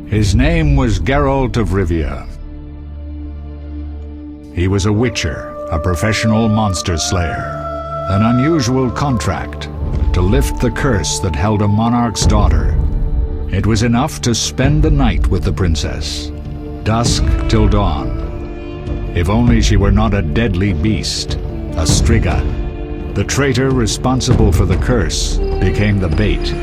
His name was Geralt of Rivia. He was a witcher, a professional monster slayer. An unusual contract to lift the curse that held a monarch's daughter. It was enough to spend the night with the princess, dusk till dawn. If only she were not a deadly beast, a striga. The traitor responsible for the curse became the bait.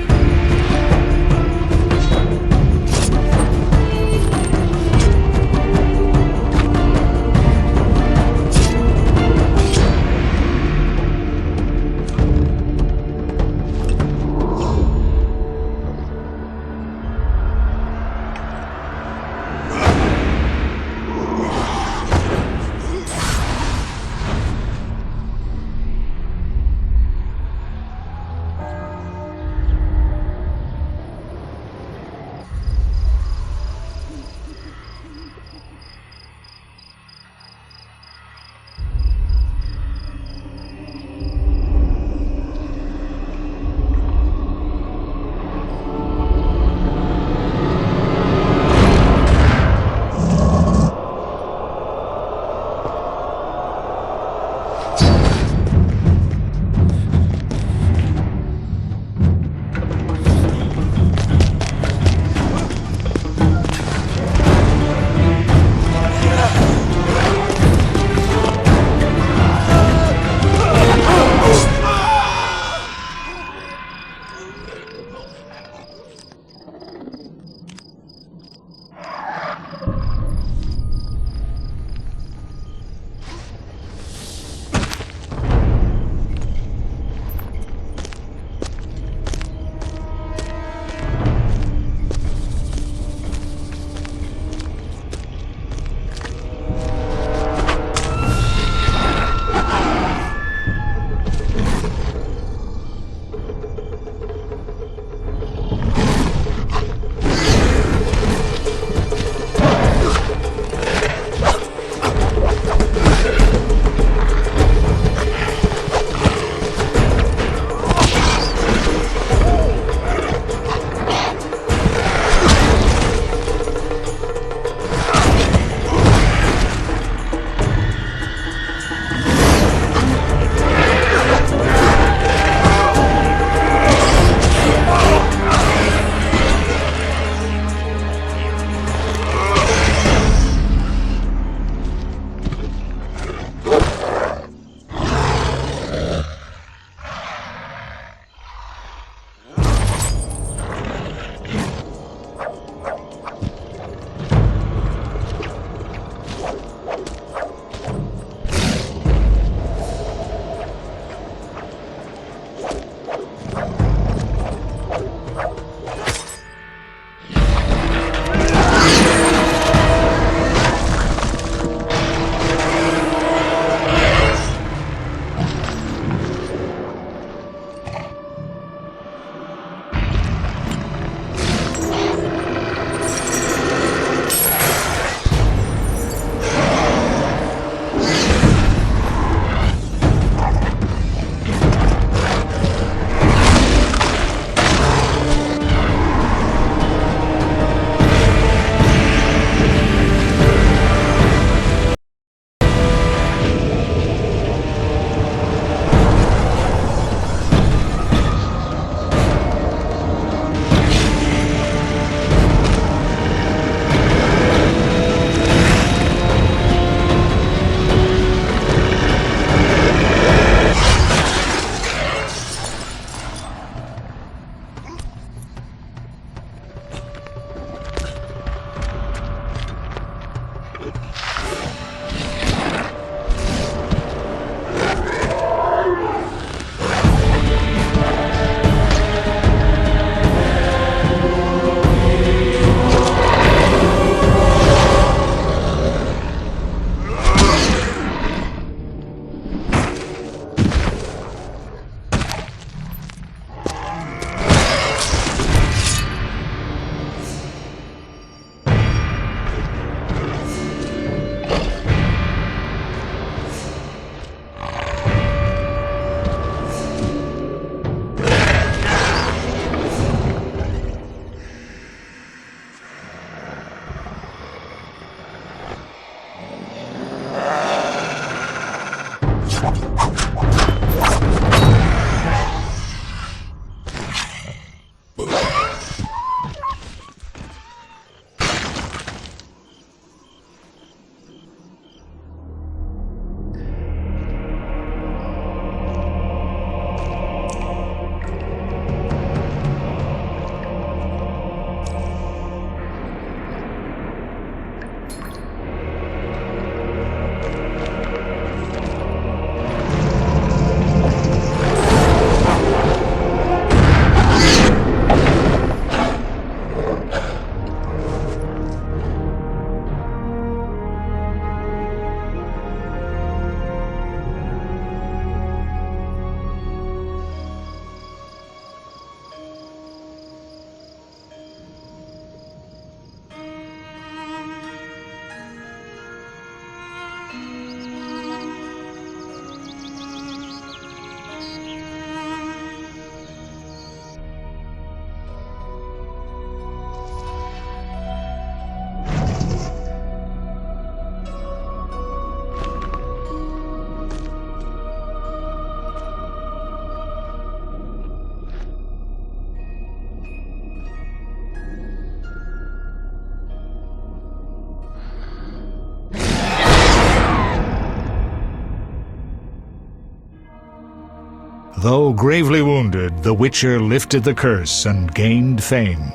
Though gravely wounded, the Witcher lifted the curse and gained fame.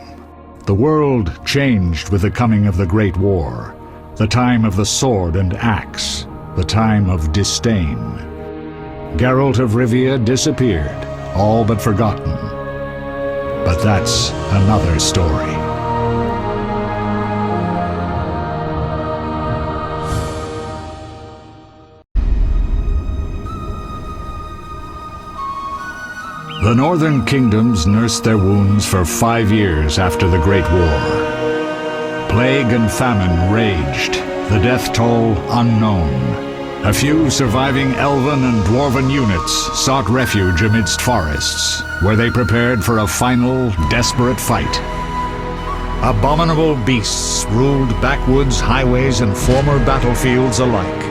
The world changed with the coming of the Great War, the time of the sword and axe, the time of disdain. Geralt of Rivia disappeared, all but forgotten. But that's another story. The northern kingdoms nursed their wounds for 5 years after the Great War. Plague and famine raged, the death toll unknown. A few surviving Elven and Dwarven units sought refuge amidst forests, where they prepared for a final, desperate fight. Abominable beasts ruled backwoods, highways, and former battlefields alike.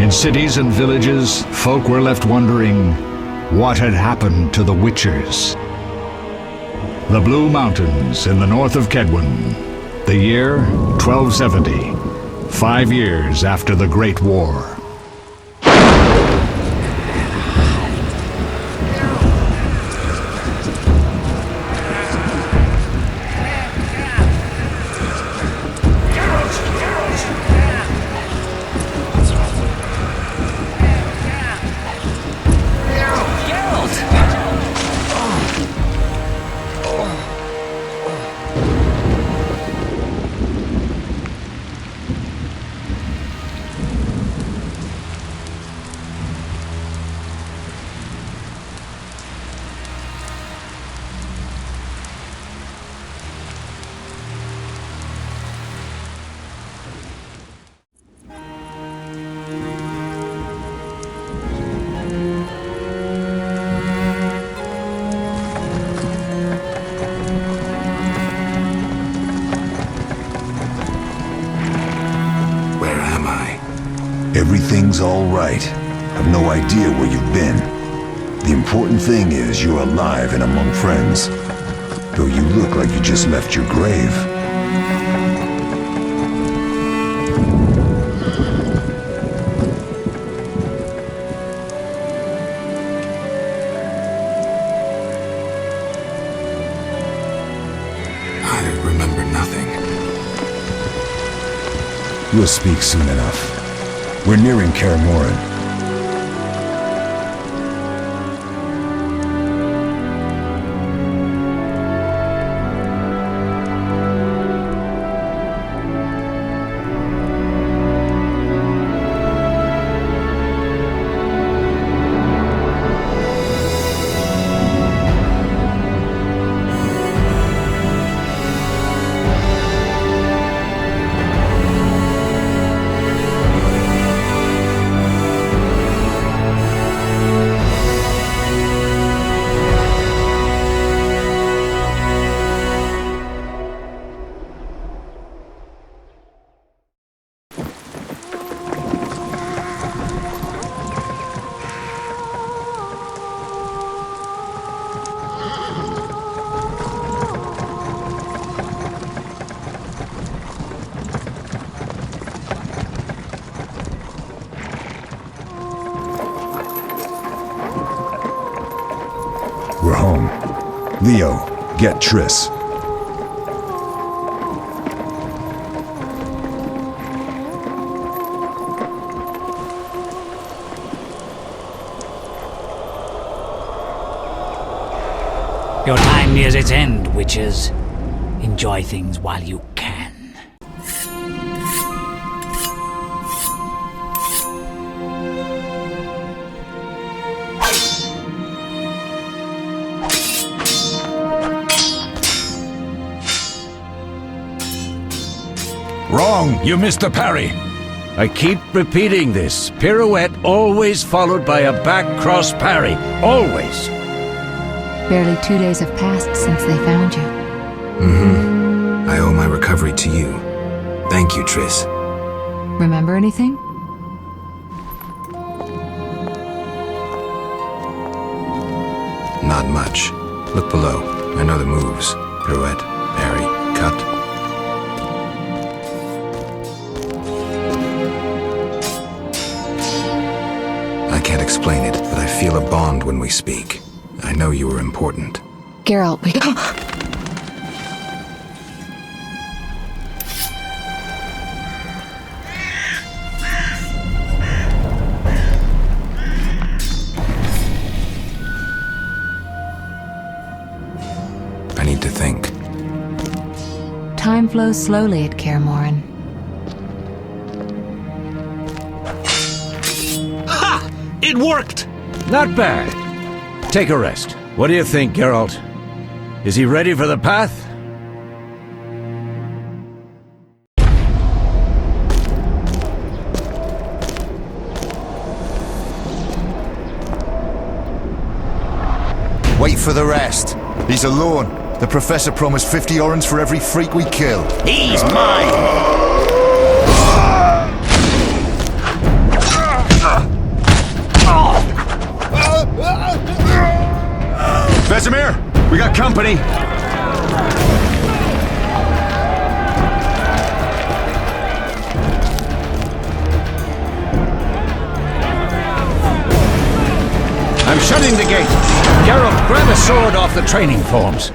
In cities and villages, folk were left wondering, what had happened to the Witchers? The Blue Mountains in the north of Kedwen. The year 1270, 5 years after the Great War. Everything's all right. I've no idea where you've been. The important thing is you're alive and among friends. Though you look like you just left your grave. I remember nothing. We'll speak soon enough. We're nearing Kaer. We're home. Leo, get Triss. Your time nears its end, witches. Enjoy things while you can. Wrong! You missed the parry! I keep repeating this. Pirouette always followed by a back cross parry. Always! Barely 2 days have passed since they found you. Mm-hmm. I owe my recovery to you. Thank you, Triss. Remember anything? Not much. Look below. I know the moves. Pirouette, parry, cut. I can't explain it, but I feel a bond silent when we speak. I know you are important. Geralt, we... I need to think. Time flows slowly at Kaer Morhen. Ha! It worked! Not bad. Take a rest. What do you think, Geralt? Is he ready for the path? Wait for the rest. He's alone. The Professor promised 50 orens for every freak we kill. He's mine! Vizima, we got company. I'm shutting the gate. Geralt, grab a sword off the training forms.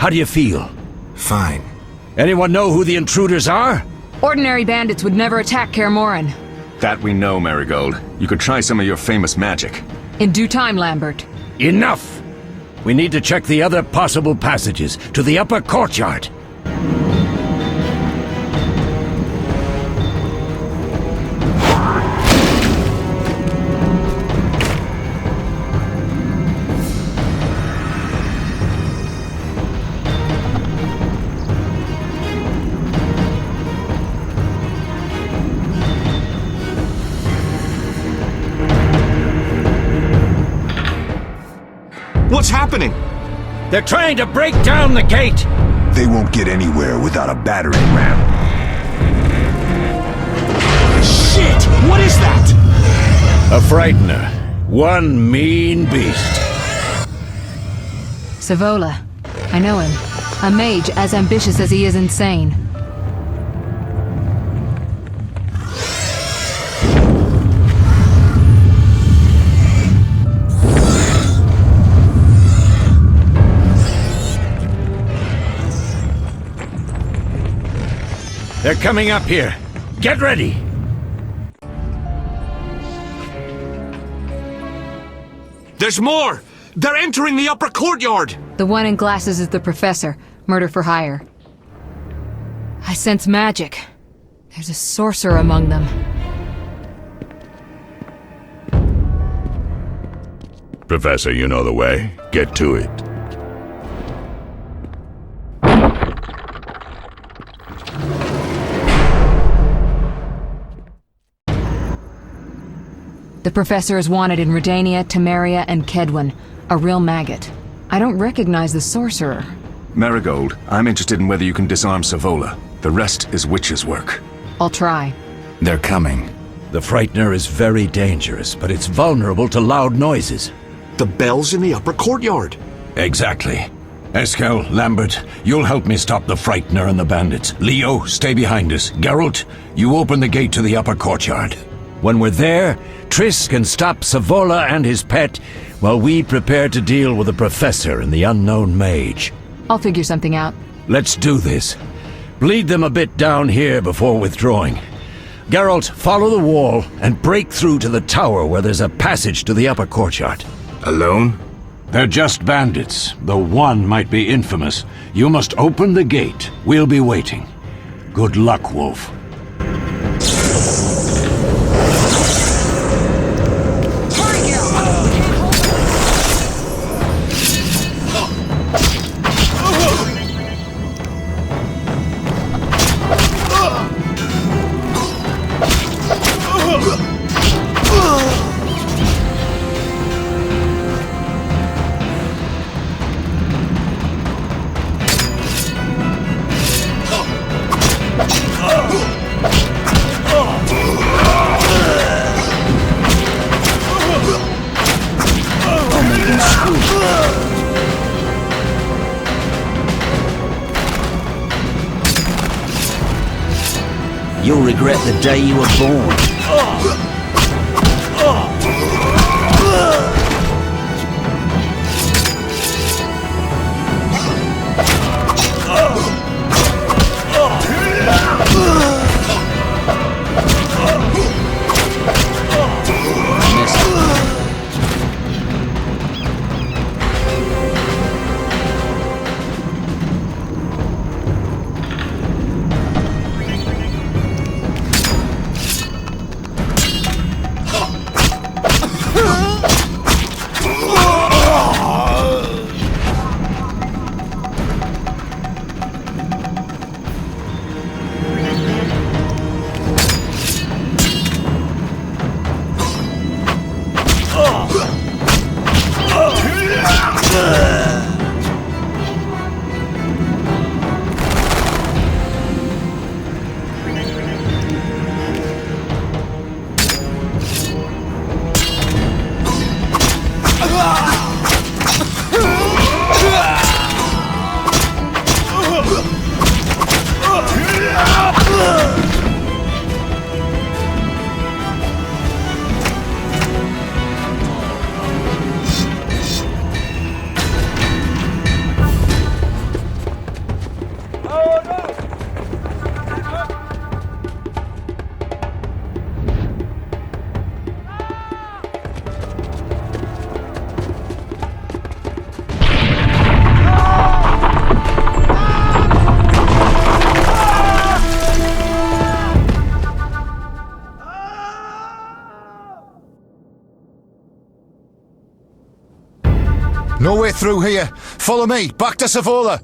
How do you feel? Fine. Anyone know who the intruders are? Ordinary bandits would never attack Kaer Morhen. That we know, Marigold. You could try some of your famous magic. In due time, Lambert. Enough! We need to check the other possible passages to the upper courtyard. What's happening? They're trying to break down the gate! They won't get anywhere without a battering ram. Shit! What is that? A frightener. One mean beast. Savola. I know him. A mage as ambitious as he is insane. They're coming up here. Get ready! There's more! They're entering the upper courtyard! The one in glasses is the Professor. Murder for hire. I sense magic. There's a sorcerer among them. Professor, you know the way. Get to it. The Professor is wanted in Redania, Temeria, and Kedwen. A real maggot. I don't recognize the sorcerer. Marigold, I'm interested in whether you can disarm Savola. The rest is witch's work. I'll try. They're coming. The frightener is very dangerous, but it's vulnerable to loud noises. The bell's in the upper courtyard. Exactly. Eskel, Lambert, you'll help me stop the frightener and the bandits. Leo, stay behind us. Geralt, you open the gate to the upper courtyard. When we're there, Triss can stop Savola and his pet, while we prepare to deal with the Professor and the unknown mage. I'll figure something out. Let's do this. Bleed them a bit down here before withdrawing. Geralt, follow the wall and break through to the tower where there's a passage to the upper courtyard. Alone? They're just bandits, though one might be infamous. You must open the gate. We'll be waiting. Good luck, Wolf. You'll regret the day you were born. No way through here. Follow me. Back to Savola.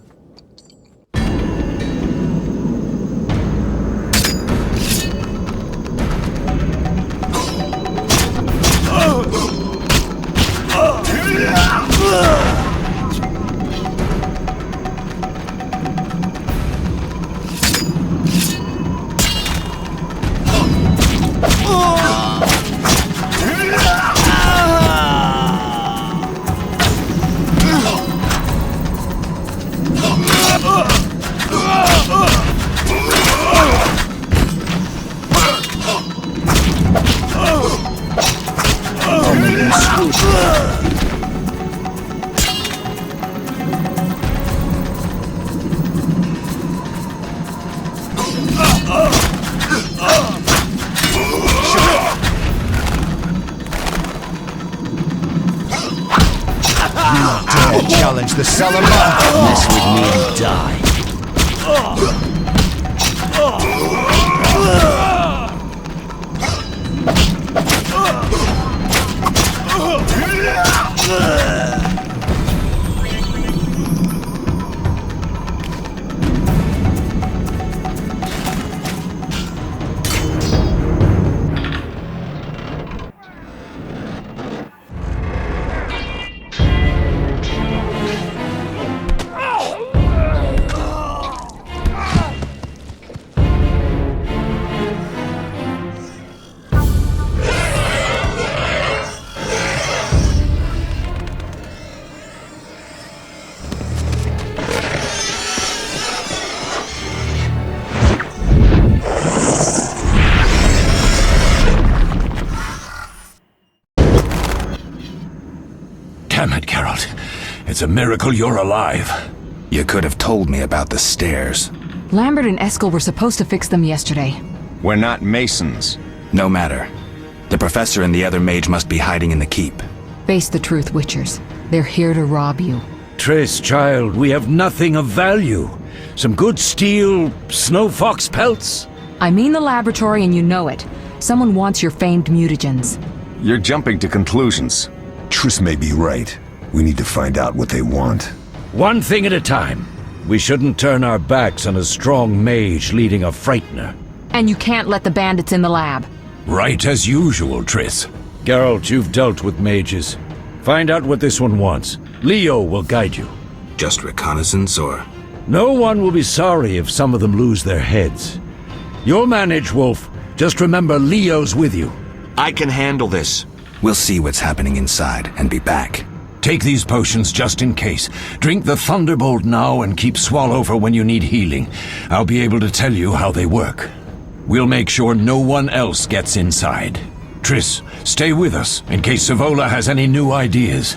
Challenge the cellar man. Mess with me and die. Damn it, Geralt. It's a miracle you're alive. You could have told me about the stairs. Lambert and Eskel were supposed to fix them yesterday. We're not masons. No matter. The professor and the other mage must be hiding in the keep. Face the truth, Witchers. They're here to rob you. Triss, child, we have nothing of value. Some good steel, snow fox pelts. I mean the laboratory and you know it. Someone wants your famed mutagens. You're jumping to conclusions. Triss may be right. We need to find out what they want. One thing at a time. We shouldn't turn our backs on a strong mage leading a frightener. And you can't let the bandits in the lab. Right as usual, Triss. Geralt, you've dealt with mages. Find out what this one wants. Leo will guide you. Just reconnaissance, or...? No one will be sorry if some of them lose their heads. You'll manage, Wolf. Just remember Leo's with you. I can handle this. We'll see what's happening inside and be back. Take these potions just in case. Drink the Thunderbolt now and keep Swallow for when you need healing. I'll be able to tell you how they work. We'll make sure no one else gets inside. Triss, stay with us in case Savola has any new ideas.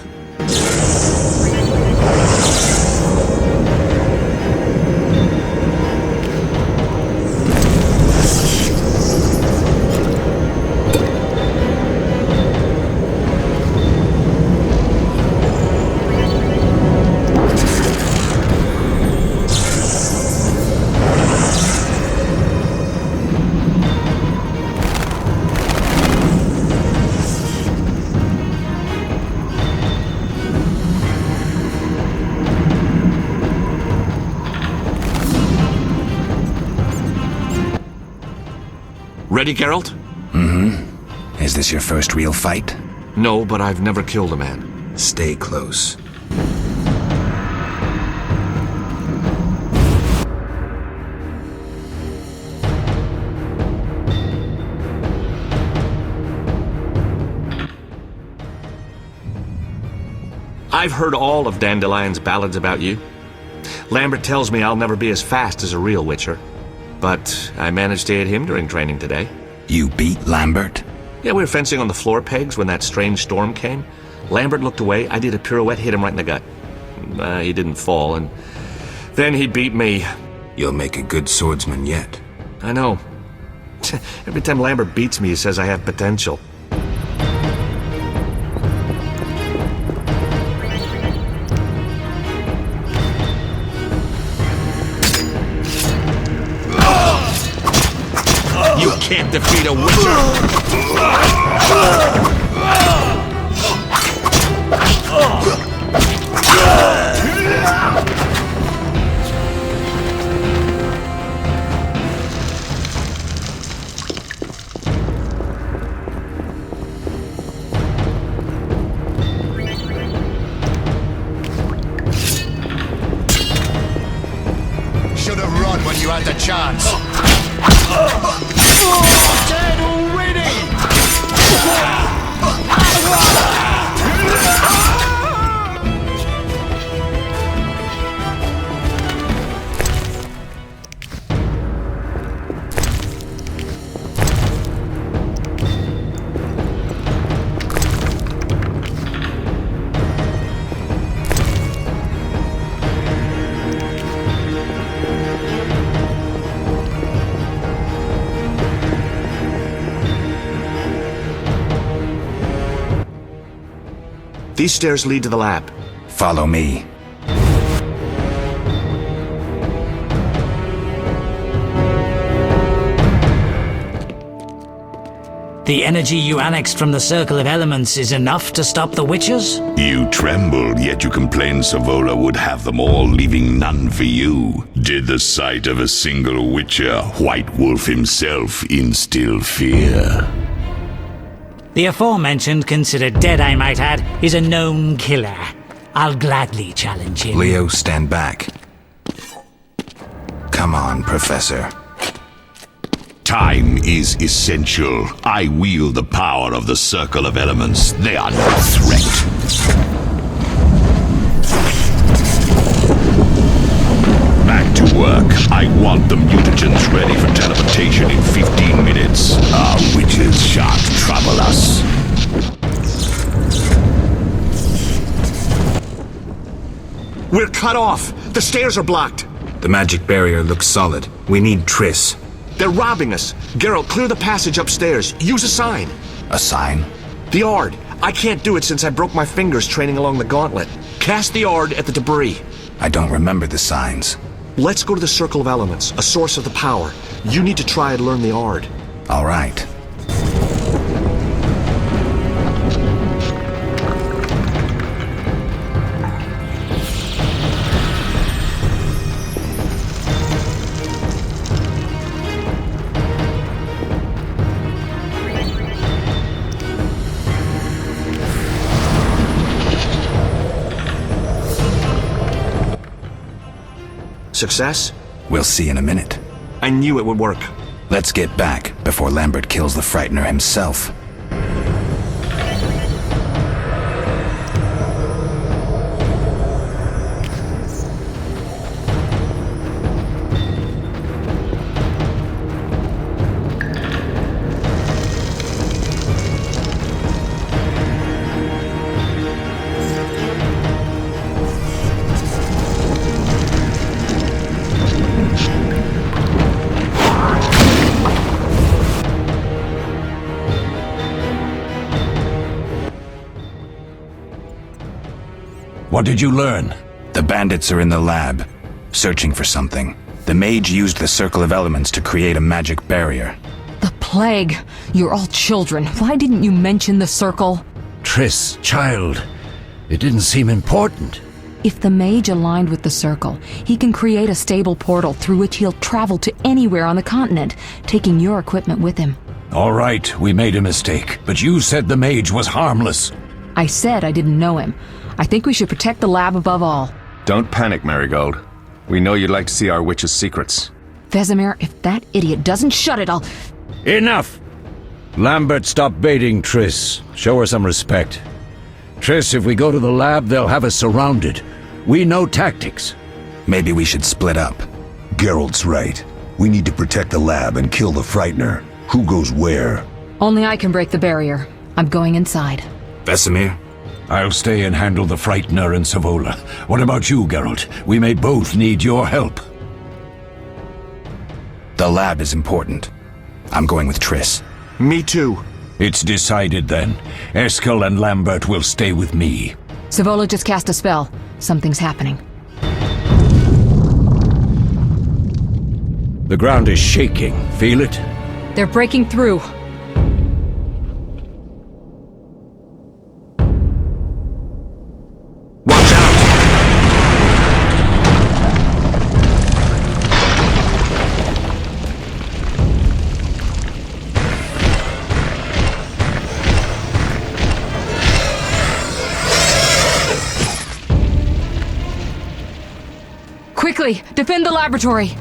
Ready, Geralt? Mm-hmm. Is this your first real fight? No, but I've never killed a man. Stay close. I've heard all of Dandelion's ballads about you. Lambert tells me I'll never be as fast as a real Witcher. But I managed to hit him during training today. You beat Lambert? Yeah, we were fencing on the floor pegs when that strange storm came. Lambert looked away, I did a pirouette, hit him right in the gut. He didn't fall, and then he beat me. You'll make a good swordsman yet. I know. Every time Lambert beats me, he says I have potential. You can't defeat a Witcher! Should have run when you had the chance. Dead already! These stairs lead to the lab. Follow me. The energy you annexed from the Circle of Elements is enough to stop the Witchers? You trembled, yet you complained Savola would have them all, leaving none for you. Did the sight of a single Witcher, White Wolf himself, instill fear? The aforementioned, considered dead I might add, is a known killer. I'll gladly challenge him. Leo, stand back. Come on, Professor. Time is essential. I wield the power of the Circle of Elements. They are no threat. Back to work. I want the mutagens ready for teleportation in 15 minutes. Our witches shan't trouble us. We're cut off! The stairs are blocked. The magic barrier looks solid. We need Triss. They're robbing us. Geralt, clear the passage upstairs. Use a sign. A sign? The Ard. I can't do it since I broke my fingers training along the gauntlet. Cast the Ard at the debris. I don't remember the signs. Let's go to the Circle of Elements, a source of the power. You need to try and learn the Ard. All right. Success? We'll see in a minute. I knew it would work. Let's get back before Lambert kills the Frightener himself. What did you learn? The bandits are in the lab, searching for something. The mage used the Circle of Elements to create a magic barrier. The plague! You're all children. Why didn't you mention the circle? Triss, child. It didn't seem important. If the mage aligned with the circle, he can create a stable portal through which he'll travel to anywhere on the continent, taking your equipment with him. All right, we made a mistake, but you said the mage was harmless. I said I didn't know him. I think we should protect the lab above all. Don't panic, Marigold. We know you'd like to see our witch's secrets. Vesemir, if that idiot doesn't shut it, I'll... Enough! Lambert, stop baiting Triss. Show her some respect. Triss, if we go to the lab, they'll have us surrounded. We know tactics. Maybe we should split up. Geralt's right. We need to protect the lab and kill the Frightener. Who goes where? Only I can break the barrier. I'm going inside. Vesemir? I'll stay and handle the Frightener and Savola. What about you, Geralt? We may both need your help. The lab is important. I'm going with Triss. Me too. It's decided then. Eskel and Lambert will stay with me. Savola just cast a spell. Something's happening. The ground is shaking. Feel it? They're breaking through. Watch out! Quickly, defend the laboratory!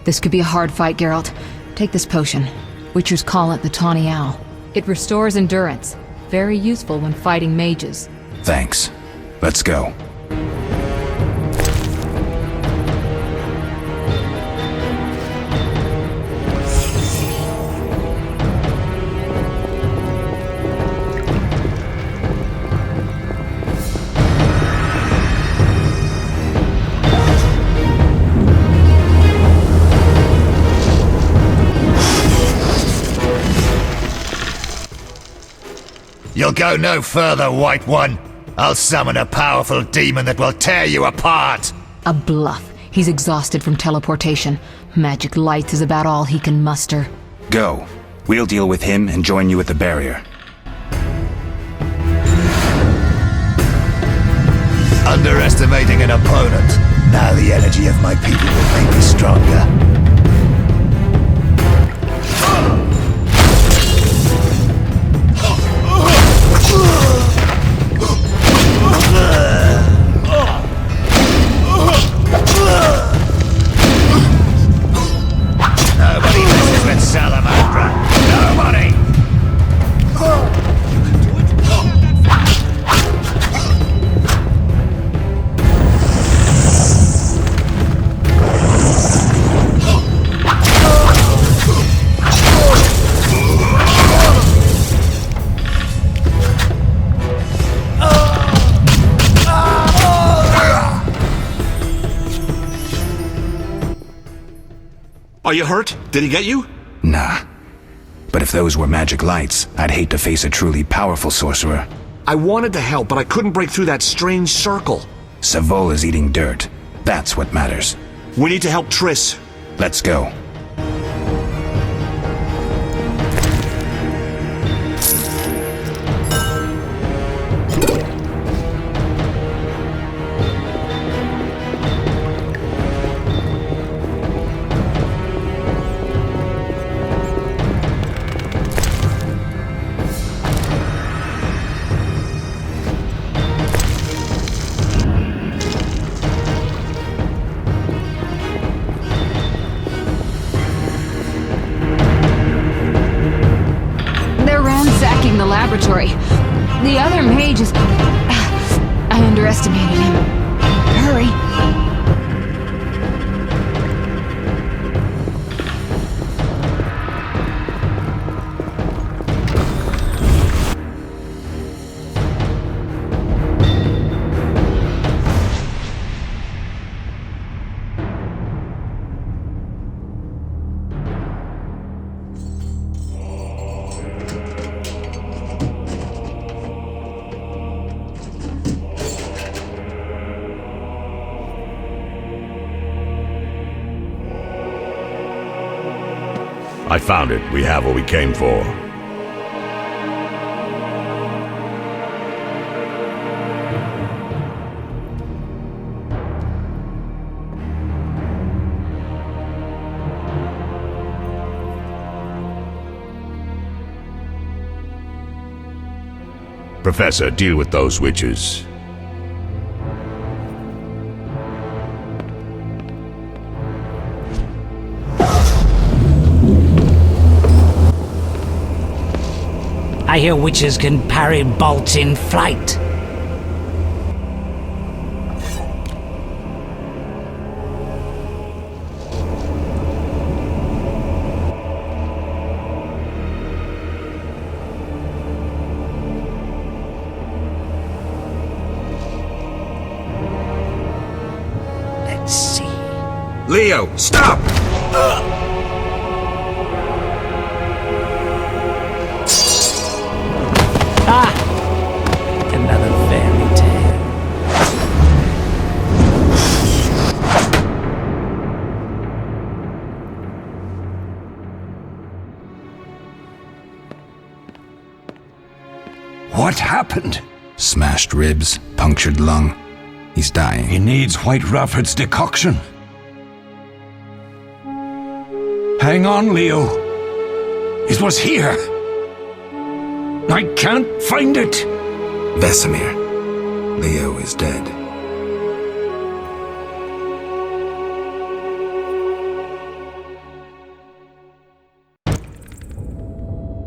This could be a hard fight, Geralt. Take this potion. Witchers call it the Tawny Owl. It restores endurance. Very useful when fighting mages. Thanks. Let's go. You'll go no further, White One. I'll summon a powerful demon that will tear you apart. A bluff. He's exhausted from teleportation. Magic light is about all he can muster. Go. We'll deal with him and join you at the barrier. Underestimating an opponent. Now the energy of my people will make me stronger. Nobody messes with Salamandra. Nobody! Are you hurt? Did he get you? Nah. But if those were magic lights, I'd hate to face a truly powerful sorcerer. I wanted to help, but I couldn't break through that strange circle. Savola's eating dirt. That's what matters. We need to help Triss. Let's go. The laboratory. The other mage is... I underestimated him. Hurry. I found it. We have what we came for. Professor, deal with those witches. I hear witches can parry bolts in flight. Let's see. Leo, stop! Another fairy tale. What happened? Smashed ribs, punctured lung. He's dying. He needs White Rafford's decoction. Hang on, Leo. It was here. I can't find it. Vesemir. Leo is dead.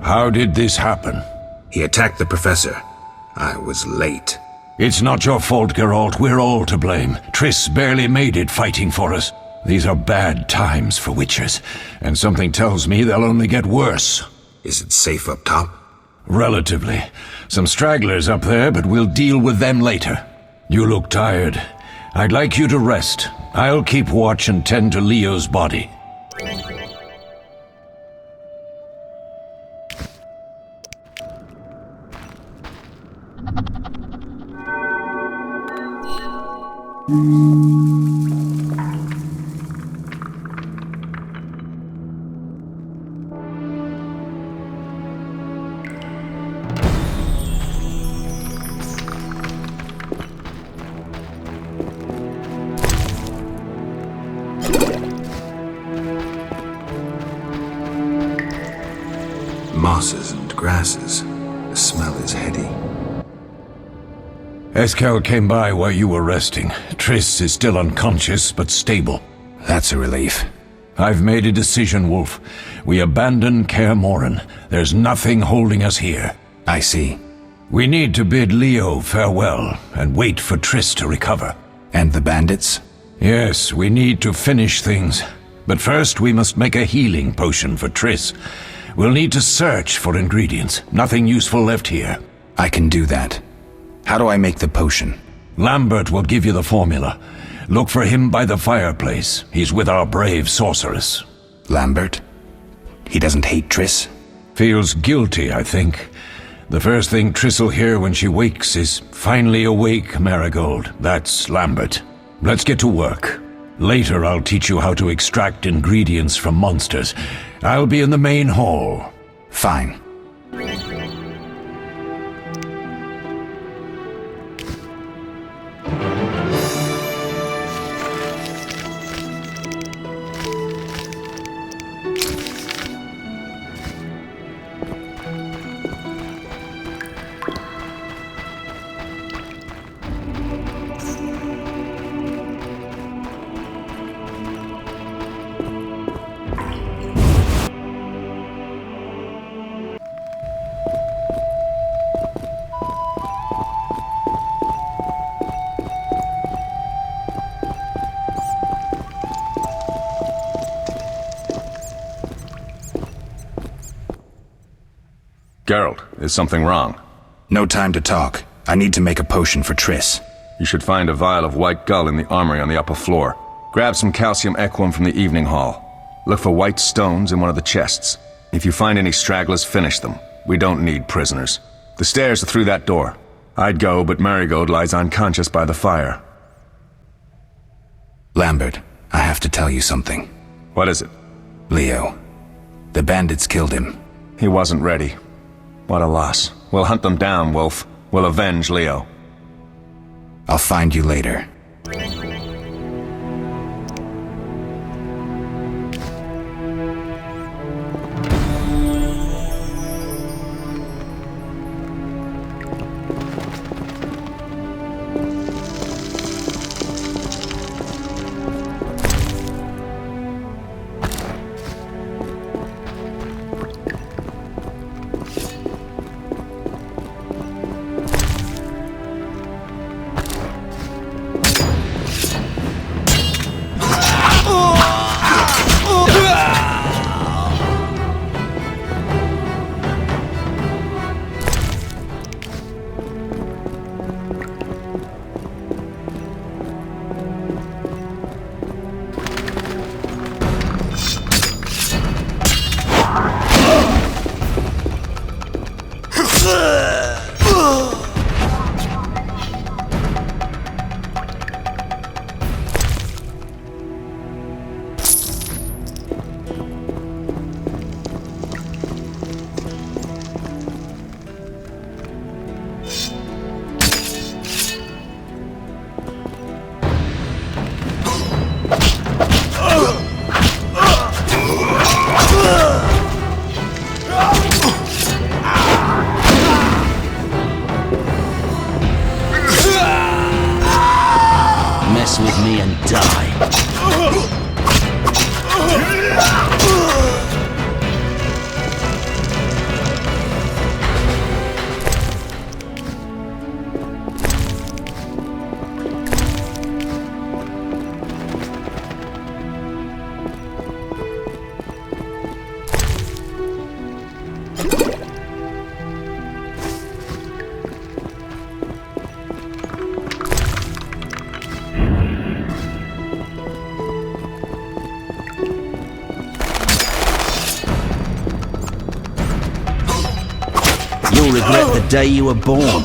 How did this happen? He attacked the professor. I was late. It's not your fault, Geralt. We're all to blame. Triss barely made it fighting for us. These are bad times for witchers, and something tells me they'll only get worse. Is it safe up top? Relatively. Some stragglers up there, but we'll deal with them later. You look tired. I'd like you to rest. I'll keep watch and tend to Leo's body. Mosses and grasses. The smell is heady. Eskel came by while you were resting. Triss is still unconscious, but stable. That's a relief. I've made a decision, Wolf. We abandon Kaer Morhen. There's nothing holding us here. I see. We need to bid Leo farewell and wait for Triss to recover. And the bandits? Yes, we need to finish things. But first we must make a healing potion for Triss. We'll need to search for ingredients. Nothing useful left here. I can do that. How do I make the potion? Lambert will give you the formula. Look for him by the fireplace. He's with our brave sorceress. Lambert? He doesn't hate Triss? Feels guilty, I think. The first thing Triss will hear when she wakes is, "Finally awake, Marigold." That's Lambert. Let's get to work. Later I'll teach you how to extract ingredients from monsters. I'll be in the main hall. Fine. Geralt, is something wrong? No time to talk. I need to make a potion for Triss. You should find a vial of white gull in the armory on the upper floor. Grab some calcium equum from the evening hall. Look for white stones in one of the chests. If you find any stragglers, finish them. We don't need prisoners. The stairs are through that door. I'd go, but Marigold lies unconscious by the fire. Lambert, I have to tell you something. What is it? Leo. The bandits killed him. He wasn't ready. What a loss. We'll hunt them down, Wolf. We'll avenge Leo. I'll find you later. With me and die. You'll regret the day you were born.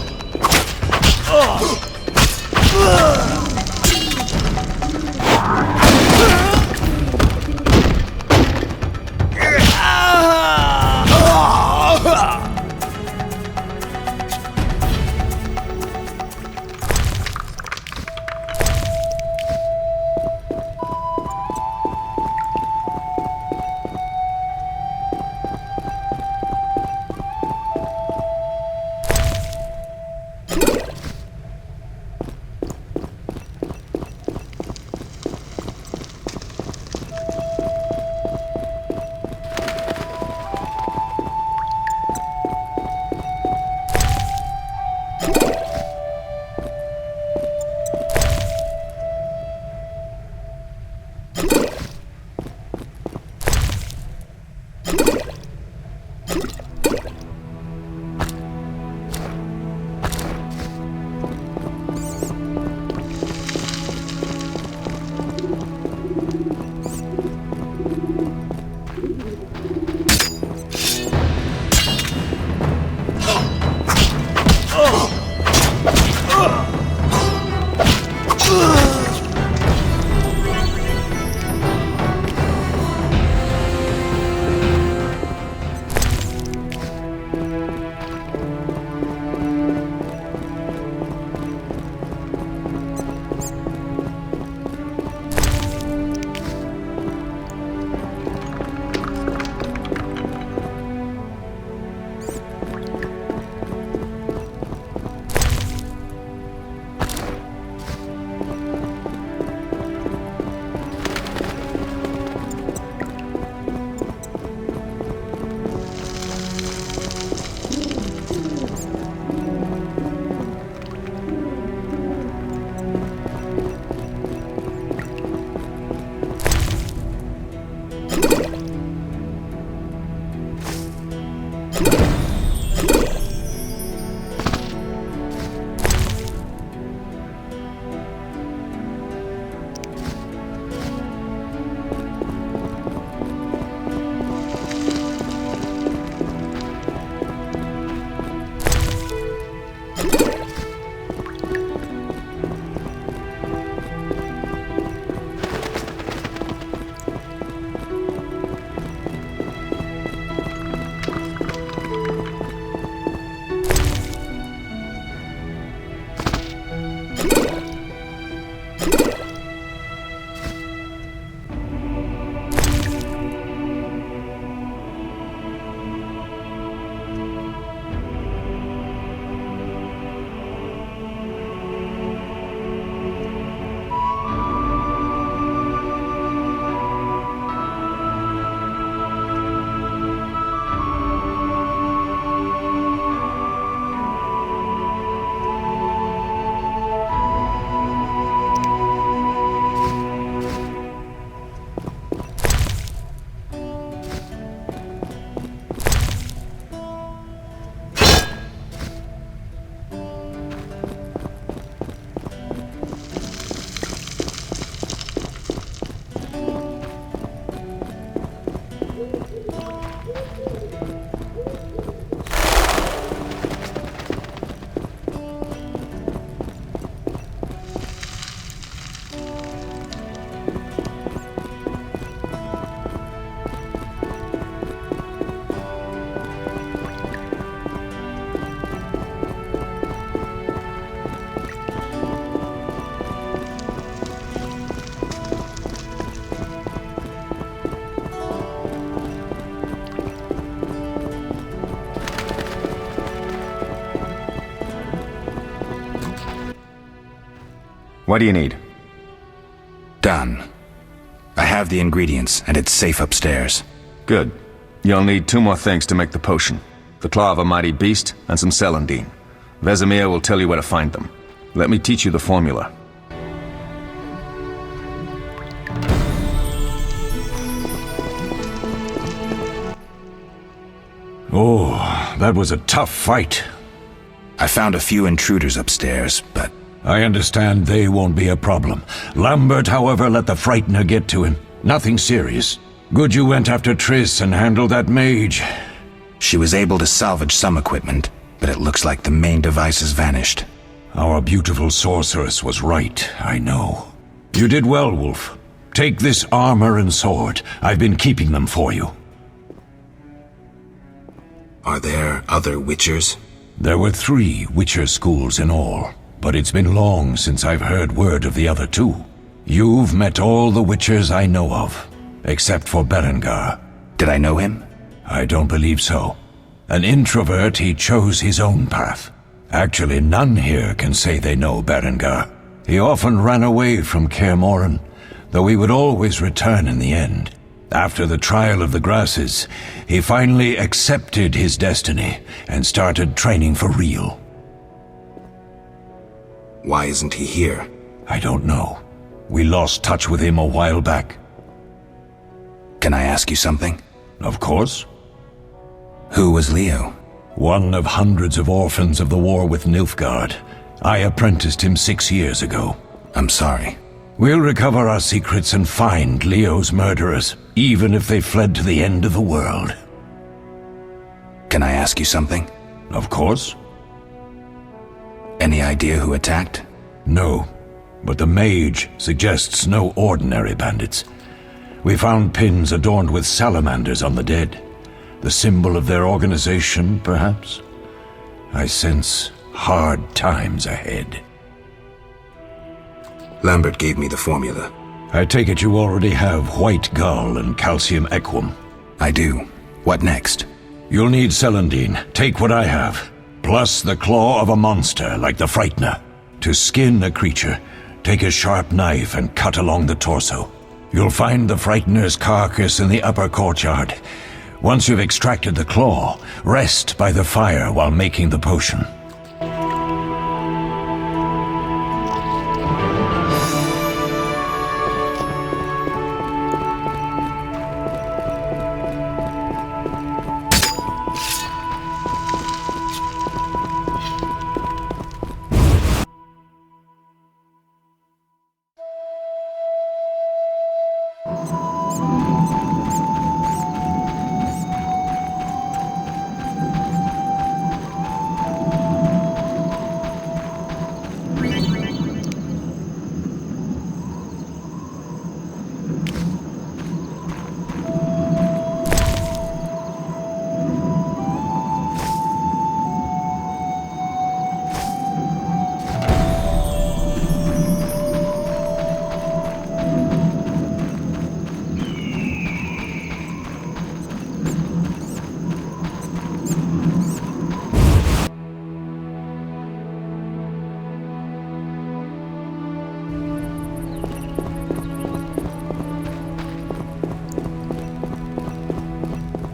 What do you need? Done. I have the ingredients, and it's safe upstairs. Good. You'll need 2 more things to make the potion. The claw of a mighty beast, and some celandine. Vizima will tell you where to find them. Let me teach you the formula. Oh, that was a tough fight. I found a few intruders upstairs, but... I understand they won't be a problem. Lambert, however, let the Frightener get to him. Nothing serious. Good you went after Triss and handled that mage. She was able to salvage some equipment, but it looks like the main device has vanished. Our beautiful sorceress was right, I know. You did well, Wolf. Take this armor and sword. I've been keeping them for you. Are there other Witchers? There were 3 Witcher schools in all, but it's been long since I've heard word of the other 2. You've met all the Witchers I know of, except for Berengar. Did I know him? I don't believe so. An introvert, he chose his own path. Actually, none here can say they know Berengar. He often ran away from Kaer, though he would always return in the end. After the trial of the grasses, he finally accepted his destiny and started training for real. Why isn't he here? I don't know. We lost touch with him a while back. Can I ask you something? Of course. Who was Leo? One of hundreds of orphans of the war with Nilfgaard. I apprenticed him 6 years ago. I'm sorry. We'll recover our secrets and find Leo's murderers, even if they fled to the end of the world. Can I ask you something? Of course. Any idea who attacked? No, but the mage suggests no ordinary bandits. We found pins adorned with salamanders on the dead. The symbol of their organization, perhaps? I sense hard times ahead. Lambert gave me the formula. I take it you already have white gall and calcium equum. I do. What next? You'll need celandine. Take what I have. Plus the claw of a monster like the Frightener. To skin a creature, take a sharp knife and cut along the torso. You'll find the Frightener's carcass in the upper courtyard. Once you've extracted the claw, rest by the fire while making the potion.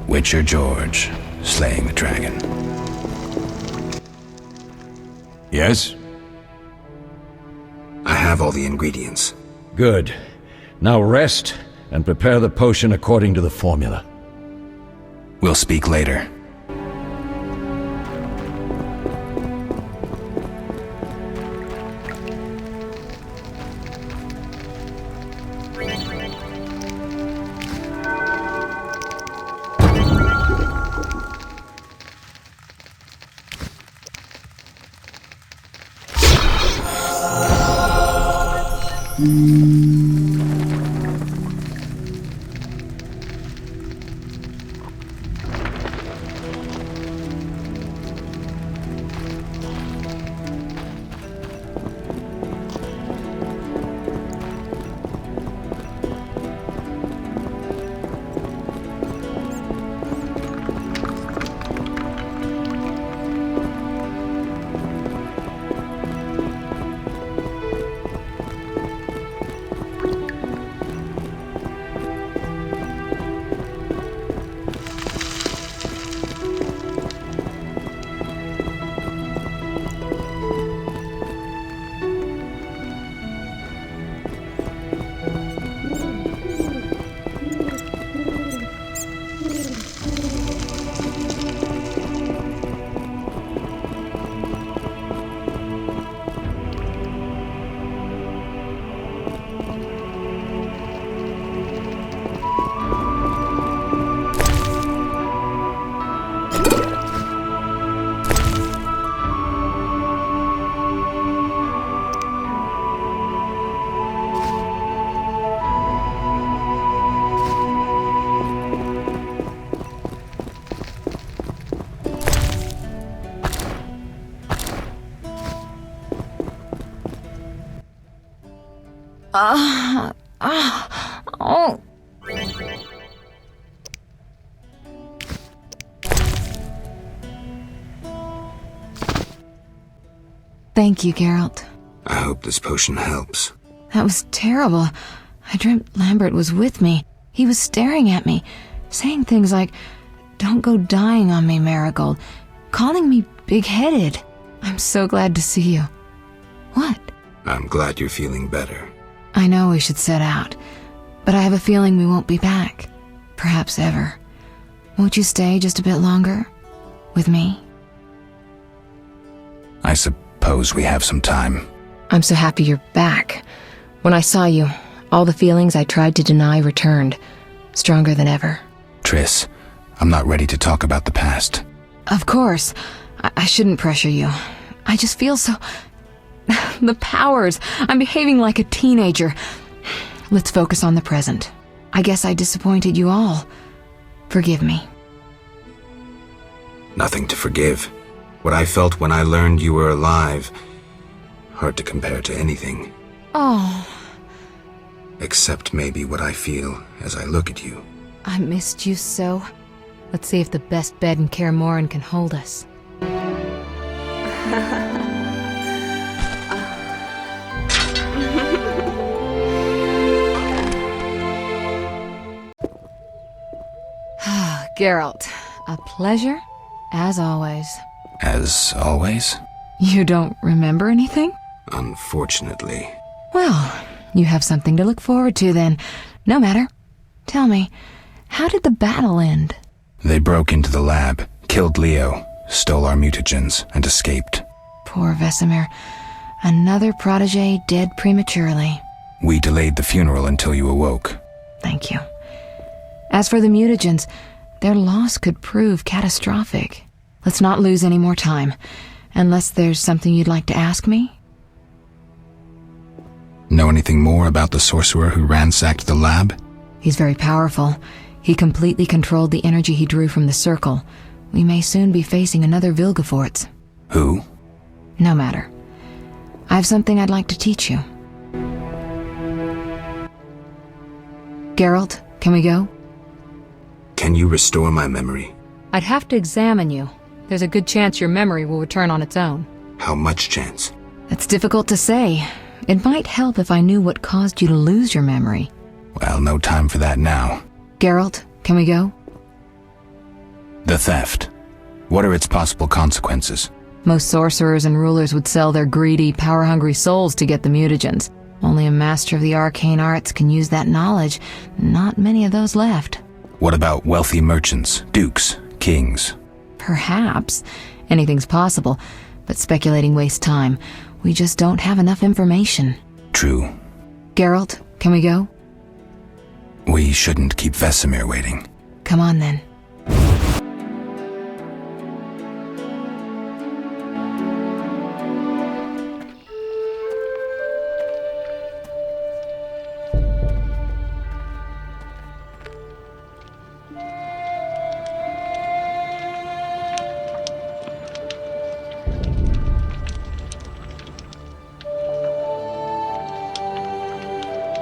Witcher George, slaying the dragon. Yes? I have all the ingredients. Good. Now rest and prepare the potion according to the formula. We'll speak later. Oh. Thank you, Geralt. I hope this potion helps. That was terrible. I dreamt Lambert was with me. He was staring at me, saying things like, "Don't go dying on me, Marigold," calling me big-headed. I'm so glad to see you. What? I'm glad you're feeling better. I know we should set out, but I have a feeling we won't be back. Perhaps ever. Won't you stay just a bit longer? With me? I suppose we have some time. I'm so happy you're back. When I saw you, all the feelings I tried to deny returned, stronger than ever. Triss, I'm not ready to talk about the past. Of course. I shouldn't pressure you. I just feel so... The powers. I'm behaving like a teenager. Let's focus on the present. I guess I disappointed you all. Forgive me. Nothing to forgive. What I felt when I learned you were alive, hard to compare to anything. Oh. Except maybe what I feel as I look at you. I missed you so. Let's see if the best bed in Kaer Morhen can hold us. Geralt, a pleasure, as always. As always? You don't remember anything? Unfortunately. Well, you have something to look forward to then. No matter. Tell me, how did the battle end? They broke into the lab, killed Leo, stole our mutagens, and escaped. Poor Vesemir. Another protege dead prematurely. We delayed the funeral until you awoke. Thank you. As for the mutagens, their loss could prove catastrophic. Let's not lose any more time. Unless there's something you'd like to ask me? Know anything more about the sorcerer who ransacked the lab? He's very powerful. He completely controlled the energy he drew from the circle. We may soon be facing another Vilgefortz. Who? No matter. I have something I'd like to teach you. Geralt, can we go? Can you restore my memory? I'd have to examine you. There's a good chance your memory will return on its own. How much chance? It's difficult to say. It might help if I knew what caused you to lose your memory. Well, no time for that now. Geralt, can we go? The theft. What are its possible consequences? Most sorcerers and rulers would sell their greedy, power-hungry souls to get the mutagens. Only a master of the arcane arts can use that knowledge. Not many of those left. What about wealthy merchants, dukes, kings? Perhaps. Anything's possible, but speculating wastes time. We just don't have enough information. True. Geralt, can we go? We shouldn't keep Vesemir waiting. Come on then.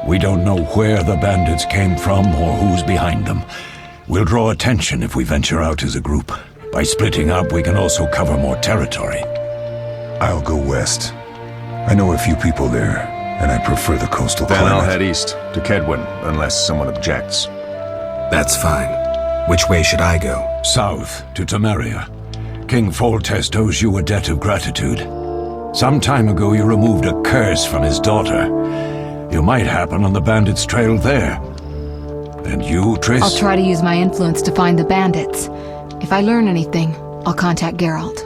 We don't know where the bandits came from or who's behind them. We'll draw attention if we venture out as a group. By splitting up, we can also cover more territory. I'll go west. I know a few people there, and I prefer the coastal Then climate. I'll head east, to Kedwin, unless someone objects. That's fine. Which way should I go? South, to Temeria. King Foltest owes you a debt of gratitude. Some time ago you removed a curse from his daughter. You might happen on the bandits' trail there. And you, Triss? I'll try to use my influence to find the bandits. If I learn anything, I'll contact Geralt.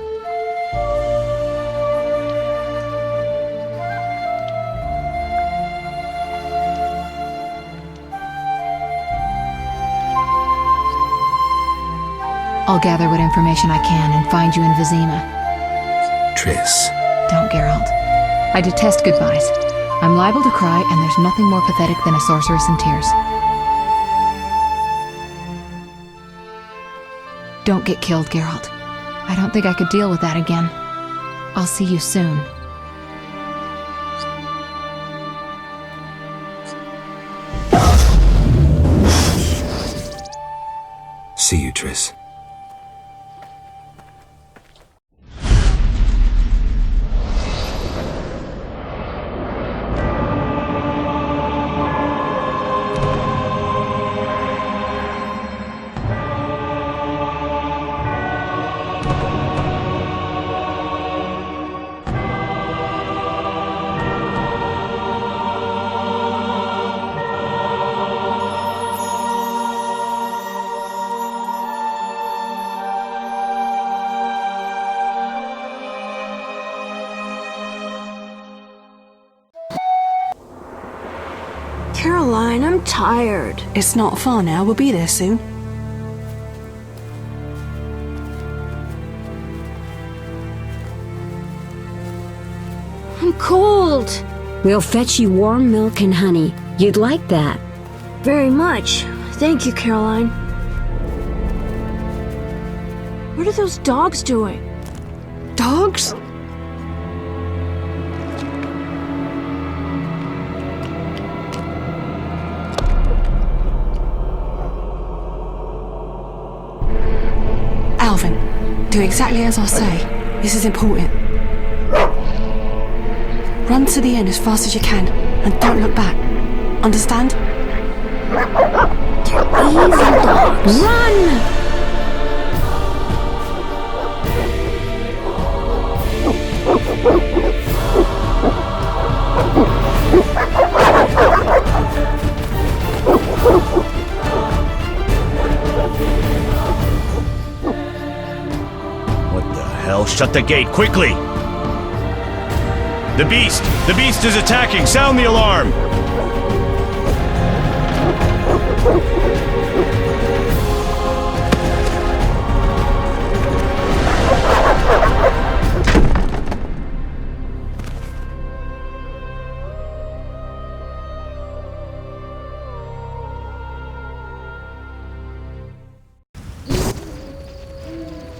I'll gather what information I can and find you in Vizima. Triss. Don't, Geralt. I detest goodbyes. I'm liable to cry, and there's nothing more pathetic than a sorceress in tears. Don't get killed, Geralt. I don't think I could deal with that again. I'll see you soon. See you, Triss. Caroline, I'm tired. It's not far now. We'll be there soon. I'm cold. We'll fetch you warm milk and honey. You'd like that. Very much. Thank you, Caroline. What are those dogs doing? Dogs? Alvin, do exactly as I say. This is important. Run to the end as fast as you can, and don't look back. Understand? They're evil dogs. Run! Shut the gate, quickly! The beast! The beast is attacking! Sound the alarm!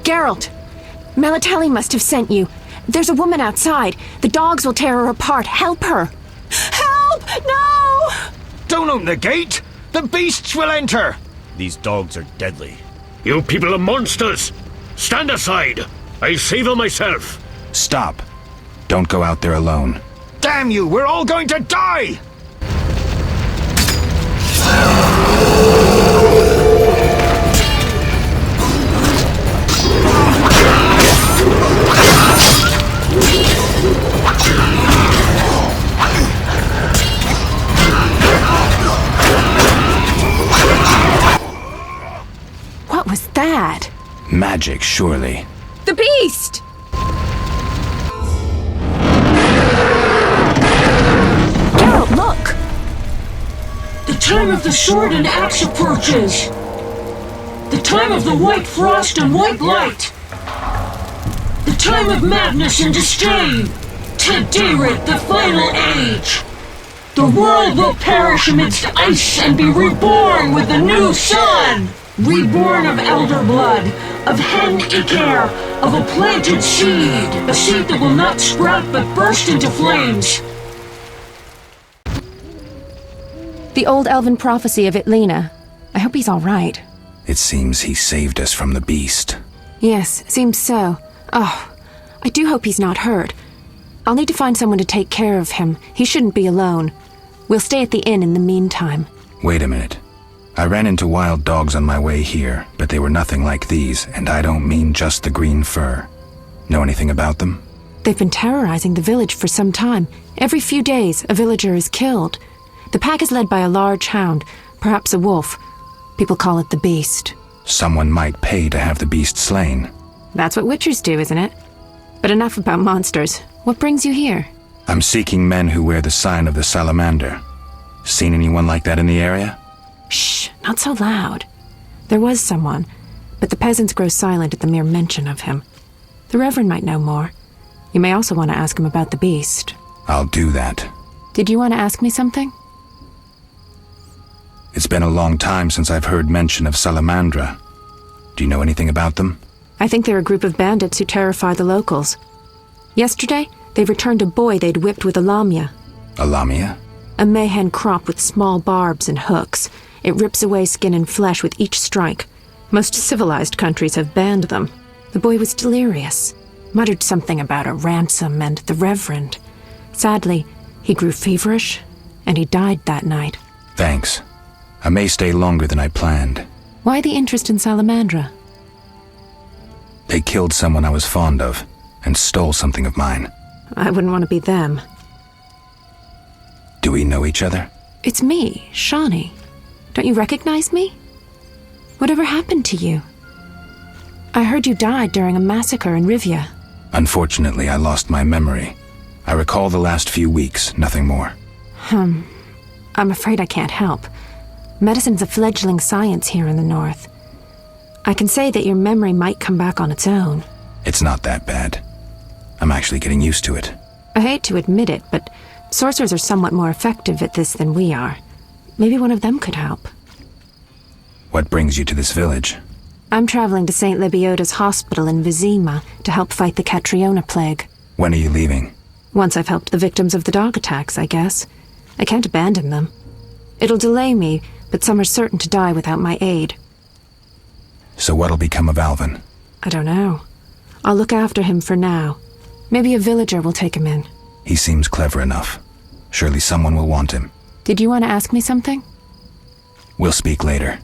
Geralt! Melitele must have sent you. There's a woman outside. The dogs will tear her apart. Help her! Help! No! Don't open the gate! The beasts will enter! These dogs are deadly. You people are monsters! Stand aside! I'll save her myself! Stop. Don't go out there alone. Damn you! We're all going to die! What was that? Magic, surely. The beast! Geralt, look! The time of the sword and axe approaches. The time of the white frost and white light. The time of madness and disdain. Tedirat, the final age. The world will perish amidst ice and be reborn with the new sun. Reborn of elder blood, of hen Kaer, of a planted seed. A seed that will not sprout but burst into flames. The old Elven prophecy of Itlena. I hope he's all right. It seems he saved us from the beast. Yes, seems so. Oh, I do hope he's not hurt. I'll need to find someone to take care of him. He shouldn't be alone. We'll stay at the inn in the meantime. Wait a minute. I ran into wild dogs on my way here, but they were nothing like these, and I don't mean just the green fur. Know anything about them? They've been terrorizing the village for some time. Every few days, a villager is killed. The pack is led by a large hound, perhaps a wolf. People call it the beast. Someone might pay to have the beast slain. That's what witchers do, isn't it? But enough about monsters. What brings you here? I'm seeking men who wear the sign of the salamander. Seen anyone like that in the area? Shh, not so loud. There was someone, but the peasants grow silent at the mere mention of him. The reverend might know more. You may also want to ask him about the beast. I'll do that. Did you want to ask me something? It's been a long time since I've heard mention of Salamandra. Do you know anything about them? I think they're a group of bandits who terrify the locals. Yesterday, they returned a boy they'd whipped with a lamia. A lamia? A mayhen crop with small barbs and hooks. It rips away skin and flesh with each strike. Most civilized countries have banned them. The boy was delirious, muttered something about a ransom and the reverend. Sadly, he grew feverish, and he died that night. Thanks. I may stay longer than I planned. Why the interest in Salamandra? They killed someone I was fond of, and stole something of mine. I wouldn't want to be them. Do we know each other? It's me, Shawnee. Don't you recognize me? Whatever happened to you? I heard you died during a massacre in Rivia. Unfortunately, I lost my memory. I recall the last few weeks, nothing more. I'm afraid I can't help. Medicine's a fledgling science here in the north. I can say that your memory might come back on its own. It's not that bad. I'm actually getting used to it. I hate to admit it, but sorcerers are somewhat more effective at this than we are. Maybe one of them could help. What brings you to this village? I'm traveling to St. Lebioda's hospital in Vizima to help fight the Catriona plague. When are you leaving? Once I've helped the victims of the dog attacks, I guess. I can't abandon them. It'll delay me, but some are certain to die without my aid. So what'll become of Alvin? I don't know. I'll look after him for now. Maybe a villager will take him in. He seems clever enough. Surely someone will want him. Did you want to ask me something? We'll speak later.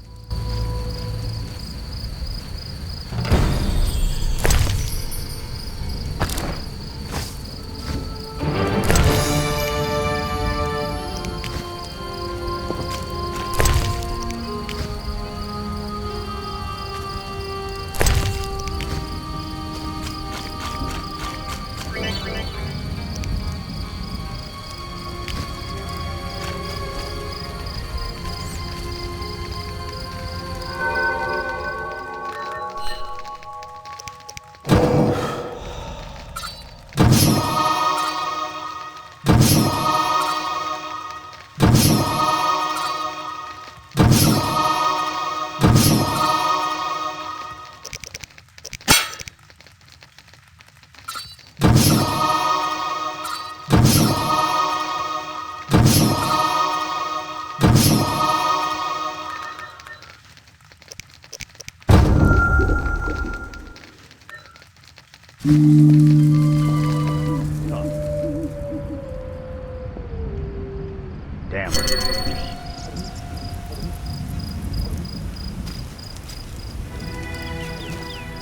Damn.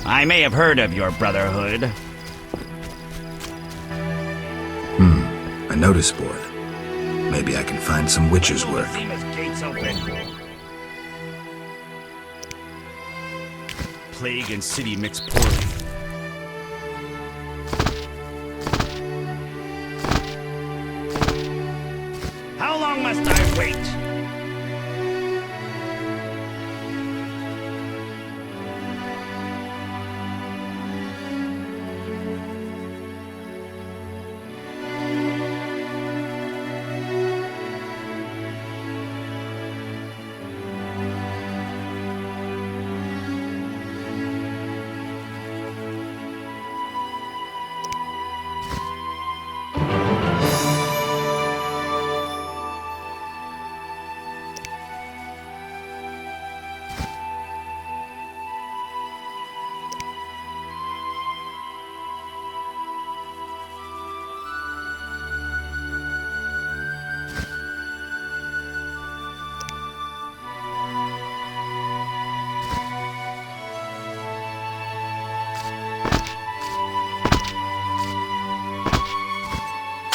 I may have heard of your brotherhood. A notice board. Maybe I can find some witcher's work. Vizima's gates open. Plague and city mix poorly. How long must I wait?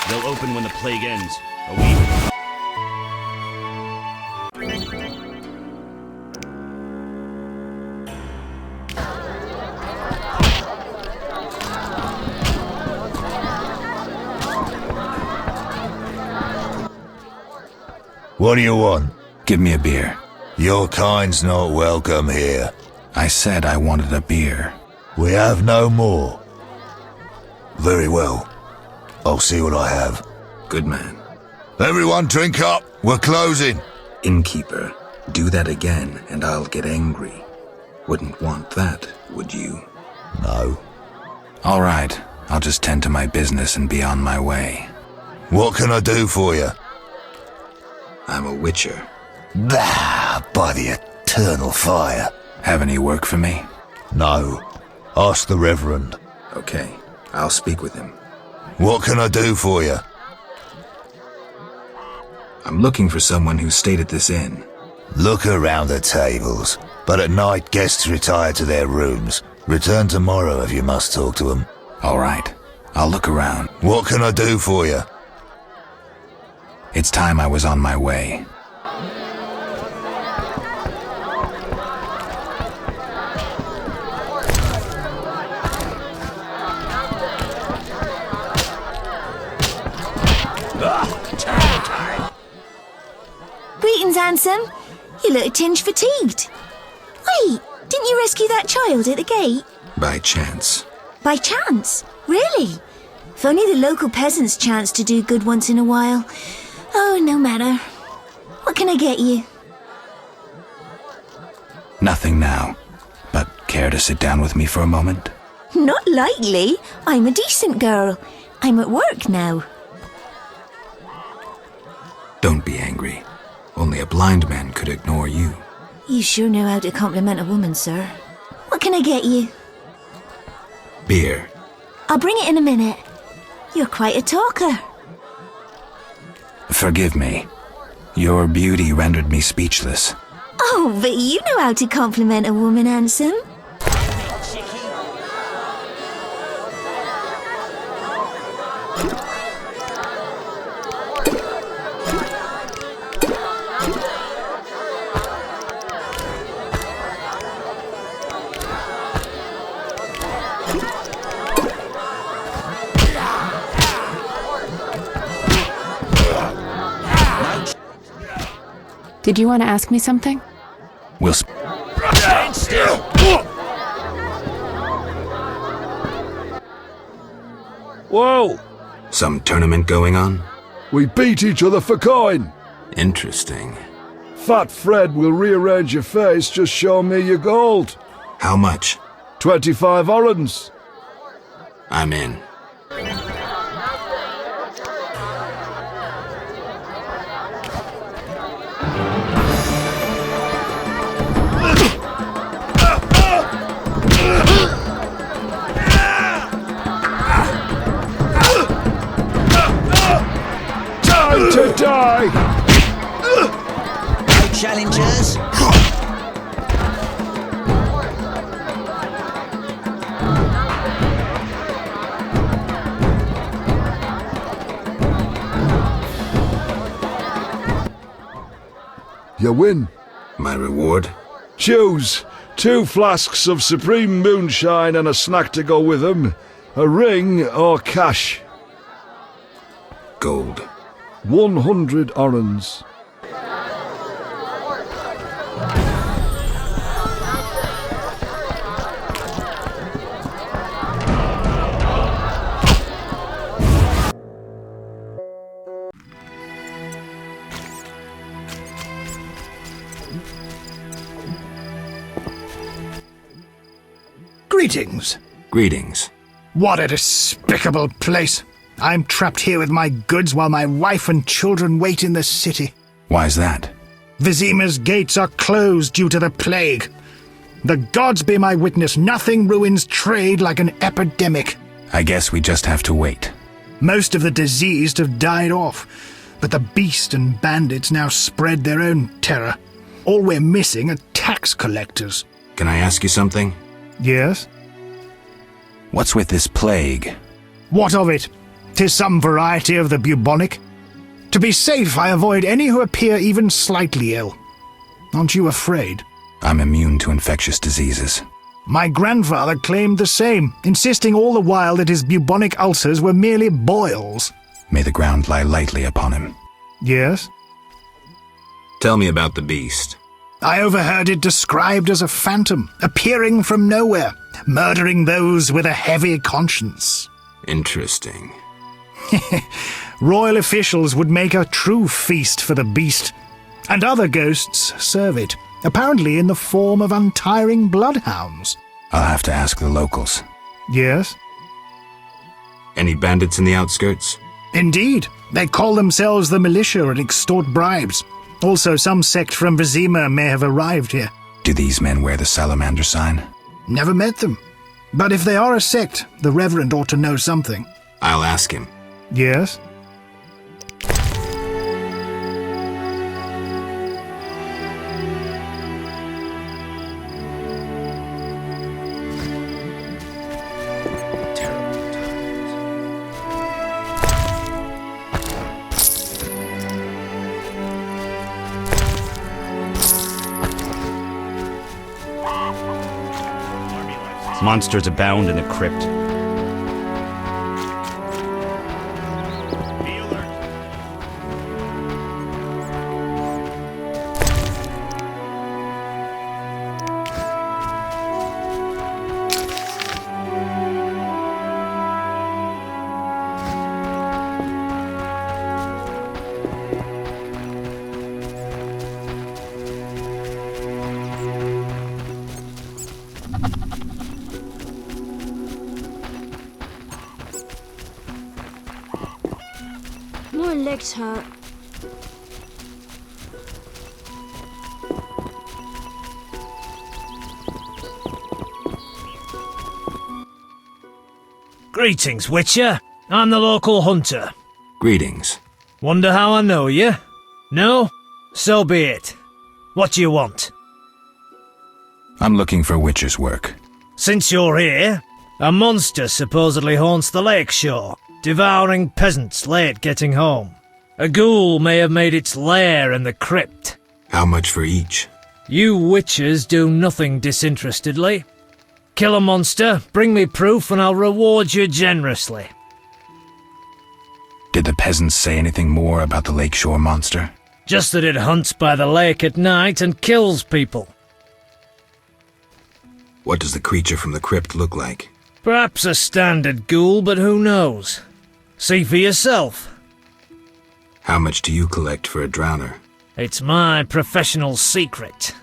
They'll open when the plague ends. A week. What do you want? Give me a beer. Your kind's not welcome here. I said I wanted a beer. We have no more. Very well. I'll see what I have. Good man. Everyone drink up. We're closing. Innkeeper, do that again and I'll get angry. Wouldn't want that, would you? No. All right. I'll just tend to my business and be on my way. What can I do for you? I'm a witcher. Bah, by the eternal fire. Have any work for me? No. Ask the Reverend. Okay, I'll speak with him. What can I do for you? I'm looking for someone who stayed at this inn. Look around the tables, but at night guests retire to their rooms. Return tomorrow if you must talk to them. All right, I'll look around. What can I do for you? It's time I was on my way. Greetings, handsome. You look a tinge fatigued. Wait, didn't you rescue that child at the gate? By chance. By chance? Really? If only the local peasants chanced to do good once in a while. Oh, no matter. What can I get you? Nothing now, but care to sit down with me for a moment? Not likely. I'm a decent girl. I'm at work now. Don't be angry. Only a blind man could ignore you. You sure know how to compliment a woman, sir. What can I get you? Beer. I'll bring it in a minute. You're quite a talker. Forgive me. Your beauty rendered me speechless. Oh, but you know how to compliment a woman, handsome. Did you want to ask me something? We'll Stand still! Whoa! Some tournament going on? We beat each other for coin. Interesting. Fat Fred will rearrange your face, just show me your gold. How much? 25 orens. I'm in. To die! No challengers? You win. My reward? Choose 2 flasks of supreme moonshine and a snack to go with them. A ring or cash. Gold. 100 orens. Greetings. Greetings. What a despicable place. I'm trapped here with my goods while my wife and children wait in the city. Why's that? Vizima's gates are closed due to the plague. The gods be my witness, nothing ruins trade like an epidemic. I guess we just have to wait. Most of the diseased have died off, but the beast and bandits now spread their own terror. All we're missing are tax collectors. Can I ask you something? Yes? What's with this plague? What of it? 'Tis some variety of the bubonic. To be safe, I avoid any who appear even slightly ill. Aren't you afraid? I'm immune to infectious diseases. My grandfather claimed the same, insisting all the while that his bubonic ulcers were merely boils. May the ground lie lightly upon him. Yes? Tell me about the beast. I overheard it described as a phantom, appearing from nowhere, murdering those with a heavy conscience. Interesting. Royal officials would make a true feast for the beast, and other ghosts serve it, apparently in the form of untiring bloodhounds. I'll have to ask the locals. Yes? Any bandits in the outskirts? Indeed. They call themselves the militia and extort bribes. Also, some sect from Vizima may have arrived here. Do these men wear the salamander sign? Never met them. But if they are a sect, the reverend ought to know something. I'll ask him. Yes? Monsters abound in the crypt. My legs hurt. Greetings, Witcher. I'm the local hunter. Greetings. Wonder how I know you? No? So be it. What do you want? I'm looking for Witcher's work. Since you're here, a monster supposedly haunts the lakeshore, devouring peasants late getting home. A ghoul may have made its lair in the crypt. How much for each? You witchers do nothing disinterestedly. Kill a monster, bring me proof, and I'll reward you generously. Did the peasants say anything more about the lakeshore monster? Just that it hunts by the lake at night and kills people. What does the creature from the crypt look like? Perhaps a standard ghoul, but who knows? See for yourself. How much do you collect for a drowner? It's my professional secret.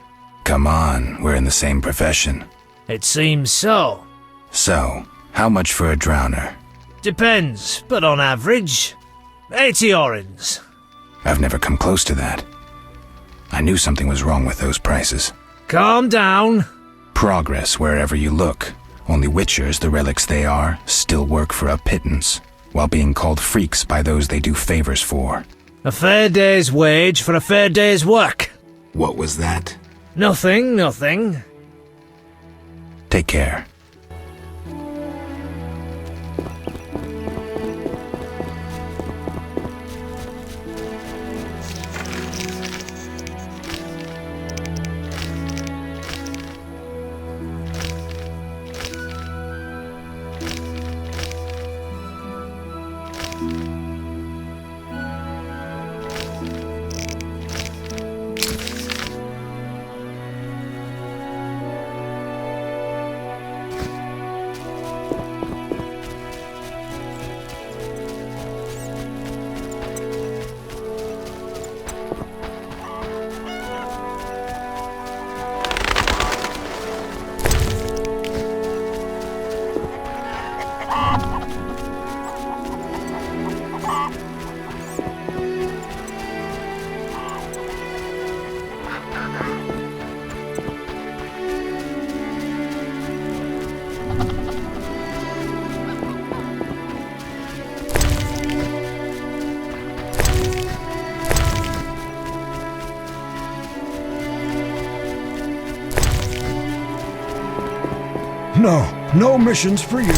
Come on, we're in the same profession. It seems so. So, how much for a drowner? Depends, but on average, 80 orens. I've never come close to that. I knew something was wrong with those prices. Calm down. Progress wherever you look. Only witchers, the relics they are, still work for a pittance, while being called freaks by those they do favors for. A fair day's wage for a fair day's work. What was that? Nothing, nothing. Take care. No missions for you.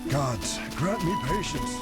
Gods, grant me patience.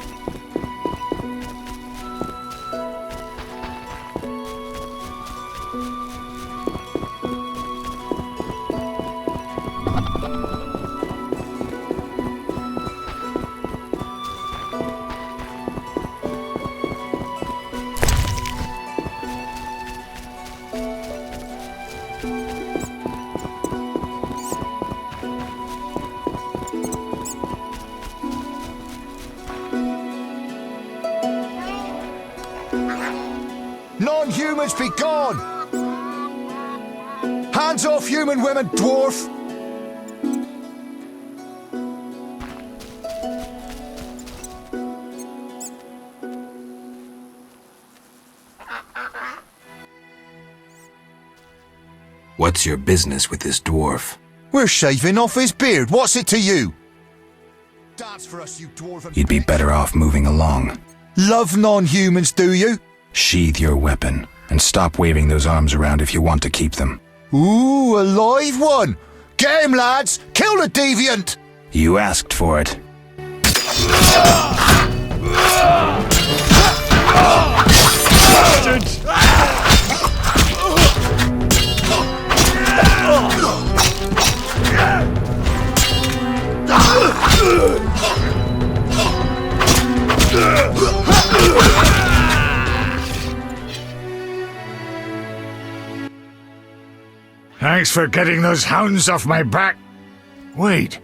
Non-humans be gone! Hands off human women, dwarf! What's your business with this dwarf? We're shaving off his beard. What's it to you? Dance for us, you dwarven. You'd be better off moving along. Love non-humans, do you? Sheathe your weapon, and stop waving those arms around if you want to keep them. Ooh, a live one! Get him, lads! Kill the deviant! You asked for it. Thanks for getting those hounds off my back. Wait,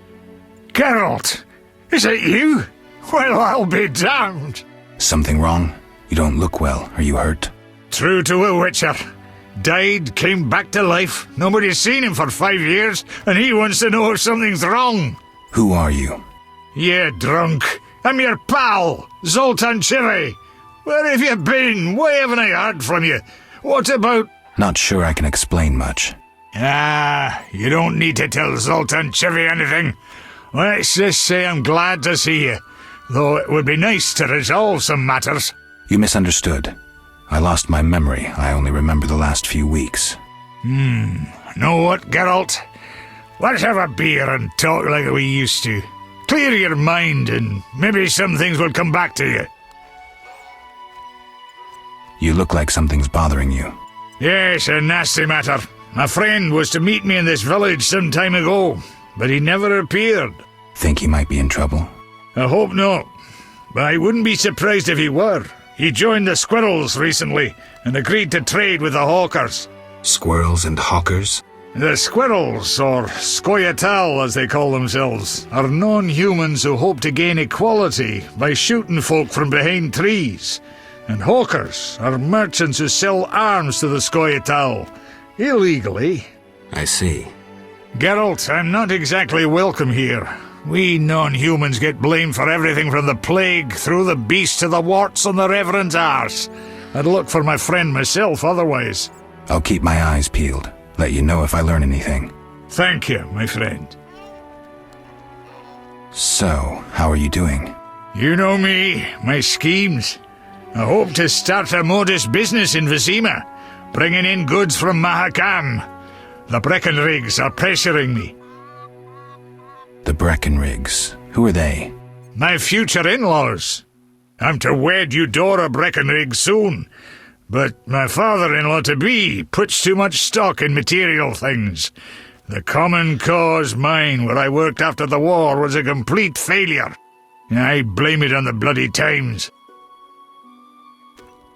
Geralt, is it you? Well, I'll be damned. Something wrong? You don't look well. Are you hurt? True to a witcher. Died, came back to life. Nobody's seen him for 5 years, and he wants to know if something's wrong. Who are you? Yeah, drunk. I'm your pal, Zoltan Chivy. Where have you been? Why haven't I heard from you? What about... Not sure I can explain much. You don't need to tell Zoltan Chivy anything. Let's just say I'm glad to see you, though it would be nice to resolve some matters. You misunderstood. I lost my memory. I only remember the last few weeks. Know what, Geralt? Let's have a beer and talk like we used to. Clear your mind and maybe some things will come back to you. You look like something's bothering you. Yes, a nasty matter. My friend was to meet me in this village some time ago, but he never appeared. Think he might be in trouble? I hope not, but I wouldn't be surprised if he were. He joined the squirrels recently and agreed to trade with the hawkers. Squirrels and hawkers? The squirrels, or scoia'tael as they call themselves, are non-humans who hope to gain equality by shooting folk from behind trees. And hawkers are merchants who sell arms to the scoia'tael, illegally. I see. Geralt, I'm not exactly welcome here. We non-humans get blamed for everything from the plague through the beast to the warts on the reverend's arse. I'd look for my friend myself otherwise. I'll keep my eyes peeled. Let you know if I learn anything. Thank you, my friend. So, how are you doing? You know me, my schemes. I hope to start a modest business in Vizima, bringing in goods from Mahakam. The Breckenrigs are pressuring me. The Breckenrigs? Who are they? My future in-laws. I'm to wed Eudora Breckenrig soon, but my father-in-law-to-be puts too much stock in material things. The Common Cause mine, where I worked after the war, was a complete failure. I blame it on the bloody times.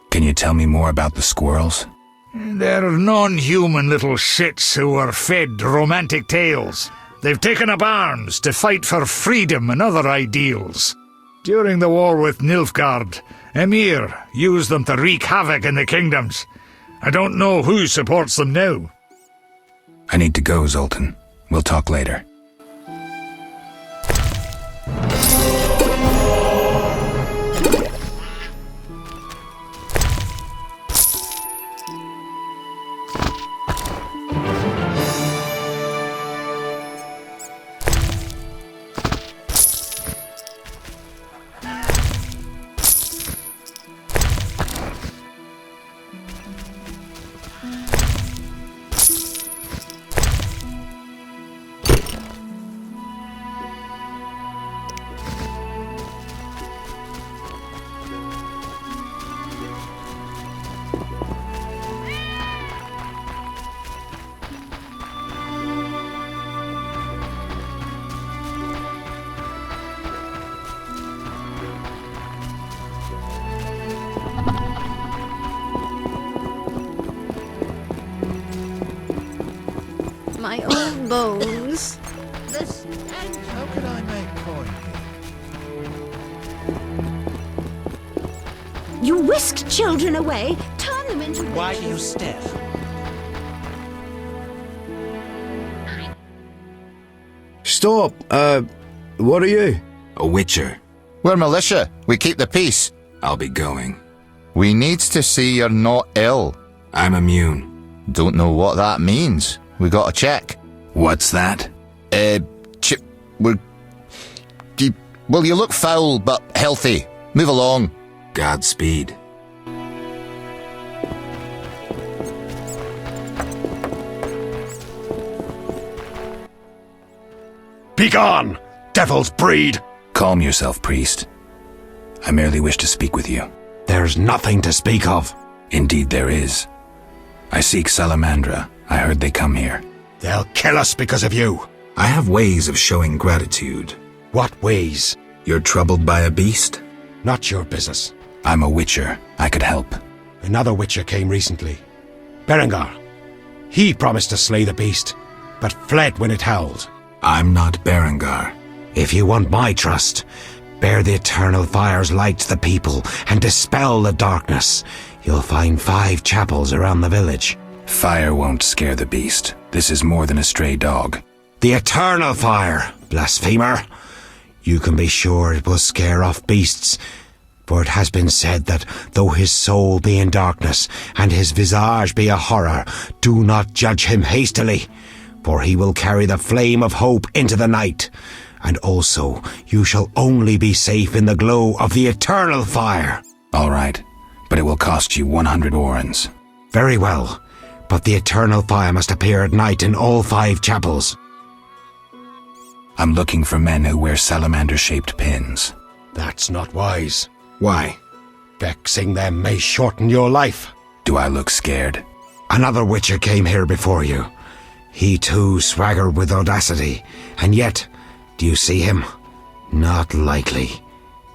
Can you tell me more about the squirrels? They're non-human little shits who are fed romantic tales. They've taken up arms to fight for freedom and other ideals. During the war with Nilfgaard, Emir used them to wreak havoc in the kingdoms. I don't know who supports them now. I need to go, Zoltan. We'll talk later. My old bones. This end. How can I make coin You whisk children away, turn them into... Why do you stare? Stop! What are you? A witcher. We're militia. We keep the peace. I'll be going. We needs to see you're not ill. I'm immune. Don't know what that means. We gotta check. What's that? Well, you look foul, but healthy. Move along. Godspeed. Begone, devil's breed! Calm yourself, priest. I merely wish to speak with you. There's nothing to speak of. Indeed there is. I seek Salamandra. I heard they come here. They'll kill us because of you. I have ways of showing gratitude. What ways? You're troubled by a beast? Not your business. I'm a witcher. I could help. Another witcher came recently. Berengar. He promised to slay the beast, but fled when it howled. I'm not Berengar. If you want my trust, bear the eternal fire's light to the people and dispel the darkness. You'll find 5 chapels around the village. Fire won't scare the beast. This is more than a stray dog. The eternal fire, blasphemer. You can be sure it will scare off beasts, for it has been said that though his soul be in darkness and his visage be a horror, do not judge him hastily, for he will carry the flame of hope into the night. And also, you shall only be safe in the glow of the eternal fire. All right, but it will cost you 100 orens. Very well, but the eternal fire must appear at night in all 5 chapels. I'm looking for men who wear salamander-shaped pins. That's not wise. Why? Vexing them may shorten your life. Do I look scared? Another witcher came here before you. He too swaggered with audacity, and yet, do you see him? Not likely.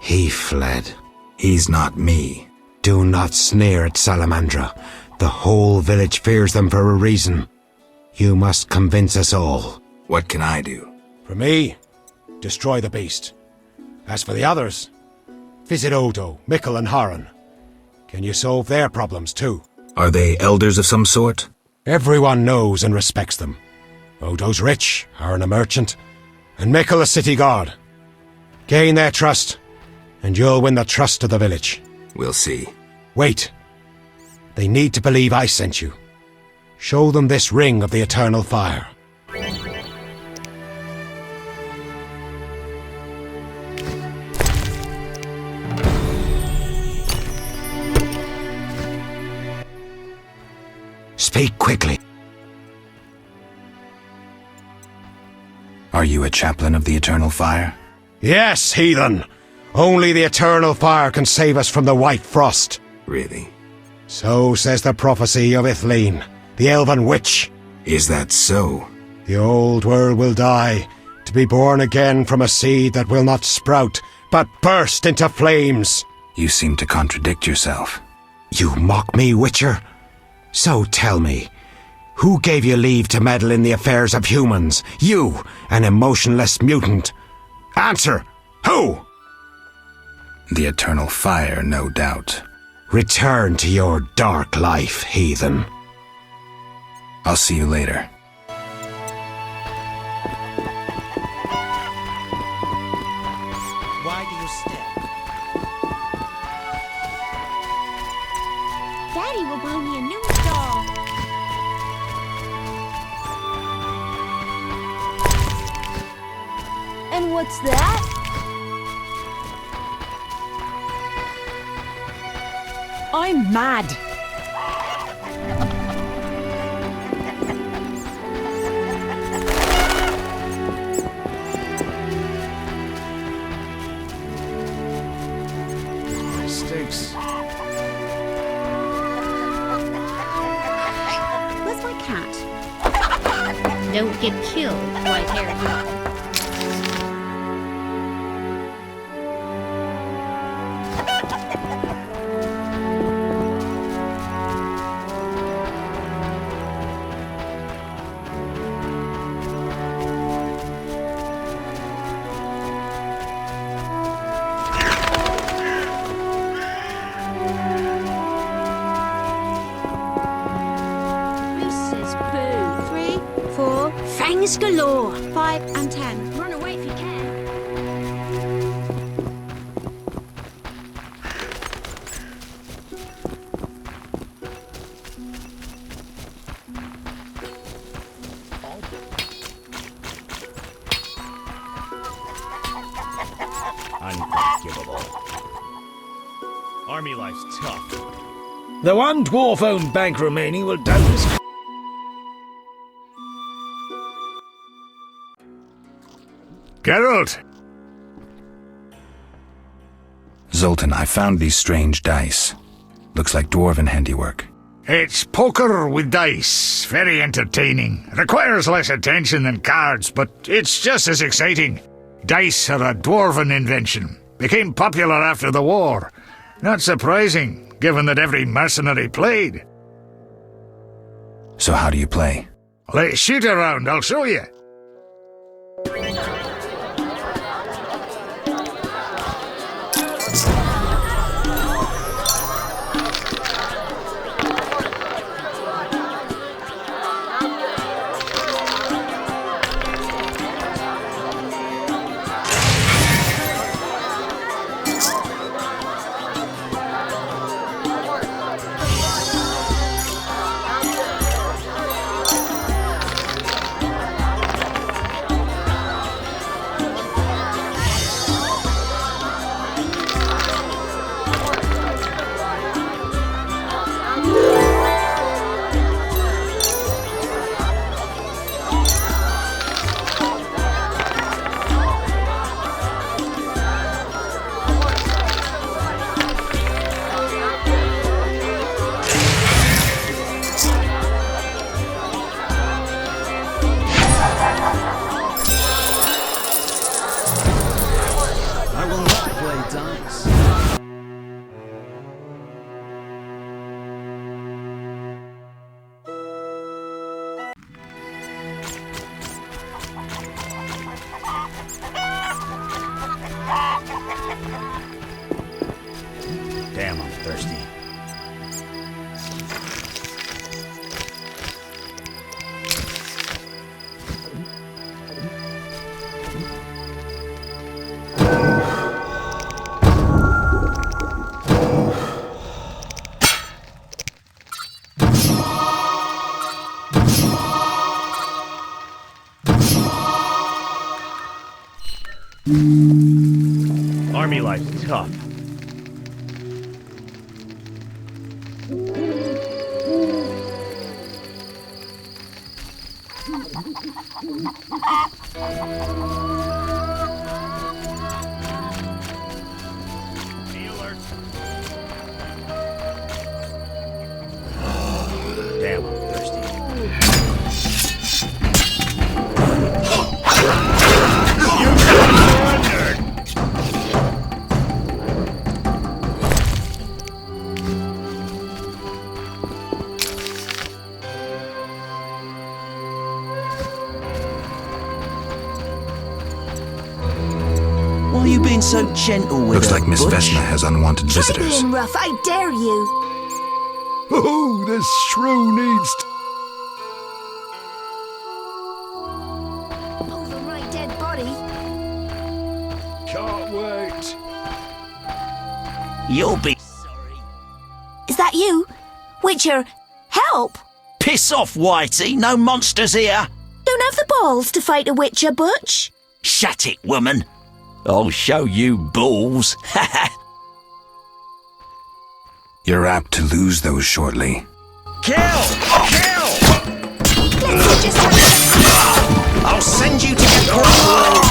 He fled. He's not me. Do not sneer at Salamandra. The whole village fears them for a reason. You must convince us all. What can I do? For me, destroy the beast. As for the others, visit Odo, Mikkel and Haran. Can you solve their problems too? Are they elders of some sort? Everyone knows and respects them. Odo's rich, Haran a merchant, and Mikkel a city guard. Gain their trust, and you'll win the trust of the village. We'll see. Wait. They need to believe I sent you. Show them this ring of the eternal fire. Speak quickly. Are you a chaplain of the eternal fire? Yes, heathen. Only the eternal fire can save us from the white frost. Really? So says the prophecy of Ithleen, the elven witch. Is that so? The old world will die, to be born again from a seed that will not sprout, but burst into flames. You seem to contradict yourself. You mock me, witcher? So tell me, who gave you leave to meddle in the affairs of humans? You, an emotionless mutant. Answer! Who? The eternal fire, no doubt. Return to your dark life, heathen. I'll see you later. Why do you stare? Daddy will buy me a new doll. And what's that? I'm mad. Stinks. Where's my cat? Don't get killed, white-haired girl. Dice galore. 5 and 10. Run away if you can. Unforgivable. Army life's tough. The one dwarf-owned bank remaining will doubtless... Geralt! Zoltan, I found these strange dice. Looks like dwarven handiwork. It's poker with dice. Very entertaining. Requires less attention than cards, but it's just as exciting. Dice are a dwarven invention. Became popular after the war. Not surprising, given that every mercenary played. So how do you play? Let's shoot around, I'll show you. Damn, I'm thirsty. Army life's tough. Damn, I'm thirsty. Why are you being so gentle with Looks her, like Miss Butch? Vesna has unwanted Try visitors. being rough, I dare you. Oh, this shrew needs... Over my dead body. Can't wait. You'll be... Is that you? Witcher, help! Piss off, Whitey. No monsters here. Don't have the balls to fight a Witcher, Butch. Shut it, woman. I'll show you balls. You're apt to lose those shortly. Kill! Kill! Let's just have I'll send you to the ground.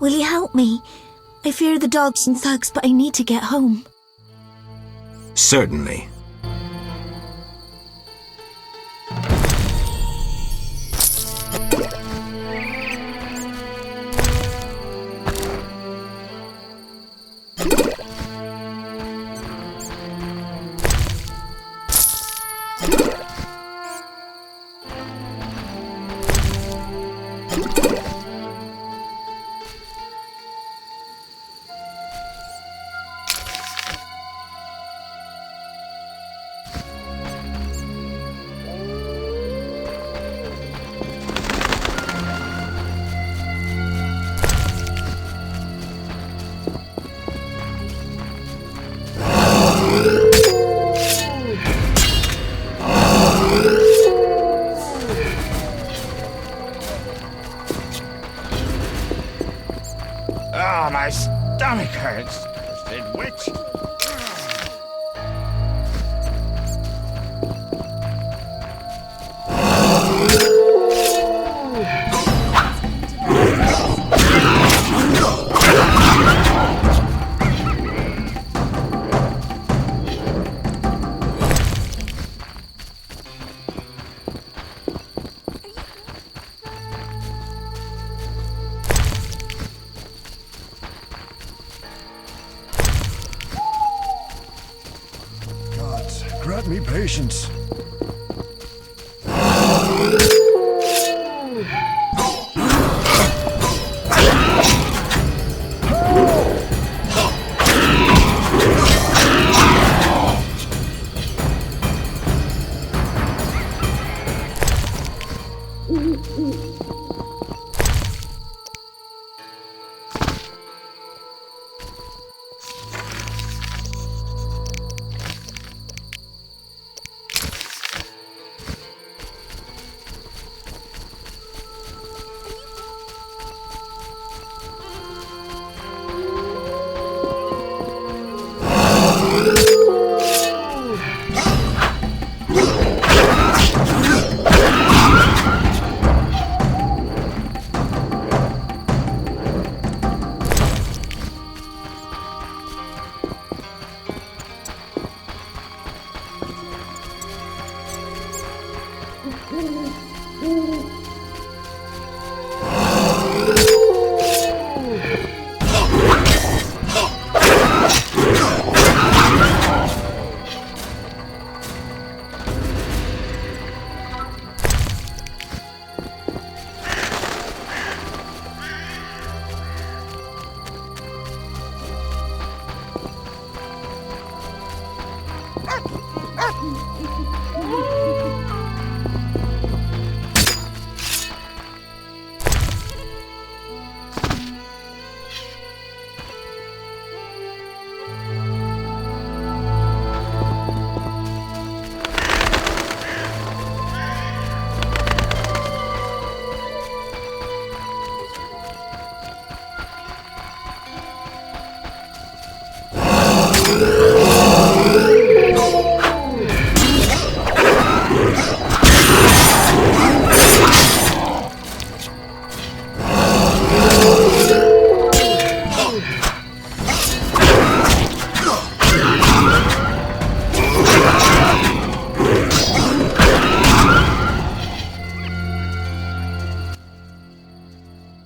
Will you help me? I fear the dogs and thugs, but I need to get home. Certainly. Oh, my stomach hurts. Witch. Grant me patience.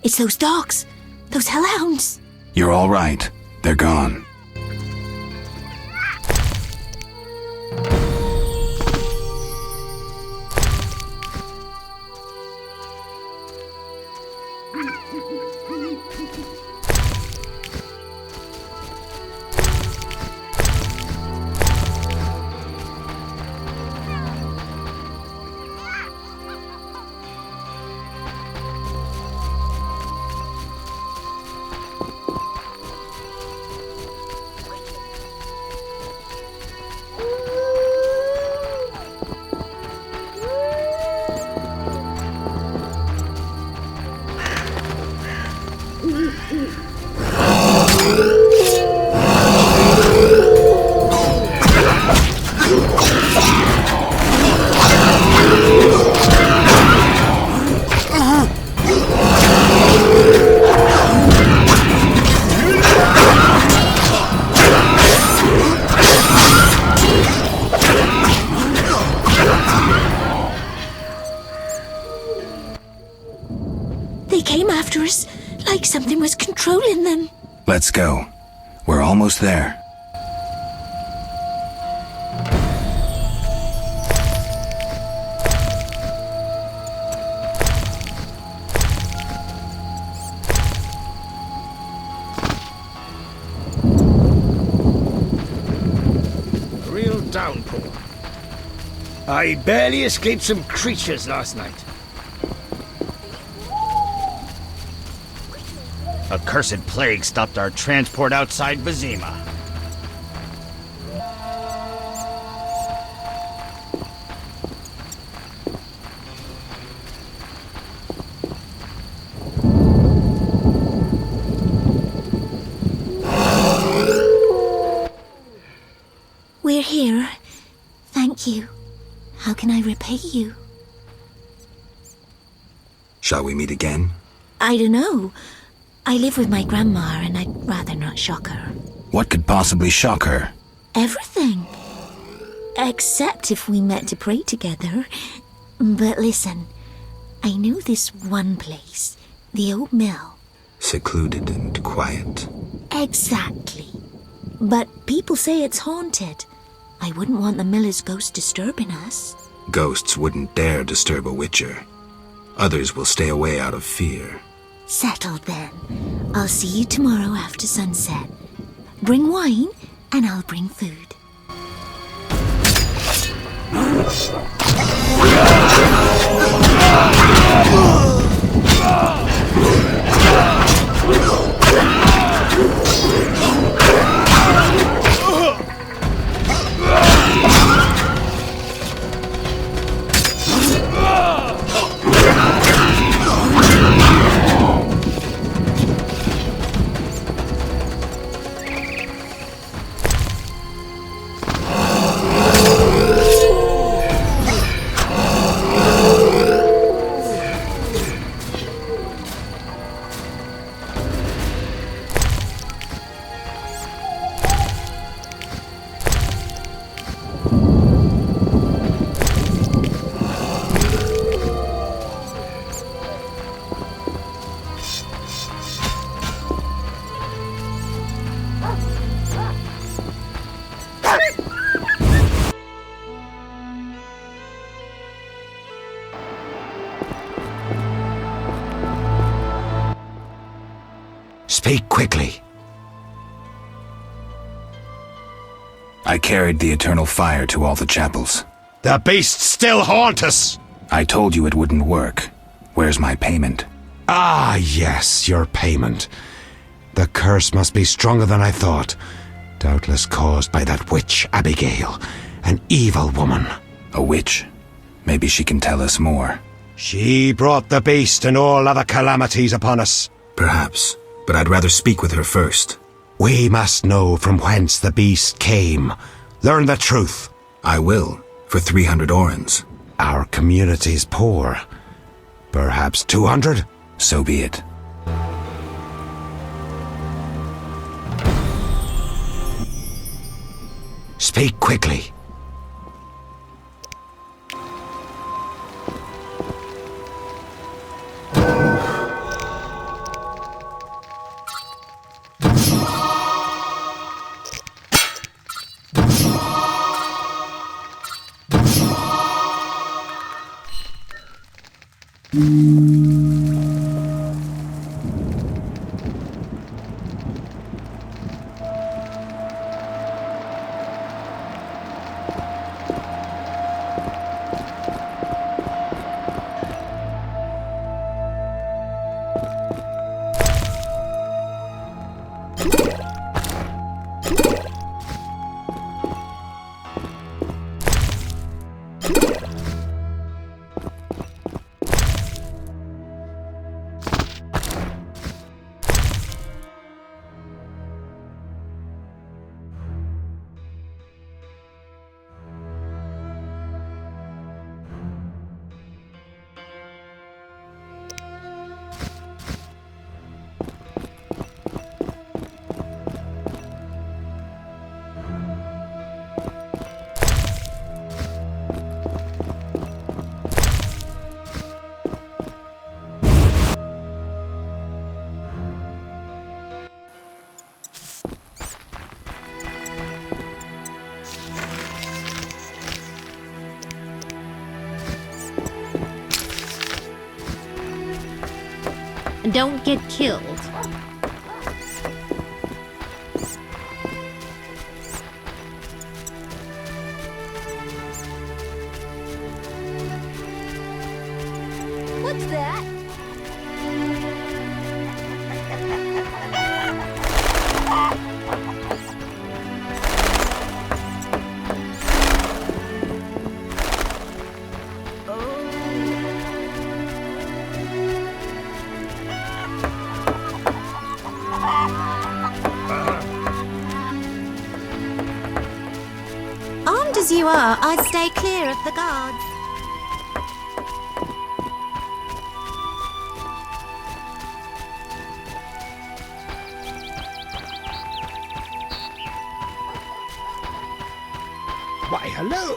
It's those dogs. Those hellhounds. You're all right. They're gone. They came after us like something was controlling them. Let's go. We're almost there. Real downpour. I barely escaped some creatures last night. A cursed plague stopped our transport outside Vizima. you're here. Thank you. How can I repay you? Shall we meet again? I don't know. I live with my grandma and I'd rather not shock her. What could possibly shock her? Everything. Except if we met to pray together. But listen, I know this one place, the old mill. Secluded and quiet. Exactly. But people say it's haunted. I wouldn't want the miller's ghost disturbing us. Ghosts wouldn't dare disturb a witcher. Others will stay away out of fear. Settled then. I'll see you tomorrow after sunset. Bring wine, and I'll bring food. Speak quickly. I carried the eternal fire to all the chapels. The beasts still haunt us! I told you it wouldn't work. Where's my payment? Ah, yes, your payment. The curse must be stronger than I thought. Doubtless caused by that witch, Abigail. An evil woman. A witch? Maybe she can tell us more. She brought the beast and all other calamities upon us. Perhaps, but I'd rather speak with her first. We must know from whence the beast came. Learn the truth. I will, for 300 orens. Our community's poor. Perhaps 200? So be it. Speak quickly. Don't get killed. What's that? as you are, I'd stay clear of the guards. Why, hello.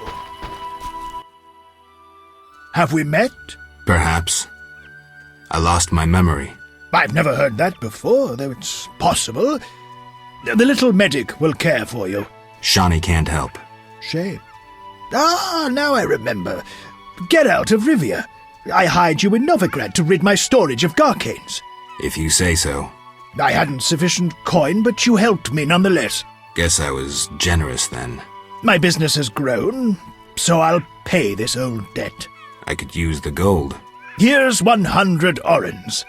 Have we met? Perhaps. I lost my memory. I've never heard that before, though it's possible. The little medic will care for you. Shawnee can't help. Shame. Ah, now I remember. Geralt of Rivia. I hired you in Novigrad to rid my storage of Garcanes. If you say so. I hadn't sufficient coin, but you helped me nonetheless. Guess I was generous then. My business has grown, so I'll pay this old debt. I could use the gold. Here's 100 orens.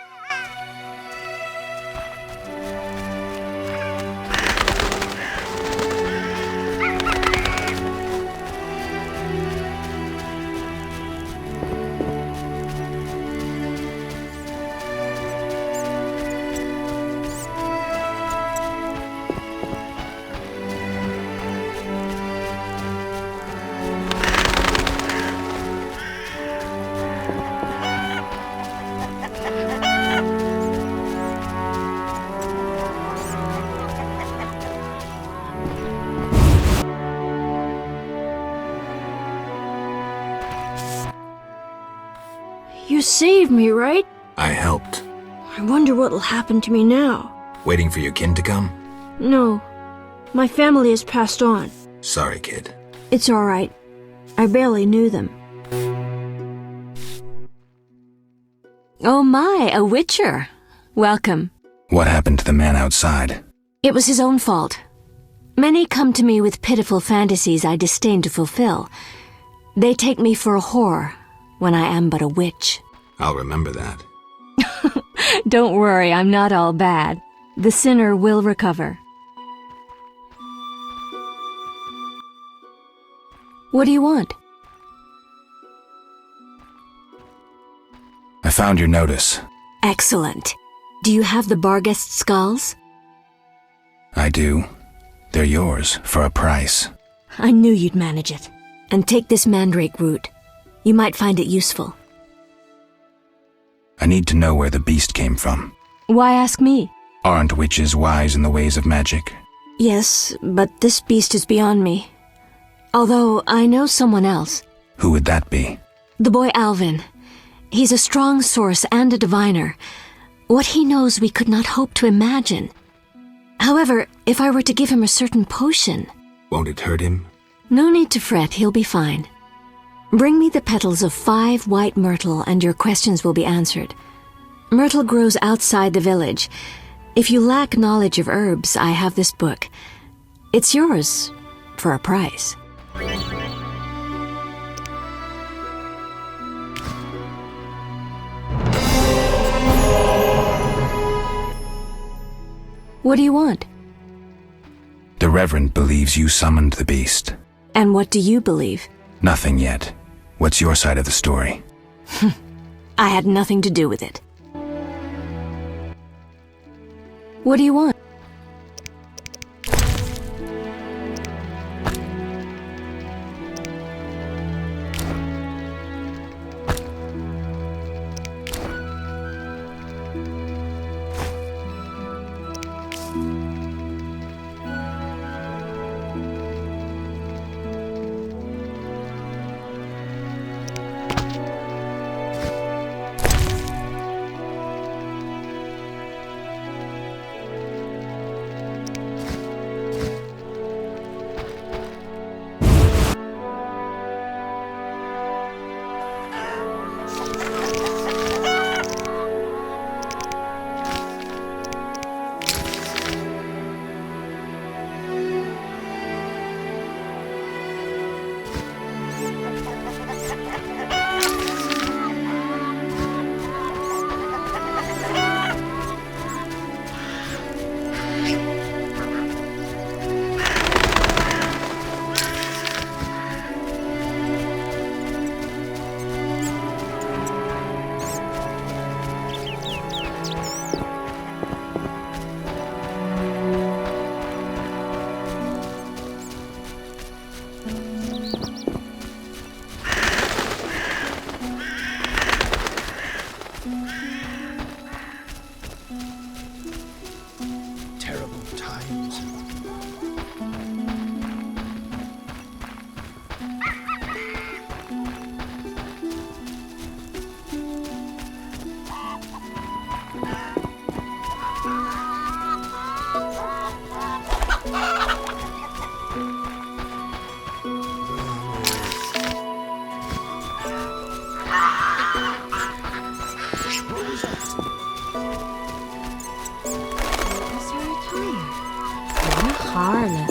You saved me, right? I helped. I wonder what'll happen to me now. Waiting for your kin to come? No. My family has passed on. Sorry, kid. It's alright. I barely knew them. Oh my, a witcher. Welcome. What happened to the man outside? It was his own fault. Many come to me with pitiful fantasies I disdain to fulfill. They take me for a whore, when I am but a witch. I'll remember that. Don't worry, I'm not all bad. The sinner will recover. What do you want? I found your notice. Excellent. Do you have the Barghest skulls? I do. They're yours, for a price. I knew you'd manage it. And take this mandrake root. You might find it useful. I need to know where the beast came from. Why ask me? Aren't witches wise in the ways of magic? Yes, but this beast is beyond me. Although I know someone else. Who would that be? The boy Alvin. He's a strong source and a diviner. What he knows we could not hope to imagine. However, if I were to give him a certain potion... Won't it hurt him? No need to fret, he'll be fine. Bring me the petals of 5 white myrtle and your questions will be answered. Myrtle grows outside the village. If you lack knowledge of herbs, I have this book. It's yours, for a price. What do you want? The Reverend believes you summoned the beast. And what do you believe? Nothing yet. What's your side of the story? I had nothing to do with it. What do you want?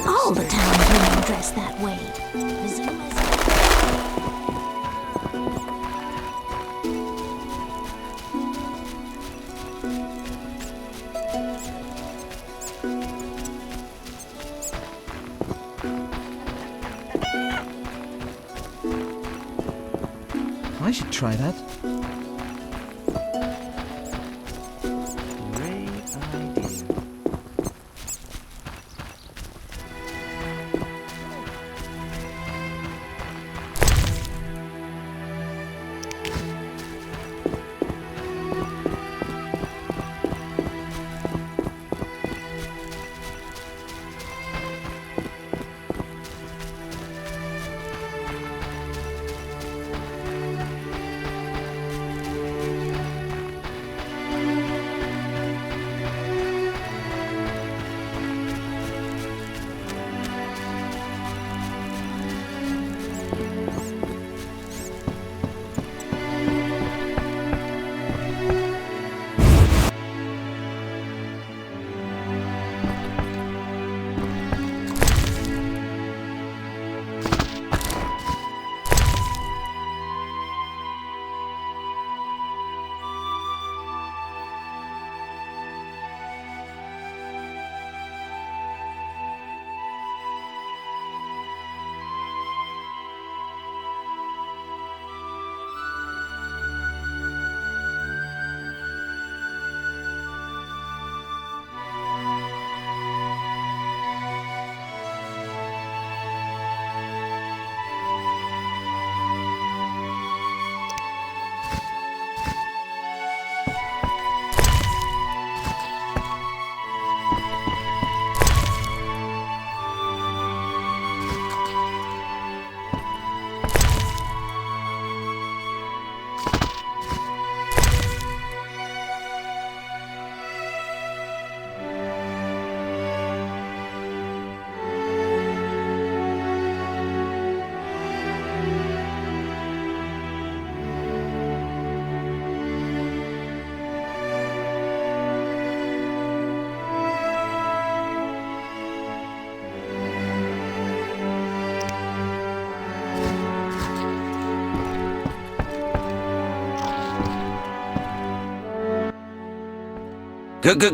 All the town women dress that way. Vizima's... I should try that.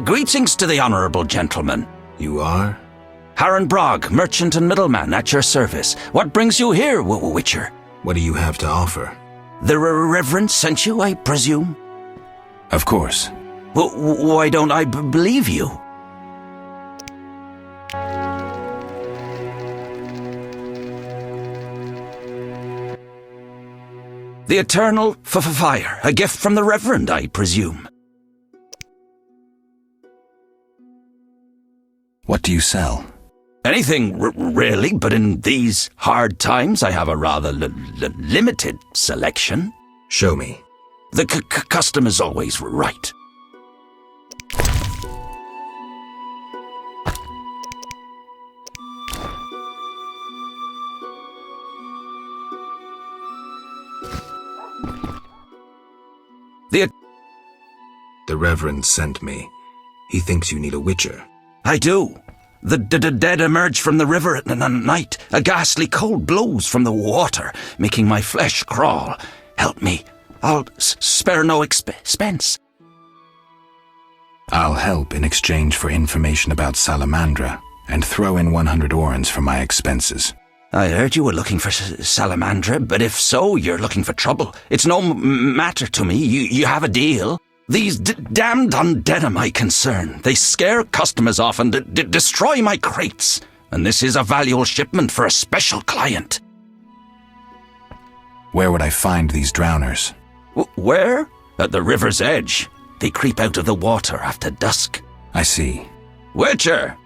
Greetings to the honourable gentleman. You are? Harren Brog, merchant and middleman, at your service. What brings you here, Witcher? What do you have to offer? The reverend sent you, I presume? Of course. Why don't I believe you? The eternal fire, a gift from the reverend, I presume. What do you sell? Anything, really, but in these hard times I have a rather limited selection. Show me. The custom is always right. The Reverend sent me. He thinks you need a witcher. I do. The dead emerge from the river at night. A ghastly cold blows from the water, making my flesh crawl. Help me. I'll spare no expense. I'll help in exchange for information about Salamandra, and throw in 100 orens for my expenses. I heard you were looking for Salamandra, but if so, you're looking for trouble. It's no matter to me. You have a deal. These damned undead are my concern. They scare customers off and destroy my crates. And this is a valuable shipment for a special client. Where would I find these drowners? Where? At the river's edge. They creep out of the water after dusk. I see. Witcher!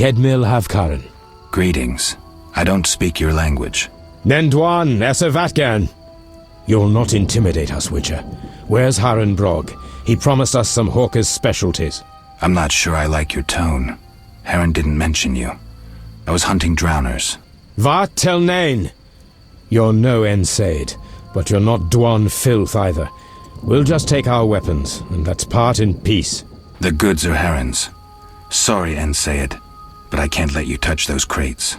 Kedmil Havkaran. Greetings. I don't speak your language. Nendwan Esavatgan. You'll not intimidate us, Witcher. Where's Haran Brog? He promised us some hawker's specialties. I'm not sure I like your tone. Haran didn't mention you. I was hunting drowners. Vat tel nain. You're no Ensaid, but you're not Dwan filth either. We'll just take our weapons, and let's part in peace. The goods are Haran's. Sorry, Ensaid, but I can't let you touch those crates.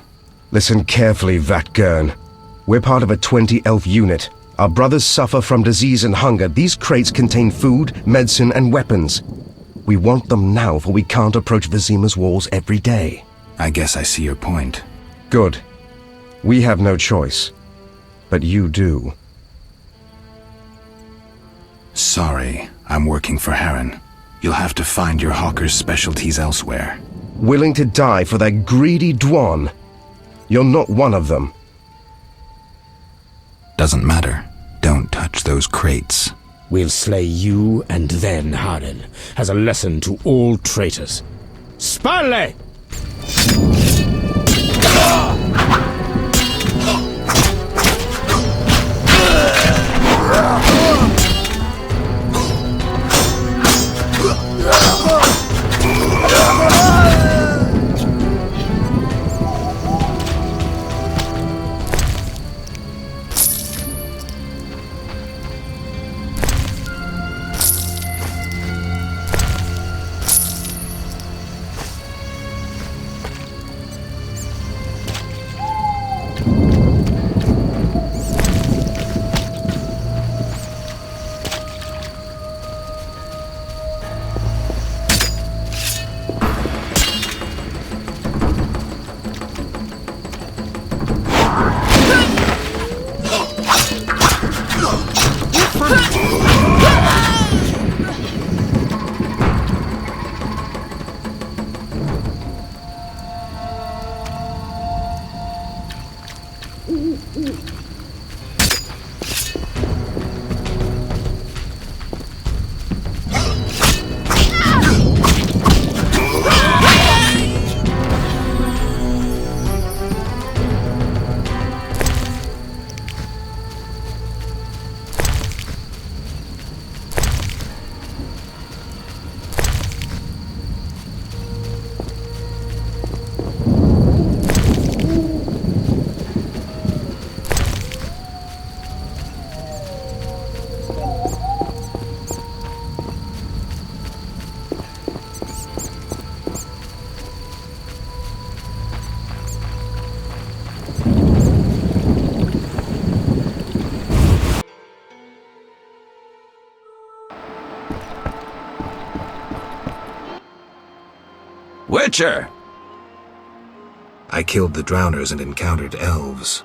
Listen carefully, Vatgern. We're part of a 20-elf unit. Our brothers suffer from disease and hunger. These crates contain food, medicine, and weapons. We want them now, for we can't approach Vizima's walls every day. I guess I see your point. Good. We have no choice. But you do. Sorry, I'm working for Haran. You'll have to find your hawker's specialties elsewhere. Willing to die for that greedy Dwan? You're not one of them. Doesn't matter. Don't touch those crates. We'll slay you and then Haran, as a lesson to all traitors. Spalle! Witcher! I killed the drowners and encountered elves.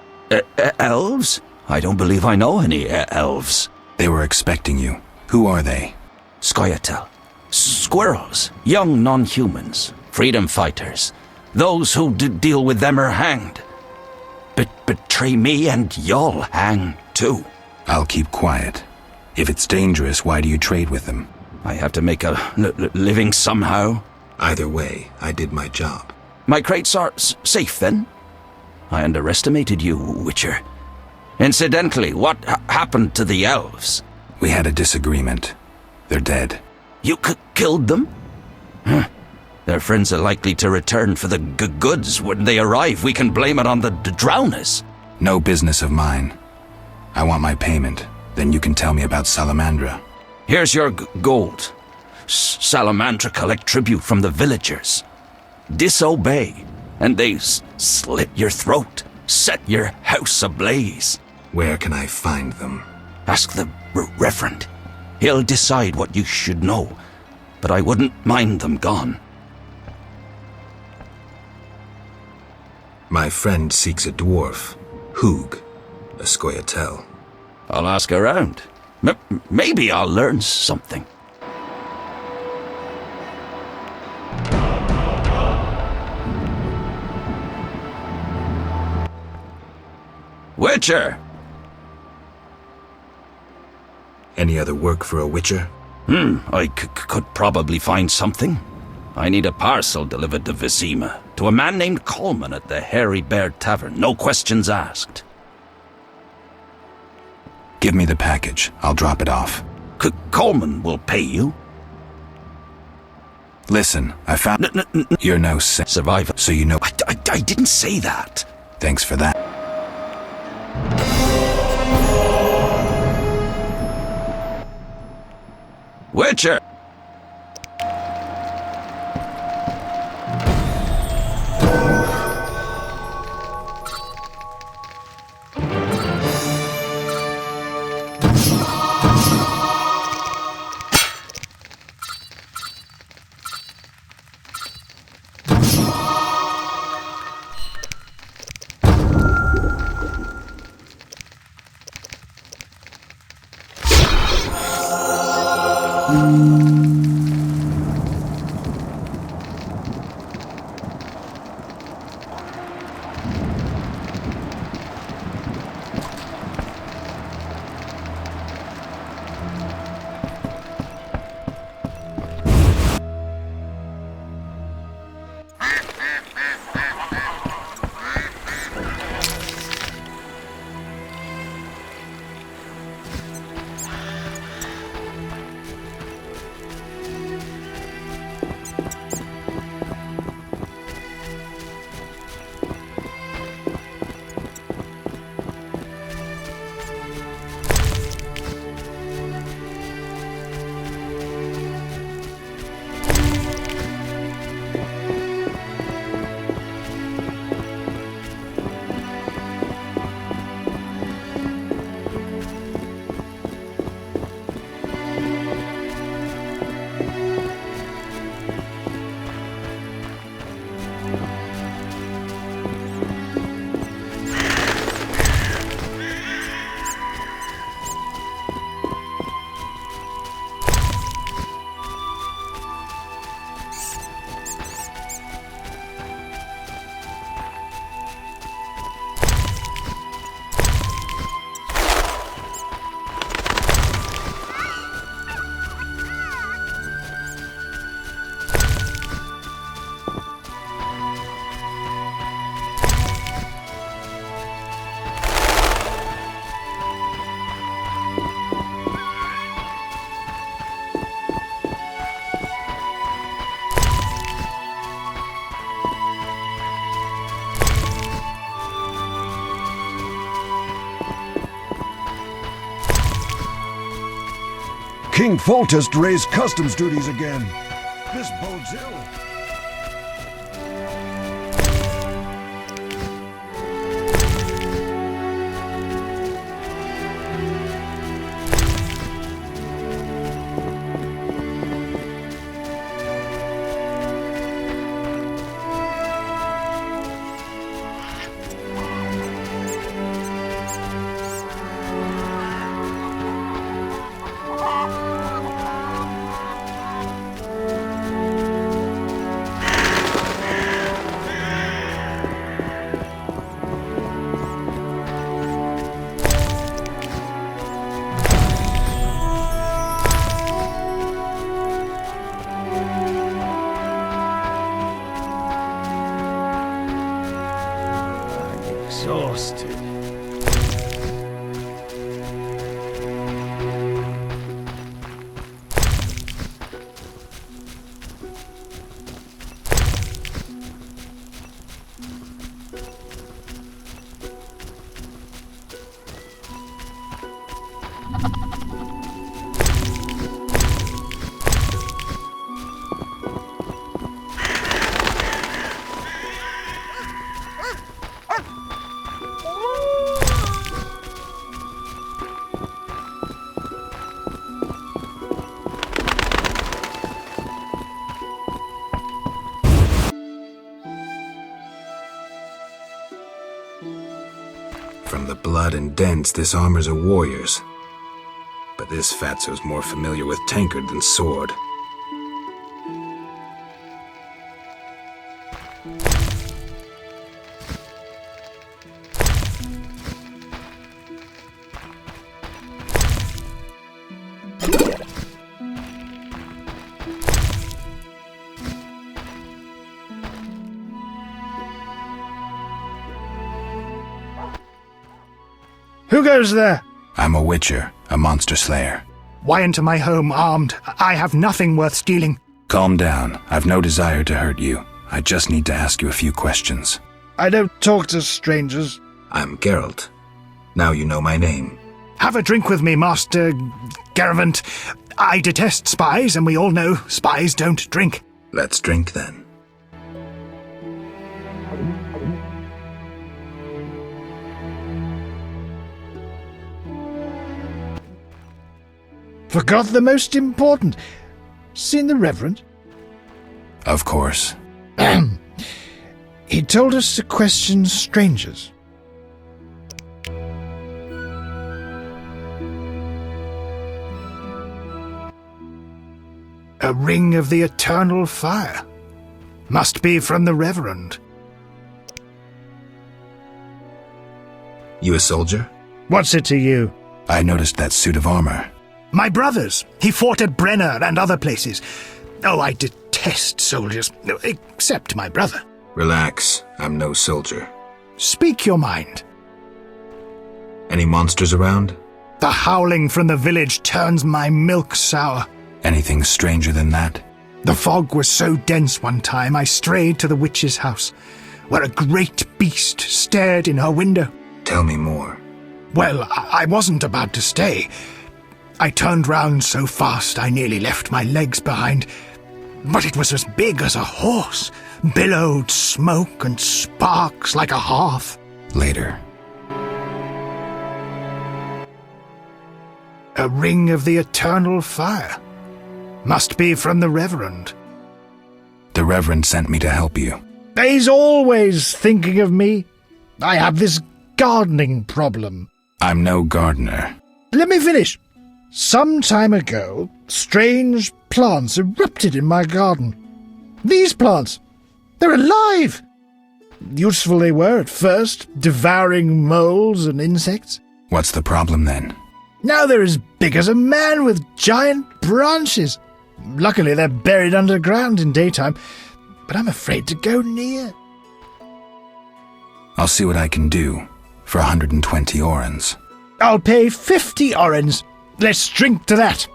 Elves? I don't believe I know any elves. They were expecting you. Who are they? Scoia'tael. Squirrels. Young non-humans. Freedom fighters. Those who deal with them are hanged. Betray me and you'll hang too. I'll keep quiet. If it's dangerous, why do you trade with them? I have to make a living somehow. Either way, I did my job. My crates are safe, then? I underestimated you, Witcher. Incidentally, what happened to the elves? We had a disagreement. They're dead. You killed them? Huh. Their friends are likely to return for the goods. When they arrive, we can blame it on the drowners. No business of mine. I want my payment. Then you can tell me about Salamandra. Here's your gold. Salamandra collect tribute from the villagers. Disobey, and they slit your throat, set your house ablaze. Where can I find them? Ask the reverend. He'll decide what you should know, but I wouldn't mind them gone. My friend seeks a dwarf, Hoog, a Scoia'tael. I'll ask around. Maybe I'll learn something. Witcher! Any other work for a witcher? I could probably find something. I need a parcel delivered to Vizima, to a man named Coleman at the Hairy Bear Tavern. No questions asked. Give me the package. I'll drop it off. Coleman will pay you. Listen, I found... You're no survivor. So you know... I didn't say that. Thanks for that. Witcher! King Foltest raised customs duties again. This bodes ill. exhausted. From the blood and dents, this armor's a warrior's. But this fatso's more familiar with tankard than sword. Who goes there? I'm a witcher, a monster slayer. Why enter my home armed? I have nothing worth stealing. Calm down. I've no desire to hurt you. I just need to ask you a few questions. I don't talk to strangers. I'm Geralt. Now you know my name. Have a drink with me, Master Garvant. I detest spies, and we all know spies don't drink. Let's drink then. Forgot the most important. Seen the Reverend? Of course. He told us to question strangers. A ring of the eternal fire. Must be from the Reverend. You a soldier? What's it to you? I noticed that suit of armor. My brother's. He fought at Brenner and other places. Oh, I detest soldiers, except my brother. Relax, I'm no soldier. Speak your mind. Any monsters around? The howling from the village turns my milk sour. Anything stranger than that? The fog was so dense one time I strayed to the witch's house, where a great beast stared in her window. Tell me more. Well, I wasn't about to stay. I turned round so fast I nearly left my legs behind. But it was as big as a horse, billowed smoke and sparks like a hearth. Later. A ring of the eternal fire. Must be from the Reverend. The Reverend sent me to help you. He's always thinking of me. I have this gardening problem. I'm no gardener. Let me finish. Some time ago, strange plants erupted in my garden. These plants, they're alive! Useful they were at first, devouring moles and insects. What's the problem then? Now they're as big as a man with giant branches. Luckily they're buried underground in daytime, but I'm afraid to go near. I'll see what I can do for 120 orens. I'll pay 50 orens. Let's drink to that.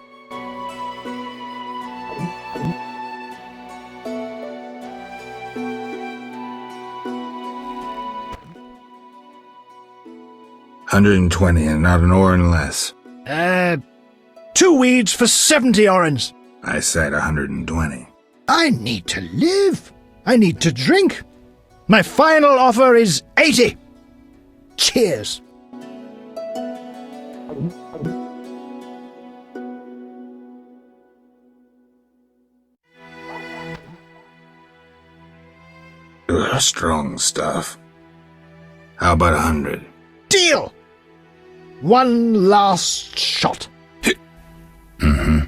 $120 and not an oren less. 2 weeds for 70 orens. I said 120. I need to live. I need to drink. My final offer is 80. Cheers. Strong stuff. How about 100? Deal! One last shot. Mm-hmm.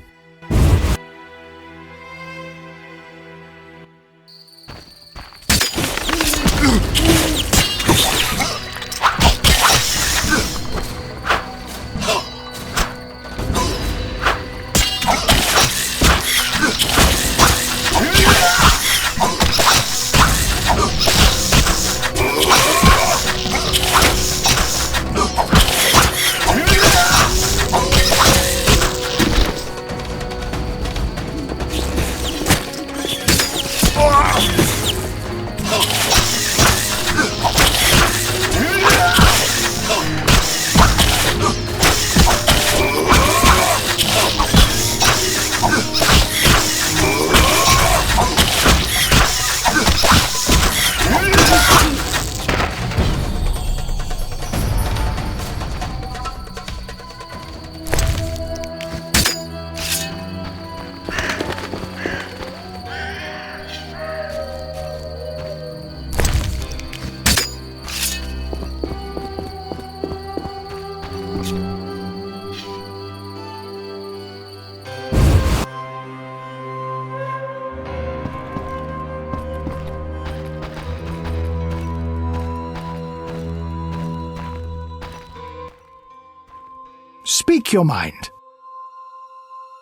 Speak your mind.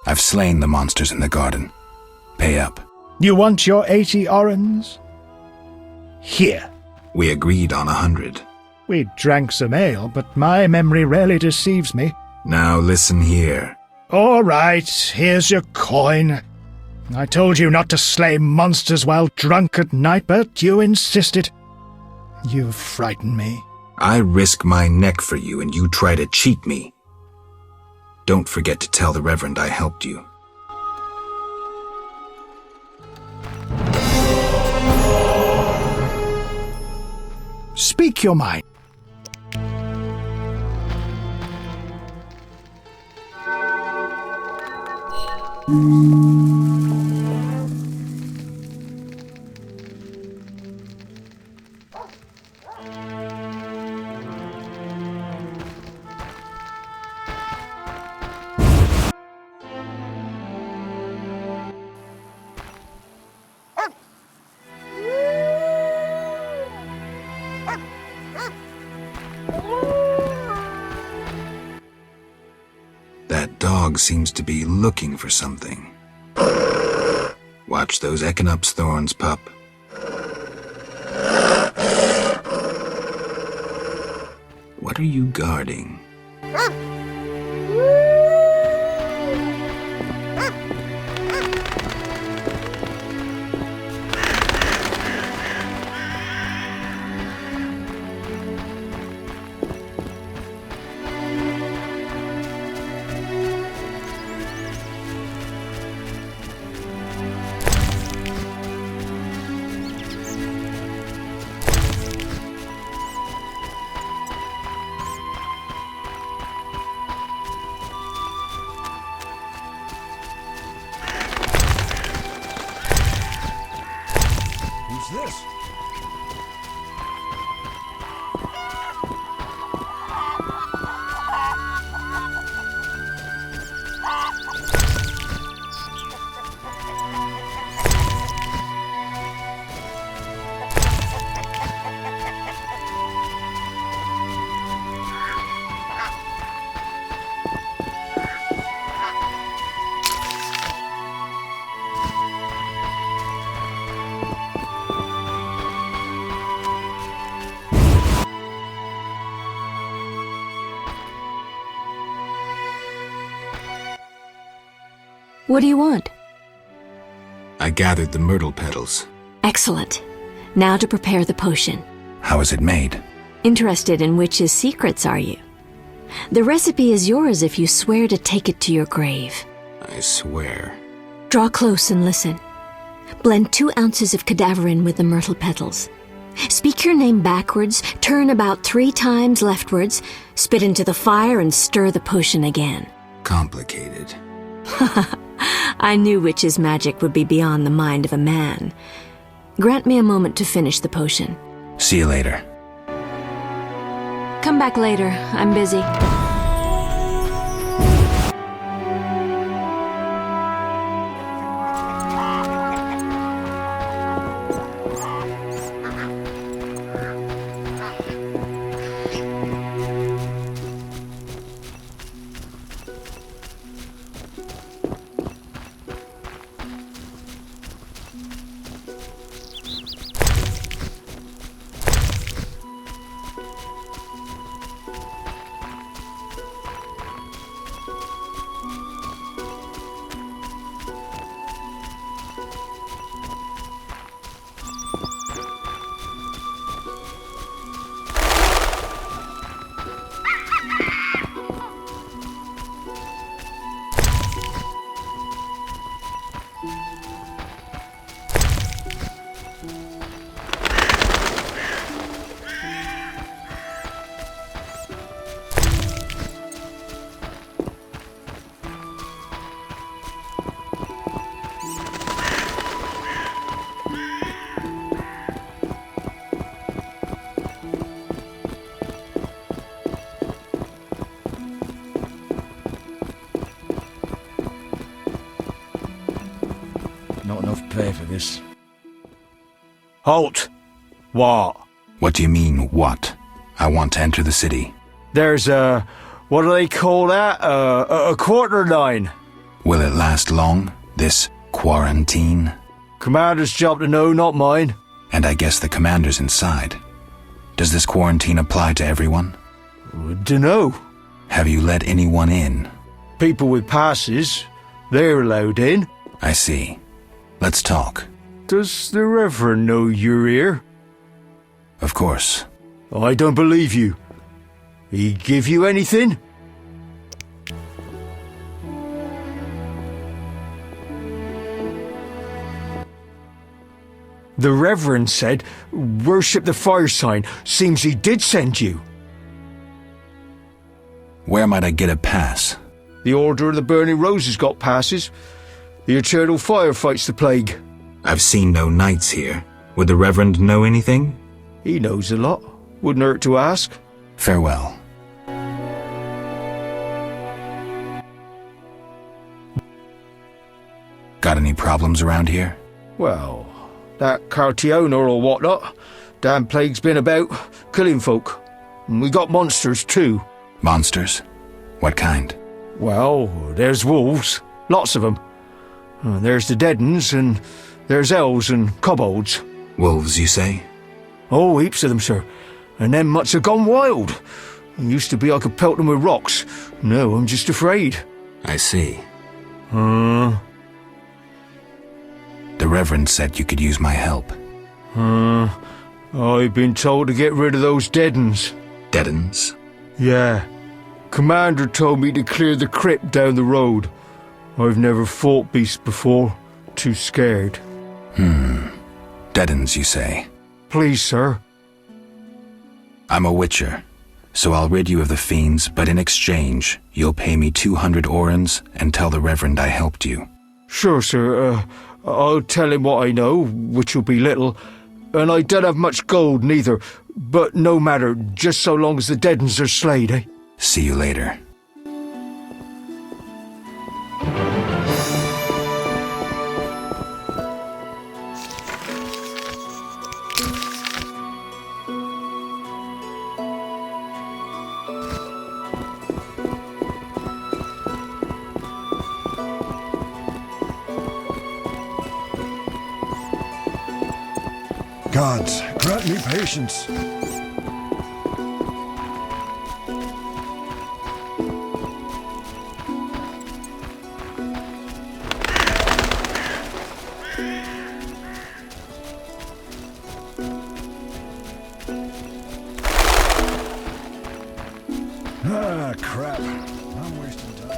I've slain the monsters in the garden. Pay up. You want your 80 orens? Here. We agreed on 100. We drank some ale, but my memory rarely deceives me. Now listen here. All right, here's your coin. I told you not to slay monsters while drunk at night, but you insisted. You frighten me. I risk my neck for you, and you try to cheat me. Don't forget to tell the Reverend I helped you. Speak your mind. That dog seems to be looking for something. Watch those Echinop's thorns, pup. What are you guarding? This? What do you want? I gathered the myrtle petals. Excellent. Now to prepare the potion. How is it made? Interested in witches' secrets, are you? The recipe is yours if you swear to take it to your grave. I swear. Draw close and listen. Blend 2 ounces of cadaverine with the myrtle petals. Speak your name backwards, turn about 3 times leftwards, spit into the fire and stir the potion again. Complicated. I knew witches' magic would be beyond the mind of a man. Grant me a moment to finish the potion. See you later. Come back later. I'm busy. pay for this. Halt! What? What do you mean, what? I want to enter the city. There's what do they call that? A quarter line. Will it last long, this quarantine? Commander's job to know, not mine. And I guess the commander's inside. Does this quarantine apply to everyone? Dunno. Have you let anyone in? People with passes, they're allowed in. I see. Let's talk. Does the reverend know you're here? Of course. I don't believe you. He give you anything? The reverend said, worship the fire sign. Seems he did send you. Where might I get a pass? The Order of the Burning Roses got passes. The Eternal Fire fights the plague. I've seen no knights here. Would the reverend know anything? He knows a lot. Wouldn't hurt to ask. Farewell. Got any problems around here? Well, that Cartiona or whatnot. Damn plague's been about, killing folk. And we got monsters too. Monsters? What kind? Well, there's wolves. Lots of them. There's the dead uns, and there's elves and kobolds. Wolves, you say? Oh, heaps of them, sir. And them mutts have gone wild. It used to be I could pelt them with rocks. No, I'm just afraid. I see. The Reverend said you could use my help. I've been told to get rid of those dead uns. Dead uns? Yeah. Commander told me to clear the crypt down the road. I've never fought beasts before. Too scared. Dead uns, you say? Please, sir. I'm a witcher, so I'll rid you of the fiends, but in exchange, you'll pay me 200 orens and tell the Reverend I helped you. Sure, sir. I'll tell him what I know, which will be little, and I don't have much gold neither, but no matter, just so long as the dead uns are slayed, eh? See you later. Gods, grant me patience. Ah, crap. I'm wasting time.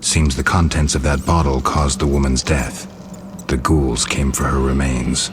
Seems the contents of that bottle caused the woman's death. the ghouls came for her remains.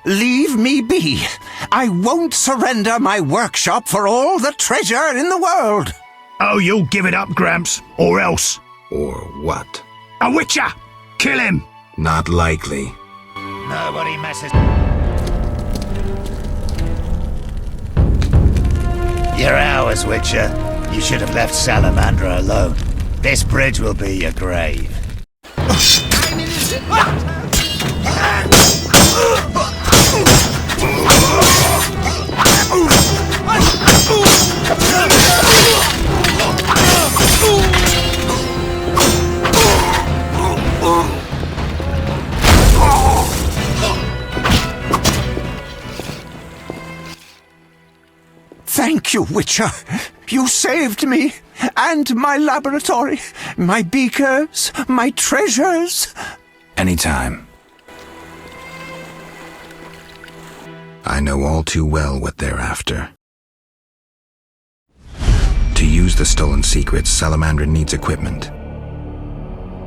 Leave me be. I won't surrender my workshop for all the treasure in the world. Oh, you'll give it up, Gramps, or else. Or what? A witcher! Kill him! Not likely. Nobody messes. You're ours, Witcher. You should have left Salamandra alone. This bridge will be your grave. Thank you, Witcher. You saved me, and my laboratory, my beakers, my treasures. Anytime. I know all too well what they're after. To use the stolen secrets, Salamandra needs equipment.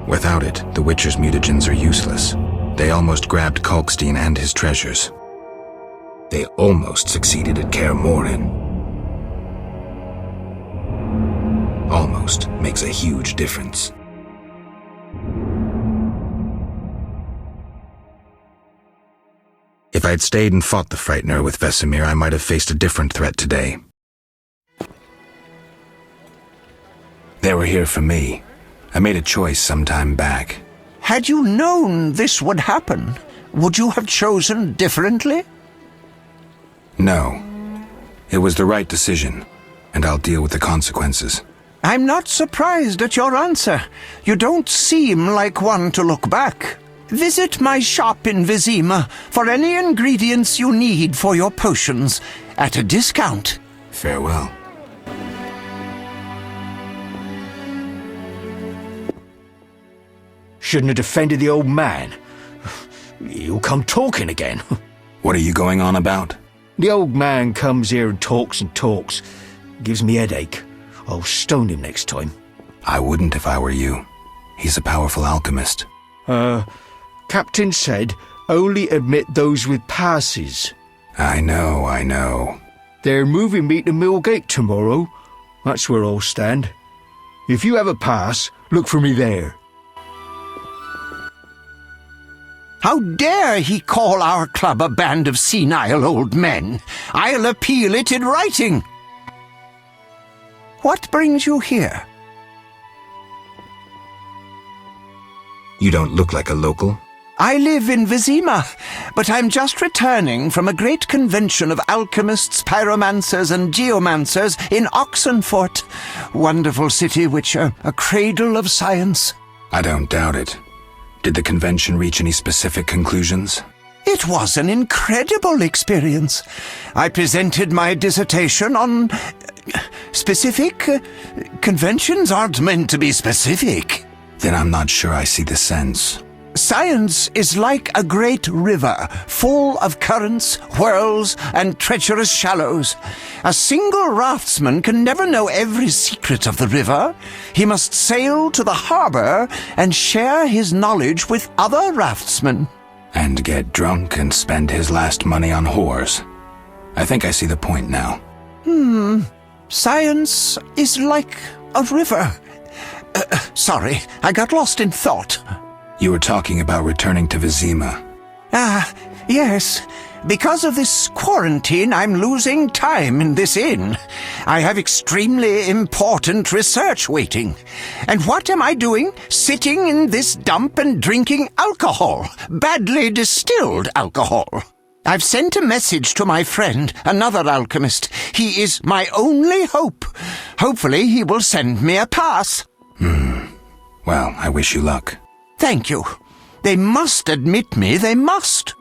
Without it, the Witcher's mutagens are useless. They almost grabbed Kalkstein and his treasures. They almost succeeded at Kaer Morhen. Almost makes a huge difference. If I'd stayed and fought the Frightener with Vesemir, I might have faced a different threat today. They were here for me. I made a choice some time back. Had you known this would happen, would you have chosen differently? No. It was the right decision, and I'll deal with the consequences. I'm not surprised at your answer. You don't seem like one to look back. Visit my shop in Vizima for any ingredients you need for your potions, at a discount. Farewell. Shouldn't have defended the old man. He'll come talking again. What are you going on about? The old man comes here and talks. Gives me headache. I'll stone him next time. I wouldn't if I were you. He's a powerful alchemist. Captain said only admit those with passes. I know. They're moving me to Millgate tomorrow. That's where I'll stand. If you have a pass, look for me there. How dare he call our club a band of senile old men? I'll appeal it in writing. What brings you here? You don't look like a local. I live in Vizima, but I'm just returning from a great convention of alchemists, pyromancers, and geomancers in Oxenfurt. Wonderful city, Witcher, a cradle of science. I don't doubt it. Did the convention reach any specific conclusions? It was an incredible experience. I presented my dissertation on... specific? Conventions aren't meant to be specific. Then I'm not sure I see the sense. Science is like a great river, full of currents, whirls, and treacherous shallows. A single raftsman can never know every secret of the river. He must sail to the harbor and share his knowledge with other raftsmen. And get drunk and spend his last money on whores. I think I see the point now. Science is like a river. Sorry, I got lost in thought. You were talking about returning to Vizima. Yes. Because of this quarantine, I'm losing time in this inn. I have extremely important research waiting. And what am I doing? Sitting in this dump and drinking alcohol. Badly distilled alcohol. I've sent a message to my friend, another alchemist. He is my only hope. Hopefully he will send me a pass. Well, I wish you luck. Thank you. They must admit me, they must.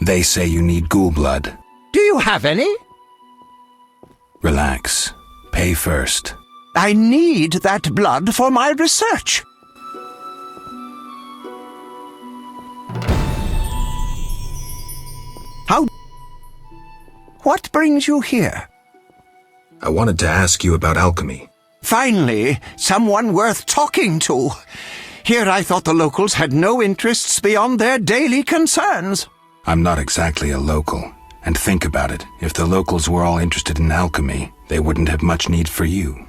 They say you need ghoul blood. Do you have any? Relax. Pay first. I need that blood for my research. What brings you here? I wanted to ask you about alchemy. Finally, someone worth talking to. Here I thought the locals had no interests beyond their daily concerns. I'm not exactly a local. And think about it. If the locals were all interested in alchemy, they wouldn't have much need for you.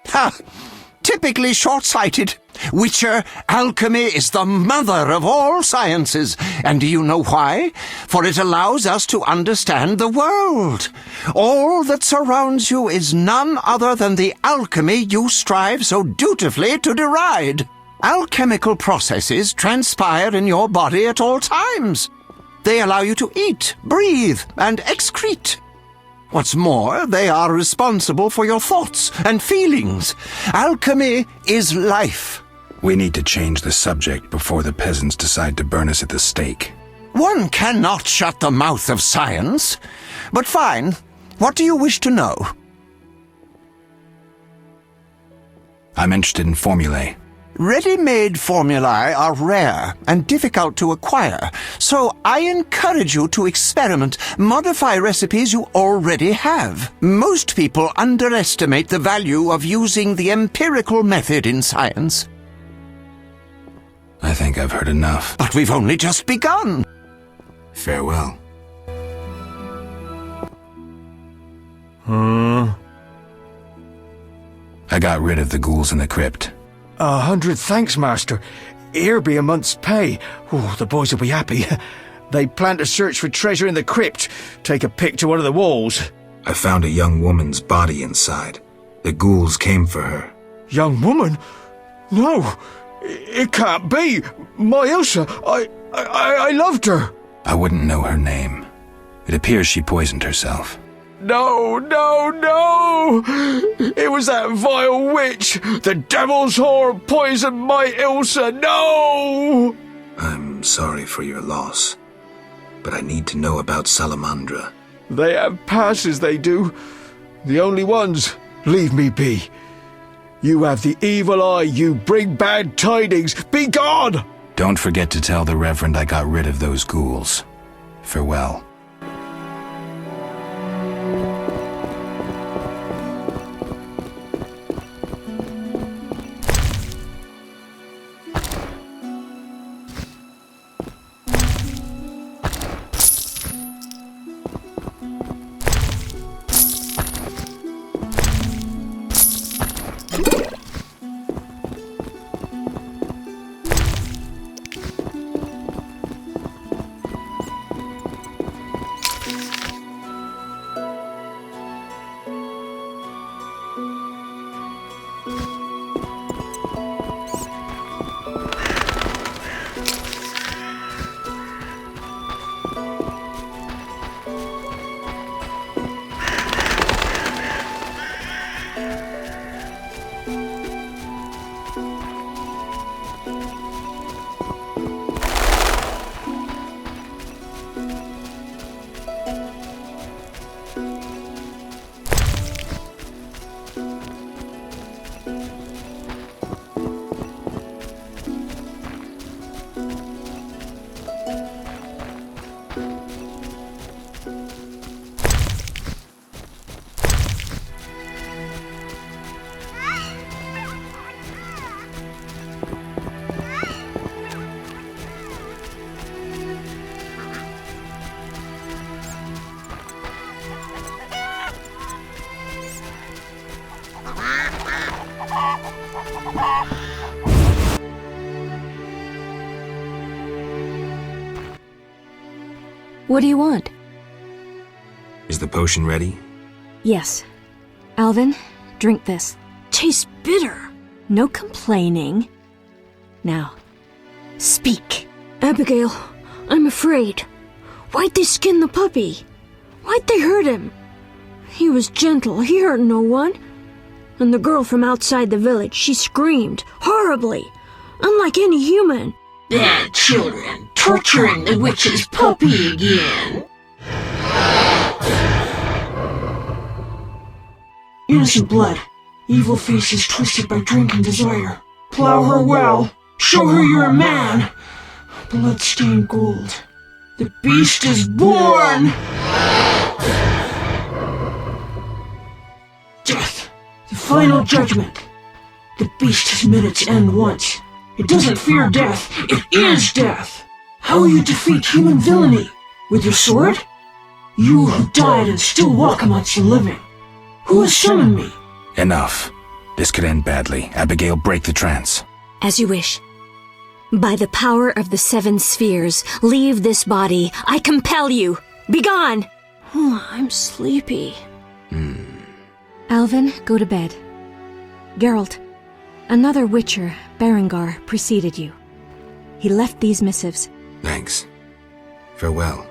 Ha! Typically short-sighted. Witcher, alchemy is the mother of all sciences. And do you know why? For it allows us to understand the world. All that surrounds you is none other than the alchemy you strive so dutifully to deride. Alchemical processes transpire in your body at all times. They allow you to eat, breathe, and excrete. What's more, they are responsible for your thoughts and feelings. Alchemy is life. We need to change the subject before the peasants decide to burn us at the stake. One cannot shut the mouth of science. But fine. What do you wish to know? I'm interested in formulae. Ready-made formulae are rare and difficult to acquire, so I encourage you to experiment, modify recipes you already have. Most people underestimate the value of using the empirical method in science. I think I've heard enough. But we've only just begun. Farewell. I got rid of the ghouls in the crypt. 100 thanks, Master. Here be a month's pay. Oh, the boys will be happy. They plan to search for treasure in the crypt. Take a pic to one of the walls. I found a young woman's body inside. The ghouls came for her. Young woman? No, it can't be. My Ilsa, I loved her. I wouldn't know her name. It appears she poisoned herself. No, no, no! It was that vile witch! The devil's whore poisoned my Ilsa! No! I'm sorry for your loss, but I need to know about Salamandra. They have passes, they do. The only ones. Leave me be. You have the evil eye, you bring bad tidings. Be gone! Don't forget to tell the Reverend I got rid of those ghouls. Farewell. What do you want? Is the potion ready? Yes. Alvin, drink this. Tastes bitter. No complaining. Now, speak. Abigail, I'm afraid. Why'd they skin the puppy? Why'd they hurt him? He was gentle, he hurt no one. And the girl from outside the village, she screamed, horribly, unlike any human. Bad children, torturing the witch's puppy again. Innocent blood. Evil faces twisted by drink and desire. Plow her well. Show her you're a man. Blood-stained gold. The beast is born! Death. The final judgment. The beast has met its end once. It doesn't fear death. It is death. How will you defeat human villainy? With your sword? You who died and still walk amongst the living. Who has summoned me? Enough. This could end badly. Abigail, break the trance. As you wish. By the power of the 7 spheres, leave this body. I compel you. Begone! Oh, I'm sleepy. Alvin, go to bed. Geralt, another witcher, Berengar, preceded you. He left these missives. Thanks. Farewell.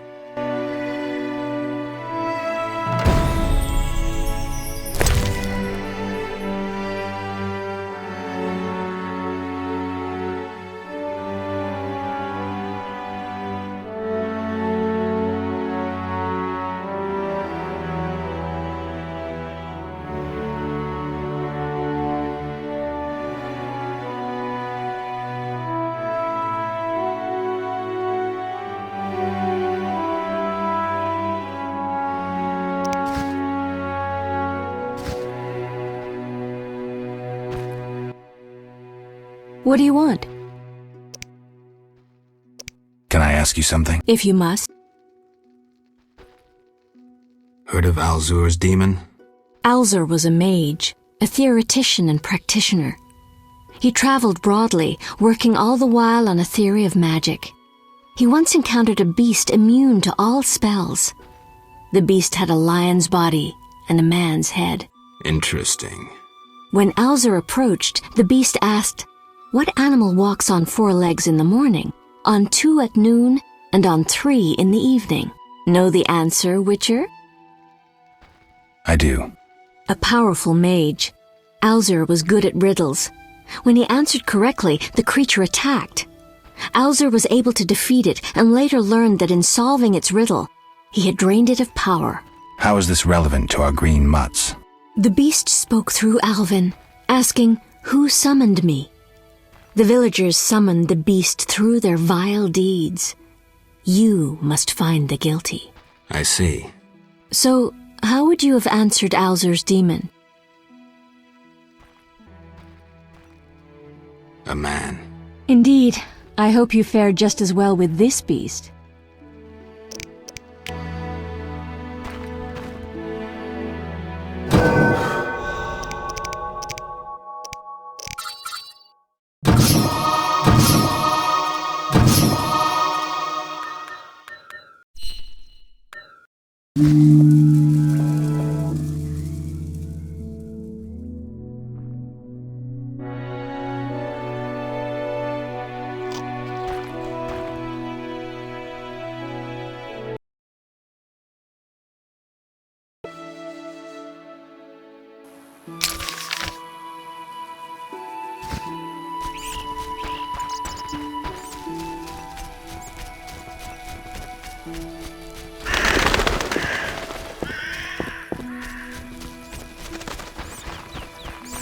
What do you want? Can I ask you something? If you must. Heard of Alzur's demon? Alzur was a mage, a theoretician and practitioner. He traveled broadly, working all the while on a theory of magic. He once encountered a beast immune to all spells. The beast had a lion's body and a man's head. Interesting. When Alzur approached, the beast asked, "What animal walks on 4 legs in the morning, on 2 at noon, and on 3 in the evening?" Know the answer, Witcher? I do. A powerful mage. Alzur was good at riddles. When he answered correctly, the creature attacked. Alzur was able to defeat it and later learned that in solving its riddle, he had drained it of power. How is this relevant to our green mutts? The beast spoke through Alvin, asking, "Who summoned me?" The villagers summoned the beast through their vile deeds. You must find the guilty. I see. So, how would you have answered Alzur's demon? A man. Indeed. I hope you fared just as well with this beast.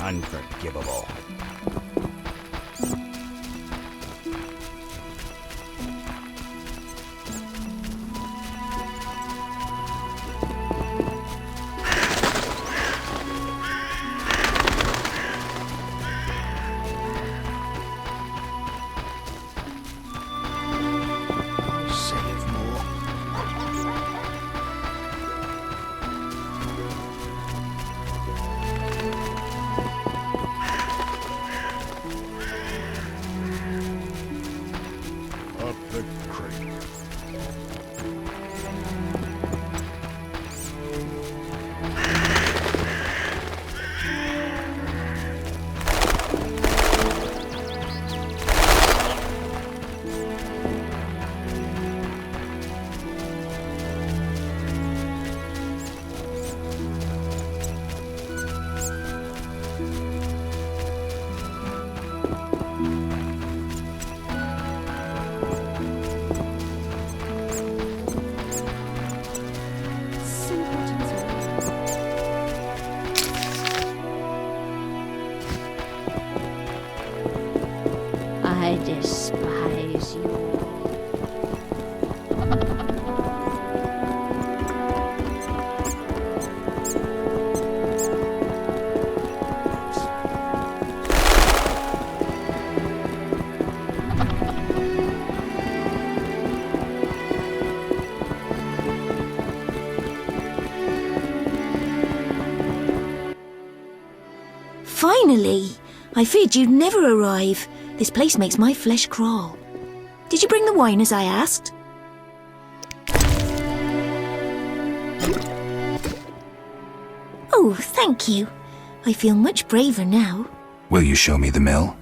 Unforgivable. I despise you. Finally! I feared you'd never arrive. This place makes my flesh crawl. Did you bring the wine as I asked? Oh, thank you. I feel much braver now. Will you show me the mill?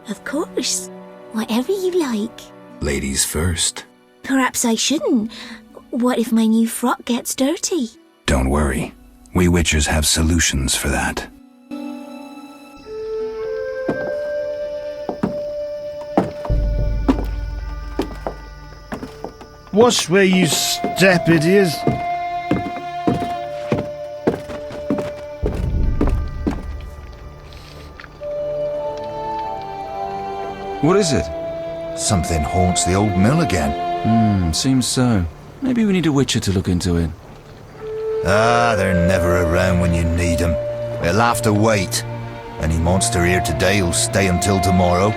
Of course. Whatever you like. Ladies first. Perhaps I shouldn't. What if my new frock gets dirty? Don't worry. We witchers have solutions for that. Watch where you step, idiot. What is it? Something haunts the old mill again. Seems so. Maybe we need a witcher to look into it. Ah, they're never around when you need them. They'll have to wait. Any monster here today will stay until tomorrow.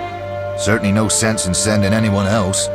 Certainly no sense in sending anyone else.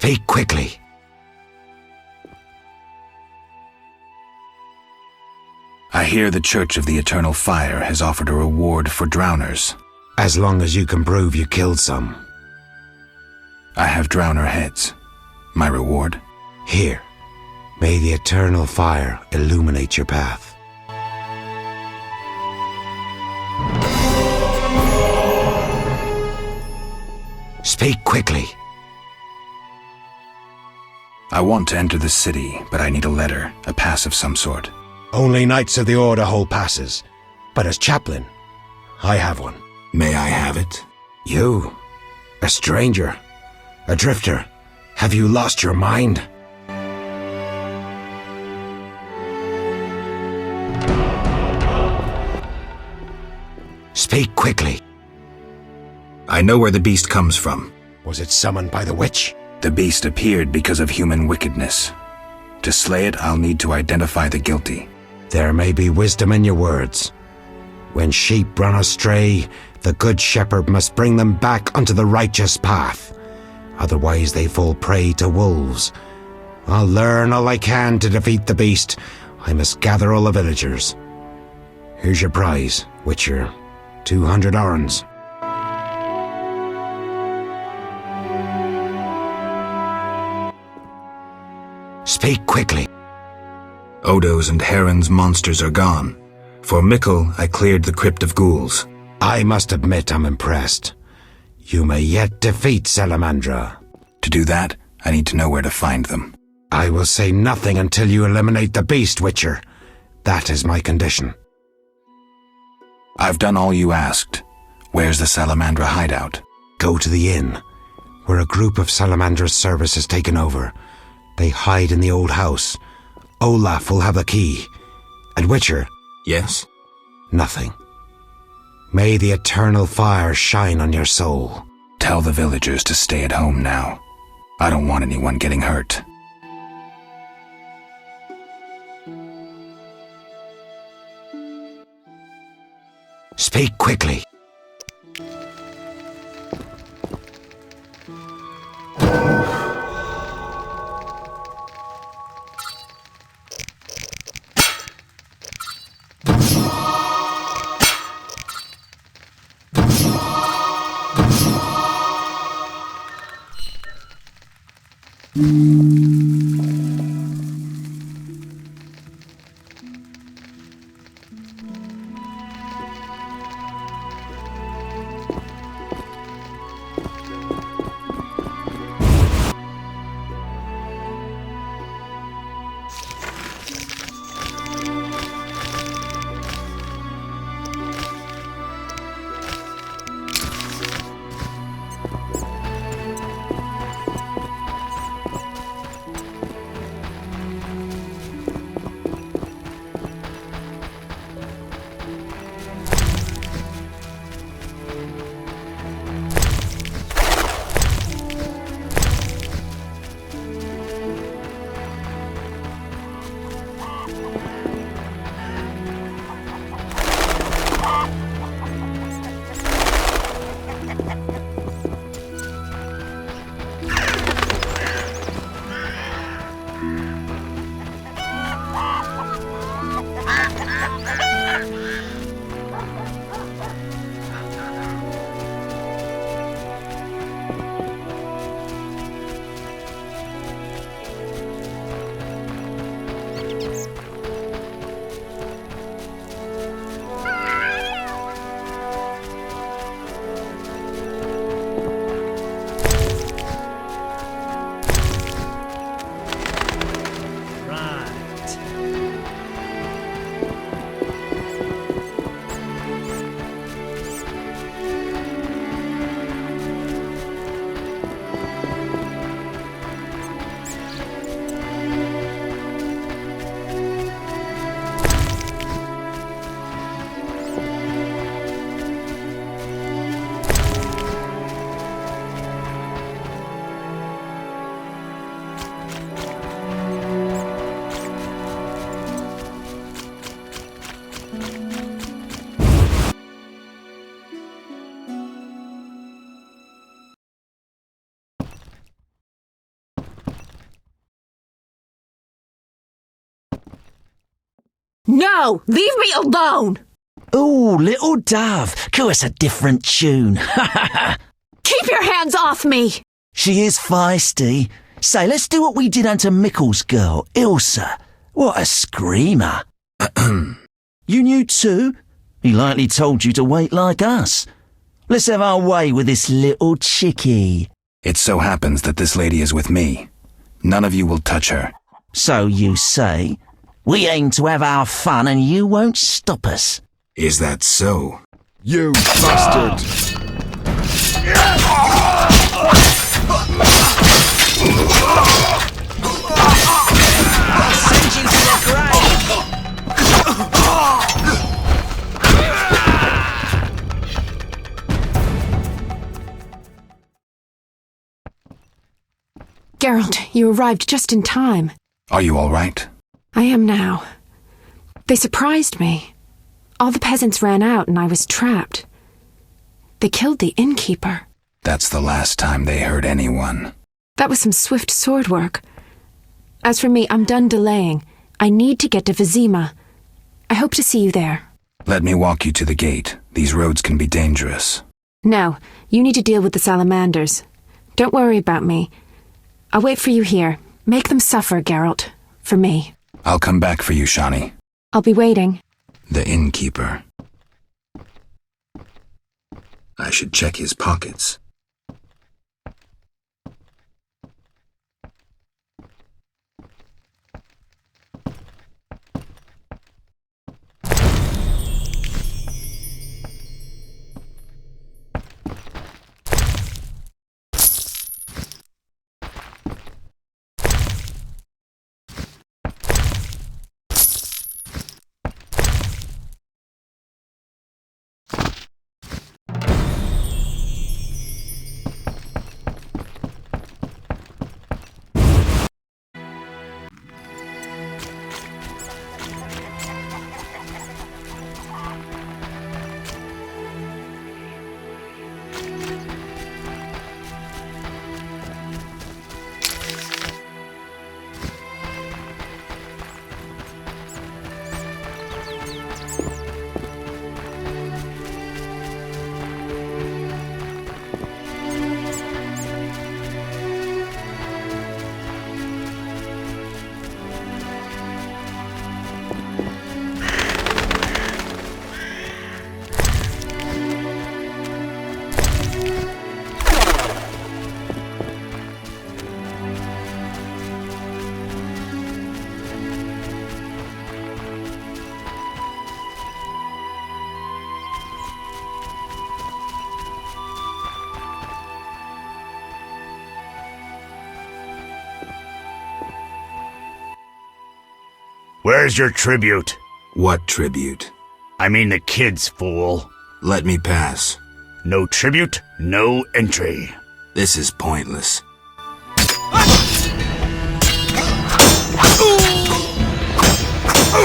Speak quickly. I hear the Church of the Eternal Fire has offered a reward for drowners. As long as you can prove you killed some. I have drowner heads. My reward? Here. May the Eternal Fire illuminate your path. Speak quickly. I want to enter the city, but I need a letter, a pass of some sort. Only Knights of the Order hold passes. But as chaplain, I have one. May I have it? You? A stranger? A drifter? Have you lost your mind? Speak quickly. I know where the beast comes from. Was it summoned by the witch? The beast appeared because of human wickedness. To slay it, I'll need to identify the guilty. There may be wisdom in your words. When sheep run astray, the good shepherd must bring them back onto the righteous path. Otherwise they fall prey to wolves. I'll learn all I can to defeat the beast. I must gather all the villagers. Here's your prize, Witcher. 200 orens. Speak quickly. Odo's and Heron's monsters are gone. For Mickle, I cleared the Crypt of Ghouls. I must admit I'm impressed. You may yet defeat Salamandra. To do that, I need to know where to find them. I will say nothing until you eliminate the beast, Witcher. That is my condition. I've done all you asked. Where's the Salamandra hideout? Go to the inn, where a group of Salamandra's service has taken over. They hide in the old house. Olaf will have the key. And Witcher? Yes? Nothing. May the eternal fire shine on your soul. Tell the villagers to stay at home now. I don't want anyone getting hurt. Speak quickly. No! Leave me alone! Ooh, little dove, coo us a different tune. Keep your hands off me! She is feisty. Say, let's do what we did unto Mickle's girl, Ilsa. What a screamer. You knew too? He likely told you to wait like us. Let's have our way with this little chickie. It so happens that this lady is with me. None of you will touch her. So you say? We aim to have our fun and you won't stop us. Is that so? You bastard! I'll send you to your grave! Geralt, you arrived just in time. Are you all right? I am now. They surprised me. All the peasants ran out and I was trapped. They killed the innkeeper. That's the last time they hurt anyone. That was some swift sword work. As for me, I'm done delaying. I need to get to Vizima. I hope to see you there. Let me walk you to the gate. These roads can be dangerous. No, you need to deal with the salamanders. Don't worry about me. I'll wait for you here. Make them suffer, Geralt. For me. I'll come back for you, Shani. I'll be waiting. The innkeeper. I should check his pockets. Where's your tribute? What tribute? I mean the kids, fool. Let me pass. No tribute, no entry. This is pointless.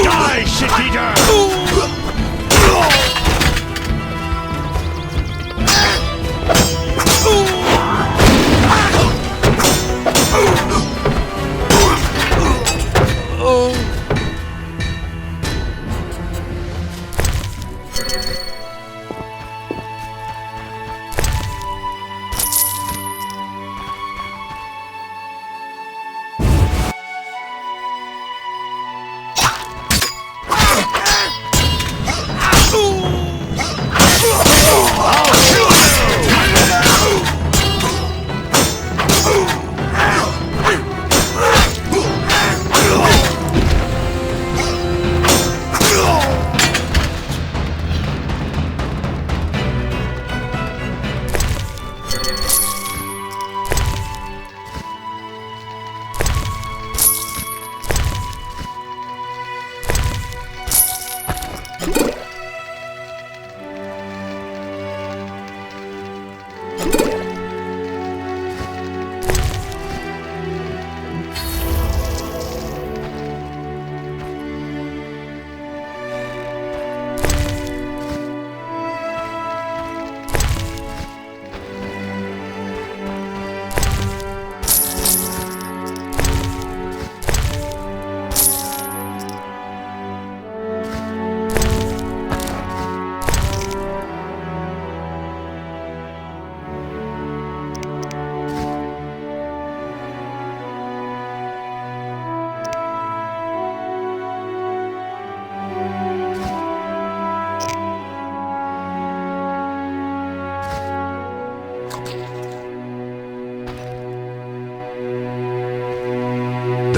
Die, shit-eater!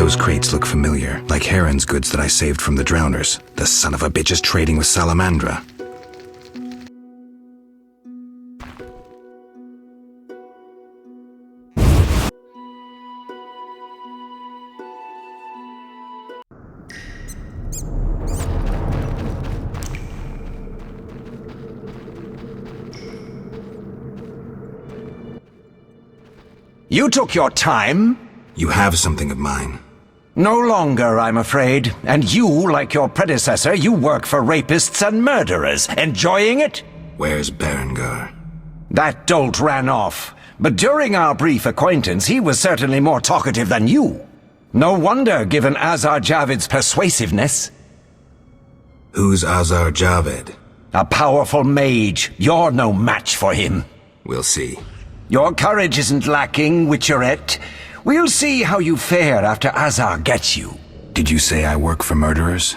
Those crates look familiar, like Heron's goods that I saved from the drowners. The son of a bitch is trading with Salamandra. You took your time. You have something of mine. No longer, I'm afraid. And you, like your predecessor, you work for rapists and murderers. Enjoying it? Where's Berengar? That dolt ran off. But during our brief acquaintance, he was certainly more talkative than you. No wonder, given Azar Javed's persuasiveness. Who's Azar Javed? A powerful mage. You're no match for him. We'll see. Your courage isn't lacking, Witcherette. We'll see how you fare after Azar gets you. Did you say I work for murderers?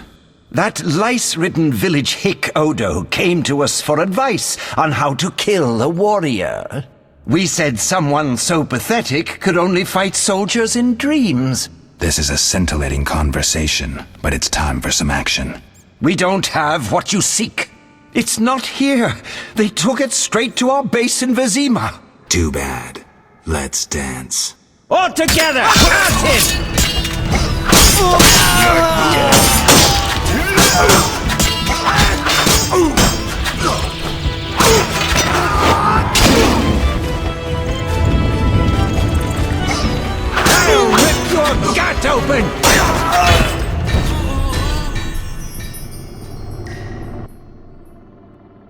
That lice-ridden village hick Odo came to us for advice on how to kill a warrior. We said someone so pathetic could only fight soldiers in dreams. This is a scintillating conversation, but it's time for some action. We don't have what you seek. It's not here. They took it straight to our base in Vizima. Too bad. Let's dance. All together! At him! I'll rip your gut open!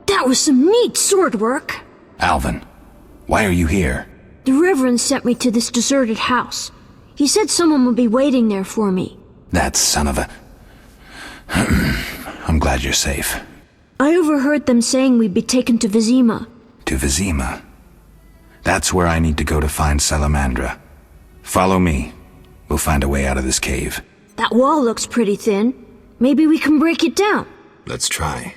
That was some neat sword work. Alvin, why are you here? The reverend sent me to this deserted house. He said someone would be waiting there for me. That son of a... I'm glad you're safe. I overheard them saying we'd be taken to Vizima. To Vizima? That's where I need to go to find Salamandra. Follow me. We'll find a way out of this cave. That wall looks pretty thin. Maybe we can break it down. Let's try.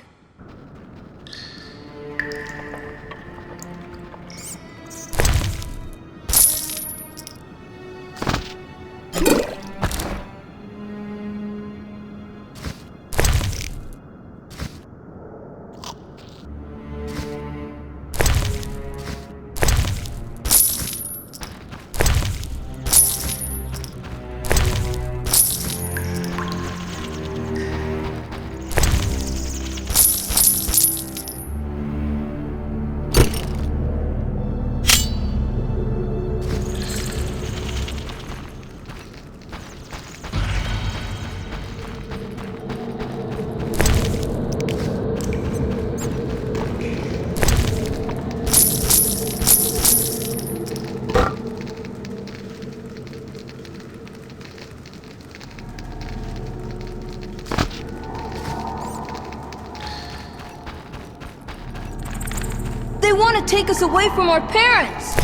They want to take us away from our parents!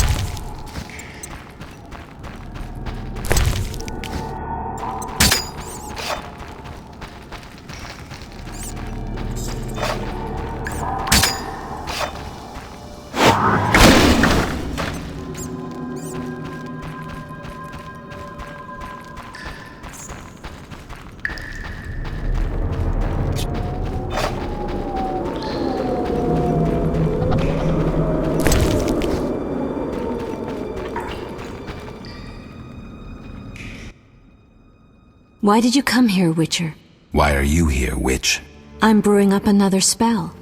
Why did you come here, Witcher? Why are you here, witch? I'm brewing up another spell.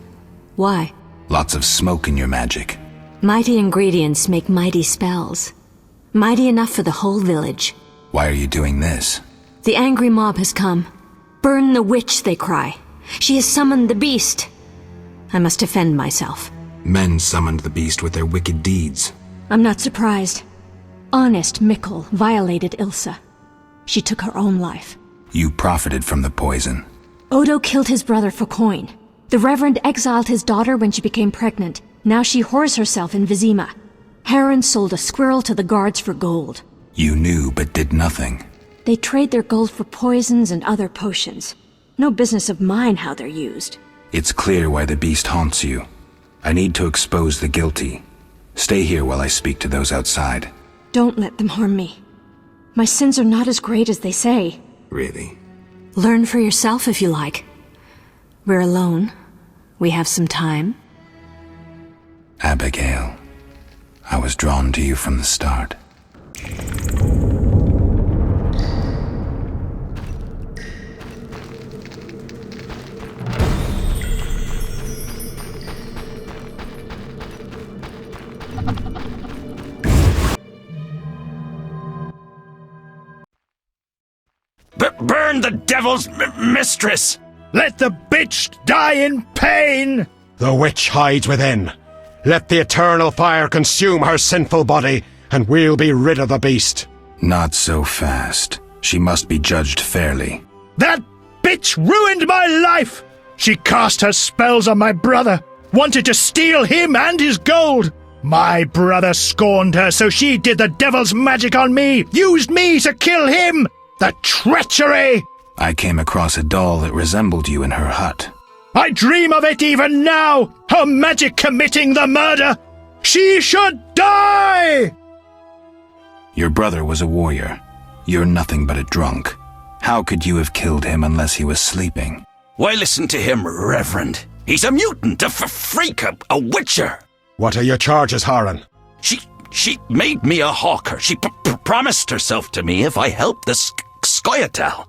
Why? Lots of smoke in your magic. Mighty ingredients make mighty spells. Mighty enough for the whole village. Why are you doing this? The angry mob has come. Burn the witch, they cry. She has summoned the beast. I must defend myself. Men summoned the beast with their wicked deeds. I'm not surprised. Honest Mikkel violated Ilsa. She took her own life. You profited from the poison. Odo killed his brother for coin. The Reverend exiled his daughter when she became pregnant. Now she whores herself in Vizima. Heron sold a squirrel to the guards for gold. You knew but did nothing. They trade their gold for poisons and other potions. No business of mine how they're used. It's clear why the beast haunts you. I need to expose the guilty. Stay here while I speak to those outside. Don't let them harm me. My sins are not as great as they say. Really? Learn for yourself if you like. We're alone. We have some time. Abigail, I was drawn to you from the start. Burn the devil's mistress! Let the bitch die in pain! The witch hides within. Let the eternal fire consume her sinful body, and we'll be rid of the beast. Not so fast. She must be judged fairly. That bitch ruined my life! She cast her spells on my brother, wanted to steal him and his gold. My brother scorned her, so she did the devil's magic on me, used me to kill him! The treachery! I came across a doll that resembled you in her hut. I dream of it even now! Her magic committing the murder! She should die! Your brother was a warrior. You're nothing but a drunk. How could you have killed him unless he was sleeping? Why listen to him, Reverend? He's a mutant, a freak, a witcher. What are your charges, Haran? She made me a hawker. She promised herself to me if I helped the Scoia'tael.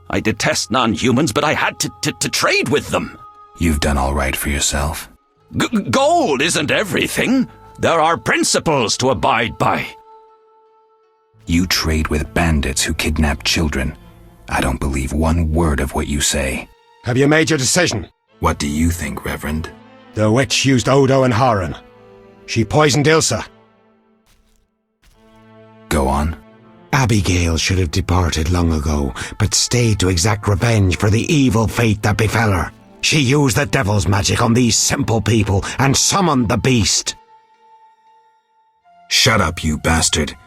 I detest non-humans, but I had to trade with them. You've done all right for yourself. Gold isn't everything. There are principles to abide by. You trade with bandits who kidnap children. I don't believe one word of what you say. Have you made your decision? What do you think, Reverend? The witch used Odo and Haran. She poisoned Ilsa. Go on. Abigail should have departed long ago, but stayed to exact revenge for the evil fate that befell her. She used the devil's magic on these simple people and summoned the beast. Shut up, you bastard.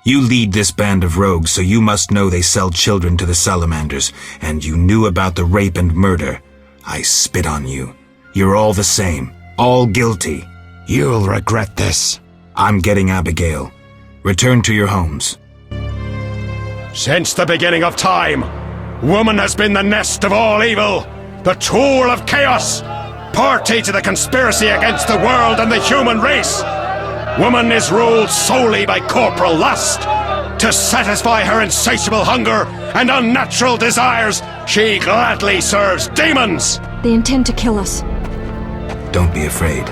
You lead this band of rogues, so you must know they sell children to the salamanders, and you knew about the rape and murder. I spit on you. You're all the same. All guilty. You'll regret this. I'm getting Abigail. Return to your homes. Since the beginning of time, woman has been the nest of all evil, the tool of chaos, party to the conspiracy against the world and the human race. Woman is ruled solely by corporal lust. To satisfy her insatiable hunger and unnatural desires, she gladly serves demons. They intend to kill us. Don't be afraid.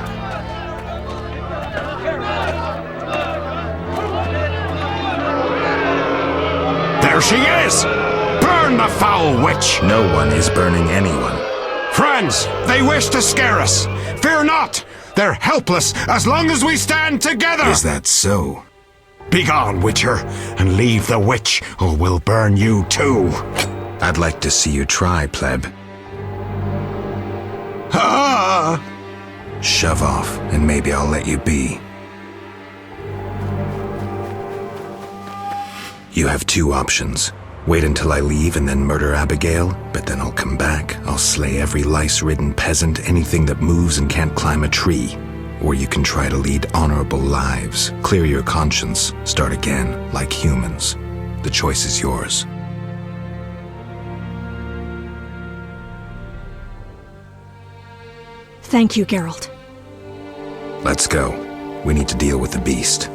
There she is! Burn the foul witch! No one is burning anyone. Friends, they wish to scare us. Fear not! They're helpless as long as we stand together! Is that so? Begone, Witcher, and leave the witch, or we'll burn you too. I'd like to see you try, pleb. Ah! Shove off, and maybe I'll let you be. You have two options. Wait until I leave and then murder Abigail, but then I'll come back. I'll slay every lice-ridden peasant, anything that moves and can't climb a tree. Or you can try to lead honorable lives, clear your conscience, start again, like humans. The choice is yours. Thank you, Geralt. Let's go. We need to deal with the beast.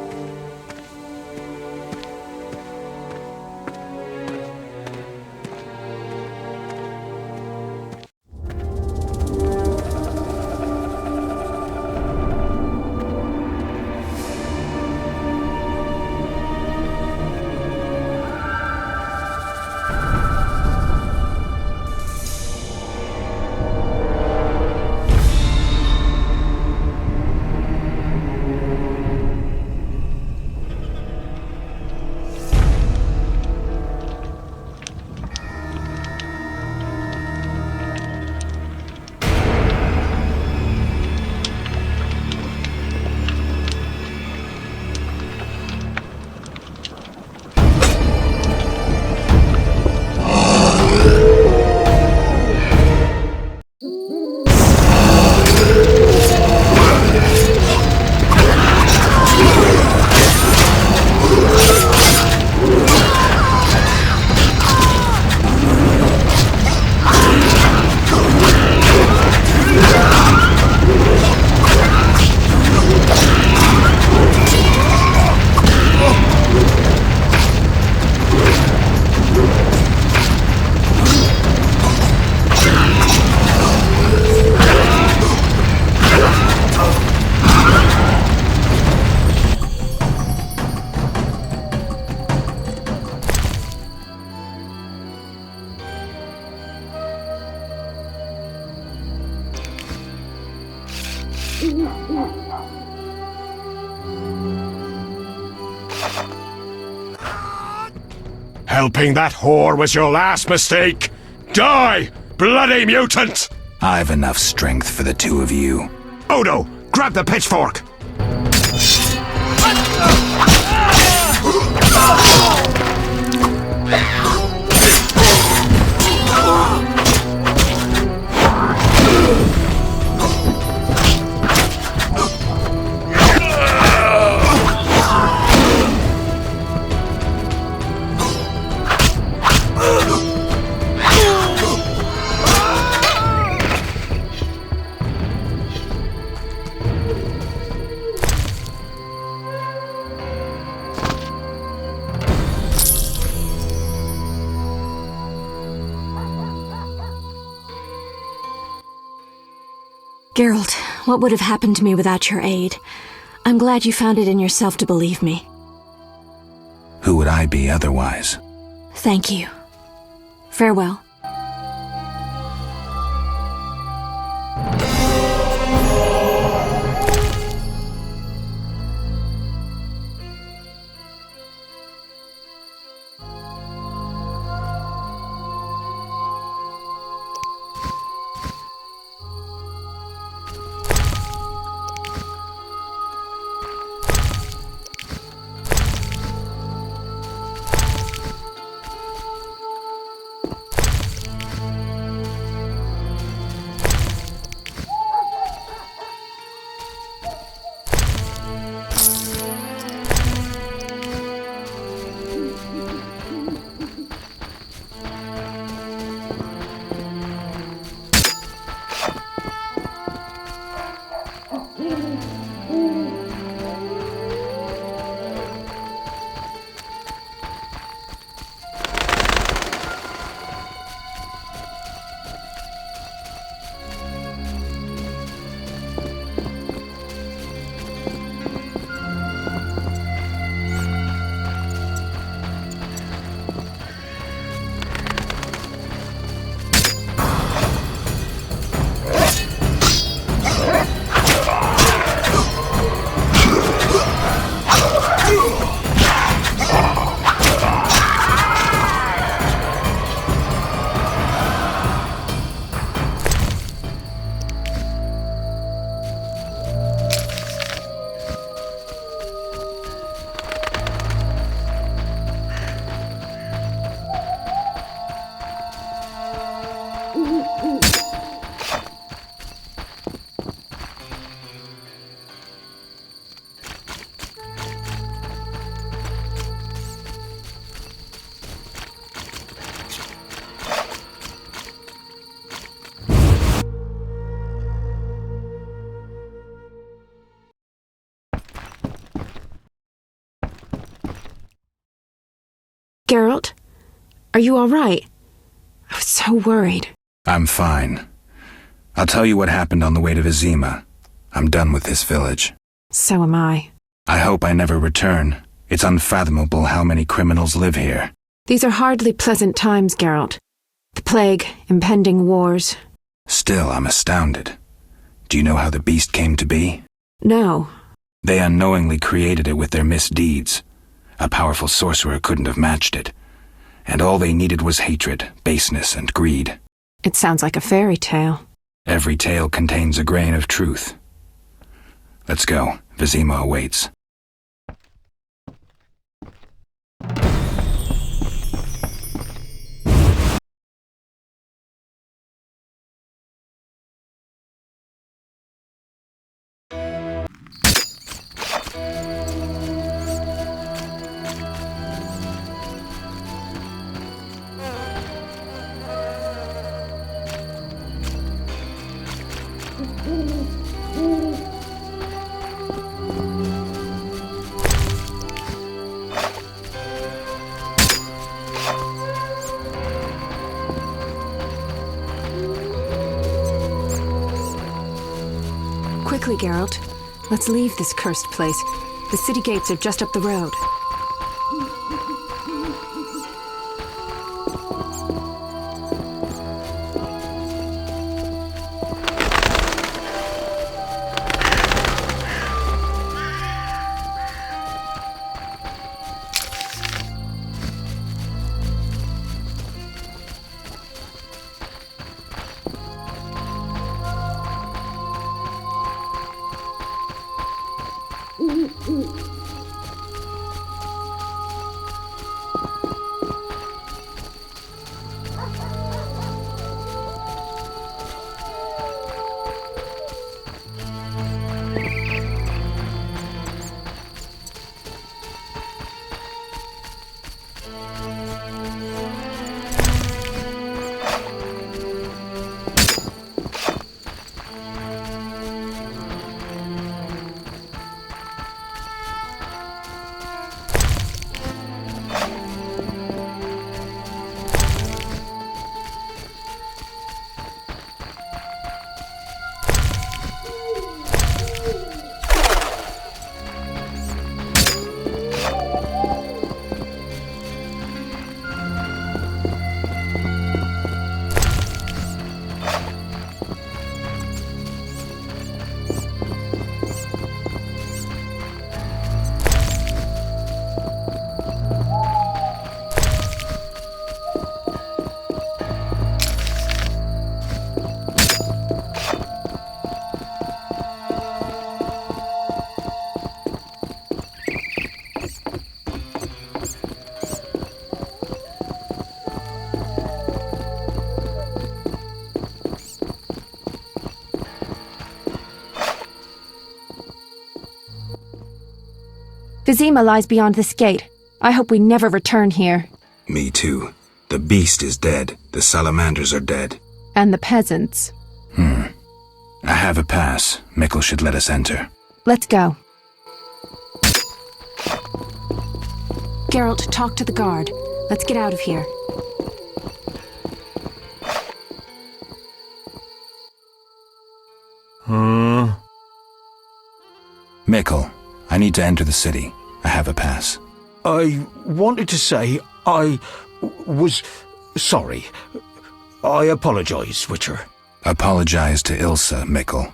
Helping that whore was your last mistake! Die, bloody mutant! I've enough strength for the two of you. Odo, grab the pitchfork! Geralt, what would have happened to me without your aid? I'm glad you found it in yourself to believe me. Who would I be otherwise? Thank you. Farewell. Geralt, are you all right? I was so worried. I'm fine. I'll tell you what happened on the way to Vizima. I'm done with this village. So am I. I hope I never return. It's unfathomable how many criminals live here. These are hardly pleasant times, Geralt. The plague, impending wars. Still, I'm astounded. Do you know how the beast came to be? No. They unknowingly created it with their misdeeds. A powerful sorcerer couldn't have matched it. And all they needed was hatred, baseness, and greed. It sounds like a fairy tale. Every tale contains a grain of truth. Let's go. Vizima awaits. Quickly, Geralt. Let's leave this cursed place. The city gates are just up the road. Vizima lies beyond this gate. I hope we never return here. Me too. The beast is dead. The salamanders are dead. And the peasants. I have a pass. Mikkel should let us enter. Let's go. Geralt, talk to the guard. Let's get out of here. Mikkel, I need to enter the city. I have a pass. I wanted to say I was sorry. I apologize, Witcher. Apologize to Ilsa, Mikkel.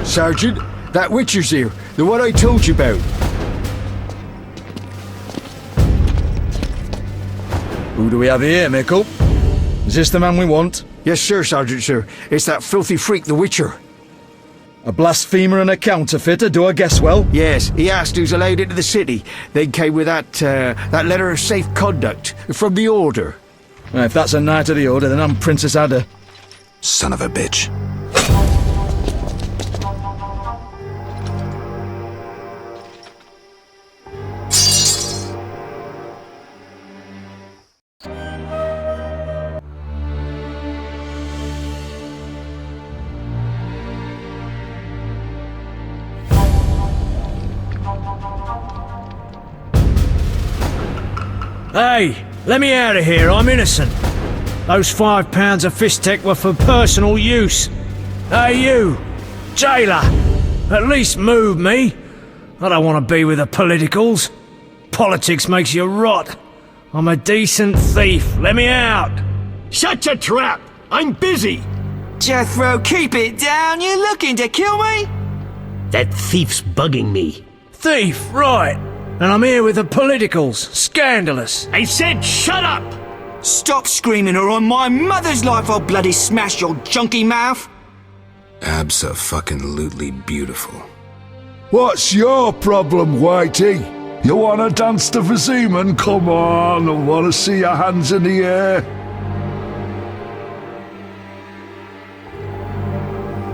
Sergeant, that Witcher's here. The one I told you about. Who do we have here, Mikkel? Is this the man we want? Yes, sir, Sergeant, sir. It's that filthy freak, the Witcher. A blasphemer and a counterfeiter, do I guess well? Yes, he asked who's allowed into the city. They came with that letter of safe conduct from the Order. Well, if that's a knight of the Order, then I'm Princess Ada. Son of a bitch. Hey, let me out of here, I'm innocent. Those £5 of fist tech were for personal use. Hey you, jailer, at least move me. I don't want to be with the politicals. Politics makes you rot. I'm a decent thief, let me out. Shut your trap, I'm busy. Jethro, keep it down, you looking to kill me? That thief's bugging me. Thief, right. And I'm here with the politicals. Scandalous. I said shut up! Stop screaming or on my mother's life I'll bloody smash your junky mouth! Abso-fucking-lutely beautiful. What's your problem, Whitey? You wanna dance to Vizima? Come on, I wanna see your hands in the air.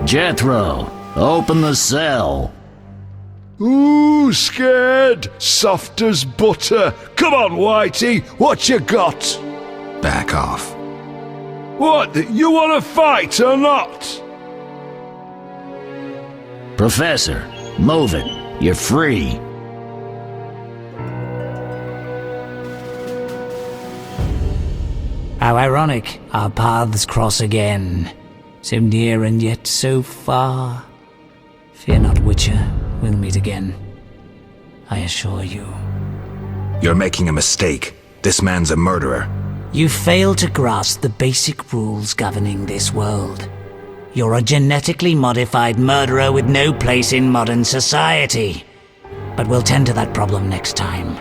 Jethro, open the cell. Ooh, scared? Soft as butter. Come on, Whitey, what you got? Back off. What, you wanna fight or not? Professor, move it. You're free. How ironic, our paths cross again. So near and yet so far. Fear not, Witcher, we'll meet again. I assure you. You're making a mistake. This man's a murderer. You fail to grasp the basic rules governing this world. You're a genetically modified murderer with no place in modern society. But we'll tend to that problem next time.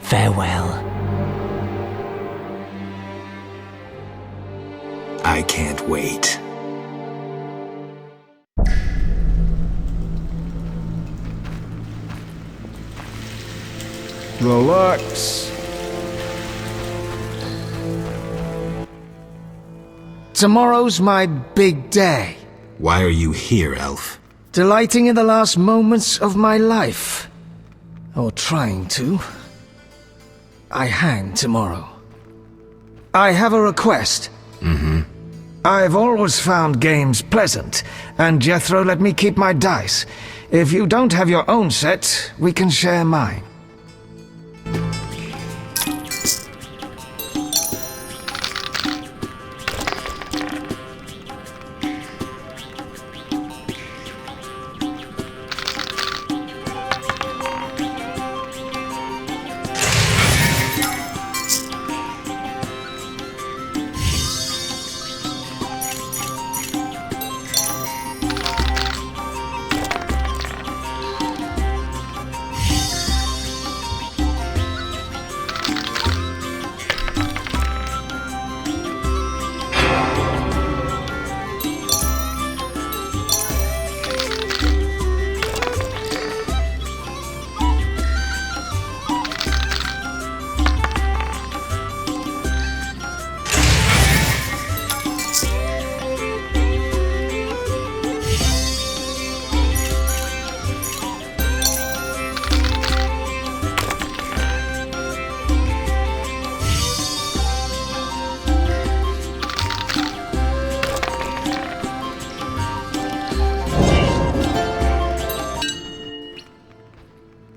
Farewell. I can't wait. Relax. Tomorrow's my big day. Why are you here, Elf? Delighting in the last moments of my life. Or trying to. I hang tomorrow. I have a request. Mm-hmm. I've always found games pleasant, and Jethro let me keep my dice. If you don't have your own set, we can share mine.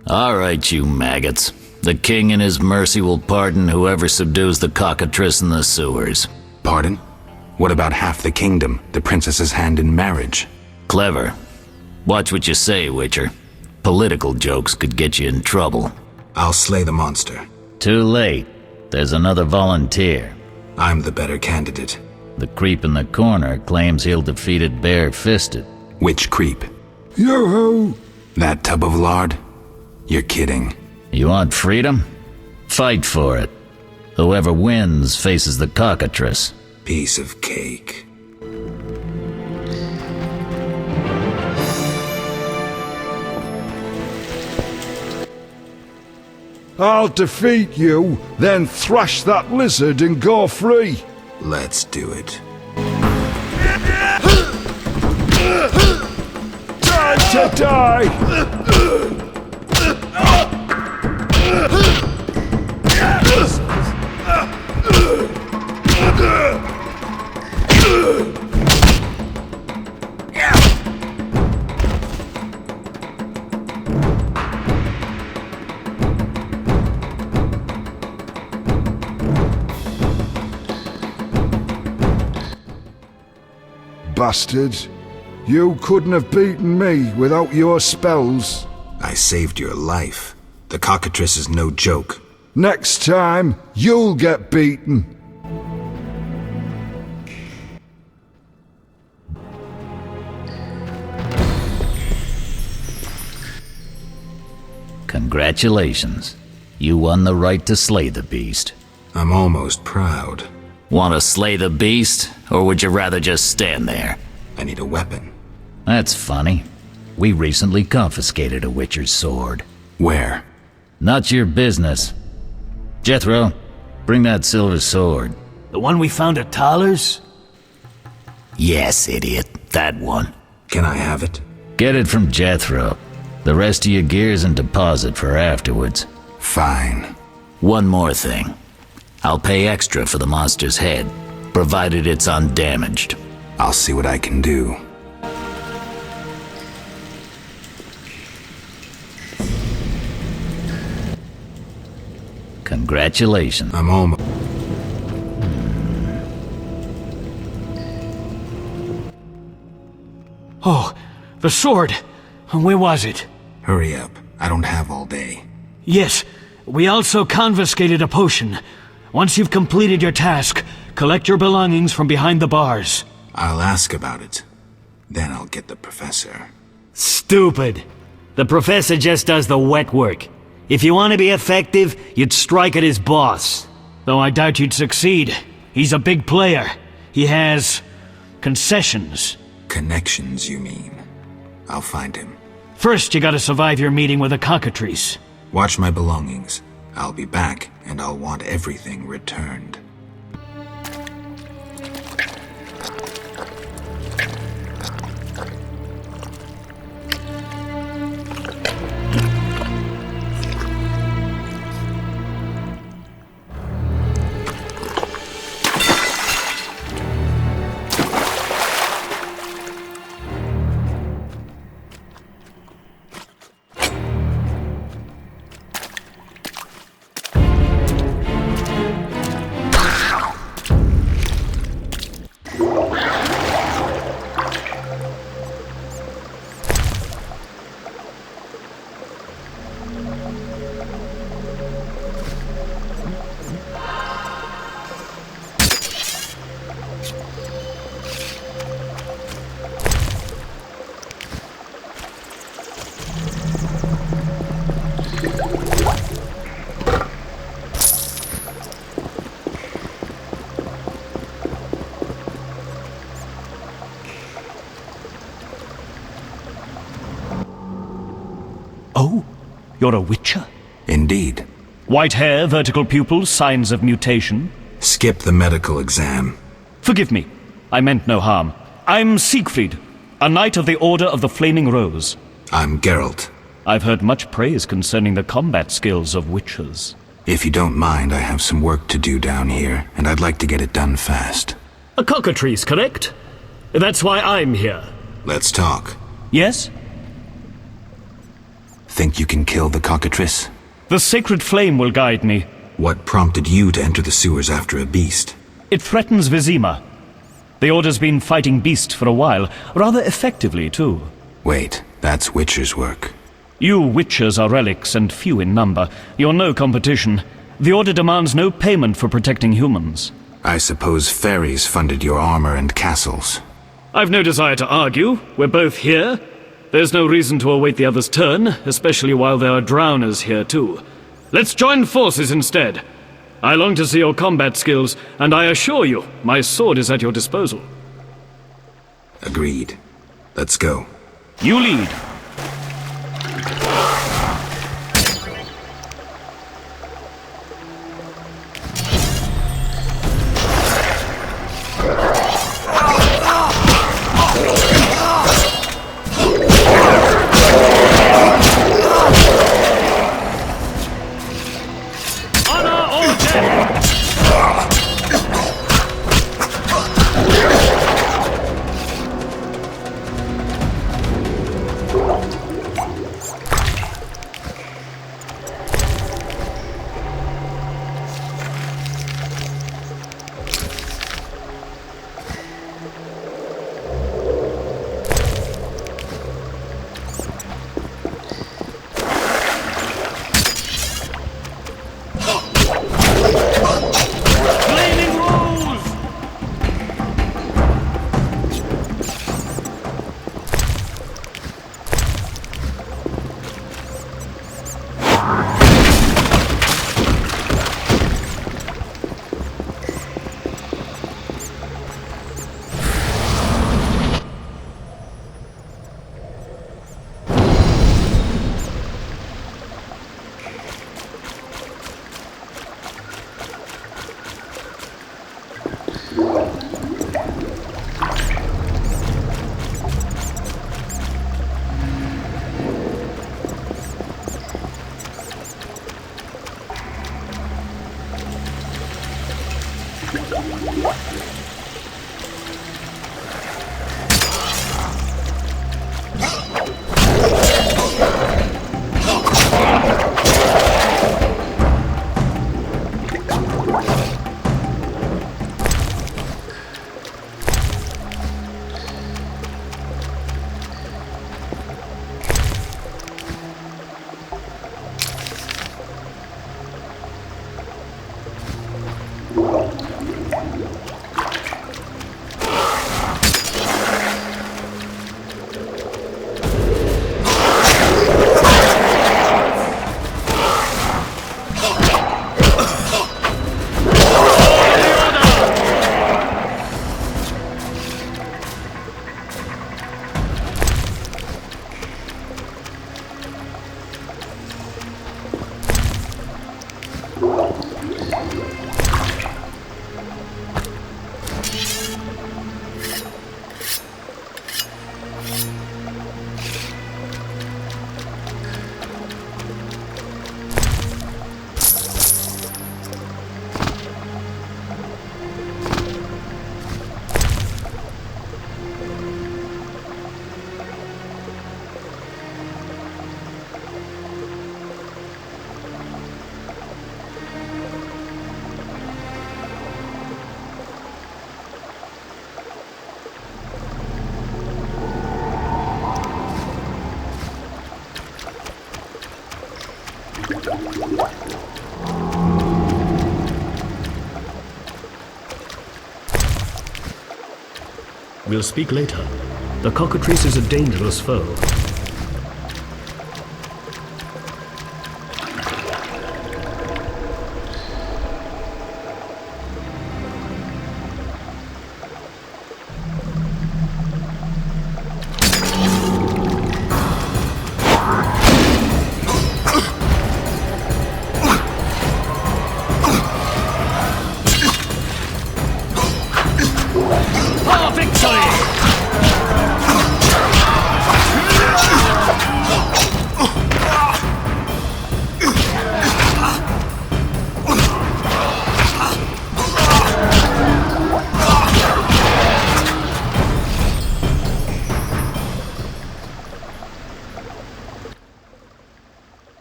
All right, you maggots. The king in his mercy will pardon whoever subdues the cockatrice in the sewers. Pardon? What about half the kingdom, the princess's hand in marriage? Clever. Watch what you say, Witcher. Political jokes could get you in trouble. I'll slay the monster. Too late. There's another volunteer. I'm the better candidate. The creep in the corner claims he'll defeat it bare-fisted. Which creep? Yoo-hoo! That tub of lard? You're kidding. You want freedom? Fight for it. Whoever wins faces the cockatrice. Piece of cake. I'll defeat you, then thrash that lizard and go free. Let's do it. Time to die! Bastard. You couldn't have beaten me without your spells. I saved your life. The cockatrice is no joke. Next time, you'll get beaten. Congratulations. You won the right to slay the beast. I'm almost proud. Want to slay the beast, or would you rather just stand there? I need a weapon. That's funny. We recently confiscated a Witcher's sword. Where? Not your business. Jethro, bring that silver sword. The one we found at Toler's? Yes, idiot. That one. Can I have it? Get it from Jethro. The rest of your gear's in deposit for afterwards. Fine. One more thing. I'll pay extra for the monster's head, provided it's undamaged. I'll see what I can do. Congratulations. I'm almost... Oh, the sword. Where was it? Hurry up. I don't have all day. Yes, we also confiscated a potion. Once you've completed your task, collect your belongings from behind the bars. I'll ask about it. Then I'll get the professor. Stupid. The professor just does the wet work. If you want to be effective, you'd strike at his boss. Though I doubt you'd succeed. He's a big player. He has concessions. Connections, you mean? I'll find him. First, you gotta survive your meeting with a cockatrice. Watch my belongings. I'll be back, and I'll want everything returned. Oh, you're a witcher? Indeed. White hair, vertical pupils, signs of mutation? Skip the medical exam. Forgive me. I meant no harm. I'm Siegfried, a knight of the Order of the Flaming Rose. I'm Geralt. I've heard much praise concerning the combat skills of witchers. If you don't mind, I have some work to do down here, and I'd like to get it done fast. A cockatrice, correct? That's why I'm here. Let's talk. Yes? Think you can kill the cockatrice? The sacred flame will guide me. What prompted you to enter the sewers after a beast? It threatens Vizima. The Order's been fighting beasts for a while, rather effectively, too. Wait, that's Witcher's work. You Witchers are relics and few in number. You're no competition. The Order demands no payment for protecting humans. I suppose fairies funded your armor and castles. I've no desire to argue. We're both here. There's no reason to await the other's turn, especially while there are drowners here too. Let's join forces instead. I long to see your combat skills, and I assure you, my sword is at your disposal. Agreed. Let's go. You lead. We'll speak later. The cockatrice is a dangerous foe.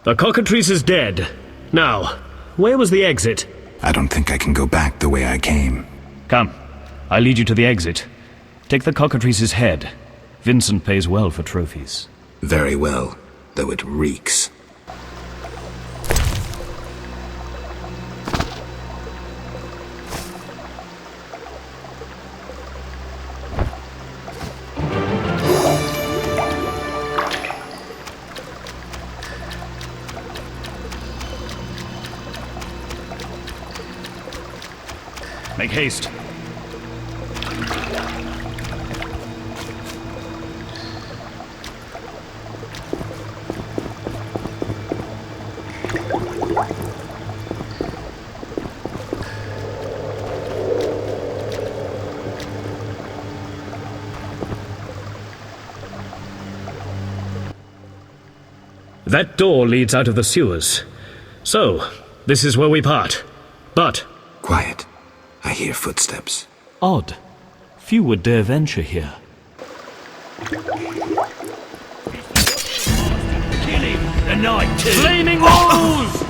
The cockatrice is dead. Now, where was the exit? I don't think I can go back the way I came. Come, I'll lead you to the exit. Take the cockatrice's head. Vincent pays well for trophies. Very well, though it reeks. Make haste. That door leads out of the sewers. So, this is where we part. But... Quiet. I hear footsteps. Odd. Few would dare venture here. Kill him! The night too! Flaming walls!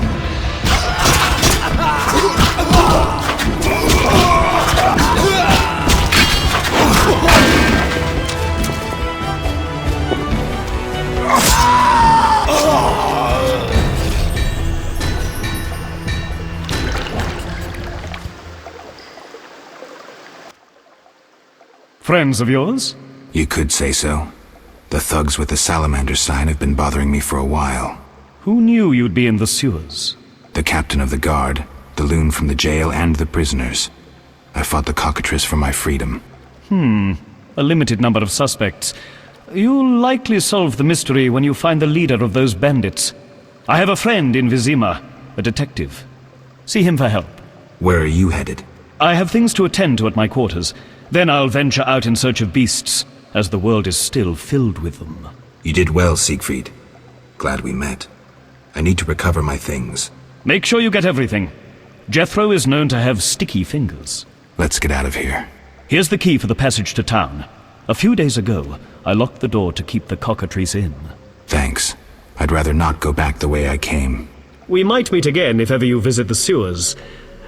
Friends of yours? You could say so. The thugs with the salamander sign have been bothering me for a while. Who knew you'd be in the sewers? The captain of the guard, the loon from the jail, and the prisoners. I fought the cockatrice for my freedom. A limited number of suspects. You'll likely solve the mystery when you find the leader of those bandits. I have a friend in Vizima, a detective. See him for help. Where are you headed? I have things to attend to at my quarters. Then I'll venture out in search of beasts, as the world is still filled with them. You did well, Siegfried. Glad we met. I need to recover my things. Make sure you get everything. Jethro is known to have sticky fingers. Let's get out of here. Here's the key for the passage to town. A few days ago, I locked the door to keep the cockatrice in. Thanks. I'd rather not go back the way I came. We might meet again if ever you visit the sewers.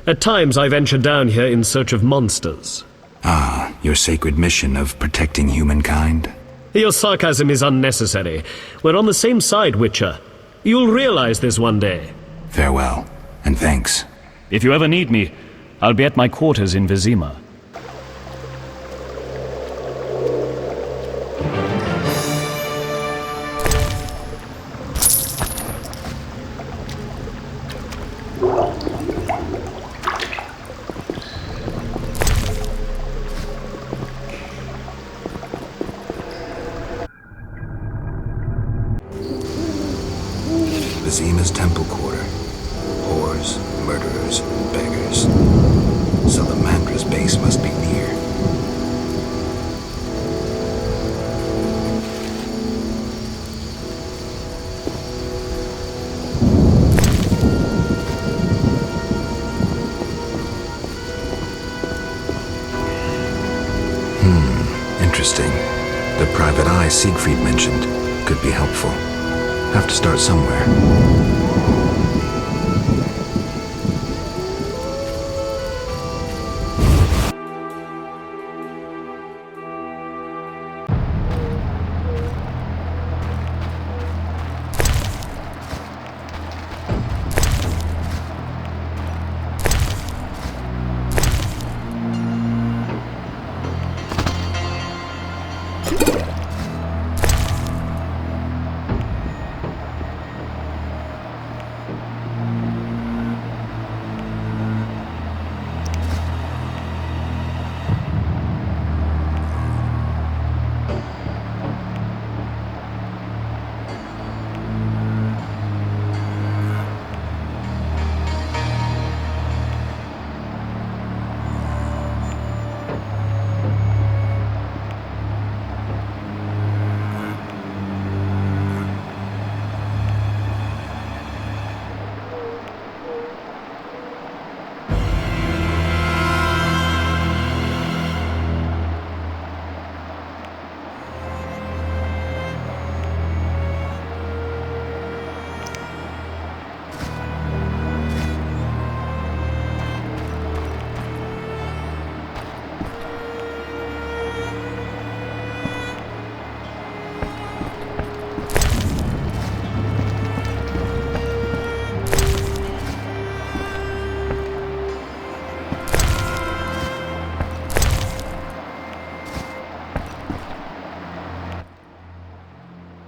At times I venture down here in search of monsters. Ah, your sacred mission of protecting humankind? Your sarcasm is unnecessary. We're on the same side, Witcher. You'll realize this one day. Farewell, and thanks. If you ever need me, I'll be at my quarters in Vizima. Vizima's temple quarter. Whores, murderers, beggars. Salamandra's base must be near. Interesting. The private eye Siegfried mentioned could be helpful. Have to start somewhere.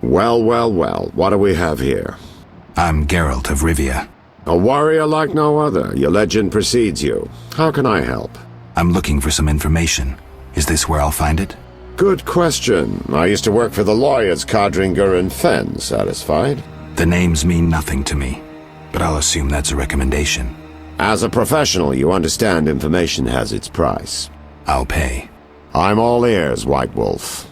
Well, well, well. What do we have here? I'm Geralt of Rivia. A warrior like no other. Your legend precedes you. How can I help? I'm looking for some information. Is this where I'll find it? Good question. I used to work for the lawyers Codringer and Fenn. Satisfied? The names mean nothing to me, but I'll assume that's a recommendation. As a professional, you understand information has its price. I'll pay. I'm all ears, White Wolf.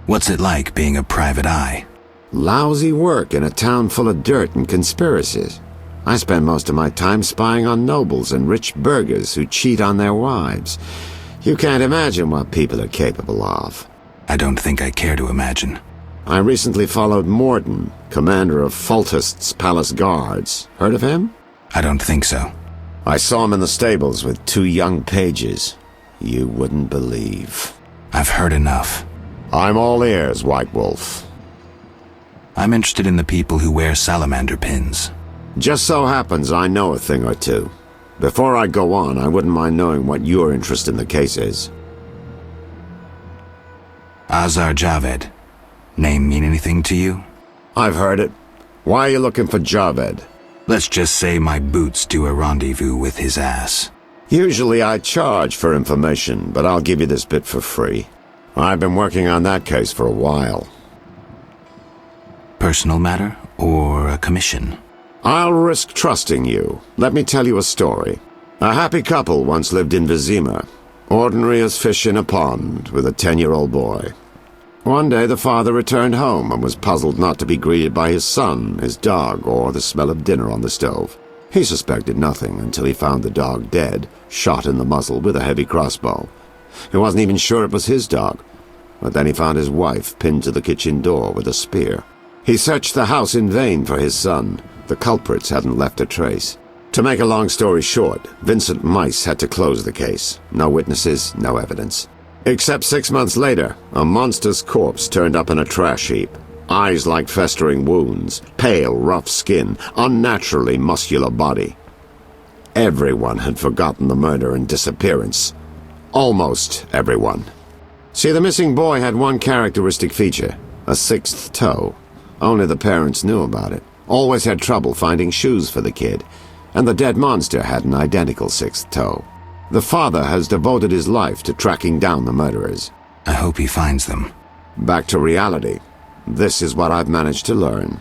What's it like being a private eye? Lousy work in a town full of dirt and conspiracies. I spend most of my time spying on nobles and rich burghers who cheat on their wives. You can't imagine what people are capable of. I don't think I care to imagine. I recently followed Morhen, commander of cultists' palace guards. Heard of him? I don't think so. I saw him in the stables with 2 young pages. You wouldn't believe. I've heard enough. I'm all ears, White Wolf. I'm interested in the people who wear salamander pins. Just so happens I know a thing or two. Before I go on, I wouldn't mind knowing what your interest in the case is. Azar Javed. Name mean anything to you? I've heard it. Why are you looking for Javed? Let's just say my boots do a rendezvous with his ass. Usually I charge for information, but I'll give you this bit for free. I've been working on that case for a while. Personal matter or a commission? I'll risk trusting you. Let me tell you a story. A happy couple once lived in Vizima, ordinary as fish in a pond, with a 10-year-old boy. One day the father returned home and was puzzled not to be greeted by his son, his dog, or the smell of dinner on the stove. He suspected nothing until he found the dog dead, shot in the muzzle with a heavy crossbow. He wasn't even sure it was his dog, but then he found his wife pinned to the kitchen door with a spear. He searched the house in vain for his son. The culprits hadn't left a trace. To make a long story short, Vincent Mice had to close the case. No witnesses, no evidence. Except 6 months later, a monster's corpse turned up in a trash heap. Eyes like festering wounds, pale, rough skin, unnaturally muscular body. Everyone had forgotten the murder and disappearance. Almost everyone. See, the missing boy had one characteristic feature, a 6th toe. Only the parents knew about it. Always had trouble finding shoes for the kid, and the dead monster had an identical 6th toe. The father has devoted his life to tracking down the murderers. I hope he finds them. Back to reality. This is what I've managed to learn.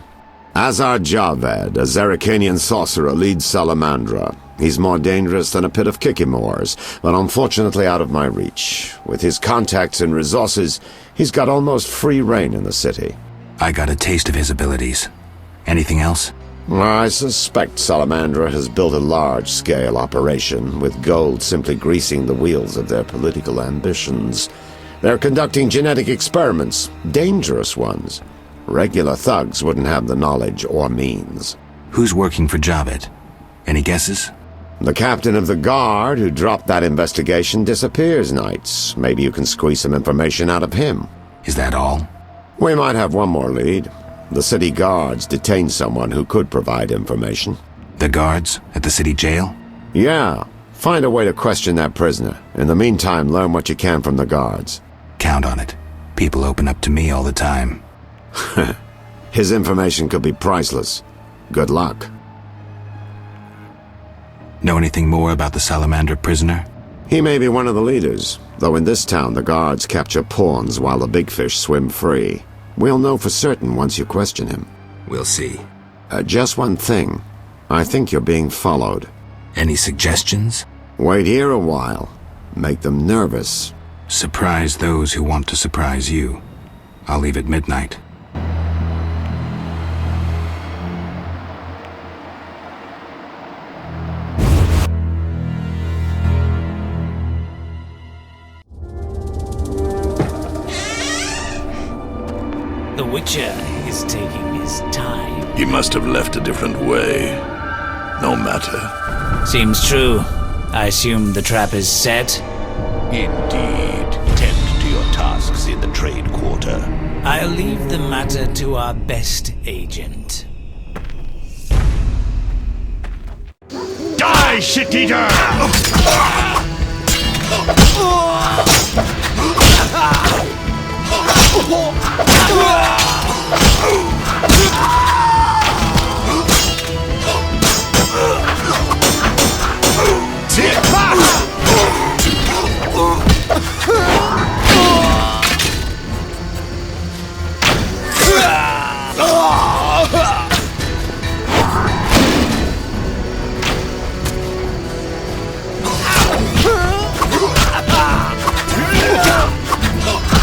Azar Javed, a Zerrikanian sorcerer, leads Salamandra. He's more dangerous than a pit of kikimores, but unfortunately out of my reach. With his contacts and resources, he's got almost free reign in the city. I got a taste of his abilities. Anything else? I suspect Salamandra has built a large-scale operation, with gold simply greasing the wheels of their political ambitions. They're conducting genetic experiments, dangerous ones. Regular thugs wouldn't have the knowledge or means. Who's working for Javed? Any guesses? The captain of the guard who dropped that investigation disappears nights. Maybe you can squeeze some information out of him. Is that all? We might have one more lead. The city guards detained someone who could provide information. The guards at the city jail? Yeah. Find a way to question that prisoner. In the meantime, learn what you can from the guards. Count on it. People open up to me all the time. His information could be priceless. Good luck. Know anything more about the salamander prisoner? He may be one of the leaders, though in this town the guards capture pawns while the big fish swim free. We'll know for certain once you question him. We'll see. Just one thing. I think you're being followed. Any suggestions? Wait here a while. Make them nervous. Surprise those who want to surprise you. I'll leave at midnight. The Witcher is taking his time. He must have left a different way. No matter. Seems true. I assume the trap is set? Indeed. Tend to your tasks in the trade quarter. I'll leave the matter to our best agent. Die, shit-eater!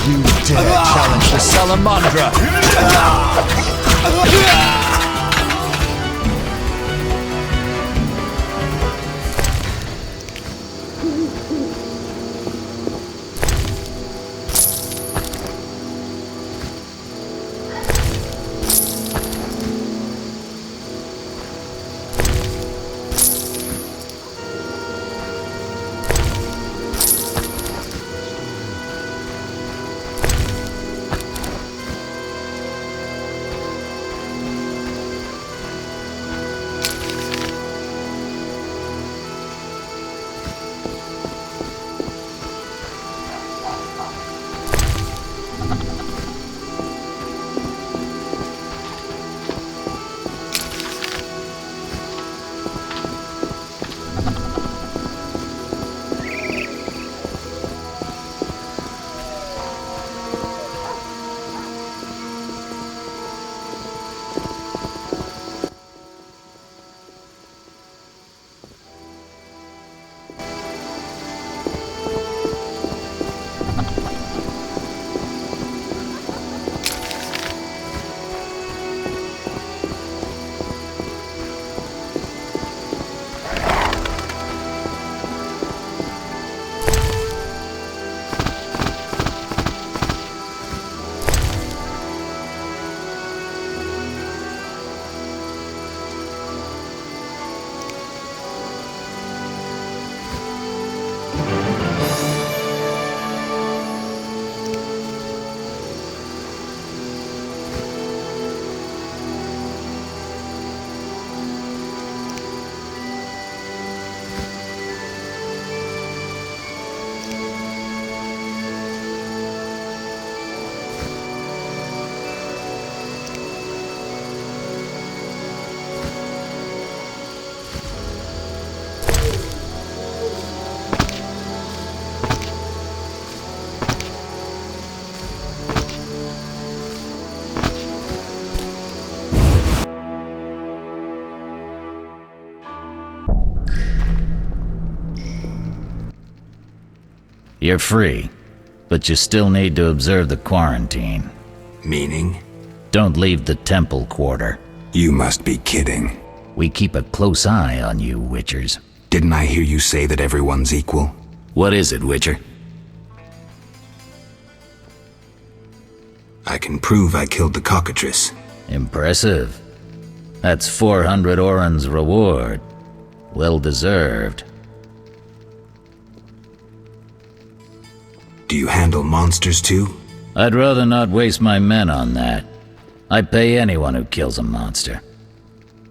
You dare challenge the Salamandra! You're free, but you still need to observe the quarantine. Meaning? Don't leave the temple quarter. You must be kidding. We keep a close eye on you, Witchers. Didn't I hear you say that everyone's equal? What is it, Witcher? I can prove I killed the cockatrice. Impressive. That's 400 Oren's reward. Well deserved. Do you handle monsters too? I'd rather not waste my men on that. I pay anyone who kills a monster.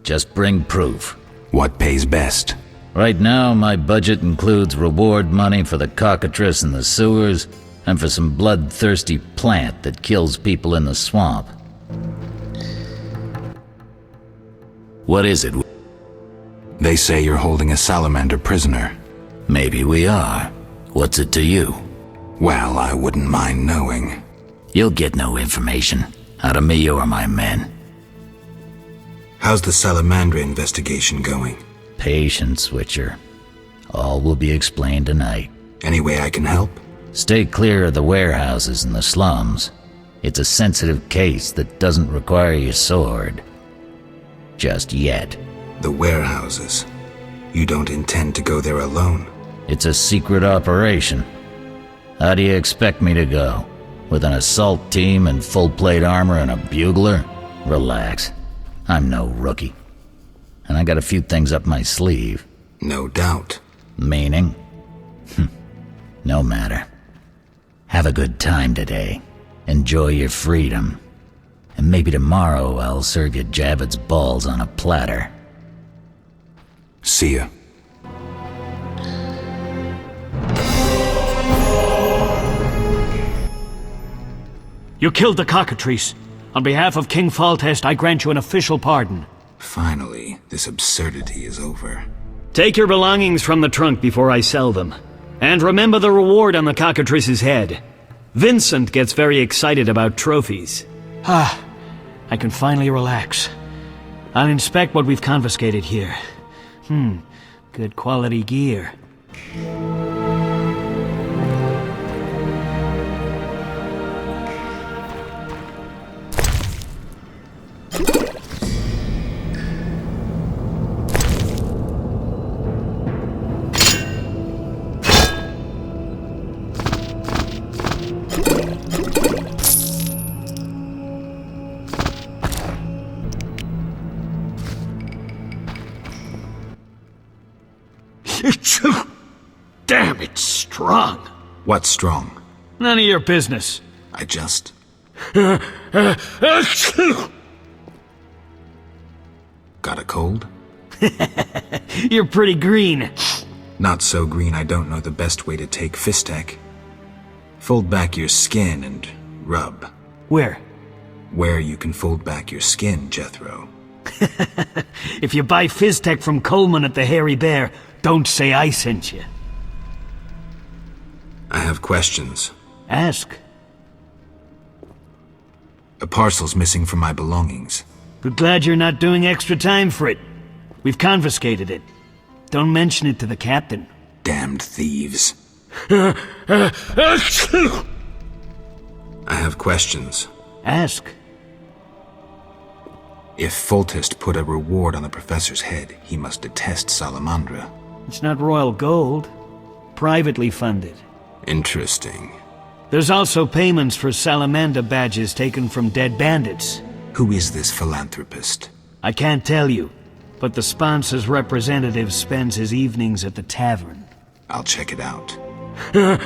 Just bring proof. What pays best? Right now, my budget includes reward money for the cockatrice in the sewers, and for some bloodthirsty plant that kills people in the swamp. What is it? They say you're holding a salamander prisoner. Maybe we are. What's it to you? Well, I wouldn't mind knowing. You'll get no information, out of me or my men. How's the Salamandra investigation going? Patience, Witcher. All will be explained tonight. Any way I can help? Stay clear of the warehouses and the slums. It's a sensitive case that doesn't require your sword. Just yet. The warehouses. You don't intend to go there alone? It's a secret operation. How do you expect me to go? With an assault team and full-plate armor and a bugler? Relax. I'm no rookie. And I got a few things up my sleeve. No doubt. Meaning? No matter. Have a good time today. Enjoy your freedom. And maybe tomorrow I'll serve you Javed's balls on a platter. See ya. You killed the cockatrice. On behalf of King Faltest, I grant you an official pardon. Finally, this absurdity is over. Take your belongings from the trunk before I sell them. And remember the reward on the cockatrice's head. Vincent gets very excited about trophies. I can finally relax. I'll inspect what we've confiscated here. Good quality gear. Damn, it's strong. What's strong? None of your business. I just... Got a cold? You're pretty green. Not so green I don't know the best way to take Fistech. Fold back your skin and rub. Where? Where you can fold back your skin, Jethro. If you buy Fistech from Coleman at the Hairy Bear, don't say I sent you. I have questions. Ask. A parcel's missing from my belongings. But glad you're not doing extra time for it. We've confiscated it. Don't mention it to the captain. Damned thieves. I have questions. Ask. If Foltest put a reward on the professor's head, he must detest Salamandra. It's not royal gold. Privately funded. Interesting. There's also payments for Salamander badges taken from dead bandits. Who is this philanthropist? I can't tell you, but the sponsor's representative spends his evenings at the tavern. I'll check it out. I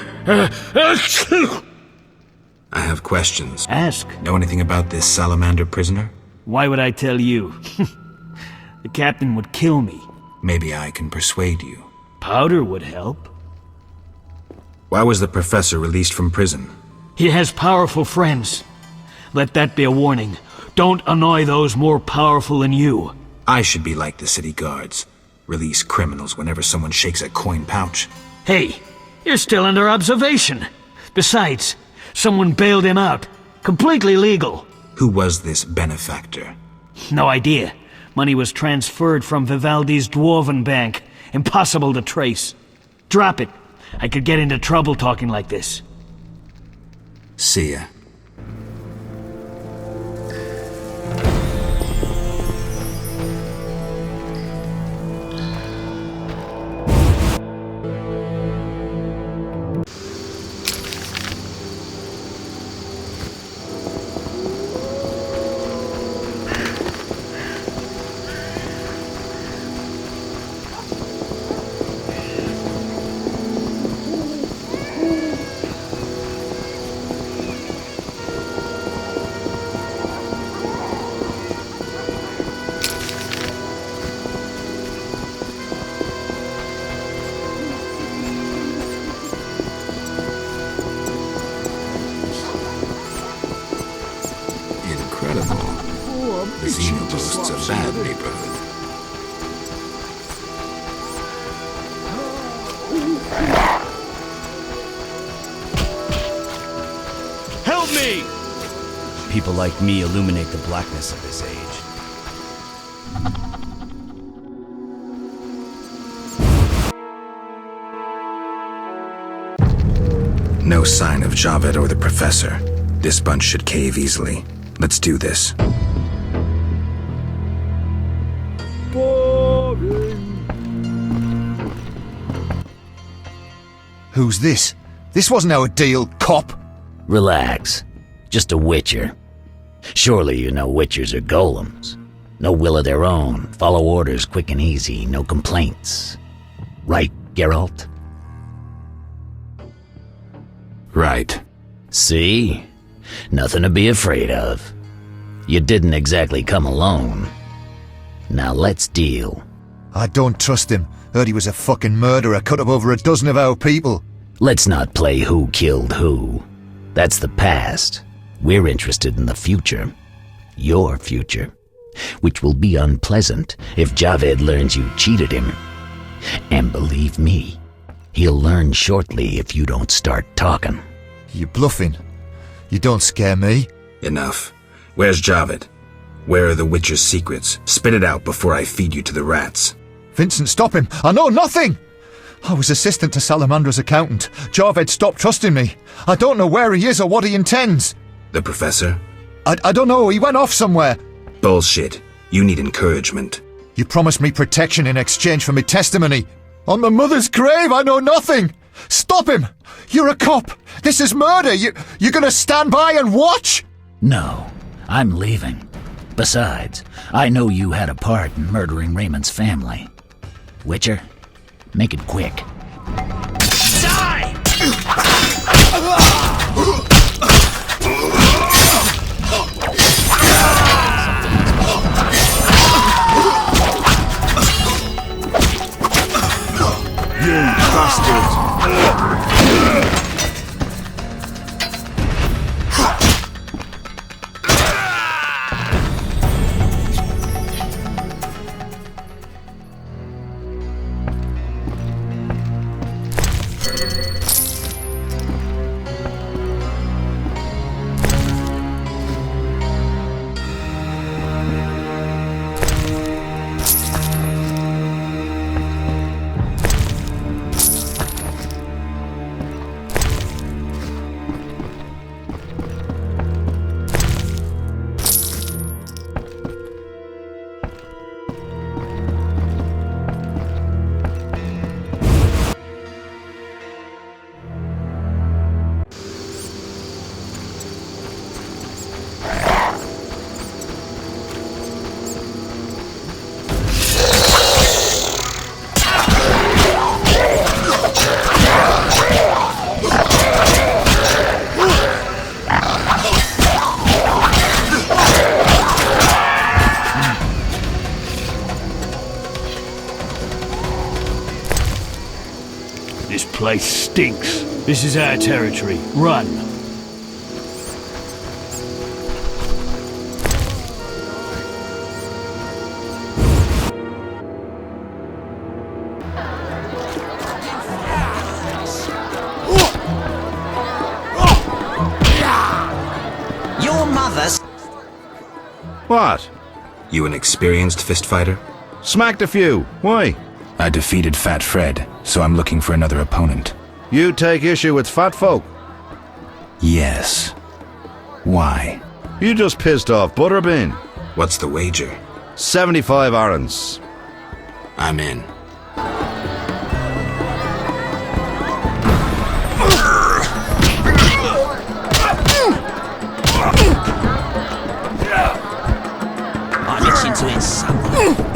have questions. Ask. Know anything about this Salamander prisoner? Why would I tell you? The captain would kill me. Maybe I can persuade you. Powder would help. Why was the professor released from prison? He has powerful friends. Let that be a warning. Don't annoy those more powerful than you. I should be like the city guards. Release criminals whenever someone shakes a coin pouch. Hey, you're still under observation. Besides, someone bailed him out. Completely legal. Who was this benefactor? No idea. Money was transferred from Vivaldi's Dwarven Bank. Impossible to trace. Drop it. I could get into trouble talking like this. See ya. Vizima boasts a bad neighborhood. Help me! People like me illuminate the blackness of this age. No sign of Javed or the professor. This bunch should cave easily. Let's do this. Who's this? This wasn't our deal, cop. Relax. Just a witcher. Surely you know witchers are golems. No will of their own. Follow orders quick and easy. No complaints. Right, Geralt? Right. See? Nothing to be afraid of. You didn't exactly come alone. Now let's deal. I don't trust him. Heard he was a fucking murderer, cut up over a dozen of our people. Let's not play who killed who. That's the past. We're interested in the future. Your future. Which will be unpleasant if Javed learns you cheated him. And believe me, he'll learn shortly if you don't start talking. You're bluffing. You don't scare me. Enough. Where's Javed? Where are the Witcher's secrets? Spit it out before I feed you to the rats. Vincent, stop him. I know nothing. I was assistant to Salamandra's accountant. Javed stopped trusting me. I don't know where he is or what he intends. The professor? I don't know. He went off somewhere. Bullshit. You need encouragement. You promised me protection in exchange for my testimony. On my mother's grave, I know nothing. Stop him. You're a cop. This is murder. You're gonna stand by and watch? No, I'm leaving. Besides, I know you had a part in murdering Raymond's family. Witcher, make it quick. Die! You bastard! This place stinks. This is our territory. Run. Your mother's... What? You an experienced fist fighter? Smacked a few. Why? I defeated Fat Fred, so I'm looking for another opponent. You take issue with fat folk? Yes. Why? You just pissed off Butterbean. What's the wager? 75 arons. I'm in. I'll listen to it somewhere.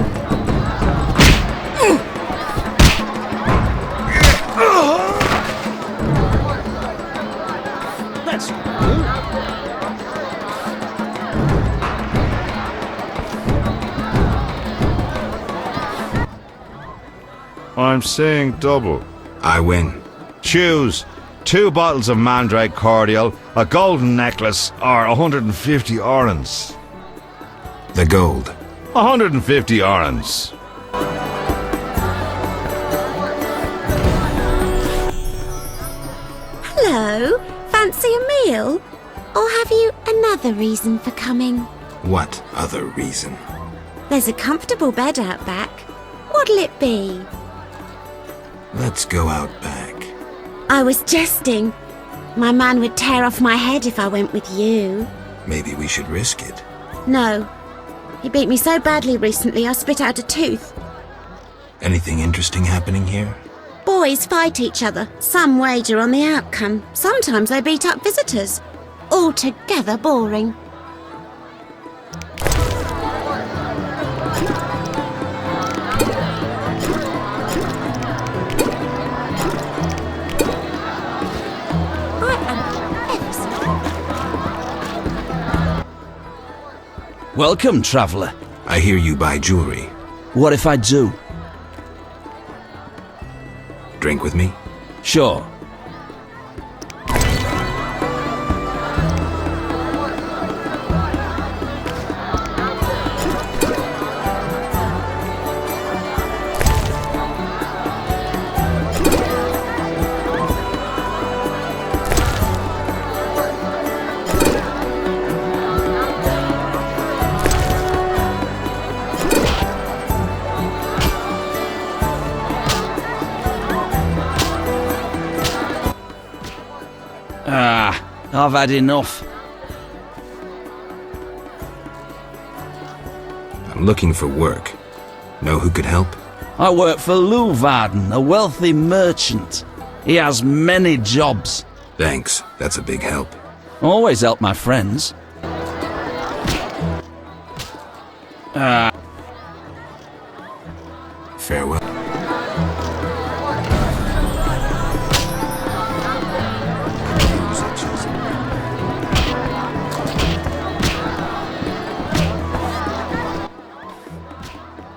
I'm saying double. I win. Choose 2 bottles of Mandrake cordial, a golden necklace, or 150 orens. The gold. 150 orens. Hello, fancy a meal? Or have you another reason for coming? What other reason? There's a comfortable bed out back. What'll it be? Let's go out back. I was jesting. My man would tear off my head if I went with you. Maybe we should risk it. No. He beat me so badly recently I spit out a tooth. Anything interesting happening here? Boys fight each other. Some wager on the outcome. Sometimes they beat up visitors. Altogether boring. Welcome, traveller. I hear you buy jewelry. What if I do? Drink with me? Sure. I've had enough. I'm looking for work. Know who could help? I work for Luvarden, a wealthy merchant. He has many jobs. Thanks, that's a big help. Always help my friends. Farewell.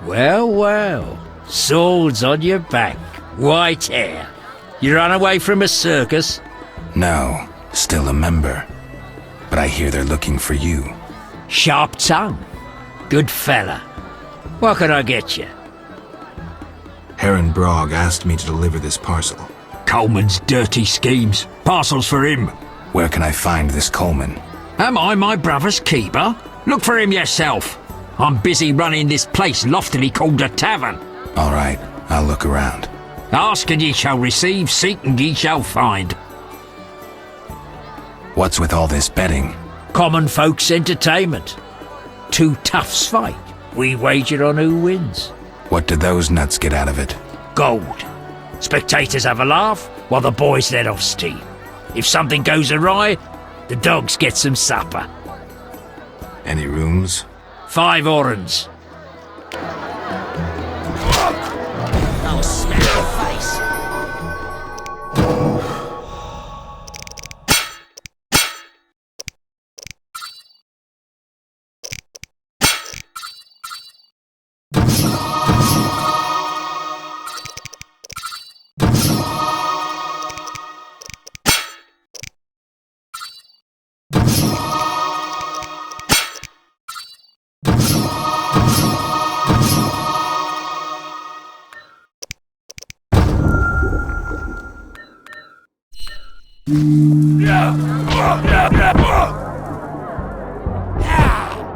Well, well. Swords on your back. White hair. You ran away from a circus? No, still a member. But I hear they're looking for you. Sharp tongue. Good fella. What can I get you? Heron Brog asked me to deliver this parcel. Coleman's dirty schemes. Parcels for him. Where can I find this Coleman? Am I my brother's keeper? Look for him yourself. I'm busy running this place loftily called a tavern. All right, I'll look around. Ask and ye shall receive, seek and ye shall find. What's with all this betting? Common folks' entertainment. Two toughs fight. We wager on who wins. What do those nuts get out of it? Gold. Spectators have a laugh while the boys let off steam. If something goes awry, the dogs get some supper. Any rooms? 5 orens. I'll smack your face.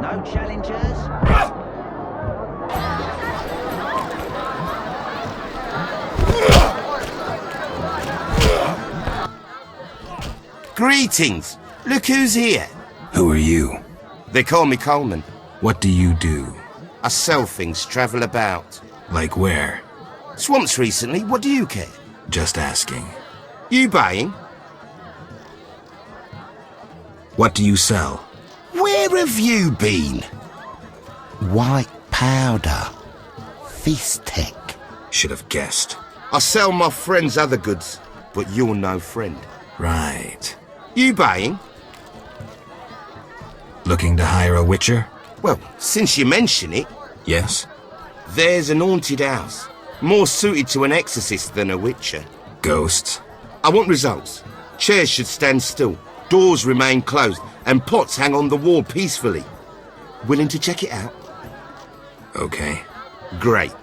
No challengers? Greetings! Look who's here. Who are you? They call me Coleman. What do you do? I sell things, travel about. Like where? Swamps recently, what do you care? Just asking. You buying? What do you sell? Where have you been? White powder. Fist tech. Should have guessed. I sell my friends other goods, but you're no friend. Right. You buying? Looking to hire a witcher? Well, since you mention it... Yes? There's an haunted house. More suited to an exorcist than a witcher. Ghosts? I want results. Chairs should stand still. Doors remain closed. And pots hang on the wall peacefully. Willing to check it out? Okay. Great.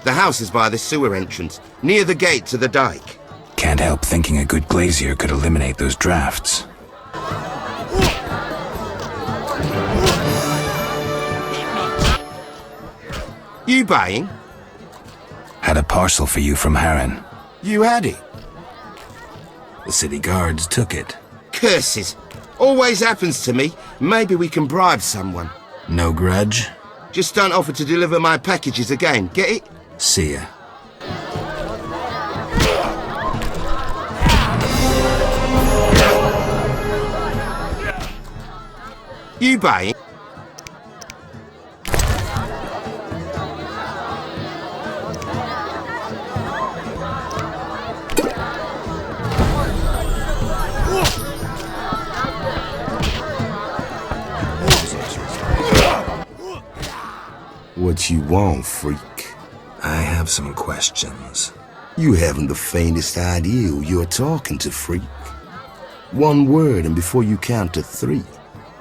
The house is by the sewer entrance, near the gate to the dike. Can't help thinking a good glazier could eliminate those drafts. You buying? Had a parcel for you from Harren. You had it? The city guards took it. Curses. Always happens to me. Maybe we can bribe someone. No grudge? Just don't offer to deliver my packages again, get it? See ya. You buying? What you want, freak? I have some questions. You haven't the faintest idea who you're talking to, freak. One word and before you count to 3,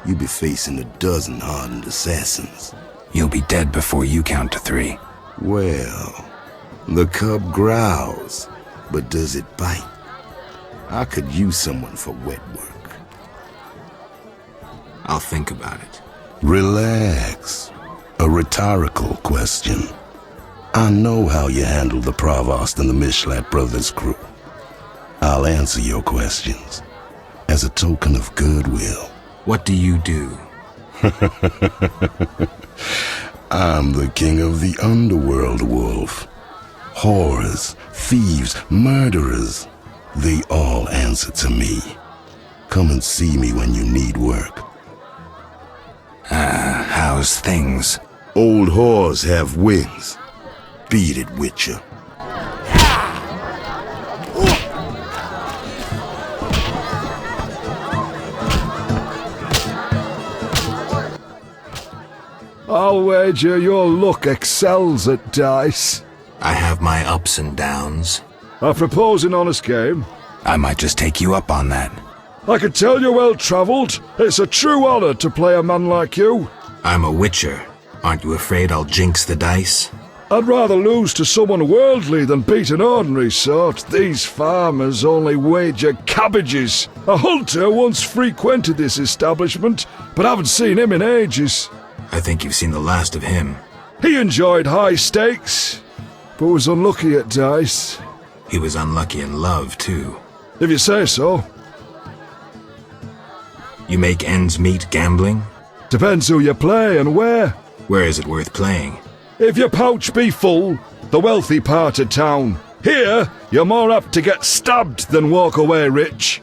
you'll be facing a dozen hardened assassins. You'll be dead before you count to 3. Well, the cub growls, but does it bite? I could use someone for wet work. I'll think about it. Relax. A rhetorical question. I know how you handled the Provost and the Mishlat brothers' crew. I'll answer your questions. as a token of goodwill. What do you do? I'm the king of the underworld, Wolf. Whores, thieves, murderers, they all answer to me. Come and see me when you need work. How's things? Old whores have wings. Beat it, Witcher. I'll wager your luck excels at dice. I have my ups and downs. I propose an honest game. I might just take you up on that. I can tell you're well-travelled. It's a true honor to play a man like you. I'm a witcher. Aren't you afraid I'll jinx the dice? I'd rather lose to someone worldly than beat an ordinary sort. These farmers only wager cabbages. A hunter once frequented this establishment, but I haven't seen him in ages. I think you've seen the last of him. He enjoyed high stakes, but was unlucky at dice. He was unlucky in love, too. If you say so. You make ends meet gambling? Depends who you play and where. Where is it worth playing? If your pouch be full, the wealthy part of town. Here, you're more apt to get stabbed than walk away rich.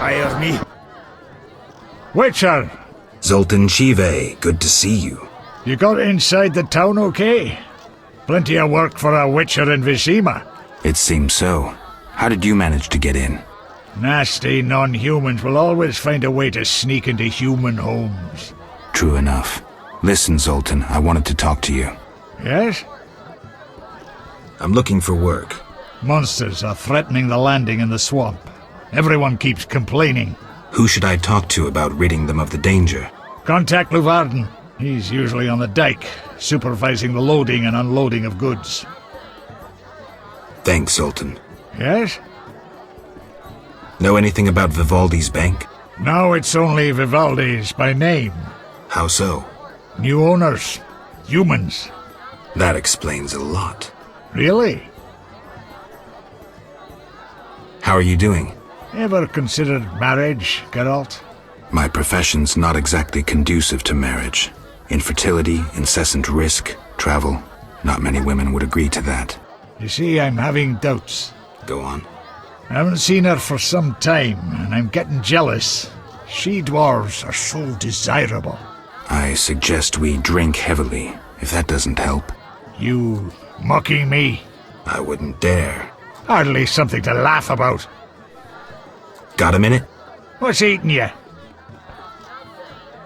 Hire me. Witcher! Zoltan Chive, good to see you. You got inside the town okay? Plenty of work for a witcher in Vizima. It seems so. How did you manage to get in? Nasty non-humans will always find a way to sneak into human homes. True enough. Listen, Zoltan, I wanted to talk to you. Yes? I'm looking for work. Monsters are threatening the landing in the swamp. Everyone keeps complaining. Who should I talk to about ridding them of the danger? Contact Luvarden. He's usually on the dike, supervising the loading and unloading of goods. Thanks, Zoltan. Yes? Know anything about Vivaldi's bank? No, it's only Vivaldi's by name. How so? New owners. Humans. That explains a lot. Really? How are you doing? Ever considered marriage, Geralt? My profession's not exactly conducive to marriage. Infertility, incessant risk, travel. Not many women would agree to that. You see, I'm having doubts. Go on. I haven't seen her for some time, and I'm getting jealous. She-dwarves are so desirable. I suggest we drink heavily, if that doesn't help. You mocking me? I wouldn't dare. Hardly something to laugh about. Got a minute? What's eating you?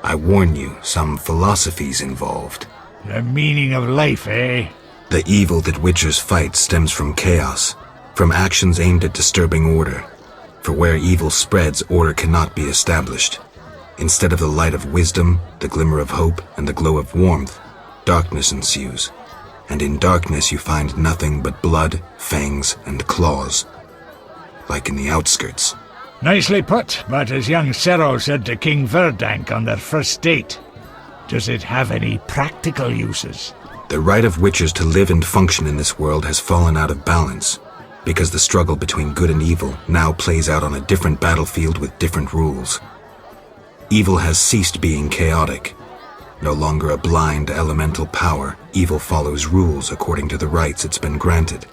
I warn you, some philosophy's involved. The meaning of life, eh? The evil that witchers fight stems from chaos. from actions aimed at disturbing order. For where evil spreads, order cannot be established. Instead of the light of wisdom, the glimmer of hope, and the glow of warmth, darkness ensues. And in darkness you find nothing but blood, fangs, and claws. Like in the outskirts. Nicely put, but as young Sero said to King Verdank on their first date, does it have any practical uses? The right of witchers to live and function in this world has fallen out of balance, because the struggle between good and evil now plays out on a different battlefield with different rules. Evil has ceased being chaotic. No longer a blind elemental power, evil follows rules according to the rights it's been granted.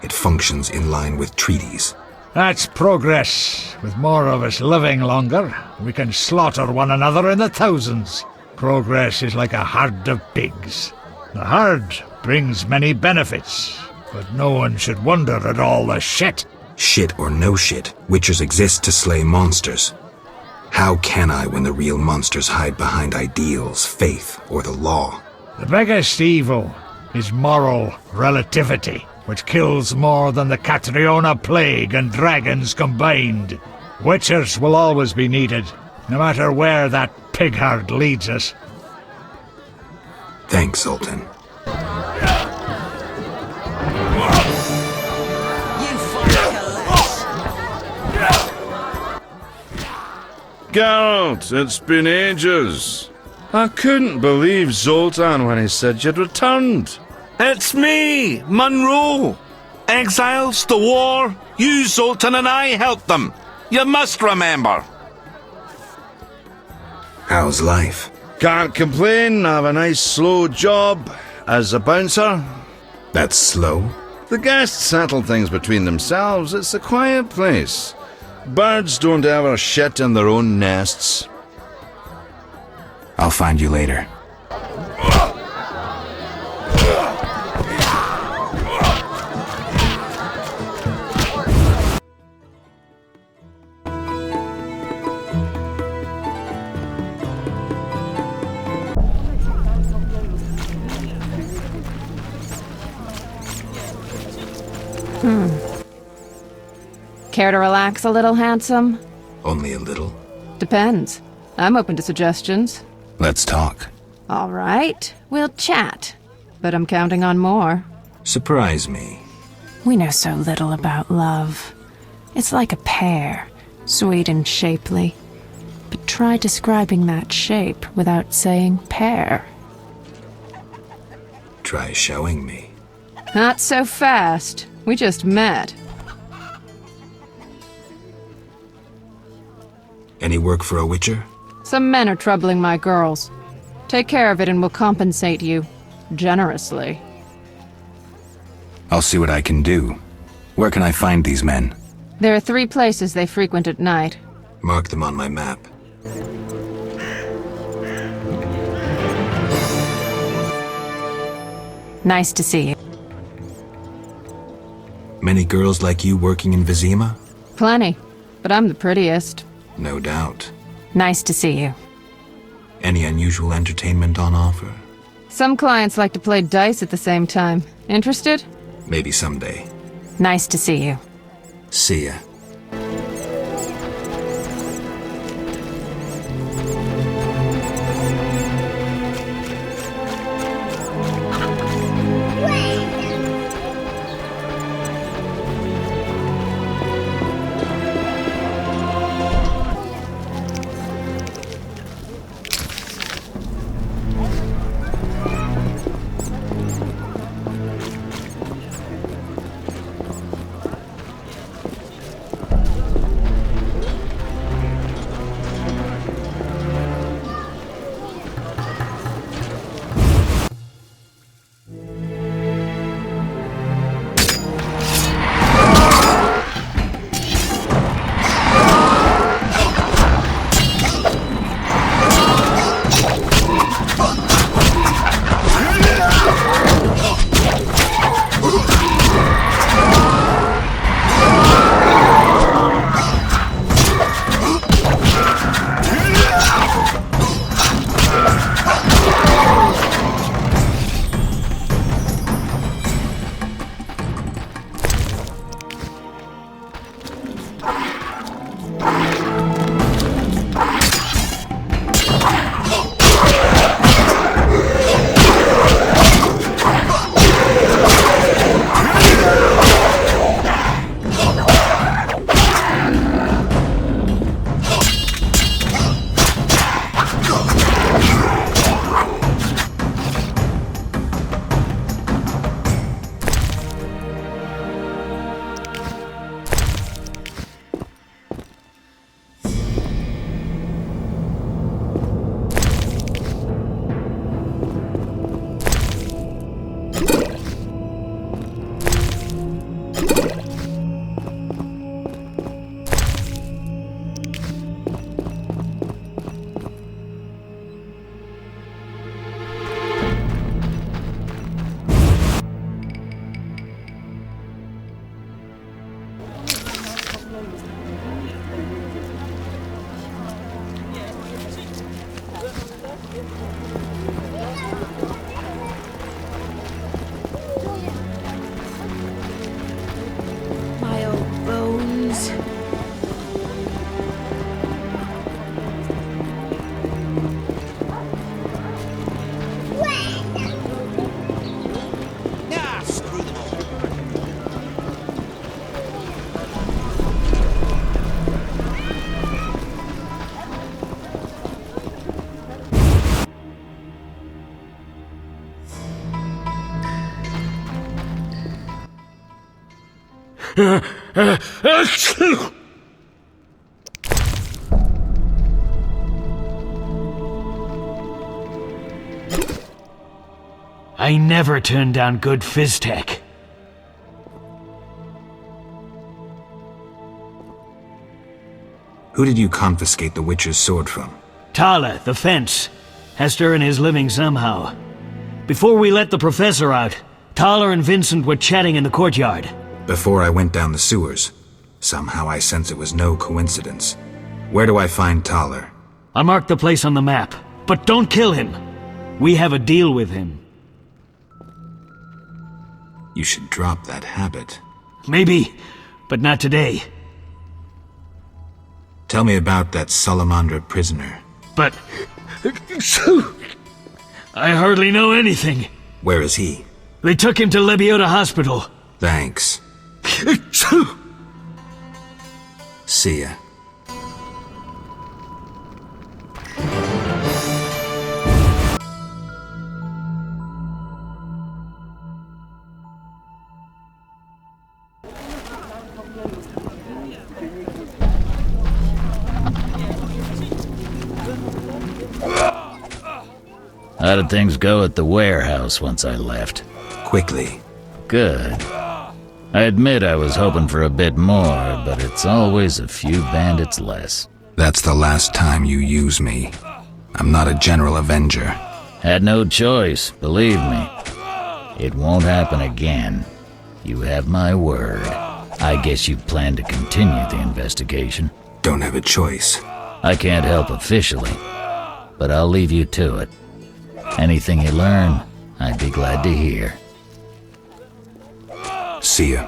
It functions in line with treaties. That's progress. With more of us living longer, we can slaughter one another in the thousands. Progress is like a herd of pigs. The herd brings many benefits, but no one should wonder at all the shit. Shit or no shit, witchers exist to slay monsters. How can I when the real monsters hide behind ideals, faith, or the law? The biggest evil is moral relativity, which kills more than the Catriona plague and dragons combined. Witchers will always be needed, no matter where that pig herd leads us. Thanks, Sultan. Geralt, it's been ages. I couldn't believe Zoltan when he said you'd returned. It's me, Monroe. Exiles, the war, you, Zoltan, and I helped them. You must remember. How's life? Can't complain, I have a nice slow job as a bouncer. That's slow? The guests settle things between themselves. It's a quiet place. Birds don't ever shit in their own nests. I'll find you later. Care to relax a little, handsome? Only a little. Depends. I'm open to suggestions. Let's talk. All right, we'll chat. But I'm counting on more. Surprise me. We know so little about love. It's like a pear, sweet and shapely. But try describing that shape without saying pear. Try showing me. Not so fast. We just met. Any work for a witcher? Some men are troubling my girls. Take care of it and we'll compensate you. Generously. I'll see what I can do. Where can I find these men? There are 3 places they frequent at night. Mark them on my map. Nice to see you. Many girls like you working in Vizima? Plenty, but I'm the prettiest. No doubt. Nice to see you. Any unusual entertainment on offer? Some clients like to play dice at the same time. Interested? Maybe someday. Nice to see you. See ya. My old bones. I never turn down good phys tech. Who did you confiscate the Witcher's sword from? Toler, the fence, has to earn his living somehow. Before we let the professor out, Toler and Vincent were chatting in the courtyard. Before I went down the sewers. Somehow I sense it was no coincidence. Where do I find Toler? I marked the place on the map, but don't kill him. We have a deal with him. You should drop that habit. Maybe, but not today. Tell me about that Salamandra prisoner. But... I hardly know anything. Where is he? They took him to Lebiota Hospital. Thanks. See ya. How did things go at the warehouse once I left? Quickly. Good. I admit I was hoping for a bit more, but it's always a few bandits less. That's the last time you use me. I'm not a general avenger. Had no choice, believe me. It won't happen again. You have my word. I guess you plan to continue the investigation. Don't have a choice. I can't help officially, but I'll leave you to it. Anything you learn, I'd be glad to hear. See ya.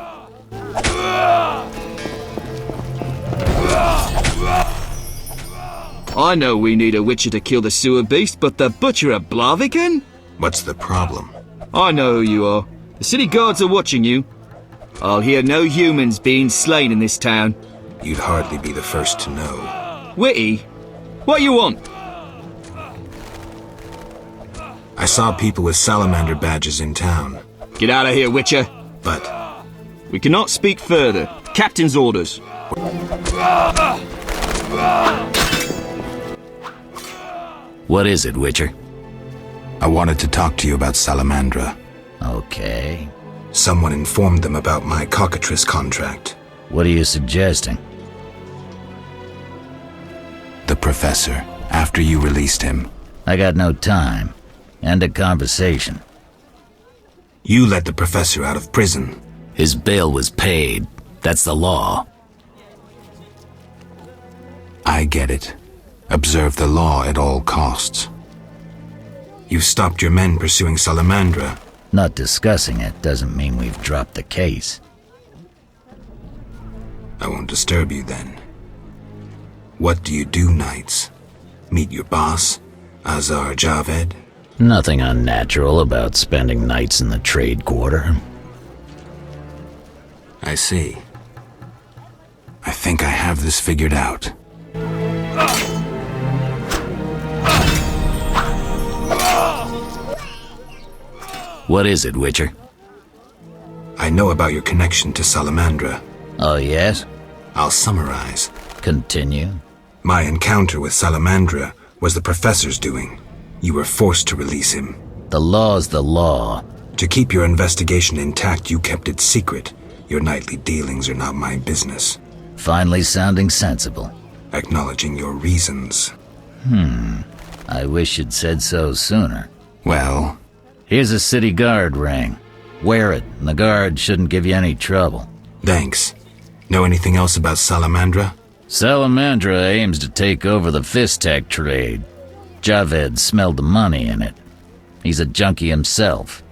I know we need a witcher to kill the sewer beast, but the butcher of Blaviken? What's the problem? I know who you are. The city guards are watching you. I'll hear no humans being slain in this town. You'd hardly be the first to know. Witty? What you want? I saw people with salamander badges in town. Get out of here, Witcher. But... we cannot speak further. Captain's orders. What is it, Witcher? I wanted to talk to you about Salamandra. Okay. Someone informed them about my cockatrice contract. What are you suggesting? The professor, after you released him. I got no time. End of conversation. You let the professor out of prison. His bail was paid. That's the law. I get it. Observe the law at all costs. You've stopped your men pursuing Salamandra. Not discussing it doesn't mean we've dropped the case. I won't disturb you then. What do you do nights? Meet your boss, Azar Javed? Nothing unnatural about spending nights in the trade quarter. I see. I think I have this figured out. What is it, Witcher? I know about your connection to Salamandra. Oh, yes? I'll summarize. Continue. My encounter with Salamandra was the professor's doing. You were forced to release him. The law's the law. To keep your investigation intact, you kept it secret. Your nightly dealings are not my business. Finally sounding sensible. Acknowledging your reasons. I wish you'd said so sooner. Well? Here's a city guard ring. Wear it, and the guard shouldn't give you any trouble. Thanks. Know anything else about Salamandra? Salamandra aims to take over the Fistech trade. Javed smelled the money in it. He's a junkie himself.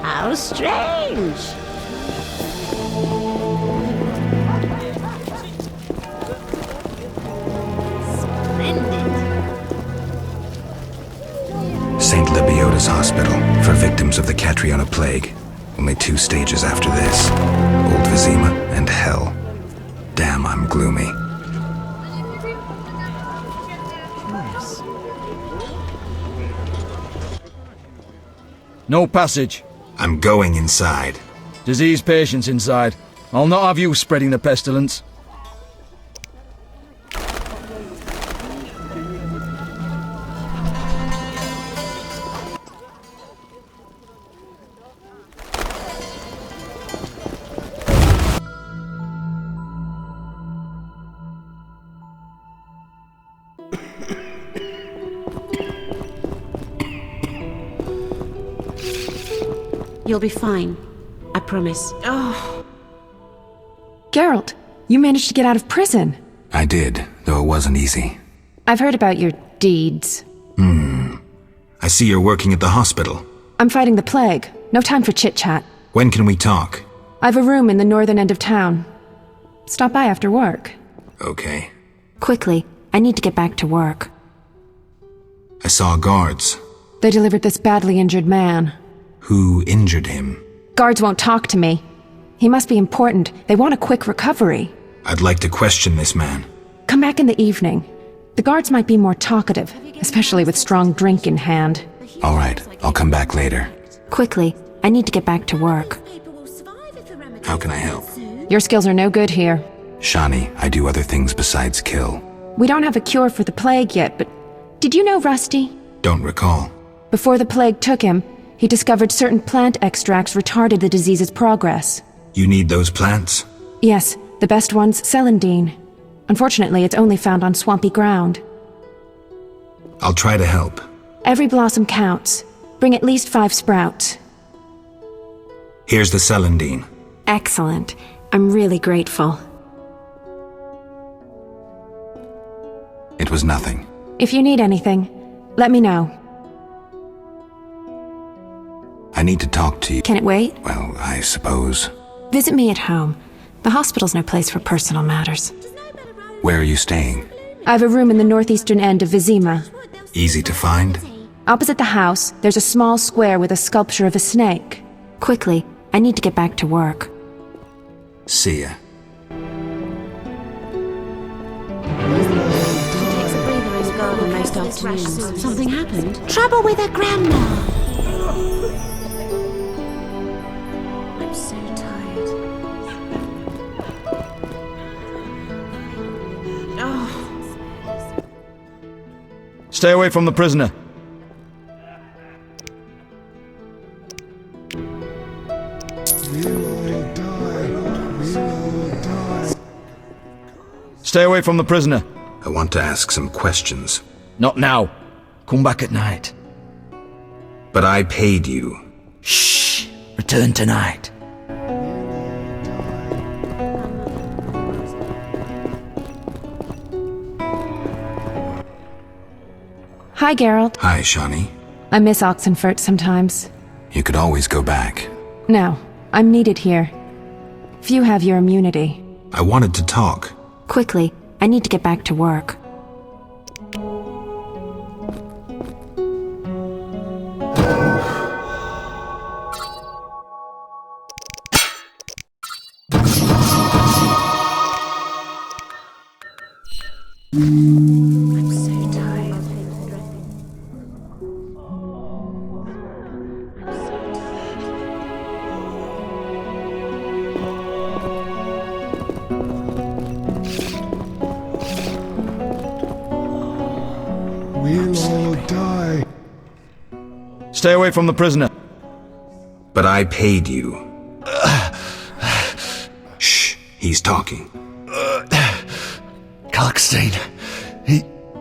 How strange! St. Lebioda's Hospital for victims of the Catriona Plague. Only 2 stages after this. Old Vizima and Hell. Damn, I'm gloomy. No passage. I'm going inside. Disease patients inside. I'll not have you spreading the pestilence. You'll be fine. I promise. Oh. Geralt, you managed to get out of prison. I did, though it wasn't easy. I've heard about your deeds. I see you're working at the hospital. I'm fighting the plague. No time for chit-chat. When can we talk? I've a room in the northern end of town. Stop by after work. Okay. Quickly, I need to get back to work. I saw guards. They delivered this badly injured man. Who injured him? Guards won't talk to me. He must be important. They want a quick recovery. I'd like to question this man. Come back in the evening. The guards might be more talkative, especially with strong drink in hand. All right, I'll come back later. Quickly, I need to get back to work. How can I help? Your skills are no good here. Shani, I do other things besides kill. We don't have a cure for the plague yet, but did you know Rusty? Don't recall. Before the plague took him, he discovered certain plant extracts retarded the disease's progress. You need those plants? Yes, the best one's celandine. Unfortunately, it's only found on swampy ground. I'll try to help. Every blossom counts. Bring at least 5 sprouts. Here's the celandine. Excellent. I'm really grateful. It was nothing. If you need anything, let me know. I need to talk to you. Can it wait? Well, I suppose. Visit me at home. The hospital's no place for personal matters. Where are you staying? I have a room in the northeastern end of Vizima. Easy to find? Opposite the house, there's a small square with a sculpture of a snake. Quickly, I need to get back to work. See ya. Most afternoons. Something happened. Trouble with her grandma. I'm so tired. Oh. Stay away from the prisoner. Stay away from the prisoner. I want to ask some questions. Not now. Come back at night. But I paid you. Shh. Return tonight. Hi, Geralt. Hi, Shani. I miss Oxenfurt sometimes. You could always go back. No, I'm needed here. Few have your immunity. I wanted to talk. Quickly, I need to get back to work. I'm so tired. I'm so tired. Stay away from the prisoner. But I paid you. Shh, he's talking. Kalkstein.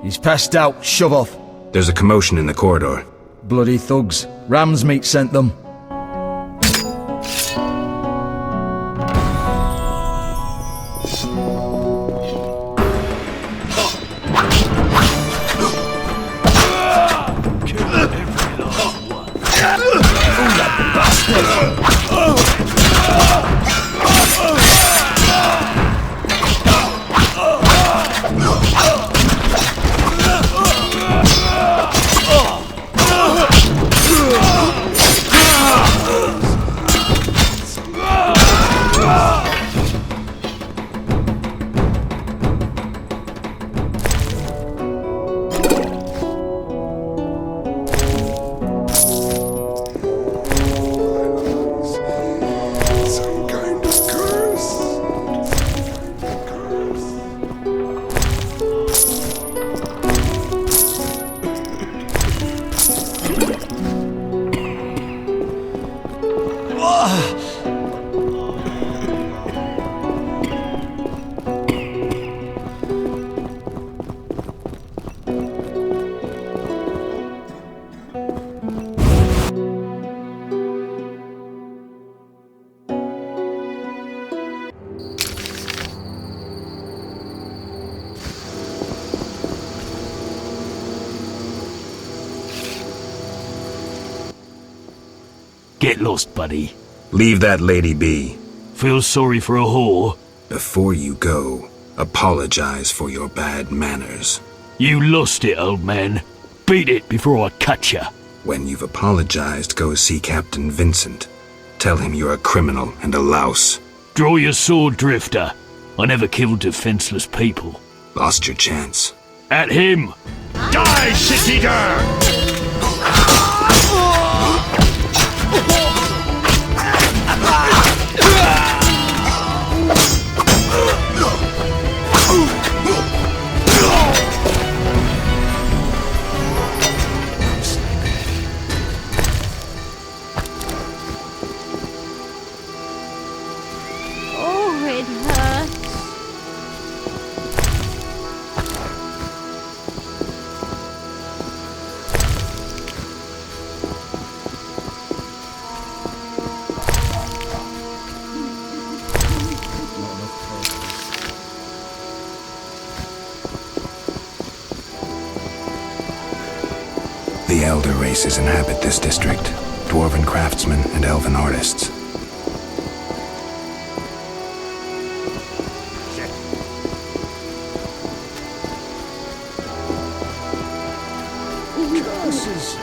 He's passed out. Shove off. There's a commotion in the corridor. Bloody thugs. Ram's meat sent them. Get lost, buddy. Leave that lady be. Feel sorry for a whore? Before you go, apologize for your bad manners. You lost it, old man. Beat it before I cut ya. When you've apologized, go see Captain Vincent. Tell him you're a criminal and a louse. Draw your sword, Drifter. I never killed defenseless people. Lost your chance. At him! Die, shit-eater! Oh, it hurts. The elder races inhabit this district. Dwarven craftsmen and elven artists. Curses.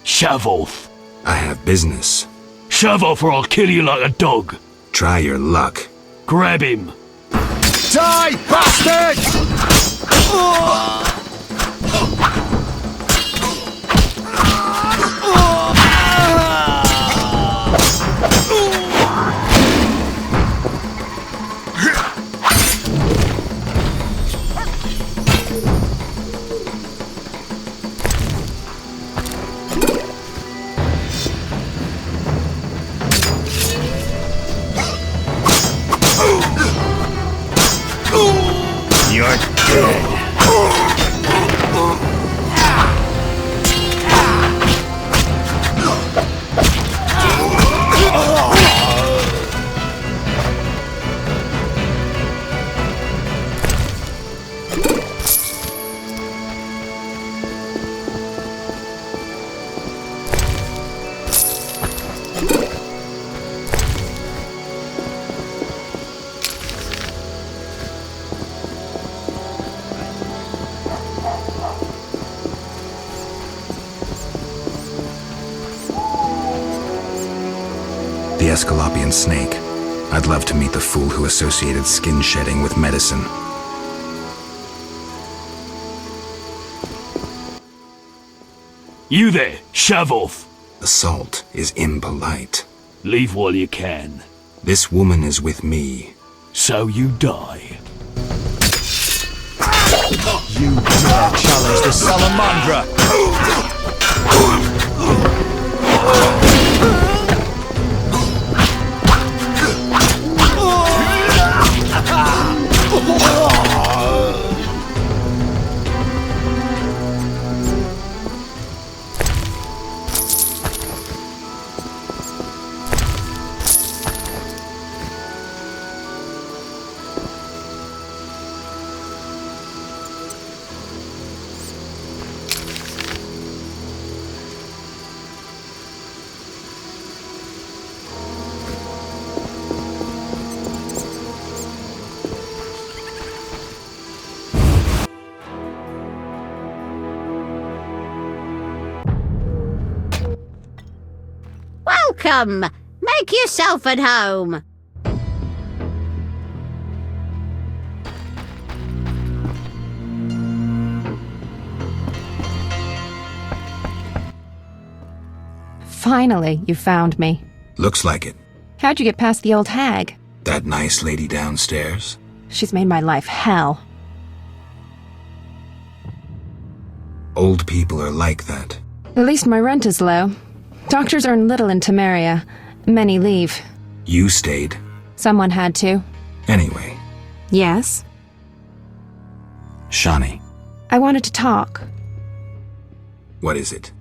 Shove off. I have business. Shove off or I'll kill you like a dog. Try your luck. Grab him. Die, bastard! You're dead. The Escalopian snake. I'd love to meet the fool who associated skin shedding with medicine. You there, shove off. Assault is impolite. Leave while you can. This woman is with me. So you die. You dare challenge the Salamandra! Welcome! Make yourself at home! Finally, you found me. Looks like it. How'd you get past the old hag? That nice lady downstairs? She's made my life hell. Old people are like that. At least my rent is low. Doctors earn little in Temeria. Many leave. You stayed. Someone had to. Anyway. Yes? Shani, I wanted to talk. what is it?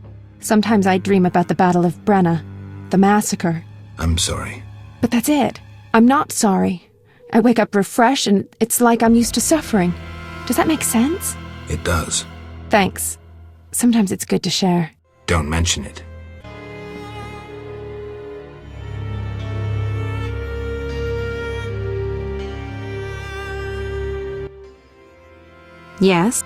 Sometimes I dream about the Battle of Brenna, the massacre. I'm sorry. But that's it. I'm not sorry. I wake up refreshed and it's like I'm used to suffering. Does that make sense? It does. Thanks. Sometimes it's good to share. Don't mention it. Yes?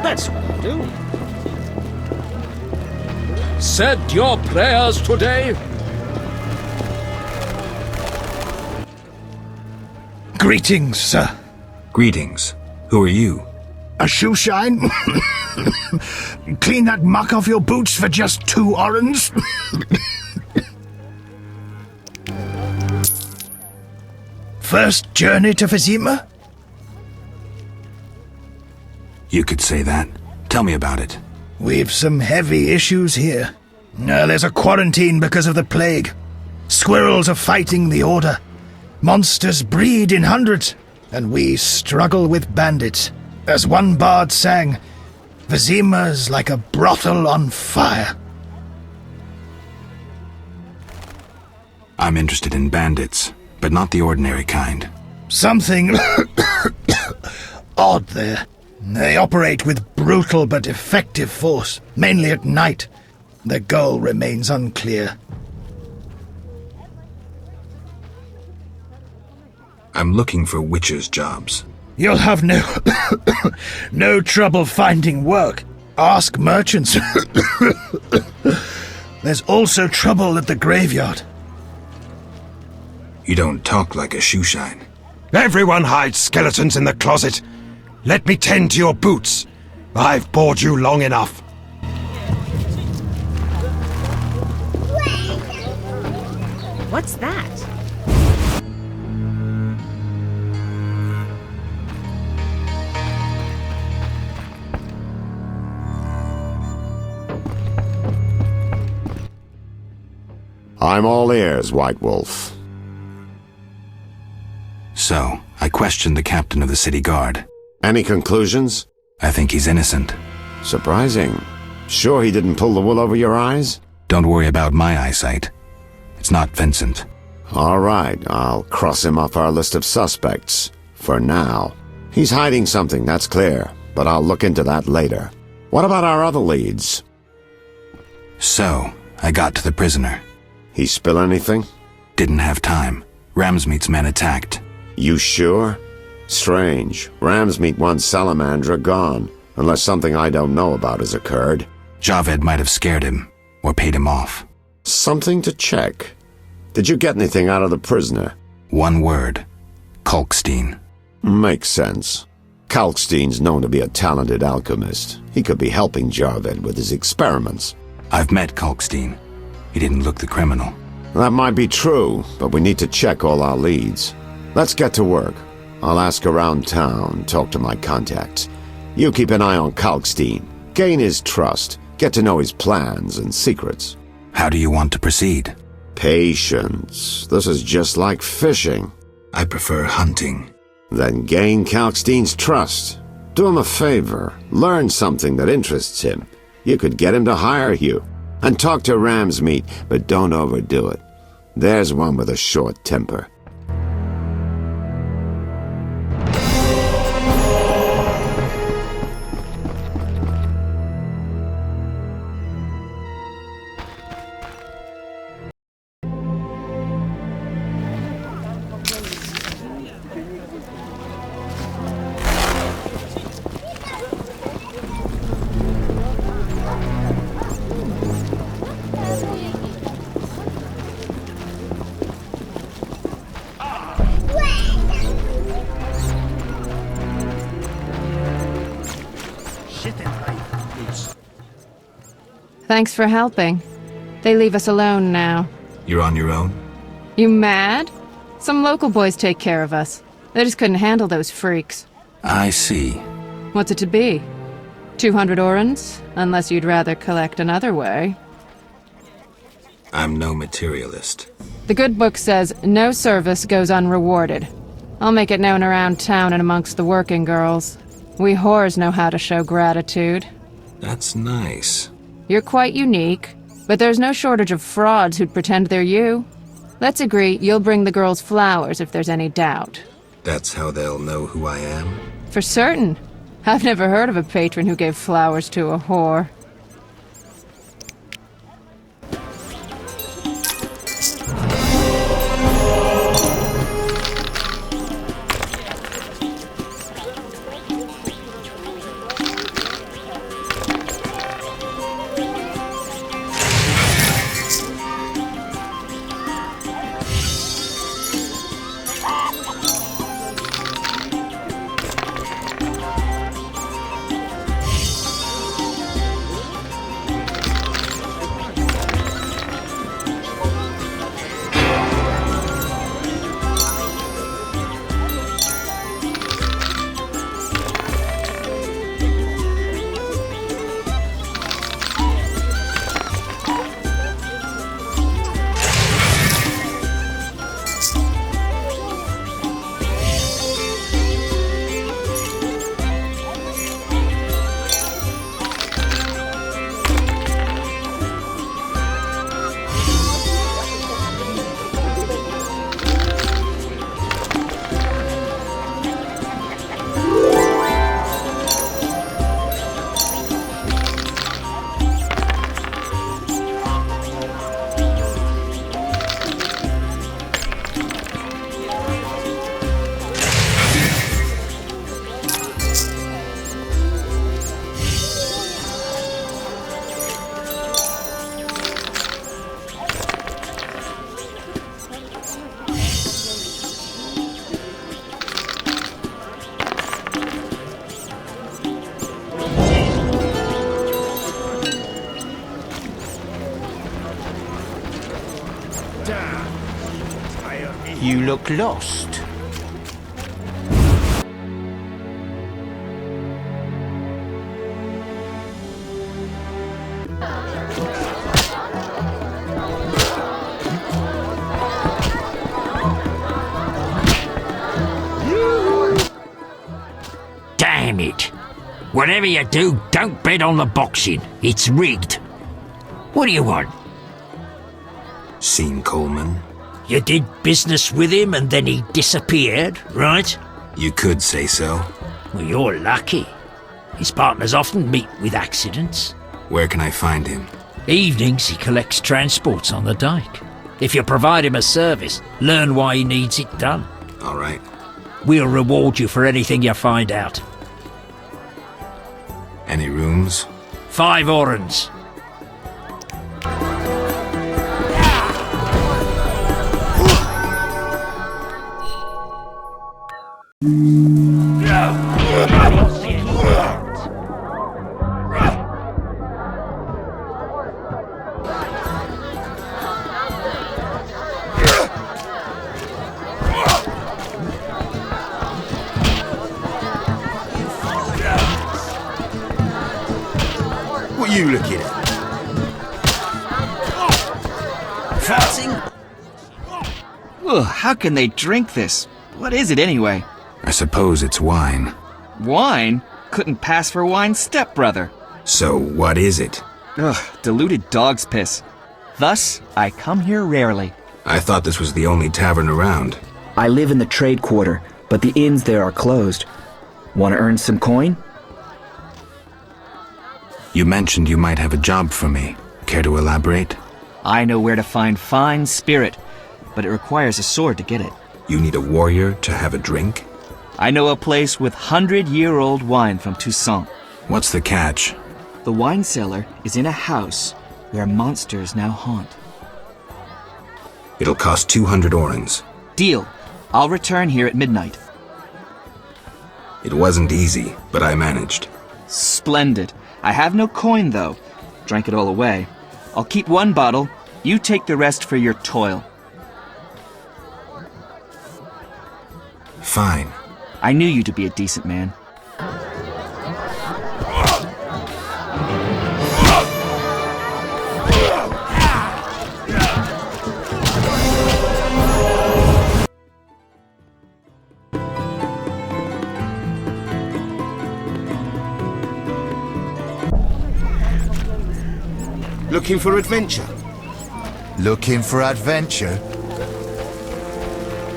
That's what I do. Said your prayers today? Greetings, sir. Greetings. Who are you? A shoe shine? Clean that muck off your boots for just 2 orens? First journey to Vizima? You could say that. Tell me about it. We've some heavy issues here. There's a quarantine because of the plague. Squirrels are fighting the Order. Monsters breed in hundreds, and we struggle with bandits. As one bard sang, Vizima's like a brothel on fire. I'm interested in bandits, but not the ordinary kind. Something odd there. They operate with brutal but effective force, mainly at night. Their goal remains unclear. I'm looking for witchers' jobs. You'll have no trouble finding work. Ask merchants. There's also trouble at the graveyard. You don't talk like a shoeshine. Everyone hides skeletons in the closet. Let me tend to your boots. I've bored you long enough. What's that? I'm all ears, White Wolf. So, I questioned the captain of the city guard. Any conclusions? I think he's innocent. Surprising. Sure he didn't pull the wool over your eyes? Don't worry about my eyesight. It's not Vincent. All right, I'll cross him off our list of suspects. For now. He's hiding something, that's clear, but I'll look into that later. What about our other leads? So, I got to the prisoner. He spill anything? Didn't have time. Ramsmeet's men attacked. You sure? Strange. Ramsmeet wants Salamandra gone, unless something I don't know about has occurred. Javed might have scared him, or paid him off. Something to check. Did you get anything out of the prisoner? One word. Kalkstein. Makes sense. Kalkstein's known to be a talented alchemist. He could be helping Javed with his experiments. I've met Kalkstein. He didn't look the criminal. That might be true, but we need to check all our leads. Let's get to work. I'll ask around town, talk to my contacts. You keep an eye on Kalkstein. Gain his trust. Get to know his plans and secrets. How do you want to proceed? Patience. This is just like fishing. I prefer hunting. Then gain Kalkstein's trust. Do him a favor. Learn something that interests him. You could get him to hire you. And talk to Ramsmeet, but don't overdo it. There's one with a short temper. Thanks for helping. They leave us alone now. You're on your own? You mad? Some local boys take care of us. They just couldn't handle those freaks. I see. What's it to be? 200 orans? Unless you'd rather collect another way. I'm no materialist. The good book says no service goes unrewarded. I'll make it known around town and amongst the working girls. We whores know how to show gratitude. That's nice. You're quite unique, but there's no shortage of frauds who'd pretend they're you. Let's agree you'll bring the girls flowers if there's any doubt. That's how they'll know who I am? For certain. I've never heard of a patron who gave flowers to a whore. You look lost. You Damn it. Whatever you do, don't bet on the boxing. It's rigged. What do you want? Seen Coleman? You did business with him and then he disappeared, right? You could say so. Well, you're lucky. His partners often meet with accidents. Where can I find him? Evenings he collects transports on the dike. If you provide him a service, learn why he needs it done. All right. We'll reward you for anything you find out. Any rooms? 5 orens. What are you looking at? Fighting? Ugh, how can they drink this? What is it anyway? I suppose it's wine. Wine? Couldn't pass for wine's stepbrother. So what is it? Ugh, diluted dog's piss. Thus, I come here rarely. I thought this was the only tavern around. I live in the trade quarter, but the inns there are closed. Want to earn some coin? You mentioned you might have a job for me. Care to elaborate? I know where to find fine spirit, but it requires a sword to get it. You need a warrior to have a drink? I know a place with 100-year-old wine from Toussaint. What's the catch? The wine cellar is in a house where monsters now haunt. It'll cost 200 orens. Deal. I'll return here at midnight. It wasn't easy, but I managed. Splendid. I have no coin, though. Drank it all away. I'll keep 1 bottle. You take the rest for your toil. Fine. I knew you to be a decent man. Looking for adventure? Looking for adventure?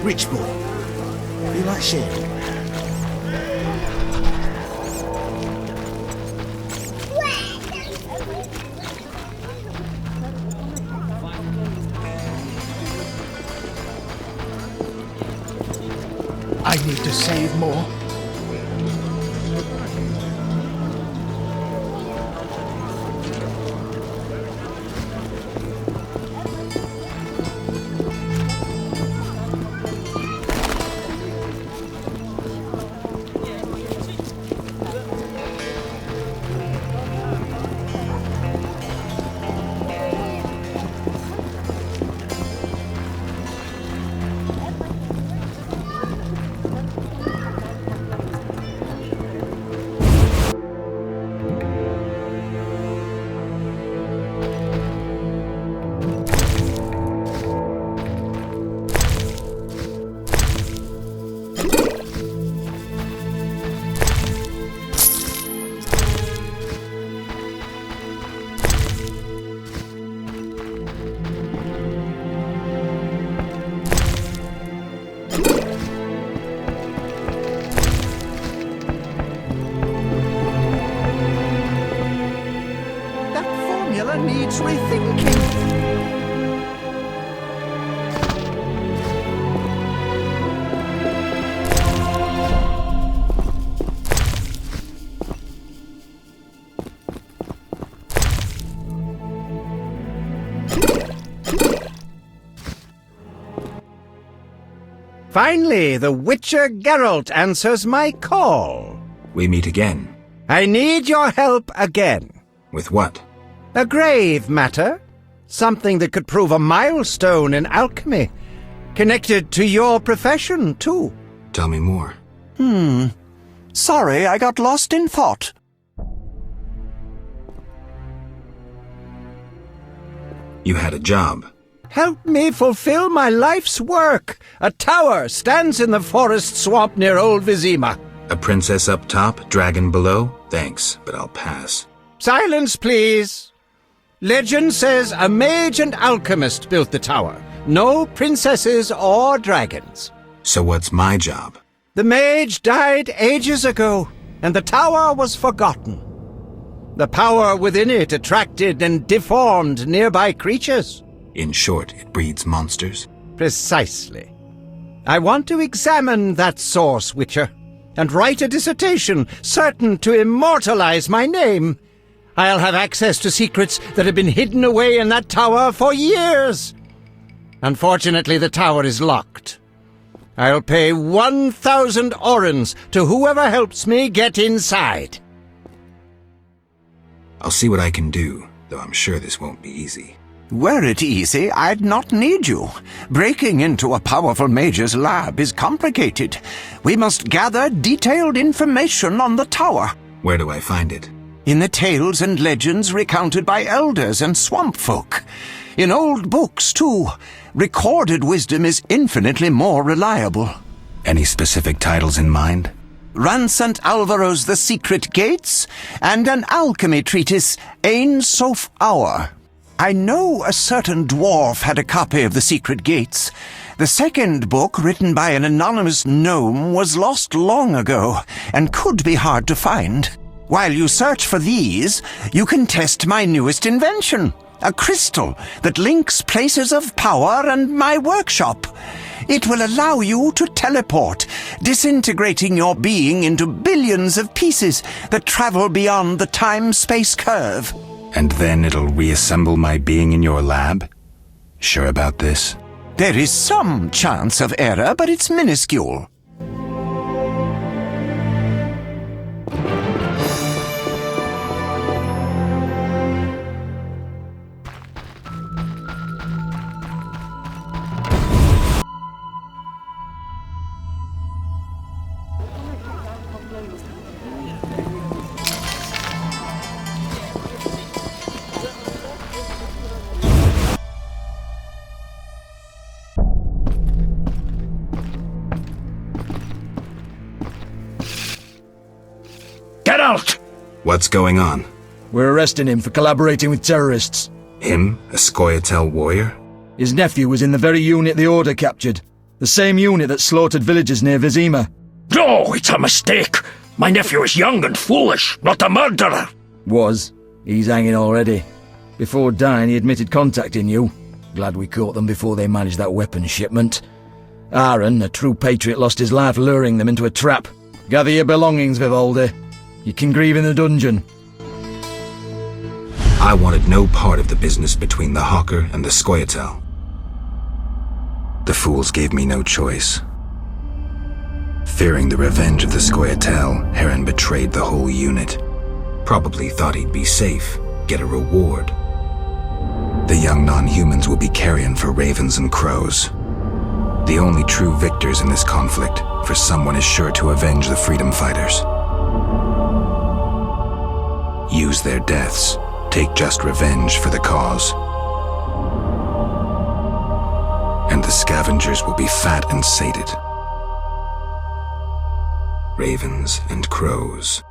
Rich boy. You like sharing? I need to save more. Needs rethinking. Finally, the Witcher Geralt answers my call. We meet again. I need your help again. With what? A grave matter. Something that could prove a milestone in alchemy. Connected to your profession, too. Tell me more. Sorry, I got lost in thought. You had a job. Help me fulfill my life's work. A tower stands in the forest swamp near Old Vizima. A princess up top, dragon below? Thanks, but I'll pass. Silence, please. Legend says a mage and alchemist built the tower. No princesses or dragons. So what's my job? The mage died ages ago, and the tower was forgotten. The power within it attracted and deformed nearby creatures. In short, it breeds monsters? Precisely. I want to examine that source, Witcher, and write a dissertation certain to immortalize my name. I'll have access to secrets that have been hidden away in that tower for years. Unfortunately, the tower is locked. I'll pay 1,000 orens to whoever helps me get inside. I'll see what I can do, though I'm sure this won't be easy. Were it easy, I'd not need you. Breaking into a powerful mage's lab is complicated. We must gather detailed information on the tower. Where do I find it? In the tales and legends recounted by elders and swamp folk. In old books, too. Recorded wisdom is infinitely more reliable. Any specific titles in mind? Ransant Alvaro's The Secret Gates, and an alchemy treatise, Ain Soph Hour. I know a certain dwarf had a copy of The Secret Gates. The second book, written by an anonymous gnome, was lost long ago, and could be hard to find. While you search for these, you can test my newest invention, a crystal that links places of power and my workshop. It will allow you to teleport, disintegrating your being into billions of pieces that travel beyond the time-space curve. And then it'll reassemble my being in your lab? Sure about this? There is some chance of error, but it's minuscule. Get out! What's going on? We're arresting him for collaborating with terrorists. Him? A Scoia'tael warrior? His nephew was in the very unit the Order captured. The same unit that slaughtered villagers near Vizima. No, it's a mistake. My nephew is young and foolish, not a murderer. Was. He's hanging already. Before dying, he admitted contacting you. Glad we caught them before they managed that weapons shipment. Aaron, a true patriot, lost his life luring them into a trap. Gather your belongings, Vivaldi. You can grieve in the dungeon. I wanted no part of the business between the Hawker and the Scoia'tael. The fools gave me no choice. Fearing the revenge of the Scoia'tael, Heron betrayed the whole unit. Probably thought he'd be safe, get a reward. The young non-humans will be carrion for ravens and crows. The only true victors in this conflict, for someone is sure to avenge the freedom fighters. Use their deaths, take just revenge for the cause. And the scavengers will be fat and sated. Ravens and crows.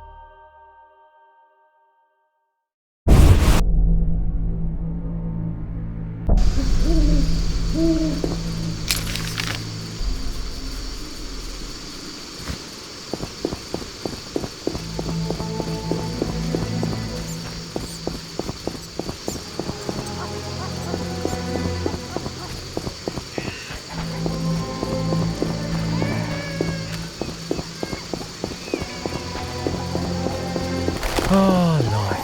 Oh, life.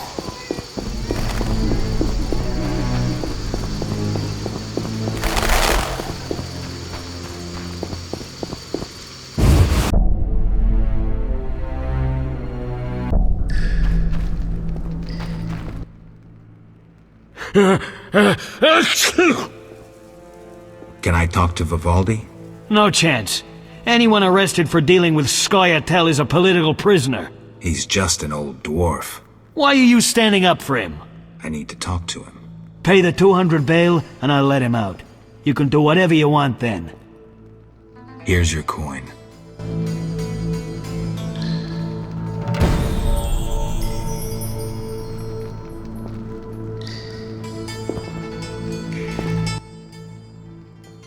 Can I talk to Vivaldi? No chance. Anyone arrested for dealing with Scoia'tael is a political prisoner. He's just an old dwarf. Why are you standing up for him? I need to talk to him. Pay the 200 bail, and I'll let him out. You can do whatever you want then. Here's your coin.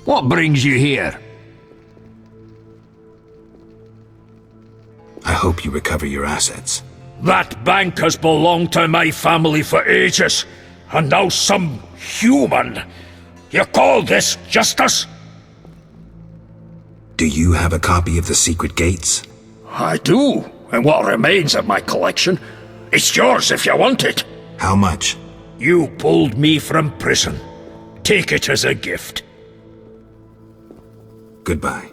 What brings you here? I hope you recover your assets. That bank has belonged to my family for ages, and now some human. You call this justice? Do you have a copy of the secret gates? I do, and what remains of my collection. It's yours if you want it. How much? You pulled me from prison. Take it as a gift. Goodbye.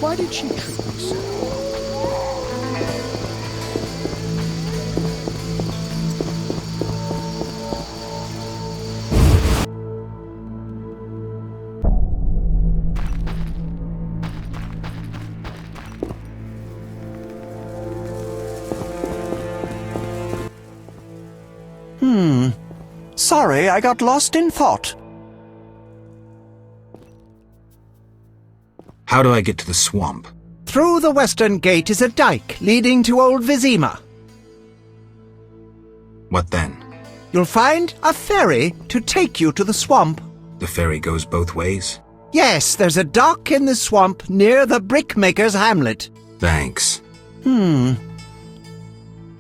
Why did she treat me so? Sorry, I got lost in thought. How do I get to the swamp? Through the western gate is a dike leading to old Vizima. What then? You'll find a ferry to take you to the swamp. The ferry goes both ways? Yes, there's a dock in the swamp near the brickmaker's hamlet. Thanks.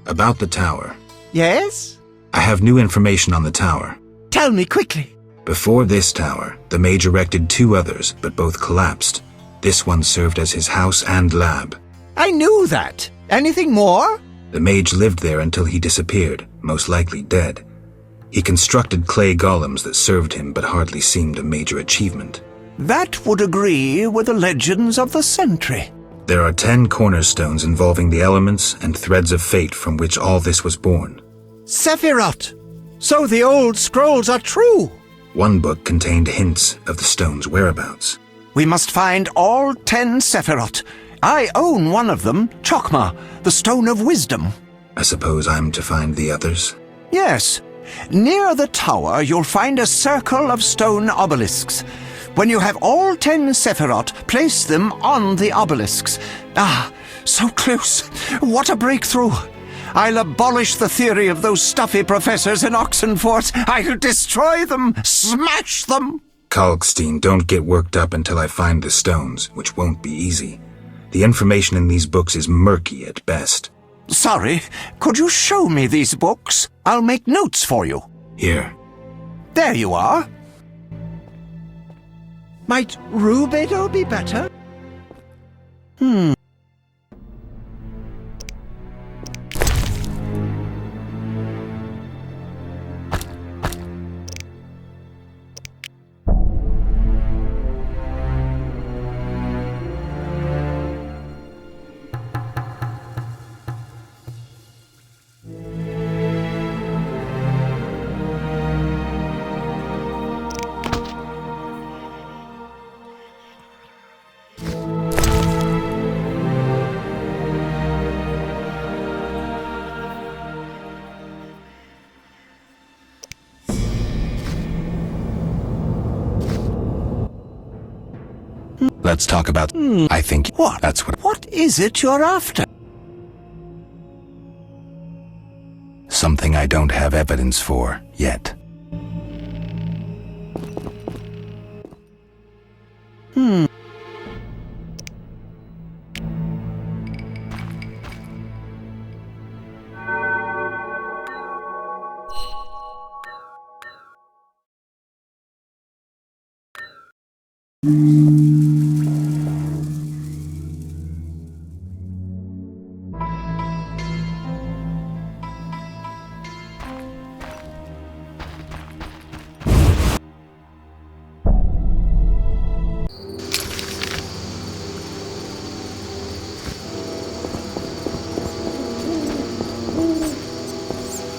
About the tower. Yes? I have new information on the tower. Tell me quickly. Before this tower, the mage erected 2 others, but both collapsed. This one served as his house and lab. I knew that. Anything more? The mage lived there until he disappeared, most likely dead. He constructed clay golems that served him but hardly seemed a major achievement. That would agree with the legends of the century. There are 10 cornerstones involving the elements and threads of fate from which all this was born. Sephirot! So the old scrolls are true! One book contained hints of the stone's whereabouts. We must find all 10 sephirot. I own one of them, Chokmah, the Stone of Wisdom. I suppose I'm to find the others? Yes. Near the tower, you'll find a circle of stone obelisks. When you have all 10 sephirot, place them on the obelisks. Ah, so close. What a breakthrough. I'll abolish the theory of those stuffy professors in Oxenfort. I'll destroy them, smash them. Kalkstein, don't get worked up until I find the stones, which won't be easy. The information in these books is murky at best. Sorry, could you show me these books? I'll make notes for you. Here. There you are. Might Rubedo be better? Let's talk about... I think... What? That's what... What is it you're after? Something I don't have evidence for, yet.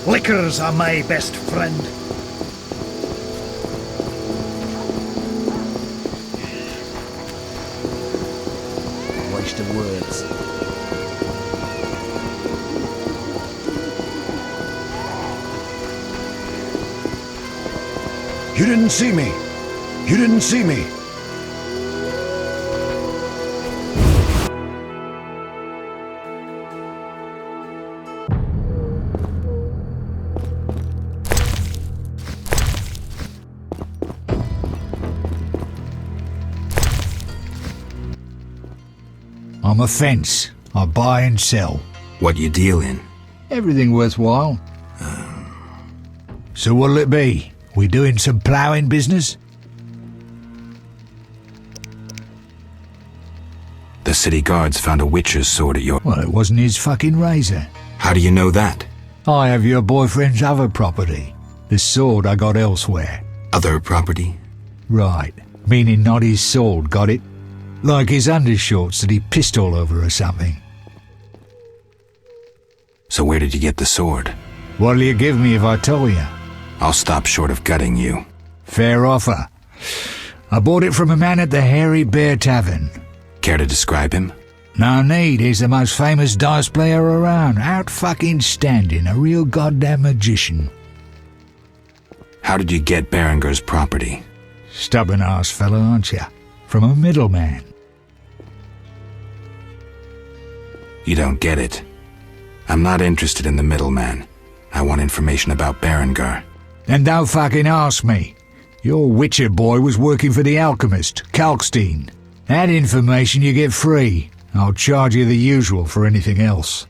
Liquors are my best friend. Waste of words. You didn't see me. You didn't see me. I'm a fence. I buy and sell. What you deal in? Everything worthwhile. So what'll it be? We doing some ploughing business? The city guards found a witcher's sword at your... Well, it wasn't his fucking razor. How do you know that? I have your boyfriend's other property. The sword I got elsewhere. Other property? Right. Meaning not his sword, got it? Like his undershorts that he pissed all over or something. So where did you get the sword? What'll you give me if I tell you? I'll stop short of gutting you. Fair offer. I bought it from a man at the Hairy Bear Tavern. Care to describe him? No need, he's the most famous dice player around. Out fucking standing, a real goddamn magician. How did you get Berenger's property? Stubborn-ass fellow, aren't you? From a middleman. You don't get it. I'm not interested in the middleman. I want information about Berenger. And don't fucking ask me. Your Witcher boy was working for the alchemist, Kalkstein. That information you get free. I'll charge you the usual for anything else.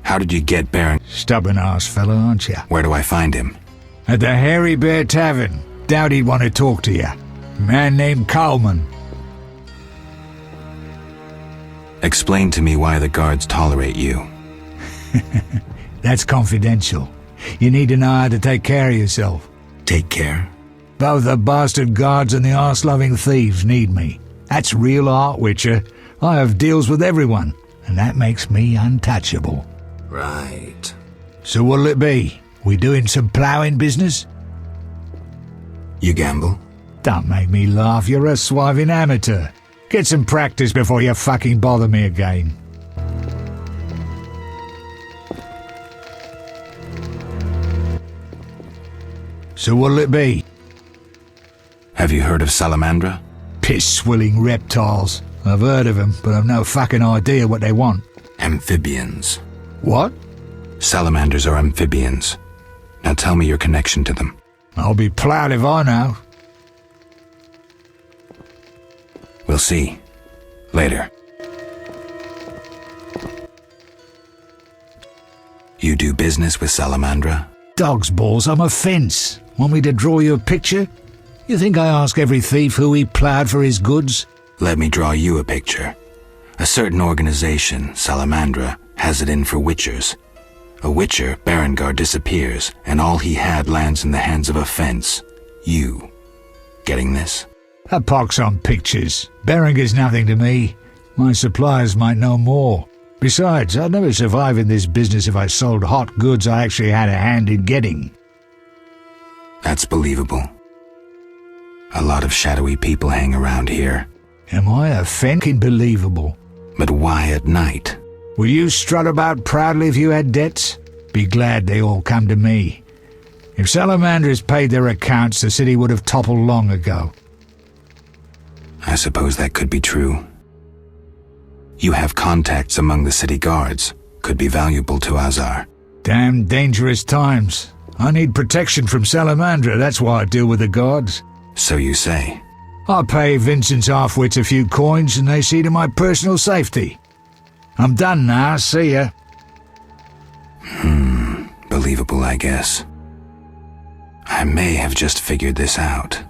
How did you get Berenger? Stubborn-ass fellow, aren't you? Where do I find him? At the Hairy Bear Tavern. Doubt he'd want to talk to you. Man named Coleman. Explain to me why the guards tolerate you. That's confidential. You need to know how to take care of yourself. Take care? Both the bastard guards and the arse-loving thieves need me. That's real art, Witcher. I have deals with everyone, and that makes me untouchable. Right. So what'll it be? We doing some ploughing business? You gamble? Don't make me laugh, you're a swiving amateur. Get some practice before you fucking bother me again. So what'll it be? Have you heard of Salamandra? Piss-swilling reptiles. I've heard of them, but I've no fucking idea what they want. Amphibians. What? Salamanders are amphibians. Now tell me your connection to them. I'll be ploughed if I know. We'll see. Later. You do business with Salamandra? Dog's balls, I'm a fence. Want me to draw you a picture? You think I ask every thief who he ploughed for his goods? Let me draw you a picture. A certain organization, Salamandra, has it in for witchers. A witcher, Berengar, disappears, and all he had lands in the hands of a fence. You. Getting this? A pox on pictures. Berengar's nothing to me. My suppliers might know more. Besides, I'd never survive in this business if I sold hot goods I actually had a hand in getting. That's believable. A lot of shadowy people hang around here. Am I offending believable? But why at night? Will you strut about proudly if you had debts? Be glad they all come to me. If Salamandra's paid their accounts, the city would have toppled long ago. I suppose that could be true. You have contacts among the city guards. Could be valuable to Azar. Damn dangerous times. I need protection from Salamandra, that's why I deal with the guards. So you say. I pay Vincent's half-wits a few coins and they see to my personal safety. I'm done now, see ya. Believable, I guess. I may have just figured this out.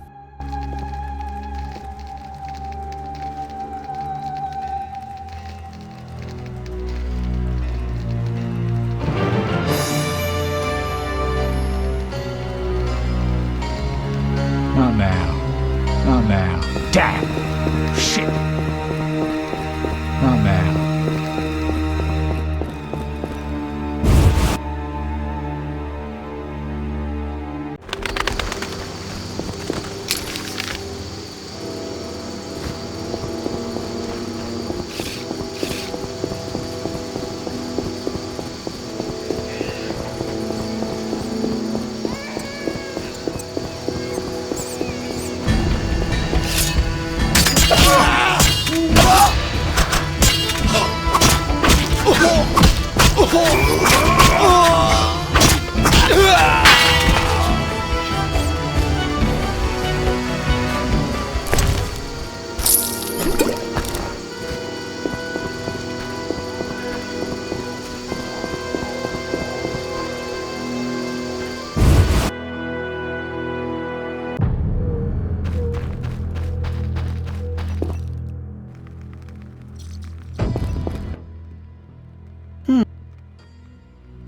Not now. Not now. Damn! Shit! Not now.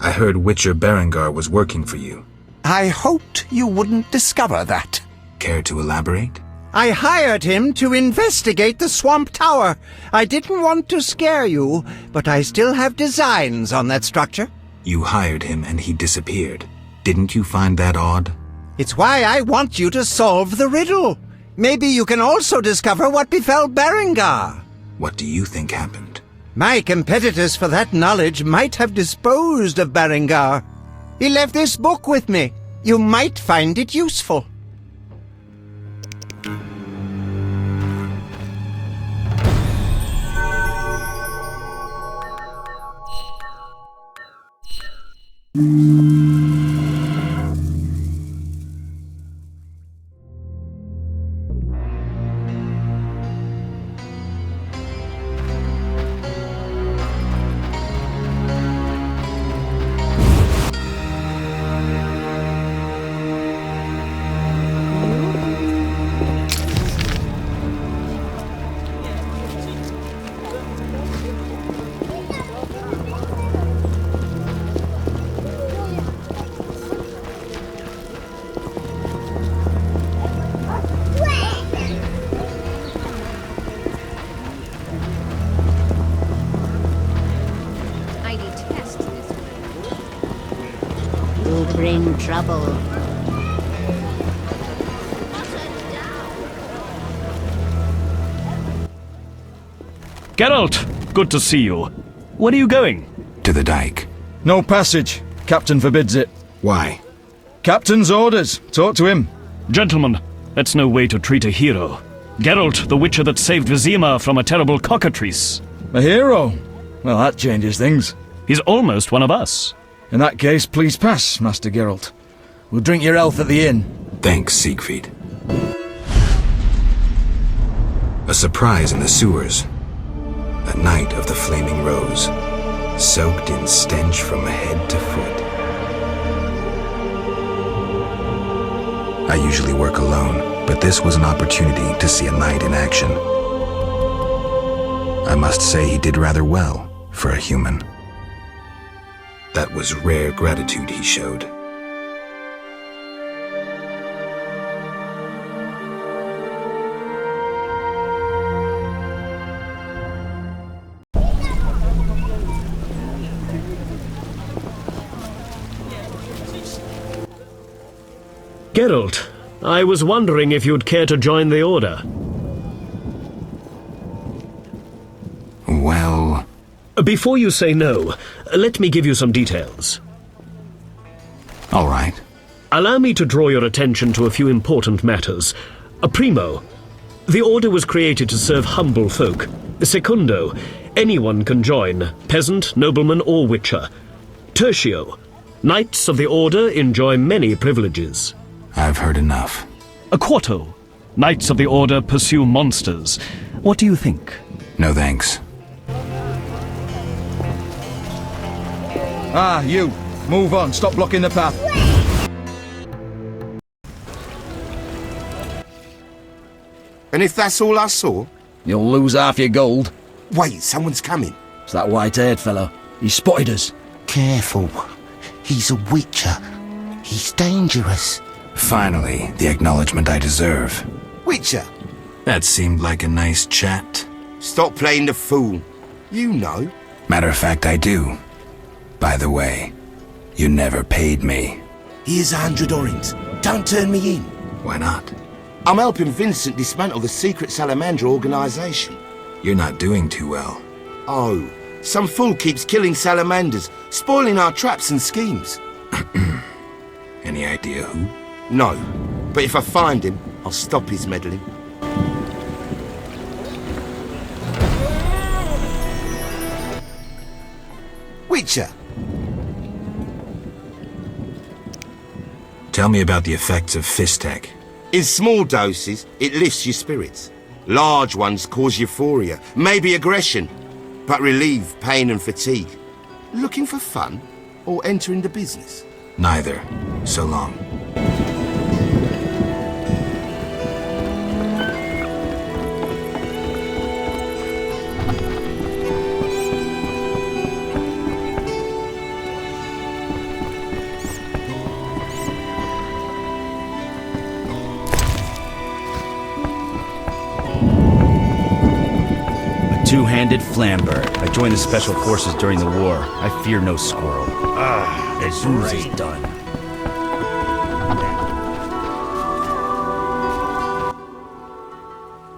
I heard Witcher Berengar was working for you. I hoped you wouldn't discover that. Care to elaborate? I hired him to investigate the Swamp Tower. I didn't want to scare you, but I still have designs on that structure. You hired him and he disappeared. Didn't you find that odd? It's why I want you to solve the riddle. Maybe you can also discover what befell Berengar. What do you think happened? My competitors for that knowledge might have disposed of Berengar. He left this book with me. You might find it useful. Bring trouble. Geralt, good to see you. Where are you going? To the dike. No passage. Captain forbids it. Why? Captain's orders. Talk to him. Gentlemen, that's no way to treat a hero. Geralt, the witcher that saved Vizima from a terrible cockatrice. A hero? Well, that changes things. He's almost one of us. In that case, please pass, Master Geralt. We'll drink your health at the inn. Thanks, Siegfried. A surprise in the sewers. A night of the Flaming Rose, soaked in stench from head to foot. I usually work alone, but this was an opportunity to see a knight in action. I must say he did rather well for a human. That was rare gratitude he showed. Geralt, I was wondering if you'd care to join the Order. Well... Before you say no, let me give you some details. All right. Allow me to draw your attention to a few important matters. Primo, the Order was created to serve humble folk. Secundo, anyone can join, peasant, nobleman, or witcher. Tertio, Knights of the Order enjoy many privileges. I've heard enough. Quarto, Knights of the Order pursue monsters. What do you think? No thanks. Ah, you! Move on, stop blocking the path. And if that's all I saw? You'll lose half your gold. Wait, someone's coming. It's that white-haired fellow. He spotted us. Careful. He's a witcher. He's dangerous. Finally, the acknowledgement I deserve. Witcher? That seemed like a nice chat. Stop playing the fool. You know. Matter of fact, I do. By the way, you never paid me. Here's 100 orens. Don't turn me in. Why not? I'm helping Vincent dismantle the secret salamander organisation. You're not doing too well. Oh, some fool keeps killing salamanders, spoiling our traps and schemes. Any idea who? No, but if I find him, I'll stop his meddling. Witcher! Tell me about the effects of Fistech. In small doses, it lifts your spirits. Large ones cause euphoria, maybe aggression, but relieve pain and fatigue. Looking for fun, or entering the business? Neither. So long. Two-handed flamber. I joined the special forces during the war. I fear no squirrel. The booze is done.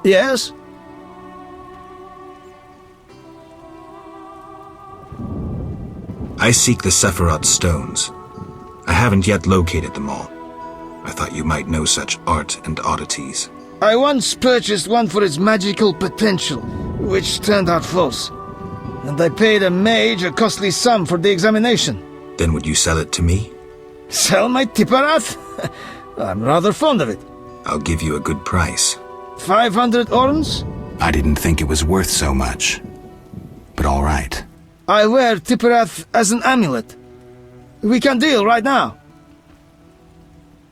Yes? I seek the Sephirot stones. I haven't yet located them all. I thought you might know such art and oddities. I once purchased one for its magical potential, which turned out false. And I paid a mage a costly sum for the examination. Then would you sell it to me? Sell my Tipparath? I'm rather fond of it. I'll give you a good price. 500 orens? I didn't think it was worth so much. But all right. I wear Tipparath as an amulet. We can deal right now.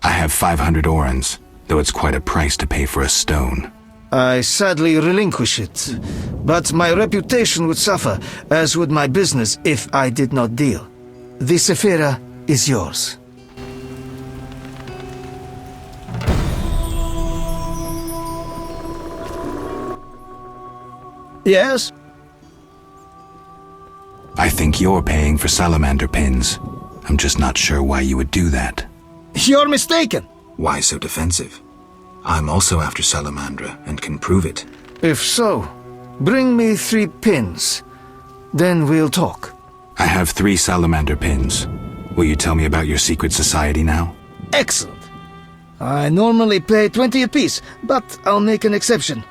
I have 500 orens, though it's quite a price to pay for a stone. I sadly relinquish it, but my reputation would suffer, as would my business if I did not deal. The sephirot is yours. Yes? I think you're paying for salamander pins. I'm just not sure why you would do that. You're mistaken. Why so defensive? I'm also after Salamandra, and can prove it. If so, bring me 3 pins. Then we'll talk. I have 3 salamander pins. Will you tell me about your secret society now? Excellent. I normally pay 20 apiece, but I'll make an exception.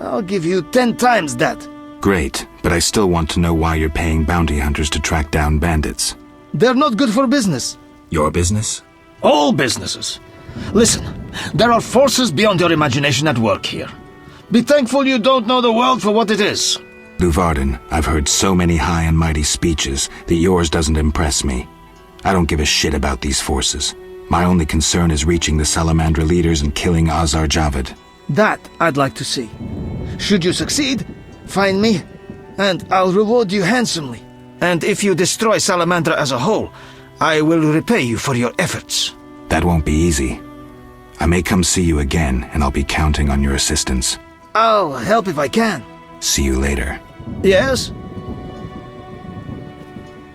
I'll give you 10 times that. Great, but I still want to know why you're paying bounty hunters to track down bandits. They're not good for business. Your business? All businesses. Listen, there are forces beyond your imagination at work here. Be thankful you don't know the world for what it is. Luvarden, I've heard so many high and mighty speeches that yours doesn't impress me. I don't give a shit about these forces. My only concern is reaching the Salamandra leaders and killing Azar Javed. That I'd like to see. Should you succeed, find me, and I'll reward you handsomely. And if you destroy Salamandra as a whole, I will repay you for your efforts. That won't be easy. I may come see you again, and I'll be counting on your assistance. I'll help if I can. See you later. Yes?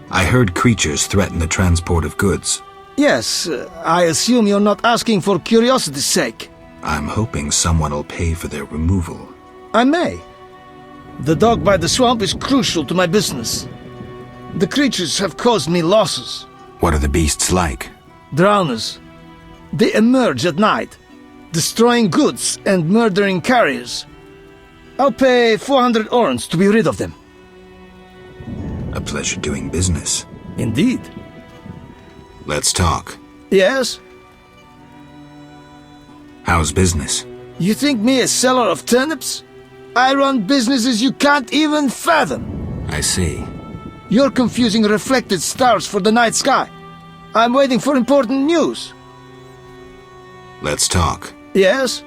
I heard creatures threaten the transport of goods. Yes, I assume you're not asking for curiosity's sake. I'm hoping someone will pay for their removal. I may. The dog by the swamp is crucial to my business. The creatures have caused me losses. What are the beasts like? Drowners. They emerge at night, destroying goods and murdering carriers. I'll pay 400 orens to be rid of them. A pleasure doing business. Indeed. Let's talk. Yes? How's business? You think me a seller of turnips? I run businesses you can't even fathom. I see. You're confusing reflected stars for the night sky. I'm waiting for important news. Let's talk. Yes?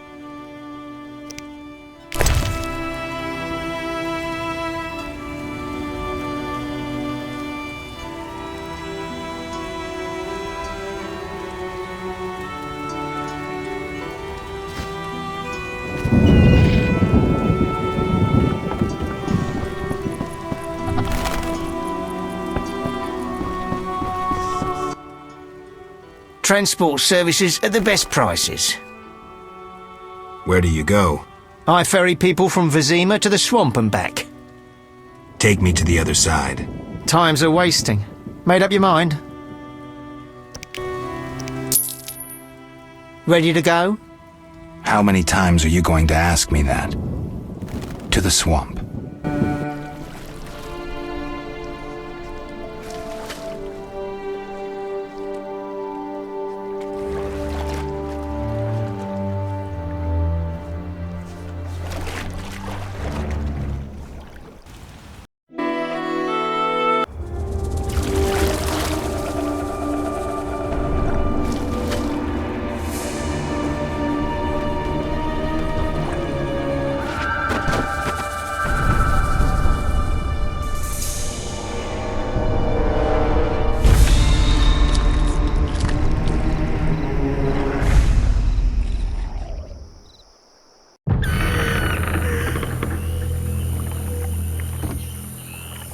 Transport services at the best prices. Where do you go? I ferry people from Vizima to the swamp and back. Take me to the other side. Times are wasting. Made up your mind? Ready to go? How many times are you going to ask me that? To the swamp.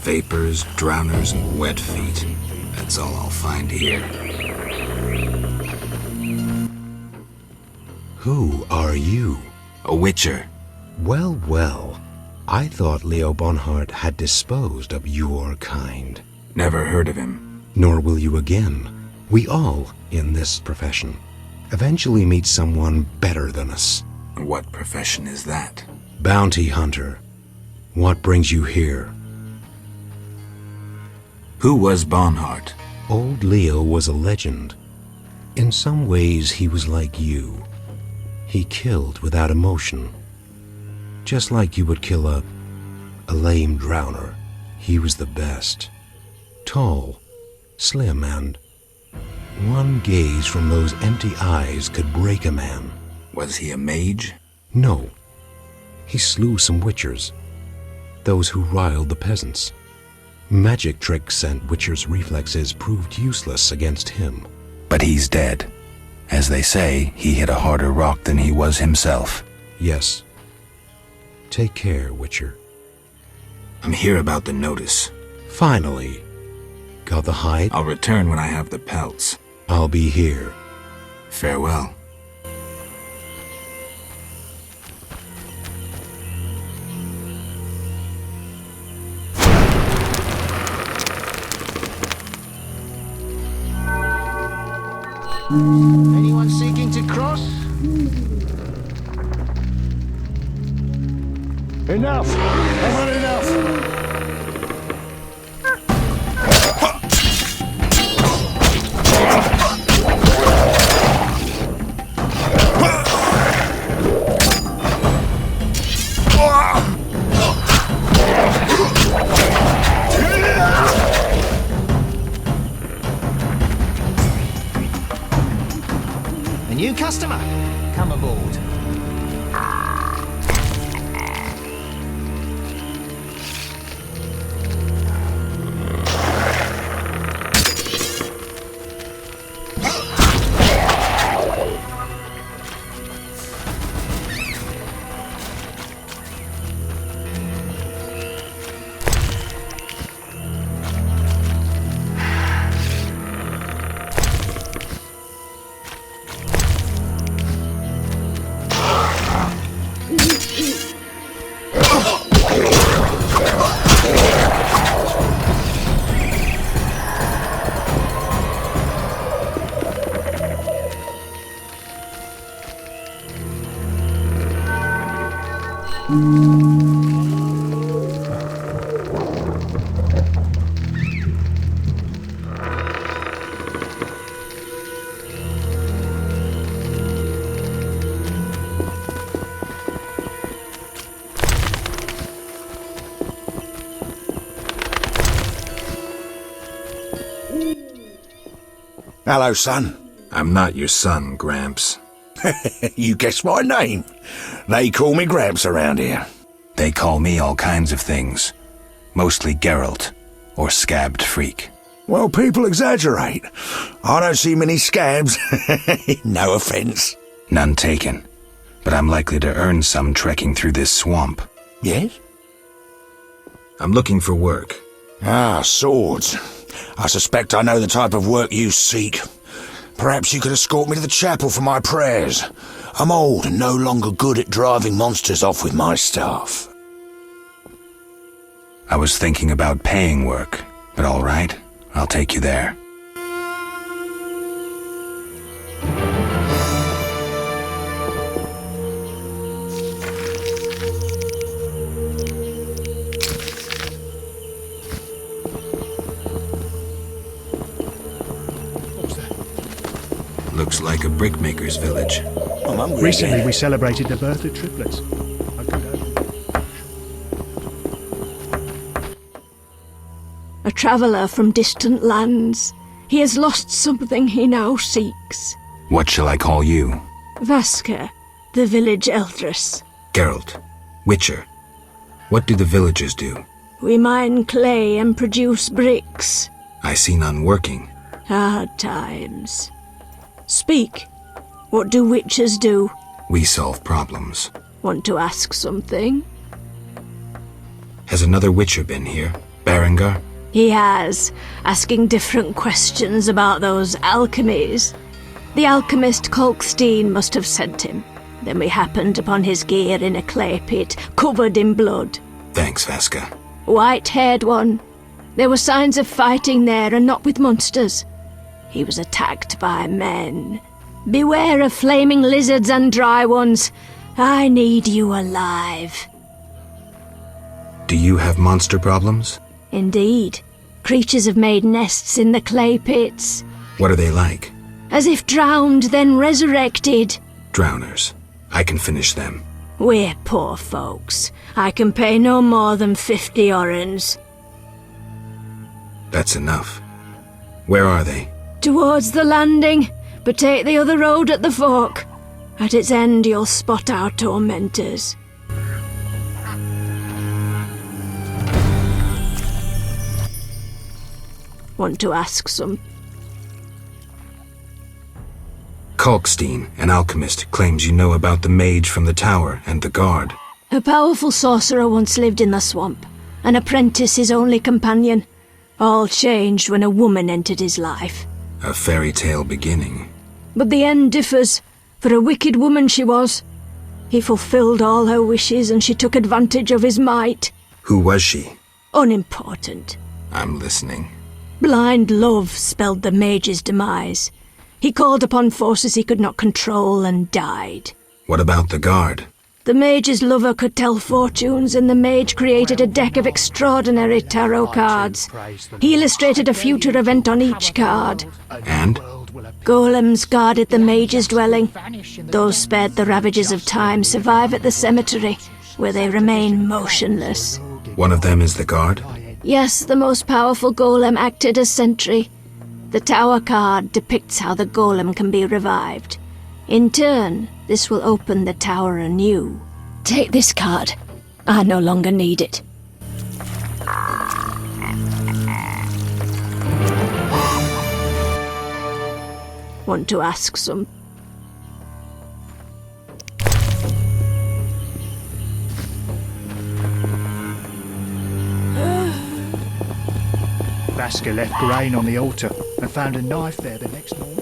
Vapors, drowners, and wet feet. That's all I'll find here. Who are you? A witcher. Well, well. I thought Leo Bonhart had disposed of your kind. Never heard of him. Nor will you again. We all, in this profession, eventually meet someone better than us. What profession is that? Bounty hunter. What brings you here? Who was Bonhart? Old Leo was a legend. In some ways, he was like you. He killed without emotion. Just like you would kill a lame drowner. He was the best. Tall, slim, and one gaze from those empty eyes could break a man. Was he a mage? No. He slew some witchers. Those who riled the peasants. Magic tricks and witchers' reflexes proved useless against him. But he's dead. As they say, he hit a harder rock than he was himself. Yes. Take care, Witcher. I'm here about the notice. Finally. Got the hide? I'll return when I have the pelts. I'll be here. Farewell. Anyone seeking to cross? Enough! I've had enough! New customer, come aboard. Hello, son. I'm not your son, Gramps. You guessed my name. They call me Gramps around here. They call me all kinds of things. Mostly Geralt, or Scabbed Freak. Well, people exaggerate. I don't see many scabs. No offence. None taken. But I'm likely to earn some trekking through this swamp. Yes? I'm looking for work. Ah, swords. I suspect I know the type of work you seek. Perhaps you could escort me to the chapel for my prayers. I'm old and no longer good at driving monsters off with my staff. I was thinking about paying work, but all right, I'll take you there. Looks like a brickmaker's village. Recently we celebrated the birth of triplets. A traveller from distant lands. He has lost something he now seeks. What shall I call you? Vasker, the village eldress. Geralt. Witcher. What do the villagers do? We mine clay and produce bricks. I see none working. Hard times. Speak. What do witchers do? We solve problems. Want to ask something? Has another witcher been here? Berengar? He has, asking different questions about those alchemies. The alchemist Kolkstein must have sent him. Then we happened upon his gear in a clay pit, covered in blood. Thanks, Vaska. White-haired one. There were signs of fighting there, and not with monsters. He was attacked by men. Beware of flaming lizards and dry ones. I need you alive. Do you have monster problems? Indeed. Creatures have made nests in the clay pits. What are they like? As if drowned, then resurrected. Drowners. I can finish them. We're poor folks. I can pay no more than 50 orens. That's enough. Where are they? Towards the landing, but take the other road at the fork. At its end you'll spot our tormentors. Want to ask some? Kolkstein, an alchemist, claims you know about the mage from the tower and the guard. A powerful sorcerer once lived in the swamp, an apprentice his only companion. All changed when a woman entered his life. A fairy tale beginning. But the end differs, for a wicked woman she was. He fulfilled all her wishes and she took advantage of his might. Who was she? Unimportant. I'm listening. Blind love spelled the mage's demise. He called upon forces he could not control and died. What about the guard? The mage's lover could tell fortunes, and the mage created a deck of extraordinary tarot cards. He illustrated a future event on each card. And? Golems guarded the mage's dwelling. Those spared the ravages of time survive at the cemetery, where they remain motionless. One of them is the guard? Yes, the most powerful golem acted as sentry. The tower card depicts how the golem can be revived. In turn, this will open the tower anew. Take this card. I no longer need it. Want to ask some? Vasker left grain on the altar and found a knife there the next morning.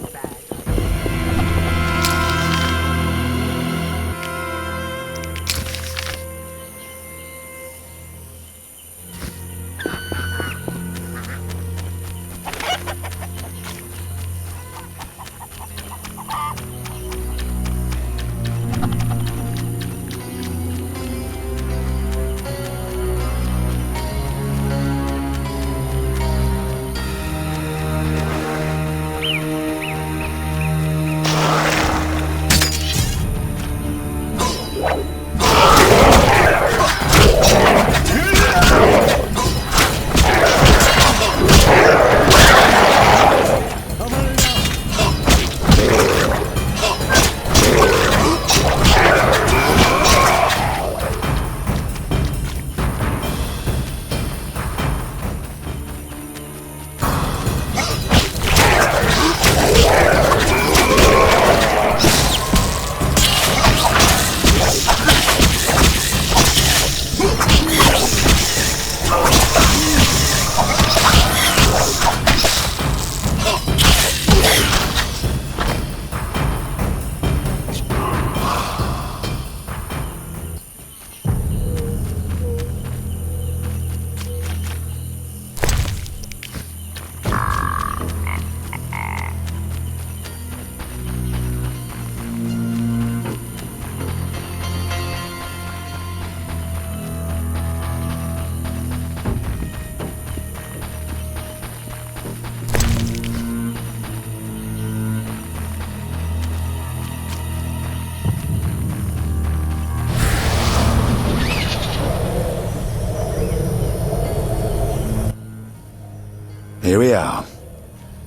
Here we are.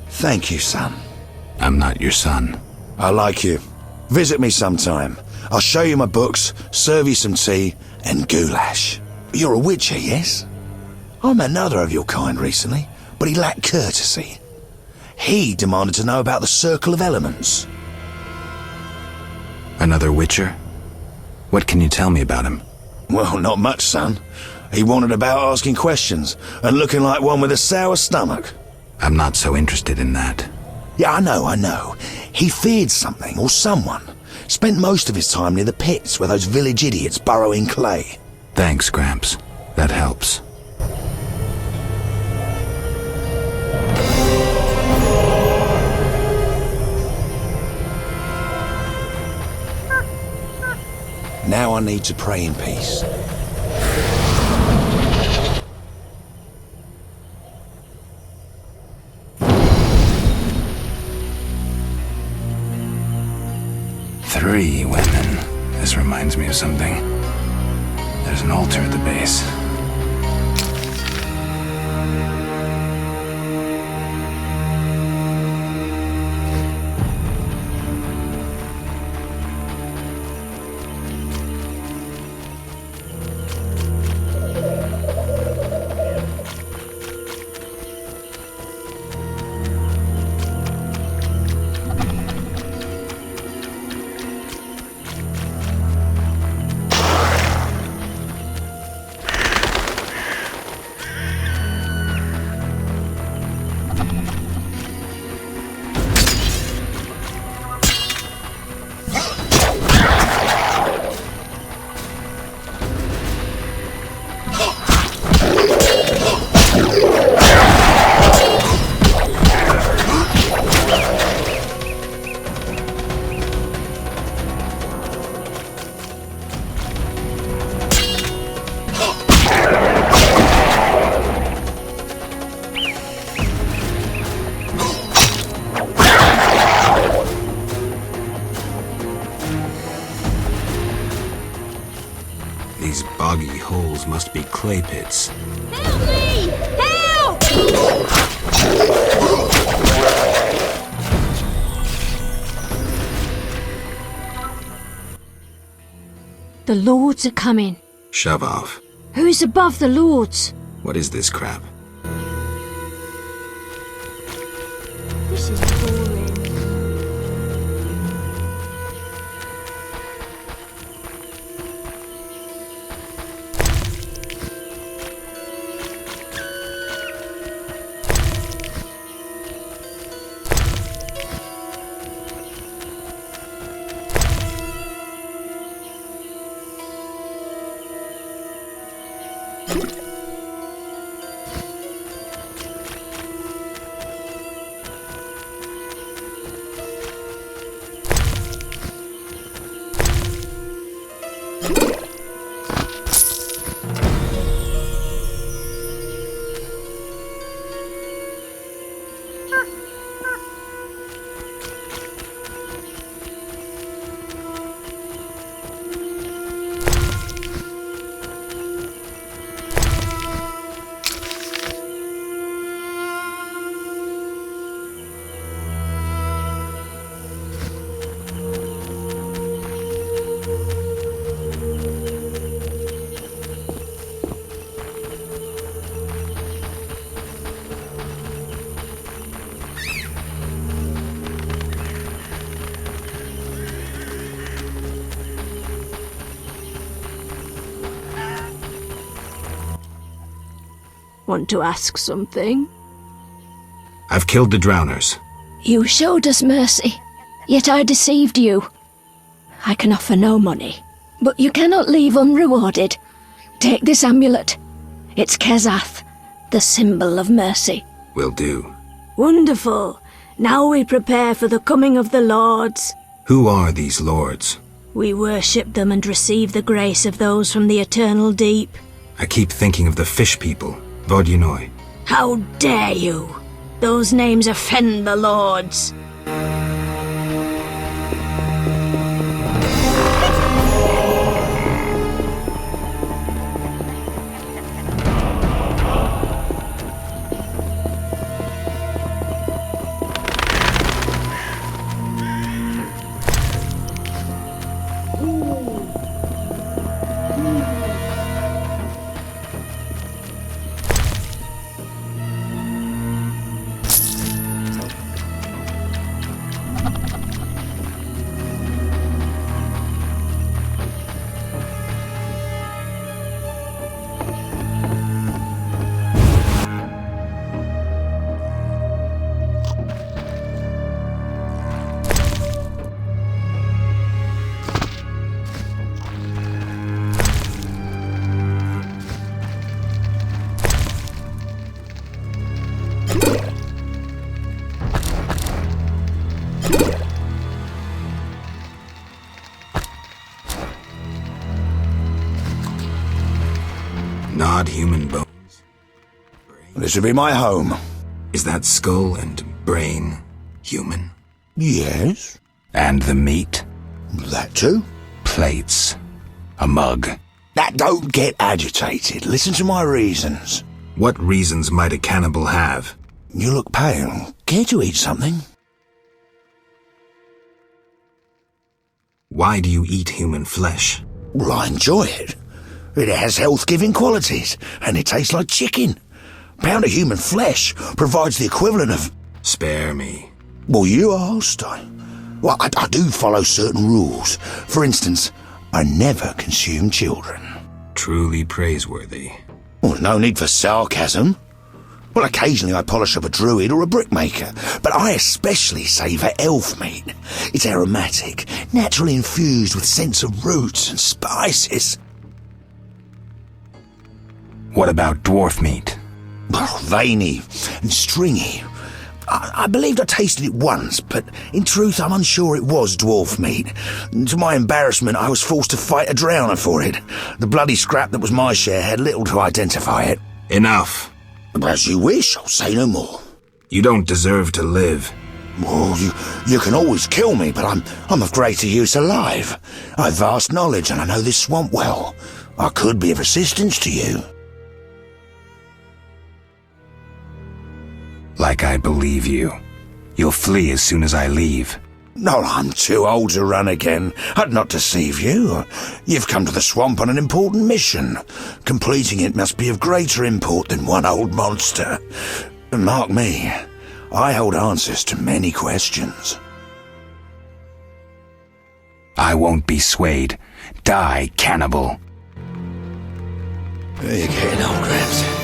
Thank you, son. I'm not your son. I like you. Visit me sometime. I'll show you my books, serve you some tea, and goulash. You're a witcher, yes? I met another of your kind recently, but he lacked courtesy. He demanded to know about the Circle of Elements. Another witcher? What can you tell me about him? Well, not much, son. He wandered about asking questions and looking like one with a sour stomach. I'm not so interested in that. Yeah, I know. He feared something or someone. Spent most of his time near the pits where those village idiots burrow in clay. Thanks, Gramps. That helps. Now I need to pray in peace. Three women. This reminds me of something. There's an altar at the base. These boggy holes must be clay pits. Help me! Help! The lords are coming. Shove off. Who's above the lords? What is this crap? This is boring. Want to ask something? I've killed the drowners. You showed us mercy, yet I deceived you. I can offer no money, but you cannot leave unrewarded. Take this amulet. It's Kezath, the symbol of mercy. Will do. Wonderful. Now we prepare for the coming of the lords. Who are these lords? We worship them and receive the grace of those from the eternal deep. I keep thinking of the fish people. Vodunoi. How dare you! Those names offend the lords. Not human bones. This would be my home. Is that skull and brain human? Yes. And the meat? That too. Plates. A mug. That don't get agitated. Listen to my reasons. What reasons might a cannibal have? You look pale. Care to eat something? Why do you eat human flesh? Well, I enjoy it. It has health-giving qualities, and it tastes like chicken. A pound of human flesh provides the equivalent of... Spare me. Well, you asked. I do follow certain rules. For instance, I never consume children. Truly praiseworthy. Well, no need for sarcasm. Well, occasionally I polish up a druid or a brickmaker, but I especially savour elf meat. It's aromatic, naturally infused with scents of roots and spices. What about dwarf meat? Oh, veiny and stringy. I believed I tasted it once, but in truth I'm unsure it was dwarf meat. To my embarrassment, I was forced to fight a drowner for it. The bloody scrap that was my share had little to identify it. Enough. As you wish, I'll say no more. You don't deserve to live. Well, you can always kill me, but I'm of greater use alive. I have vast knowledge and I know this swamp well. I could be of assistance to you. Like I believe you. You'll flee as soon as I leave. No, I'm too old to run again. I'd not deceive you. You've come to the swamp on an important mission. Completing it must be of greater import than one old monster. And mark me, I hold answers to many questions. I won't be swayed. Die, cannibal. You're getting old, Gramps.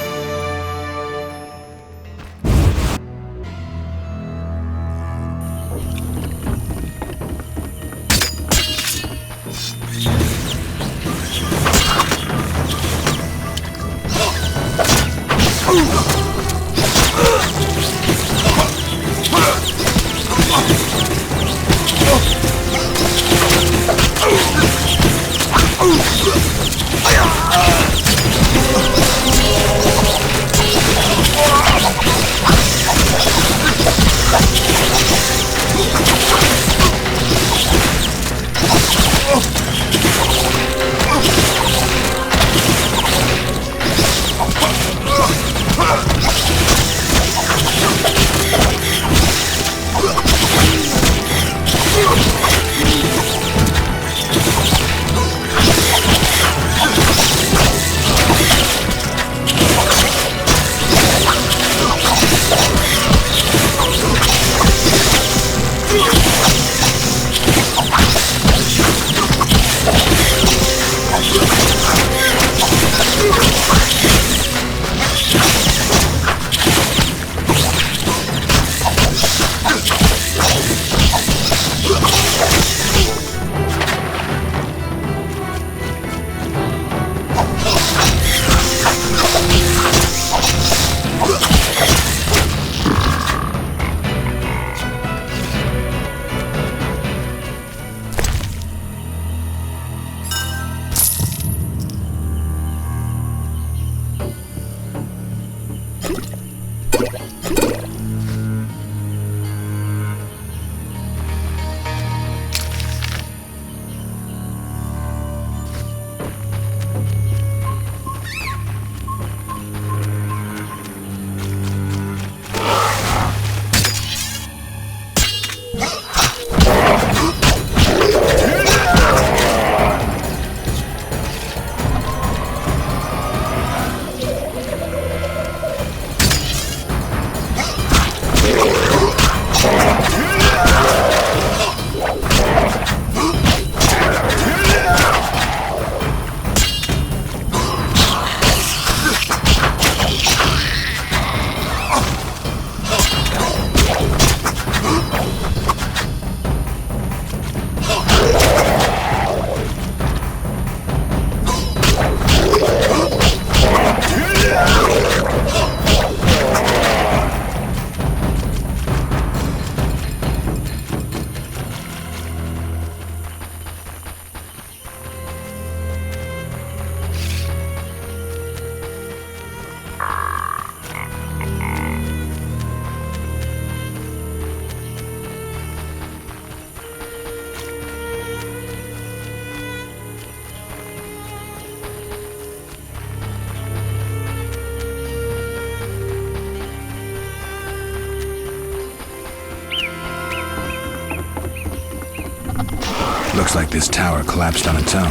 Looks like this tower collapsed on its own.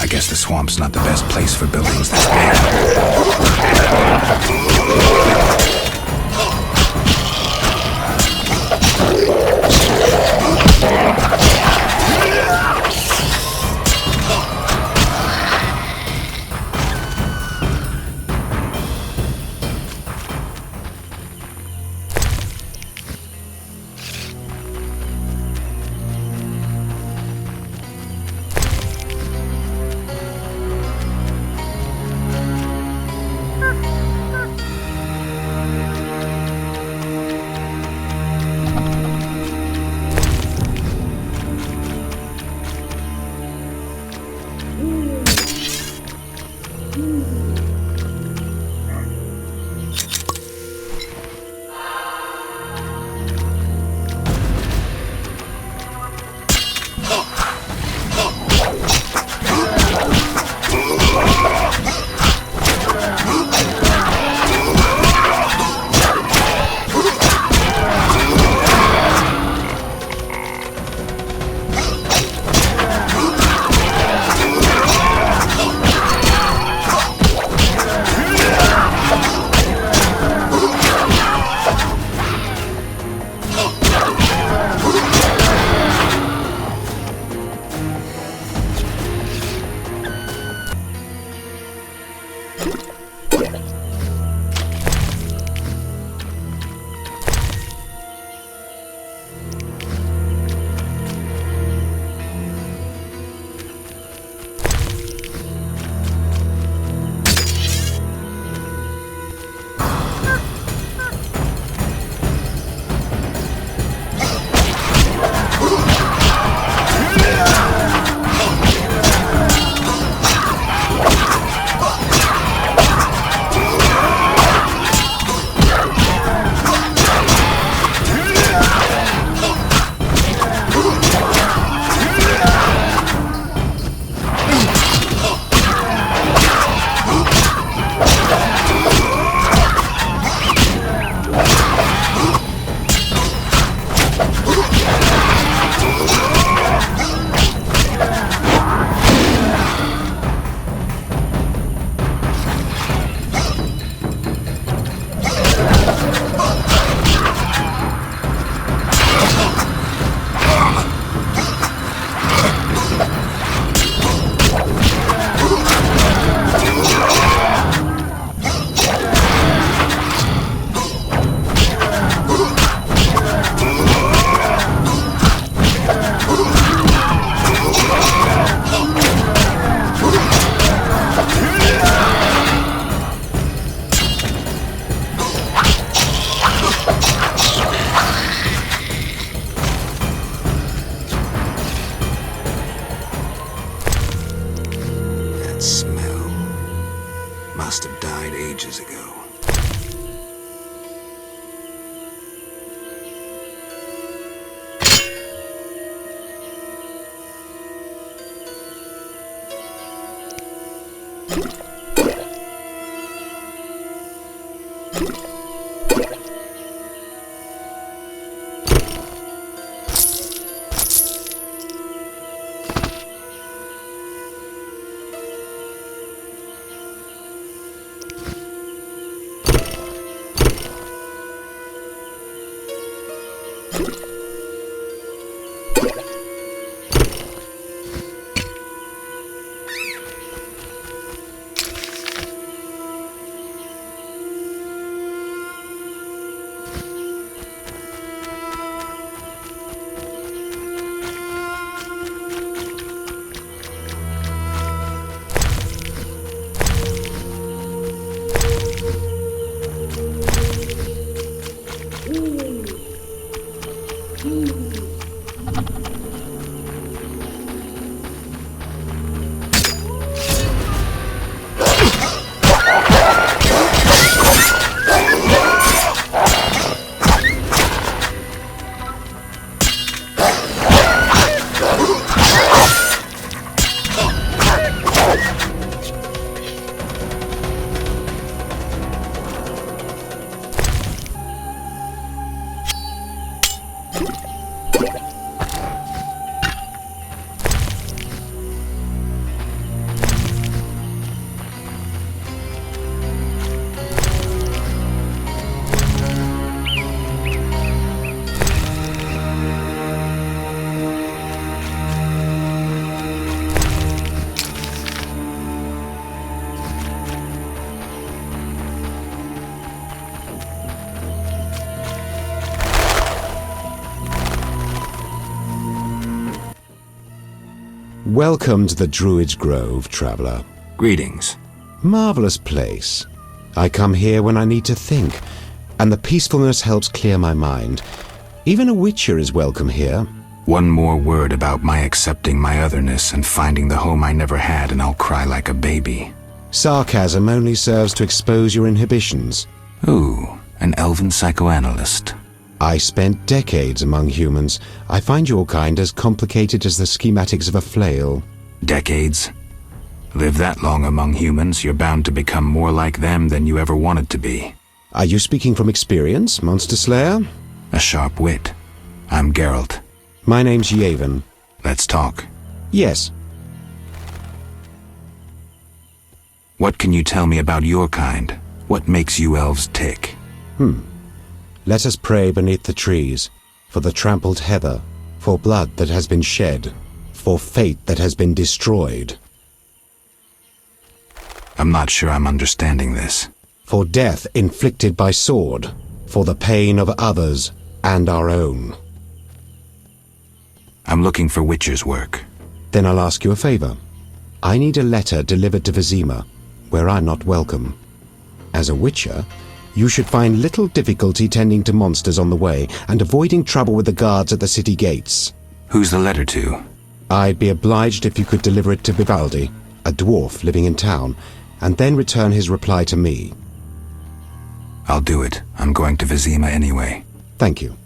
I guess the swamp's not the best place for buildings this Welcome to the Druids' Grove, traveller. Greetings. Marvellous place. I come here when I need to think, and the peacefulness helps clear my mind. Even a witcher is welcome here. One more word about my accepting my otherness and finding the home I never had, and I'll cry like a baby. Sarcasm only serves to expose your inhibitions. Ooh, an elven psychoanalyst. I spent decades among humans. I find your kind as complicated as the schematics of a flail. Decades? Live that long among humans, you're bound to become more like them than you ever wanted to be. Are you speaking from experience, Monster Slayer? A sharp wit. I'm Geralt. My name's Yavin. Let's talk. Yes. What can you tell me about your kind? What makes you elves tick? Let us pray beneath the trees, for the trampled heather, for blood that has been shed, for fate that has been destroyed. I'm not sure I'm understanding this. For death inflicted by sword, for the pain of others and our own. I'm looking for witcher's work. Then I'll ask you a favor. I need a letter delivered to Vizima, where I'm not welcome. As a witcher, you should find little difficulty tending to monsters on the way and avoiding trouble with the guards at the city gates. Who's the letter to? I'd be obliged if you could deliver it to Vivaldi, a dwarf living in town, and then return his reply to me. I'll do it. I'm going to Vizima anyway. Thank you.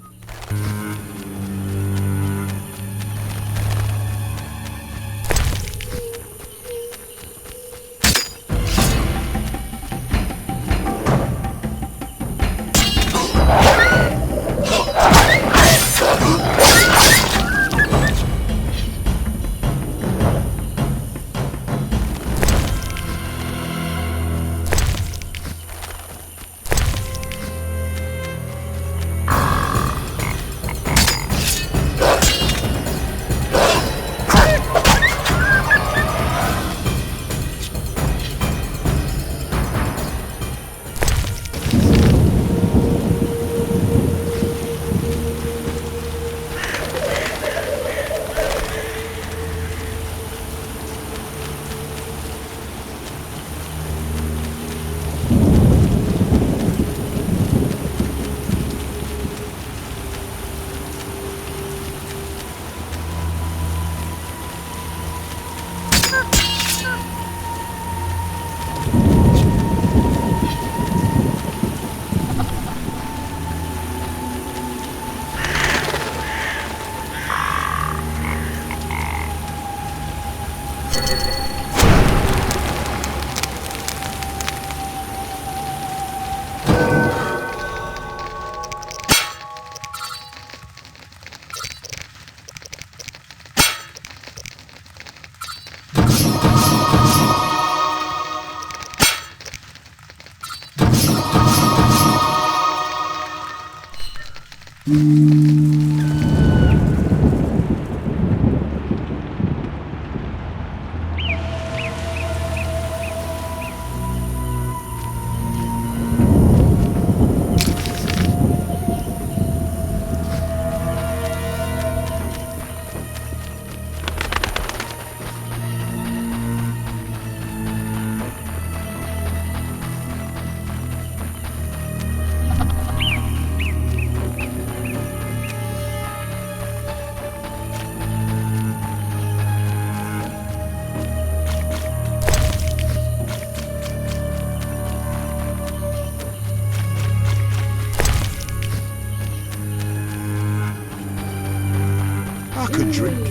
I could drink.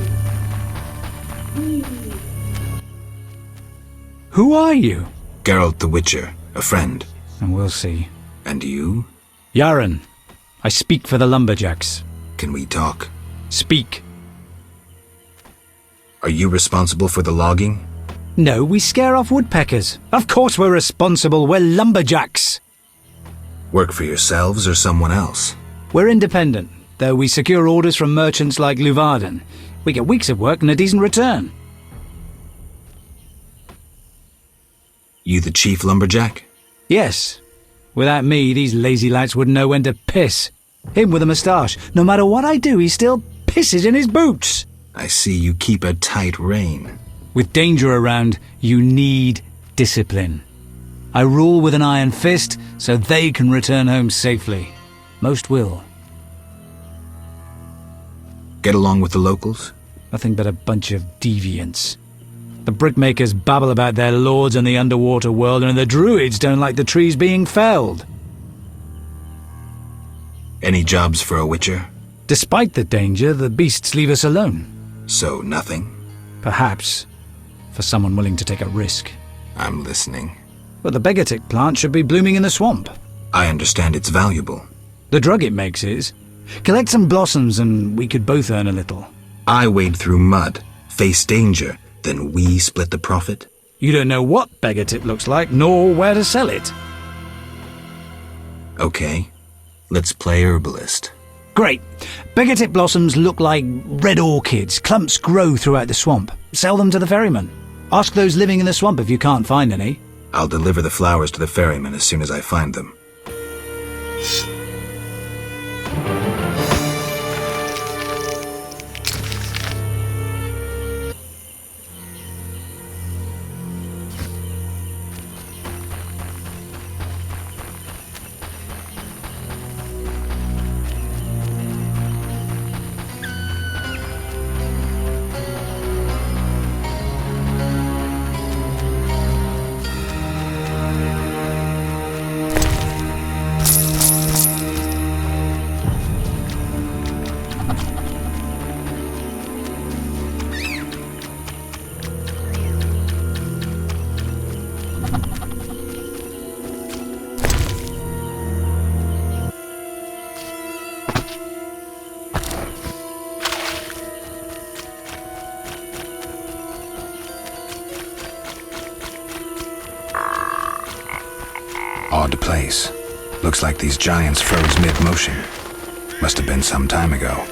Who are you? Geralt the Witcher, a friend. And we'll see. And you? Yaren. I speak for the lumberjacks. Can we talk? Speak. Are you responsible for the logging? No, we scare off woodpeckers. Of course we're responsible. We're lumberjacks. Work for yourselves or someone else? We're independent, though we secure orders from merchants like Luvarden. We get weeks of work and a decent return. You the chief lumberjack? Yes. Without me, these lazy lads wouldn't know when to piss. Him with a moustache. No matter what I do, he still pisses in his boots. I see you keep a tight rein. With danger around, you need discipline. I rule with an iron fist, so they can return home safely. Most will. Get along with the locals? Nothing but a bunch of deviants. The brickmakers babble about their lords and the underwater world, and the Druids don't like the trees being felled. Any jobs for a witcher? Despite the danger, the beasts leave us alone. So nothing? Perhaps. For someone willing to take a risk. I'm listening. But the begatic plant should be blooming in the swamp. I understand it's valuable. The drug it makes is. Collect some blossoms and we could both earn a little. I wade through mud, face danger, then we split the profit? You don't know what begatip looks like, nor where to sell it. Okay, let's play herbalist. Great. Begatip blossoms look like red orchids. Clumps grow throughout the swamp. Sell them to the ferryman. Ask those living in the swamp if you can't find any. I'll deliver the flowers to the ferryman as soon as I find them. Odd place. Looks like these giants froze mid-motion. Must have been some time ago.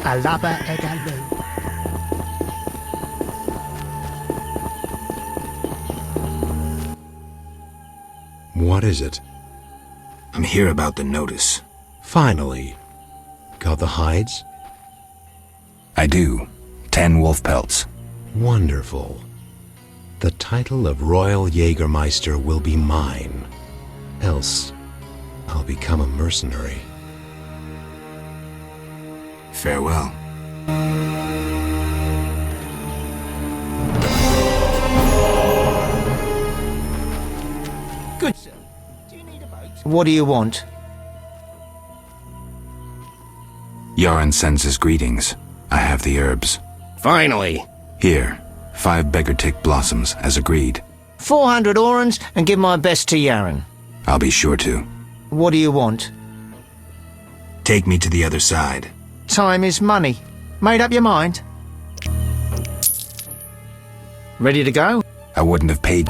Alaba également. What is it? I'm here about the notice. Finally. Got the hides? I do. 10 wolf pelts. Wonderful. The title of Royal Jägermeister will be mine. Else, I'll become a mercenary. Farewell. Good sir. What do you want? Yaron sends his greetings. I have the herbs. Finally. Here, 5 beggar-tick blossoms, as agreed. 400 orange and give my best to Yaron. I'll be sure to. What do you want? Take me to the other side. Time is money. Made up your mind? Ready to go? I wouldn't have paid.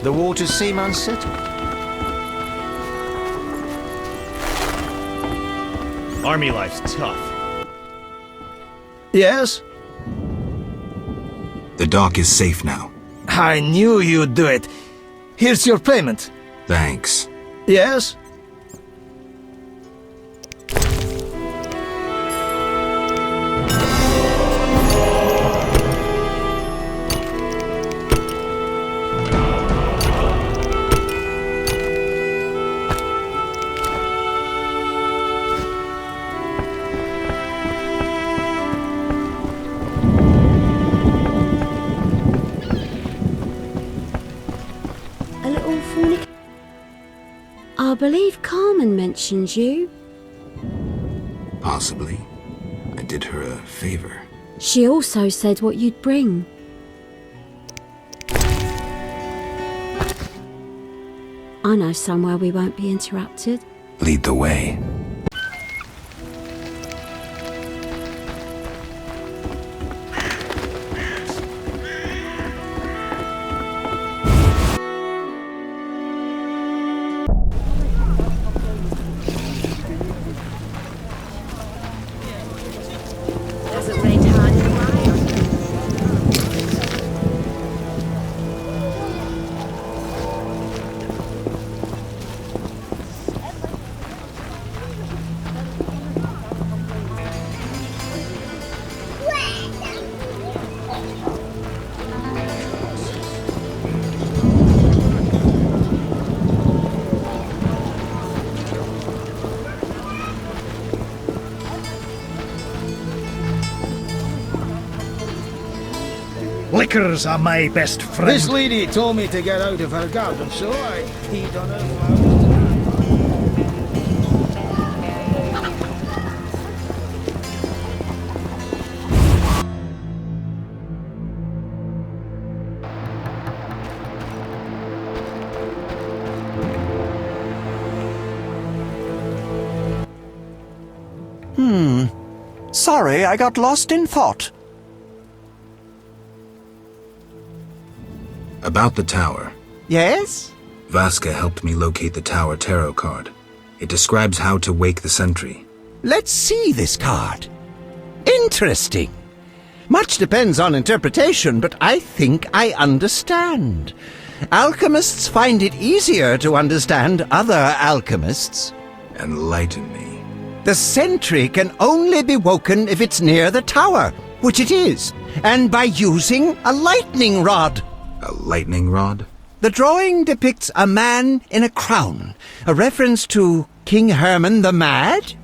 The waters seem unsettled. Army life's tough. Yes? The dock is safe now. I knew you'd do it. Here's your payment. Thanks. Yes? I believe Carmen mentioned you. Possibly. I did her a favor. She also said what you'd bring. I know somewhere we won't be interrupted. Lead the way. Liquors are my best friend. This lady told me to get out of her garden, so I peed on her flowers. Sorry, I got lost in thought. About the tower. Yes? Vasca helped me locate the tower tarot card. It describes how to wake the sentry. Let's see this card. Interesting. Much depends on interpretation, but I think I understand. Alchemists find it easier to understand other alchemists. Enlighten me. The sentry can only be woken if it's near the tower, which it is, and by using a lightning rod. A lightning rod? The drawing depicts a man in a crown, a reference to King Herman the Mad?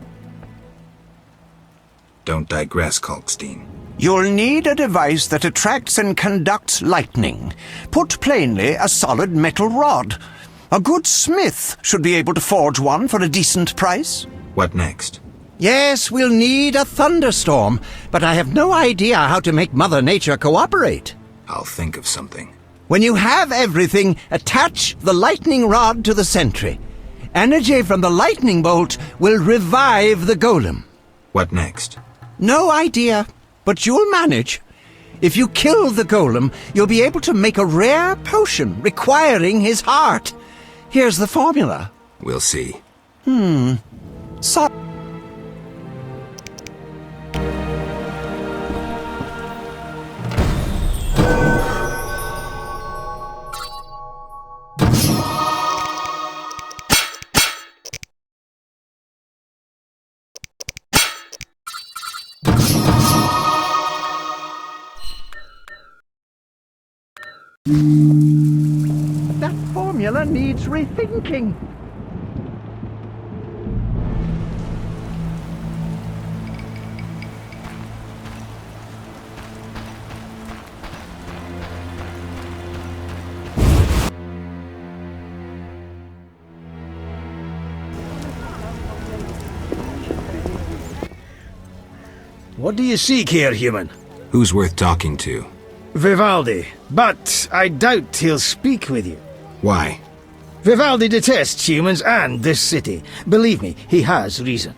Don't digress, Kalkstein. You'll need a device that attracts and conducts lightning. Put plainly, a solid metal rod. A good smith should be able to forge one for a decent price. What next? Yes, we'll need a thunderstorm, but I have no idea how to make Mother Nature cooperate. I'll think of something. When you have everything, attach the lightning rod to the sentry. Energy from the lightning bolt will revive the golem. What next? No idea, but you'll manage. If you kill the golem, you'll be able to make a rare potion requiring his heart. Here's the formula. We'll see. So That formula needs rethinking. What do you seek here, human? Who's worth talking to? Vivaldi, but I doubt he'll speak with you. Why? Vivaldi detests humans and this city. Believe me, he has reason.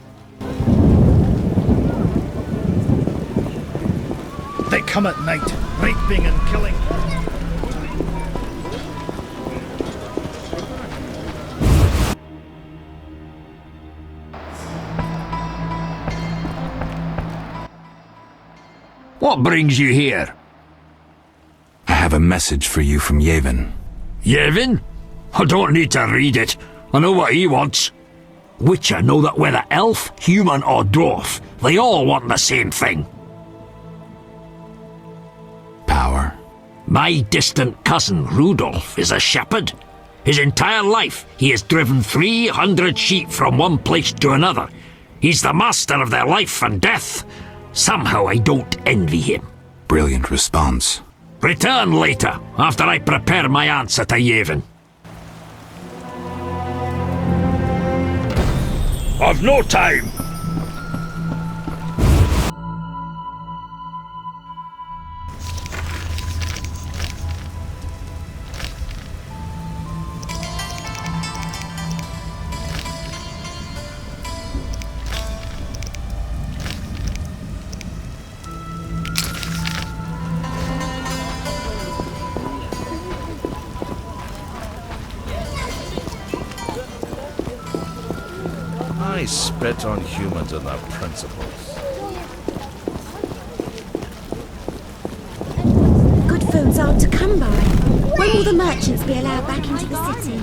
They come at night, raping and killing. What brings you here? I have a message for you from Yevon. Yevon? I don't need to read it. I know what he wants. Witcher know that whether elf, human or dwarf, they all want the same thing. Power. My distant cousin Rudolph is a shepherd. His entire life he has driven 300 sheep from one place to another. He's the master of their life and death. Somehow I don't envy him. Brilliant response. Return later, after I prepare my answer to Yevon. I've no time. I spit on humans and their principles. Good food's hard to come by. When will the merchants be allowed back into the city?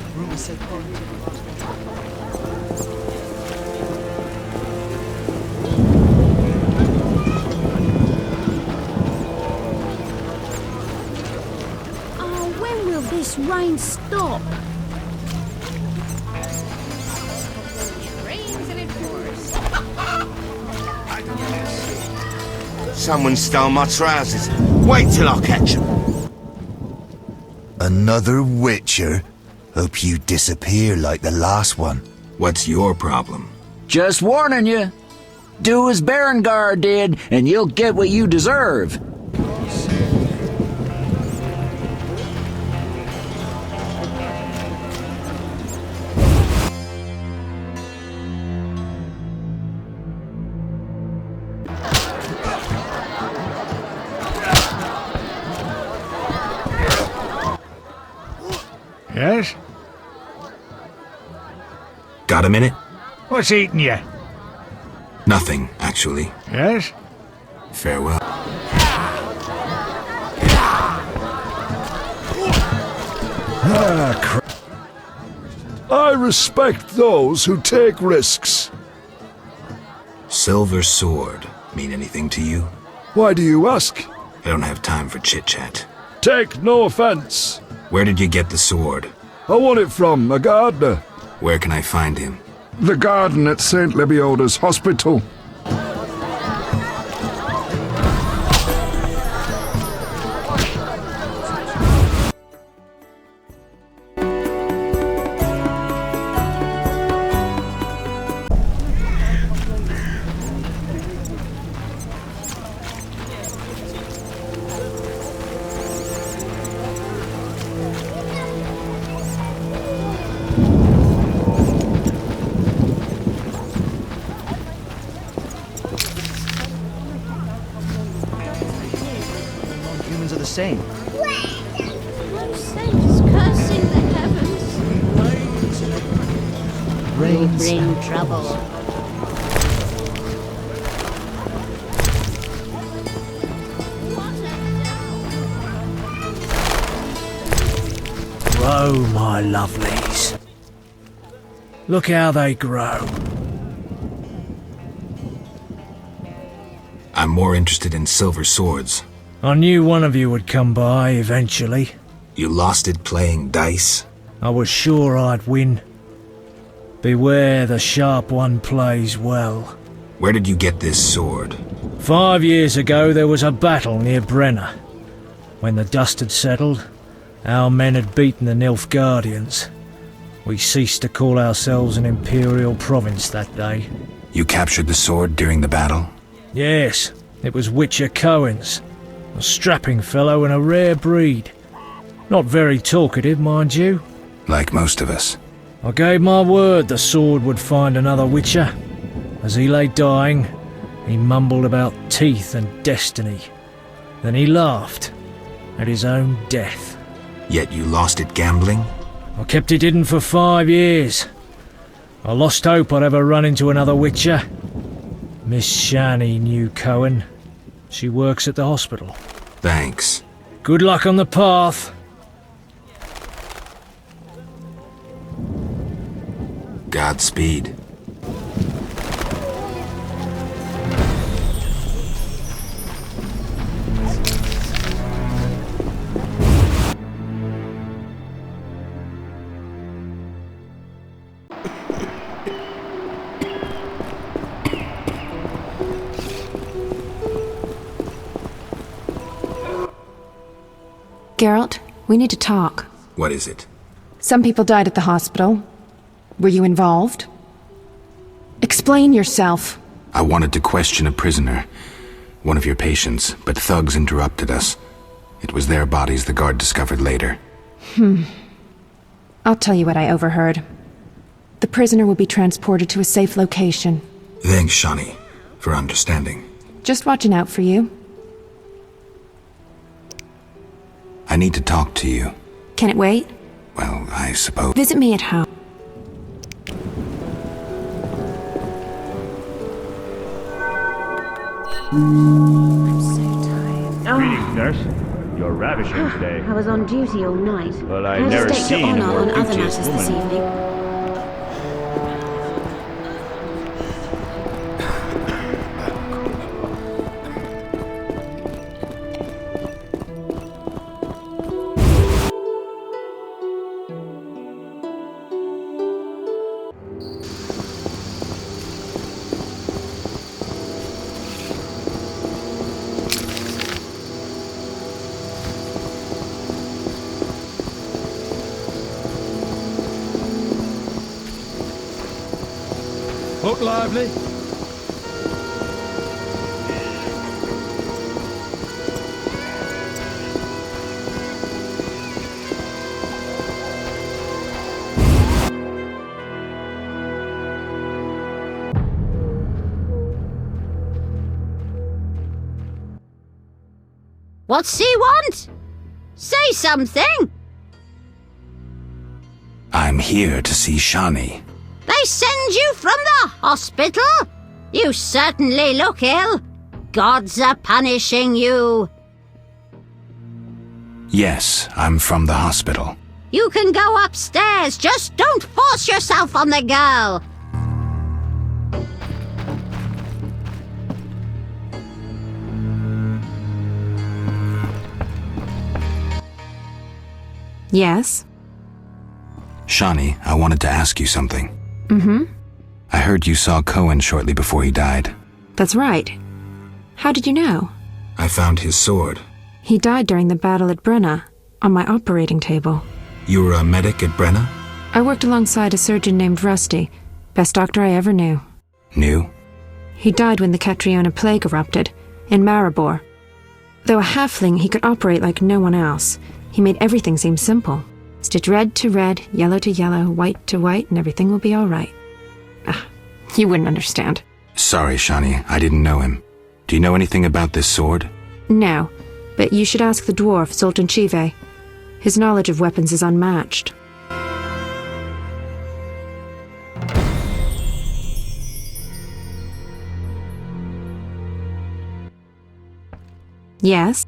Oh, when will this rain stop? Someone stole my trousers. Wait till I catch them. Another Witcher? Hope you disappear like the last one. What's your problem? Just warning you. Do as Berengar did, and you'll get what you deserve. Yes? Got a minute? What's eating you? Nothing, actually. Yes? Farewell. I respect those who take risks. Silver sword mean anything to you? Why do you ask? I don't have time for chit-chat. Take no offense. Where did you get the sword? I won it from a gardener. Where can I find him? The garden at St. Lebioda's hospital. Same. No sense cursing the heavens. Rain bring trouble. Grow, my lovelies. Look how they grow. I'm more interested in silver swords. I knew one of you would come by eventually. You lost it playing dice? I was sure I'd win. Beware the sharp one plays well. Where did you get this sword? 5 years ago there was a battle near Brenna. When the dust had settled, our men had beaten the Nilfgaardians. We ceased to call ourselves an imperial province that day. You captured the sword during the battle? Yes, it was Witcher Cohen's. A strapping fellow and a rare breed. Not very talkative, mind you. Like most of us. I gave my word the sword would find another Witcher. As he lay dying, he mumbled about teeth and destiny. Then he laughed at his own death. Yet you lost it gambling? I kept it hidden for 5 years. I lost hope I'd ever run into another Witcher. Miss Shani knew Cohen. She works at the hospital. Thanks. Good luck on the path. Godspeed. Geralt, we need to talk. What is it? Some people died at the hospital. Were you involved? Explain yourself. I wanted to question a prisoner, one of your patients, but thugs interrupted us. It was their bodies the guard discovered later. I'll tell you what I overheard. The prisoner will be transported to a safe location. Thanks, Shani, for understanding. Just watching out for you. I need to talk to you. Can it wait? Well, I suppose. Visit me at home. I'm so tired. Greetings, nurse. You're ravishing today. I was on duty all night. Well, I've How never to state your seen a honour more on other beauteous matters this woman. evening. Look lively. What's he want? Say something! I'm here to see Shani. They send you from the hospital? You certainly look ill. Gods are punishing you. Yes, I'm from the hospital. You can go upstairs, just don't force yourself on the girl. Yes? Shani, I wanted to ask you something. Mm-hmm. I heard you saw Cohen shortly before he died. That's right. How did you know? I found his sword. He died during the battle at Brenna, on my operating table. You were a medic at Brenna? I worked alongside a surgeon named Rusty, best doctor I ever knew. Knew? He died when the Catriona plague erupted, in Maribor. Though a halfling, he could operate like no one else. He made everything seem simple. Stitch red to red, yellow to yellow, white to white, and everything will be all right. You wouldn't understand. Sorry, Shani, I didn't know him. Do you know anything about this sword? No, but you should ask the dwarf, Zoltan Chive. His knowledge of weapons is unmatched. Yes?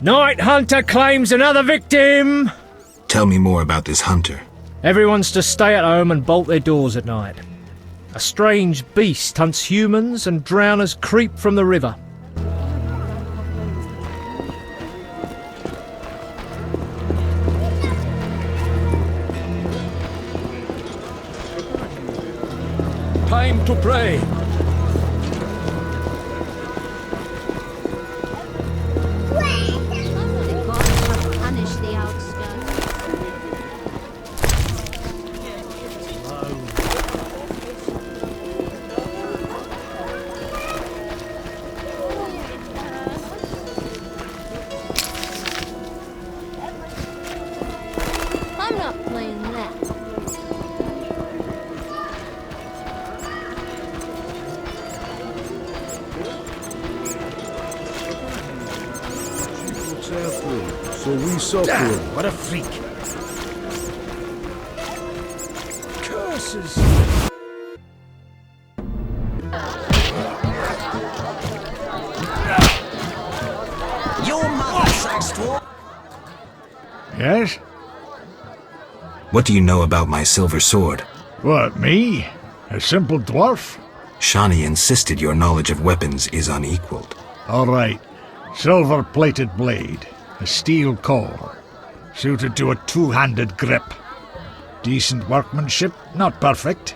Night Hunter claims another victim! Tell me more about this hunter. Everyone's to stay at home and bolt their doors at night. A strange beast hunts humans and drowners creep from the river. Time to pray. Punish the outskirts. I'm not playing that. So we suffer. What a freak. Curses! Your mother, Saxdwarf. Yes? What do you know about my silver sword? What, me? A simple dwarf? Shani insisted your knowledge of weapons is unequaled. All right. Silver-plated blade. A steel core. Suited to a two-handed grip. Decent workmanship, not perfect.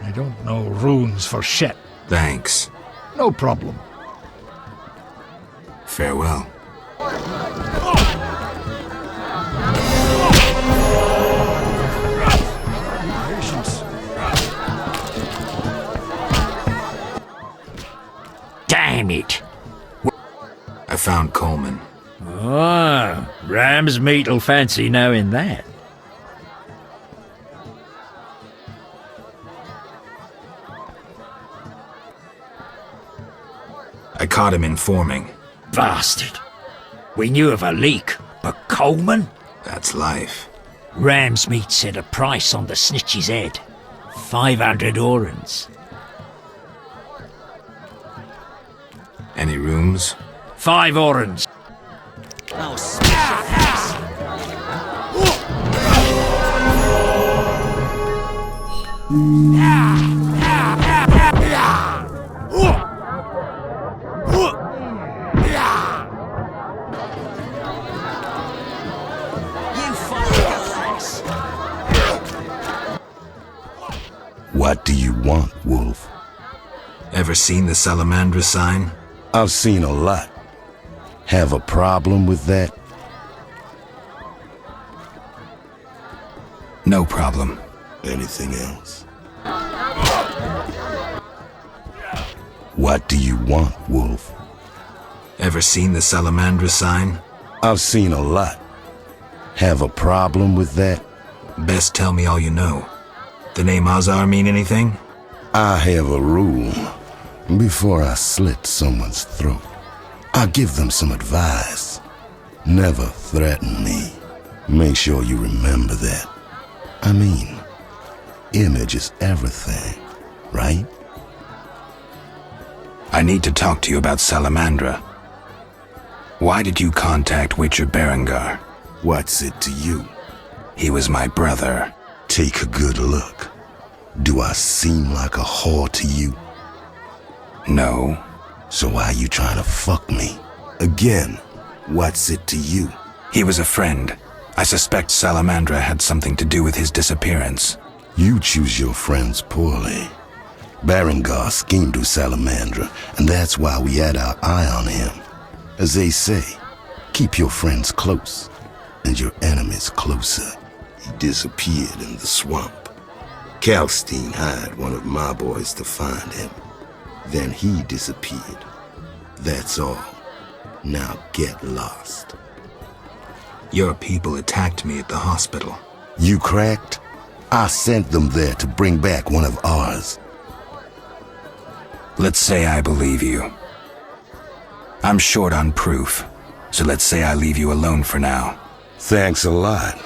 I don't know runes for shit. Thanks. No problem. Farewell. Damn it! I found Coleman. Oh, ram's meat'll fancy knowing that. I caught him informing. Bastard! We knew of a leak, but Coleman? That's life. Ram's meat set a price on the snitch's head. 500 orens. Any rooms? 5 orens. Oh, smash your face. What do you want, Wolf? Ever seen the Salamandra sign? I've seen a lot. Have a problem with that? No problem. Anything else? What do you want, Wolf? Ever seen the Salamandra sign? I've seen a lot. Have a problem with that? Best tell me all you know. The name Azar mean anything? I have a rule. Before I slit someone's throat, I give them some advice. Never threaten me. Make sure you remember that. I mean, image is everything, right? I need to talk to you about Salamandra. Why did you contact Witcher Berengar? What's it to you? He was my brother. Take a good look. Do I seem like a whore to you? No. So why are you trying to fuck me? Again, what's it to you? He was a friend. I suspect Salamandra had something to do with his disappearance. You choose your friends poorly. Berengar schemed with Salamandra, and that's why we had our eye on him. As they say, keep your friends close, and your enemies closer. He disappeared in the swamp. Kalstein hired one of my boys to find him. Then he disappeared. That's all. Now get lost. Your people attacked me at the hospital. You cracked? I sent them there to bring back one of ours. Let's say I believe you. I'm short on proof, so let's say I leave you alone for now. Thanks a lot.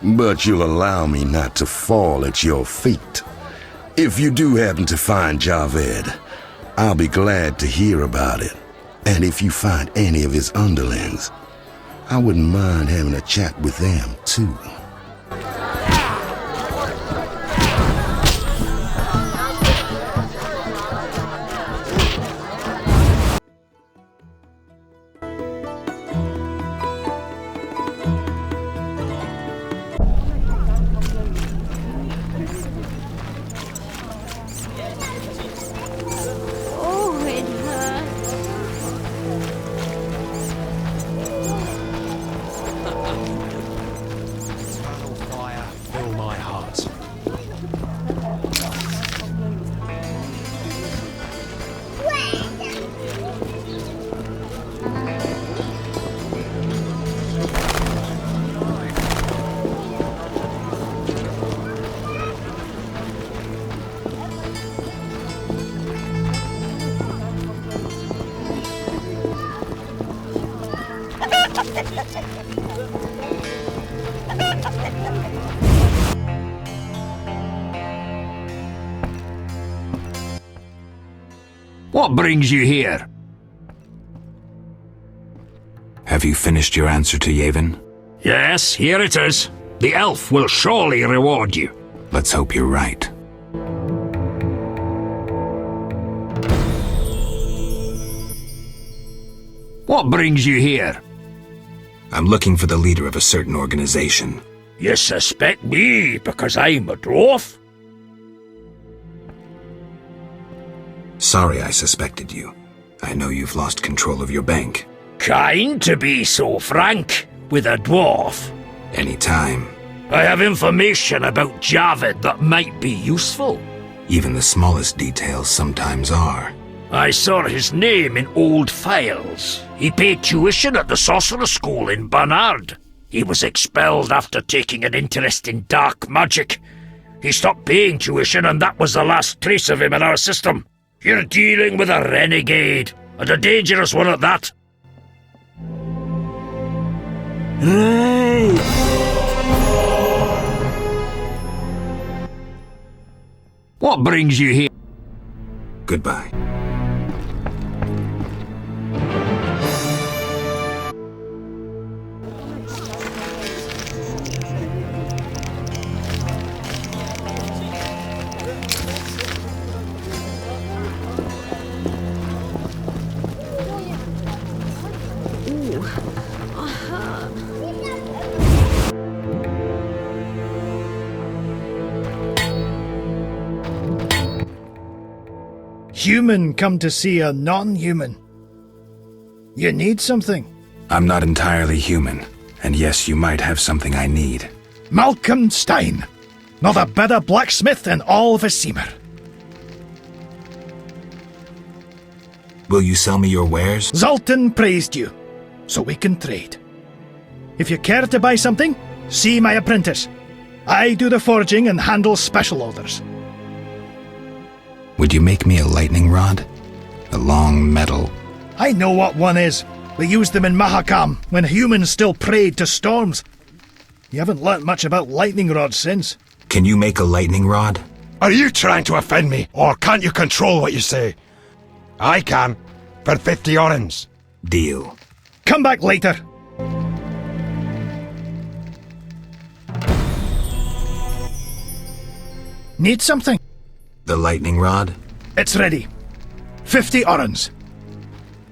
But you'll allow me not to fall at your feet. If you do happen to find Javed, I'll be glad to hear about it. And if you find any of his underlings, I wouldn't mind having a chat with them, too. What brings you here? Have you finished your answer to Yevon? Yes, here it is. The elf will surely reward you. Let's hope you're right. What brings you here? I'm looking for the leader of a certain organization. You suspect me because I'm a dwarf? Sorry I suspected you. I know you've lost control of your bank. Kind to be so frank with a dwarf. Anytime. I have information about Javid that might be useful. Even the smallest details sometimes are. I saw his name in old files. He paid tuition at the sorcerer school in Barnard. He was expelled after taking an interest in dark magic. He stopped paying tuition and that was the last trace of him in our system. You're dealing with a renegade, and a dangerous one at that. Right. What brings you here? Goodbye. Human come to see a non-human. You need something? I'm not entirely human, and yes, you might have something I need. Malcolm Stein, not a better blacksmith in all Vizima. Will you sell me your wares? Zoltan praised you, so we can trade. If you care to buy something, see my apprentice. I do the forging and handle special orders. Would you make me a lightning rod? A long metal? I know what one is. We used them in Mahakam when humans still prayed to storms. You haven't learnt much about lightning rods since. Can you make a lightning rod? Are you trying to offend me, or can't you control what you say? I can, for 50 orens. Deal. Come back later. Need something? The lightning rod? It's ready. 50 orens.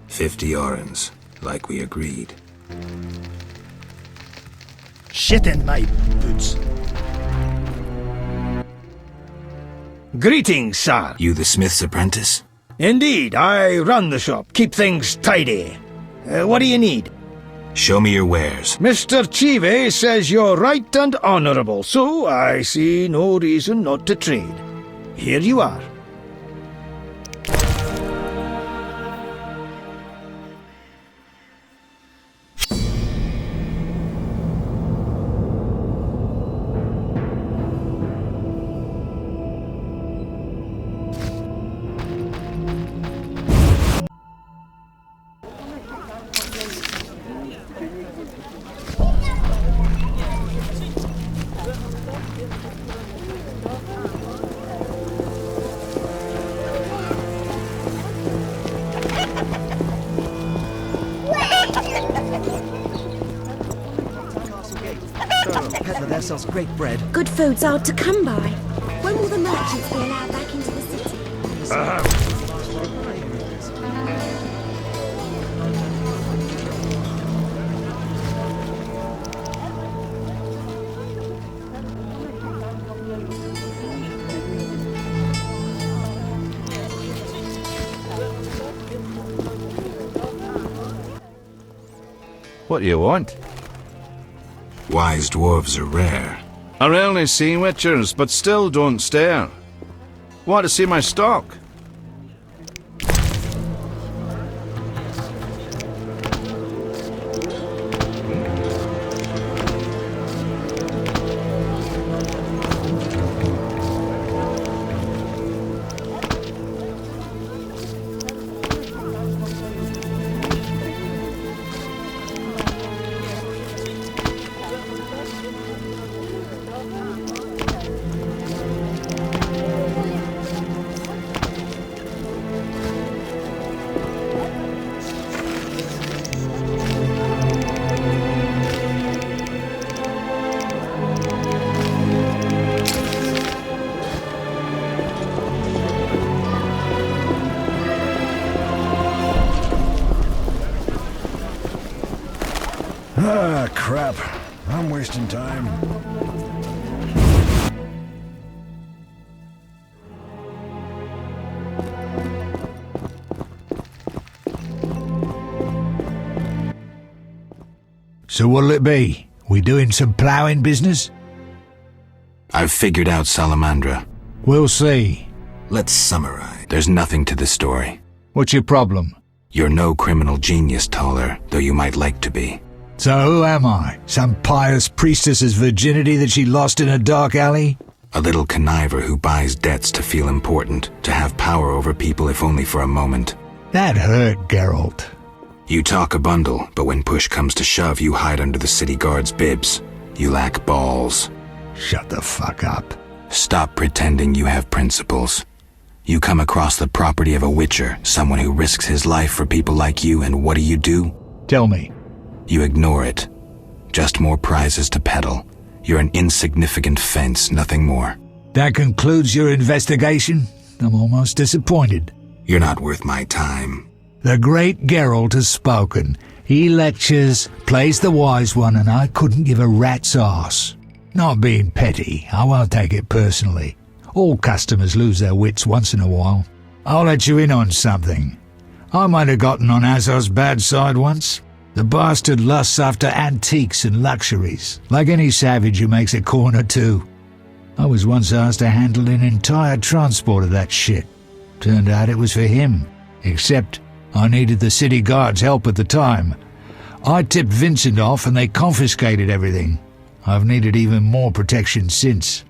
50 orens, like we agreed. Shit in my boots. Greetings, sir. You the smith's apprentice? Indeed, I run the shop, keep things tidy. What do you need? Show me your wares. Mr. Chive says you're right and honourable, so I see no reason not to trade. Here you are. ourselves great bread. Good food's hard to come by. When will the merchants be allowed back into the city? What do you want? Wise dwarves are rare. I rarely see witchers, but still don't stare. Want to see my stock? Ah, crap. I'm wasting time. So what'll it be? We doing some ploughing business? I've figured out Salamandra. We'll see. Let's summarize. There's nothing to the story. What's your problem? You're no criminal genius, Toler, though you might like to be. So who am I? Some pious priestess's virginity that she lost in a dark alley? A little conniver who buys debts to feel important, to have power over people if only for a moment. That hurt, Geralt. You talk a bundle, but when push comes to shove, you hide under the city guard's bibs. You lack balls. Shut the fuck up. Stop pretending you have principles. You come across the property of a witcher, someone who risks his life for people like you, and what do? Tell me. You ignore it. Just more prizes to peddle. You're an insignificant fence, nothing more. That concludes your investigation? I'm almost disappointed. You're not worth my time. The great Geralt has spoken. He lectures, plays the wise one, and I couldn't give a rat's arse. Not being petty, I won't take it personally. All customers lose their wits once in a while. I'll let you in on something. I might have gotten on Azor's bad side once. The bastard lusts after antiques and luxuries, like any savage who makes a corner too. I was once asked to handle an entire transport of that shit. Turned out it was for him, except I needed the city guard's help at the time. I tipped Vincent off and they confiscated everything. I've needed even more protection since.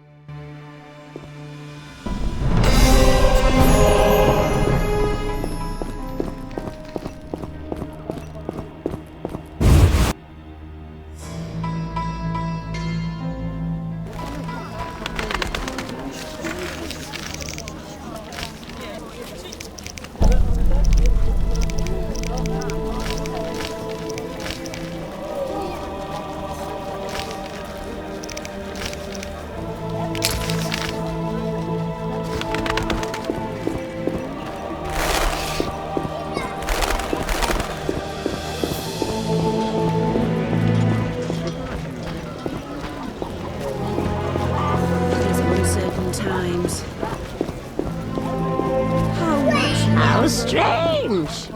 How strange!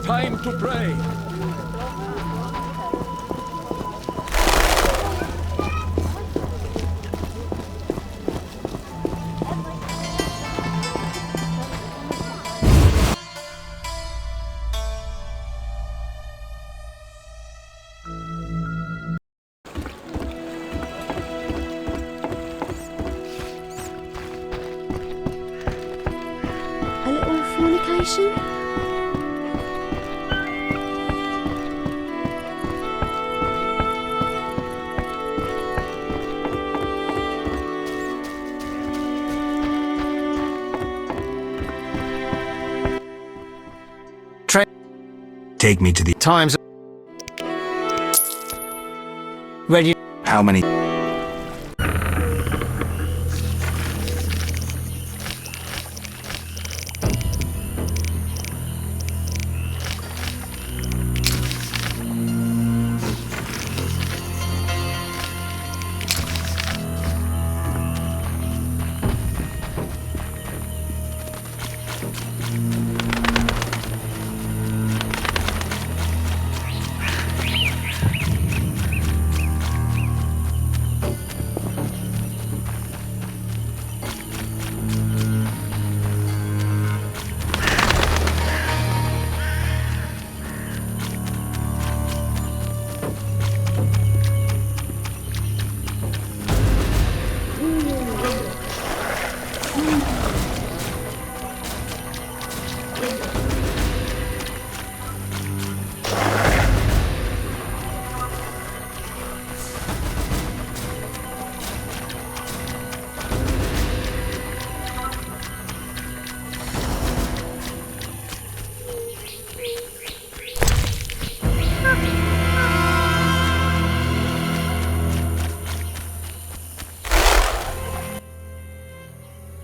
Time to pray. A little fornication? Take me to the times. How many...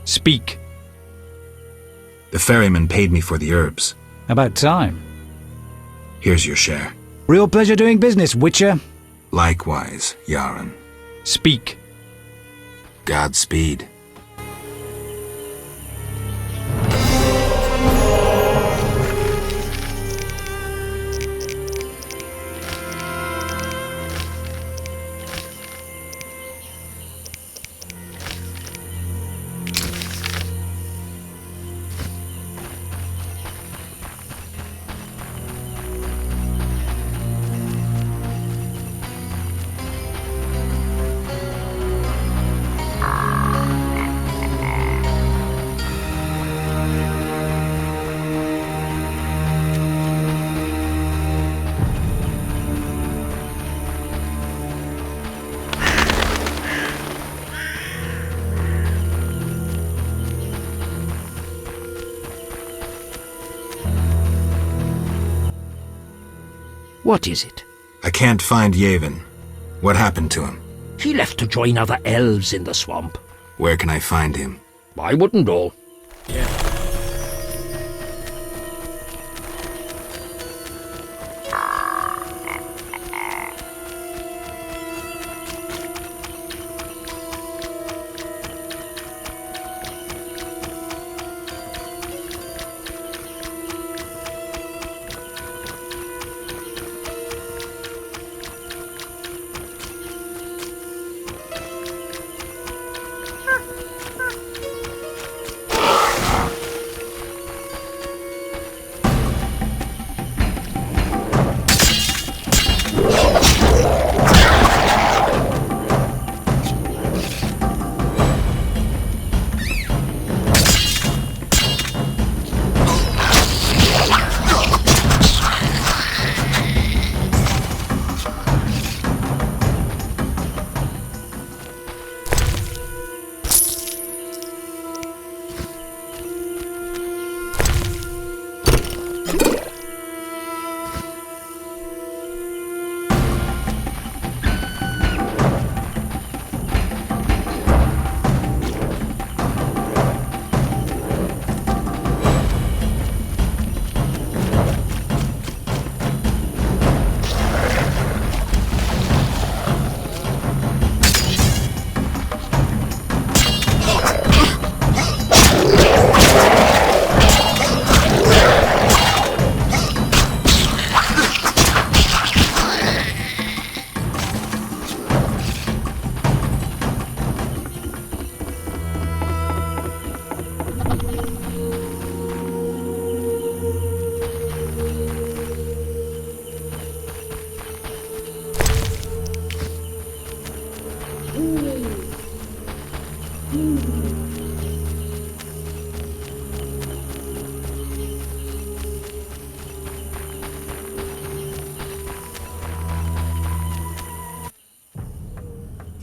Speak. The ferryman paid me for the herbs. About time. Here's your share. Real pleasure doing business, Witcher. Likewise, Yaren. Speak. Godspeed. What is it? I can't find Yavin. What happened to him? He left to join other elves in the swamp. Where can I find him? I wouldn't know.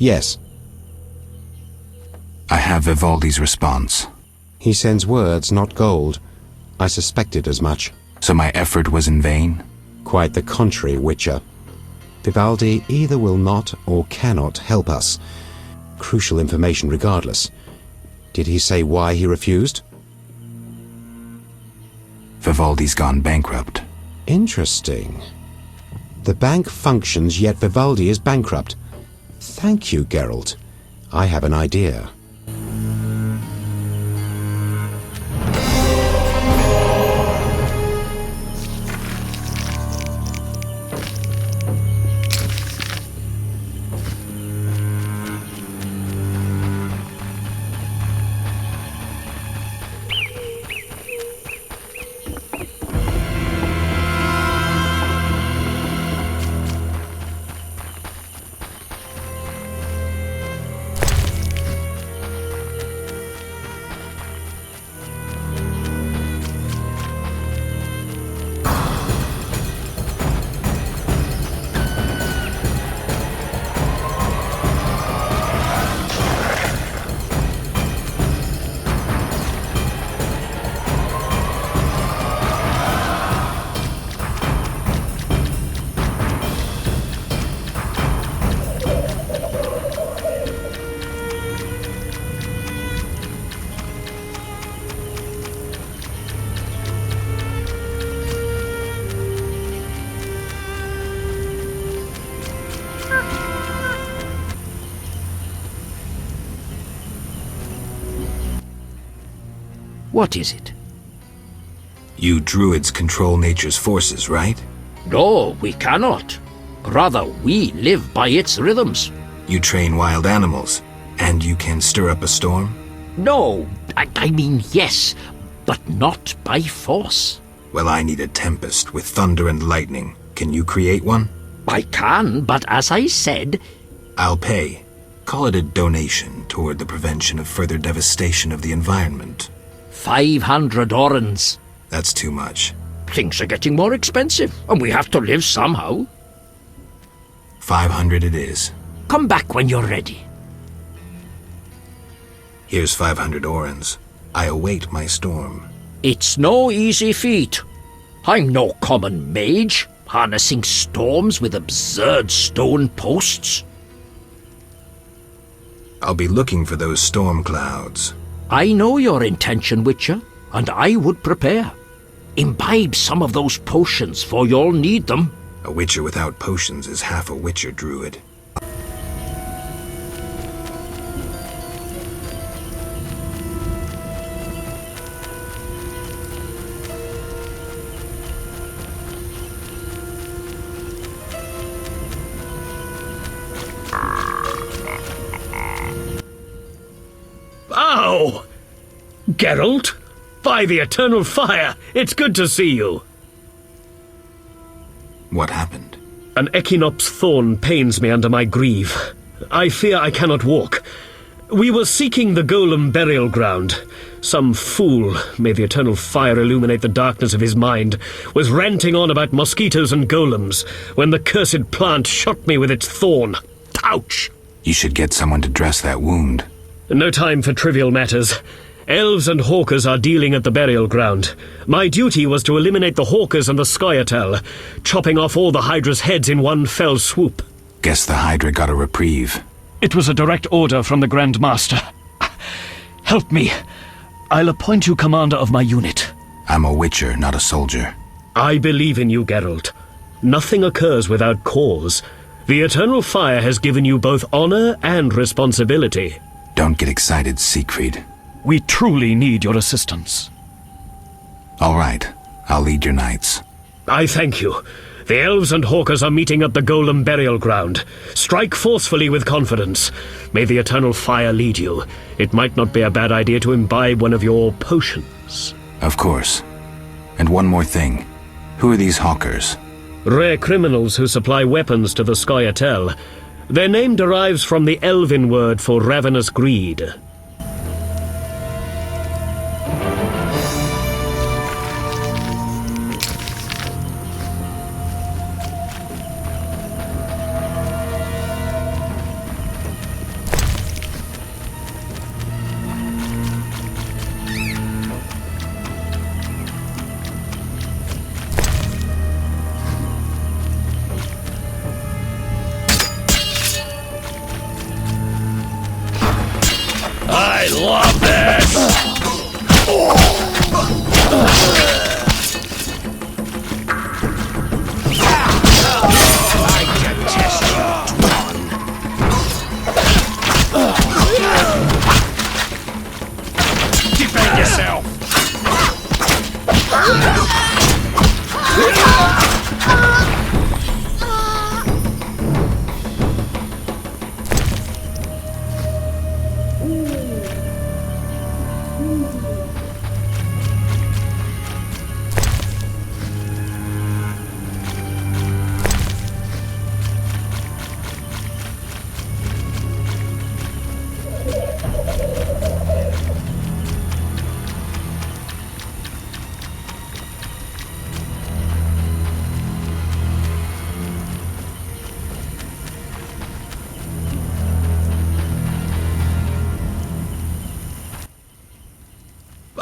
Yes. I have Vivaldi's response. He sends words, not gold. I suspected as much. So my effort was in vain? Quite the contrary, Witcher. Vivaldi either will not or cannot help us. Crucial information regardless. Did he say why he refused? Vivaldi's gone bankrupt. Interesting. The bank functions, yet Vivaldi is bankrupt. Thank you, Geralt. I have an idea. What is it? You Druids control nature's forces, right? No, we cannot. Rather, we live by its rhythms. You train wild animals, and you can stir up a storm? No, I mean yes, but not by force. Well, I need a tempest with thunder and lightning. Can you create one? I can, but as I said... I'll pay. Call it a donation toward the prevention of further devastation of the environment. 500 orens. That's too much. Things are getting more expensive, and we have to live somehow. 500 it is. Come back when you're ready. Here's 500 orens. I await my storm. It's no easy feat. I'm no common mage, harnessing storms with absurd stone posts. I'll be looking for those storm clouds. I know your intention, Witcher, and I would prepare. Imbibe some of those potions, for you'll need them. A Witcher without potions is half a Witcher Druid. Ow! Geralt? By the eternal fire, it's good to see you. What happened? An Echinops thorn pains me under my greave. I fear I cannot walk. We were seeking the golem burial ground. Some fool, may the eternal fire illuminate the darkness of his mind, was ranting on about mosquitoes and golems when the cursed plant shot me with its thorn. Ouch! You should get someone to dress that wound. No time for trivial matters. Elves and hawkers are dealing at the burial ground. My duty was to eliminate the hawkers and the Scoia'tael, chopping off all the Hydra's heads in one fell swoop. Guess the Hydra got a reprieve. It was a direct order from the Grand Master. Help me. I'll appoint you commander of my unit. I'm a Witcher, not a soldier. I believe in you, Geralt. Nothing occurs without cause. The eternal fire has given you both honor and responsibility. Don't get excited, Siegfried. We truly need your assistance. All right, I'll lead your knights. I thank you. The elves and hawkers are meeting at the golem burial ground. Strike forcefully with confidence. May the eternal fire lead you. It might not be a bad idea to imbibe one of your potions. Of course. And one more thing. Who are these hawkers? Rare criminals who supply weapons to the Scoia'tael. Their name derives from the Elven word for ravenous greed. I love this! I detest you, Dwan. Defend yourself!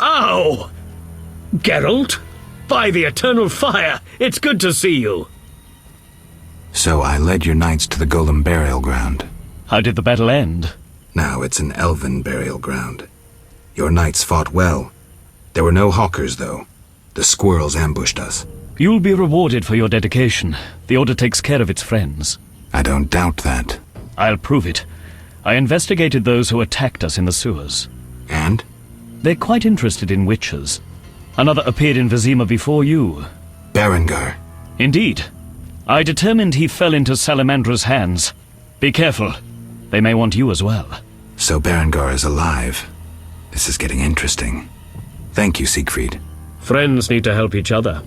Ow! Geralt? By the eternal fire, it's good to see you. So I led your knights to the Golem burial ground. How did the battle end? Now it's an Elven burial ground. Your knights fought well. There were no hawkers, though. The squirrels ambushed us. You'll be rewarded for your dedication. The Order takes care of its friends. I don't doubt that. I'll prove it. I investigated those who attacked us in the sewers. And? They're quite interested in witches. Another appeared in Vizima before you. Berengar. Indeed. I determined he fell into Salamandra's hands. Be careful. They may want you as well. So Berengar is alive. This is getting interesting. Thank you, Siegfried. Friends need to help each other.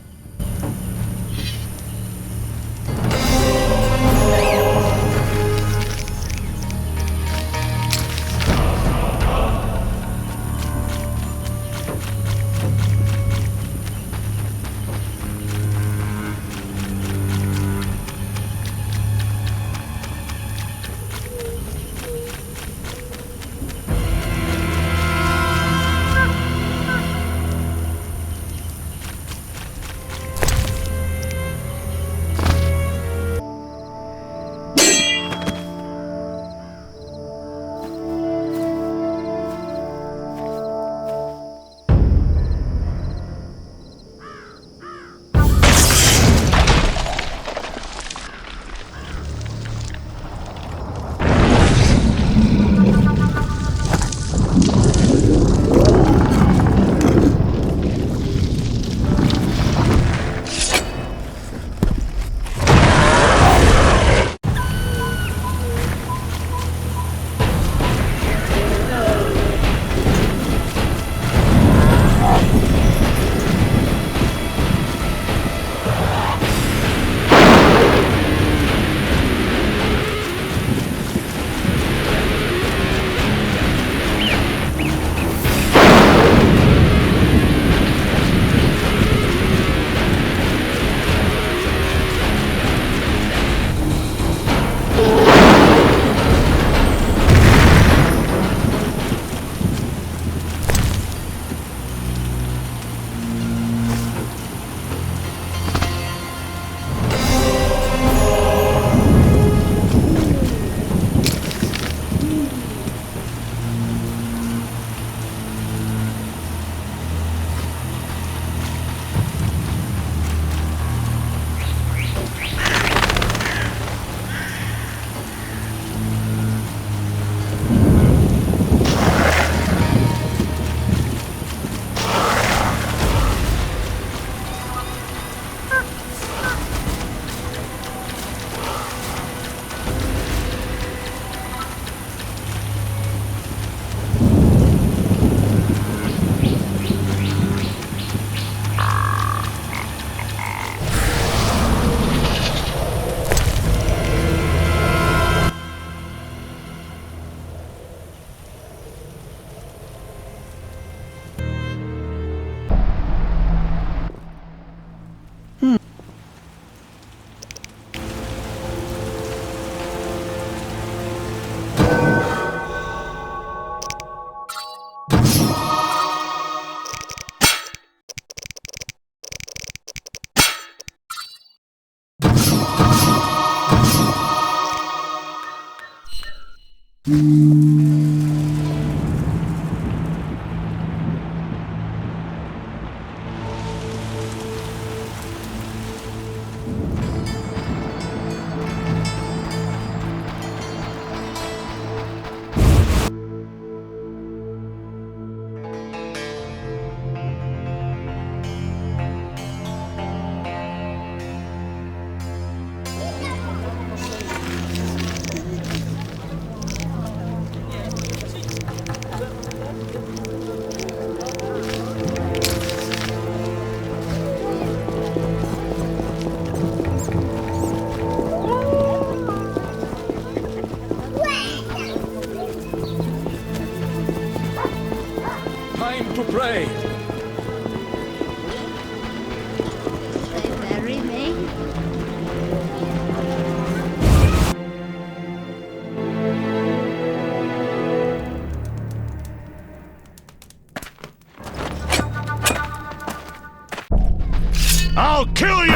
Time to pray. They bury me. I'll kill you!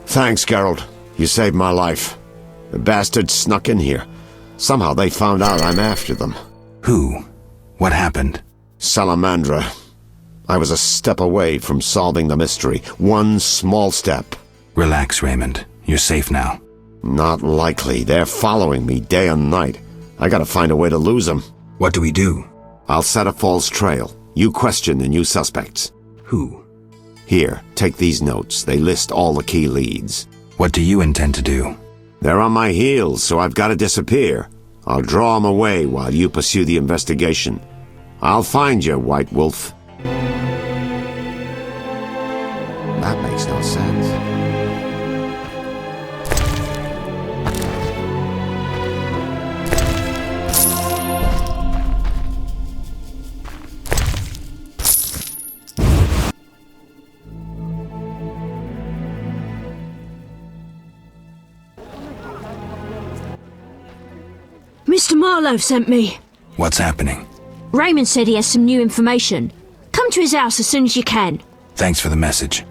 Thanks, Geralt. You saved my life. The bastards snuck in here. Somehow they found out I'm after them. Who? What happened? Salamandra. I was a step away from solving the mystery. One small step. Relax, Raymond. You're safe now. Not likely. They're following me day and night. I gotta find a way to lose them. What do we do? I'll set a false trail. You question the new suspects. Who? Here, take these notes. They list all the key leads. What do you intend to do? They're on my heels, so I've got to disappear. I'll draw them away while you pursue the investigation. I'll find you, White Wolf. That makes no sense. Mr. Marlowe sent me. What's happening? Raymond said he has some new information. Come to his house as soon as you can. Thanks for the message.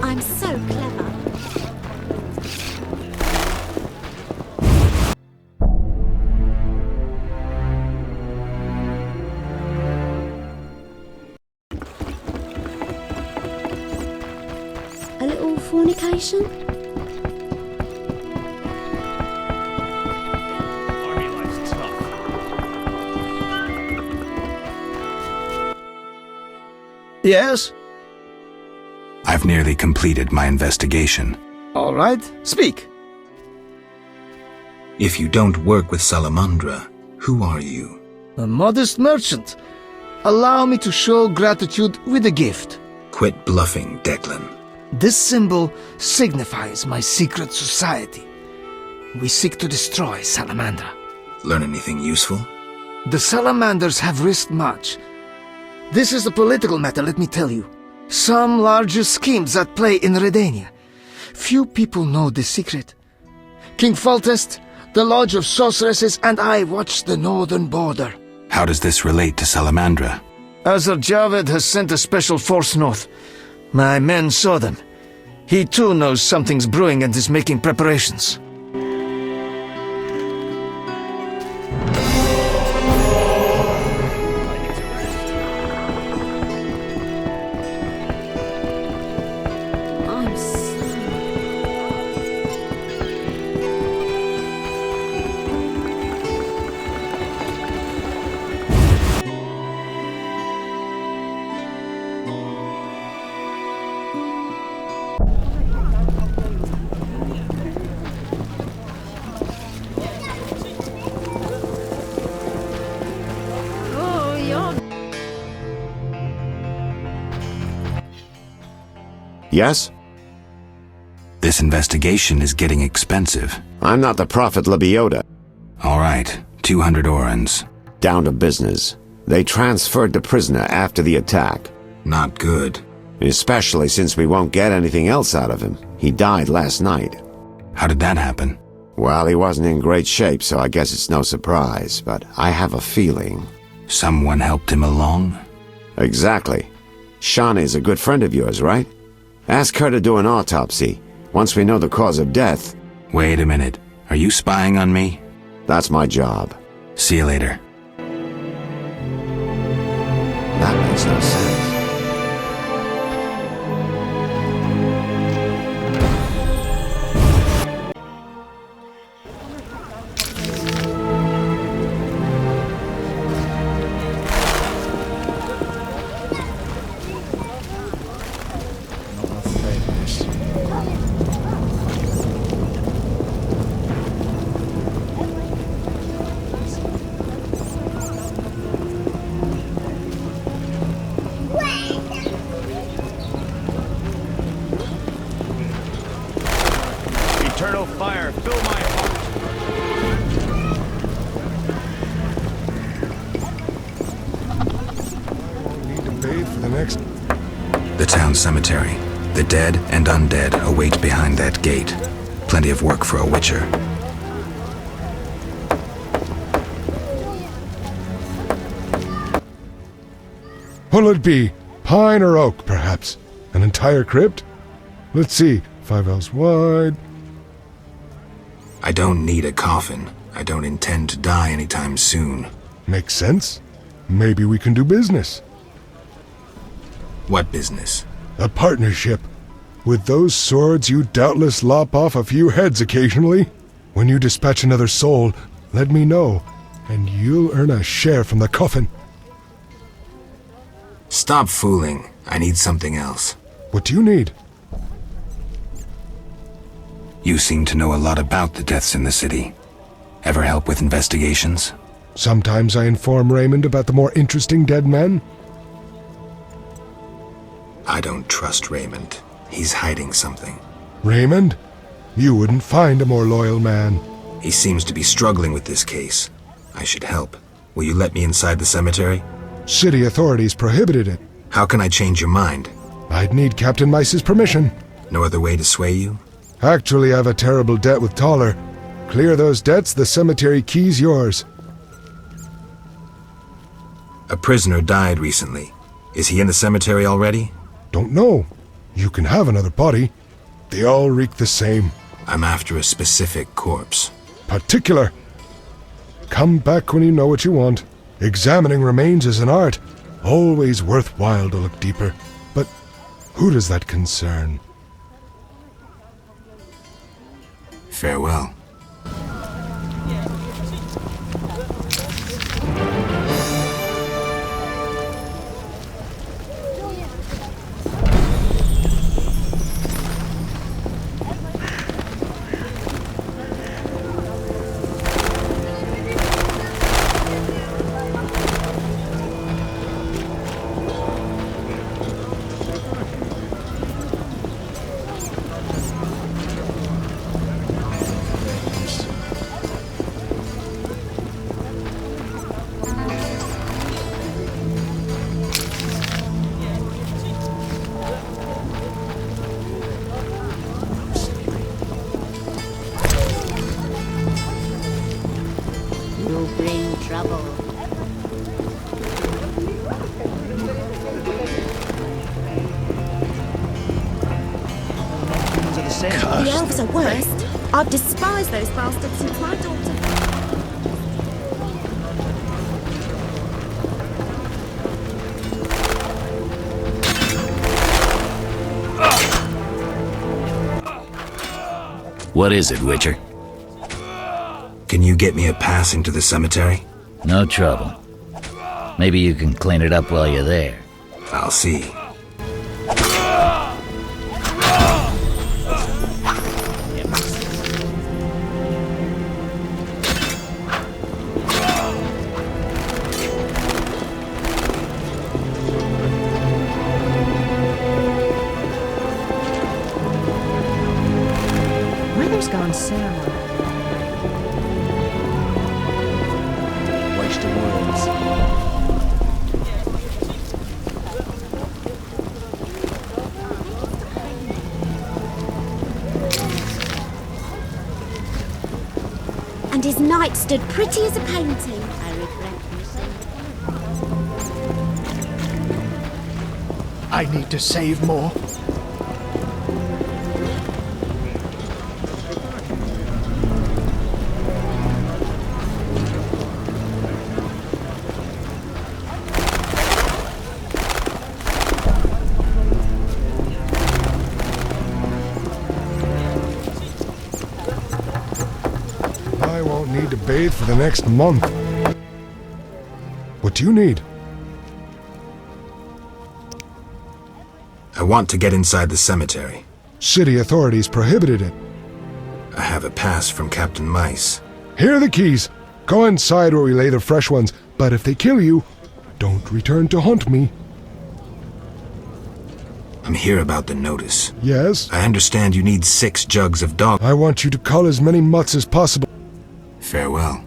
I'm so clever. A little fornication? Yes? I've nearly completed my investigation. All right, speak. If you don't work with Salamandra, who are you? A modest merchant. Allow me to show gratitude with a gift. Quit bluffing, Declan. This symbol signifies my secret society. We seek to destroy Salamandra. Learn anything useful? The Salamanders have risked much. This is a political matter, let me tell you. Some larger schemes at play in Redania. Few people know the secret. King Foltest, the Lodge of Sorceresses, and I watch the northern border. How does this relate to Salamandra? Azar Javed has sent a special force north. My men saw them. He too knows something's brewing and is making preparations. Yes? This investigation is getting expensive. I'm not the Prophet Lebiota. All right, 200 orans. Down to business. They transferred the prisoner after the attack. Not good. Especially since we won't get anything else out of him. He died last night. How did that happen? Well, he wasn't in great shape, so I guess it's no surprise, but I have a feeling. Someone helped him along? Exactly. Shawnee's a good friend of yours, right? Ask her to do an autopsy, once we know the cause of death. Wait a minute. Are you spying on me? That's my job. See you later. That makes no sense. fire, fill my heart. Need to bathe for the next... The town cemetery. The dead and undead await behind that gate. Plenty of work for a witcher. What'll it be? Pine or oak, perhaps? An entire crypt? Let's see. 5 ells wide. I don't need a coffin. I don't intend to die anytime soon. Makes sense. Maybe we can do business. What business? A partnership. With those swords, you doubtless lop off a few heads occasionally. When you dispatch another soul, let me know, and you'll earn a share from the coffin. Stop fooling. I need something else. What do you need? You seem to know a lot about the deaths in the city. Ever help with investigations? Sometimes I inform Raymond about the more interesting dead men. I don't trust Raymond. He's hiding something. Raymond? You wouldn't find a more loyal man. He seems to be struggling with this case. I should help. Will you let me inside the cemetery? City authorities prohibited it. How can I change your mind? I'd need Captain Mice's permission. No other way to sway you? Actually, I've a terrible debt with Toler. Clear those debts, the cemetery key's yours. A prisoner died recently. Is he in the cemetery already? Don't know. You can have another body. They all reek the same. I'm after a specific corpse. Particular. Come back when you know what you want. Examining remains is an art. Always worthwhile to look deeper. But who does that concern? Farewell. The elves are worst. I've despised those bastards since my daughter... What is it, Witcher? Can you get me a pass into the cemetery? No trouble. Maybe you can clean it up while you're there. I'll see. Weather's gone sour. Waste of words. And his knight stood pretty as a painting. I regret you. I need to save more. I won't need to bathe for the next month. What do you need? I want to get inside the cemetery. City authorities prohibited it. I have a pass from Captain Mice. Here are the keys. Go inside where we lay the fresh ones, but if they kill you, don't return to haunt me. I'm here about the notice. Yes? I understand you need 6 jugs of dog. I want you to cull as many mutts as possible. Farewell.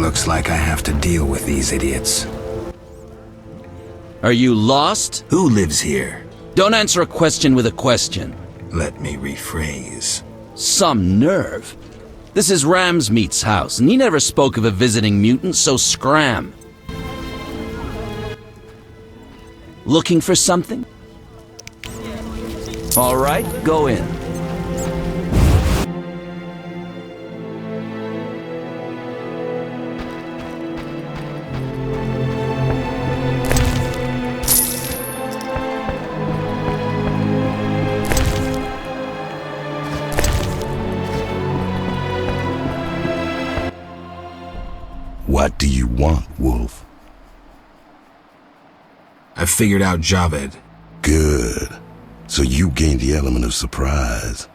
Looks like I have to deal with these idiots. Are you lost? Who lives here? Don't answer a question with a question. Let me rephrase. Some nerve. This is Ramsmeat's house, and he never spoke of a visiting mutant, so scram. Looking for something? All right, go in. What do you want, Wolf? I figured out Javed. Good. So you gained the element of surprise.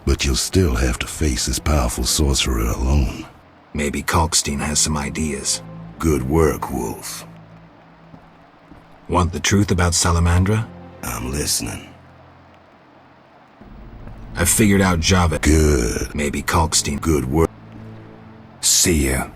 But you'll still have to face this powerful sorcerer alone. Maybe Kalkstein has some ideas. Good work, Wolf. Want the truth about Salamandra? I'm listening. I figured out Javed. Good. Maybe Kalkstein. Good work. See ya.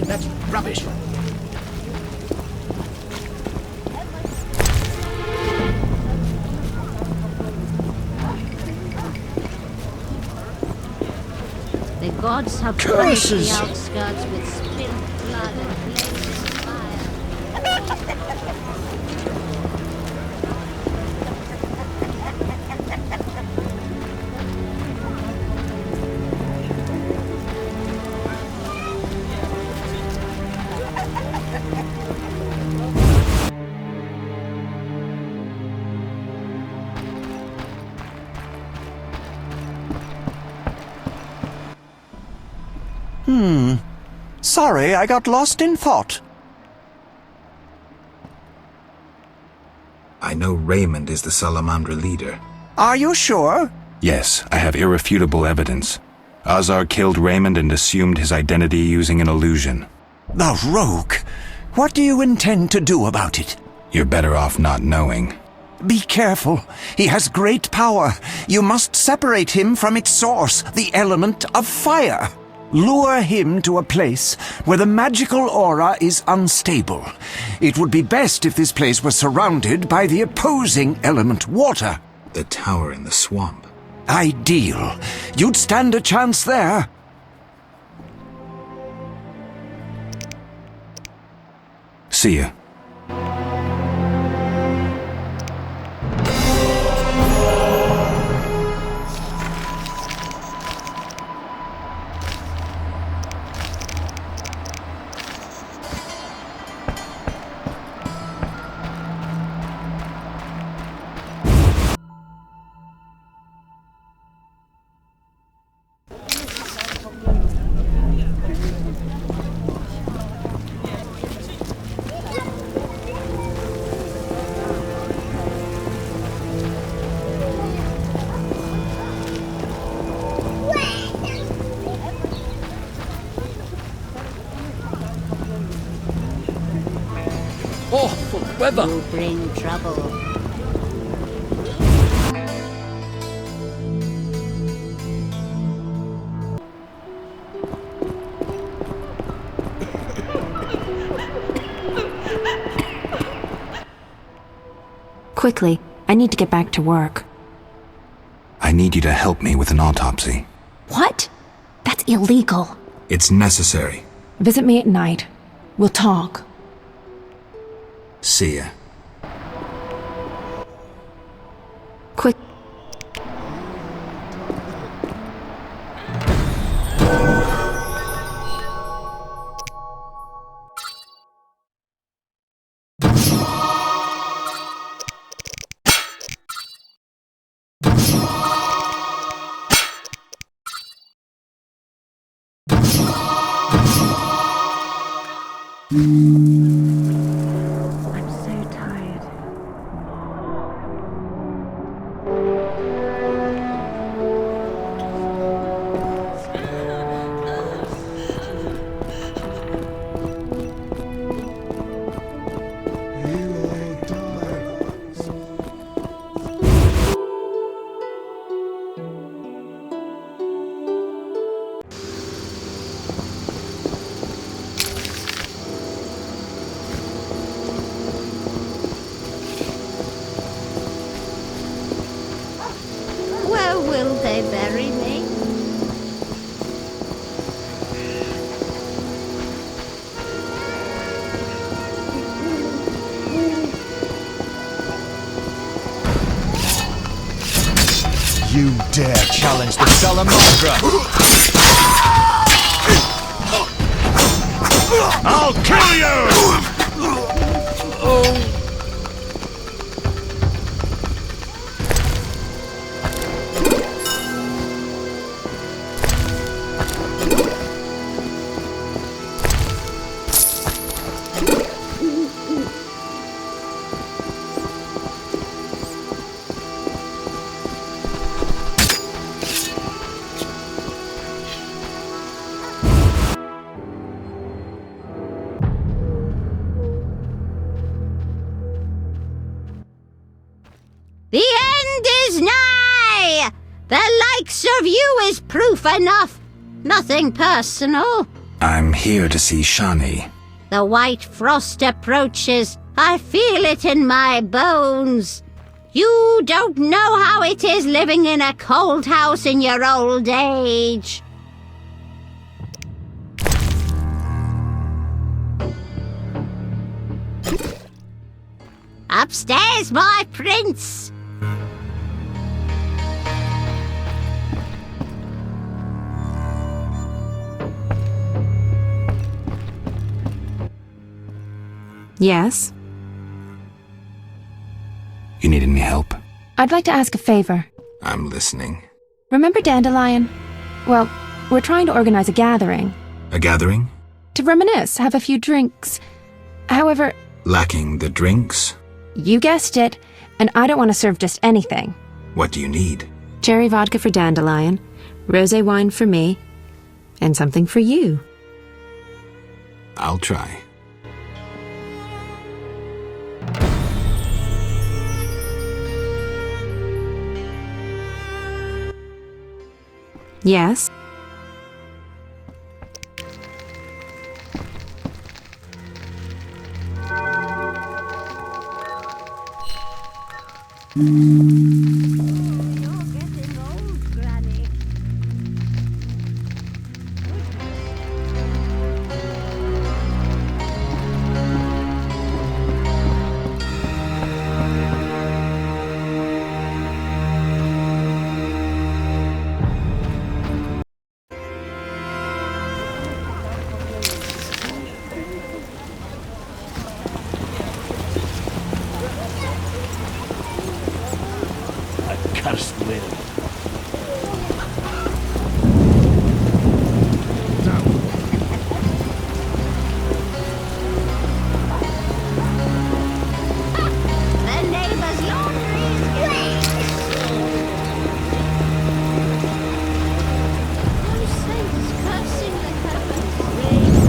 That's rubbish. The gods have punished the outskirts with spilled blood and blazing fire. Sorry, I got lost in thought. I know Raymond is the Salamandra leader. Are you sure? Yes, I have irrefutable evidence. Azar killed Raymond and assumed his identity using an illusion. The rogue! What do you intend to do about it? You're better off not knowing. Be careful. He has great power. You must separate him from its source, the element of fire. Lure him to a place where the magical aura is unstable. It would be best if this place was surrounded by the opposing element, water. The tower in the swamp. Ideal. You'd stand a chance there. See ya. Awful weather! You bring trouble. Quickly, I need to get back to work. I need you to help me with an autopsy. What? That's illegal. It's necessary. Visit me at night. We'll talk. See ya. Quick. I'm so tired. Where will they bury me? You dare challenge the Salamandra! I'll kill you! The end is nigh! The likes of you is proof enough. Nothing personal. I'm here to see Shani. The white frost approaches. I feel it in my bones. You don't know how it is living in a cold house in your old age. Upstairs, my prince. Yes? You need any help? I'd like to ask a favor. I'm listening. Remember Dandelion? Well, we're trying to organize a gathering. A gathering? To reminisce, have a few drinks. However... Lacking the drinks? You guessed it, and I don't want to serve just anything. What do you need? Cherry vodka for Dandelion, rosé wine for me, and something for you. I'll try. Yes? Cursed will. The neighbor's laundry is great. Those saints cursing the heavens.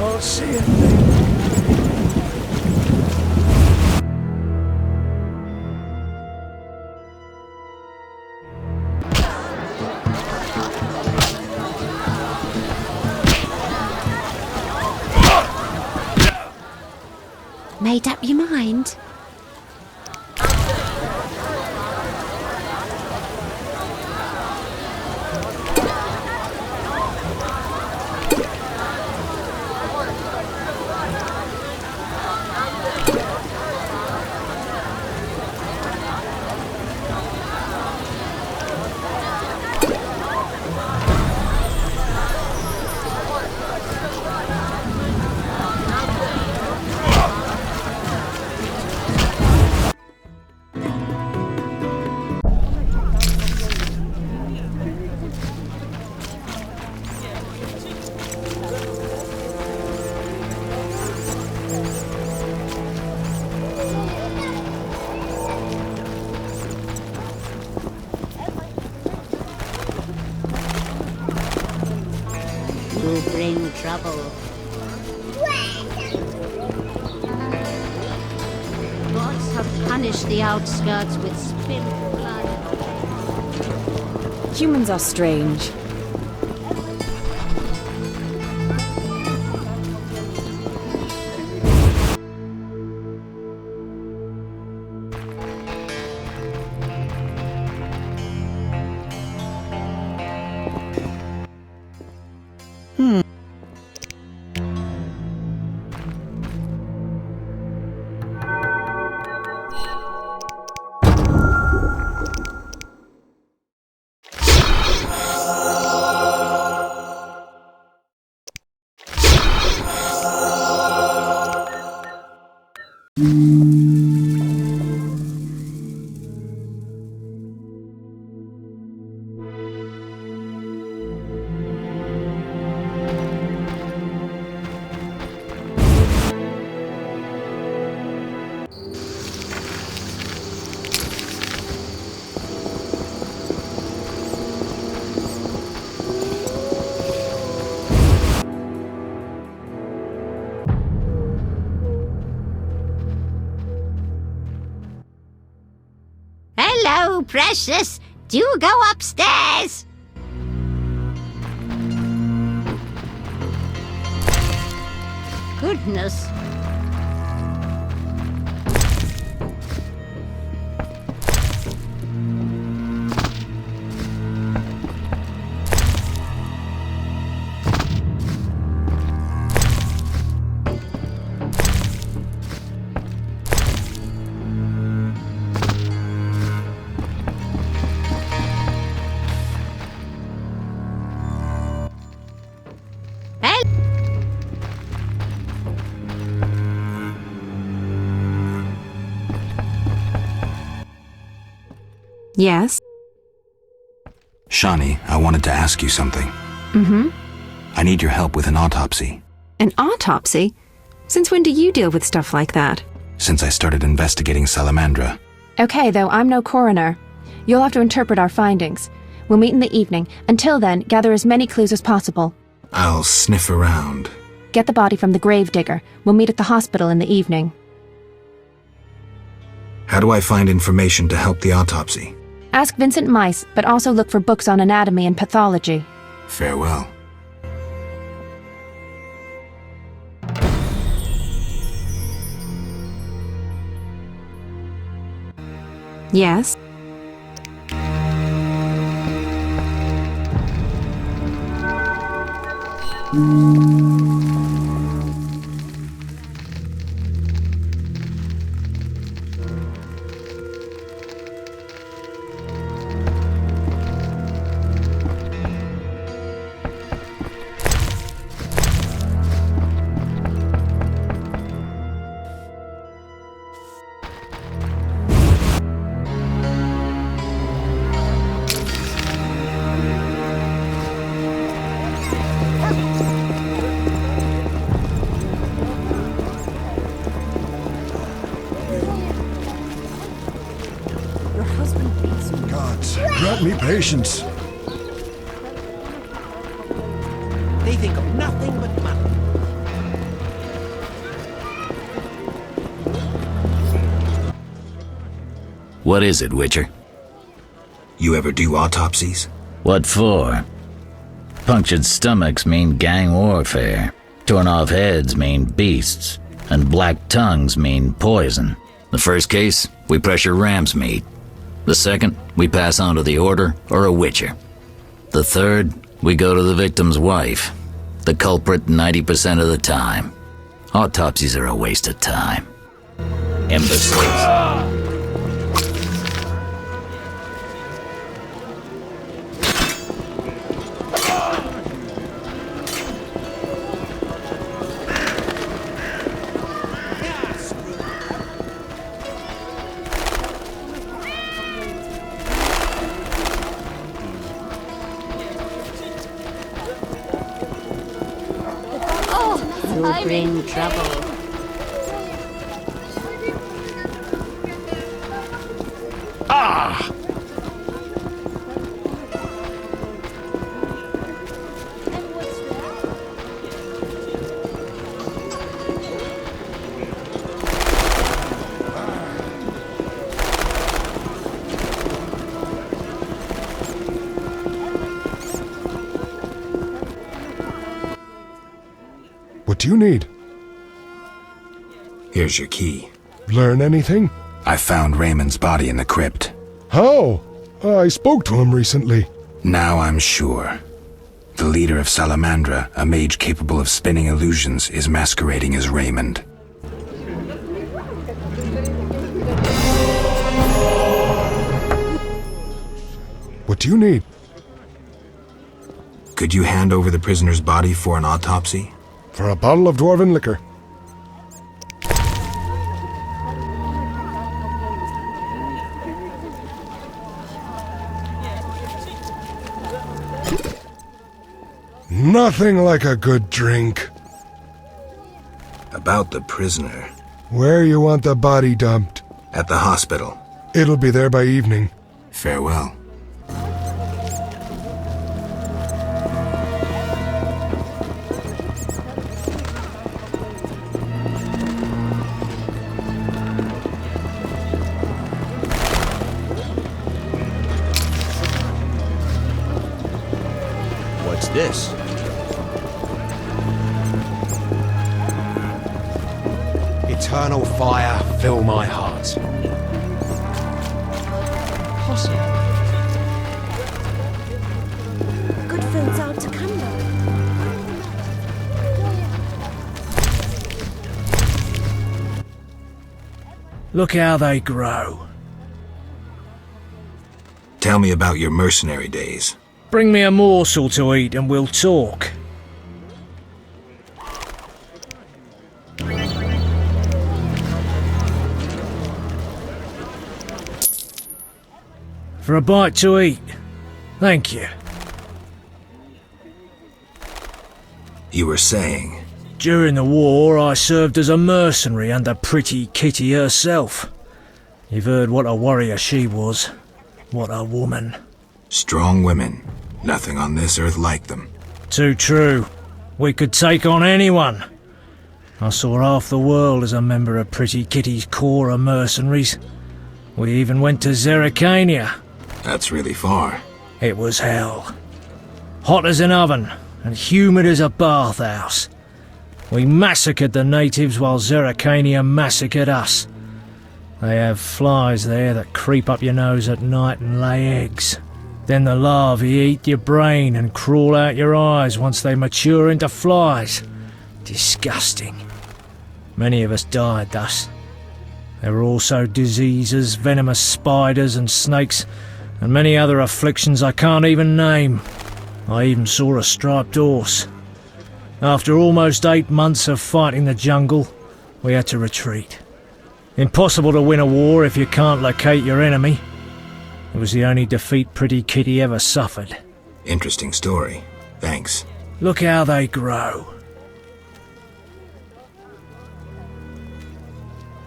Can't see anything. Made up your mind? You bring trouble. Gods have punished the outskirts with spilled blood. Humans are strange. Hello, precious. Do go upstairs. Goodness. Yes? Shani, I wanted to ask you something. Mm-hmm. I need your help with an autopsy. An autopsy? Since when do you deal with stuff like that? Since I started investigating Salamandra. Okay, though, I'm no coroner. You'll have to interpret our findings. We'll meet in the evening. Until then, gather as many clues as possible. I'll sniff around. Get the body from the gravedigger. We'll meet at the hospital in the evening. How do I find information to help the autopsy? Ask Vincent Mice, but also look for books on anatomy and pathology. Farewell. Yes? Grant me patience. They think of nothing but money. What is it, Witcher? You ever do autopsies? What for? Punctured stomachs mean gang warfare. Torn off heads mean beasts. And black tongues mean poison. The first case, we pressure ram's meat. The second, we pass on to the Order or a Witcher. The third, we go to the victim's wife. The culprit 90% of the time. Autopsies are a waste of time. Imbeciles. You bring trouble. Ah! do you need? Here's your key. Learn anything? I found Raymond's body in the crypt. How? I spoke to him recently. Now I'm sure. The leader of Salamandra, a mage capable of spinning illusions, is masquerading as Raymond. What do you need? Could you hand over the prisoner's body for an autopsy? For a bottle of dwarven liquor. Nothing like a good drink. About the prisoner. Where you want the body dumped? At the hospital. It'll be there by evening. Farewell. What's this? Eternal fire, fill my heart. Good fruits are to come though. Look how they grow. Tell me about your mercenary days. Bring me a morsel to eat and we'll talk. For a bite to eat. Thank you. You were saying? During the war, I served as a mercenary under Pretty Kitty herself. You've heard what a warrior she was. What a woman. Strong women. Nothing on this earth like them. Too true. We could take on anyone. I saw half the world as a member of Pretty Kitty's corps of mercenaries. We even went to Zerrikania. That's really far. It was hell. Hot as an oven, and humid as a bathhouse. We massacred the natives while Zerrikania massacred us. They have flies there that creep up your nose at night and lay eggs. Then the larvae eat your brain and crawl out your eyes once they mature into flies. Disgusting. Many of us died thus. There were also diseases, venomous spiders and snakes, and many other afflictions I can't even name. I even saw a striped horse. After almost 8 months of fighting the jungle, we had to retreat. Impossible to win a war if you can't locate your enemy. It was the only defeat Pretty Kitty ever suffered. Interesting story. Thanks. Look how they grow.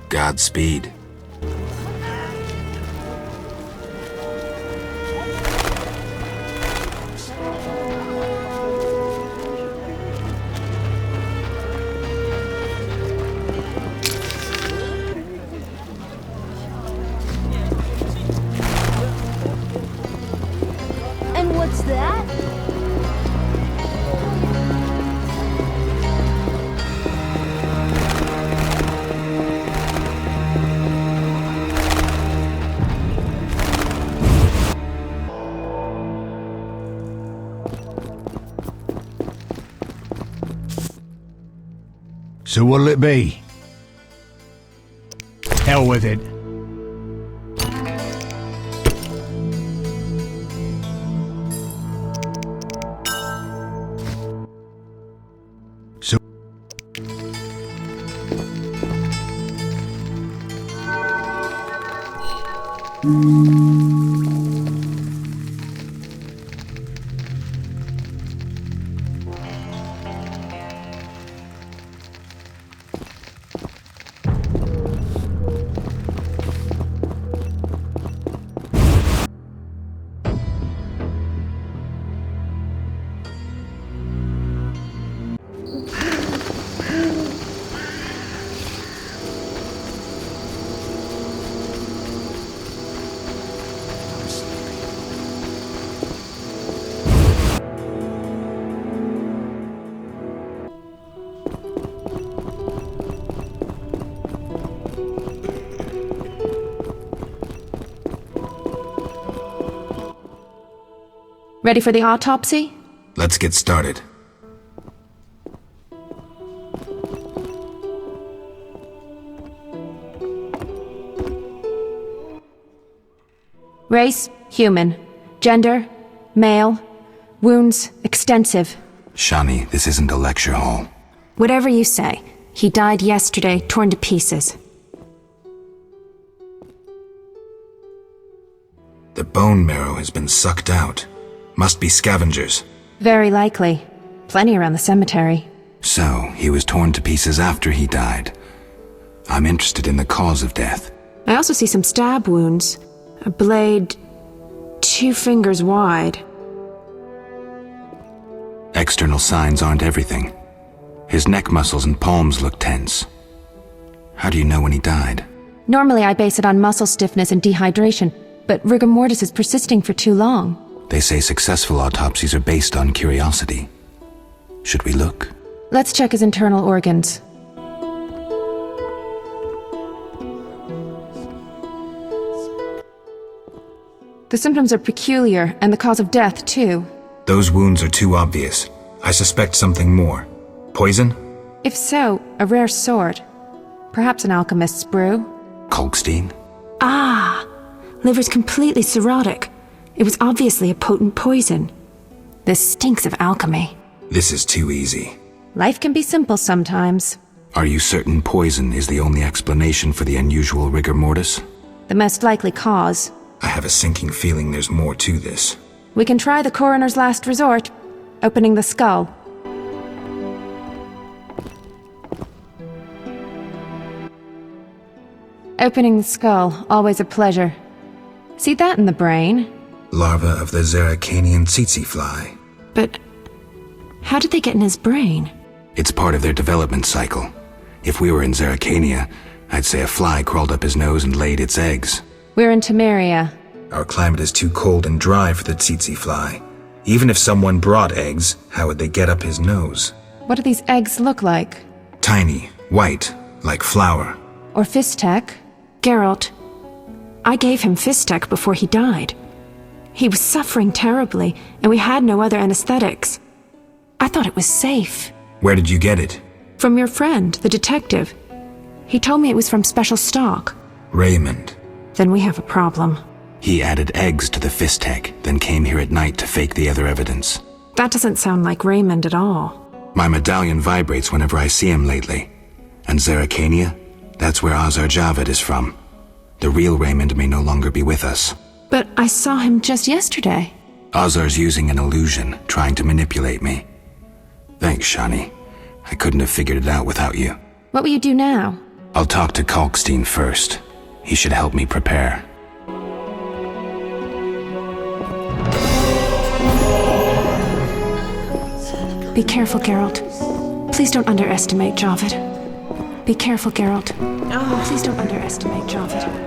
Godspeed. And what's that? So what'll it be? Hell with it. So Ready for the autopsy? Let's get started. Race, human. Gender, male. Wounds, extensive. Shani, this isn't a lecture hall. Whatever you say. He died yesterday, torn to pieces. The bone marrow has been sucked out. Must be scavengers. Very likely. Plenty around the cemetery. So, he was torn to pieces after he died. I'm interested in the cause of death. I also see some stab wounds. A blade 2 fingers wide. External signs aren't everything. His neck muscles and palms look tense. How do you know when he died? Normally I base it on muscle stiffness and dehydration, but rigor mortis is persisting for too long. They say successful autopsies are based on curiosity. Should we look? Let's check his internal organs. The symptoms are peculiar, and the cause of death, too. Those wounds are too obvious. I suspect something more. Poison? If so, a rare sort. Perhaps an alchemist's brew. Kalkstein? Ah! Liver's completely cirrhotic. It was obviously a potent poison. This stinks of alchemy. This is too easy. Life can be simple sometimes. Are you certain poison is the only explanation for the unusual rigor mortis? The most likely cause. I have a sinking feeling there's more to this. We can try the coroner's last resort, opening the skull. Opening the skull, always a pleasure. See that in the brain? Larva of the Zeracanian tsetse fly. But how did they get in his brain? It's part of their development cycle. If we were in Zeracania, I'd say a fly crawled up his nose and laid its eggs. We're in Temeria. Our climate is too cold and dry for the tsetse fly. Even if someone brought eggs, how would they get up his nose? What do these eggs look like? Tiny, white, like flour. Or Fistek? Geralt. I gave him Fistek before he died. He was suffering terribly, and we had no other anesthetics. I thought it was safe. Where did you get it? From your friend, the detective. He told me it was from special stock. Raymond. Then we have a problem. He added eggs to the Fistek, then came here at night to fake the other evidence. That doesn't sound like Raymond at all. My medallion vibrates whenever I see him lately. And Zeracania? That's where Azar Javad is from. The real Raymond may no longer be with us. But I saw him just yesterday. Azar's using an illusion, trying to manipulate me. Thanks, Shani. I couldn't have figured it out without you. What will you do now? I'll talk to Kalkstein first. He should help me prepare. Be careful, Geralt. Please don't underestimate Javad. Be careful, Geralt. Please don't underestimate Javad.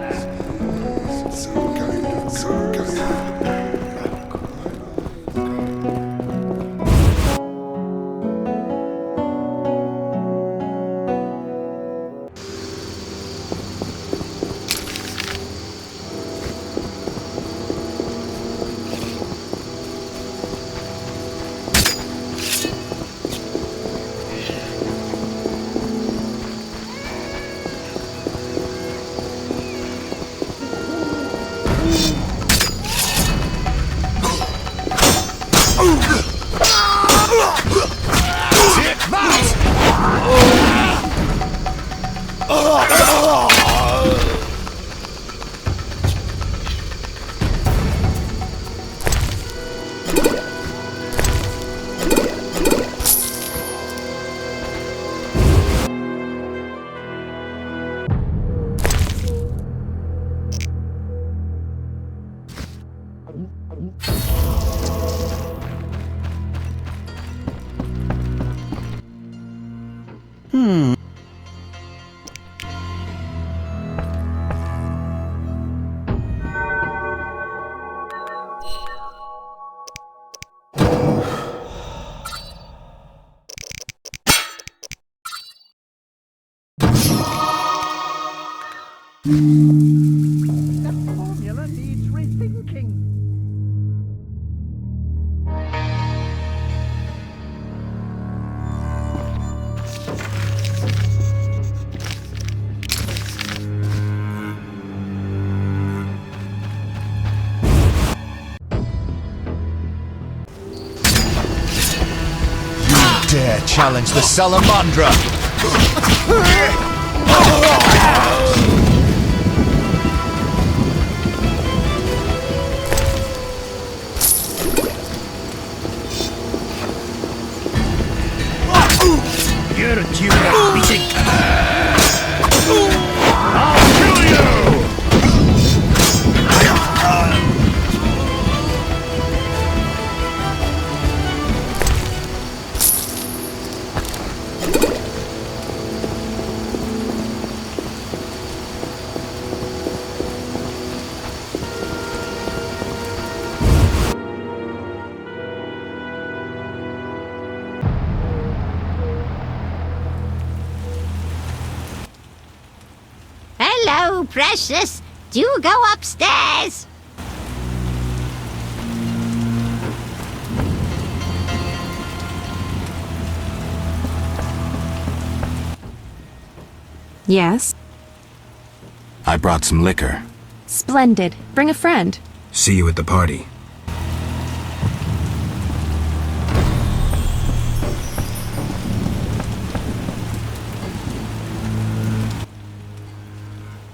That formula needs rethinking. dare challenge the Salamandra? You're due a beating. I'll kill you! Hello, precious. Do go upstairs. Yes? I brought some liquor. Splendid. Bring a friend. See you at the party.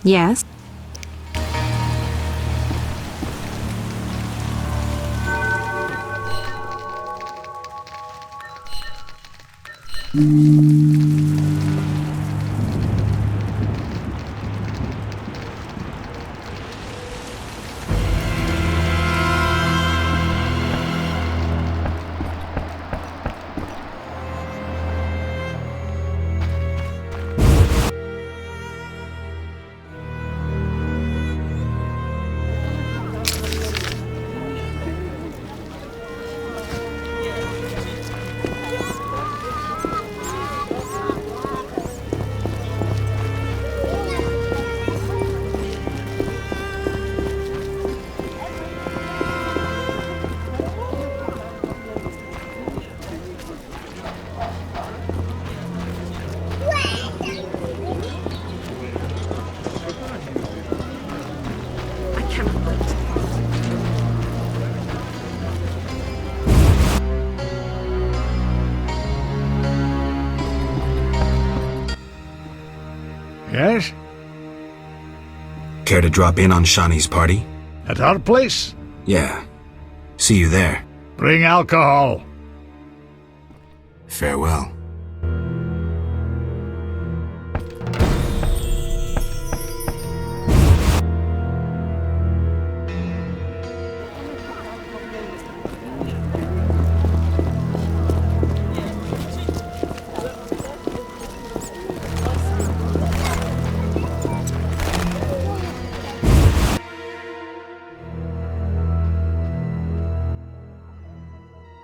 Yes? Yes? Care to drop in on Shani's party? At our place? Yeah. See you there. Bring alcohol. Farewell.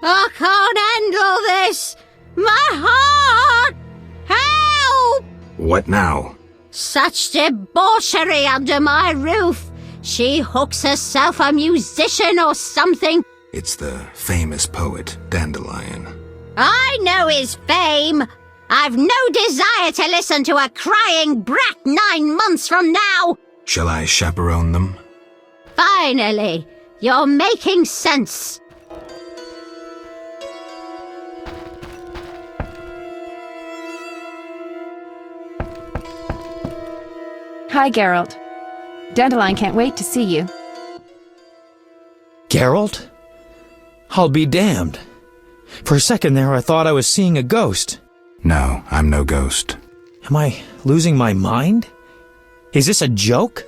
I can't handle this! My heart! Help! What now? Such debauchery under my roof! She hooks herself a musician or something. It's the famous poet, Dandelion. I know his fame. I've no desire to listen to a crying brat 9 months from now. Shall I chaperone them? Finally, you're making sense. Hi, Geralt. Dandelion can't wait to see you. Geralt? I'll be damned. For a second there, I thought I was seeing a ghost. No, I'm no ghost. Am I losing my mind? Is this a joke?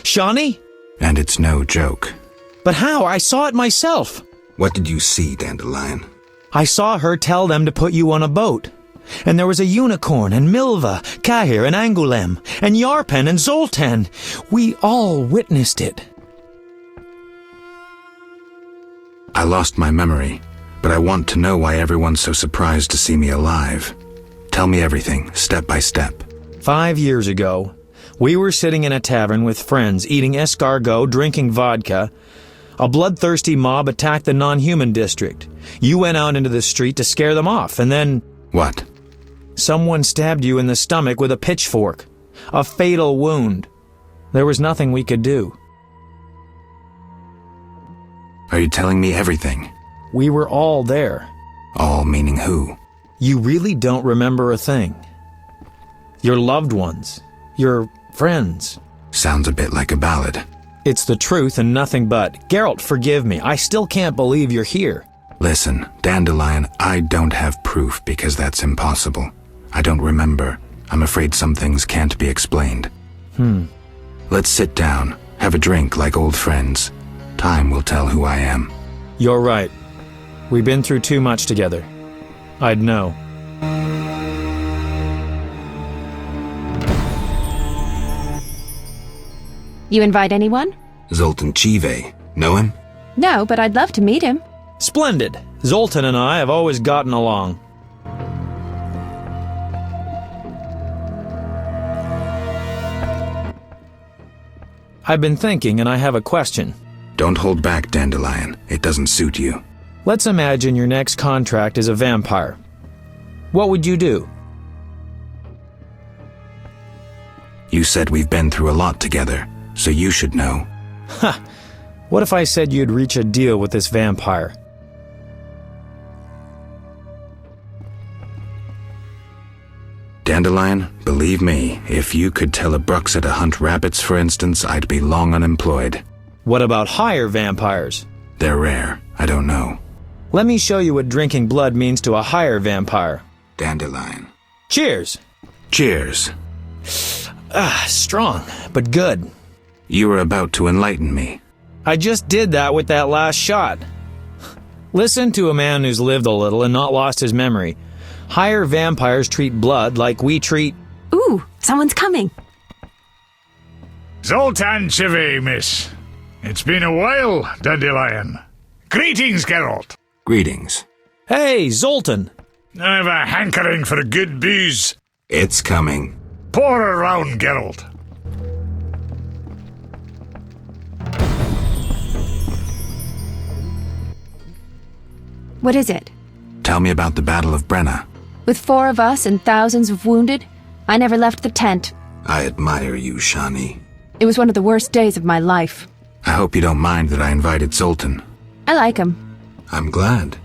Shani? And it's no joke. But how? I saw it myself. What did you see, Dandelion? I saw her tell them to put you on a boat. And there was a unicorn, and Milva, Kaer, and Angulem, and Yarpen, and Zoltan. We all witnessed it. I lost my memory, but I want to know why everyone's so surprised to see me alive. Tell me everything, step by step. 5 years ago, we were sitting in a tavern with friends, eating escargot, drinking vodka. A bloodthirsty mob attacked the non-human district. You went out into the street to scare them off, and then... What? Someone stabbed you in the stomach with a pitchfork. A fatal wound. There was nothing we could do. Are you telling me everything? We were all there. All meaning who? You really don't remember a thing. Your loved ones. Your friends. Sounds a bit like a ballad. It's the truth and nothing but. Geralt, forgive me. I still can't believe you're here. Listen, Dandelion, I don't have proof because that's impossible. I don't remember. I'm afraid some things can't be explained. Let's sit down, have a drink like old friends. Time will tell who I am. You're right. We've been through too much together. I'd know. You invite anyone? Zoltan Chive. Know him? No, but I'd love to meet him. Splendid. Zoltan and I have always gotten along. I've been thinking and I have a question. Don't hold back, Dandelion. It doesn't suit you. Let's imagine your next contract is a vampire. What would you do? You said we've been through a lot together, so you should know. Ha! What if I said you'd reach a deal with this vampire? Dandelion, believe me, if you could tell a Bruxa to hunt rabbits, for instance, I'd be long unemployed. What about higher vampires? They're rare. I don't know. Let me show you what drinking blood means to a higher vampire. Dandelion. Cheers! Cheers. Strong, but good. You were about to enlighten me. I just did that with that last shot. Listen to a man who's lived a little and not lost his memory. Higher vampires treat blood like we treat... Ooh, someone's coming. Zoltan Chive, miss. It's been a while, Dandelion. Greetings, Geralt. Greetings. Hey, Zoltan. I've a hankering for a good booze. It's coming. Pour around, Geralt. What is it? Tell me about the Battle of Brenna. With 4 of us and thousands of wounded, I never left the tent. I admire you, Shani. It was one of the worst days of my life. I hope you don't mind that I invited Zoltan. I like him. I'm glad.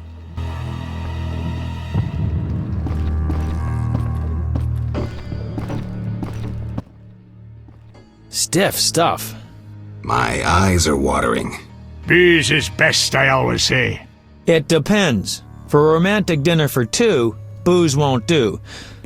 Stiff stuff. My eyes are watering. Booze is best, I always say. It depends. For a romantic dinner for 2, booze won't do.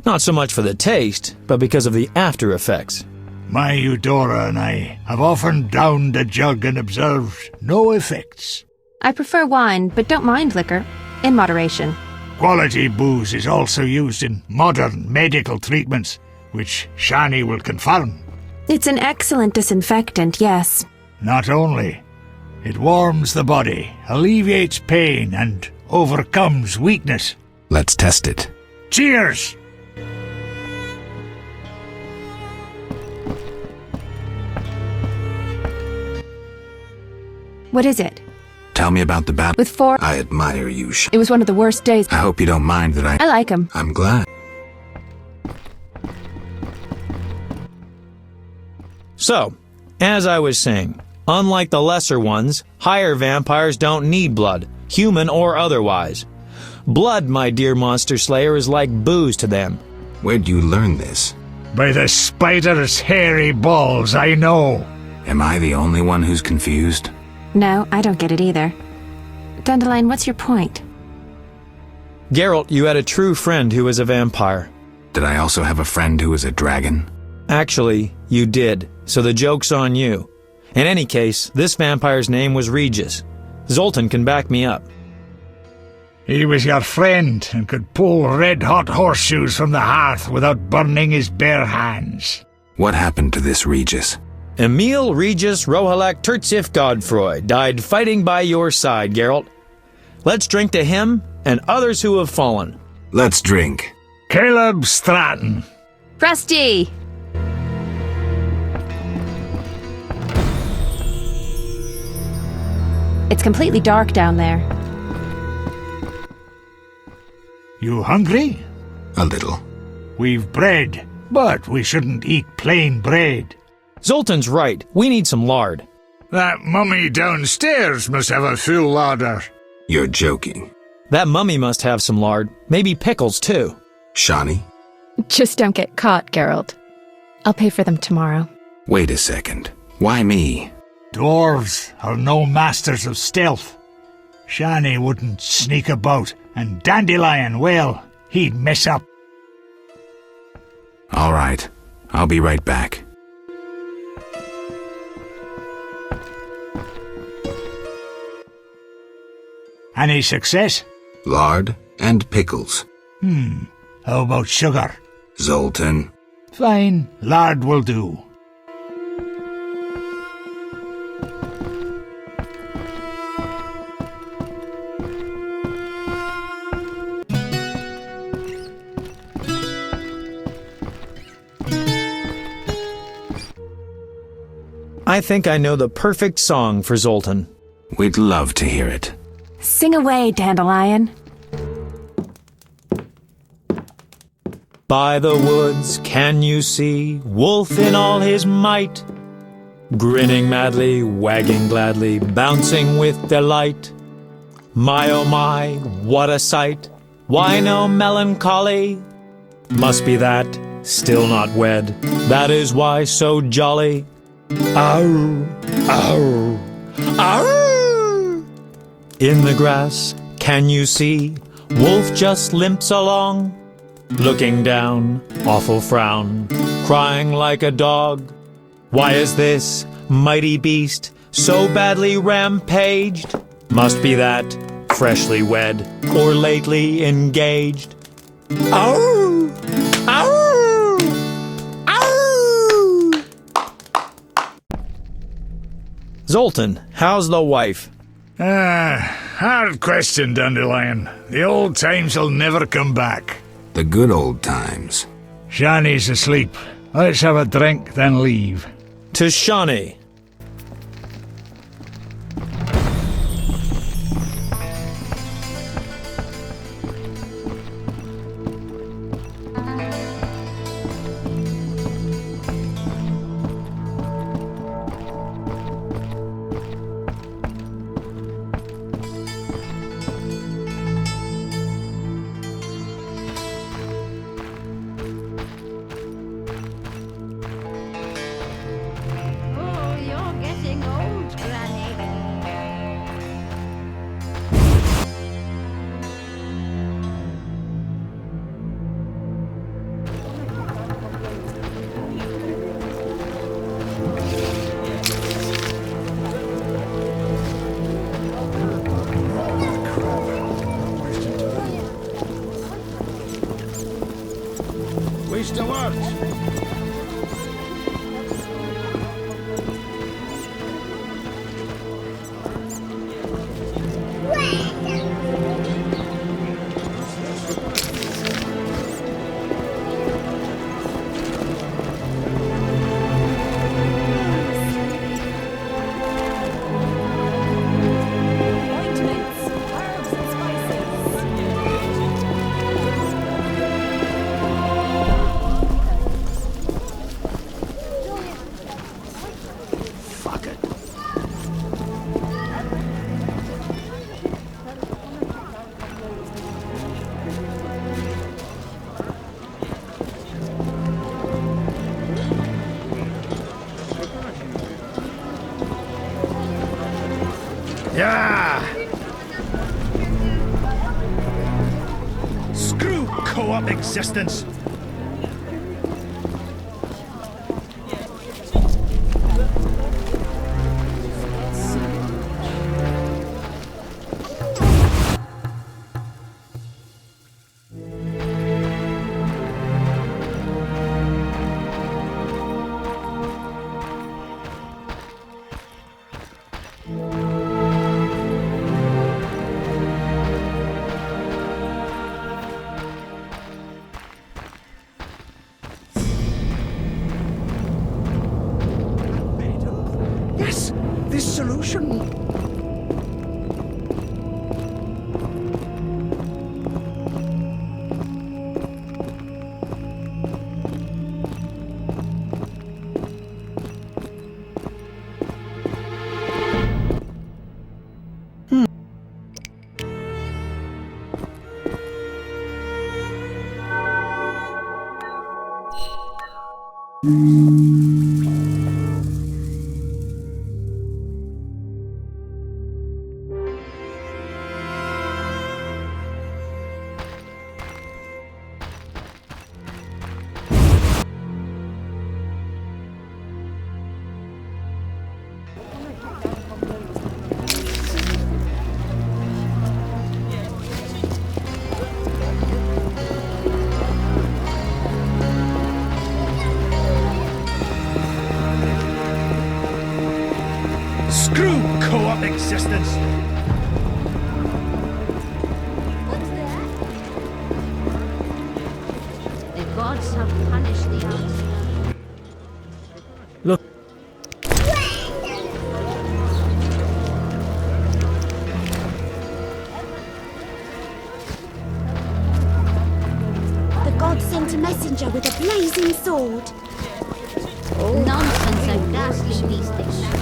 Not so much for the taste, but because of the after effects. My Eudora and I have often downed a jug and observed no effects. I prefer wine, but don't mind liquor. In moderation. Quality booze is also used in modern medical treatments, which Shani will confirm. It's an excellent disinfectant, yes. Not only. It warms the body, alleviates pain, and overcomes weakness. Let's test it. Cheers! What is it? Tell me about the battle. With 4... I admire you, It was one of the worst days. I hope you don't mind that I like him. I'm glad. So, as I was saying, unlike the lesser ones, higher vampires don't need blood, human or otherwise. Blood, my dear monster slayer, is like booze to them. Where'd you learn this? By the spider's hairy balls, I know. Am I the only one who's confused? No, I don't get it either. Dandelion, what's your point? Geralt, you had a true friend who was a vampire. Did I also have a friend who was a dragon? Actually, you did, so the joke's on you. In any case, this vampire's name was Regis. Zoltan can back me up. He was your friend and could pull red-hot horseshoes from the hearth without burning his bare hands. What happened to this Regis? Emil Regis Rohalak Tertsif Godfroy died fighting by your side, Geralt. Let's drink to him and others who have fallen. Let's drink. Caleb Stratton. Rusty! It's completely dark down there. You hungry? A little. We've bread, but we shouldn't eat plain bread. Zoltan's right. We need some lard. That mummy downstairs must have a full larder. You're joking. That mummy must have some lard. Maybe pickles, too. Shani? Just don't get caught, Geralt. I'll pay for them tomorrow. Wait a second. Why me? Dwarves are no masters of stealth. Shani wouldn't sneak about, and Dandelion, well, he'd mess up. All right. I'll be right back. Any success? Lard and pickles. How about sugar? Zoltan. Fine, lard will do. I think I know the perfect song for Zoltan. We'd love to hear it. Sing away, Dandelion. By the woods can you see Wolf in all his might, grinning madly, wagging gladly, bouncing with delight. My oh my, what a sight! Why no melancholy? Must be that, still not wed, that is why so jolly. Ow, ow, ow! In the grass, can you see? Wolf just limps along, looking down, awful frown, crying like a dog. Why is this mighty beast so badly rampaged? Must be that, freshly wed, or lately engaged. Ow! Ow! Zoltan, how's the wife? Hard question, Dandelion. The old times will never come back. The good old times. Shani's asleep. Let's have a drink, then leave. To Shani. Yeah! Screw co-op existence! Screw co-op existence! The gods have punished the outskirts. Look. The god sent a messenger with a blazing sword. Nonsense, a ghastly beast they shout.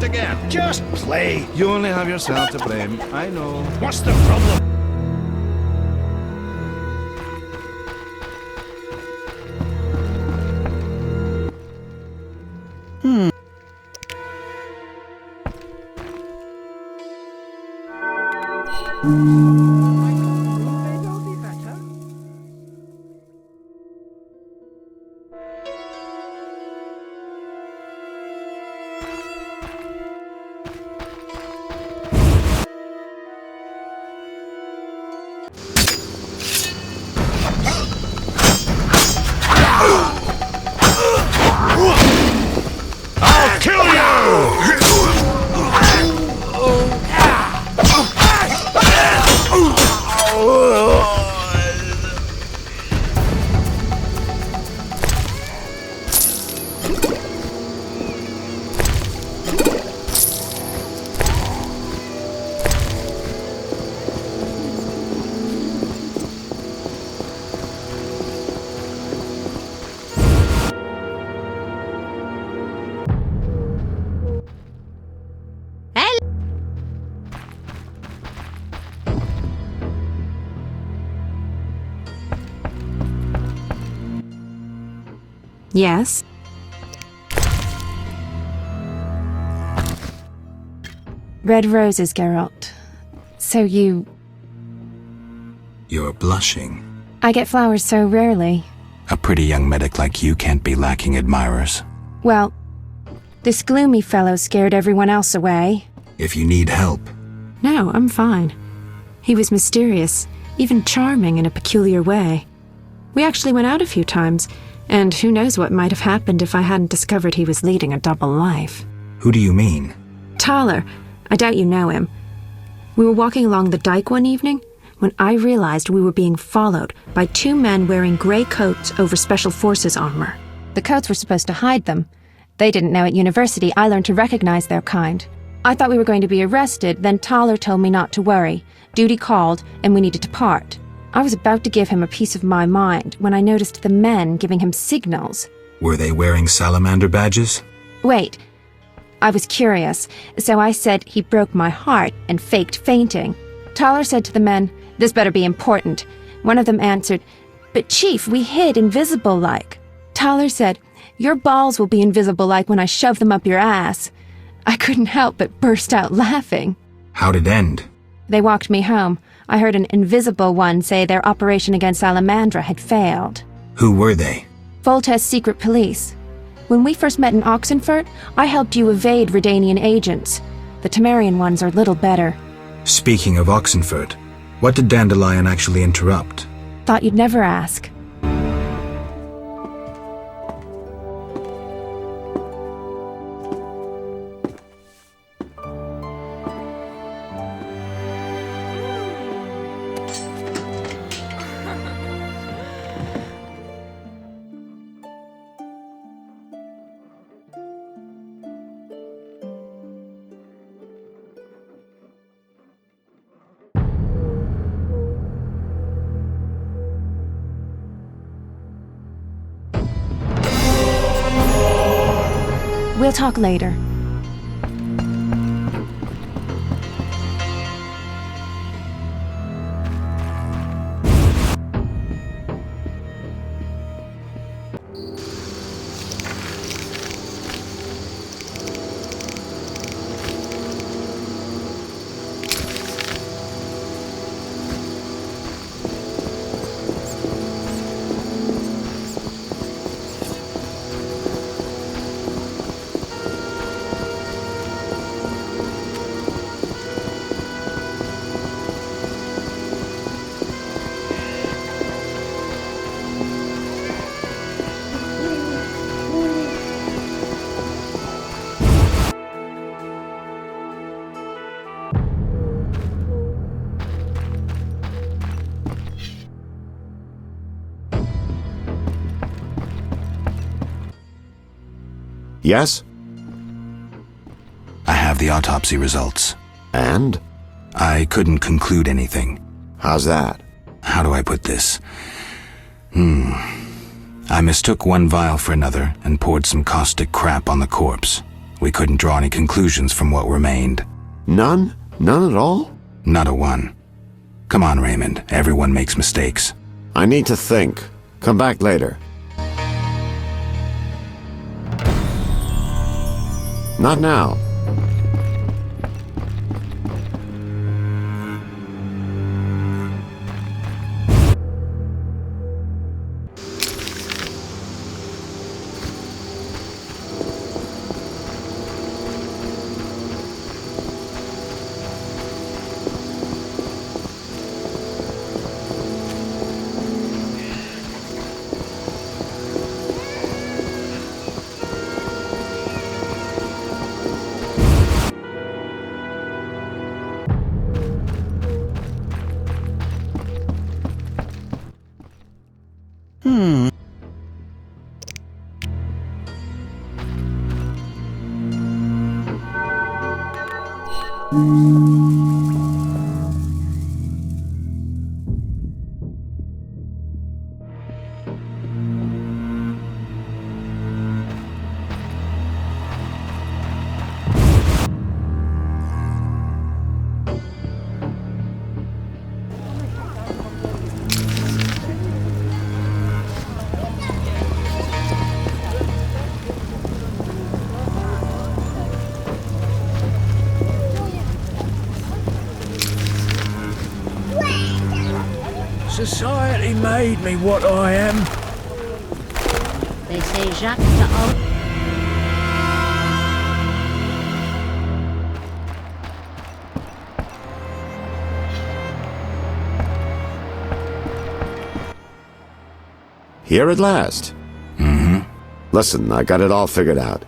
Again. Just play. You only have yourself to blame. I know. What's the problem? I'll kill you! Yes? Red roses, Geralt. So you... You're blushing. I get flowers so rarely. A pretty young medic like you can't be lacking admirers. Well, this gloomy fellow scared everyone else away. If you need help. No, I'm fine. He was mysterious, even charming in a peculiar way. We actually went out a few times, and who knows what might have happened if I hadn't discovered he was leading a double life. Who do you mean? Toler. I doubt you know him. We were walking along the dike one evening when I realized we were being followed by two men wearing grey coats over special forces armor. The coats were supposed to hide them. They didn't know at university I learned to recognize their kind. I thought we were going to be arrested, then Toler told me not to worry. Duty called, and we needed to part. I was about to give him a piece of my mind when I noticed the men giving him signals. Were they wearing salamander badges? Wait. I was curious, so I said he broke my heart and faked fainting. Toler said to the men, "This better be important." One of them answered, "But Chief, we hid invisible-like." Toler said, "Your balls will be invisible-like when I shove them up your ass." I couldn't help but burst out laughing. How'd it end? They walked me home. I heard an invisible one say their operation against Salamandra had failed. Who were they? Volta's secret police. When we first met in Oxenfurt, I helped you evade Redanian agents. The Temerian ones are little better. Speaking of Oxenfurt, what did Dandelion actually interrupt? Thought you'd never ask. We'll talk later. Yes? I have the autopsy results. And? I couldn't conclude anything. How's that? How do I put this? I mistook one vial for another and poured some caustic crap on the corpse. We couldn't draw any conclusions from what remained. None? None at all? Not a one. Come on, Raymond. Everyone makes mistakes. I need to think. Come back later. Not now. Society made me what I am. They say Jacques to Here at last. Listen, I got it all figured out.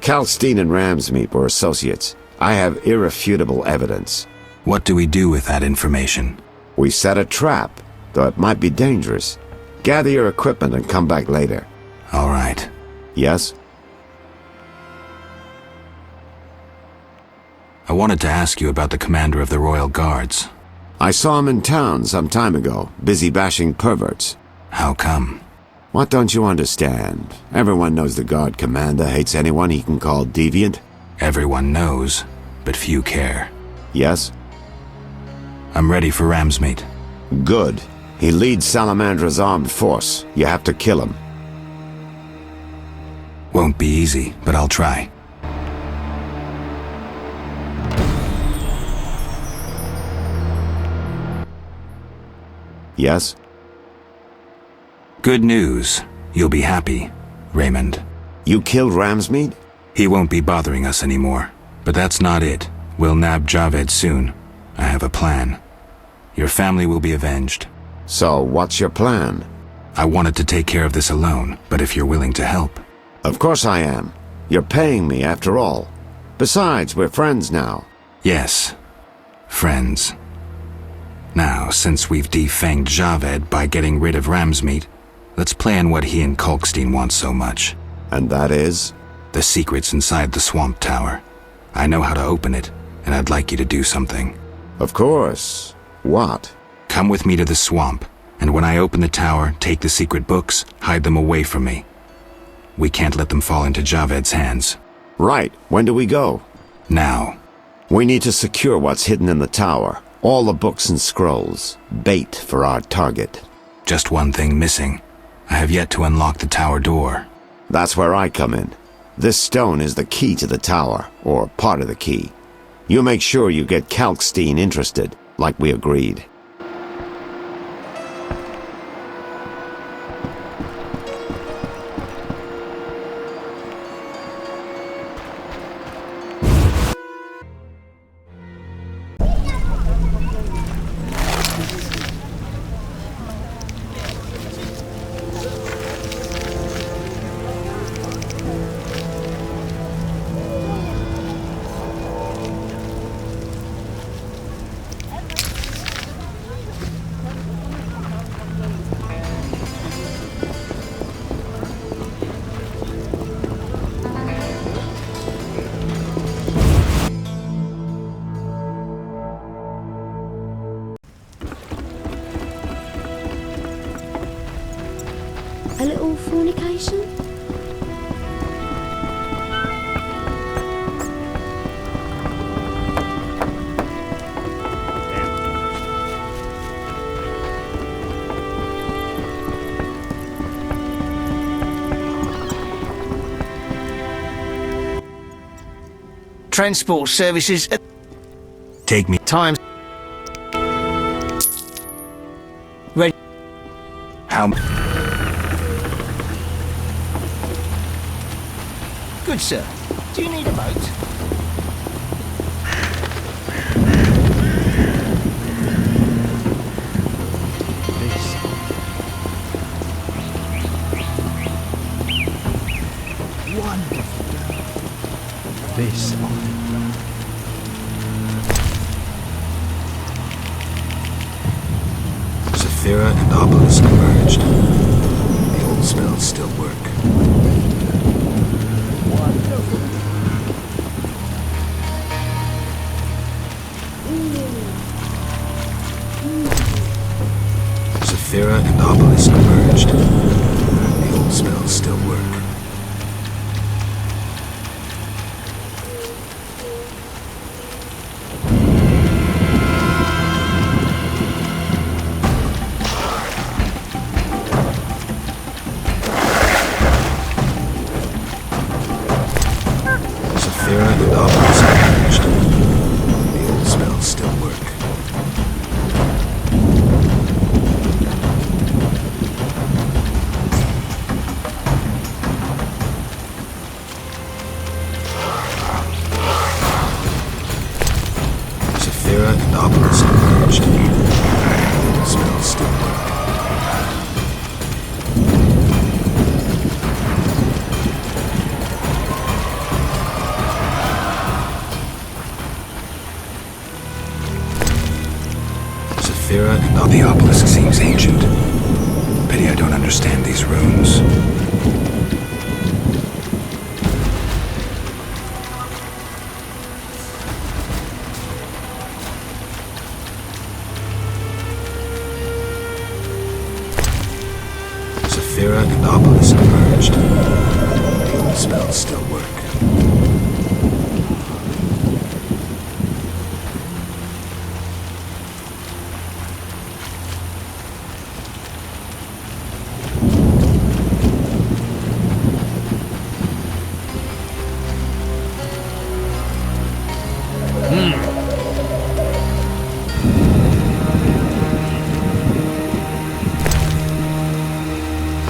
Kalkstein and Ramsmeet were associates. I have irrefutable evidence. What do we do with that information? We set a trap, though it might be dangerous. Gather your equipment and come back later. All right. Yes? I wanted to ask you about the commander of the Royal Guards. I saw him in town some time ago, busy bashing perverts. How come? What don't you understand? Everyone knows the Guard commander hates anyone he can call deviant. Everyone knows, but few care. Yes? I'm ready for Ramsmeet. Good. He leads Salamandra's armed force. You have to kill him. Won't be easy, but I'll try. Yes? Good news. You'll be happy, Raymond. You killed Ramsmeet? He won't be bothering us anymore. But that's not it. We'll nab Javed soon. I have a plan. Your family will be avenged. So, what's your plan? I wanted to take care of this alone, but if you're willing to help... Of course I am. You're paying me, after all. Besides, we're friends now. Yes. Friends. Now, since we've defanged Javed by getting rid of Ramsmeet, let's plan what he and Kalkstein want so much. And that is? The secret's inside the swamp tower. I know how to open it, and I'd like you to do something. Of course. What? Come with me to the swamp, and when I open the tower, take the secret books, hide them away from me. We can't let them fall into Javed's hands. Right. When do we go? Now. We need to secure what's hidden in the tower. All the books and scrolls. Bait for our target. Just one thing missing. I have yet to unlock the tower door. That's where I come in. This stone is the key to the tower, or part of the key. You make sure you get Kalkstein interested, like we agreed. A little fornication? Transport services. Take me. Times. Ready. How? Good sir. Do you need a boat? This. Sephirot and Obelisk merged. The old spells still work. Sephirot and Obelisk merged. The old spells still work. The obelisk seems ancient. Pity I don't understand these runes. Sephirot and obelisk merged. The old spells still work.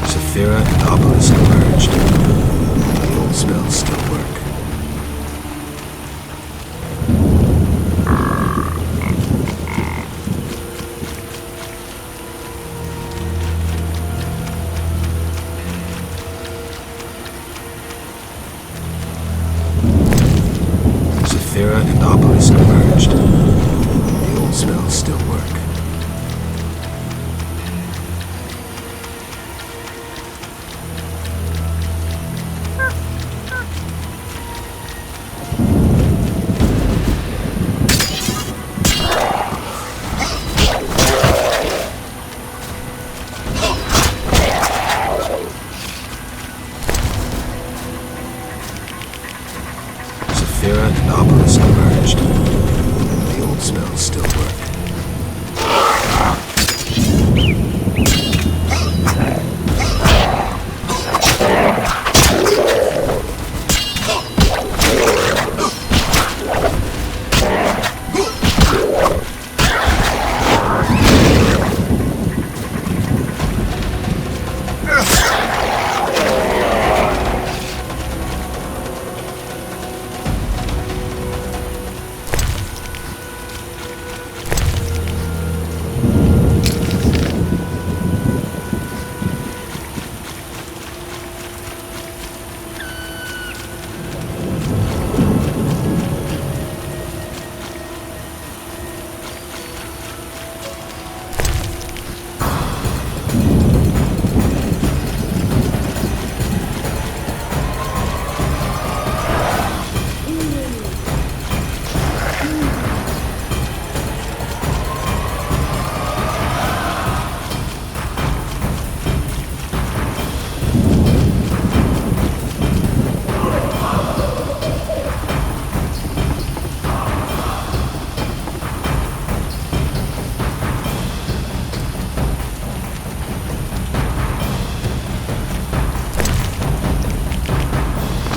Sephirot and obelisk merged. The old spells still work. Sephirot and obelisk merged. The old spells still work. Sephirot and obelisk merged.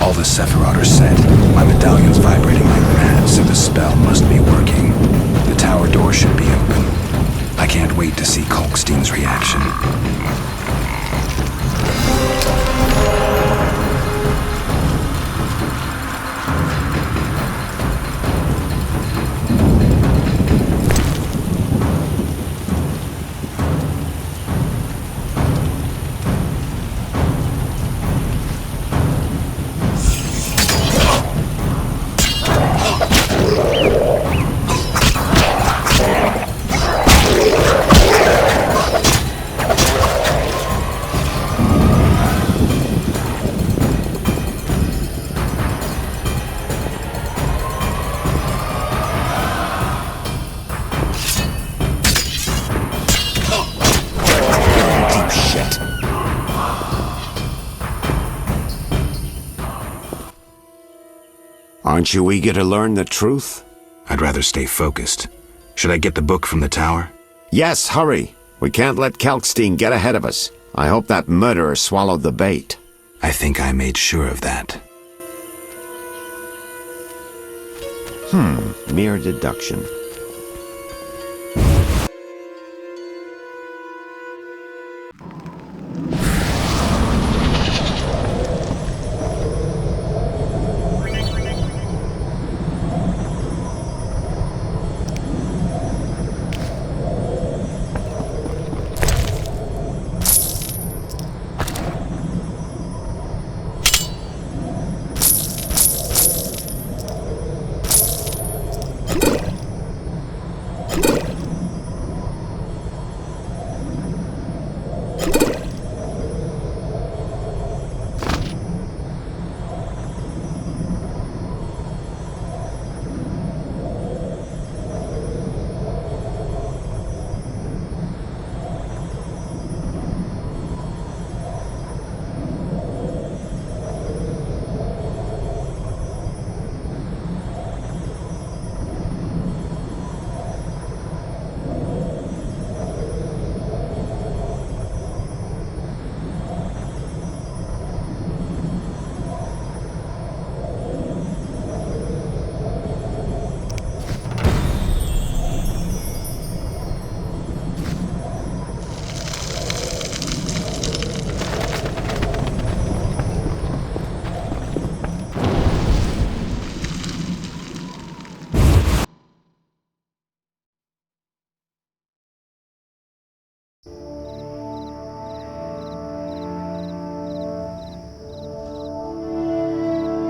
All the sephirot are set. My medallion's vibrating like mad, so the spell must be working. The tower door should be open. I can't wait to see Kalkstein's reaction. Aren't you eager to learn the truth? I'd rather stay focused. Should I get the book from the tower? Yes, hurry. We can't let Kalkstein get ahead of us. I hope that murderer swallowed the bait. I think I made sure of that. Mere deduction.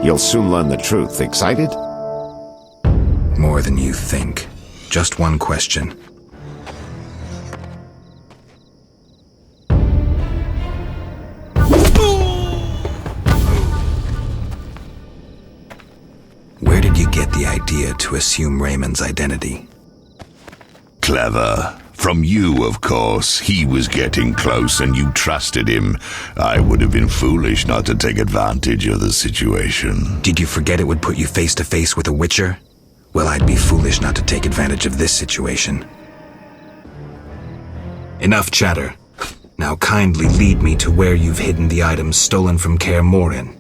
You'll soon learn the truth. Excited? More than you think. Just one question. Where did you get the idea to assume Raymond's identity? Clever. From you, of course. He was getting close and you trusted him. I would have been foolish not to take advantage of the situation. Did you forget it would put you face to face with a Witcher? Well, I'd be foolish not to take advantage of this situation. Enough chatter. Now kindly lead me to where you've hidden the items stolen from Kaer Morhen.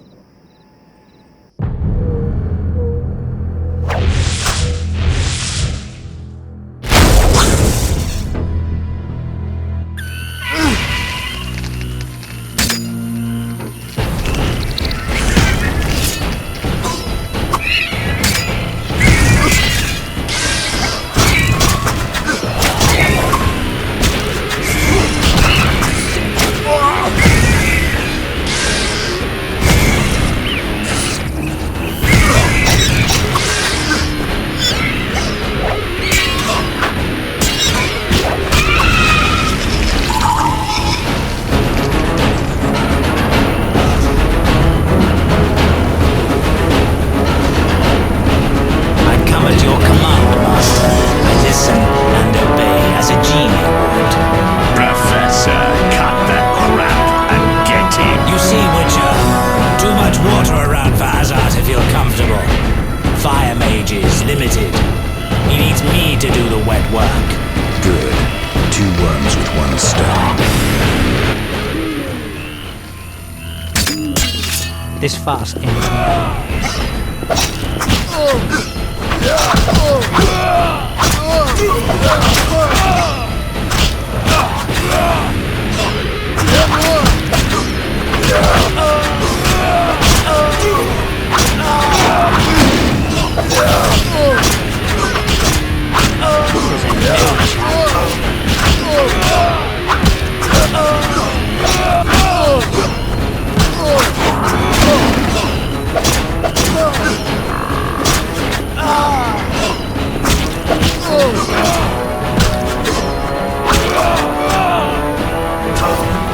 This fast ends now.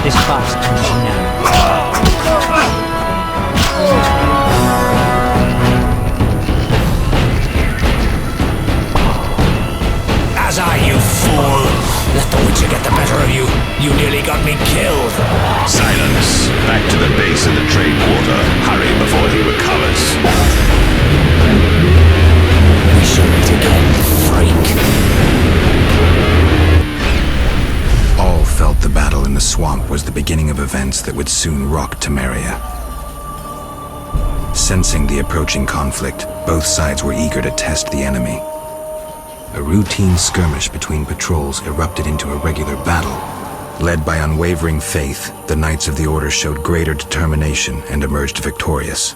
This fast ends now. As I, you fool! Let the Witcher get the better of you. You nearly got me killed. Silence. Back to the base of the trade quarter. Hurry before he recovers. We shall meet again, freak. All felt the battle in the swamp was the beginning of events that would soon rock Temeria. Sensing the approaching conflict, both sides were eager to test the enemy. A routine skirmish between patrols erupted into a regular battle. Led by unwavering faith, the Knights of the Order showed greater determination and emerged victorious.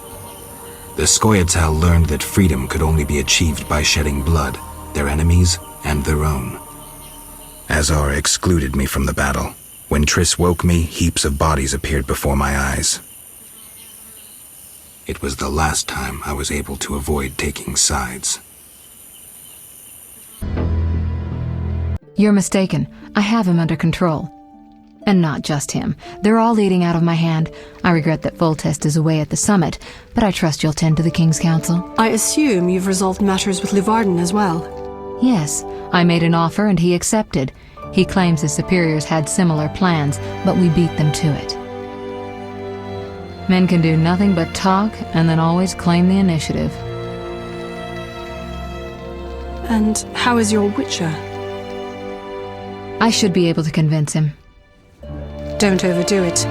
The Scoia'tael learned that freedom could only be achieved by shedding blood, their enemies and their own. Azar excluded me from the battle. When Triss woke me, heaps of bodies appeared before my eyes. It was the last time I was able to avoid taking sides. You're mistaken. I have him under control. And not just him. They're all eating out of my hand. I regret that Foltest is away at the summit, but I trust you'll tend to the King's Council. I assume you've resolved matters with Luvarden as well. Yes, I made an offer and he accepted. He claims his superiors had similar plans, but we beat them to it. Men can do nothing but talk and then always claim the initiative. And how is your Witcher? I should be able to convince him. Don't overdo it.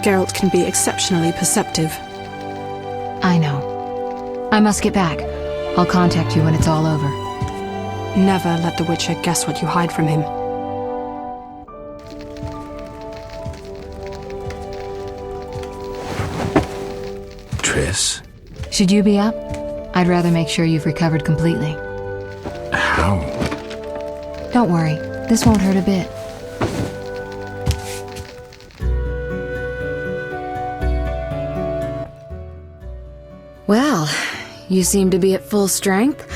Geralt can be exceptionally perceptive. I know. I must get back. I'll contact you when it's all over. Never let the Witcher guess what you hide from him. Triss? Should you be up? I'd rather make sure you've recovered completely. How? Don't worry. This won't hurt a bit. Well, you seem to be at full strength.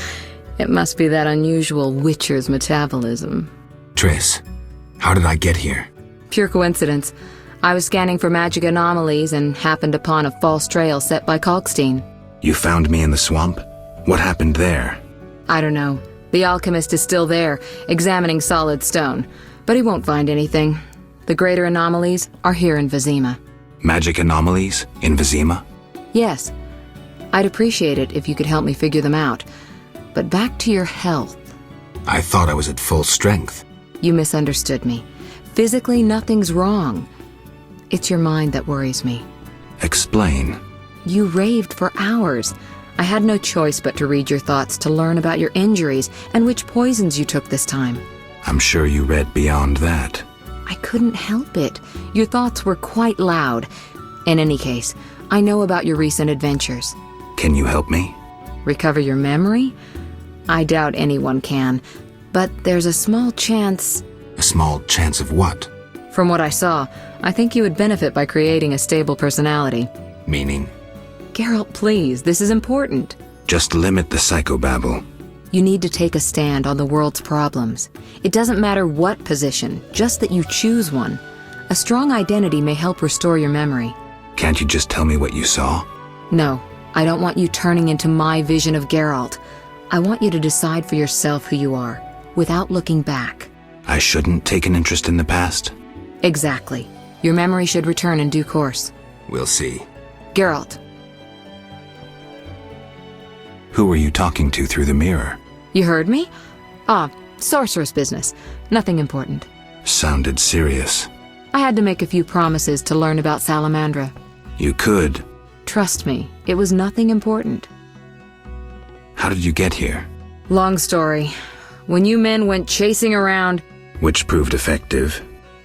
It must be that unusual Witcher's metabolism. Triss, how did I get here? Pure coincidence. I was scanning for magic anomalies and happened upon a false trail set by Kalkstein. You found me in the swamp? What happened there? I don't know. The alchemist is still there, examining solid stone. But he won't find anything. The greater anomalies are here in Vizima. Magic anomalies? In Vizima? Yes. I'd appreciate it if you could help me figure them out. But back to your health. I thought I was at full strength. You misunderstood me. Physically, nothing's wrong. It's your mind that worries me. Explain. You raved for hours. I had no choice but to read your thoughts to learn about your injuries and which poisons you took this time. I'm sure you read beyond that. I couldn't help it. Your thoughts were quite loud. In any case, I know about your recent adventures. Can you help me? Recover your memory? I doubt anyone can, but there's a small chance... A small chance of what? From what I saw, I think you would benefit by creating a stable personality. Meaning? Geralt, please, this is important. Just limit the psychobabble. You need to take a stand on the world's problems. It doesn't matter what position, just that you choose one. A strong identity may help restore your memory. Can't you just tell me what you saw? No, I don't want you turning into my vision of Geralt. I want you to decide for yourself who you are, without looking back. I shouldn't take an interest in the past? Exactly. Your memory should return in due course. We'll see. Geralt. Who were you talking to through the mirror? You heard me? Sorcerer's business. Nothing important. Sounded serious. I had to make a few promises to learn about Salamandra. You could. Trust me, it was nothing important. How did you get here? Long story. When you men went chasing around, Which proved effective.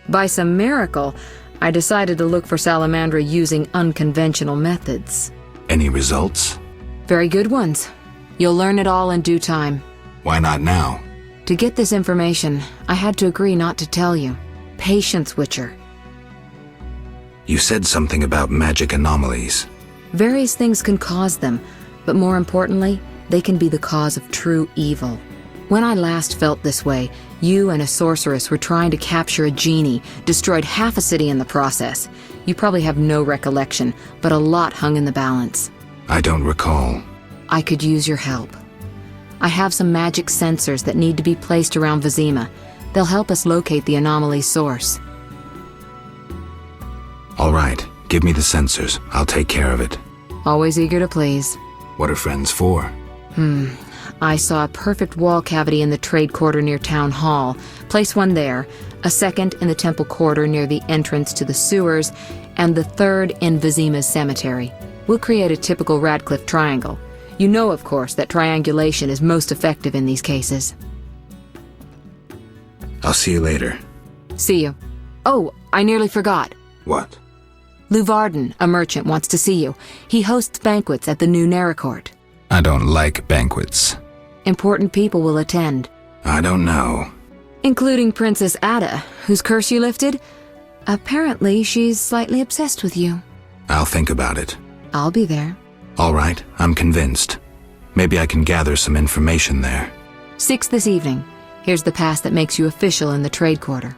by some miracle, I decided to look for Salamandra using unconventional methods. Any results? Very good ones. You'll learn it all in due time. Why not now? To get this information, I had to agree not to tell you. Patience, Witcher. You said something about magic anomalies. Various things can cause them, but more importantly, they can be the cause of true evil. When I last felt this way, you and a sorceress were trying to capture a genie, destroyed half a city in the process. You probably have no recollection, but a lot hung in the balance. I don't recall. I could use your help. I have some magic sensors that need to be placed around Vizima. They'll help us locate the anomaly's source. All right, give me the sensors. I'll take care of it. Always eager to please. What are friends for? I saw a perfect wall cavity in the trade quarter near Town Hall. Place one there, a second in the temple quarter near the entrance to the sewers, and the third in Vizima's cemetery. We'll create a typical Radcliffe triangle. You know, of course, that triangulation is most effective in these cases. I'll see you later. See you. Oh, I nearly forgot. What? Luvarden, a merchant, wants to see you. He hosts banquets at the new Neracourt. I don't like banquets. Important people will attend. I don't know. Including Princess Ada, whose curse you lifted. Apparently, she's slightly obsessed with you. I'll think about it. I'll be there. All right, I'm convinced. Maybe I can gather some information there. 6 this evening. Here's the pass that makes you official in the trade quarter.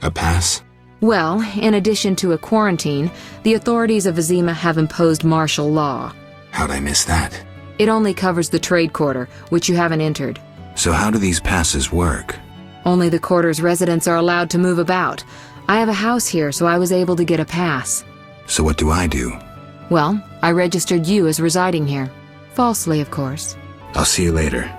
A pass? Well, in addition to a quarantine, the authorities of Vizima have imposed martial law. How'd I miss that? It only covers the trade quarter, which you haven't entered. So how do these passes work? Only the quarter's residents are allowed to move about. I have a house here, so I was able to get a pass. So what do I do? Well, I registered you as residing here. Falsely, of course. I'll see you later.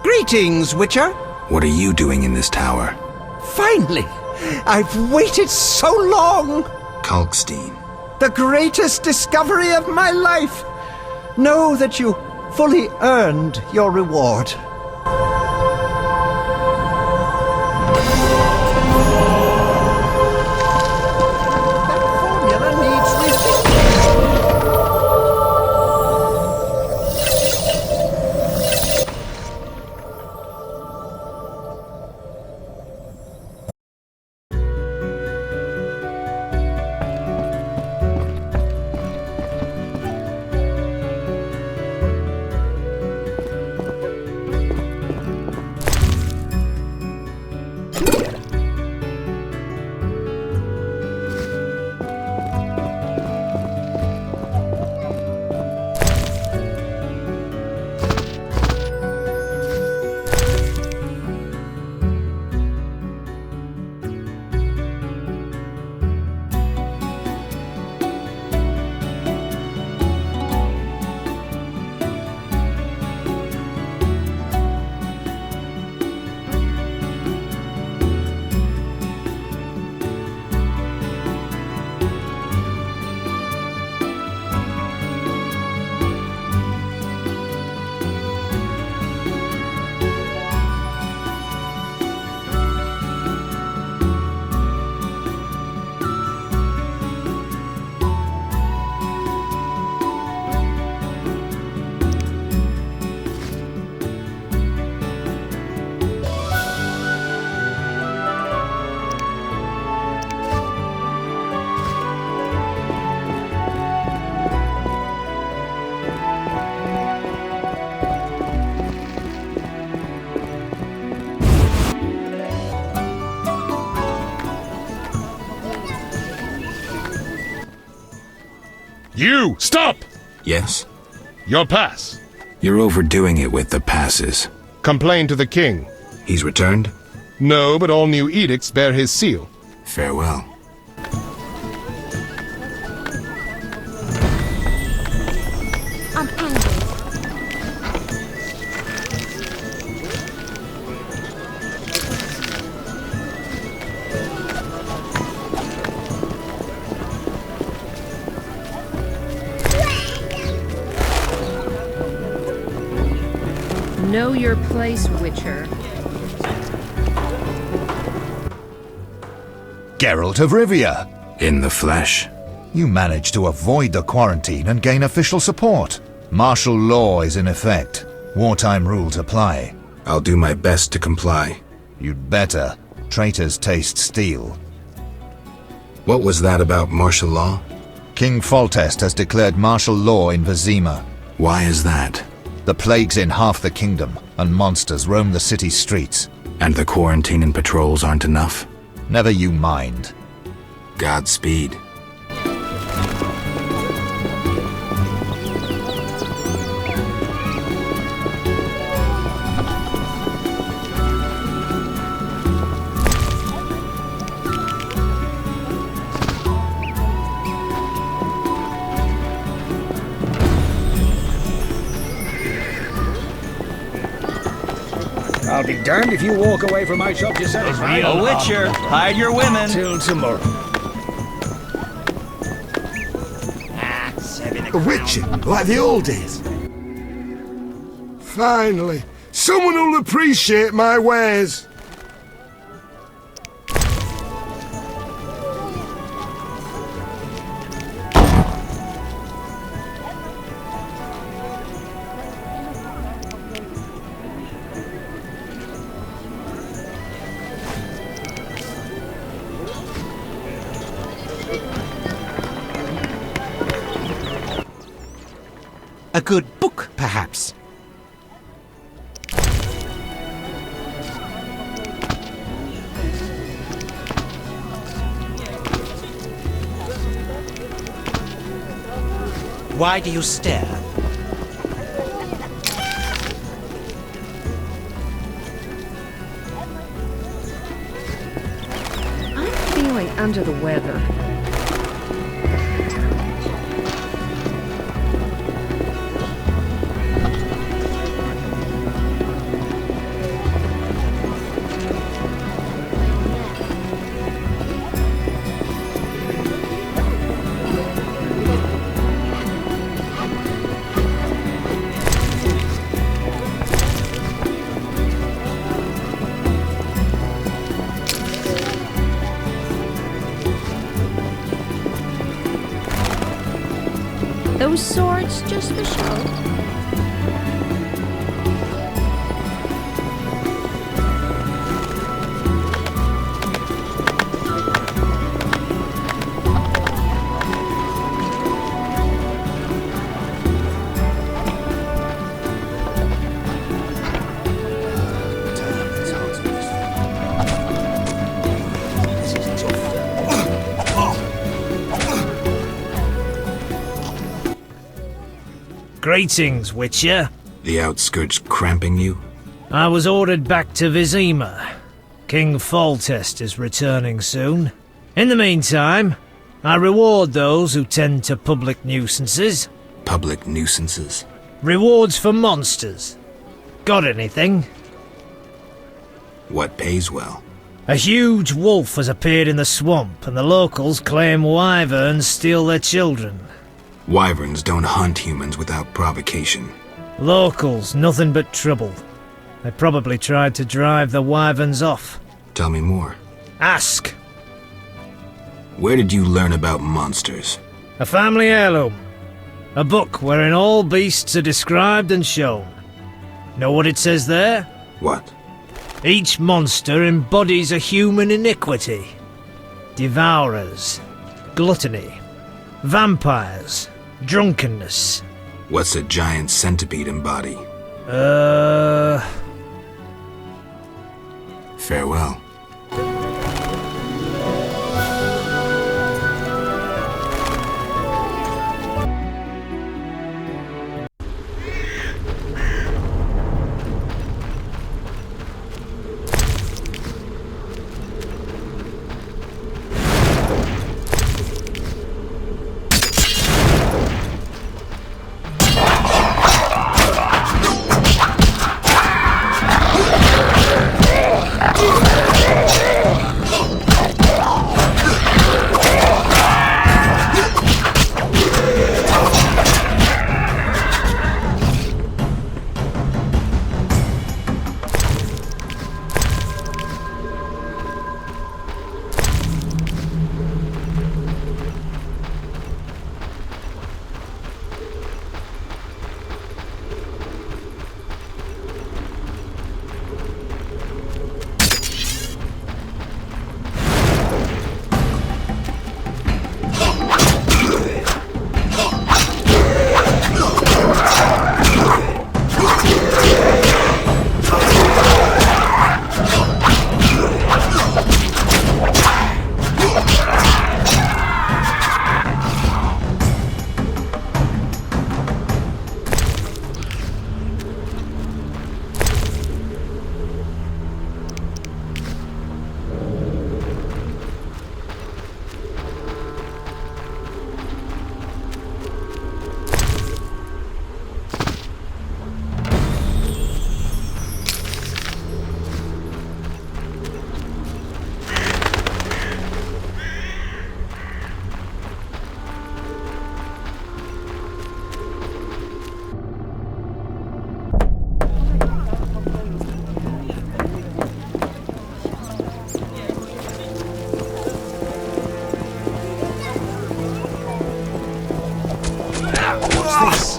Greetings, Witcher. What are you doing in this tower? Finally! I've waited so long! Kalkstein. The greatest discovery of my life! Know that you fully earned your reward. You! Stop! Yes? Your pass. You're overdoing it with the passes. Complain to the king. He's returned? No, but all new edicts bear his seal. Farewell. I'm angry. Know your place, Witcher. Geralt of Rivia. In the flesh. You managed to avoid the quarantine and gain official support. Martial law is in effect. Wartime rules apply. I'll do my best to comply. You'd better. Traitors taste steel. What was that about martial law? King Foltest has declared martial law in Vizima. Why is that? The plague's in half the kingdom, and monsters roam the city's streets. And the quarantine and patrols aren't enough? Never you mind. Godspeed. I'll be damned if you walk away from my shop dissatisfied. A Witcher, hide your women. Till tomorrow. A Witcher, like the old days. Finally, someone who'll appreciate my wares. A good book, perhaps. Why do you stare? I'm feeling under the weather. Those swords just for show. Greetings, Witcher. The outskirts cramping you? I was ordered back to Vizima. King Foltest is returning soon. In the meantime, I reward those who tend to public nuisances. Public nuisances? Rewards for monsters. Got anything? What pays well? A huge wolf has appeared in the swamp, and the locals claim wyverns steal their children. Wyverns don't hunt humans without provocation. Locals, nothing but trouble. They probably tried to drive the wyverns off. Tell me more. Ask! Where did you learn about monsters? A family heirloom. A book wherein all beasts are described and shown. Know what it says there? What? Each monster embodies a human iniquity. Devourers, gluttony, vampires, drunkenness. What's a giant centipede embody? Farewell. What's this?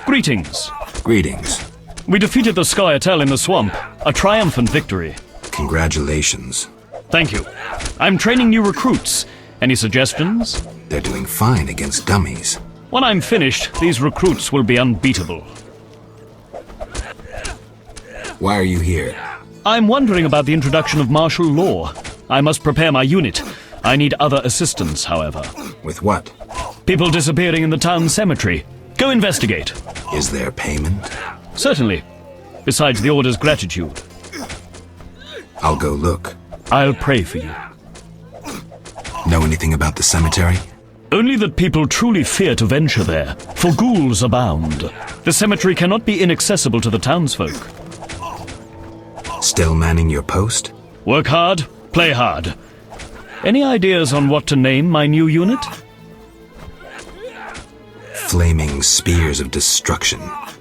Greetings. Greetings. We defeated the Skyatel in the swamp. A triumphant victory. Congratulations. Thank you. I'm training new recruits. Any suggestions? They're doing fine against dummies. When I'm finished, these recruits will be unbeatable. Why are you here? I'm wondering about the introduction of martial law. I must prepare my unit. I need other assistance, however. With what? People disappearing in the town cemetery. Go investigate. Is there payment? Certainly. Besides the order's gratitude. I'll go look. I'll pray for you. Know anything about the cemetery? Only that people truly fear to venture there, for ghouls abound. The cemetery cannot be inaccessible to the townsfolk. Still manning your post? Work hard, play hard. Any ideas on what to name my new unit? Flaming Spears of Destruction.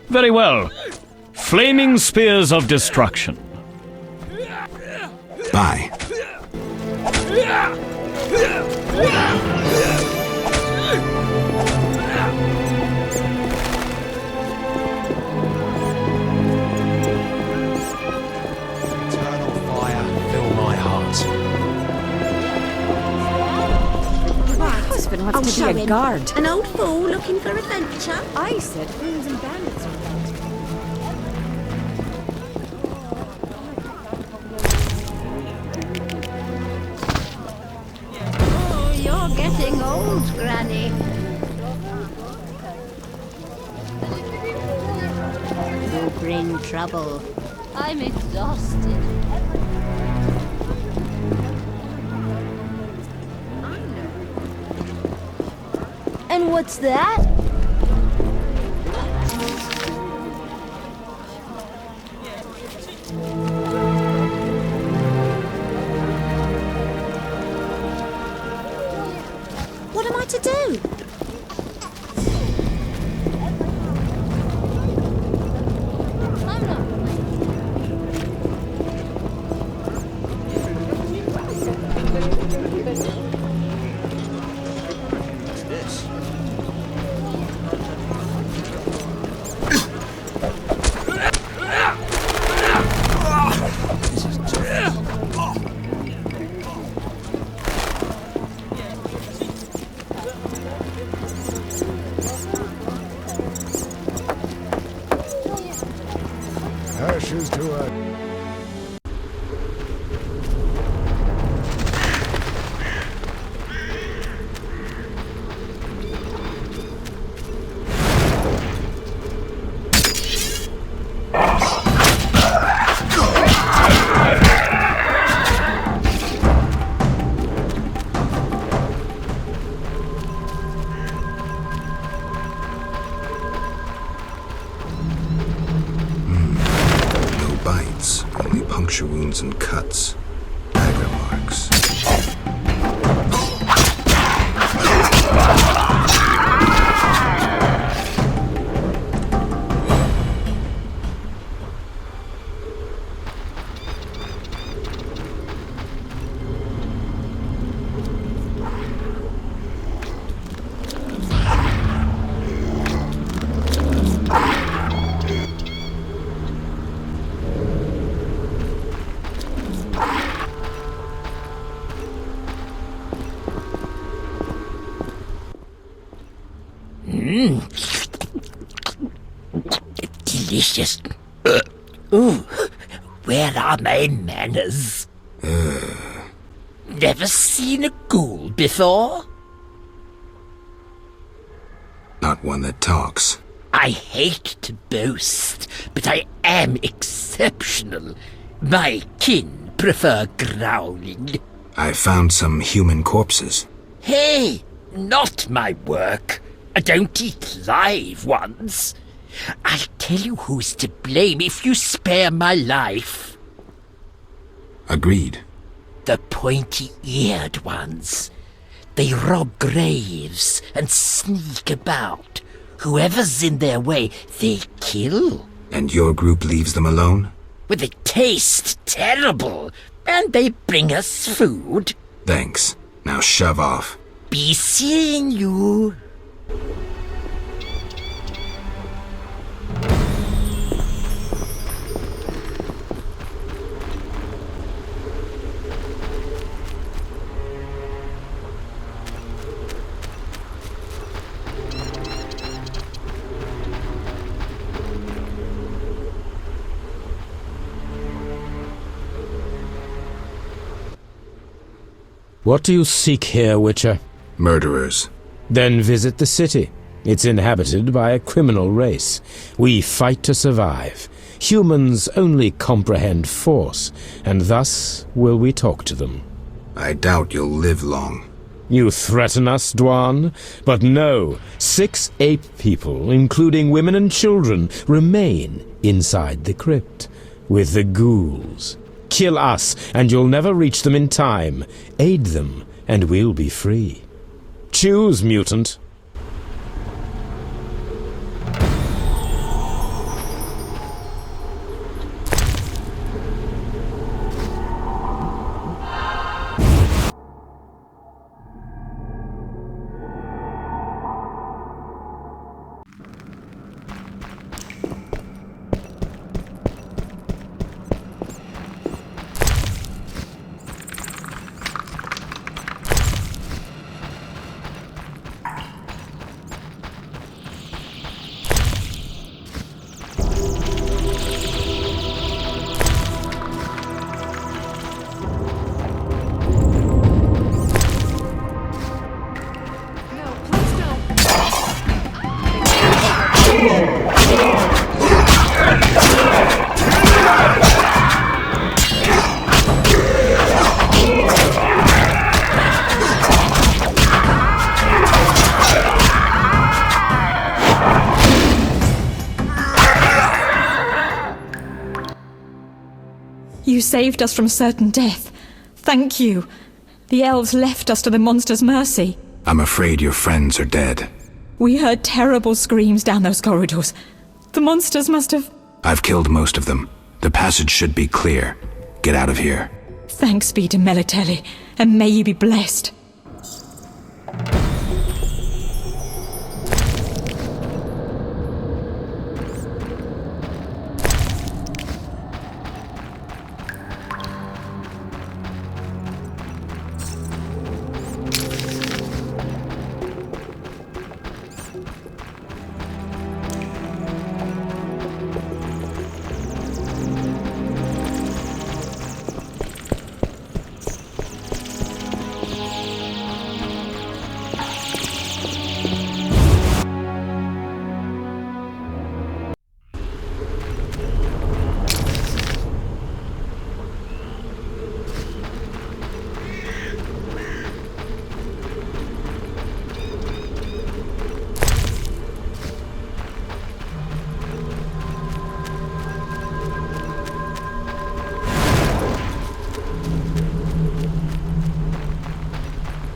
Very well. Flaming Spears of Destruction. Bye. Eternal fire, fill my heart. My husband wants to be a guard. An old fool looking for adventure. I said fools and bandits are Oh, you're getting old, Granny. You bring trouble. I'm exhausted. And what's that? What am I to do? Ashes to a... Bites, only puncture wounds and cuts. Dagger marks. Delicious. Ooh, where are my manners? Never seen a ghoul before? Not one that talks. I hate to boast, but I am exceptional. My kin prefer growling. I found some human corpses. Hey, not my work. I don't eat live ones. I'll tell you who's to blame if you spare my life. Agreed. The pointy-eared ones. They rob graves and sneak about. Whoever's in their way, they kill. And your group leaves them alone? Well, they taste terrible, and they bring us food. Thanks. Now shove off. be seeing you. What do you seek here, Witcher? Murderers. Then visit the city. It's inhabited by a criminal race. We fight to survive. Humans only comprehend force, and thus will we talk to them. I doubt you'll live long. You threaten us, Dwan? But no, 6 ape people, including women and children, remain inside the crypt, with the ghouls. Kill us, and you'll never reach them in time. Aid them, and we'll be free. Choose, mutant. You saved us from certain death. Thank you. The elves left us to the monster's mercy. I'm afraid your friends are dead. We heard terrible screams down those corridors. The monsters must have... I've killed most of them. The passage should be clear. Get out of here. Thanks be to Melitele, and may you be blessed.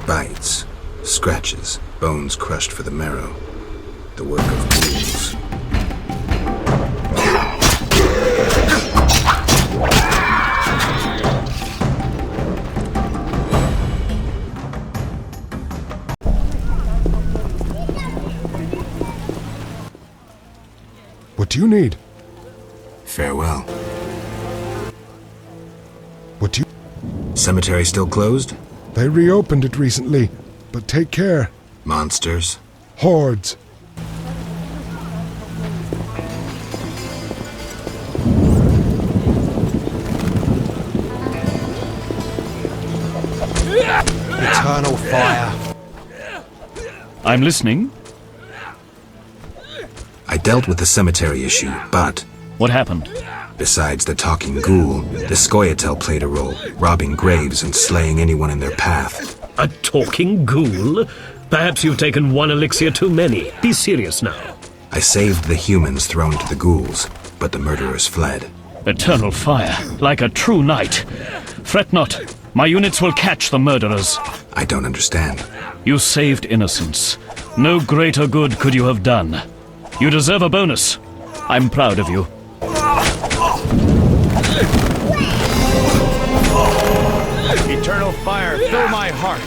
Bites, scratches, bones crushed for the marrow. The work of ghouls. What do you need? Farewell. What do you... Cemetery still closed? They reopened it recently, but take care. Monsters? Hordes. Eternal fire. I'm listening. I dealt with the cemetery issue, but... What happened? Besides the talking ghoul, the Scoia'tael played a role, robbing graves and slaying anyone in their path. A talking ghoul? Perhaps you've taken one elixir too many. Be serious now. I saved the humans thrown to the ghouls, but the murderers fled. Eternal fire, like a true knight. Fret not, my units will catch the murderers. I don't understand. You saved innocence. No greater good could you have done. You deserve a bonus. I'm proud of you. Eternal fire, fill my heart.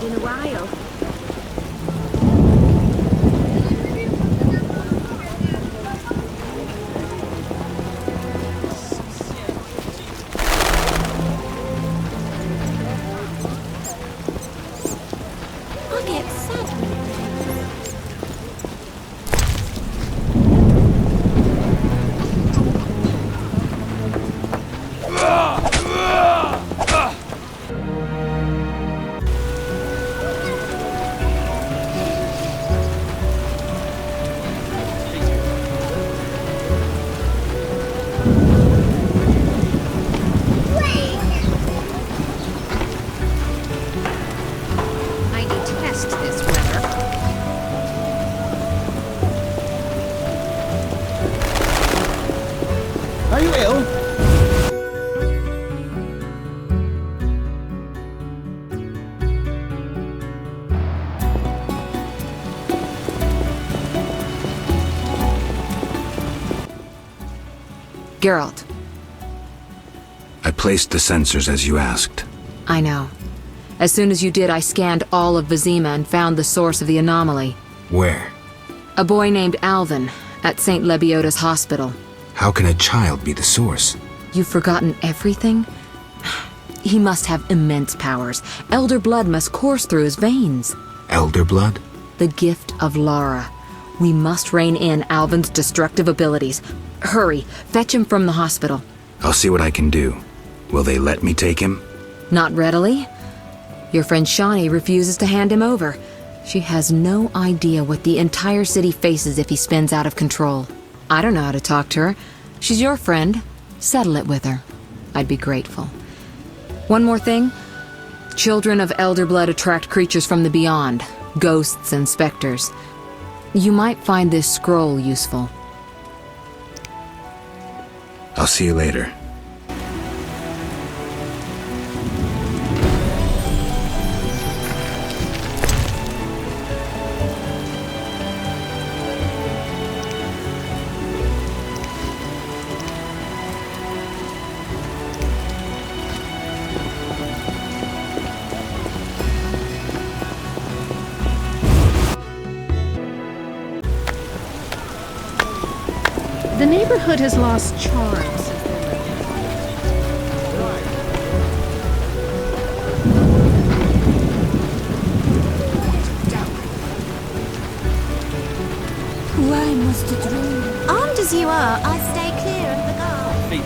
in a while. I get sad when it rains. I detest this weather. Are you ill? Geralt, I placed the sensors as you asked. I know. As soon as you did, I scanned all of Vizima and found the source of the anomaly. Where? A boy named Alvin at St. Lebioda's hospital. How can a child be the source? You've forgotten everything? He must have immense powers. Elder blood must course through his veins. Elder blood? The gift of Lara. We must rein in Alvin's destructive abilities. Hurry, fetch him from the hospital. I'll see what I can do. Will they let me take him? Not readily. Your friend Shawnee refuses to hand him over. She has no idea what the entire city faces if he spins out of control. I don't know how to talk to her. She's your friend. Settle it with her. I'd be grateful. One more thing. Children of Elder Blood attract creatures from the beyond, ghosts and specters. You might find this scroll useful. I'll see you later. The neighborhood has lost charm since Why must it rain? Armed as you are, I stay clear of the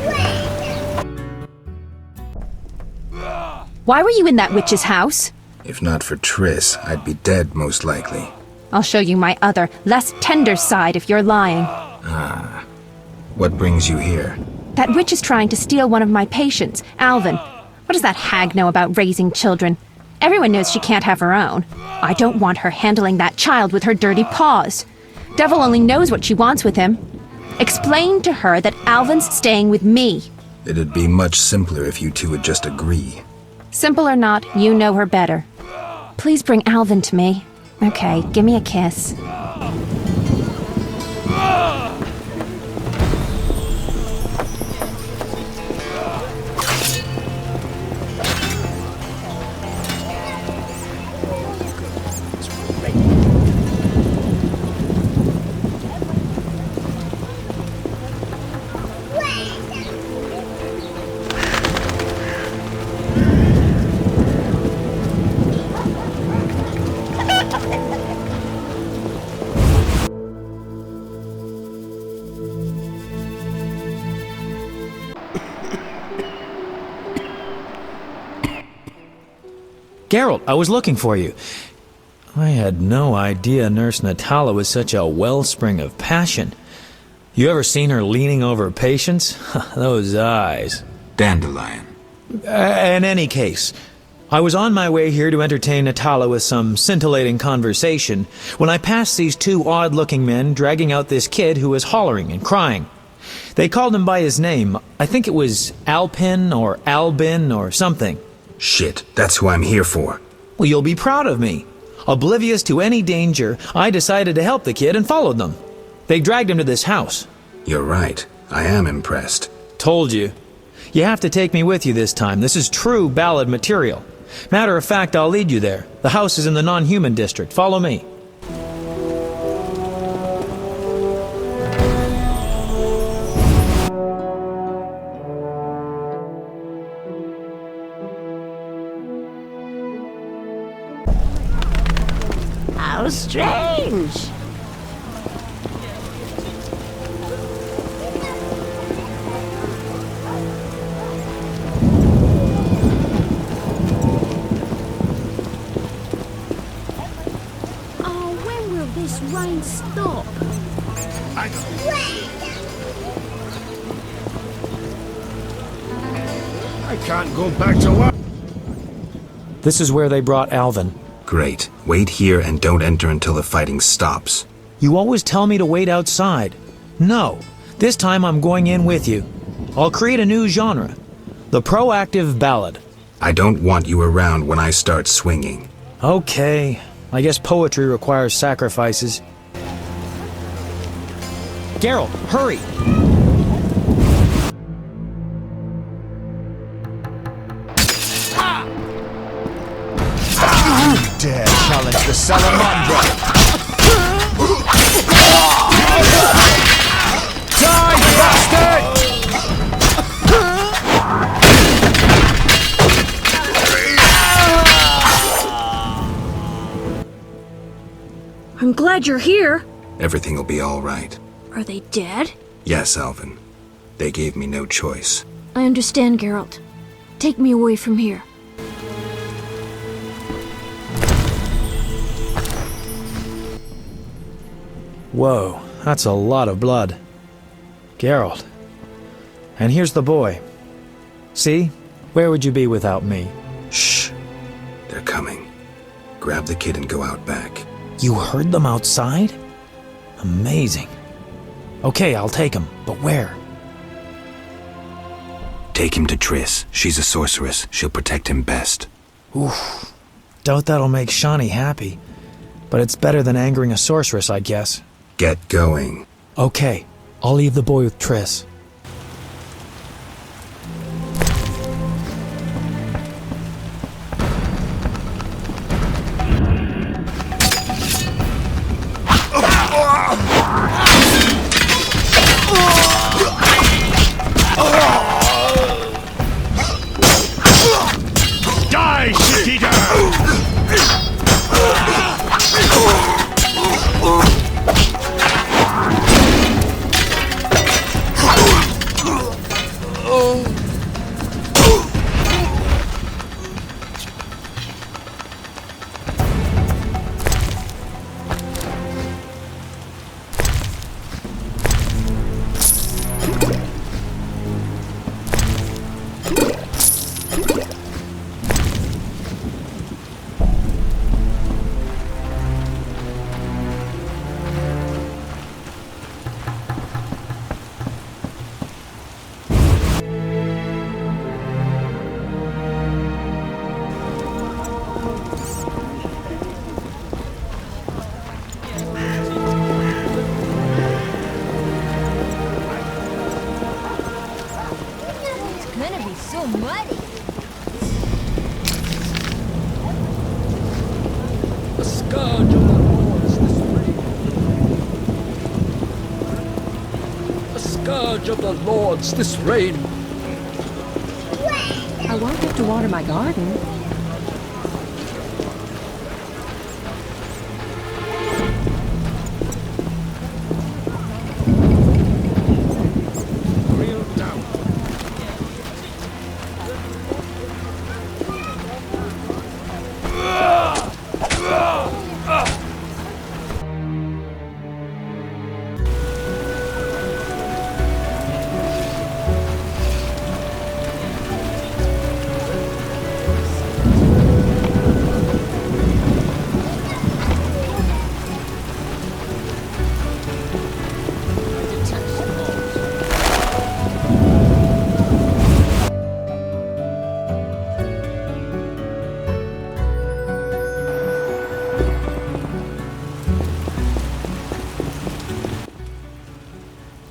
guard. Why were you in that witch's house? If not for Triss, I'd be dead most likely. I'll show you my other, less tender side if you're lying. Ah. What brings you here? That witch is trying to steal one of my patients, Alvin. What does that hag know about raising children? Everyone knows she can't have her own. I don't want her handling that child with her dirty paws. Devil only knows what she wants with him. Explain to her that Alvin's staying with me. It'd be much simpler if you two would just agree. Simple or not, you know her better. Please bring Alvin to me. Okay, give me a kiss. Geralt, I was looking for you. I had no idea Nurse Natala was such a wellspring of passion. You ever seen her leaning over patients? Those eyes. Dandelion. In any case, I was on my way here to entertain Natala with some scintillating conversation when I passed these two odd-looking men dragging out this kid who was hollering and crying. They called him by his name. I think it was Alpin or Albin or something. Shit, that's who I'm here for. Well, you'll be proud of me. Oblivious to any danger, I decided to help the kid and followed them. They dragged him to this house. You're right. I am impressed. Told you. You have to take me with you this time. This is true ballad material. Matter of fact, I'll lead you there. The house is in the non-human district. Follow me. How strange. Oh, when will this rain stop? I can't go back to work. This is where they brought Alvin. Great. Wait here and don't enter until the fighting stops. You always tell me to wait outside. No, this time I'm going in with you. I'll create a new genre. The proactive ballad. I don't want you around when I start swinging. Okay, I guess poetry requires sacrifices. Geralt, hurry! Dare challenge the Salamandra! Die, bastard! I'm glad you're here. Everything will be all right. Are they dead? Yes, Elven. They gave me no choice. I understand, Geralt. Take me away from here. Whoa, that's a lot of blood. Geralt. And here's the boy. See? Where would you be without me? Shh. They're coming. Grab the kid and go out back. You heard them outside? Amazing. Okay, I'll take him, but where? Take him to Triss. She's a sorceress. She'll protect him best. Oof. Doubt that'll make Shani happy. But it's better than angering a sorceress, I guess. Get going. Okay, I'll leave the boy with Triss. Die, shit-eater! Of the Lords this rain. I won't have to water my garden.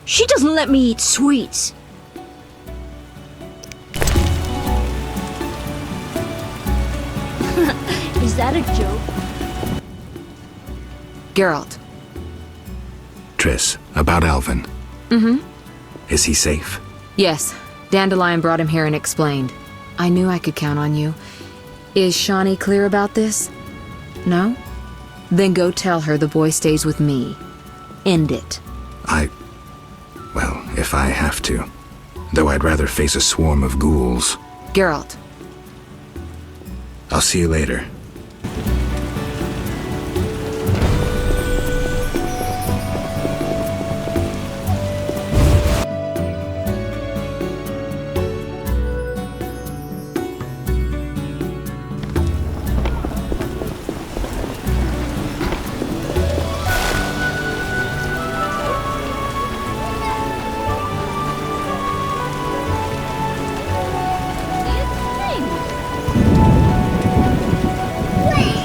She doesn't let me eat sweets. that a joke? Geralt. Triss, about Elven. Mm-hmm. Is he safe? Yes. Dandelion brought him here and explained. I knew I could count on you. Is Shawnee clear about this? No? Then go tell her the boy stays with me. End it. Well, if I have to. Though I'd rather face a swarm of ghouls. Geralt. I'll see you later.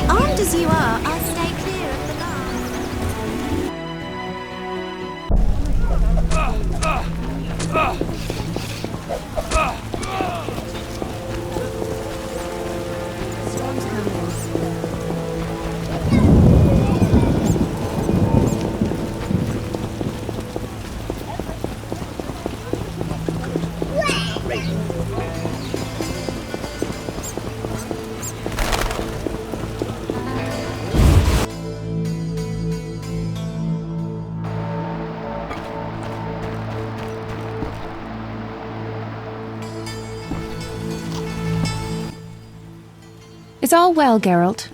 Armed as you are, I'll stay clear of the guard. Is all well, Geralt?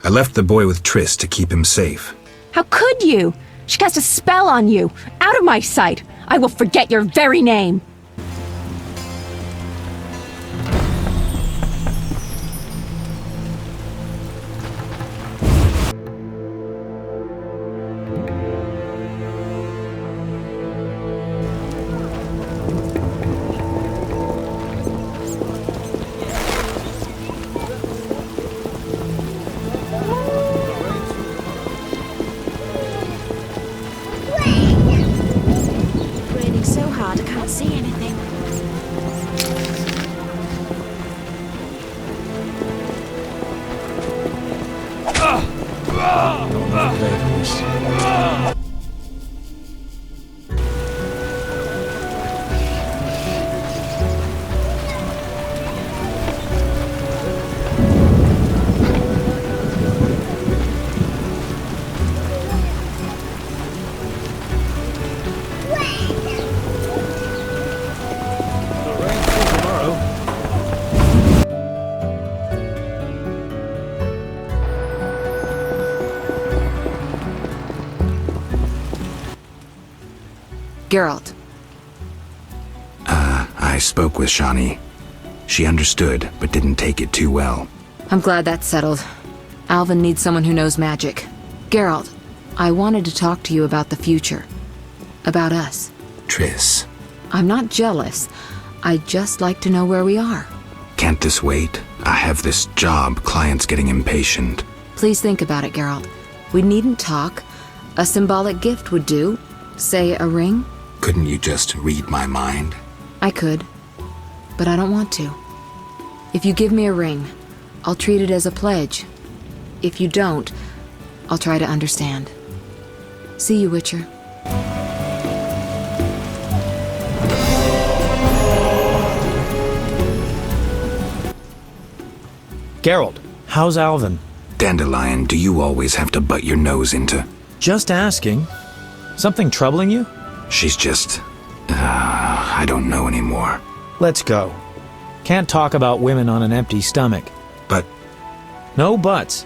I left the boy with Triss to keep him safe. How could you? She cast a spell on you. Out of my sight. I will forget your very name. Raining so hard I can't see anything. Geralt. I spoke with Shawnee. She understood, but didn't take it too well. I'm glad that's settled. Alvin needs someone who knows magic. Geralt, I wanted to talk to you about the future. About us. Triss. I'm not jealous. I'd just like to know where we are. Can't this wait? I have this job. Client's getting impatient. Please think about it, Geralt. We needn't talk. A symbolic gift would do. Say a ring? Couldn't you just read my mind? I could, but I don't want to. If you give me a ring, I'll treat it as a pledge. If you don't, I'll try to understand. See you, Witcher. Geralt, how's Alvin? Dandelion, do you always have to butt your nose into? Just asking. Something troubling you? She's just... I don't know anymore. Let's go. Can't talk about women on an empty stomach. But... No buts.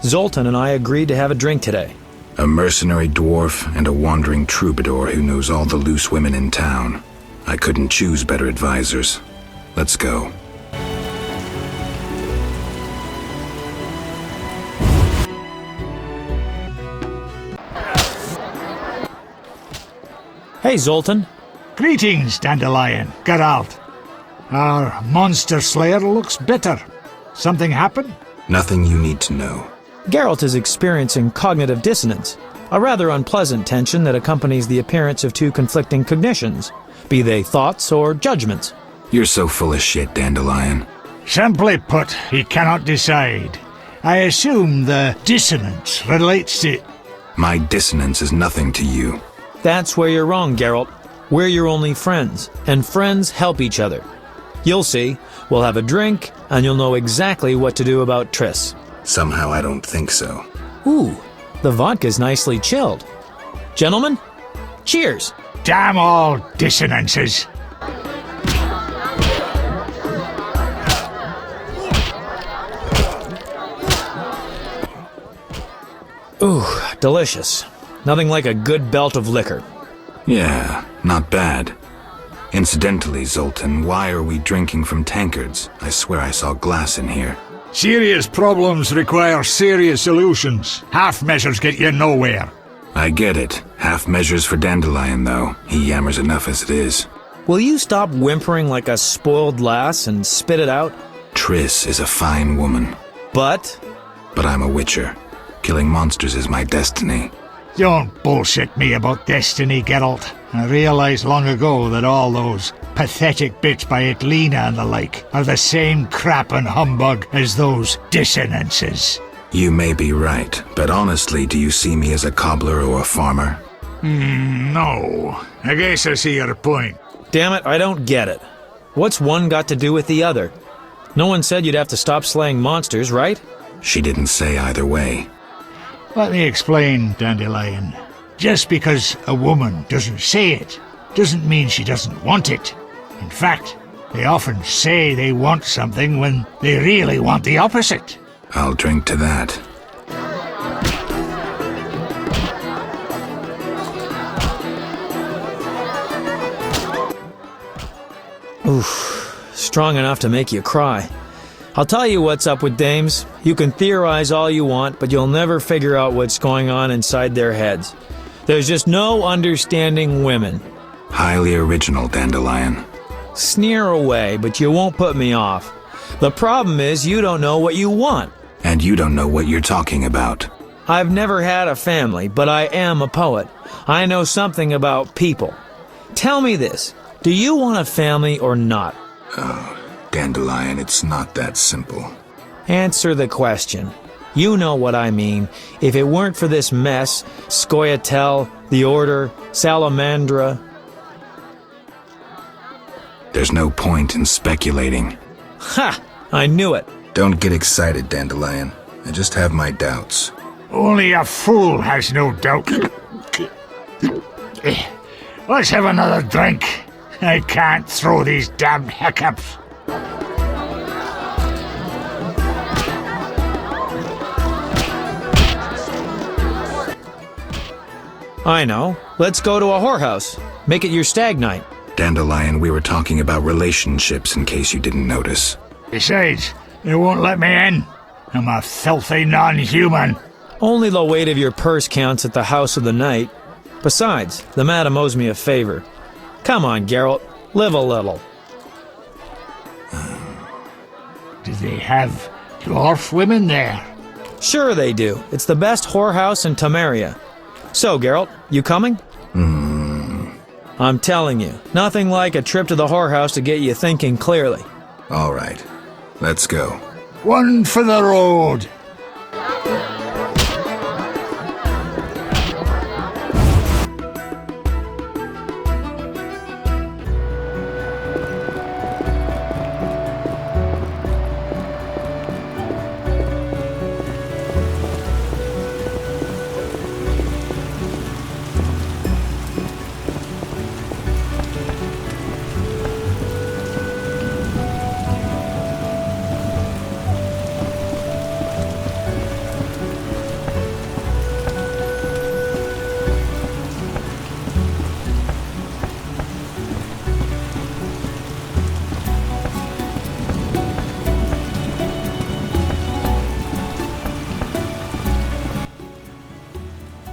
Zoltan and I agreed to have a drink today. A mercenary dwarf and a wandering troubadour who knows all the loose women in town. I couldn't choose better advisors. Let's go. Hey, Zoltan. Greetings, Dandelion, Geralt. Our monster slayer looks bitter. Something happened? Nothing you need to know. Geralt is experiencing cognitive dissonance, a rather unpleasant tension that accompanies the appearance of two conflicting cognitions, be they thoughts or judgments. You're so full of shit, Dandelion. Simply put, he cannot decide. I assume the dissonance relates to... My dissonance is nothing to you. That's where you're wrong, Geralt. We're your only friends, and friends help each other. You'll see. We'll have a drink, and you'll know exactly what to do about Triss. Somehow I don't think so. Ooh, the vodka's nicely chilled. Gentlemen, cheers! Damn all dissonances. Ooh, delicious. Nothing like a good belt of liquor. Yeah, not bad. Incidentally, Zoltan, why are we drinking from tankards? I swear I saw glass in here. Serious problems require serious solutions. Half measures get you nowhere. I get it. Half measures for Dandelion, though. He yammers enough as it is. Will you stop whimpering like a spoiled lass and spit it out? Triss is a fine woman. But I'm a witcher. Killing monsters is my destiny. Don't bullshit me about destiny, Geralt. I realized long ago that all those pathetic bits by Etlina and the like are the same crap and humbug as those dissonances. You may be right, but honestly, do you see me as a cobbler or a farmer? No. I guess I see your point. Damn it, I don't get it. What's one got to do with the other? No one said you'd have to stop slaying monsters, right? She didn't say either way. Let me explain, Dandelion. Just because a woman doesn't say it, doesn't mean she doesn't want it. In fact, they often say they want something when they really want the opposite. I'll drink to that. Oof, strong enough to make you cry. I'll tell you what's up with dames. You can theorize all you want, but you'll never figure out what's going on inside their heads. There's just no understanding women. Highly original, Dandelion. Sneer away, but you won't put me off. The problem is you don't know what you want. And you don't know what you're talking about. I've never had a family, but I am a poet. I know something about people. Tell me this. Do you want a family or not? Oh, Dandelion, it's not that simple. Answer the question. You know what I mean. If it weren't for this mess, Scoia'tael, the Order, Salamandra... There's no point in speculating. Ha! I knew it. Don't get excited, Dandelion. I just have my doubts. Only a fool has no doubt. Let's have another drink. I can't throw these damned hiccups. I know. Let's go to a whorehouse. Make it your stag night. Dandelion, we were talking about relationships in case you didn't notice. Besides, they won't let me in. I'm a filthy non-human. Only the weight of your purse counts at the house of the night. Besides, the madam owes me a favor. Come on, Geralt. Live a little. Do they have dwarf women there? Sure they do. It's the best whorehouse in Temeria. So, Geralt, you coming? I'm telling you, nothing like a trip to the whorehouse to get you thinking clearly. All right, let's go. One for the road.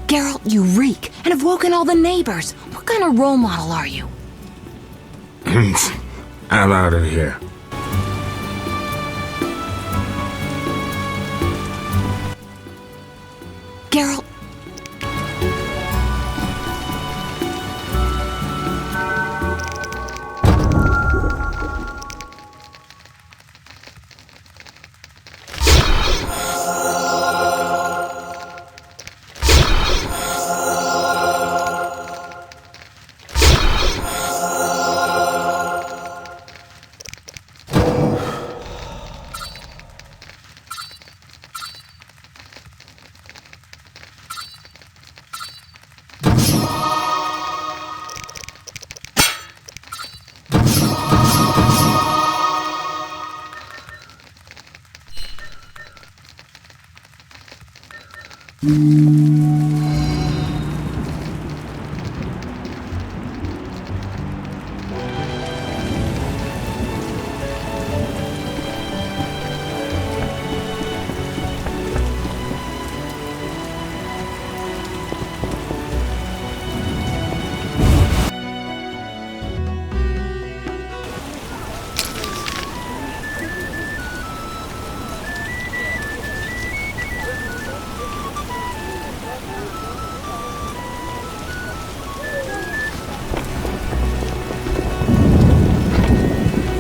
Geralt, you reek, and have woken all the neighbors. What kind of role model are you? I'm out of here. Geralt.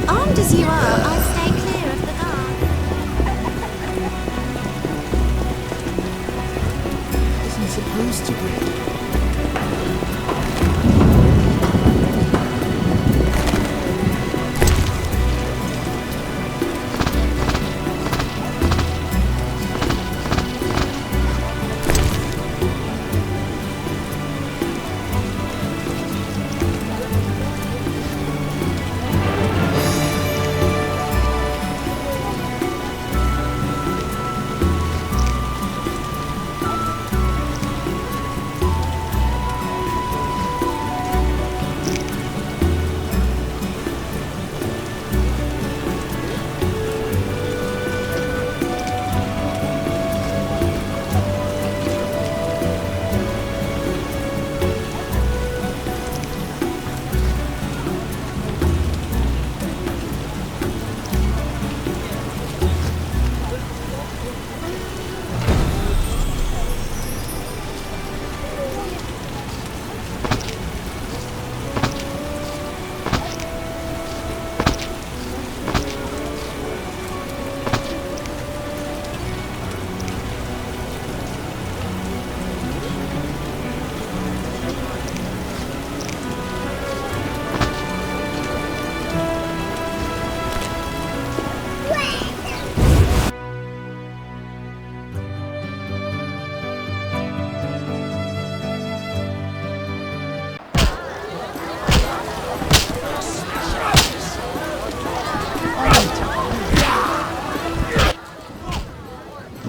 Armed as you are, I'll stay clear of the guard. Isn't supposed to be.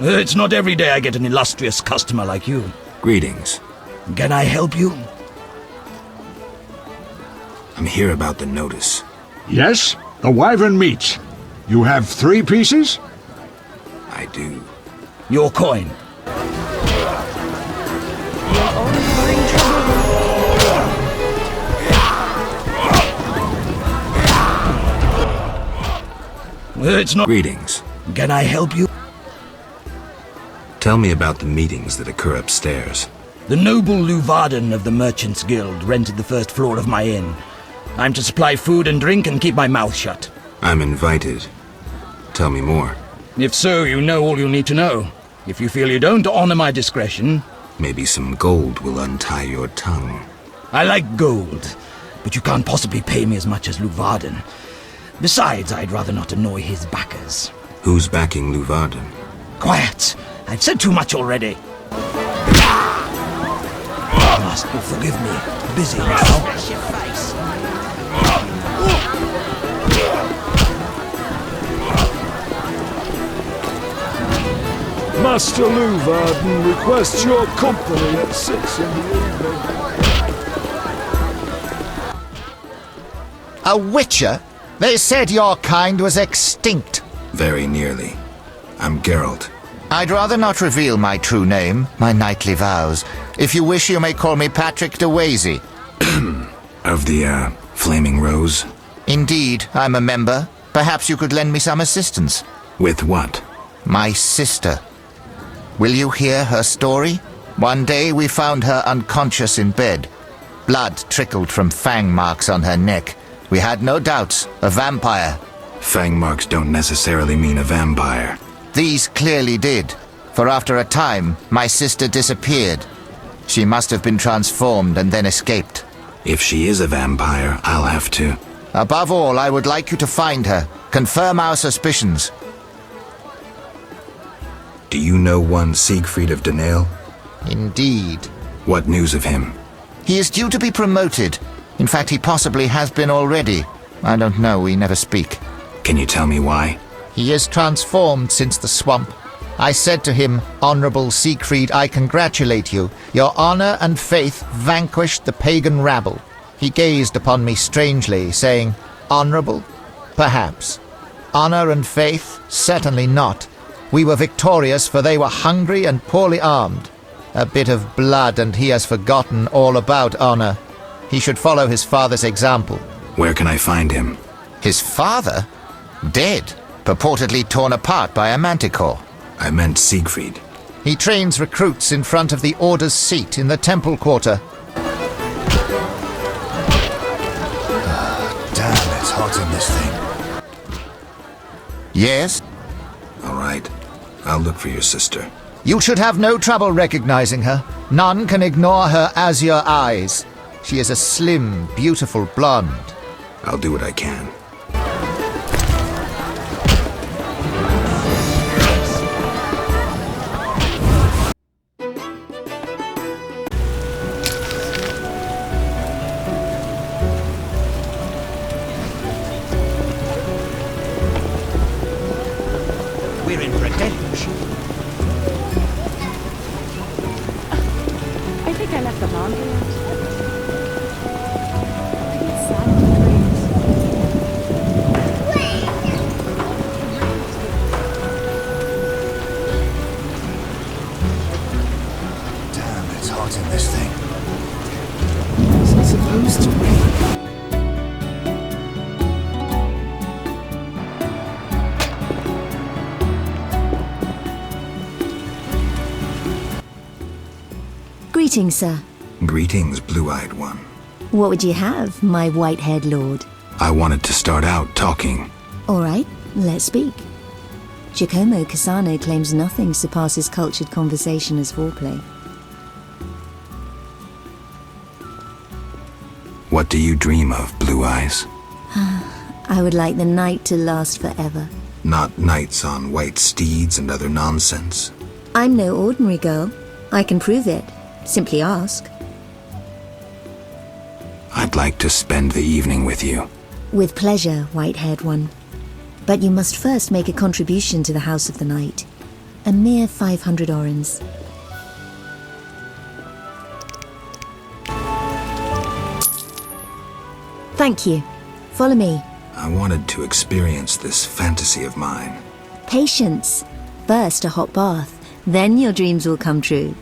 It's not every day I get an illustrious customer like you. Greetings. Can I help you? I'm here about the notice. Yes, the wyvern meat. You have 3 pieces? I do. Your coin. It's not... Greetings. Can I help you? Tell me about the meetings that occur upstairs. The noble Luvarden of the Merchants Guild rented the first floor of my inn. I'm to supply food and drink and keep my mouth shut. I'm invited. Tell me more. If so, you know all you need to know. If you feel you don't honor my discretion... Maybe some gold will untie your tongue. I like gold, but you can't possibly pay me as much as Luvarden. Besides, I'd rather not annoy his backers. Who's backing Luvarden? Quiet! I've said too much already. Master, forgive me. Busy now. Smash your face. Master Luvarden requests your company at 6 in the evening. A witcher? They said your kind was extinct. Very nearly. I'm Geralt. I'd rather not reveal my true name, my knightly vows. If you wish, you may call me Patrick de Wazy. Of the, Flaming Rose? Indeed, I'm a member. Perhaps you could lend me some assistance. With what? My sister. Will you hear her story? One day we found her unconscious in bed. Blood trickled from fang marks on her neck. We had no doubts, a vampire. Fang marks don't necessarily mean a vampire. These clearly did, for after a time, my sister disappeared. She must have been transformed and then escaped. If she is a vampire, I'll have to... Above all, I would like you to find her. Confirm our suspicions. Do you know one Siegfried of Danale? Indeed. What news of him? He is due to be promoted. In fact, he possibly has been already. I don't know, we never speak. Can you tell me why? He is transformed since the swamp. I said to him, Honourable Siegfried, I congratulate you. Your honour and faith vanquished the pagan rabble. He gazed upon me strangely, saying, Honourable? Perhaps. Honour and faith? Certainly not. We were victorious, for they were hungry and poorly armed. A bit of blood, and he has forgotten all about honour. He should follow his father's example. Where can I find him? His father? Dead. Purportedly torn apart by a manticore. I meant Siegfried. He trains recruits in front of the Order's seat in the Temple Quarter. Damn, it's hot in this thing. Yes? All right. I'll look for your sister. You should have no trouble recognizing her. None can ignore her azure eyes. She is a slim, beautiful blonde. I'll do what I can. We're in for a deluge. I think I left the laundry out. Damn, it's hot in this thing. Isn't supposed to rain. Greetings, sir. Greetings, blue-eyed one. What would you have, my white-haired lord? I wanted to start out talking. All right, let's speak. Giacomo Cassano claims nothing surpasses cultured conversation as foreplay. What do you dream of, Blue Eyes? I would like the night to last forever. Not knights on white steeds and other nonsense. I'm no ordinary girl. I can prove it. Simply ask. I'd like to spend the evening with you. With pleasure, white-haired one. But you must first make a contribution to the House of the Night. A mere 500 orens. Thank you. Follow me. I wanted to experience this fantasy of mine. Patience. First a hot bath, then your dreams will come true.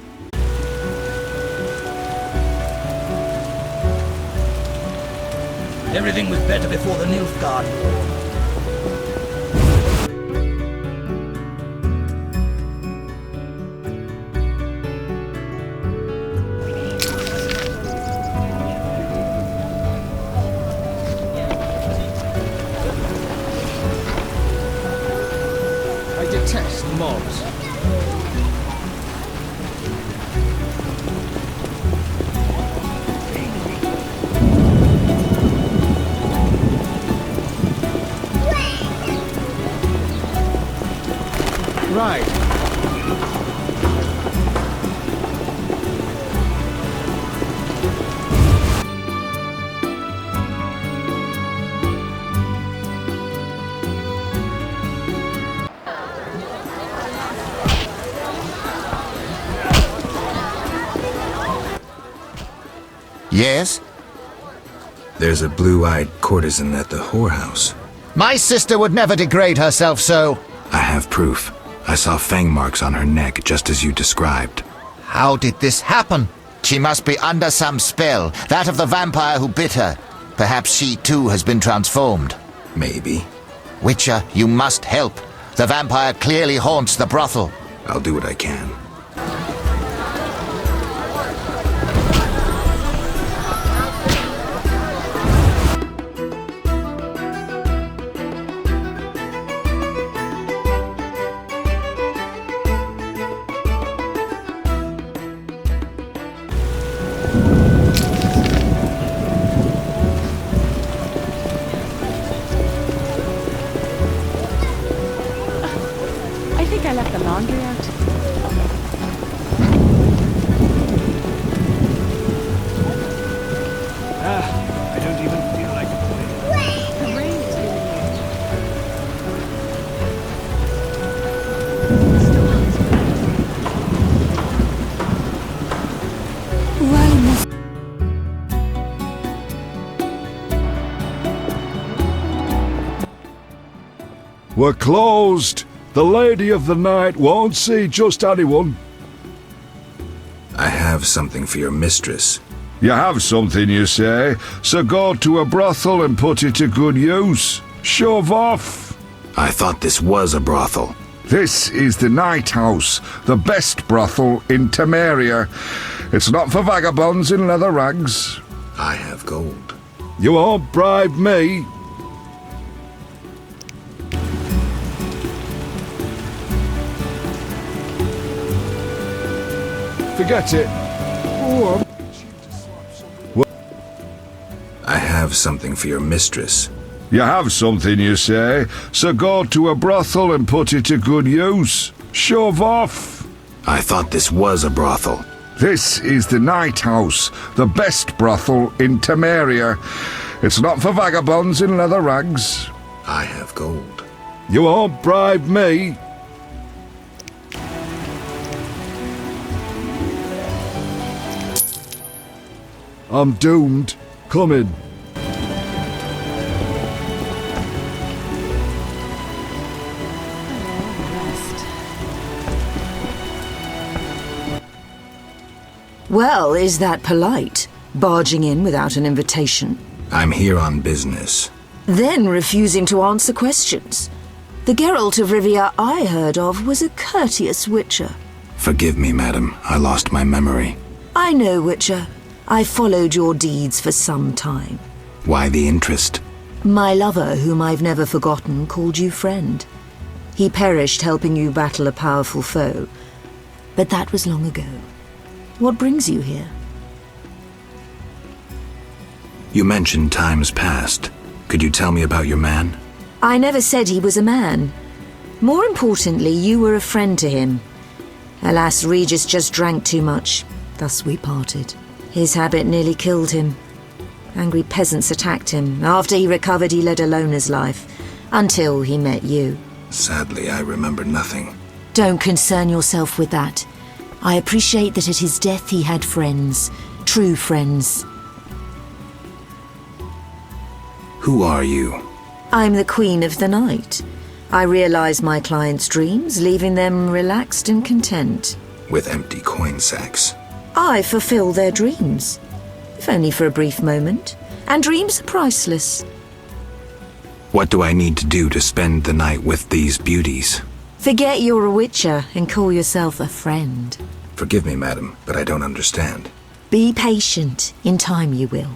Everything was better before the Nilfgaard War. I detest mobs. Right. Yes? There's a blue-eyed courtesan at the whorehouse. My sister would never degrade herself so. I have proof. I saw fang marks on her neck, just as you described. How did this happen? She must be under some spell, that of the vampire who bit her. Perhaps she too has been transformed. Maybe. Witcher, you must help. The vampire clearly haunts the brothel. I'll do what I can. I think I left the laundry out. I don't even feel like playing. The rain is really We're closed. The Lady of the Night won't see just anyone. I have something for your mistress. You have something, you say? So go to a brothel and put it to good use. Shove off. I thought this was a brothel. This is the Night House, the best brothel in Temeria. It's not for vagabonds in leather rags. I have gold. You won't bribe me. Forget it. Oh, I have something for your mistress. You have something, you say? So go to a brothel and put it to good use. Shove off. I thought this was a brothel. This is the Night House, the best brothel in Temeria. It's not for vagabonds in leather rags. I have gold. You won't bribe me. I'm doomed. Come in. Well, is that polite? Barging in without an invitation? I'm here on business. Then refusing to answer questions. The Geralt of Rivia I heard of was a courteous witcher. Forgive me, madam. I lost my memory. I know, witcher. I followed your deeds for some time. Why the interest? My lover, whom I've never forgotten, called you friend. He perished helping you battle a powerful foe. But that was long ago. What brings you here? You mentioned times past. Could you tell me about your man? I never said he was a man. More importantly, you were a friend to him. Alas, Regis just drank too much. Thus we parted. His habit nearly killed him. Angry peasants attacked him. After he recovered, he led a loner's life. Until he met you. Sadly, I remember nothing. Don't concern yourself with that. I appreciate that at his death he had friends. True friends. Who are you? I'm the Queen of the Night. I realize my clients' dreams, leaving them relaxed and content. With empty coin sacks. I fulfill their dreams. If only for a brief moment. And dreams are priceless. What do I need to do to spend the night with these beauties? Forget you're a witcher and call yourself a friend. Forgive me, madam, but I don't understand. Be patient. In time you will.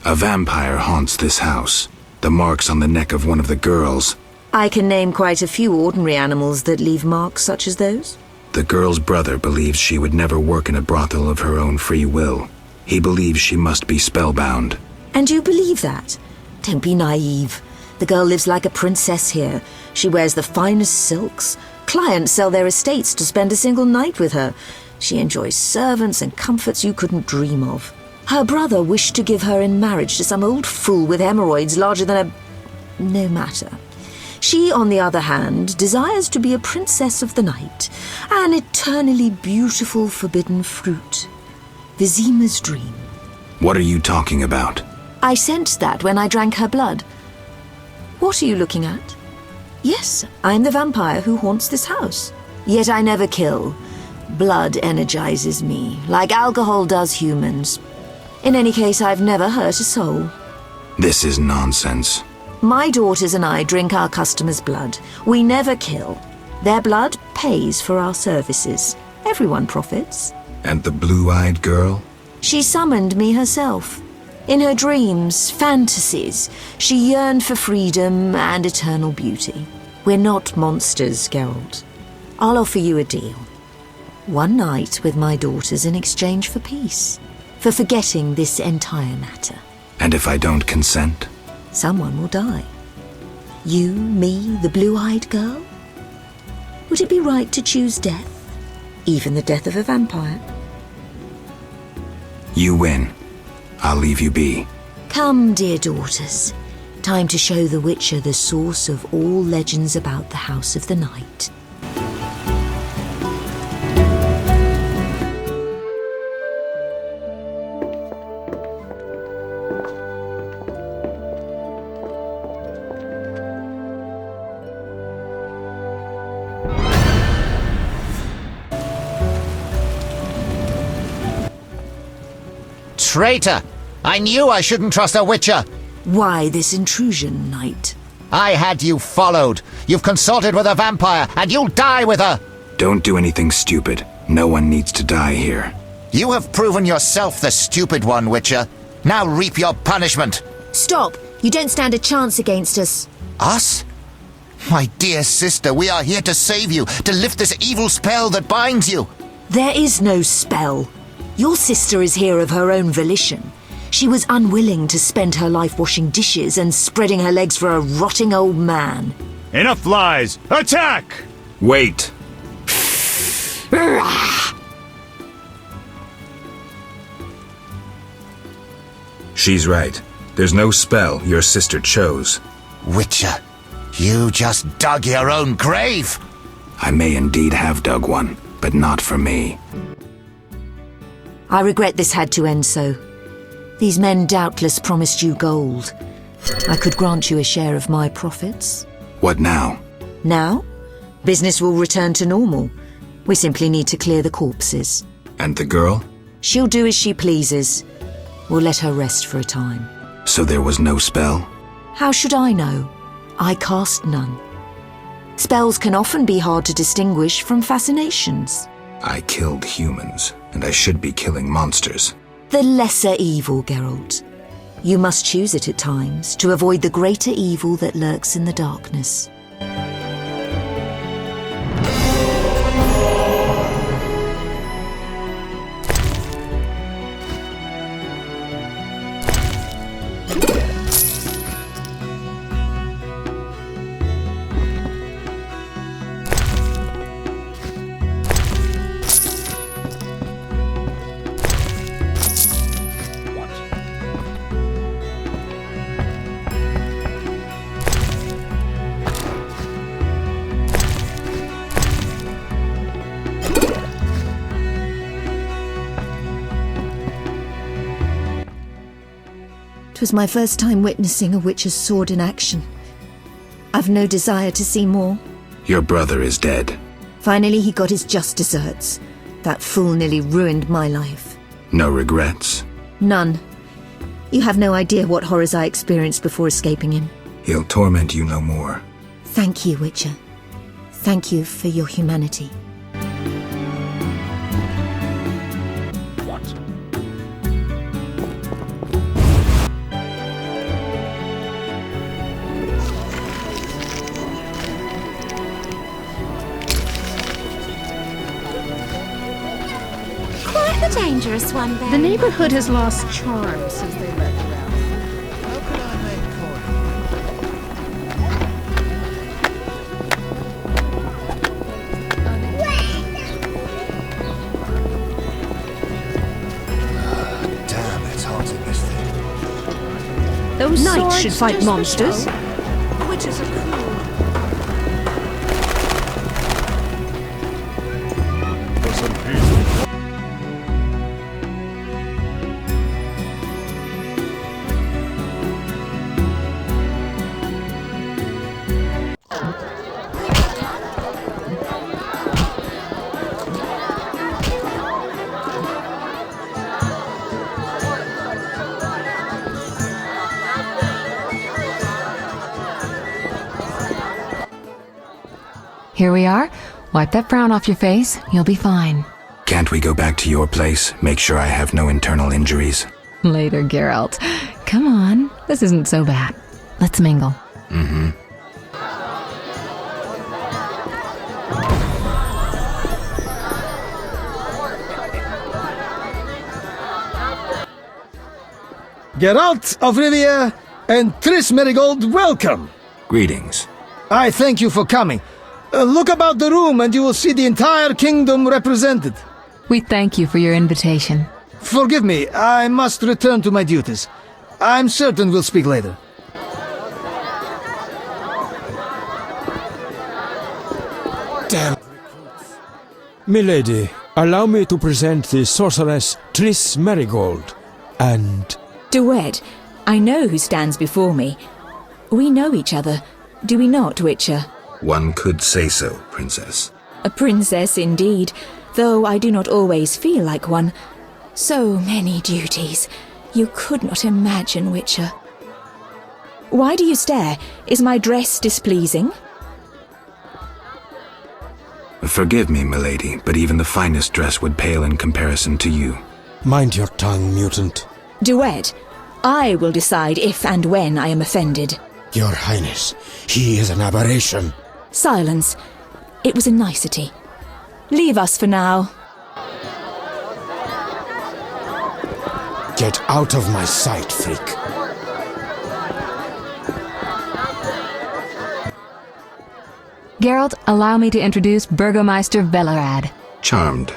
A vampire haunts this house. The marks on the neck of one of the girls. I can name quite a few ordinary animals that leave marks such as those. The girl's brother believes she would never work in a brothel of her own free will. He believes she must be spellbound. And you believe that? Don't be naive. The girl lives like a princess here. She wears the finest silks. Clients sell their estates to spend a single night with her. She enjoys servants and comforts you couldn't dream of. Her brother wished to give her in marriage to some old fool with hemorrhoids larger than a... No matter. She, on the other hand, desires to be a princess of the night, an eternally beautiful forbidden fruit. Vizima's dream. What are you talking about? I sensed that when I drank her blood. What are you looking at? Yes, I'm the vampire who haunts this house. Yet I never kill. Blood energizes me, like alcohol does humans. In any case, I've never hurt a soul. This is nonsense. My daughters and I drink our customers' blood. We never kill. Their blood pays for our services. Everyone profits. And the blue-eyed girl? She summoned me herself. In her dreams, fantasies, she yearned for freedom and eternal beauty. We're not monsters, Geralt. I'll offer you a deal. One night with my daughters in exchange for peace. For forgetting this entire matter. And if I don't consent? Someone will die. You, me, the blue-eyed girl? Would it be right to choose death? Even the death of a vampire? You win. I'll leave you be. Come, dear daughters. Time to show the Witcher the source of all legends about the House of the Night. Traitor! I knew I shouldn't trust a witcher! Why this intrusion, knight? I had you followed. You've consulted with a vampire, and you'll die with her! Don't do anything stupid. No one needs to die here. You have proven yourself the stupid one, Witcher. Now reap your punishment. Stop! You don't stand a chance against us. Us? My dear sister, we are here to save you, to lift this evil spell that binds you. There is no spell. Your sister is here of her own volition. She was unwilling to spend her life washing dishes and spreading her legs for a rotting old man. Enough lies! Attack! Wait! She's right. There's no spell your sister chose. Witcher, you just dug your own grave! I may indeed have dug one, but not for me. I regret this had to end so. These men doubtless promised you gold. I could grant you a share of my profits. What now? Now? Business will return to normal. We simply need to clear the corpses. And the girl? She'll do as she pleases. We'll let her rest for a time. So there was no spell? How should I know? I cast none. Spells can often be hard to distinguish from fascinations. I killed humans, and I should be killing monsters. The lesser evil, Geralt. You must choose it at times to avoid the greater evil that lurks in the darkness. It was my first time witnessing a witch's sword in action. I've no desire to see more. Your brother is dead. Finally, he got his just desserts. That fool nearly ruined my life. No regrets? None. You have no idea what horrors I experienced before escaping him. He'll torment you no more. Thank you, Witcher. Thank you for your humanity. Dangerous one, then. The neighborhood has lost charm since they left around. How can I make Damn, it's hard in this thing. Those Knights swords should fight just for monsters. show. Witches are cruel. Here we are. Wipe that frown off your face. You'll be fine. Can't we go back to your place? Make sure I have no internal injuries. Later, Geralt. Come on. This isn't so bad. Let's mingle. Mm-hmm. Geralt of Rivia and Triss Merigold, welcome! Greetings. I thank you for coming. Look about the room and you will see the entire kingdom represented. We thank you for your invitation. Forgive me, I must return to my duties. I'm certain we'll speak later. Damn. Milady, allow me to present the sorceress Triss Merigold, and... Duet, I know who stands before me. We know each other, do we not, Witcher? One could say so, Princess. A princess indeed, though I do not always feel like one. So many duties. You could not imagine, Witcher. Why do you stare? Is my dress displeasing? Forgive me, milady, but even the finest dress would pale in comparison to you. Mind your tongue, mutant. Duet, I will decide if and when I am offended. Your Highness, he is an aberration. Silence. It was a nicety. Leave us for now. Get out of my sight, freak. Geralt, allow me to introduce Burgomeister Velerad. Charmed.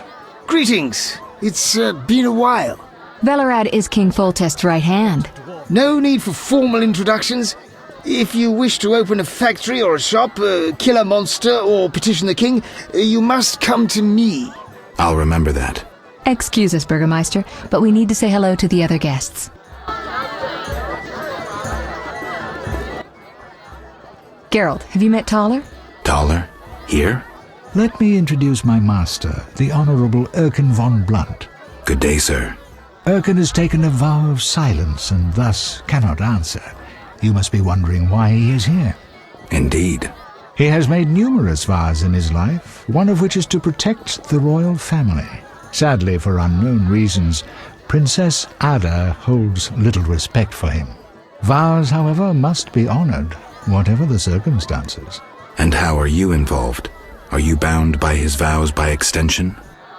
Greetings. It's been a while. Velerad is King Foltest's right hand. No need for formal introductions. If you wish to open a factory or a shop, kill a monster, or petition the king, you must come to me. I'll remember that. Excuse us, Burgomeister, but we need to say hello to the other guests. Geralt, have you met Toler? Toler? Here? Let me introduce my master, the Honourable Erkin von Blunt. Good day, sir. Erkin has taken a vow of silence and thus cannot answer. You must be wondering why he is here. Indeed. He has made numerous vows in his life, one of which is to protect the royal family. Sadly, for unknown reasons, Princess Ada holds little respect for him. Vows, however, must be honoured, whatever the circumstances. And how are you involved? Are you bound by his vows by extension?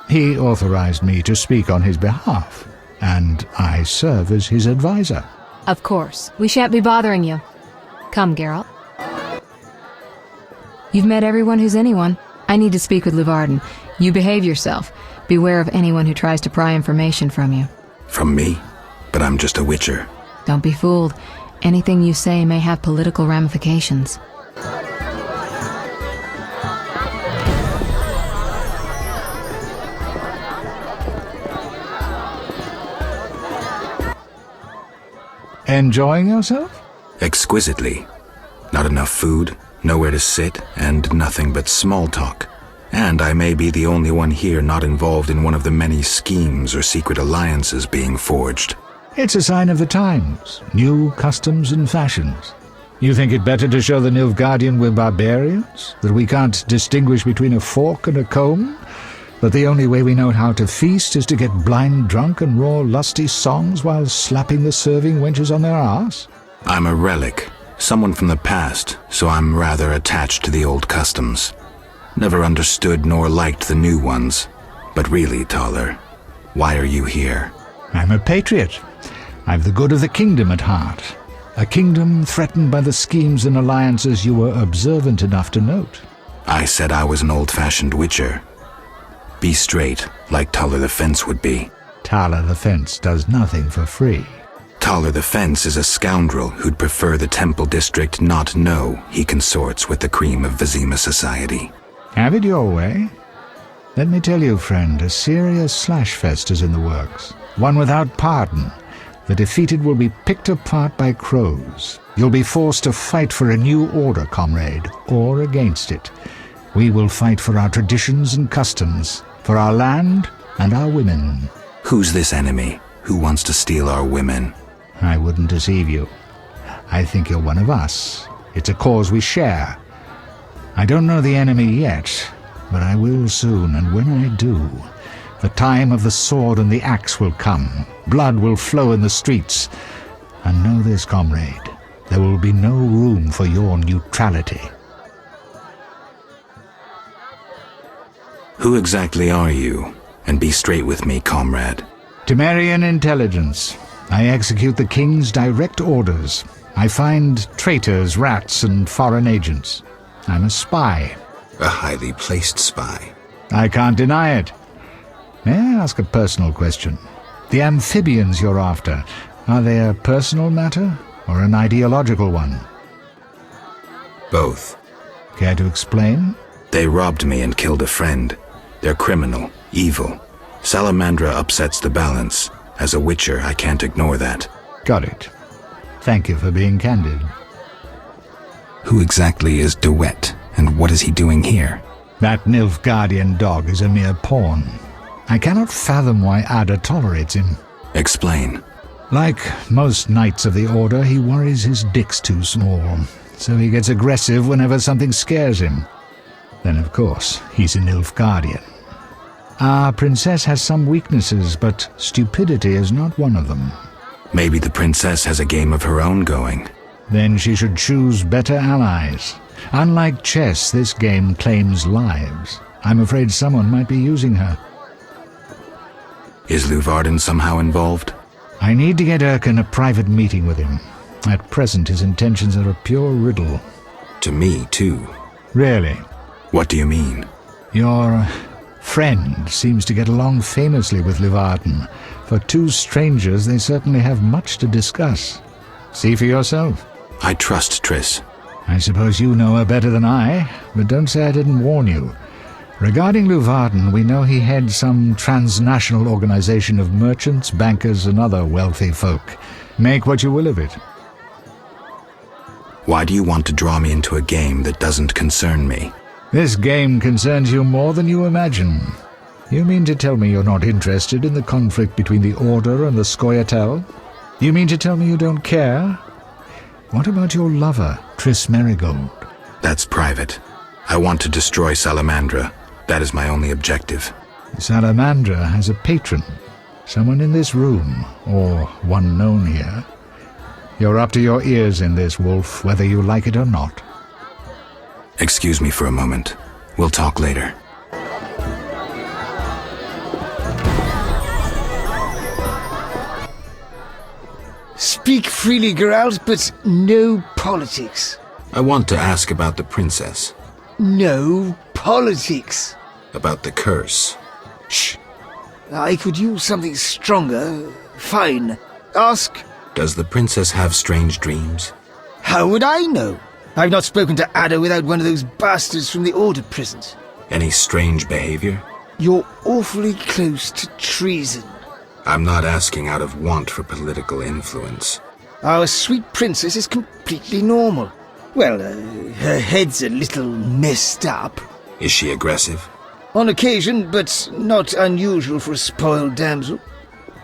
He authorized me to speak on his behalf, and I serve as his advisor. Of course. We shan't be bothering you. Come, Geralt. You've met everyone who's anyone. I need to speak with Luvarden. You behave yourself. Beware of anyone who tries to pry information from you. From me? But I'm just a witcher. Don't be fooled. Anything you say may have political ramifications. Enjoying yourself? Exquisitely. Not enough food, nowhere to sit, and nothing but small talk. And I may be the only one here not involved in one of the many schemes or secret alliances being forged. It's a sign of the times, new customs and fashions. You think it better to show the Nilfgaardian we're barbarians? That we can't distinguish between a fork and a comb? That the only way we know how to feast is to get blind drunk and roar lusty songs while slapping the serving wenches on their arse? I'm a relic, someone from the past, so I'm rather attached to the old customs. Never understood nor liked the new ones. But really, Toler, why are you here? I'm a patriot. I've the good of the kingdom at heart. A kingdom threatened by the schemes and alliances you were observant enough to note. I said I was an old-fashioned witcher. Be straight, like Toler the Fence would be. Toler the Fence does nothing for free. Toler the Fence is a scoundrel who'd prefer the Temple District not know he consorts with the cream of Vizima society. Have it your way. Let me tell you, friend, a serious slashfest is in the works. One without pardon. The defeated will be picked apart by crows. You'll be forced to fight for a new order, comrade, or against it. We will fight for our traditions and customs, for our land and our women. Who's this enemy? Who wants to steal our women? I wouldn't deceive you. I think you're one of us. It's a cause we share. I don't know the enemy yet, but I will soon, and when I do, the time of the sword and the axe will come. Blood will flow in the streets. And know this, comrade, there will be no room for your neutrality. Who exactly are you? And be straight with me, comrade. Temerian intelligence. I execute the king's direct orders. I find traitors, rats, and foreign agents. I'm a spy. A highly placed spy. I can't deny it. May I ask a personal question? The amphibians you're after, are they a personal matter or an ideological one? Both. Care to explain? They robbed me and killed a friend. They're criminal, evil. Salamandra upsets the balance. As a witcher, I can't ignore that. Got it. Thank you for being candid. Who exactly is Duet, and what is he doing here? That Nilfgaardian dog is a mere pawn. I cannot fathom why Ada tolerates him. Explain. Like most knights of the Order, he worries his dick's too small, so he gets aggressive whenever something scares him. Then, of course, he's an Nilfgaardian. Our princess has some weaknesses, but stupidity is not one of them. Maybe the princess has a game of her own going. Then she should choose better allies. Unlike chess, this game claims lives. I'm afraid someone might be using her. Is Luvarden somehow involved? I need to get Erkin a private meeting with him. At present, his intentions are a pure riddle. To me, too. Really? What do you mean? Your friend seems to get along famously with Luvarden. For two strangers, they certainly have much to discuss. See for yourself. I trust Triss. I suppose you know her better than I, but don't say I didn't warn you. Regarding Luvarden, we know he heads some transnational organization of merchants, bankers, and other wealthy folk. Make what you will of it. Why do you want to draw me into a game that doesn't concern me? This game concerns you more than you imagine. You mean to tell me you're not interested in the conflict between the Order and the Scoia'tael? You mean to tell me you don't care? What about your lover, Triss Merigold? That's private. I want to destroy Salamandra. That is my only objective. Salamandra has a patron. Someone in this room, or one known here. You're up to your ears in this, Wolf, whether you like it or not. Excuse me for a moment. We'll talk later. Speak freely, Geralt, but no politics. I want to ask about the princess. No politics. About the curse. Shh. I could use something stronger. Fine. Ask. Does the princess have strange dreams? How would I know? I've not spoken to Ada without one of those bastards from the Order prisons. Any strange behavior? You're awfully close to treason. I'm not asking out of want for political influence. Our sweet princess is completely normal. Well, her head's a little messed up. Is she aggressive? On occasion, but not unusual for a spoiled damsel.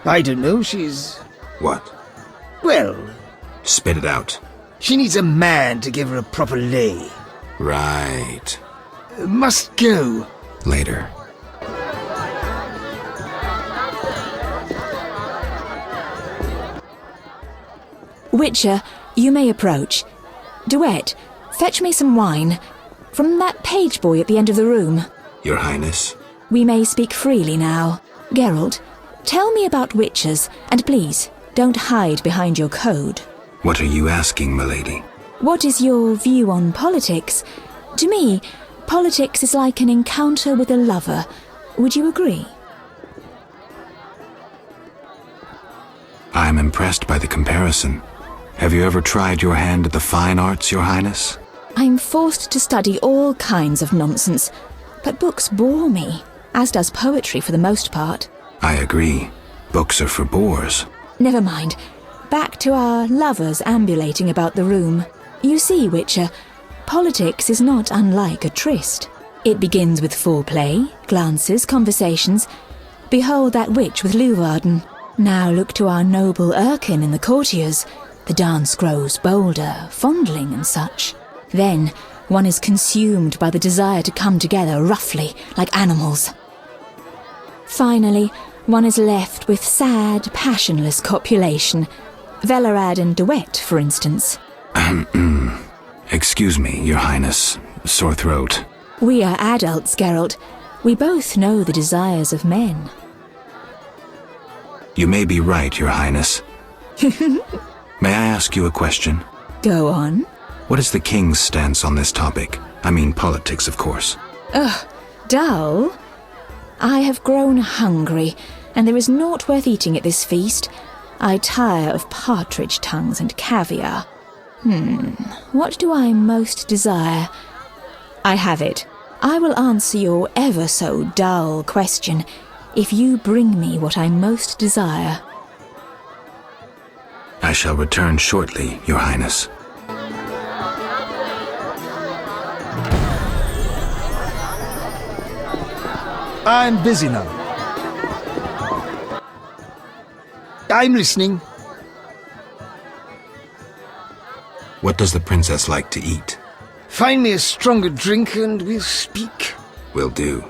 I don't know, she's... What? Well... Spit it out. She needs a man to give her a proper lay. Right. Must go. Later. Witcher, you may approach. Duet, fetch me some wine. From that page boy at the end of the room. Your Highness? We may speak freely now. Geralt, tell me about witchers, and please, don't hide behind your code. What are you asking, milady? What is your view on politics? To me, politics is like an encounter with a lover. Would you agree? I'm impressed by the comparison. Have you ever tried your hand at the fine arts, Your Highness? I'm forced to study all kinds of nonsense, but books bore me, as does poetry for the most part. I agree. Books are for bores. Never mind. Back to our lovers ambulating about the room. You see, Witcher, politics is not unlike a tryst. It begins with foreplay, glances, conversations. Behold that witch with Luvarden. Now look to our noble Erkin and the courtiers. The dance grows bolder, fondling and such. Then one is consumed by the desire to come together roughly, like animals. Finally, one is left with sad, passionless copulation. Velerad and Duet, for instance. Excuse me, Your Highness. Sore throat. We are adults, Geralt. We both know the desires of men. You may be right, Your Highness. May I ask you a question? Go on. What is the king's stance on this topic? I mean politics, of course. Ugh, dull? I have grown hungry, and there is naught worth eating at this feast. I tire of partridge tongues and caviar. What do I most desire? I have it. I will answer your ever so dull question if you bring me what I most desire. I shall return shortly, Your Highness. I'm busy now. I'm listening. What does the princess like to eat? Find me a stronger drink and we'll speak. Will do.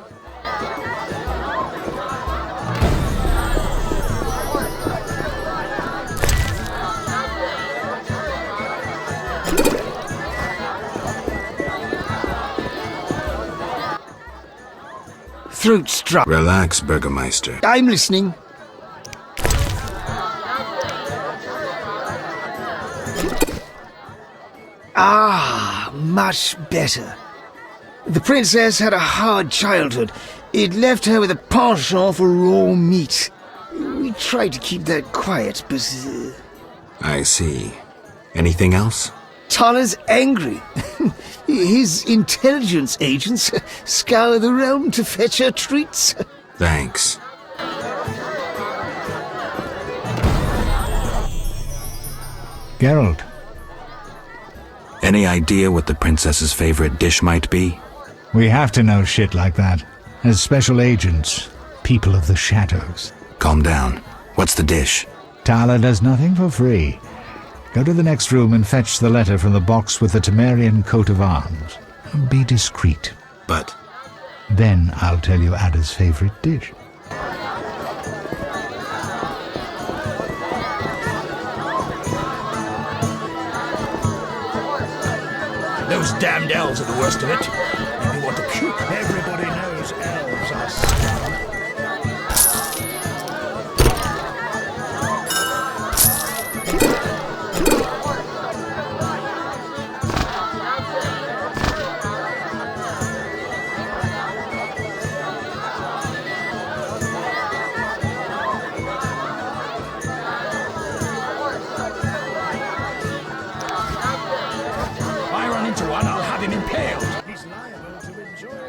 Throat struck. Relax, Burgermeister. I'm listening. Ah, much better. The princess had a hard childhood. It left her with a penchant for raw meat. We tried to keep that quiet, but... I see. Anything else? Toler's angry. His intelligence agents scour the realm to fetch her treats. Thanks. Geralt. Any idea what the princess's favorite dish might be? We have to know shit like that. As special agents, people of the shadows. Calm down. What's the dish? Toler does nothing for free. Go to the next room and fetch the letter from the box with the Temerian coat of arms. Be discreet. But... Then I'll tell you Ada's favorite dish. Those damned elves are the worst of it. You want to puke. Everybody knows elves are scum.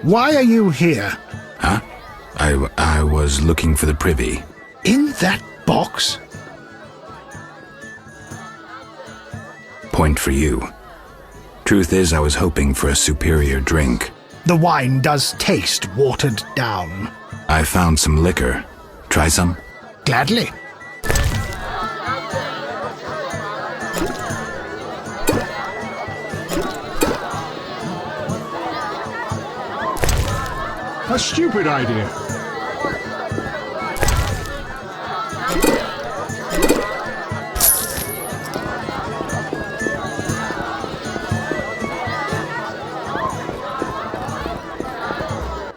Why are you here? Huh? I was looking for the privy. In that box? Point for you. Truth is, I was hoping for a superior drink. The wine does taste watered down. I found some liquor. Try some? Gladly. A stupid idea.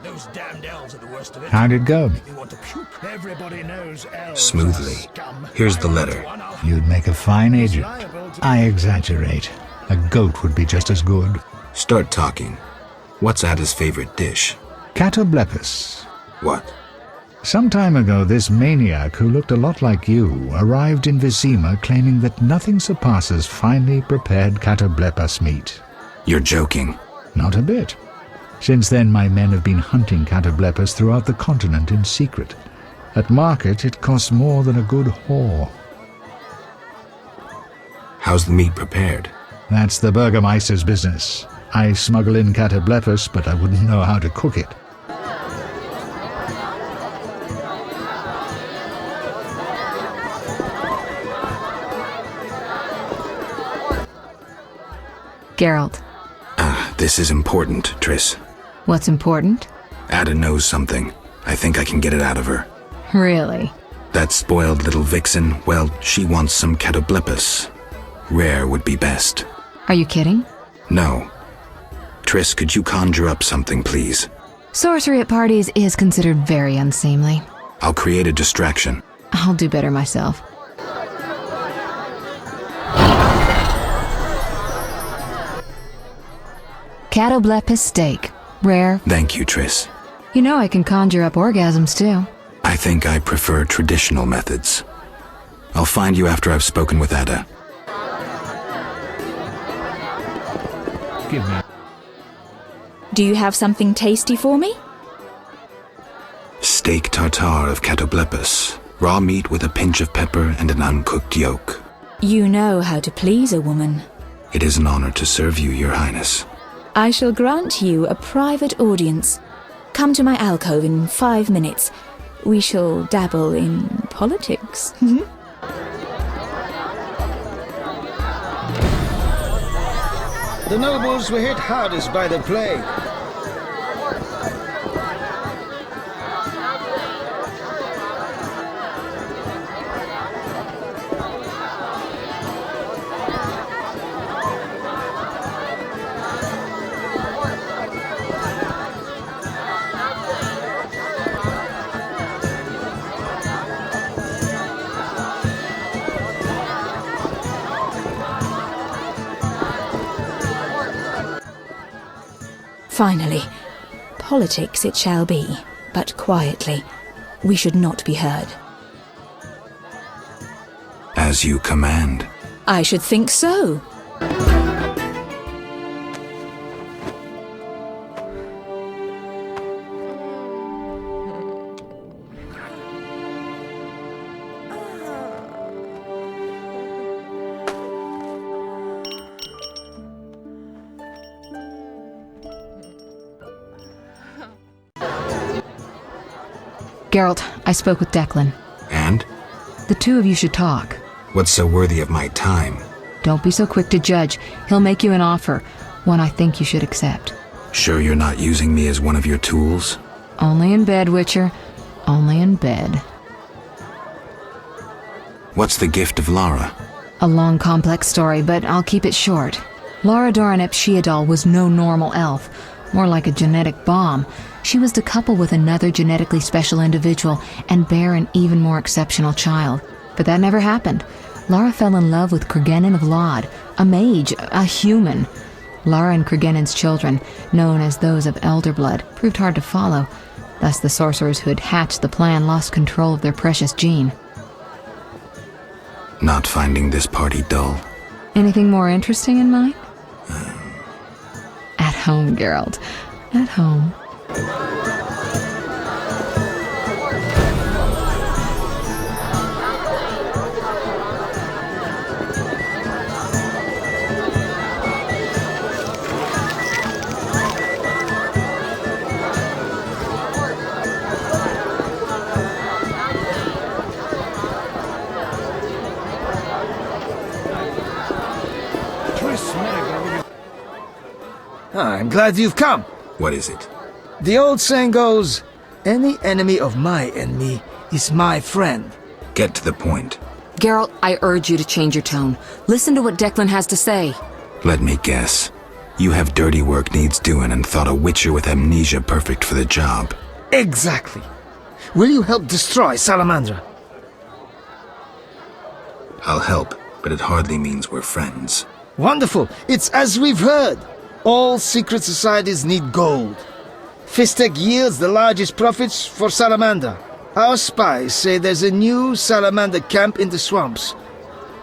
Those damned elves are the worst of it. How'd it go? You want to puke? Everybody knows elves. Smoothly. Here's the letter. You'd make a fine agent. I exaggerate. A goat would be just as good. Start talking. What's Ada's favorite dish? Catoblepis. What? Some time ago, this maniac who looked a lot like you arrived in Vizima claiming that nothing surpasses finely prepared catoblepas meat. You're joking. Not a bit. Since then, my men have been hunting catoblepas throughout the continent in secret. At market, it costs more than a good whore. How's the meat prepared? That's the Burgermeister's business. I smuggle in catoblepas, but I wouldn't know how to cook it. Geralt. This is important, Triss. What's important? Ada knows something. I think I can get it out of her. Really? That spoiled little vixen, well, she wants some catoblepas. Rare would be best. Are you kidding? No. Triss, could you conjure up something, please? Sorcery at parties is considered very unseemly. I'll create a distraction. I'll do better myself. Catoblepis steak. Rare. Thank you, Triss. You know I can conjure up orgasms, too. I think I prefer traditional methods. I'll find you after I've spoken with Ada. Give me. Do you have something tasty for me? Steak tartare of catoblepis. Raw meat with a pinch of pepper and an uncooked yolk. You know how to please a woman. It is an honor to serve you, Your Highness. I shall grant you a private audience. Come to my alcove in 5 minutes. We shall dabble in politics. The nobles were hit hardest by the plague. Finally, politics it shall be, but quietly. We should not be heard. As you command. I should think so. Geralt, I spoke with Declan. And? The two of you should talk. What's so worthy of my time? Don't be so quick to judge. He'll make you an offer, one I think you should accept. Sure you're not using me as one of your tools? Only in bed, Witcher. Only in bed. What's the gift of Lara? A long, complex story, but I'll keep it short. Lara Doran Epshiadal was no normal elf, more like a genetic bomb. She was to couple with another genetically special individual and bear an even more exceptional child. But that never happened. Lara fell in love with Cregennan of Lod, a mage, a human. Lara and Cregennin's children, known as those of elder blood, proved hard to follow. Thus the sorcerers who had hatched the plan lost control of their precious gene. Not finding this party dull? Anything more interesting in mind? At home, Geralt. At home. I'm glad you've come. What is it? The old saying goes, any enemy of my enemy is my friend. Get to the point. Geralt, I urge you to change your tone. Listen to what Declan has to say. Let me guess. You have dirty work needs doing and thought a witcher with amnesia perfect for the job. Exactly. Will you help destroy Salamandra? I'll help, but it hardly means we're friends. Wonderful. It's as we've heard. All secret societies need gold. Fistek yields the largest profits for Salamander. Our spies say there's a new Salamander camp in the swamps.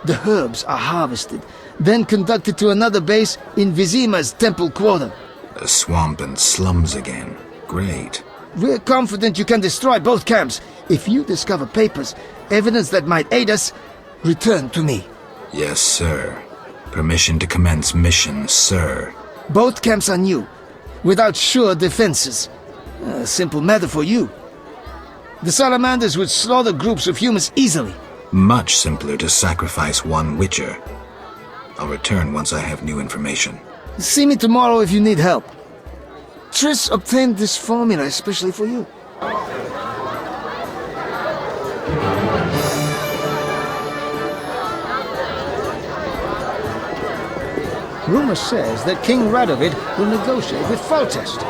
The herbs are harvested, then conducted to another base in Vizima's temple quarter. A swamp and slums again. Great. We're confident you can destroy both camps. If you discover papers, evidence that might aid us, return to me. Yes, sir. Permission to commence mission, sir. Both camps are new, without sure defenses. A simple matter for you. The Salamanders would slaughter groups of humans easily. Much simpler to sacrifice one witcher. I'll return once I have new information. See me tomorrow if you need help. Triss obtained this formula especially for you. Rumor says that King Radovid will negotiate with Foltest.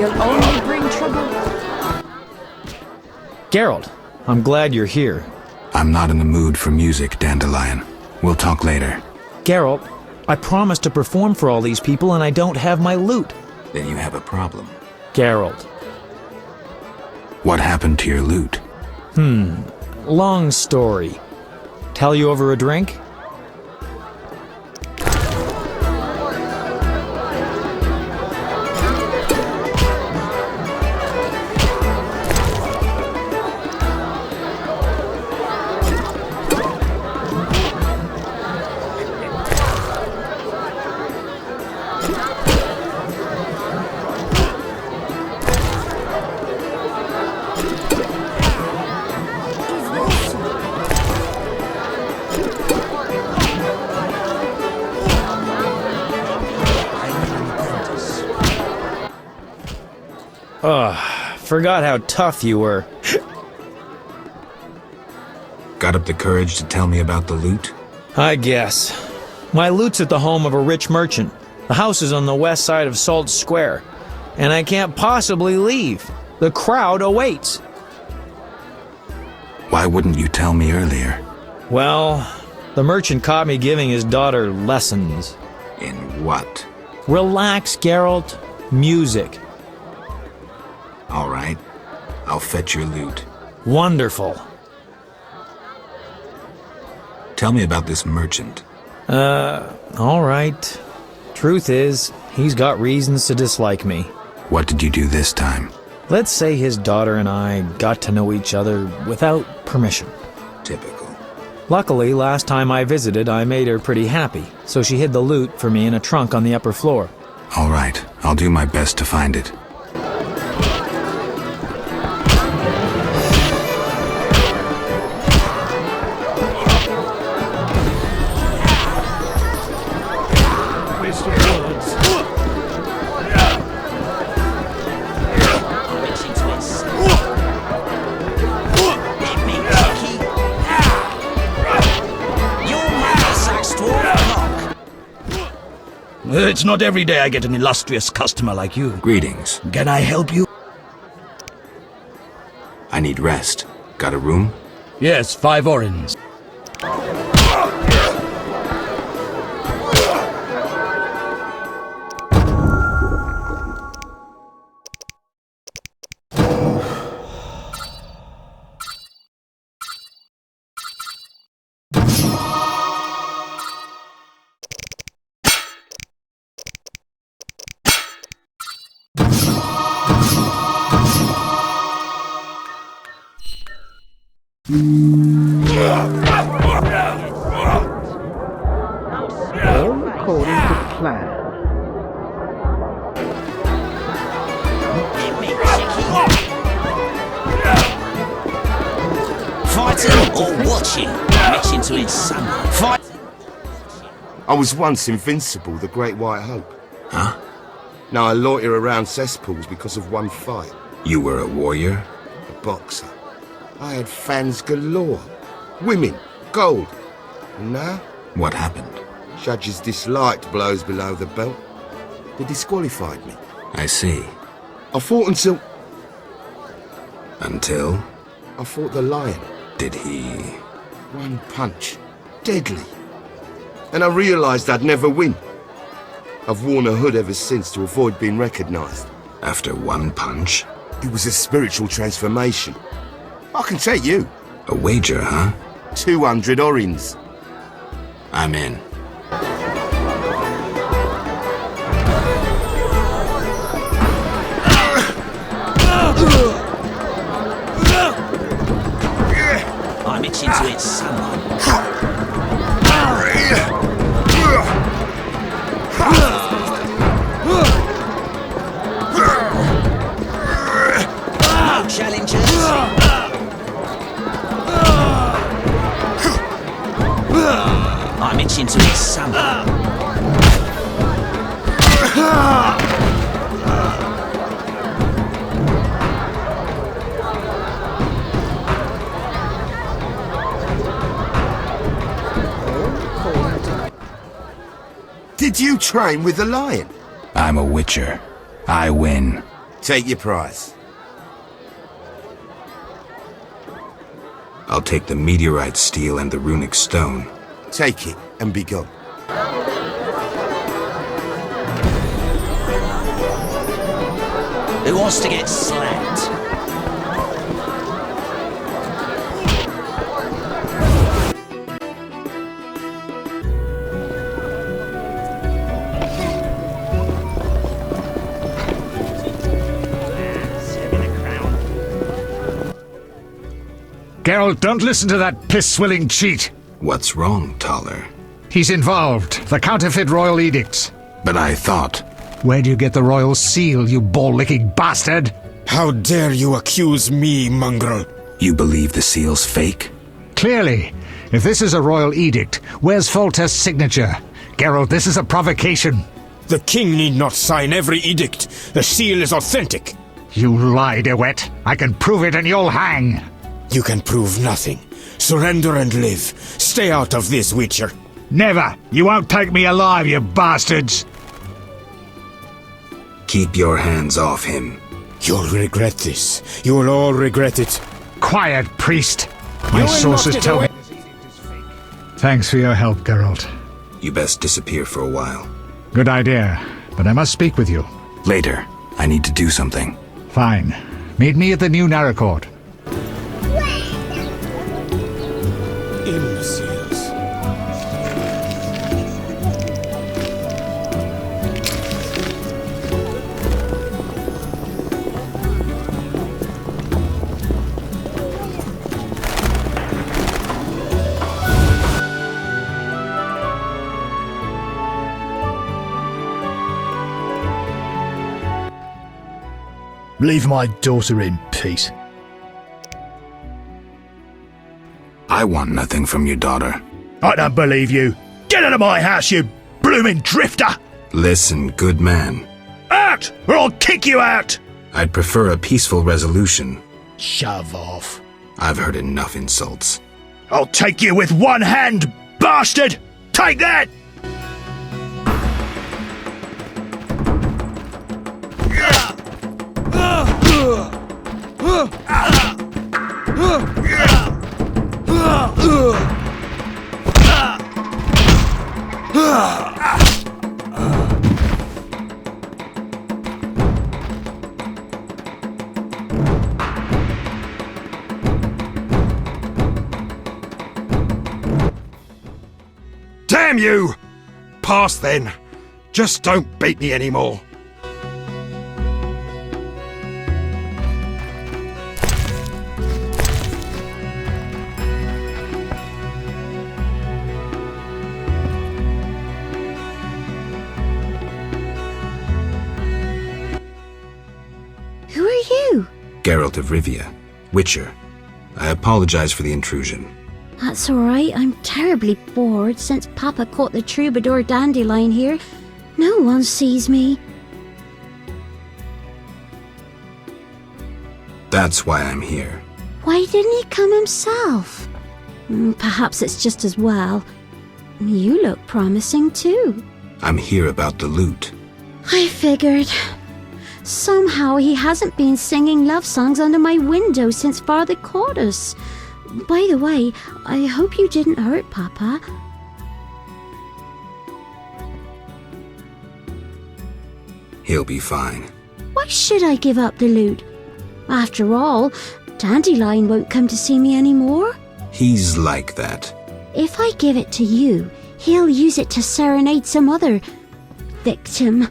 You'll only bring trouble. Geralt, I'm glad you're here. I'm not in the mood for music, Dandelion. We'll talk later. Geralt, I promised to perform for all these people and I don't have my lute. Then you have a problem. Geralt. What happened to your lute? Long story. Tell you over a drink? Forgot how tough you were. Got up the courage to tell me about the loot? I guess. My loot's at the home of a rich merchant. The house is on the west side of Salt Square. And I can't possibly leave. The crowd awaits. Why wouldn't you tell me earlier? Well, the merchant caught me giving his daughter lessons. In what? Relax, Geralt. Music. All right. I'll fetch your loot. Wonderful. Tell me about this merchant. All right. Truth is, he's got reasons to dislike me. What did you do this time? Let's say his daughter and I got to know each other without permission. Typical. Luckily, last time I visited, I made her pretty happy, so she hid the loot for me in a trunk on the upper floor. All right. I'll do my best to find it. It's not every day I get an illustrious customer like you. Greetings. Can I help you? I need rest. Got a room? Yes, 5 orens. All according to plan. Fighting or watching? Matching to its sunlight. Fight. I was once invincible, the Great White Hope. Huh? Now I loiter around cesspools because of one fight. You were a warrior? A boxer. I had fans galore. Women, gold. And now? What happened? Judges disliked blows below the belt. They disqualified me. I see. I fought until... Until? I fought the lion. Did he... One punch. Deadly. And I realised I'd never win. I've worn a hood ever since to avoid being recognised. After one punch? It was a spiritual transformation. I can take you. A wager, huh? 200 orens. I'm in. I'm itching to its sunlight. No challengers. I'm itching to its sunlight. Did you train with the lion? I'm a witcher. I win. Take your prize. I'll take the meteorite steel and the runic stone. Take it and be gone. Who wants to get slapped? Geralt, don't listen to that piss-swilling cheat. What's wrong, Toler? He's involved. The counterfeit royal edicts. But I thought... Where'd you get the royal seal, you ball-licking bastard? How dare you accuse me, mongrel? You believe the seal's fake? Clearly. If this is a royal edict, where's Foltest's signature? Geralt, this is a provocation. The king need not sign every edict. The seal is authentic. You lie, DeWitt. I can prove it and you'll hang. You can prove nothing. Surrender and live. Stay out of this, Witcher. Never! You won't take me alive, you bastards! Keep your hands off him. You'll regret this. You will all regret it. Quiet, priest! My sources tell me... Thanks for your help, Geralt. You best disappear for a while. Good idea, but I must speak with you. Later. I need to do something. Fine. Meet me at the new Narracourt. Imbeciles. Leave my daughter in peace. I want nothing from your daughter. I don't believe you. Get out of my house, you blooming drifter! Listen, good man. Out, or I'll kick you out! I'd prefer a peaceful resolution. Shove off. I've heard enough insults. I'll take you with one hand, bastard! Take that! Damn you! Pass then. Just don't beat me anymore. Who are you? Geralt of Rivia, Witcher. I apologize for the intrusion. That's alright, I'm terribly bored since Papa caught the troubadour dandelion here. No one sees me. That's why I'm here. Why didn't he come himself? Perhaps it's just as well. You look promising too. I'm here about the loot. I figured. Somehow he hasn't been singing love songs under my window since Father caught us. By the way, I hope you didn't hurt Papa. He'll be fine. Why should I give up the loot? After all, Dandelion won't come to see me anymore. He's like that. If I give it to you, he'll use it to serenade some other victim.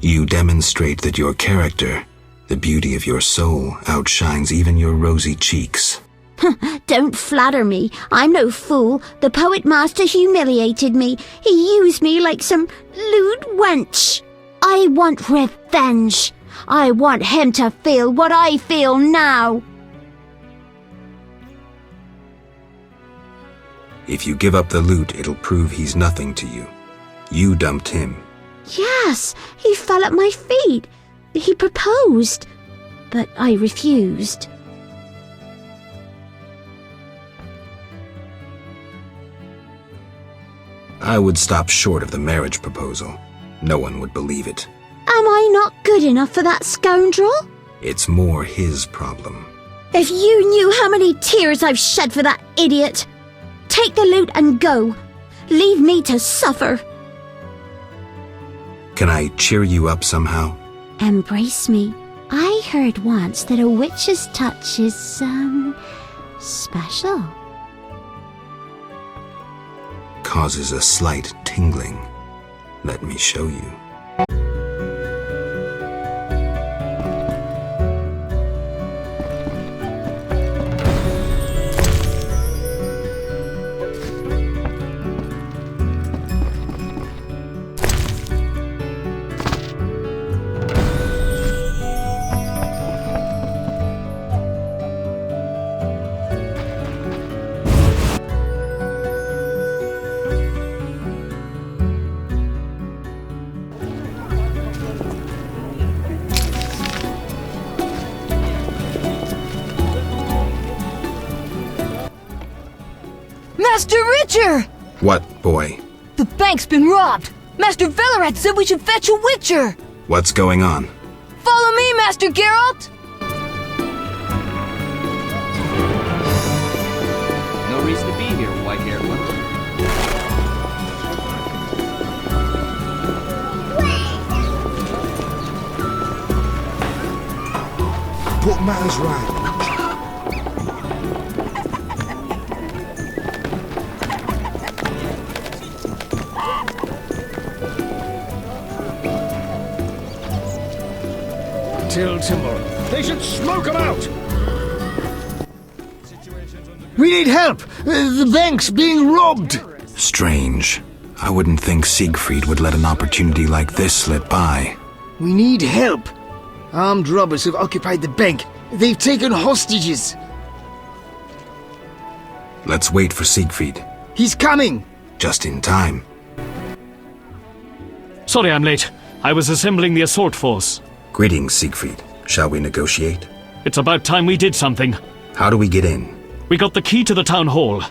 You demonstrate that your character, the beauty of your soul, outshines even your rosy cheeks. Don't flatter me. I'm no fool. The poet master humiliated me. He used me like some lewd wench. I want revenge. I want him to feel what I feel now. If you give up the loot, it'll prove he's nothing to you. You dumped him. Yes, he fell at my feet. He proposed, but I refused. I would stop short of the marriage proposal. No one would believe it. Am I not good enough for that scoundrel? It's more his problem. If you knew how many tears I've shed for that idiot. Take the loot and go. Leave me to suffer. Can I cheer you up somehow? Embrace me. I heard once that a witch's touch is, special. Causes a slight tingling. Let me show you. Master Richard! What, boy? The bank's been robbed! Master Velarad said we should fetch a witcher! What's going on? Follow me, Master Geralt! No reason to be here, white-haired one. Put matters right. Till tomorrow. They should smoke them out! We need help! The bank's being robbed! Strange. I wouldn't think Siegfried would let an opportunity like this slip by. We need help! Armed robbers have occupied the bank. They've taken hostages. Let's wait for Siegfried. He's coming! Just in time. Sorry I'm late. I was assembling the assault force. Greetings, Siegfried. Shall we negotiate? It's about time we did something. How do we get in? We got the key to the town hall.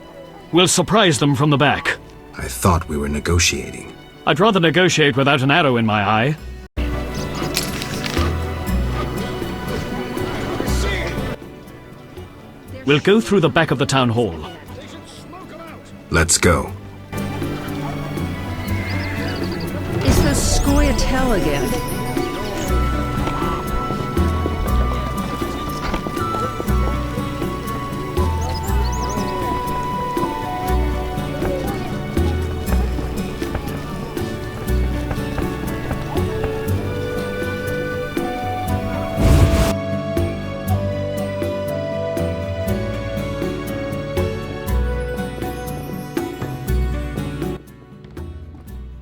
We'll surprise them from the back. I thought we were negotiating. I'd rather negotiate without an arrow in my eye. We'll go through the back of the town hall. Let's go. It's the Scoia'tael again.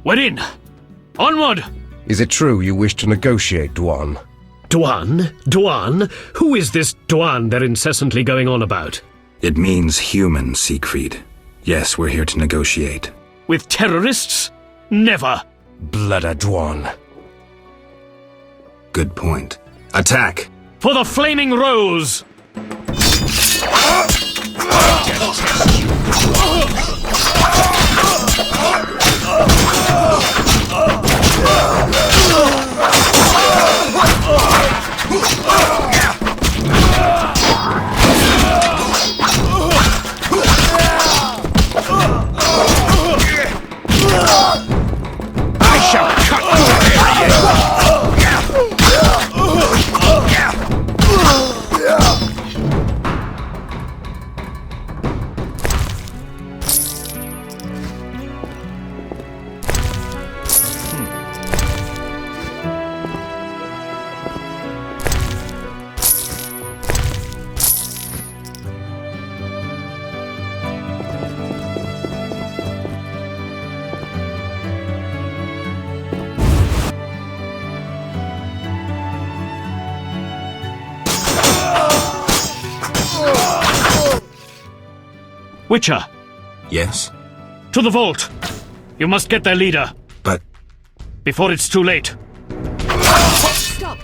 We're in! Onward! Is it true you wish to negotiate, Dwan? Dwan? Dwan? Who is this Dwan they're incessantly going on about? It means human, Siegfried. Yes, we're here to negotiate. With terrorists? Never! Bloody Dwan. Good point. Attack! For the Flaming Rose! I shall cut Witcher! Yes? To the vault! You must get their leader. But... before it's too late. Stop!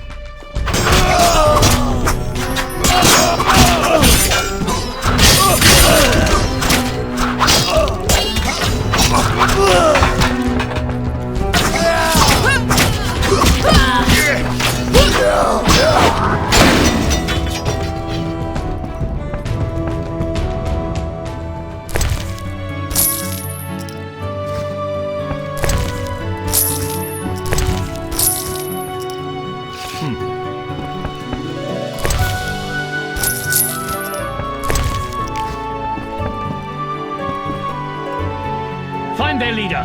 find their leader.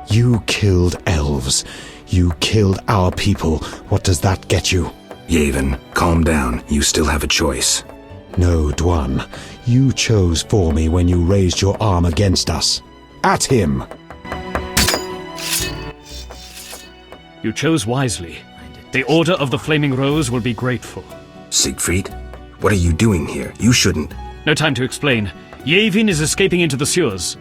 You killed elves. You killed our people. What does that get you? Yavin, calm down. You still have a choice. No, Dwan. You chose for me when you raised your arm against us. At him! You chose wisely. The Order of the Flaming Rose will be grateful. Siegfried, what are you doing here? You shouldn't. No time to explain. Yavin is escaping into the sewers.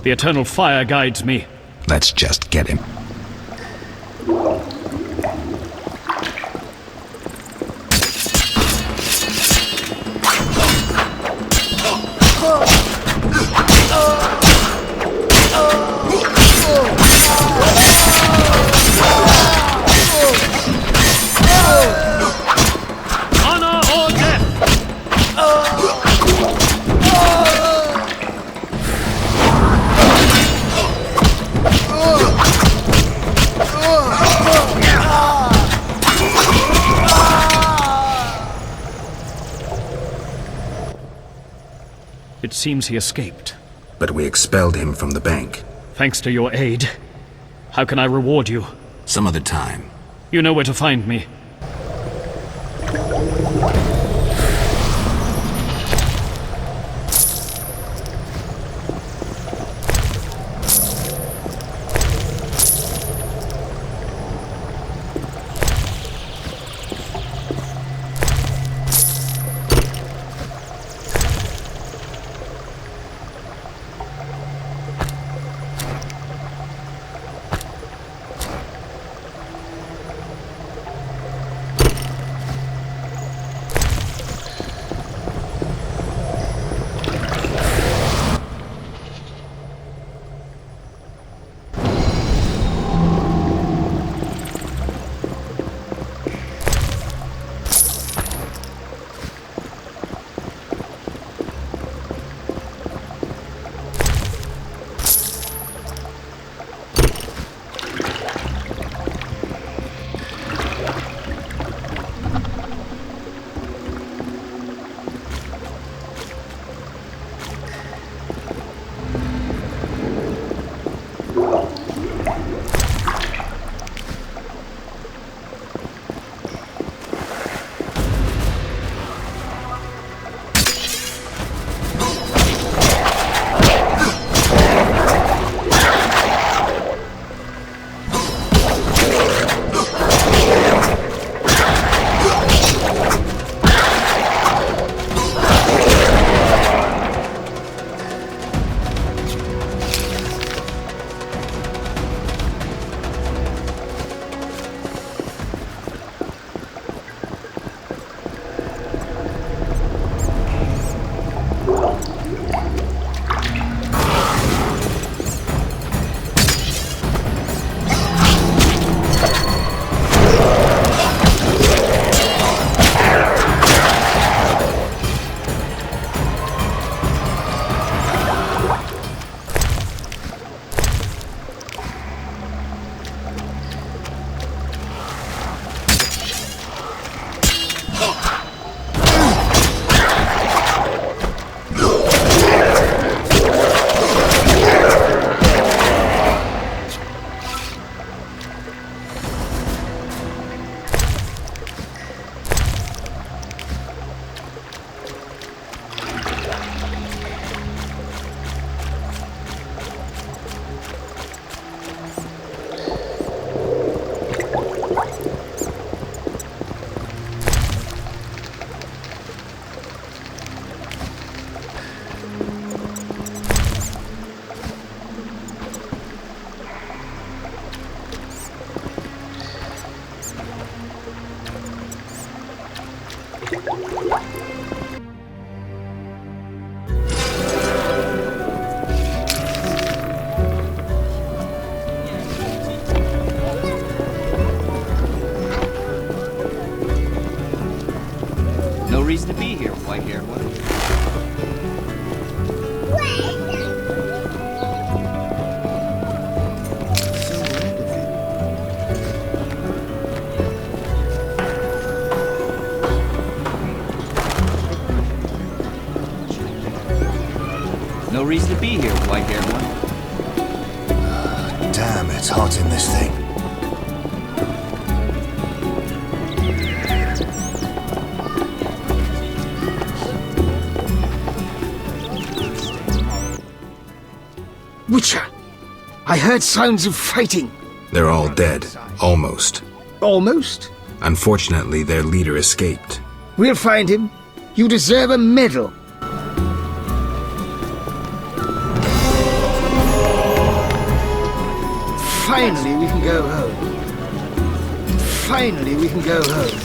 The eternal fire guides me. Let's just get him. Honor or death! It seems he escaped. But we expelled him from the bank. Thanks to your aid. How can I reward you? Some other time. You know where to find me. reason to be here, white-haired one. No reason to be here, white-haired one. Damn, it's hot in this thing. Witcher! I heard sounds of fighting. They're all dead. Almost. Almost? Unfortunately, their leader escaped. We'll find him. You deserve a medal. Finally, we can go home. Finally, we can go home.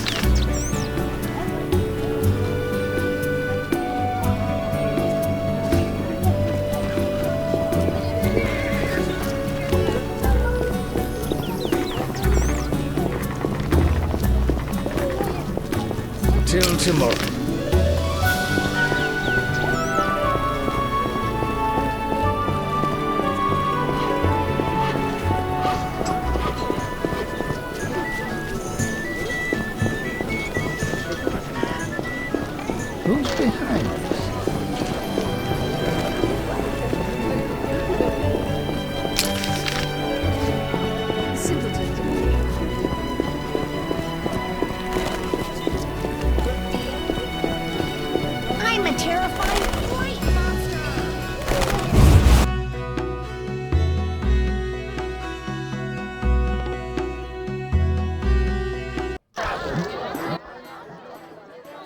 Till tomorrow. Who's behind us? I'm a terrifying flight monster.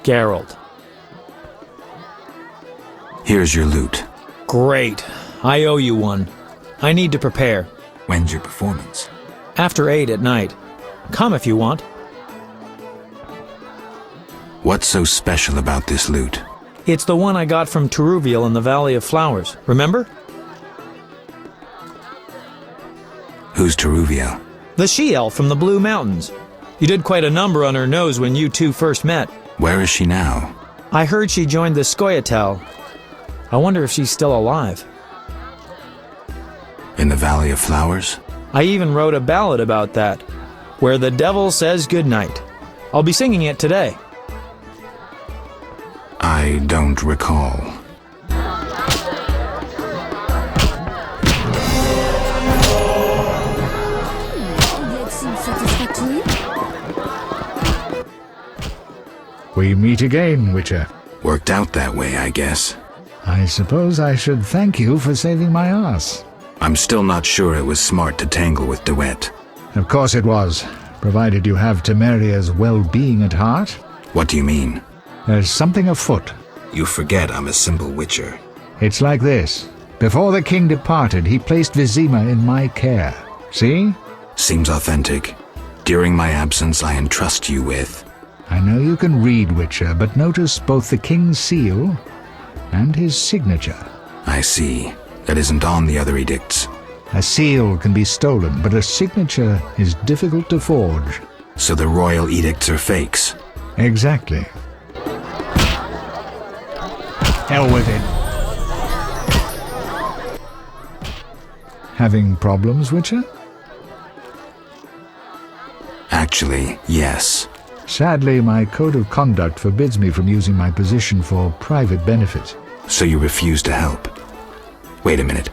Geralt. Here's your loot. Great. I owe you one. I need to prepare. When's your performance? After 8 at night. Come if you want. What's so special about this loot? It's the one I got from Teruviel in the Valley of Flowers. Remember? Who's Teruviel? The she-elf from the Blue Mountains. You did quite a number on her nose when you two first met. Where is she now? I heard she joined the Scoia'tael. I wonder if she's still alive. In the Valley of Flowers? I even wrote a ballad about that, where the devil says goodnight. I'll be singing it today. I don't recall. That seems satisfactory. We meet again, Witcher. Worked out that way, I guess. I suppose I should thank you for saving my ass. I'm still not sure it was smart to tangle with DeWitt. Of course it was, provided you have Temeria's well-being at heart. What do you mean? There's something afoot. You forget I'm a simple witcher. It's like this. Before the king departed, he placed Vizima in my care. See? Seems authentic. During my absence, I entrust you with... I know you can read, Witcher, but notice both the king's seal and his signature. I see. That isn't on the other edicts. A seal can be stolen, but a signature is difficult to forge. So the royal edicts are fakes? Exactly. Hell with it. Having problems, Witcher? Actually, yes. Sadly, my code of conduct forbids me from using my position for private benefit. So you refuse to help? Wait a minute.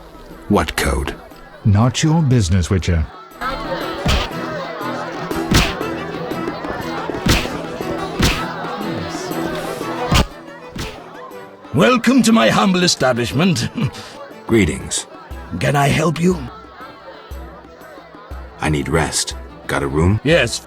What code? Not your business, Witcher. Welcome to my humble establishment. Greetings. Can I help you? I need rest. Got a room? Yes.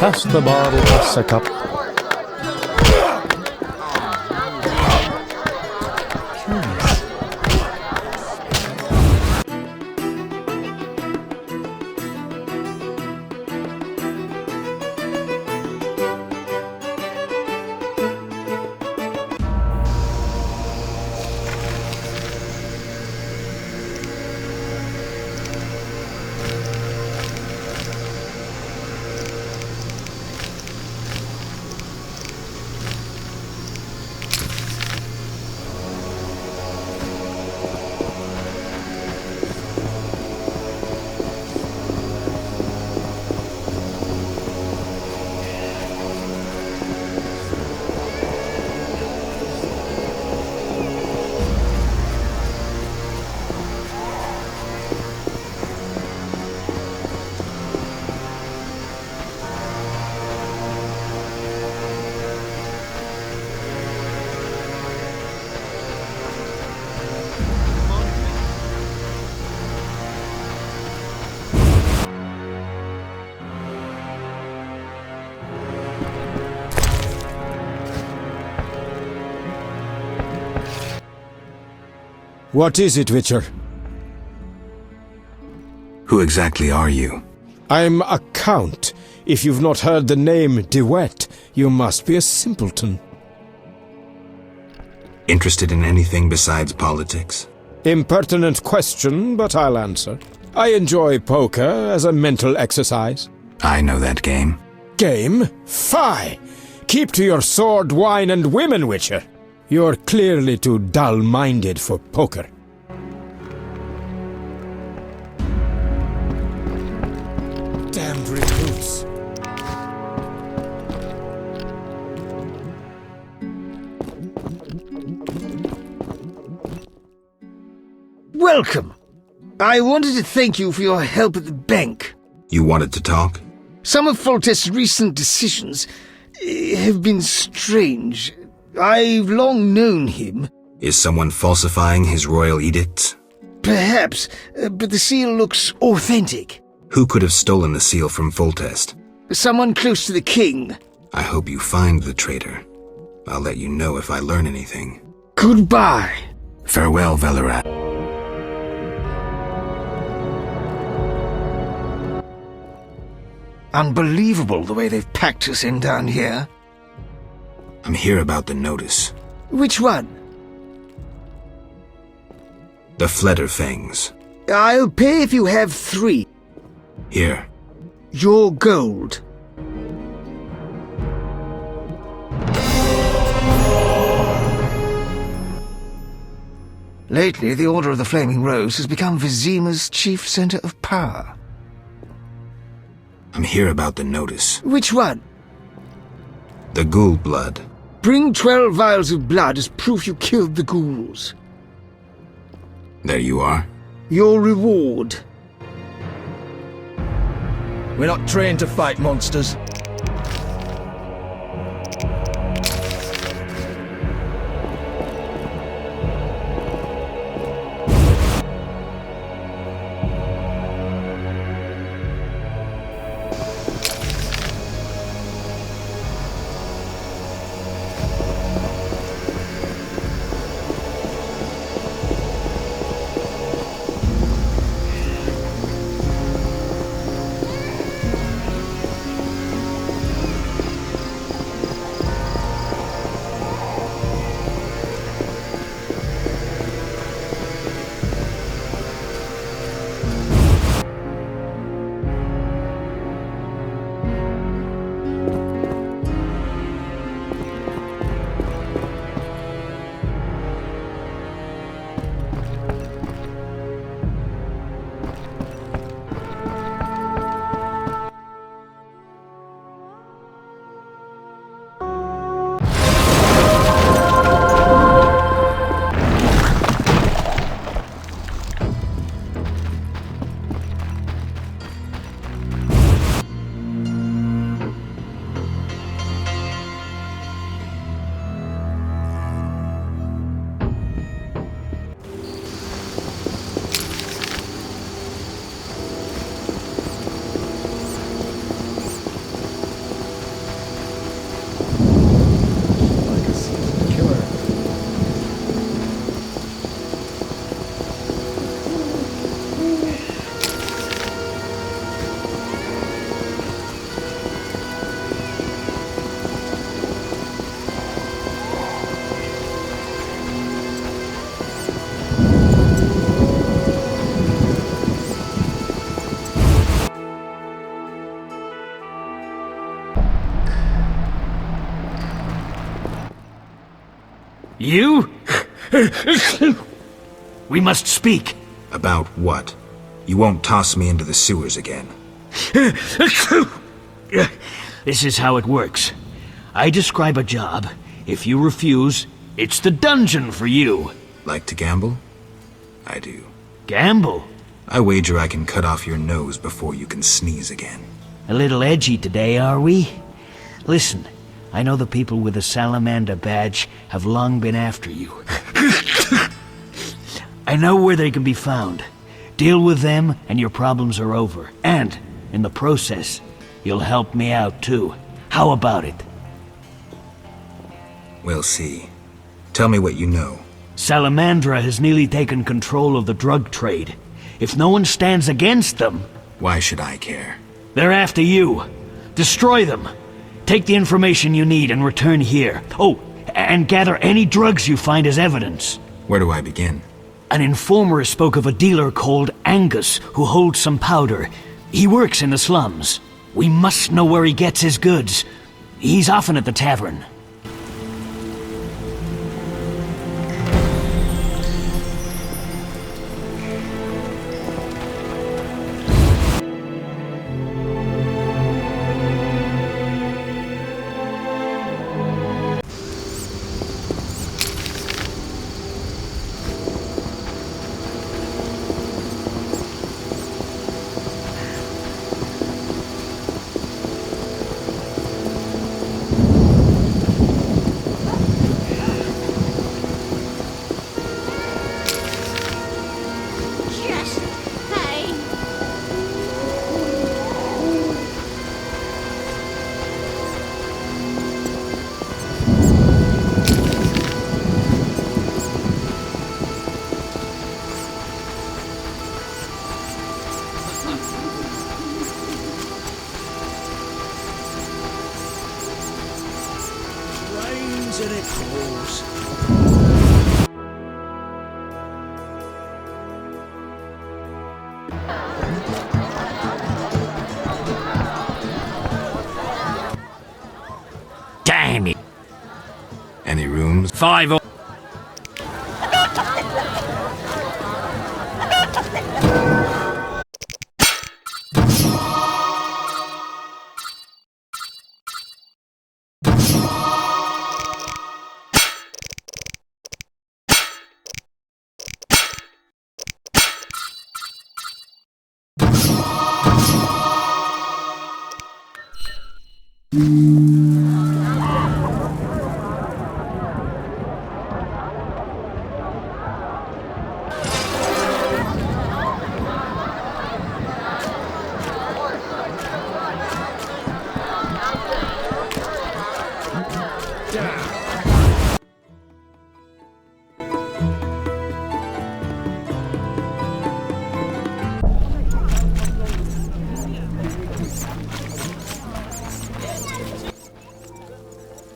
Pass the bottle, pass a cup. What is it, Witcher? Who exactly are you? I'm a count. If you've not heard the name DeWitt, you must be a simpleton. Interested in anything besides politics? Impertinent question, but I'll answer. I enjoy poker as a mental exercise. I know that game. Game? Fie! Keep to your sword, wine, and women, Witcher. You're clearly too dull-minded for poker. Damned recruits. Welcome. I wanted to thank you for your help at the bank. You wanted to talk? Some of Foltest's recent decisions have been strange. I've long known him. Is someone falsifying his royal edicts? Perhaps, but the seal looks authentic. Who could have stolen the seal from Foltest? Someone close to the king. I hope you find the traitor. I'll let you know if I learn anything. Goodbye. Farewell, Velerat. Unbelievable the way they've packed us in down here. I'm here about the notice. Which one? The Flederfangs. I'll pay if you have 3. Here. Your gold. Lately, the Order of the Flaming Rose has become Vizima's chief center of power. I'm here about the notice. Which one? The ghoul blood. Bring 12 vials of blood as proof you killed the ghouls. There you are. Your reward. We're not trained to fight monsters. You? We must speak. About what? You won't toss me into the sewers again. This is how it works. I describe a job. If you refuse, it's the dungeon for you. Like to gamble? I do. Gamble? I wager I can cut off your nose before you can sneeze again. A little edgy today, are we? Listen, I know the people with the salamander badge have long been after you. I know where they can be found. Deal with them and your problems are over. And, in the process, you'll help me out too. How about it? We'll see. Tell me what you know. Salamandra has nearly taken control of the drug trade. If no one stands against them... Why should I care? They're after you. Destroy them. Take the information you need and return here. Oh, and gather any drugs you find as evidence. Where do I begin? An informer spoke of a dealer called Angus who holds some powder. He works in the slums. We must know where he gets his goods. He's often at the tavern. Damn it! Any rooms? 5 or...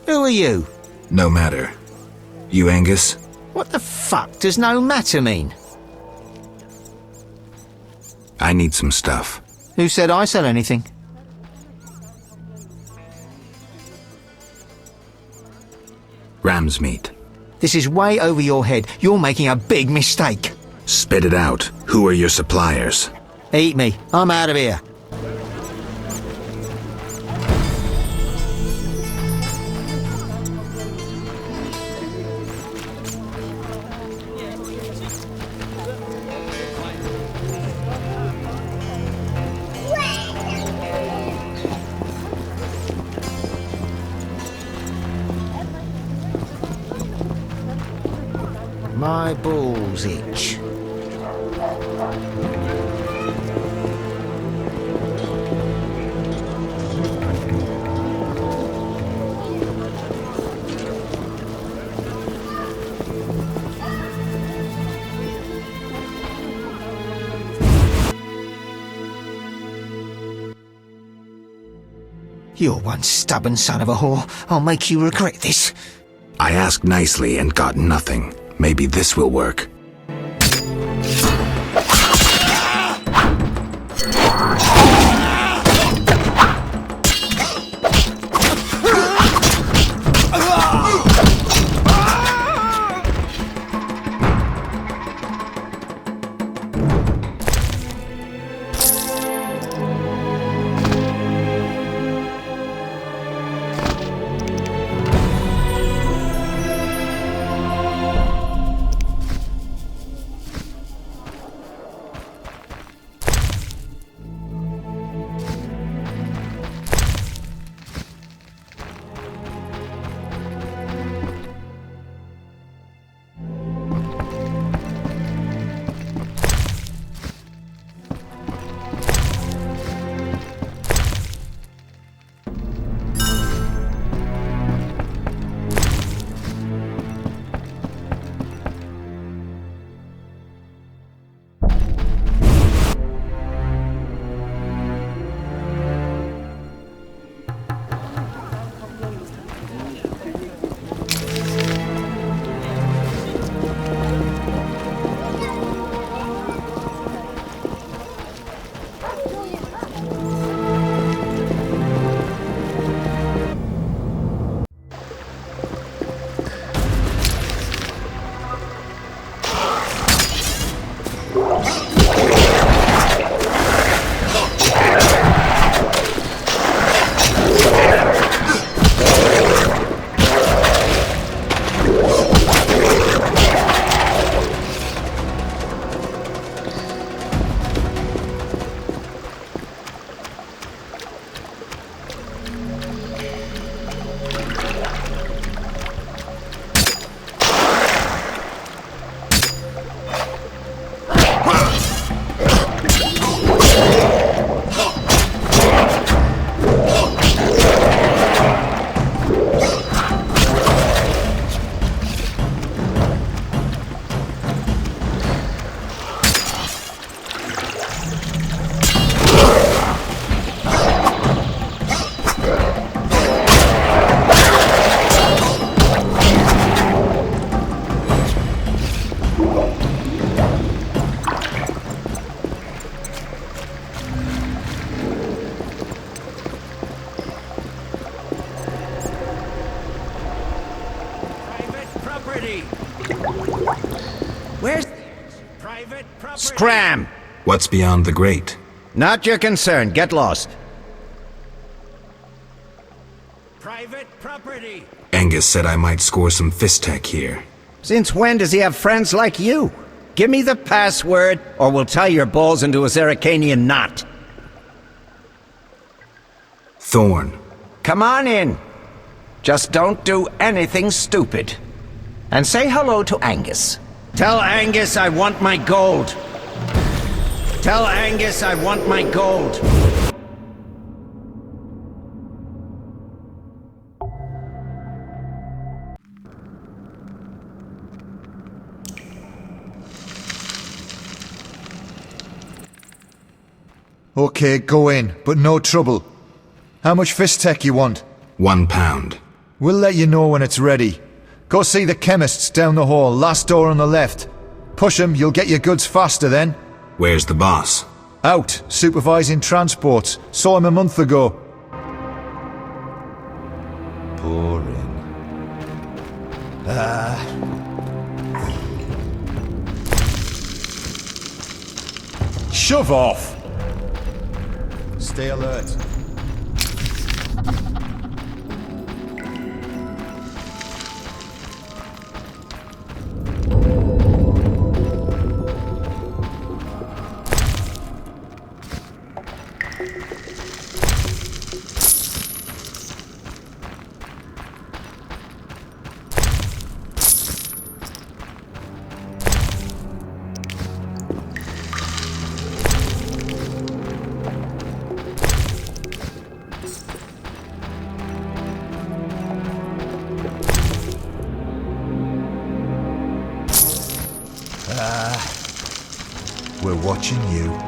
Who are you? No matter. You Angus? What the fuck does no matter mean? I need some stuff. Who said I sell anything? Ram's meat. This is way over your head. You're making a big mistake. Spit it out. Who are your suppliers? Eat me. I'm out of here. My balls itch. You're one stubborn son of a whore. I'll make you regret this. I asked nicely and got nothing. Maybe this will work. Where's private property? Scram! What's beyond the grate? Not your concern. Get lost. Private property. Angus said I might score some fist tech here. Since when does he have friends like you? Give me the password, or we'll tie your balls into a Zeracanian knot. Thorn. Come on in. Just don't do anything stupid. And say hello to Angus. Tell Angus I want my gold. Tell Angus I want my gold. Okay, go in, but no trouble. How much fist tech you want? £1. We'll let you know when it's ready. Go see the chemists down the hall, last door on the left. Push 'em, you'll get your goods faster then. Where's the boss? Out, supervising transports. Saw him a month ago. Boring. Shove off! Stay alert. We're watching you.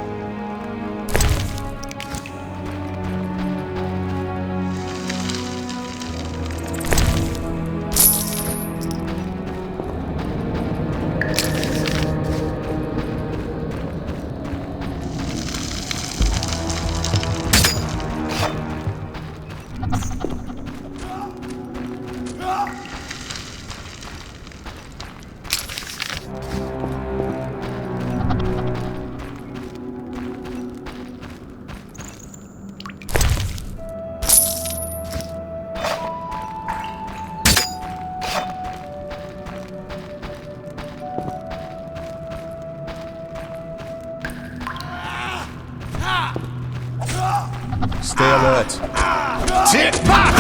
Stay alert. Tip back!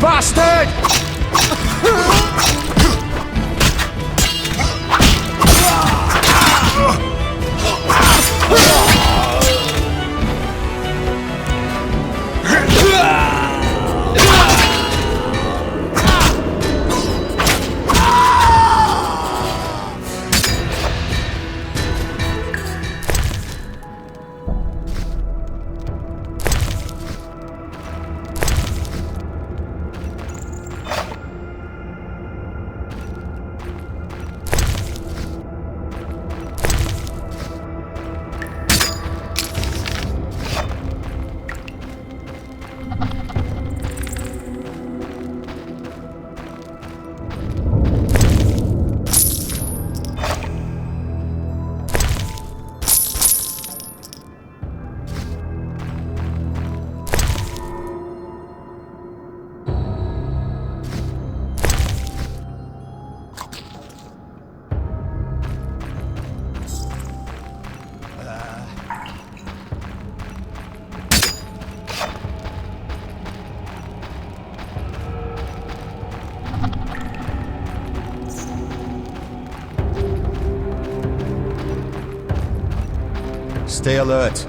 Bastard! Stay alert.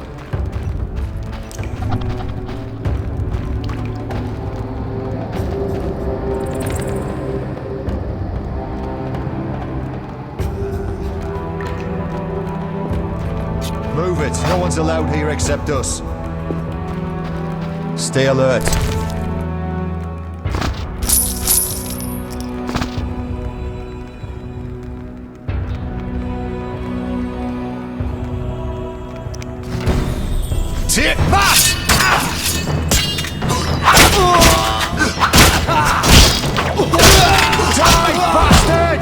Move it. No one's allowed here except us. Stay alert. Take that! Die, bastard!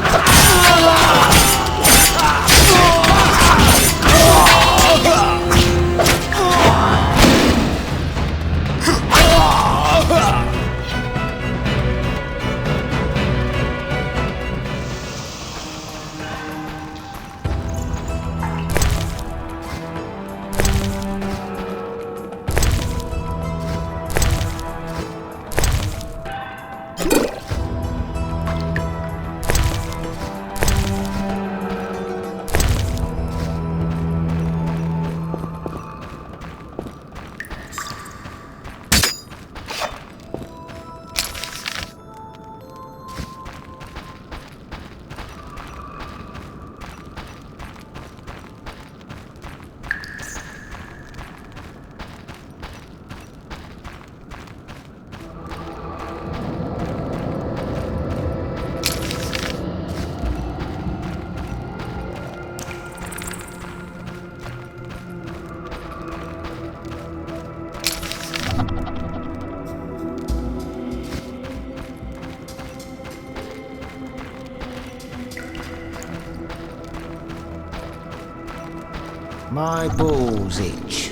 My balls itch.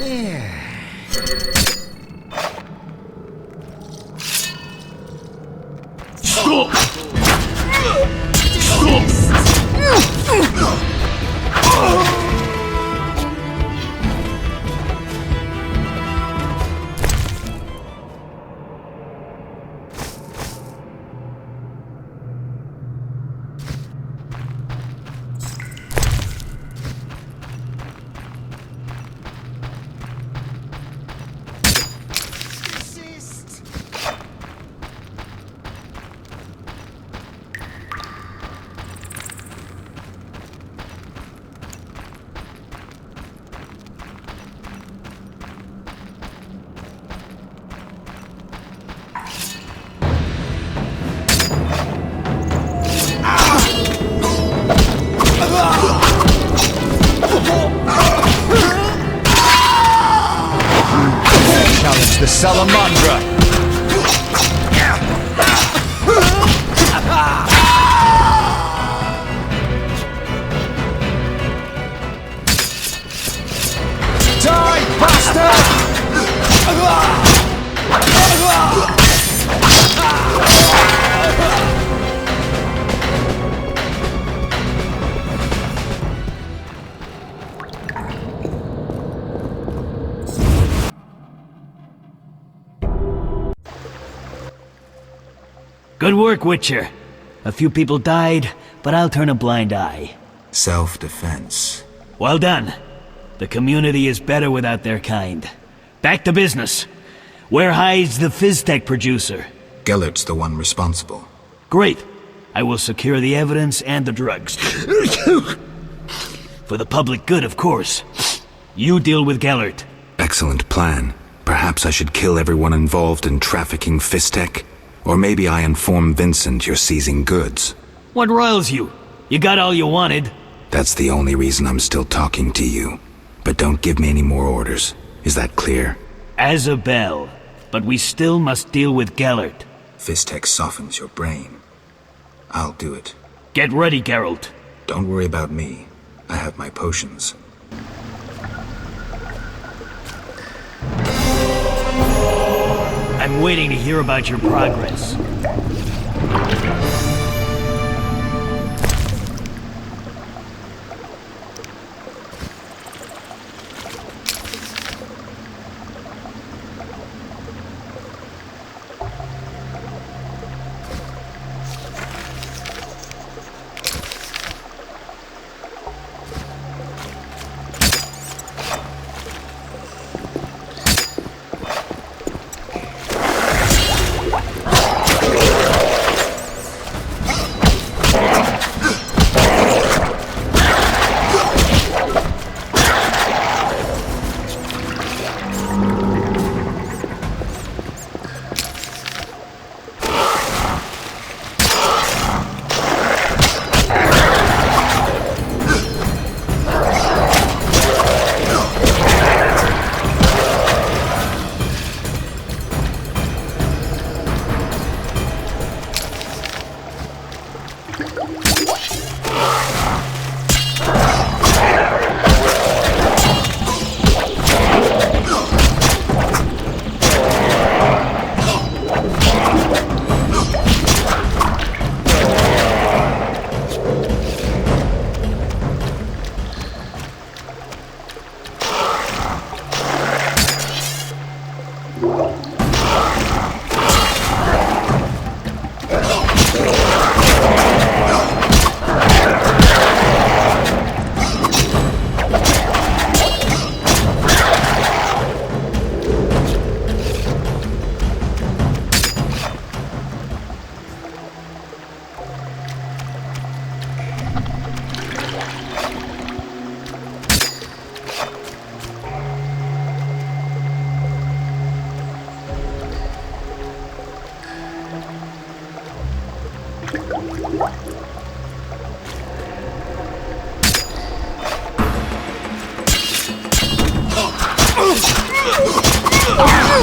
Yeah. Stop! the Salamandra! Die, bastard! Good work, Witcher. A few people died, but I'll turn a blind eye. Self-defense. Well done. The community is better without their kind. Back to business. Where hides the Fizztech producer? Gellert's the one responsible. Great. I will secure the evidence and the drugs. For the public good, of course. You deal with Gellert. Excellent plan. Perhaps I should kill everyone involved in trafficking Fistech? Or maybe I inform Vincent you're seizing goods. What riles you? You got all you wanted. That's the only reason I'm still talking to you. But don't give me any more orders. Is that clear? As a bell. But we still must deal with Gellert. Fistech softens your brain. I'll do it. Get ready, Geralt. Don't worry about me. I have my potions. I'm waiting to hear about your progress.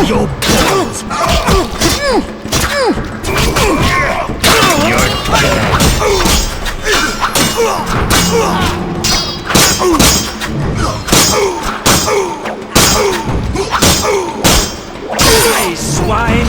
Your balls! Hey, swine!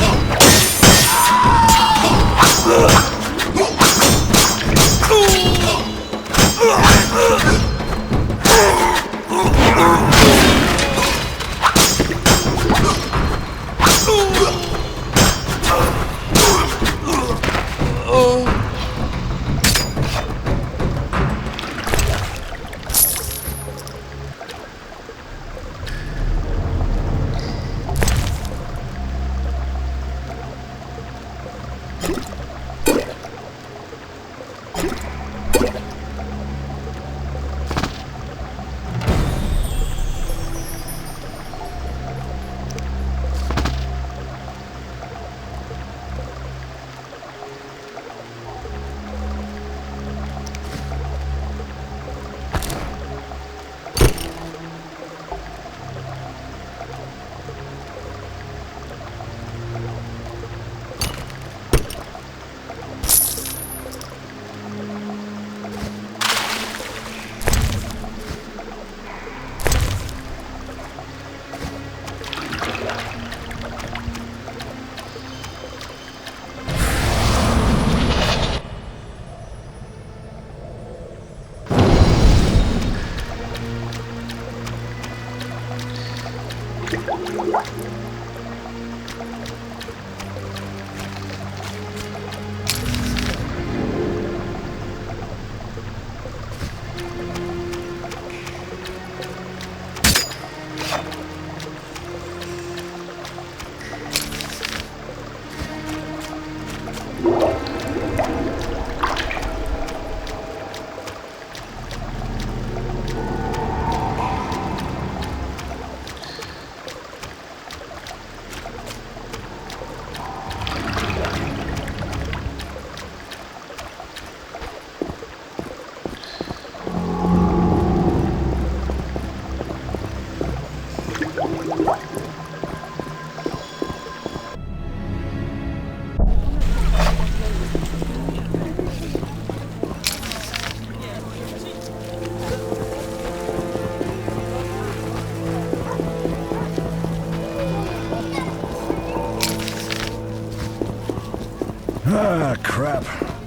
Ah, crap.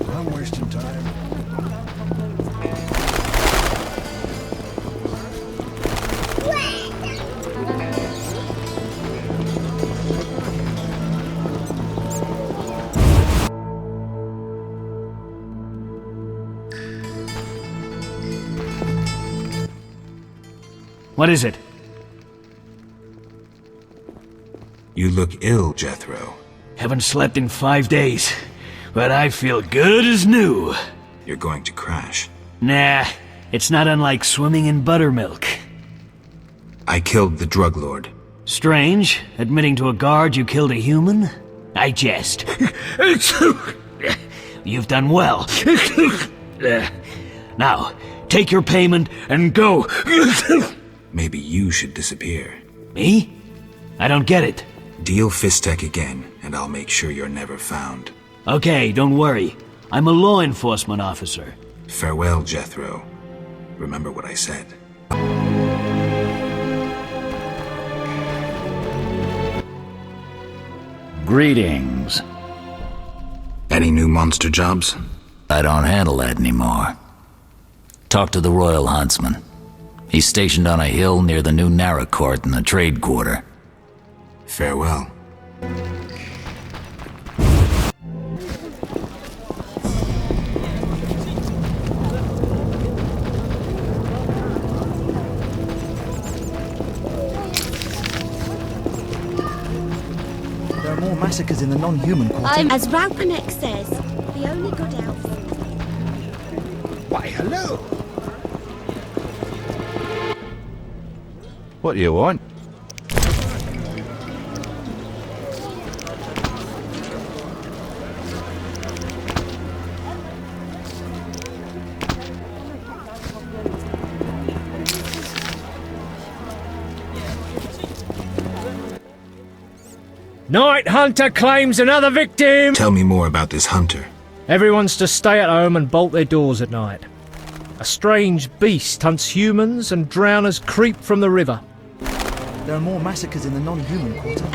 I'm wasting time. What is it? You look ill, Jethro. Haven't slept in 5 days, but I feel good as new. You're going to crash. Nah, it's not unlike swimming in buttermilk. I killed the drug lord. Strange, admitting to a guard you killed a human? I jest. You've done well. Now, take your payment and go. Maybe you should disappear. Me? I don't get it. Deal Fistech again, and I'll make sure you're never found. Okay, don't worry. I'm a law enforcement officer. Farewell, Jethro. Remember what I said. Greetings. Any new monster jobs? I don't handle that anymore. Talk to the Royal Huntsman. He's stationed on a hill near the new Narrow Court in the Trade Quarter. Farewell. There are more massacres in the non-human quarter. As Reconnecting says, the only good outfit. Why, hello. What do you want? Night Hunter claims another victim! Tell me more about this hunter. Everyone's to stay at home and bolt their doors at night. A strange beast hunts humans and drowners creep from the river. There are more massacres in the non-human quarter.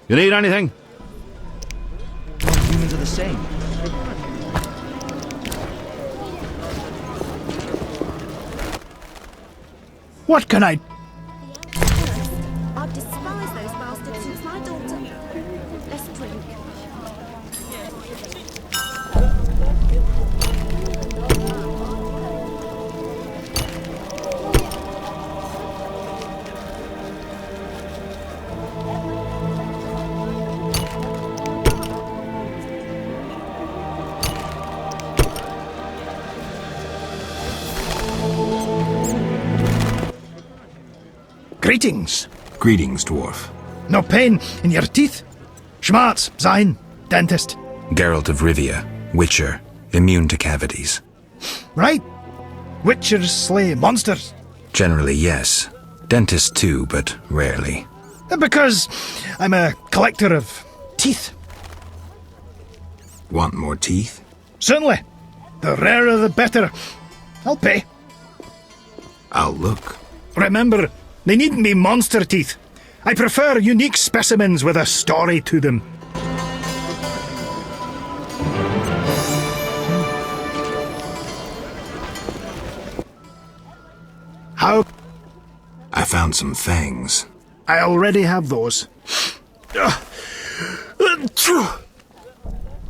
You need anything? Non-humans are the same. What can I... I've despised those bastards since my daughter. Let's drink. Greetings. Greetings, dwarf. No pain in your teeth? Schmerz, sein, dentist. Geralt of Rivia, Witcher, immune to cavities. Right. Witchers slay monsters. Generally, yes. Dentists too, but rarely. Because I'm a collector of teeth. Want more teeth? Certainly. The rarer the better. I'll pay. I'll look. Remember, they needn't be monster teeth. I prefer unique specimens with a story to them. How? I found some fangs. I already have those.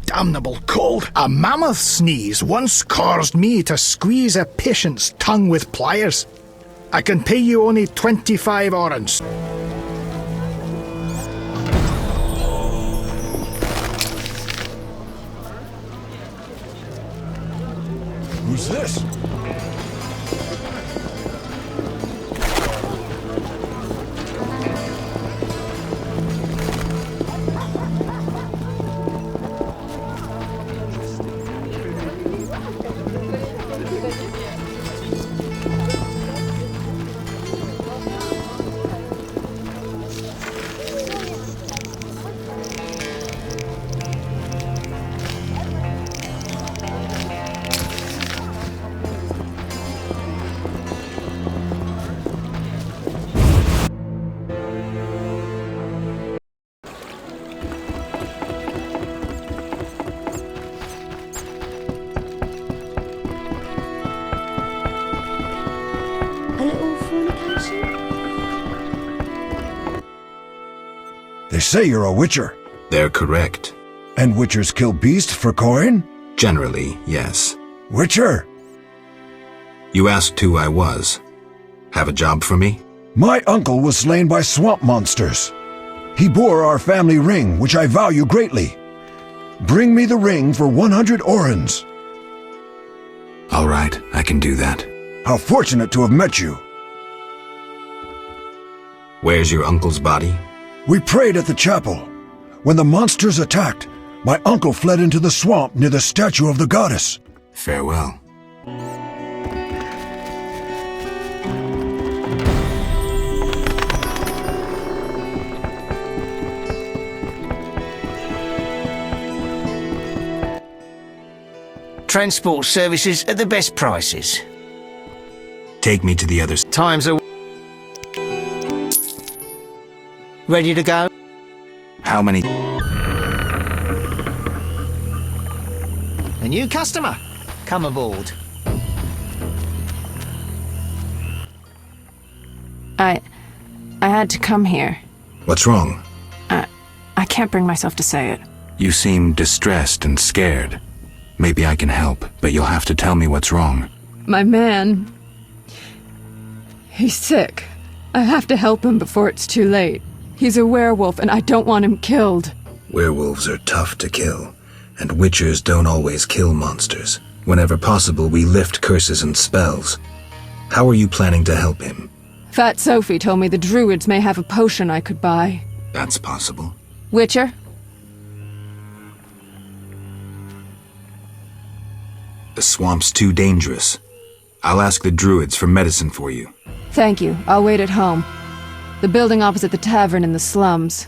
Damnable cold. A mammoth sneeze once caused me to squeeze a patient's tongue with pliers. I can pay you only 25 orens. Who's this? They say you're a witcher. They're correct. And witchers kill beasts for coin? Generally, yes. Witcher! You asked who I was. Have a job for me? My uncle was slain by swamp monsters. He bore our family ring, which I value greatly. Bring me the ring for 100 orens. All right, I can do that. How fortunate to have met you. Where's your uncle's body? We prayed at the chapel. When the monsters attacked, my uncle fled into the swamp near the statue of the goddess. Farewell. Transport services at the best prices. Take me to the other Times are... Ready to go? How many? A new customer. Come aboard. I had to come here. What's wrong? I can't bring myself to say it. You seem distressed and scared. Maybe I can help, but you'll have to tell me what's wrong. My man... He's sick. I have to help him before it's too late. He's a werewolf, and I don't want him killed. Werewolves are tough to kill, and witchers don't always kill monsters. Whenever possible, we lift curses and spells. How are you planning to help him? Fat Sophie told me the Druids may have a potion I could buy. That's possible. Witcher? The swamp's too dangerous. I'll ask the Druids for medicine for you. Thank you. I'll wait at home. The building opposite the tavern in the slums.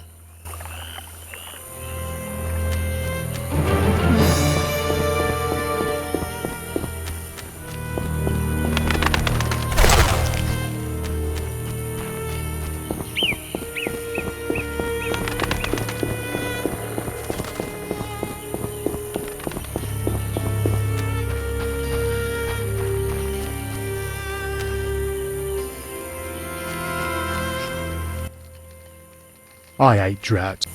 I hate droughts.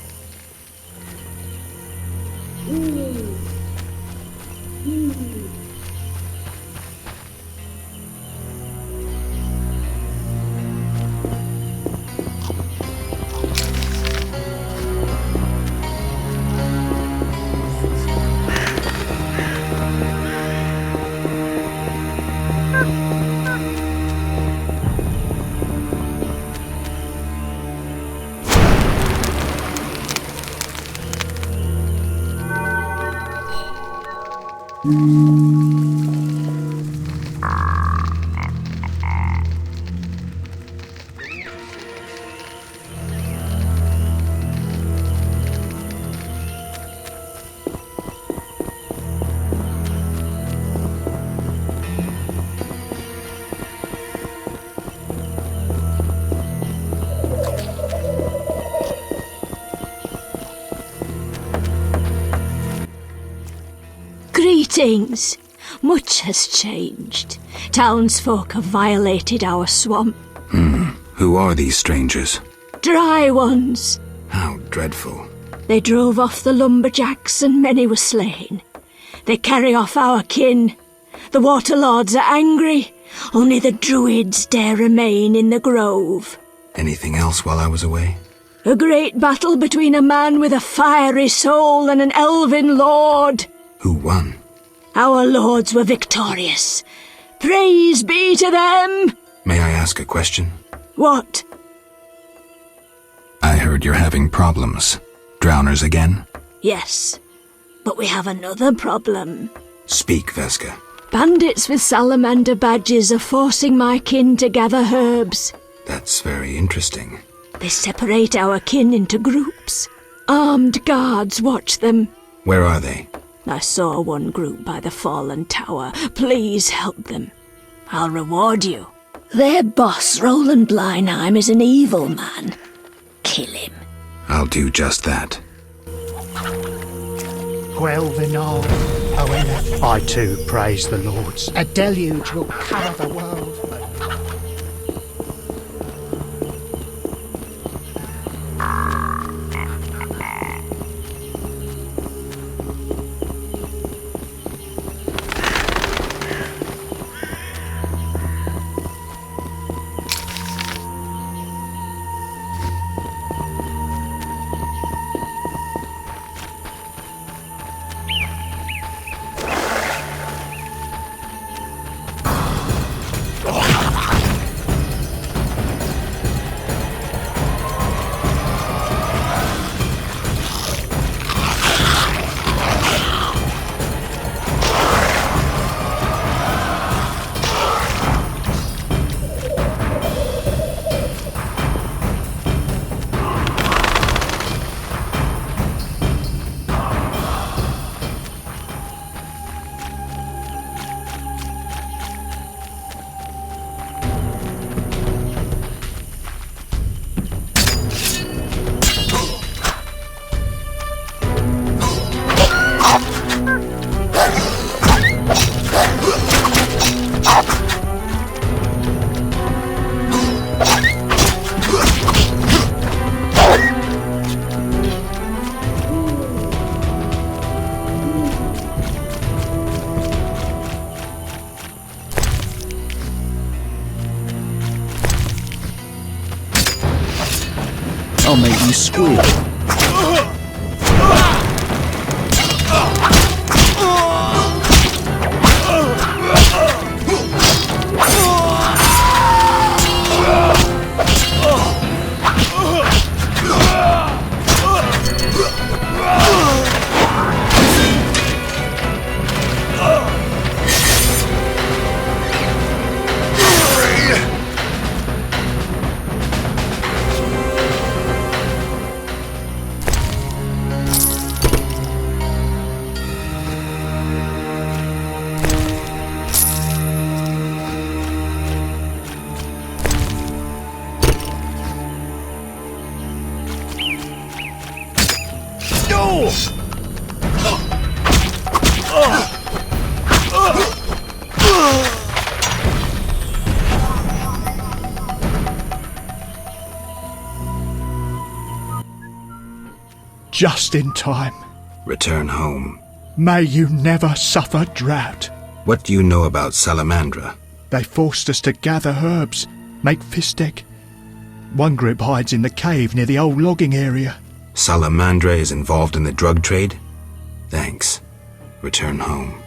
Greetings. Much has changed. Townsfolk have violated our swamp. Who are these strangers? Dry ones. How dreadful. They drove off the lumberjacks and many were slain. They carry off our kin. The Waterlords are angry. Only the Druids dare remain in the grove. Anything else while I was away? A great battle between a man with a fiery soul and an elven lord. Who won? Our lords were victorious. Praise be to them! May I ask a question? What? I heard you're having problems. Drowners again? Yes, but we have another problem. Speak, Veska. Bandits with salamander badges are forcing my kin to gather herbs. That's very interesting. They separate our kin into groups. Armed guards watch them. Where are they? I saw one group by the fallen tower. Please help them. I'll reward you. Their boss, Roland Bleinheim, is an evil man. Kill him. I'll do just that. Guelvinal, however, I too praise the lords. A deluge will cover the world. I'll make you squeal. Just in time. Return home. May you never suffer drought. What do you know about Salamandra? They forced us to gather herbs, make fistic. One group hides in the cave near the old logging area. Salamandra is involved in the drug trade? Thanks. Return home.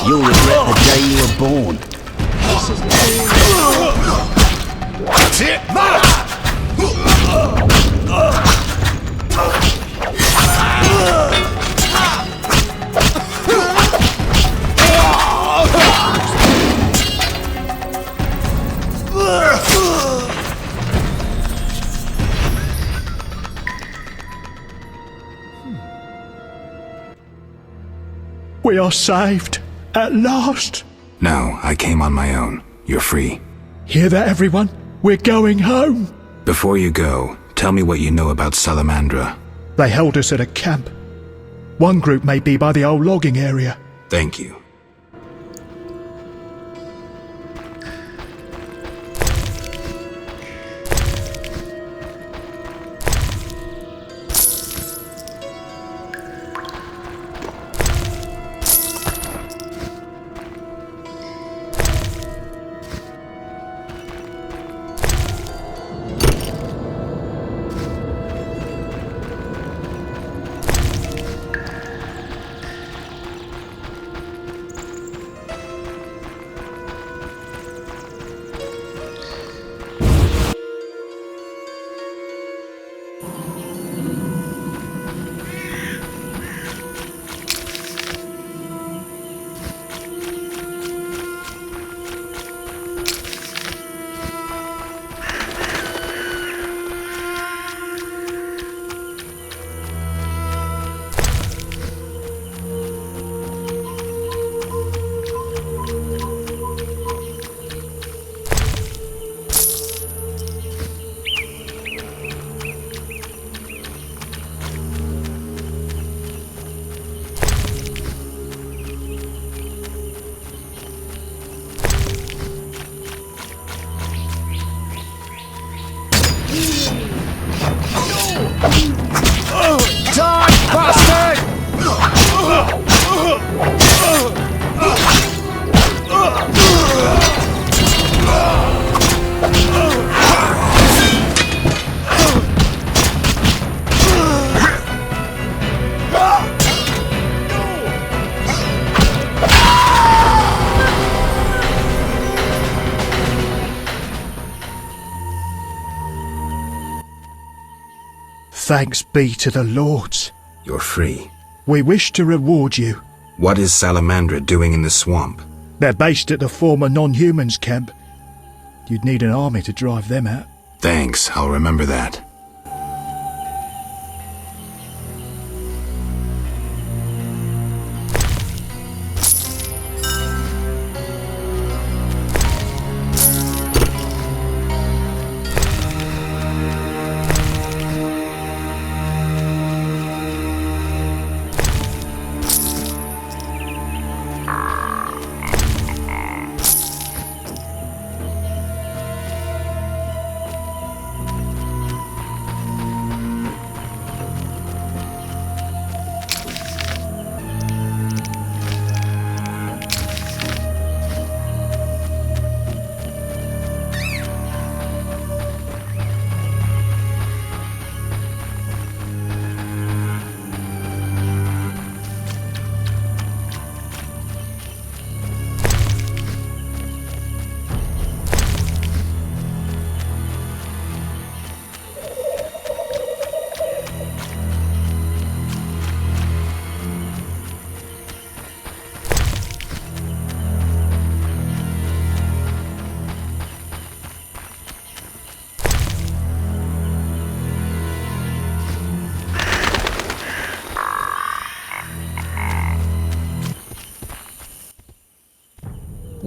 You'll regret the day you were born. That's it! We are saved. At last. No, I came on my own. You're free. Hear that, everyone? We're going home. Before you go, tell me what you know about Salamandra. They held us at a camp. One group may be by the old logging area. Thank you. Thanks be to the lords. You're free. We wish to reward you. What is Salamandra doing in the swamp? They're based at the former non-humans camp. You'd need an army to drive them out. Thanks, I'll remember that.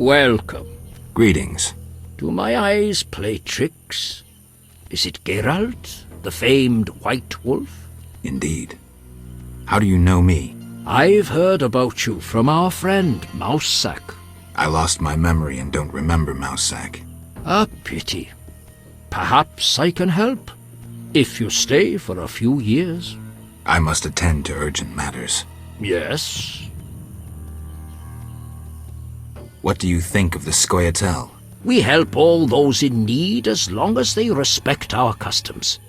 Welcome. Greetings. Do my eyes play tricks? Is it Geralt, the famed White Wolf? Indeed. How do you know me? I've heard about you from our friend, Mousesack. I lost my memory and don't remember Mousesack. A pity. Perhaps I can help, if you stay for a few years. I must attend to urgent matters. Yes. What do you think of the Scoia'tael? We help all those in need as long as they respect our customs.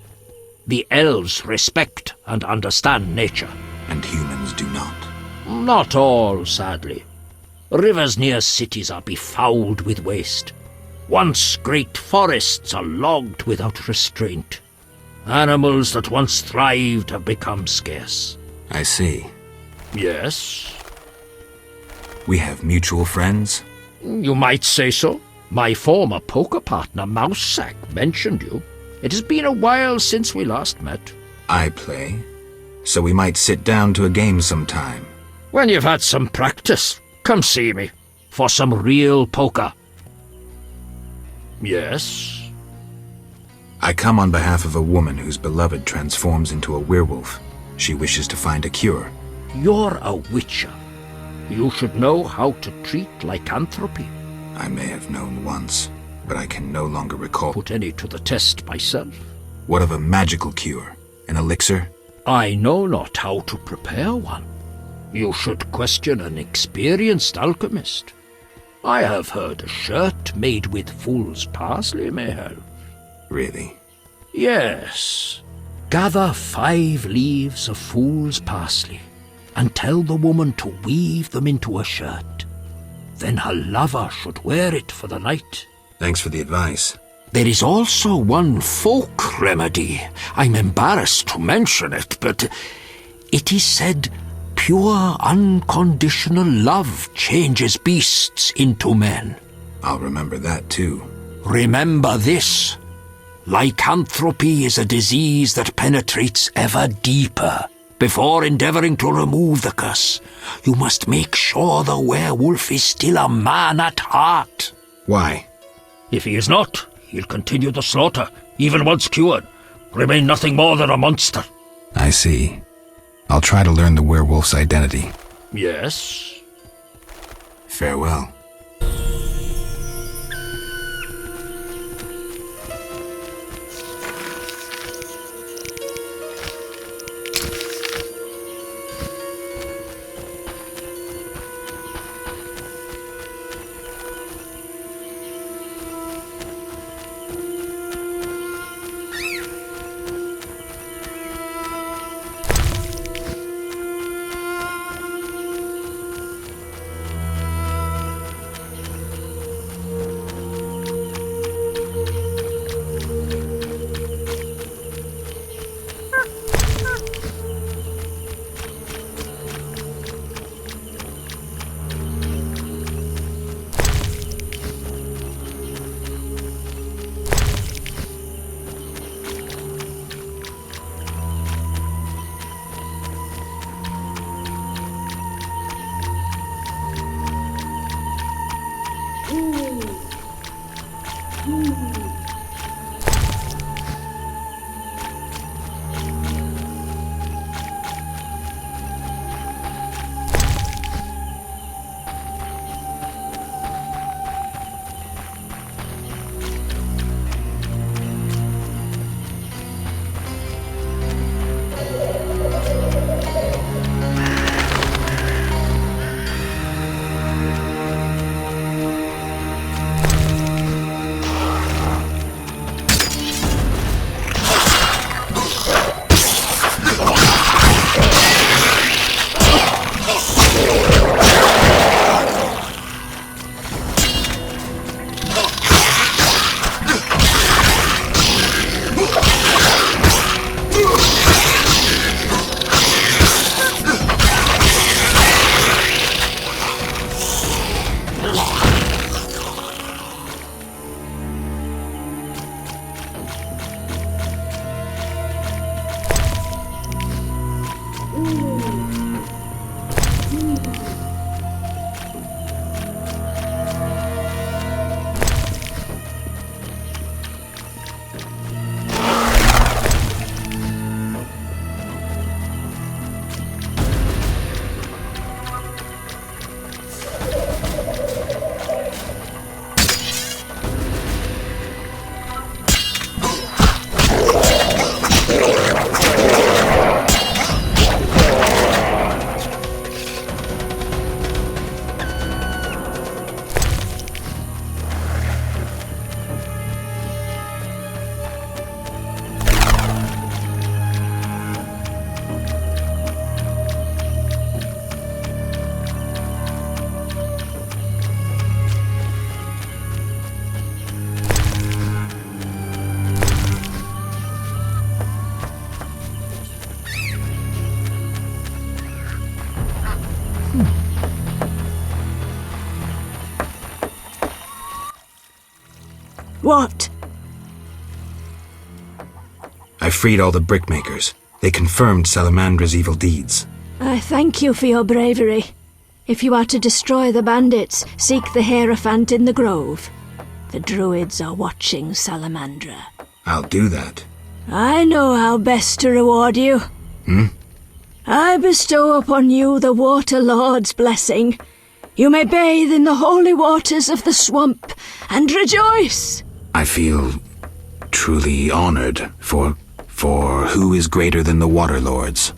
The elves respect and understand nature. And humans do not. Not all, sadly. Rivers near cities are befouled with waste. Once great forests are logged without restraint. Animals that once thrived have become scarce. I see. Yes? We have mutual friends? You might say so. My former poker partner, Mousesack, mentioned you. It has been a while since we last met. I play, so we might sit down to a game sometime. When you've had some practice, come see me, for some real poker. Yes? I come on behalf of a woman whose beloved transforms into a werewolf. She wishes to find a cure. You're a witcher. You should know how to treat lycanthropy. I may have known once, but I can no longer recall. Put any to the test myself. What of a magical cure? An elixir? I know not how to prepare one. You should question an experienced alchemist. I have heard a shirt made with fool's parsley may help. Really? Yes. Gather 5 leaves of fool's parsley and tell the woman to weave them into a shirt. Then her lover should wear it for the night. Thanks for the advice. There is also one folk remedy. I'm embarrassed to mention it, but it is said pure, unconditional love changes beasts into men. I'll remember that too. Remember this. Lycanthropy is a disease that penetrates ever deeper. Before endeavoring to remove the curse, you must make sure the werewolf is still a man at heart. Why? If he is not, he'll continue the slaughter, even once cured. Remain nothing more than a monster. I see. I'll try to learn the werewolf's identity. Yes? Farewell. What? I freed all the brickmakers. They confirmed Salamandra's evil deeds. I thank you for your bravery. If you are to destroy the bandits, seek the Hierophant in the grove. The Druids are watching Salamandra. I'll do that. I know how best to reward you. I bestow upon you the Water Lord's blessing. You may bathe in the holy waters of the swamp and rejoice. I feel truly honored for who is greater than the Water Lords?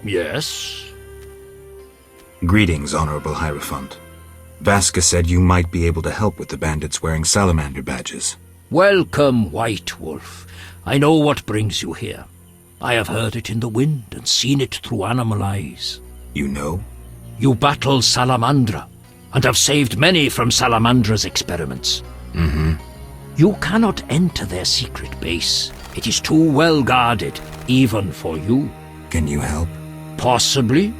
Yes? Greetings, Honorable Hierophant. Vasca said you might be able to help with the bandits wearing salamander badges. Welcome, White Wolf. I know what brings you here. I have heard it in the wind and seen it through animal eyes. You know? You battle Salamandra, and have saved many from Salamandra's experiments. You cannot enter their secret base. It is too well guarded, even for you. Can you help? Possibly.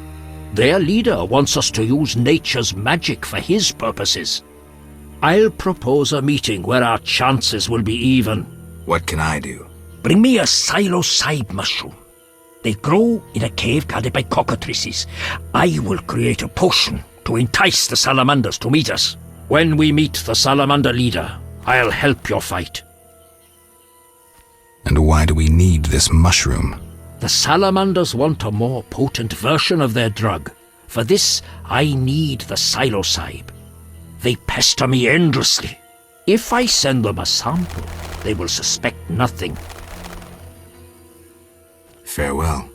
Their leader wants us to use nature's magic for his purposes. I'll propose a meeting where our chances will be even. What can I do? Bring me a psilocybe mushroom. They grow in a cave guarded by cockatrices. I will create a potion to entice the salamanders to meet us. When we meet the salamander leader, I'll help your fight. And why do we need this mushroom? The salamanders want a more potent version of their drug. For this, I need the psilocybe. They pester me endlessly. If I send them a sample, they will suspect nothing. Farewell.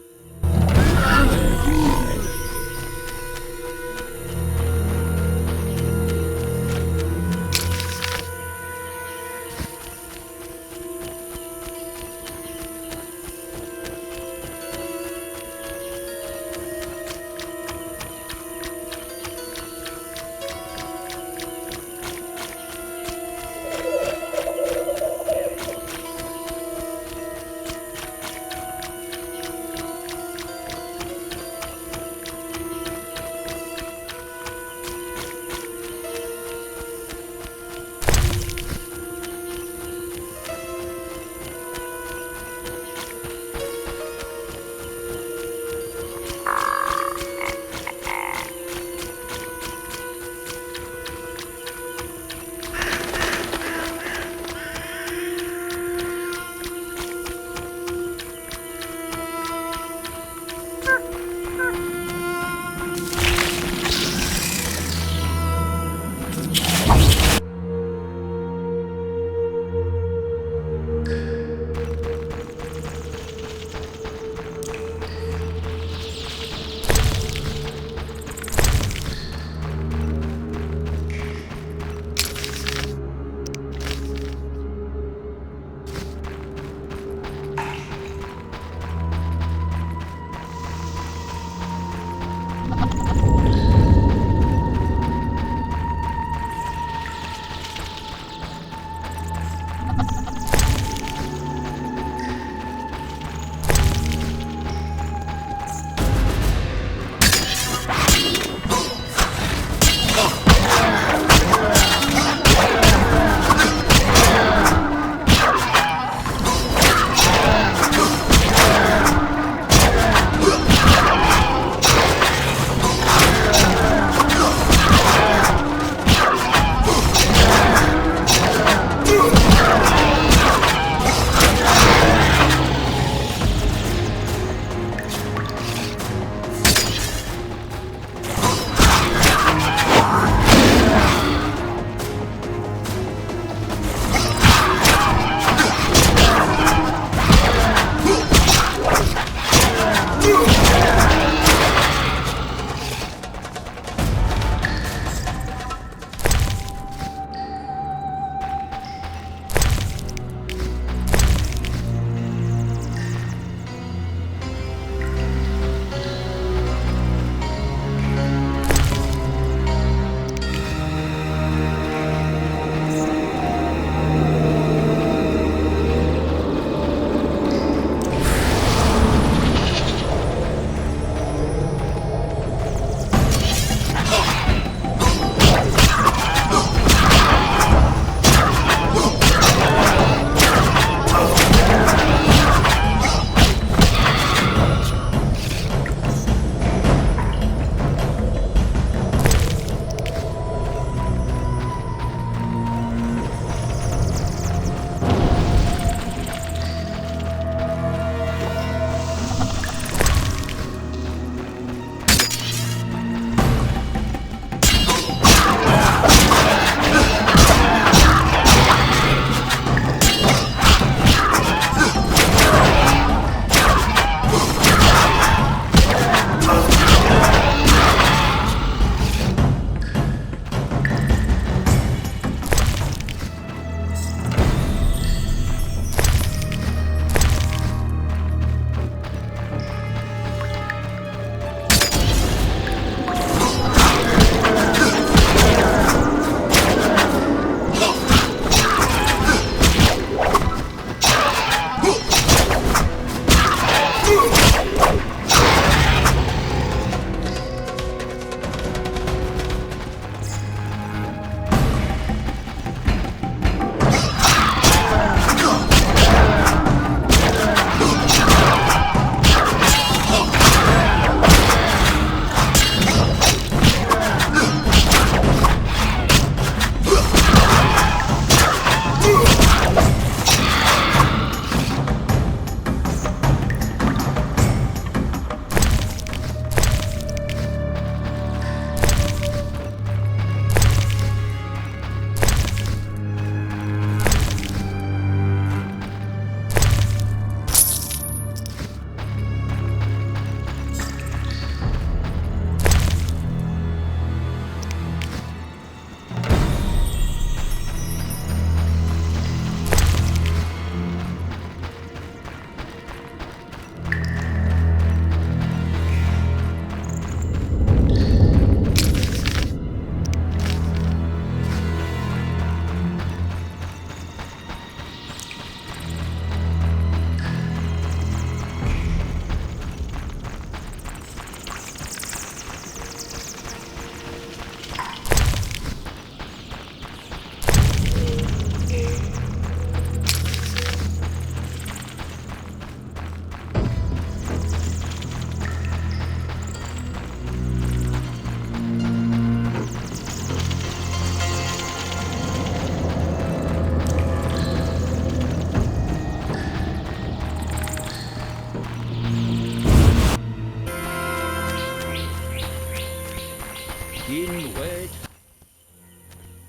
Inward.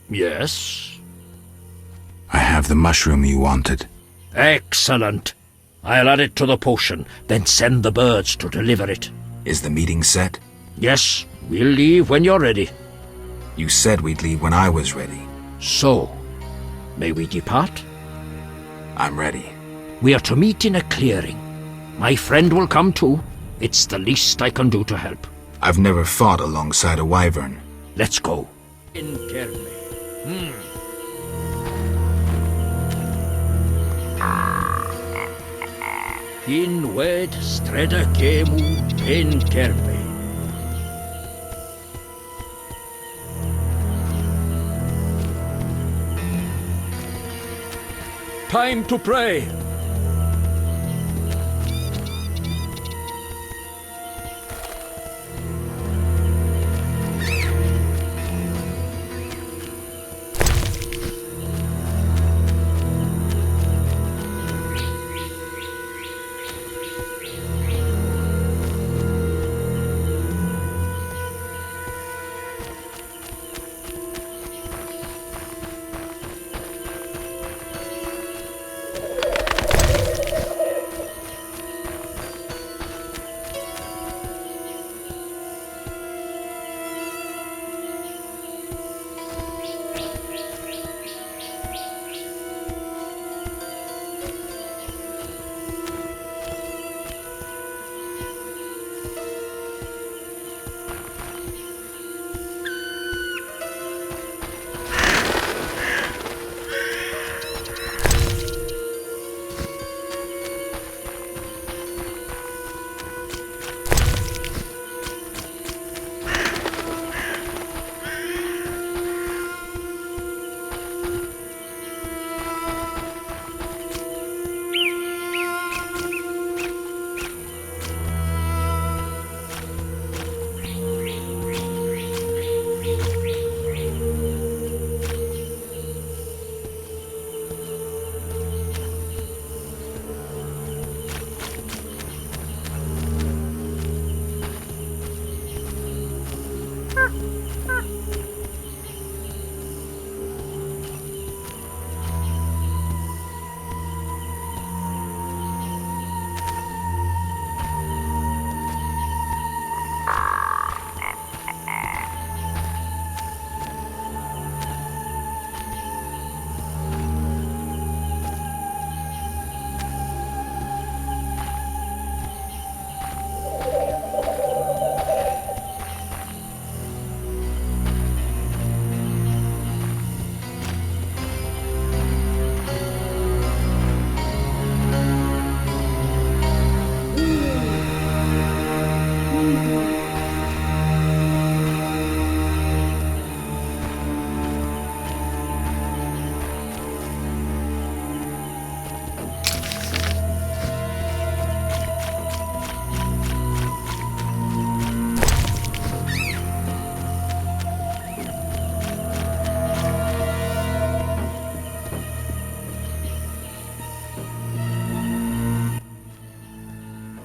Yes? I have the mushroom you wanted. Excellent. I'll add it to the potion, then send the birds to deliver it. Is the meeting set? Yes, we'll leave when you're ready. You said we'd leave when I was ready. So, may we depart? I'm ready. We are to meet in a clearing. My friend will come too. It's the least I can do to help. I've never fought alongside a wyvern. Let's go. Inward streda gemu in kerpe. Time to pray.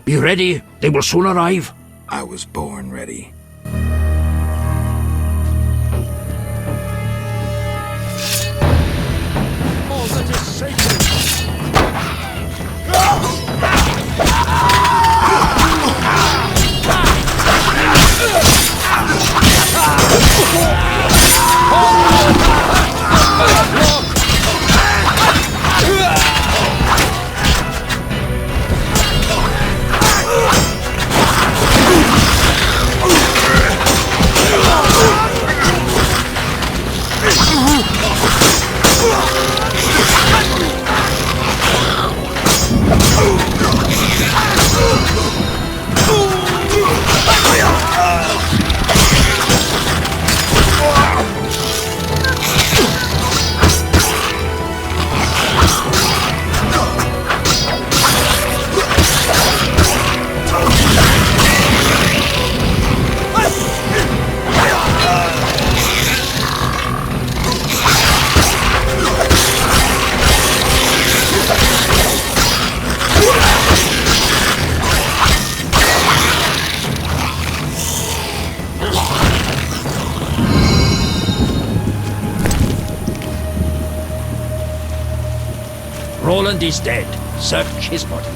Be ready, they will soon arrive. I was born ready. All that is sacred. Roland is dead. Search his body.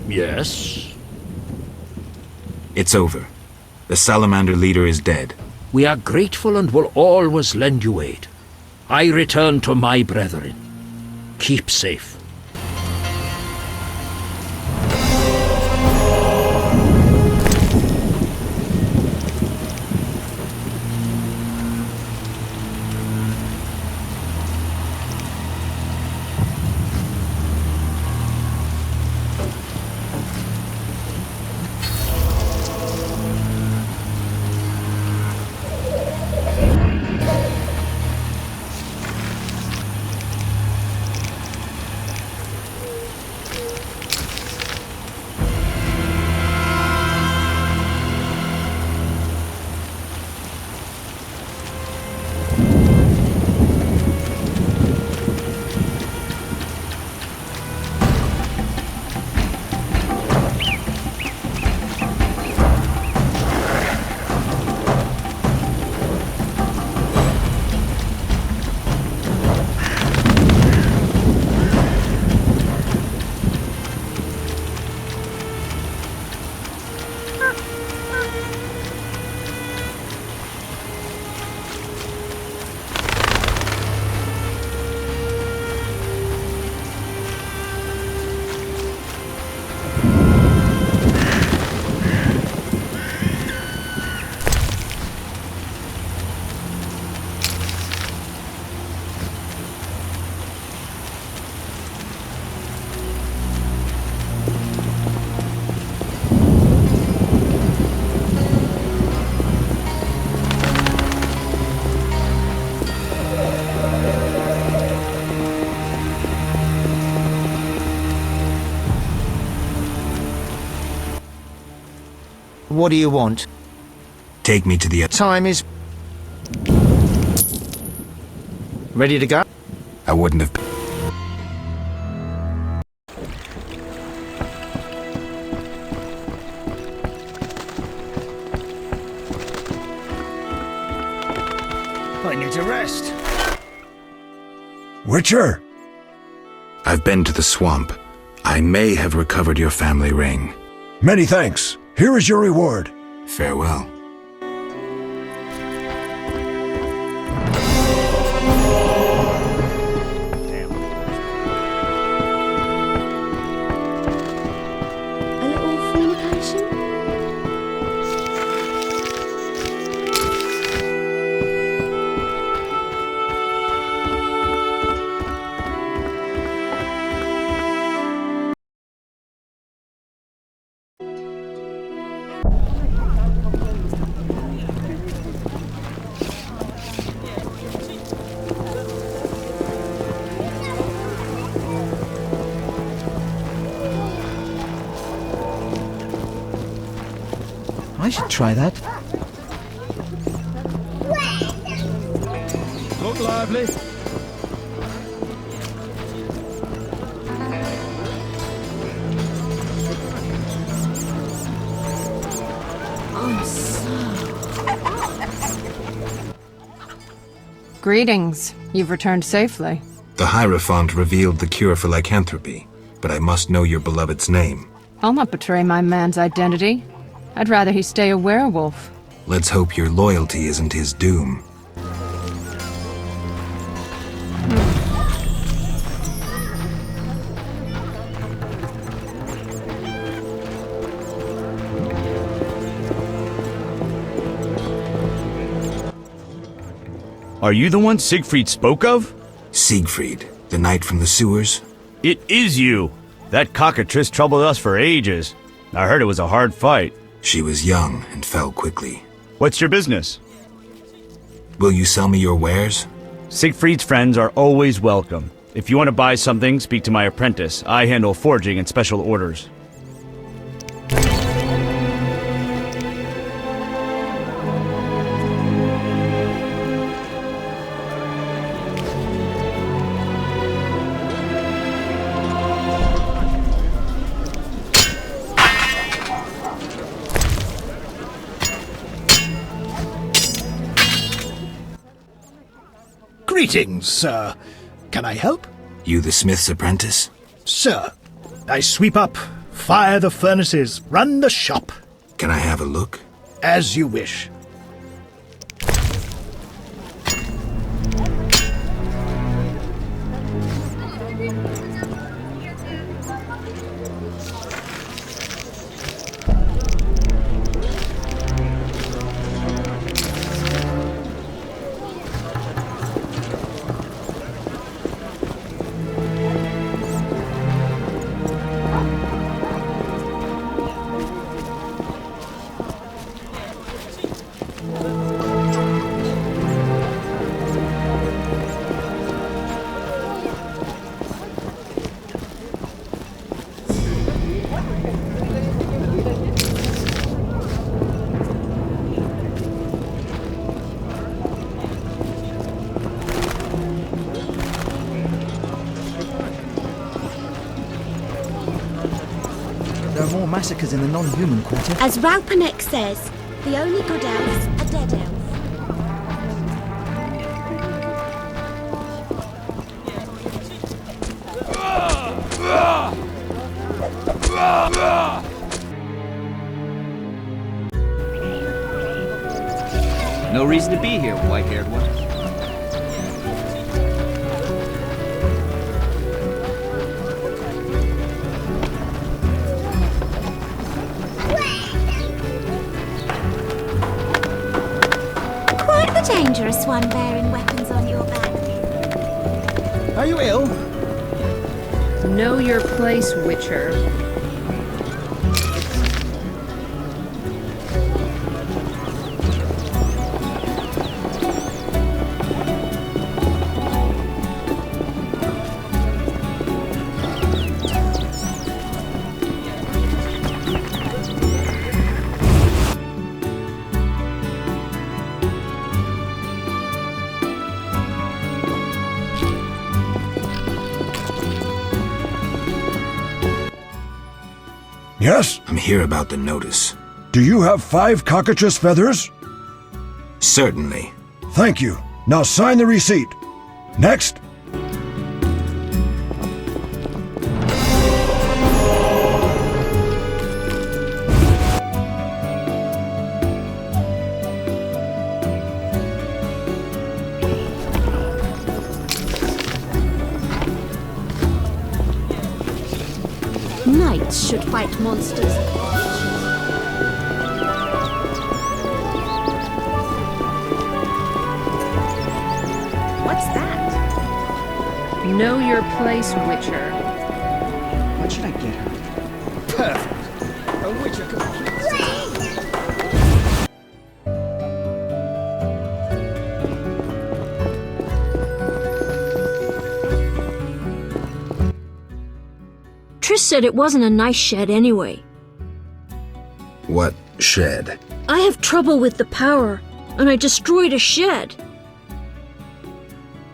Yes? It's over. The salamander leader is dead. We are grateful and will always lend you aid. I return to my brethren. Keep safe. What do you want? Take me to the... Time is... Ready to go? I wouldn't have... I need to rest. Witcher! I've been to the swamp. I may have recovered your family ring. Many thanks. Here is your reward. Farewell. A little fornication? I should try that. Look lively. Greetings. You've returned safely. The Hierophant revealed the cure for lycanthropy, but I must know your beloved's name. I'll not betray my man's identity. I'd rather he stay a werewolf. Let's hope your loyalty isn't his doom. Are you the one Siegfried spoke of? Siegfried, the knight from the sewers? It is you! That cockatrice troubled us for ages. I heard it was a hard fight. She was young and fell quickly. What's your business? Will you sell me your wares? Siegfried's friends are always welcome. If you want to buy something, speak to my apprentice. I handle forging and special orders. Greetings, sir. Can I help? You the smith's apprentice? Sir, I sweep up, fire the furnaces, run the shop. Can I have a look? As you wish. Massacres in the non-human quarter. As Raupanek says, the only good elves are dead elves. No reason to be here, white-haired one. Dangerous one bearing weapons on your back. Are you ill? Know your place, Witcher. Yes? I'm here about the notice. Do you have 5 cockatrice feathers? Certainly. Thank you. Now sign the receipt. Next. Knights should fight monsters. What's that? Know your place, Witcher. What should I get her? Perfect. A Witcher complete. Triss said it wasn't a nice shed anyway. What shed? I have trouble with the power, and I destroyed a shed.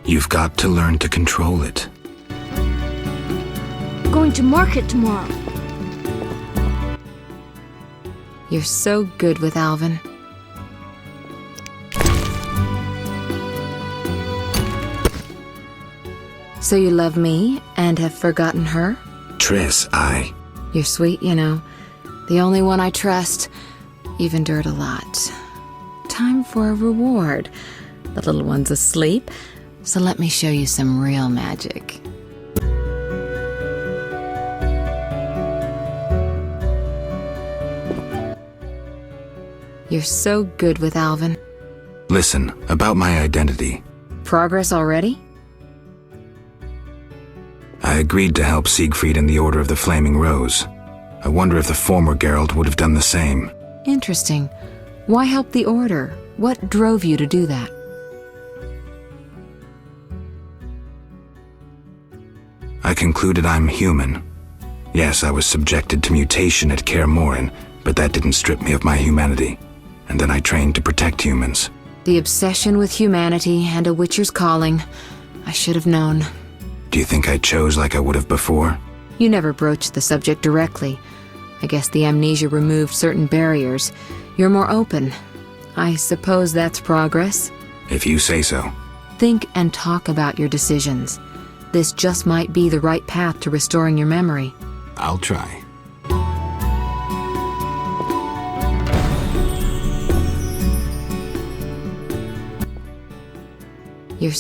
You've got to learn to control it. Going to market tomorrow. You're so good with Alvin. So you love me and have forgotten her? Triss, You're sweet, you know. The only one I trust. You've endured a lot. Time for a reward. The little one's asleep, so let me show you some real magic. You're so good with Alvin. Listen, about my identity. Progress already? I agreed to help Siegfried in the Order of the Flaming Rose. I wonder if the former Geralt would have done the same. Interesting. Why help the Order? What drove you to do that? I concluded I'm human. Yes, I was subjected to mutation at Kaer, but that didn't strip me of my humanity. And then I trained to protect humans. The obsession with humanity and a witcher's calling. I should have known. Do you think I chose like I would have before? You never broached the subject directly. I guess the amnesia removed certain barriers. You're more open. I suppose that's progress? If you say so. Think and talk about your decisions. This just might be the right path to restoring your memory. I'll try. You're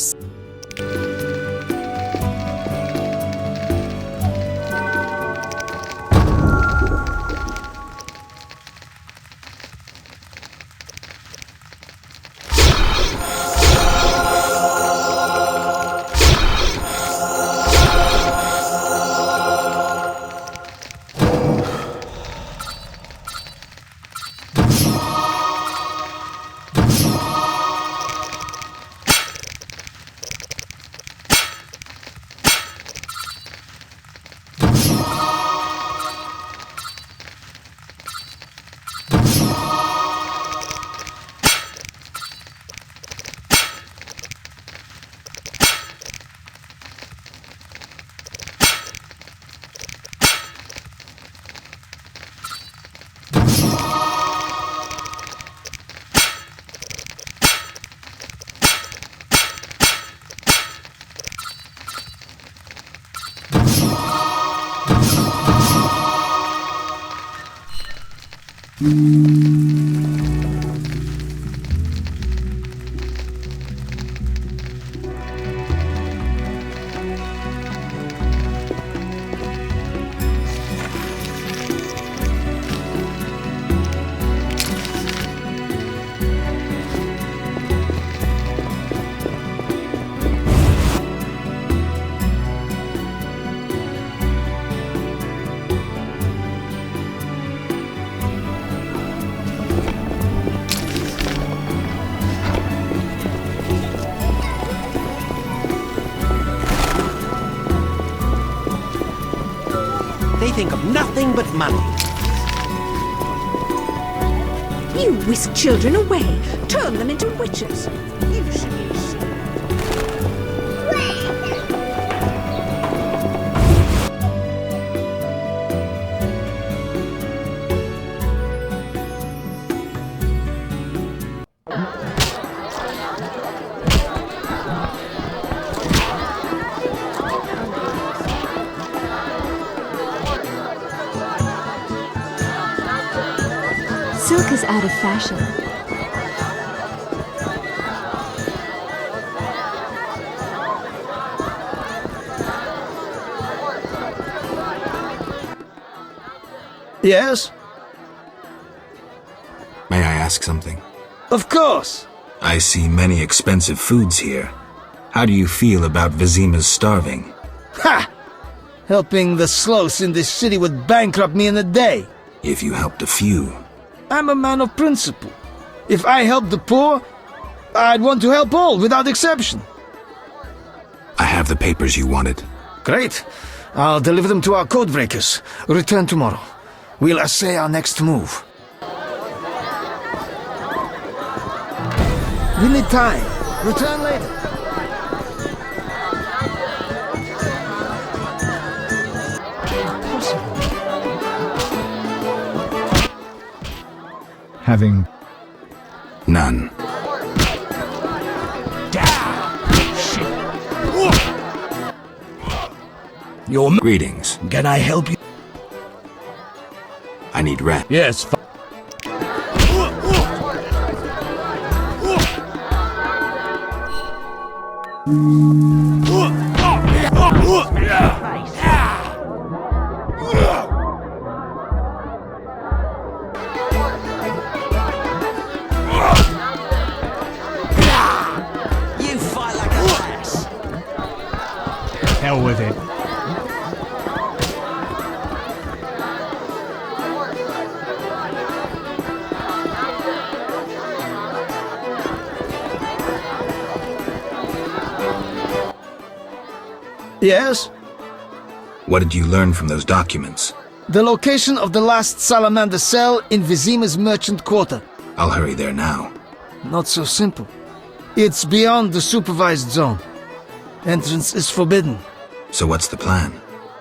Think of nothing but money. You whisk children away, turn them into witches. You should be ashamed. Silk is out of fashion. Yes? May I ask something? Of course! I see many expensive foods here. How do you feel about Vizima's starving? Ha! Helping the sloths in this city would bankrupt me in a day. If you helped a few. I'm a man of principle. If I help the poor, I'd want to help all, without exception. I have the papers you wanted. Great. I'll deliver them to our codebreakers. Return tomorrow. We'll assay our next move. We need time. Return later. Having none. Your greetings. Can I help you? I need rest. Yes. Hell with it. Yes? What did you learn from those documents? The location of the last salamander cell in Vizima's merchant quarter. I'll hurry there now. Not so simple. It's beyond the supervised zone. Entrance is forbidden. So what's the plan?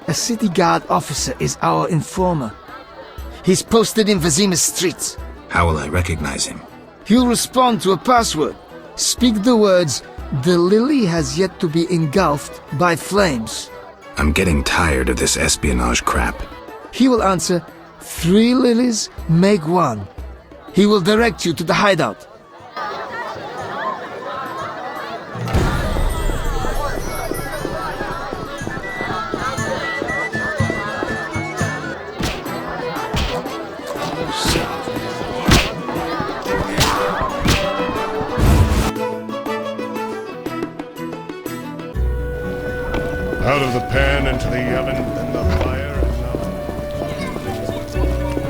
A city guard officer is our informer. He's posted in Vizima's streets. How will I recognize him? He'll respond to a password. Speak the words, "The lily has yet to be engulfed by flames." I'm getting tired of this espionage crap. He will answer, "3 lilies make 1." He will direct you to the hideout. Out of the pan into the oven, and the fire,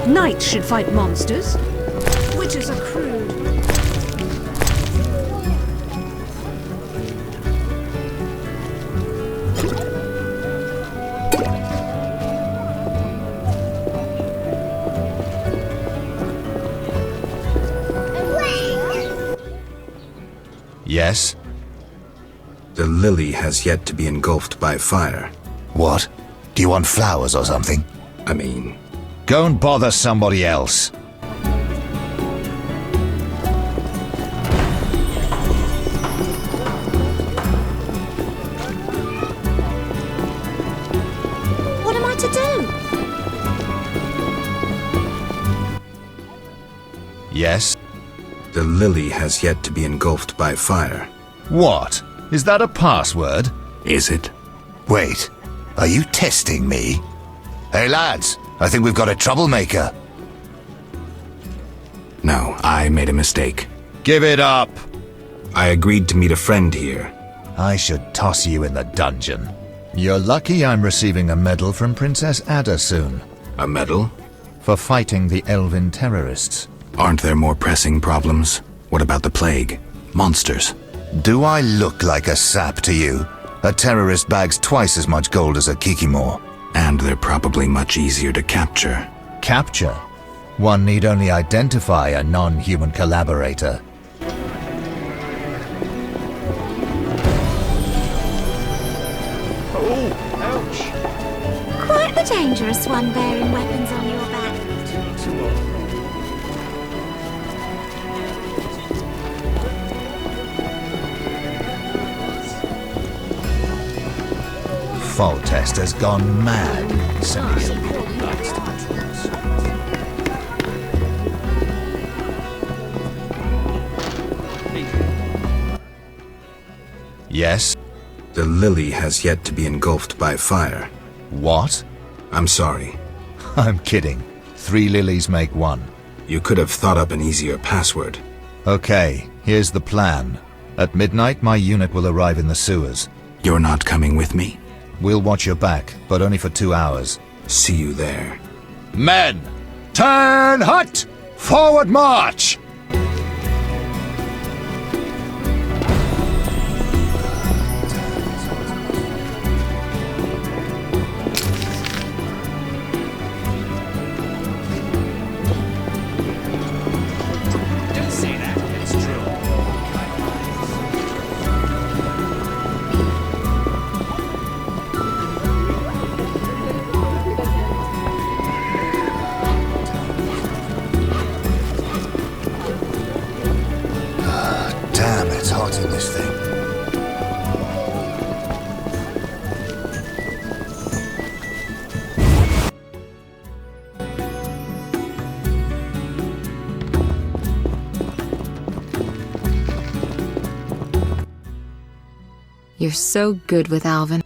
and Knights should fight monsters. Witches are crude. Yes? The lily has yet to be engulfed by fire. What? Do you want flowers or something? I mean... Go and bother somebody else. What am I to do? Yes? The lily has yet to be engulfed by fire. What? Is that a password? Is it? Wait, are you testing me? Hey lads, I think we've got a troublemaker. No, I made a mistake. Give it up! I agreed to meet a friend here. I should toss you in the dungeon. You're lucky I'm receiving a medal from Princess Ada soon. A medal? For fighting the Elven terrorists. Aren't there more pressing problems? What about the plague? Monsters? Do I look like a sap to you? A terrorist bags twice as much gold as a kikimor. And they're probably much easier to capture. Capture? One need only identify a non-human collaborator. Oh, ouch. Quite the dangerous one bearing weapons on your back. Foltest has gone mad. Yes? The lily has yet to be engulfed by fire. What? I'm sorry. I'm kidding. 3 lilies make 1. You could have thought up an easier password. Okay, here's the plan. At midnight, my unit will arrive in the sewers. You're not coming with me? We'll watch your back, but only for 2 hours. See you there. Men! Turn hut! Forward march! Don't say that, it's true. Damn, it's hot in this thing. You're so good with Alvin.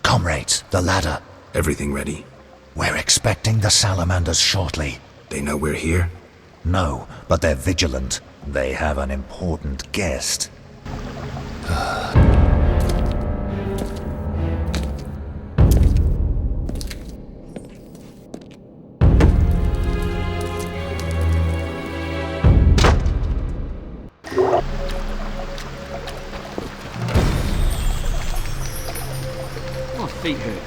Comrades, the ladder. Everything ready? We're expecting the salamanders shortly. They know we're here? No, but they're vigilant. They have an important guest. My feet hurt.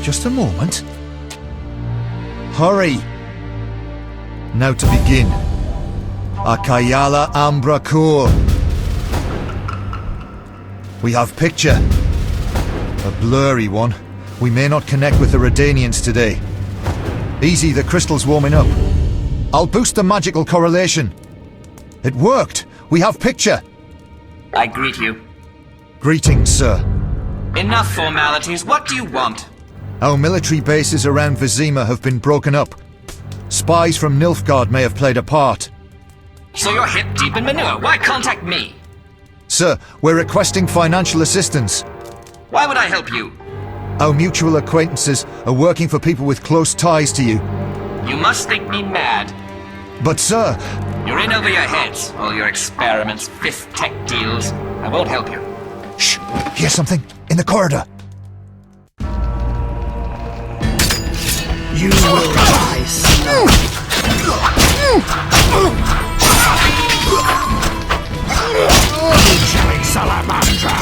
Just a moment. Hurry! Now to begin. Akayala Ambra Kur. We have picture. A blurry one. We may not connect with the Redanians today. Easy, the crystal's warming up. I'll boost the magical correlation. It worked! We have picture! I greet you. Greetings, sir. Enough formalities. What do you want? Our military bases around Vizima have been broken up. Spies from Nilfgaard may have played a part. So you're hip deep in manure. Why contact me? Sir, we're requesting financial assistance. Why would I help you? Our mutual acquaintances are working for people with close ties to you. You must think me mad. But sir... You're in over your heads. All your experiments, fifth tech deals. I won't help you. Shh! Here's something. In the corridor. You will die slow. Killing Salamandra.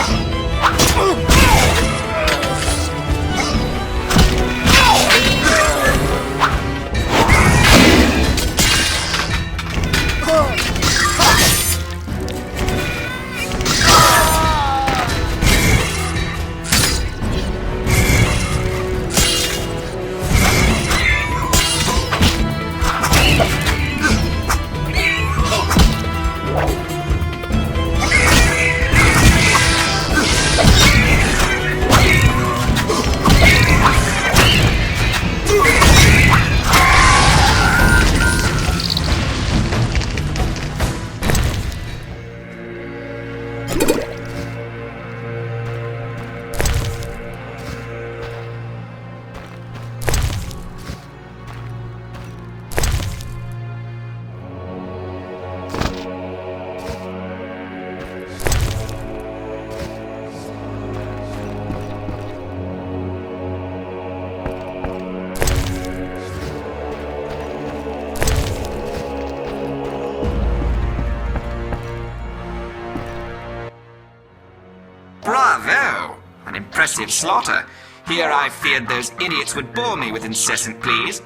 Bravo! An impressive slaughter. Here I feared those idiots would bore me with incessant pleas.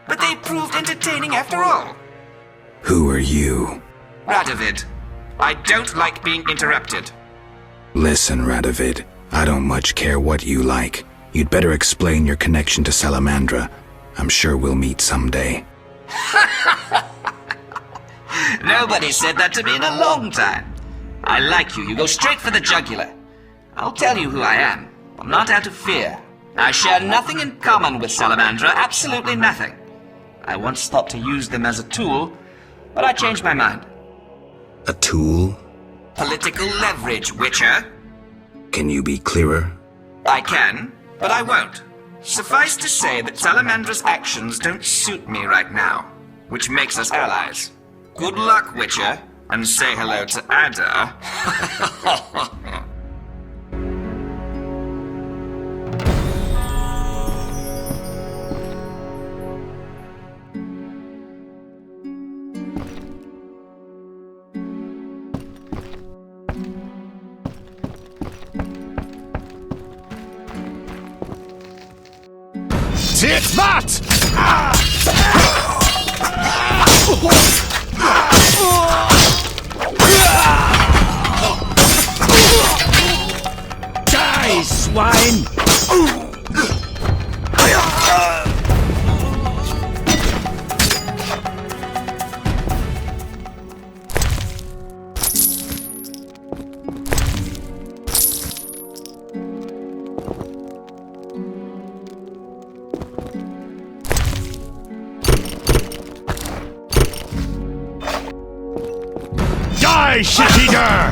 But they proved entertaining after all. Who are you? Radovid. I don't like being interrupted. Listen, Radovid. I don't much care what you like. You'd better explain your connection to Salamandra. I'm sure we'll meet someday. Nobody said that to me in a long time. I like you. You go straight for the jugular. I'll tell you who I am. I'm not out of fear. I share nothing in common with Salamandra, absolutely nothing. I once thought to use them as a tool, but I changed my mind. A tool? Political leverage, Witcher. Can you be clearer? I can, but I won't. Suffice to say that Salamandra's actions don't suit me right now, which makes us allies. Good luck, Witcher, and say hello to Ada. Take that! Die, swine! Die, shit-eater!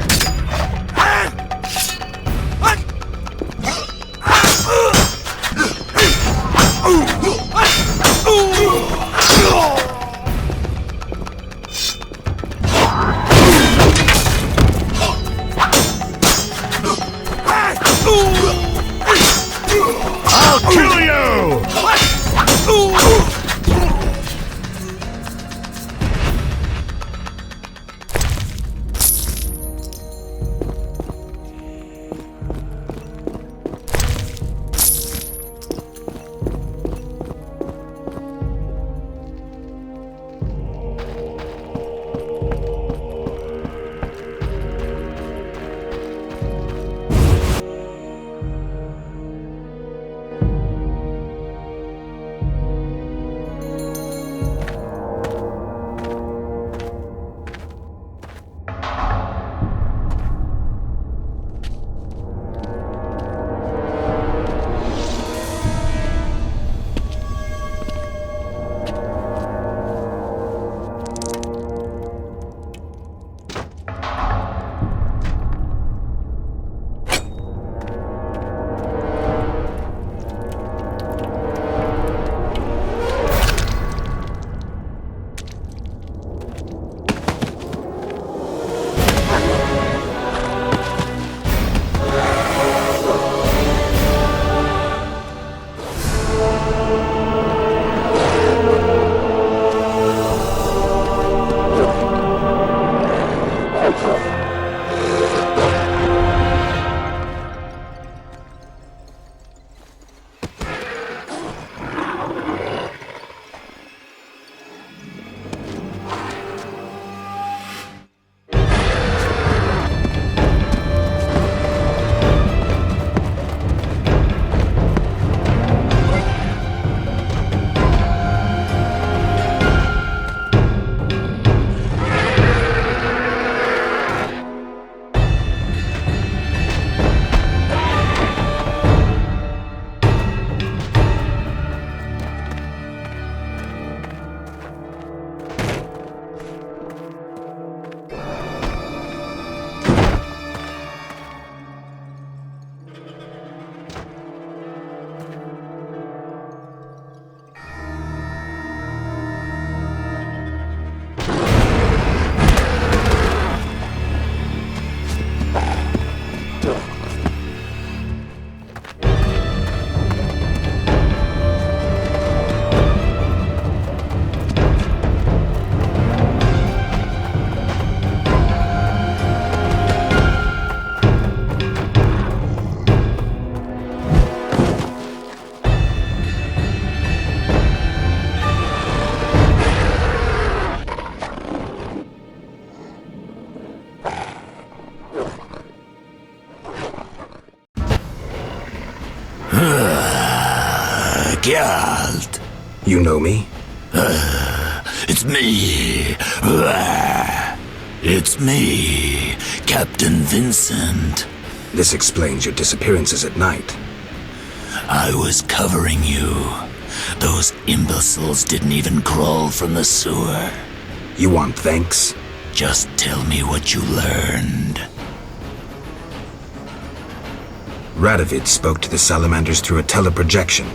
I'll kill you! Geralt. You know me? It's me. It's me, Captain Vincent. This explains your disappearances at night. I was covering you. Those imbeciles didn't even crawl from the sewer. You want thanks? Just tell me what you learned. Radovid spoke to the salamanders through a teleprojection.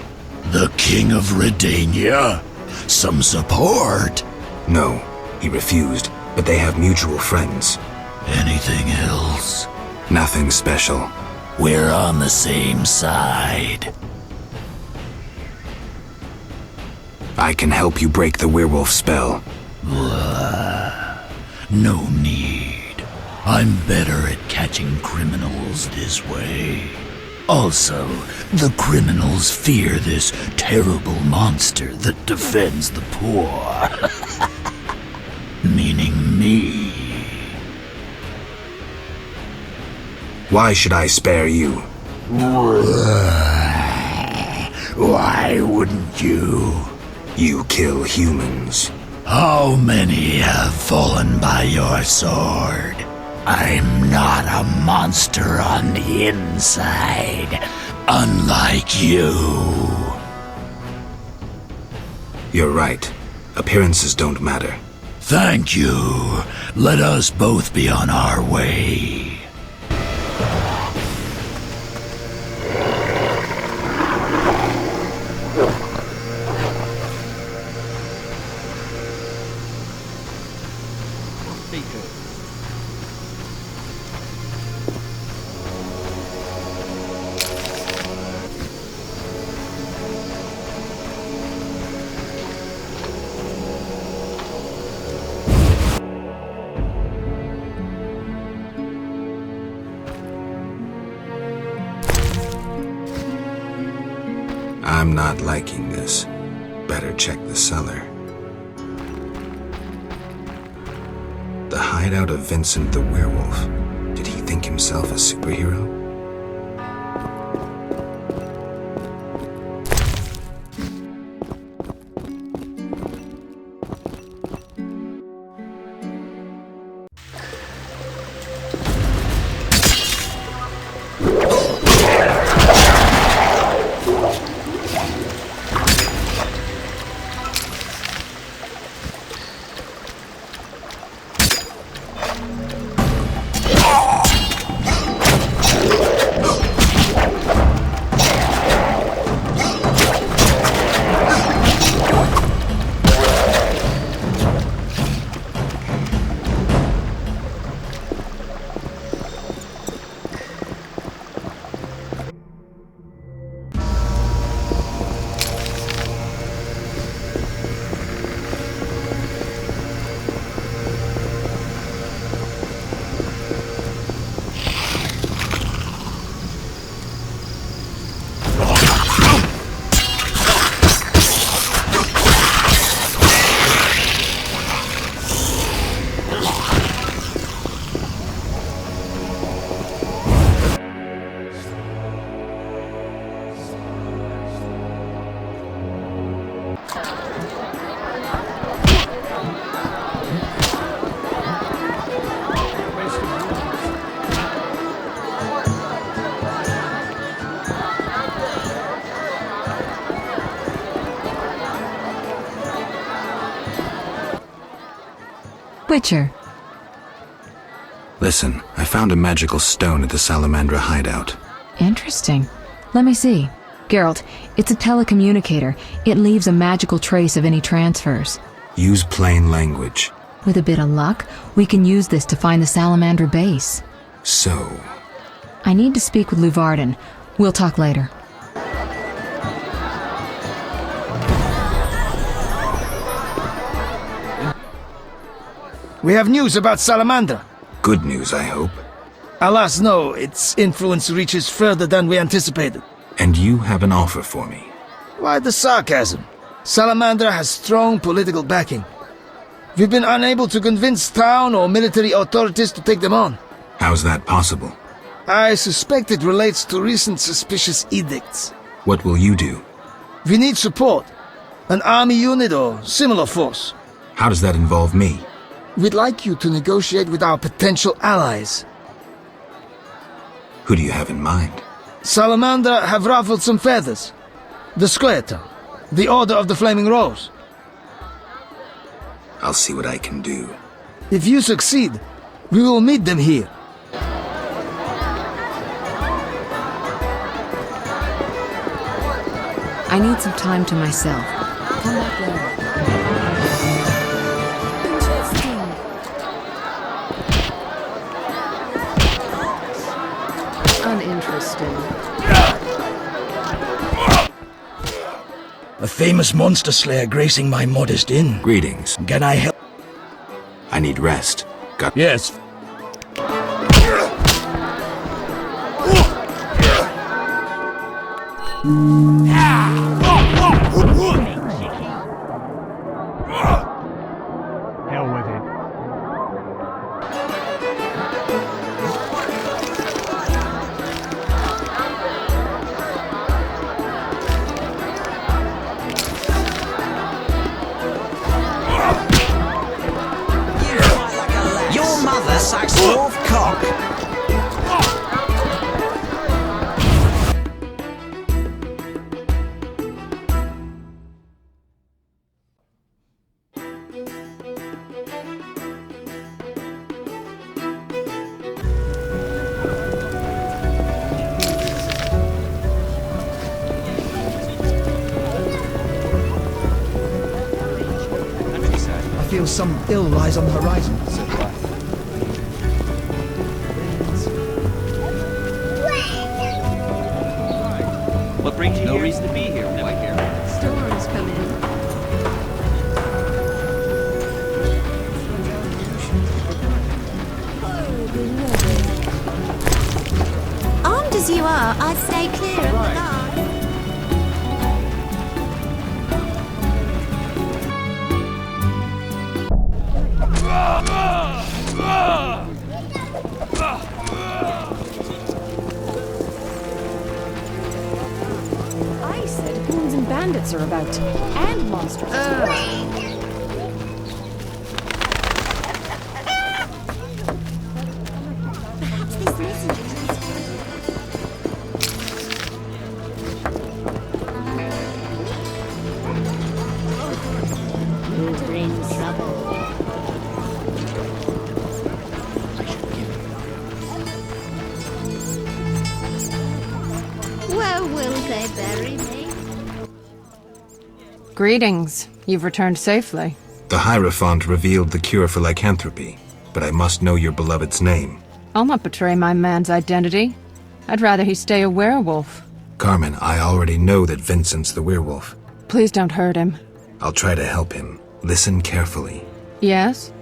The King of Redania? Some support? No, he refused, but they have mutual friends. Anything else? Nothing special. We're on the same side. I can help you break the werewolf spell. No need. I'm better at catching criminals this way. Also, the criminals fear this terrible monster that defends the poor. Meaning me. Why should I spare you? Why wouldn't you? You kill humans. How many have fallen by your sword? I'm not a monster on the inside, unlike you. You're right. Appearances don't matter. Thank you. Let us both be on our way. I'm not liking this. Better check the cellar. The hideout of Vincent the werewolf. Did he think himself a superhero? Witcher. Listen, I found a magical stone at the Salamandra hideout. Interesting. Let me see. Geralt, it's a telecommunicator. It leaves a magical trace of any transfers. Use plain language. With a bit of luck, we can use this to find the Salamandra base. So? I need to speak with Luvarden. We'll talk later. We have news about Salamandra. Good news, I hope. Alas, no. Its influence reaches further than we anticipated. And you have an offer for me. Why the sarcasm? Salamandra has strong political backing. We've been unable to convince town or military authorities to take them on. How's that possible? I suspect it relates to recent suspicious edicts. What will you do? We need support. An army unit or similar force. How does that involve me? We'd like you to negotiate with our potential allies. Who do you have in mind? Salamandra have ruffled some feathers. The Squareton, the Order of the Flaming Rose. I'll see what I can do. If you succeed, we will meet them here. I need some time to myself. Come back later. Uninteresting. A famous monster slayer gracing my modest inn. Greetings. Can I help? I need rest. Got— Yes. Hell with it. Your mother sucks dwarf cock. I feel some ill lies on the horizon. What brings you here? No reason to be here, why here? Storms come in. Armed as you are, I'd stay clear of the line. I said goons and bandits are about, and monsters. Perhaps this messenger You're in trouble. Where will they bury me? Greetings. You've returned safely. The Hierophant revealed the cure for lycanthropy, but I must know your beloved's name. I'll not betray my man's identity. I'd rather he stay a werewolf. Carmen, I already know that Vincent's the werewolf. Please don't hurt him. I'll try to help him. Listen carefully. Yes?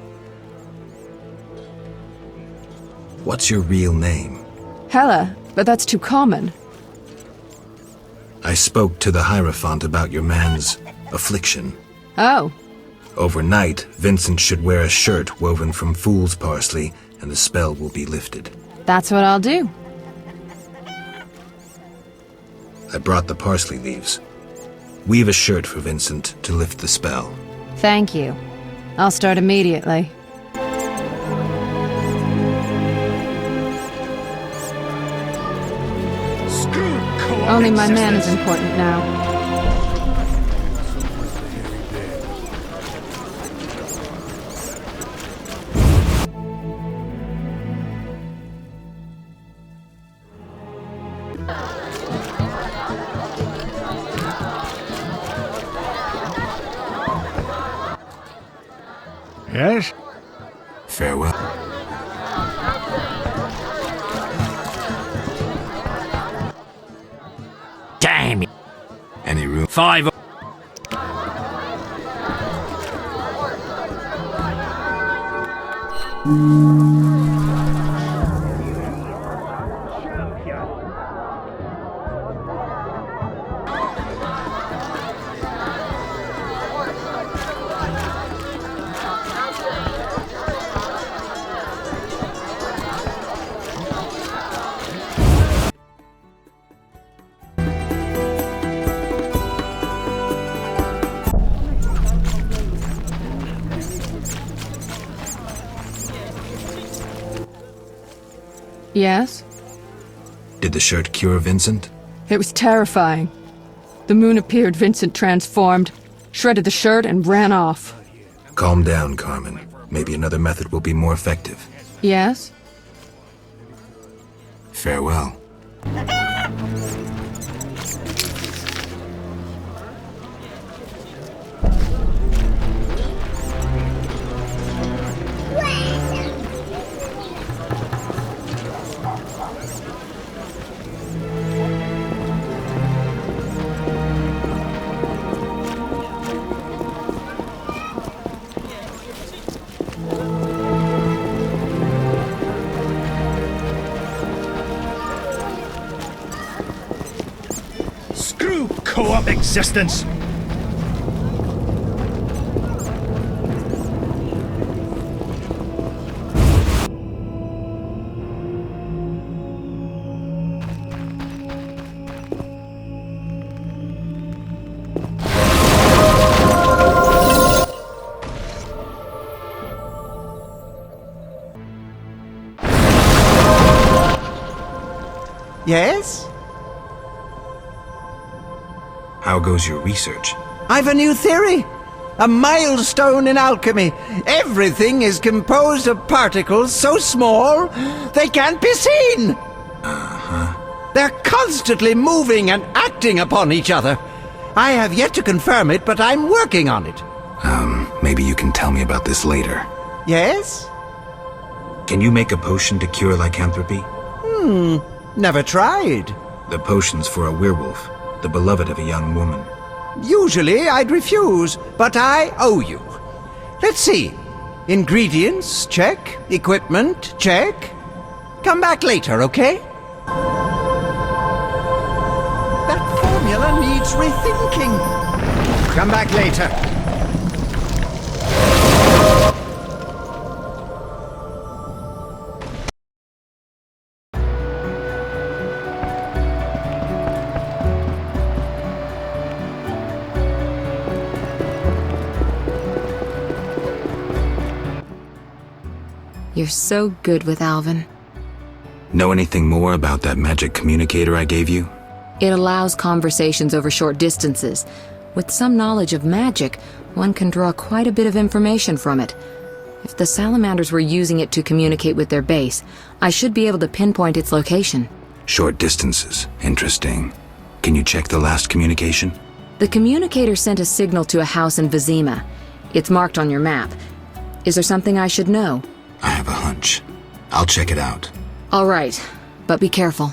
What's your real name? Hela, but that's too common. I spoke to the Hierophant about your man's affliction. Oh. Overnight, Vincent should wear a shirt woven from fool's parsley, and the spell will be lifted. That's what I'll do. I brought the parsley leaves. Weave a shirt for Vincent to lift the spell. Thank you. I'll start immediately. Only my man is important now. Yes? Farewell. Damn it. Any room? 5. Yes? Did the shirt cure Vincent? It was terrifying. The moon appeared, Vincent transformed, shredded the shirt, and ran off. Calm down, Carmen. Maybe another method will be more effective. Yes? Farewell. up existence. Yes? How goes your research? I've a new theory. A milestone in alchemy. Everything is composed of particles so small they can't be seen. They're constantly moving and acting upon each other. I have yet to confirm it, but I'm working on it. Maybe you can tell me about this later. Yes? Can you make a potion to cure lycanthropy? Never tried. The potion's for a werewolf, the beloved of a young woman. Usually I'd refuse, but I owe you. Let's see. Ingredients, check. Equipment, check. Come back later, okay? That formula needs rethinking. Come back later. You're so good with Alvin. Know anything more about that magic communicator I gave you? It allows conversations over short distances. With some knowledge of magic, one can draw quite a bit of information from it. If the salamanders were using it to communicate with their base, I should be able to pinpoint its location. Short distances. Interesting. Can you check the last communication? The communicator sent a signal to a house in Vizima. It's marked on your map. Is there something I should know? I have a hunch. I'll check it out. All right, but be careful.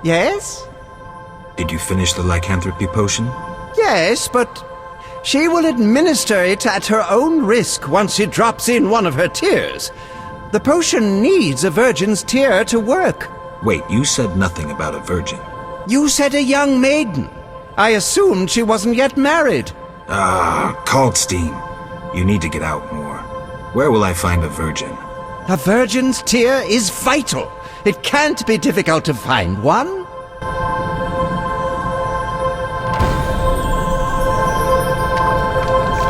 Yes? Did you finish the lycanthropy potion? Yes, but she will administer it at her own risk once she drops in one of her tears. The potion needs a virgin's tear to work. Wait, you said nothing about a virgin. You said a young maiden. I assumed she wasn't yet married. Kaltstein. You need to get out more. Where will I find a virgin? A virgin's tear is vital. It can't be difficult to find one.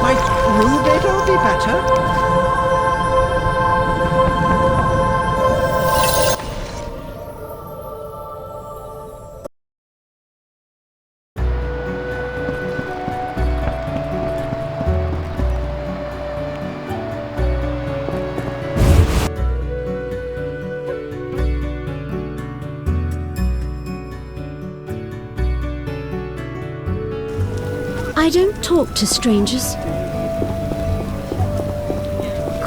Might Rubedo be better? I don't talk to strangers.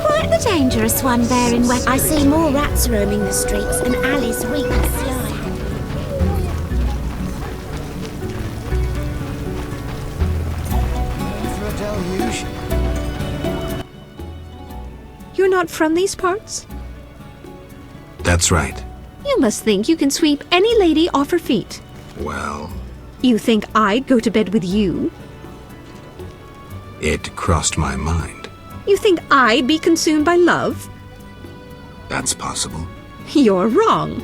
Quite the dangerous one bearing weapons. I see more rats roaming the streets and alleys reek of slime. You're not from these parts? That's right. You must think you can sweep any lady off her feet. Well, You think I'd go to bed with you? it crossed my mind. You think I'd be consumed by love? That's possible. You're wrong.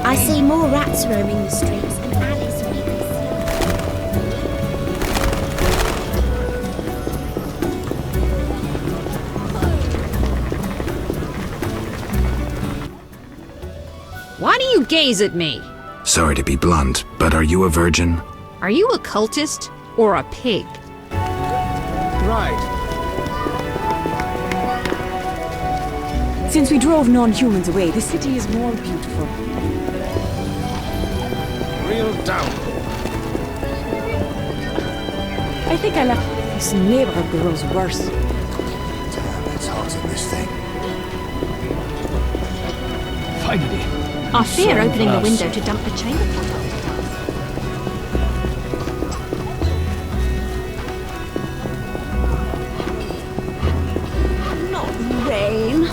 I see more rats roaming the streets and alleys reek of slime. Why do you gaze at me? Sorry to be blunt, but are you a virgin? Are you a cultist or a pig? Right. Since we drove non-humans away, the city is more beautiful. Real down. I think I left this neighborhood grows worse. Damn, it's hot in this thing. Finally. I fear So opening the fast. window to dump the chamber pot. Not rain.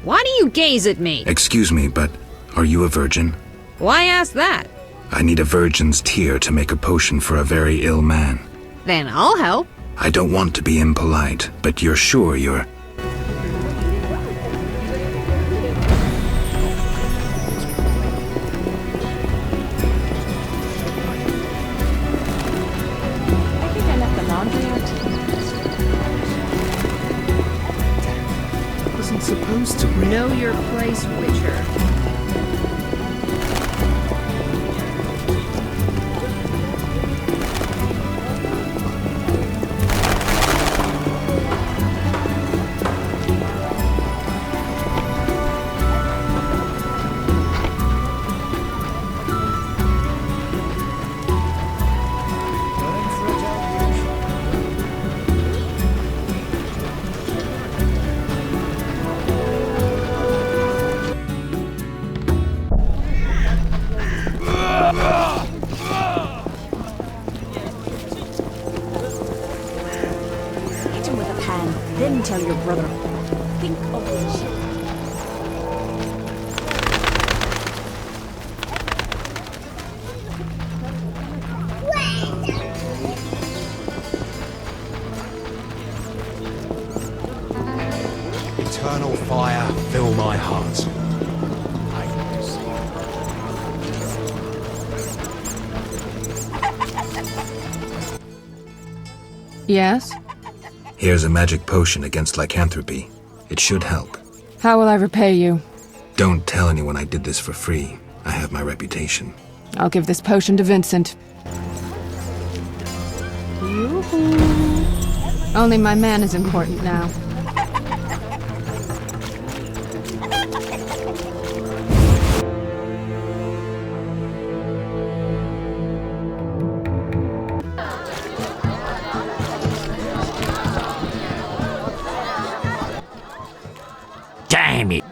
Why do you gaze at me? Excuse me, but are you a virgin? Why ask that? I need a virgin's tear to make a potion for a very ill man. Then I'll help. I don't want to be impolite, but you're sure you're... I think I left the laundry out. Wasn't supposed to know your place, Witcher. Hit him with a pan, then tell your brother. Think of the children. Eternal fire, fill my heart. Yes? Here's a magic potion against lycanthropy. It should help. How will I repay you? Don't tell anyone I did this for free. I have my reputation. I'll give this potion to Vincent. Yoo-hoo. Only my man is important now. Damn it!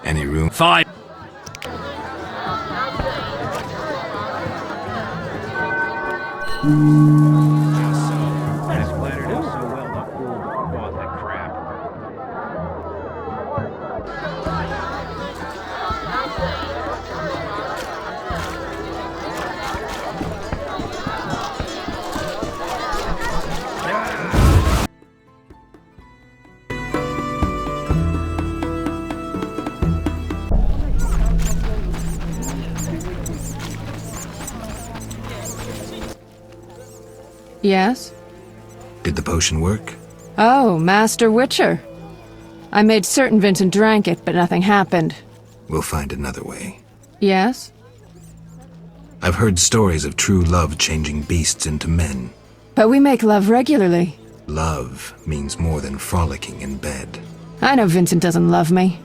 Any room? 5. Yes? Did the potion work? Oh, Master Witcher. I made certain Vincent drank it, but nothing happened. We'll find another way. Yes? I've heard stories of true love changing beasts into men. But we make love regularly. Love means more than frolicking in bed. I know Vincent doesn't love me.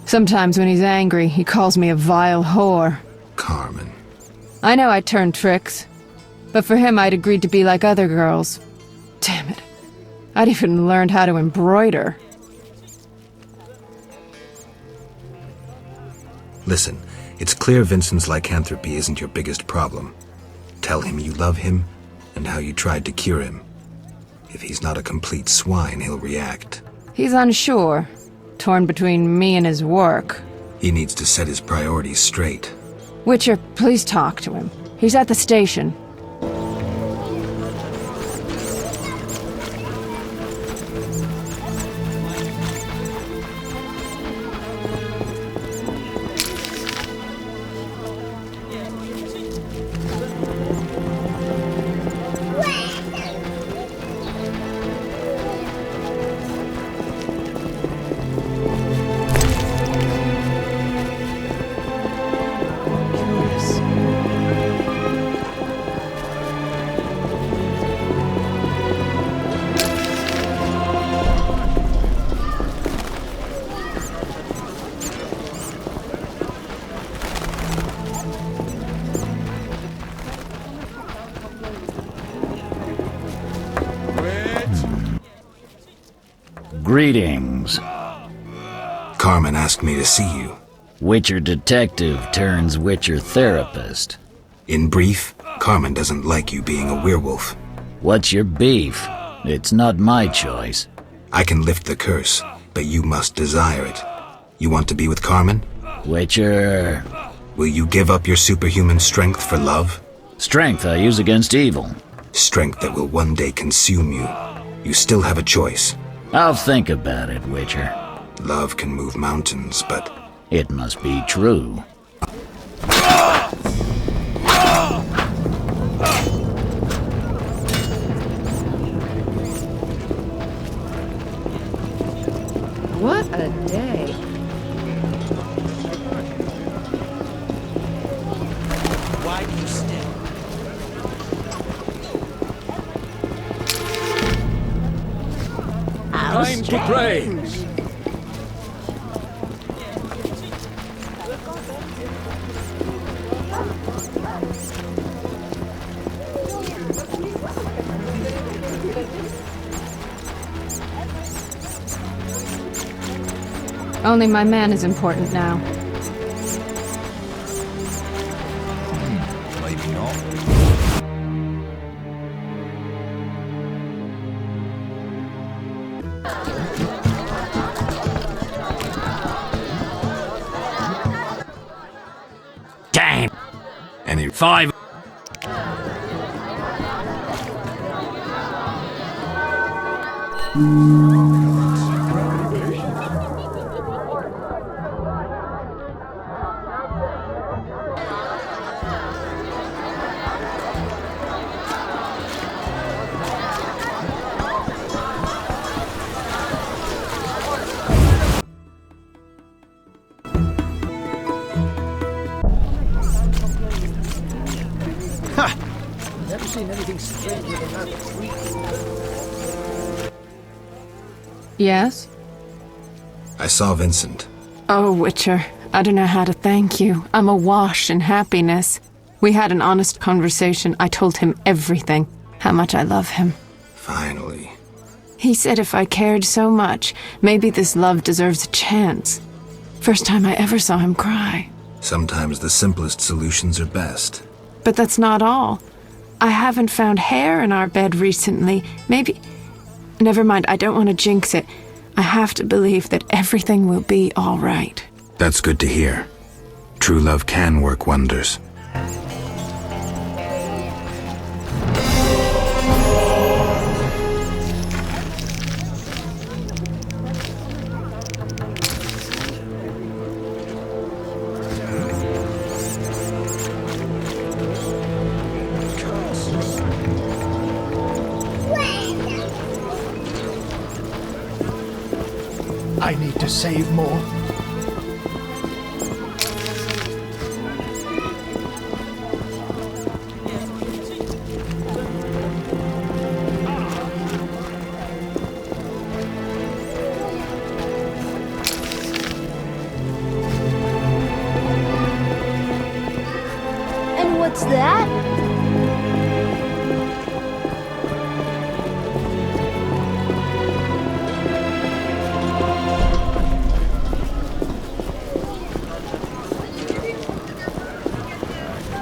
Sometimes when he's angry, he calls me a vile whore. Carmen. I know I turned tricks. But for him, I'd agreed to be like other girls. Damn it. I'd even learned how to embroider. Listen, it's clear Vincent's lycanthropy isn't your biggest problem. Tell him you love him and how you tried to cure him. If he's not a complete swine, he'll react. He's unsure, torn between me and his work. He needs to set his priorities straight. Witcher, please talk to him. He's at the station. Greetings. Carmen asked me to see you. Witcher detective turns Witcher therapist. In brief, Carmen doesn't like you being a werewolf. What's your beef? It's not my choice. I can lift the curse, but you must desire it. You want to be with Carmen? Witcher... Will you give up your superhuman strength for love? Strength I use against evil. Strength that will one day consume you. You still have a choice. I'll think about it, Witcher. Love can move mountains, but... It must be true. What a day. Why do you stay? Time to praise. Only my man is important now. Maybe not. Damn. Any 5. Never seen anything stranger than that tree. Yes? I saw Vincent. Oh, Witcher, I don't know how to thank you. I'm awash in happiness. We had an honest conversation. I told him everything, how much I love him. Finally. He said if I cared so much, maybe this love deserves a chance. First time I ever saw him cry. Sometimes the simplest solutions are best. But that's not all. I haven't found hair in our bed recently. Maybe... Never mind, I don't want to jinx it. I have to believe that everything will be all right. That's good to hear. True love can work wonders. I need to save more. And what's that?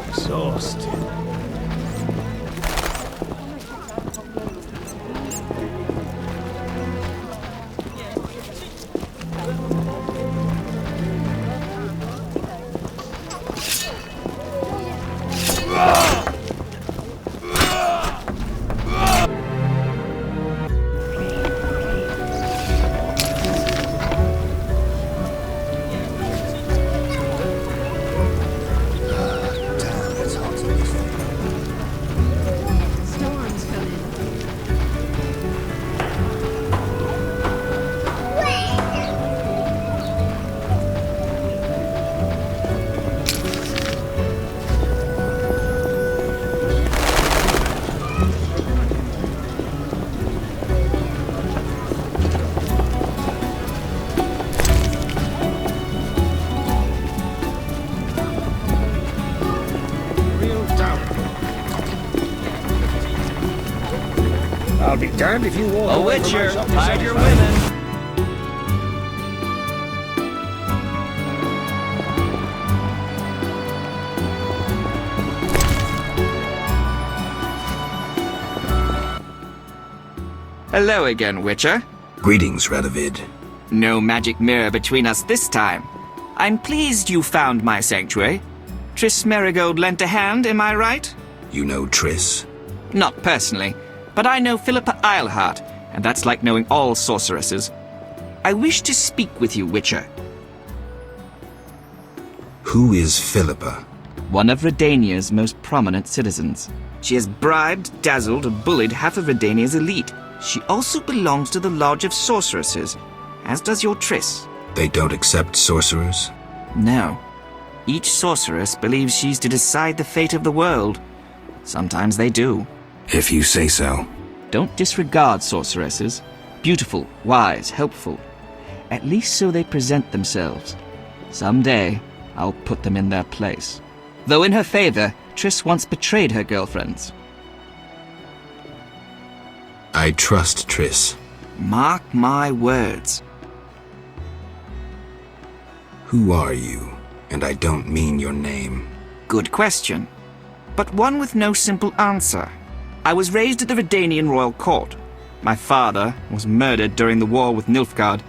Exhausted. Storm's coming. Real down. I'll be damned if you won't. A Witcher, hide your women. Hello again, Witcher. Greetings, Radovid. No magic mirror between us this time. I'm pleased you found my sanctuary. Triss Merigold lent a hand, am I right? You know Triss? Not personally, but I know Philippa Eilhart, and that's like knowing all sorceresses. I wish to speak with you, Witcher. Who is Philippa? One of Redania's most prominent citizens. She has bribed, dazzled, and bullied half of Redania's elite. She also belongs to the Lodge of Sorceresses, as does your Triss. They don't accept sorcerers? No. Each sorceress believes she's to decide the fate of the world. Sometimes they do. If you say so. Don't disregard sorceresses. Beautiful, wise, helpful. At least so they present themselves. Someday, I'll put them in their place. Though in her favor, Triss once betrayed her girlfriends. I trust Triss. Mark my words. Who are you? And I don't mean your name. Good question, but one with no simple answer. I was raised at the Redanian royal court. My father was murdered during the war with Nilfgaard.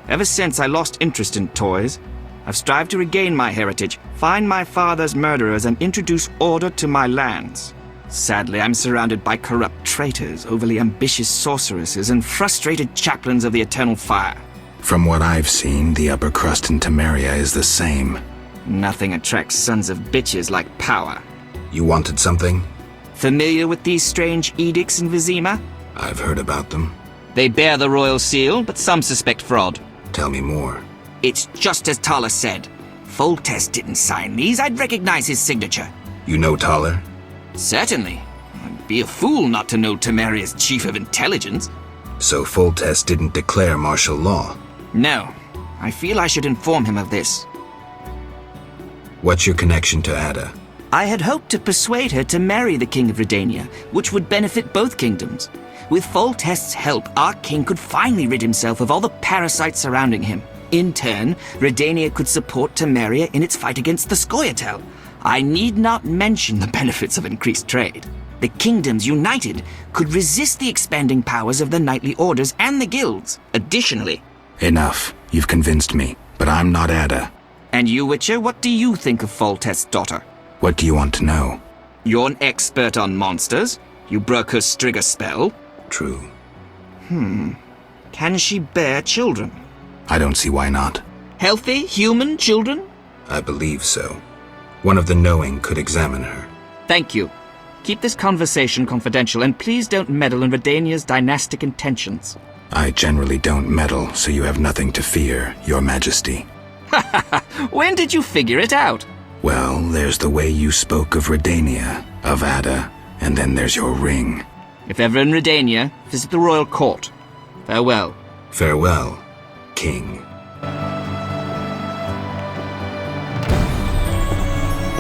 Ever since I lost interest in toys, I've strived to regain my heritage, find my father's murderers, and introduce order to my lands. Sadly, I'm surrounded by corrupt traitors, overly ambitious sorceresses, and frustrated chaplains of the Eternal Fire. From what I've seen, the upper crust in Temeria is the same. Nothing attracts sons of bitches like power. You wanted something? Familiar with these strange edicts in Vizima? I've heard about them. They bear the royal seal, but some suspect fraud. Tell me more. It's just as Toler said. Foltest didn't sign these. I'd recognize his signature. You know Toler? Certainly. I'd be a fool not to know Temeria's chief of intelligence. So Foltest didn't declare martial law? No. I feel I should inform him of this. What's your connection to Ada? I had hoped to persuade her to marry the King of Redania, which would benefit both kingdoms. With Foltest's help, our king could finally rid himself of all the parasites surrounding him. In turn, Redania could support Temeria in its fight against the Scoia'tael. I need not mention the benefits of increased trade. The kingdoms united could resist the expanding powers of the knightly orders and the guilds. Additionally... Enough. You've convinced me, but I'm not Ada. And you, Witcher, what do you think of Foltest's daughter? What do you want to know? You're an expert on monsters. You broke her Strigger spell. True. Can she bear children? I don't see why not. Healthy, human children? I believe so. One of the knowing could examine her. Thank you. Keep this conversation confidential, and please don't meddle in Redania's dynastic intentions. I generally don't meddle, so you have nothing to fear, Your Majesty. When did you figure it out? Well, there's the way you spoke of Redania, of Ada, and then there's your ring. If ever in Redania, visit the royal court. Farewell. Farewell, King.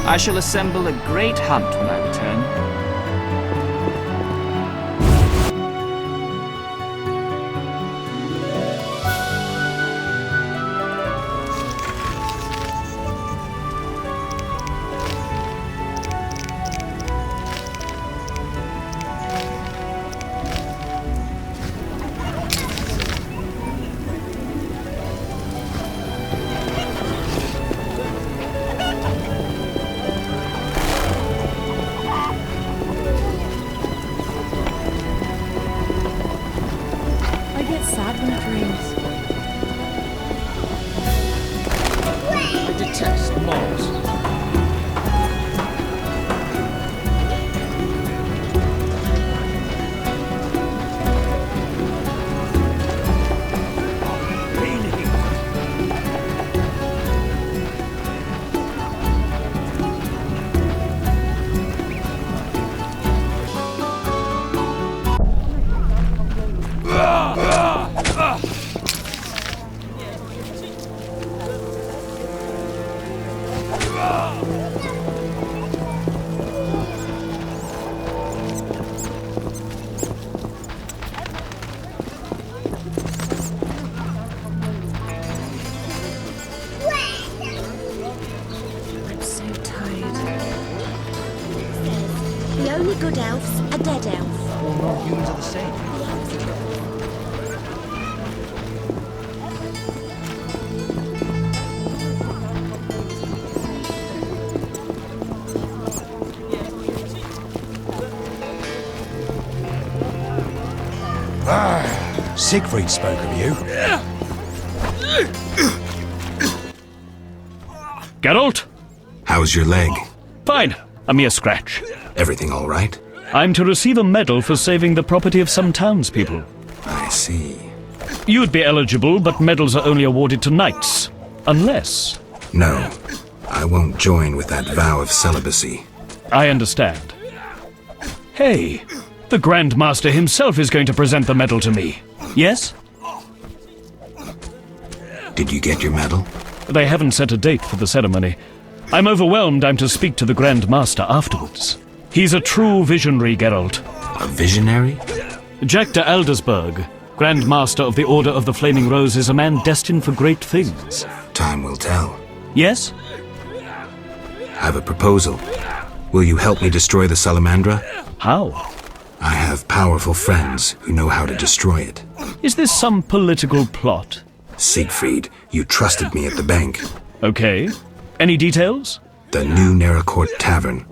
I shall assemble a great hunt when I return. The only good elves are dead elves. All non-humans are the same. Siegfried spoke of you. Geralt? How's your leg? Fine. A mere scratch. Everything all right? I'm to receive a medal for saving the property of some townspeople. I see. You'd be eligible, but medals are only awarded to knights. Unless... No. I won't join with that vow of celibacy. I understand. Hey, the Grand Master himself is going to present the medal to me. Yes? Did you get your medal? They haven't set a date for the ceremony. I'm overwhelmed I'm to speak to the Grand Master afterwards. He's a true visionary, Geralt. A visionary? Jack de Aldersberg, Grand Master of the Order of the Flaming Rose, is a man destined for great things. Time will tell. Yes? I have a proposal. Will you help me destroy the Salamandra? How? I have powerful friends who know how to destroy it. Is this some political plot? Siegfried, you trusted me at the bank. Okay. Any details? The new Neracourt Tavern.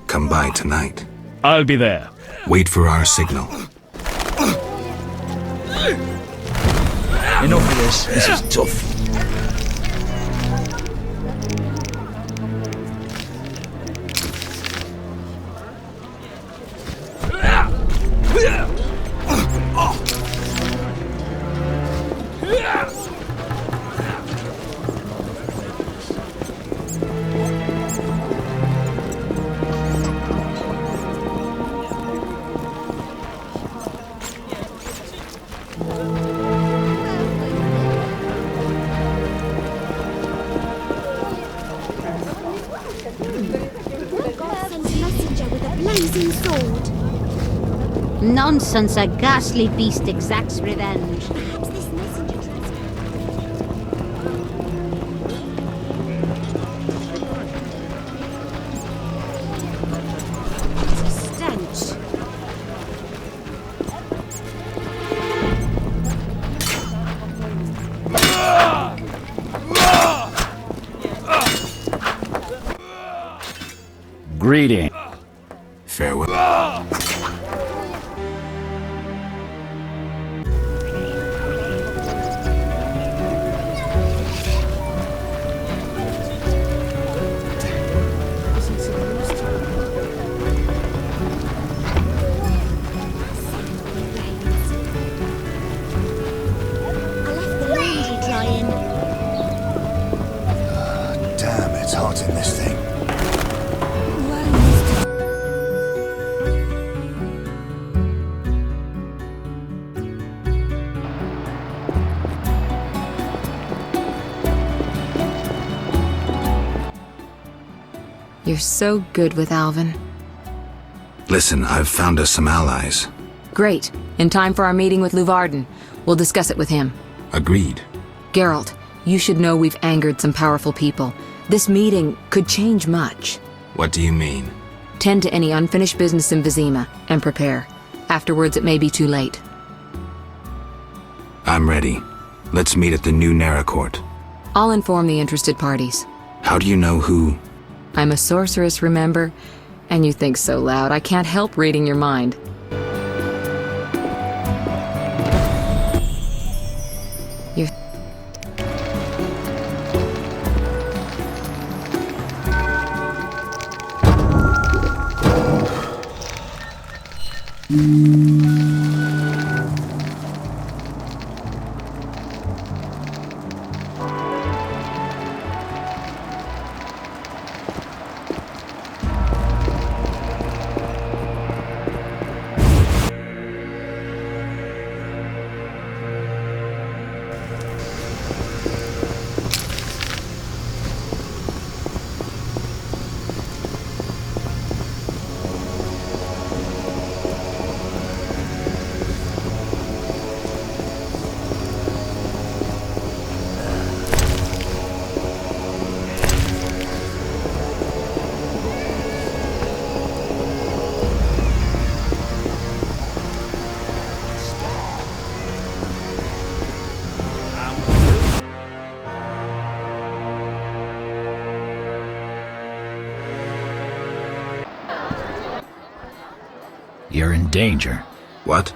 Come by tonight. I'll be there. Wait for our signal. Enough of this. This is tough. Nonsense, a ghastly beast exacts revenge. Perhaps this messenger It's a stench. Greeting. Farewell. Damn, it's hot in this thing. You're so good with Alvin. Listen, I've found us some allies. Great. In time for our meeting with Luvarden. We'll discuss it with him. Agreed. Geralt, you should know we've angered some powerful people. This meeting could change much. What do you mean? Tend to any unfinished business in Vizima, and prepare. Afterwards, it may be too late. I'm ready. Let's meet at the new Neracourt. I'll inform the interested parties. How do you know who? I'm a sorceress, remember? And you think so loud, I can't help reading your mind. You're... You're in danger. What?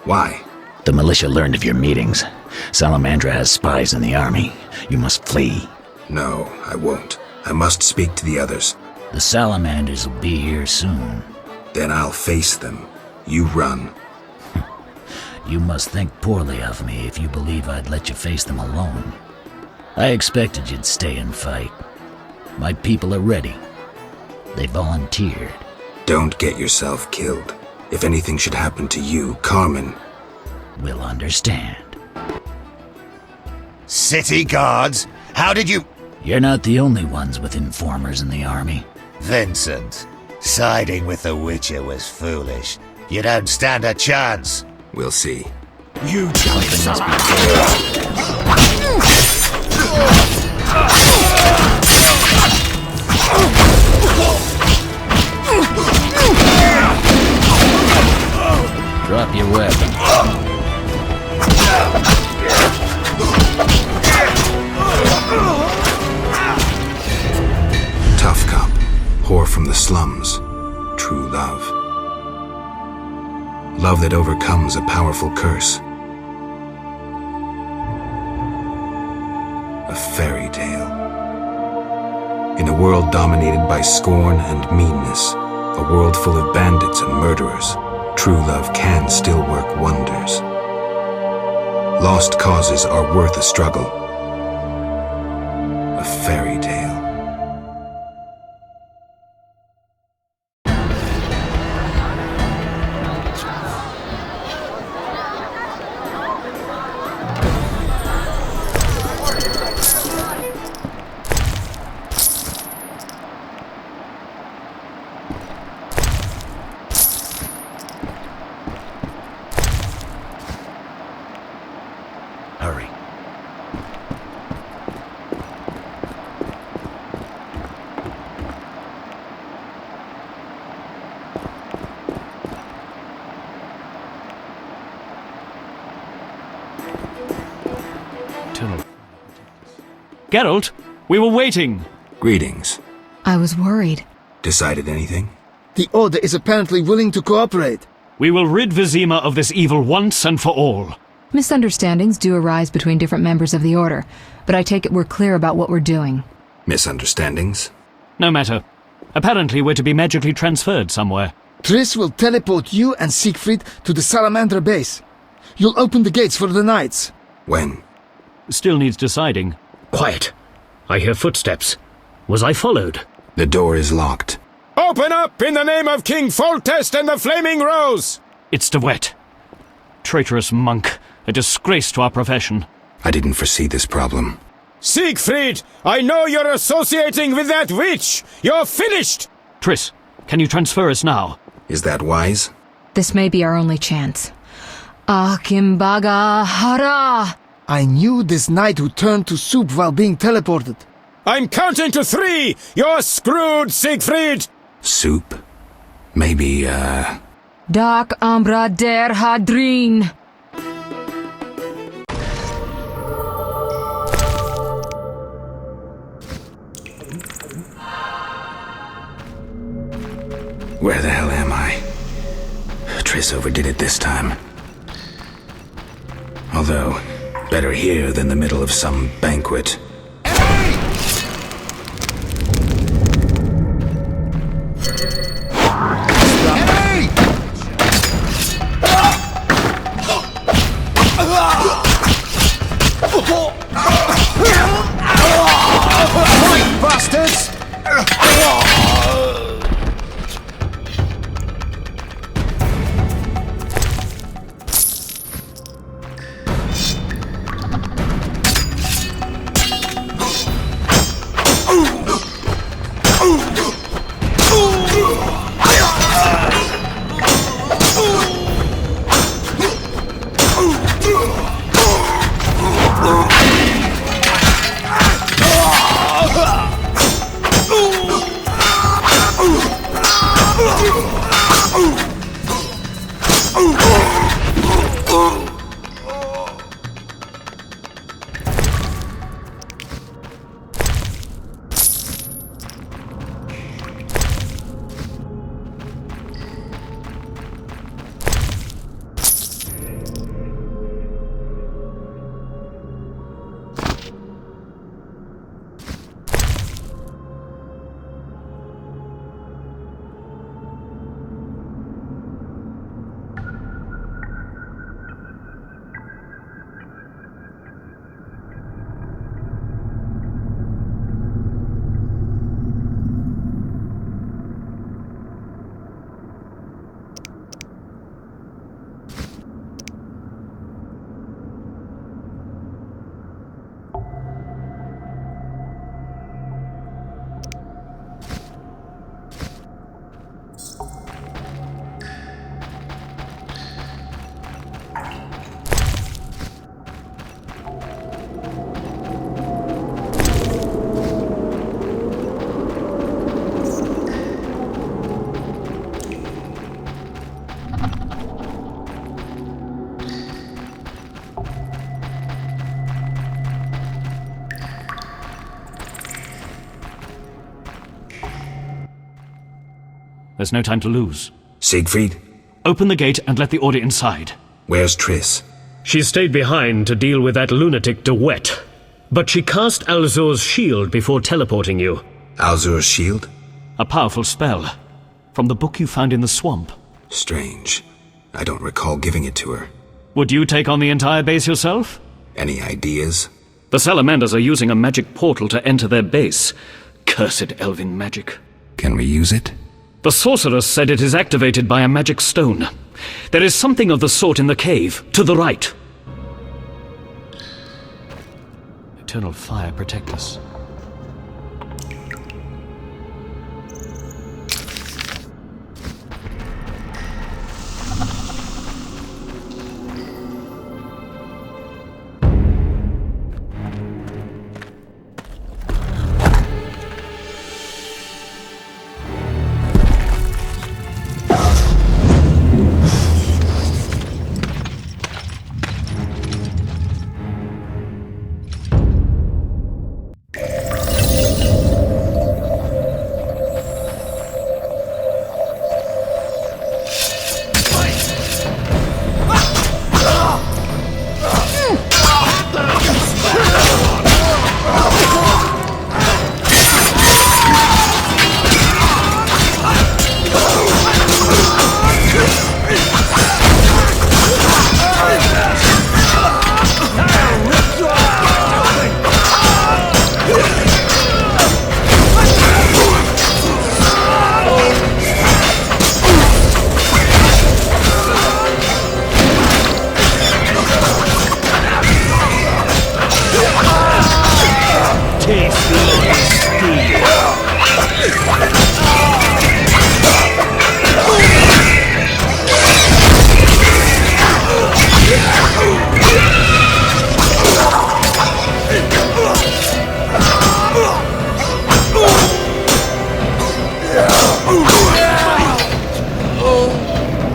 Why? The militia learned of your meetings. Salamandra has spies in the army. You must flee. No, I won't. I must speak to the others. The Salamanders will be here soon. Then I'll face them. You run. You must think poorly of me if you believe I'd let you face them alone. I expected you'd stay and fight. My people are ready. They volunteered. Don't get yourself killed. If anything should happen to you, Carmen will understand. City guards? How did you... You're not the only ones with informers in the army. Vincent, siding with the Witcher was foolish. You don't stand a chance. We'll see. You challenge us Drop your weapon. Tough cop. Whore from the slums. True love. Love that overcomes a powerful curse. A fairy tale. In a world dominated by scorn and meanness, a world full of bandits and murderers, true love can still work wonders. Lost causes are worth a struggle. A fairy tale. Hurry. Geralt, we were waiting. Greetings. I was worried. Decided anything? The Order is apparently willing to cooperate. We will rid Vizima of this evil once and for all. Misunderstandings do arise between different members of the Order, but I take it we're clear about what we're doing. Misunderstandings? No matter. Apparently we're to be magically transferred somewhere. Triss will teleport you and Siegfried to the Salamander base. You'll open the gates for the knights. When? Still needs deciding. Quiet. I hear footsteps. Was I followed? The door is locked. Open up in the name of King Foltest and the Flaming Rose! It's De Wet. Traitorous monk. A disgrace to our profession. I didn't foresee this problem. Siegfried, I know you're associating with that witch! You're finished! Triss, can you transfer us now? Is that wise? This may be our only chance. Akimbaga Hara! I knew this knight who turned to soup while being teleported. I'm counting to 3! You're screwed, Siegfried! Soup? Maybe, Dark Ambra der Hadrin! Where the hell am I? Triss overdid it this time. Although, better here than the middle of some banquet. Bastards! There's no time to lose. Siegfried? Open the gate and let the order inside. Where's Triss? She stayed behind to deal with that lunatic De Wet. But she cast Alzur's shield before teleporting you. Alzur's shield? A powerful spell. From the book you found in the swamp. Strange. I don't recall giving it to her. Would you take on the entire base yourself? Any ideas? The Salamanders are using a magic portal to enter their base. Cursed elven magic. Can we use it? The sorcerer said it is activated by a magic stone. There is something of the sort in the cave, to the right. Eternal fire protect us.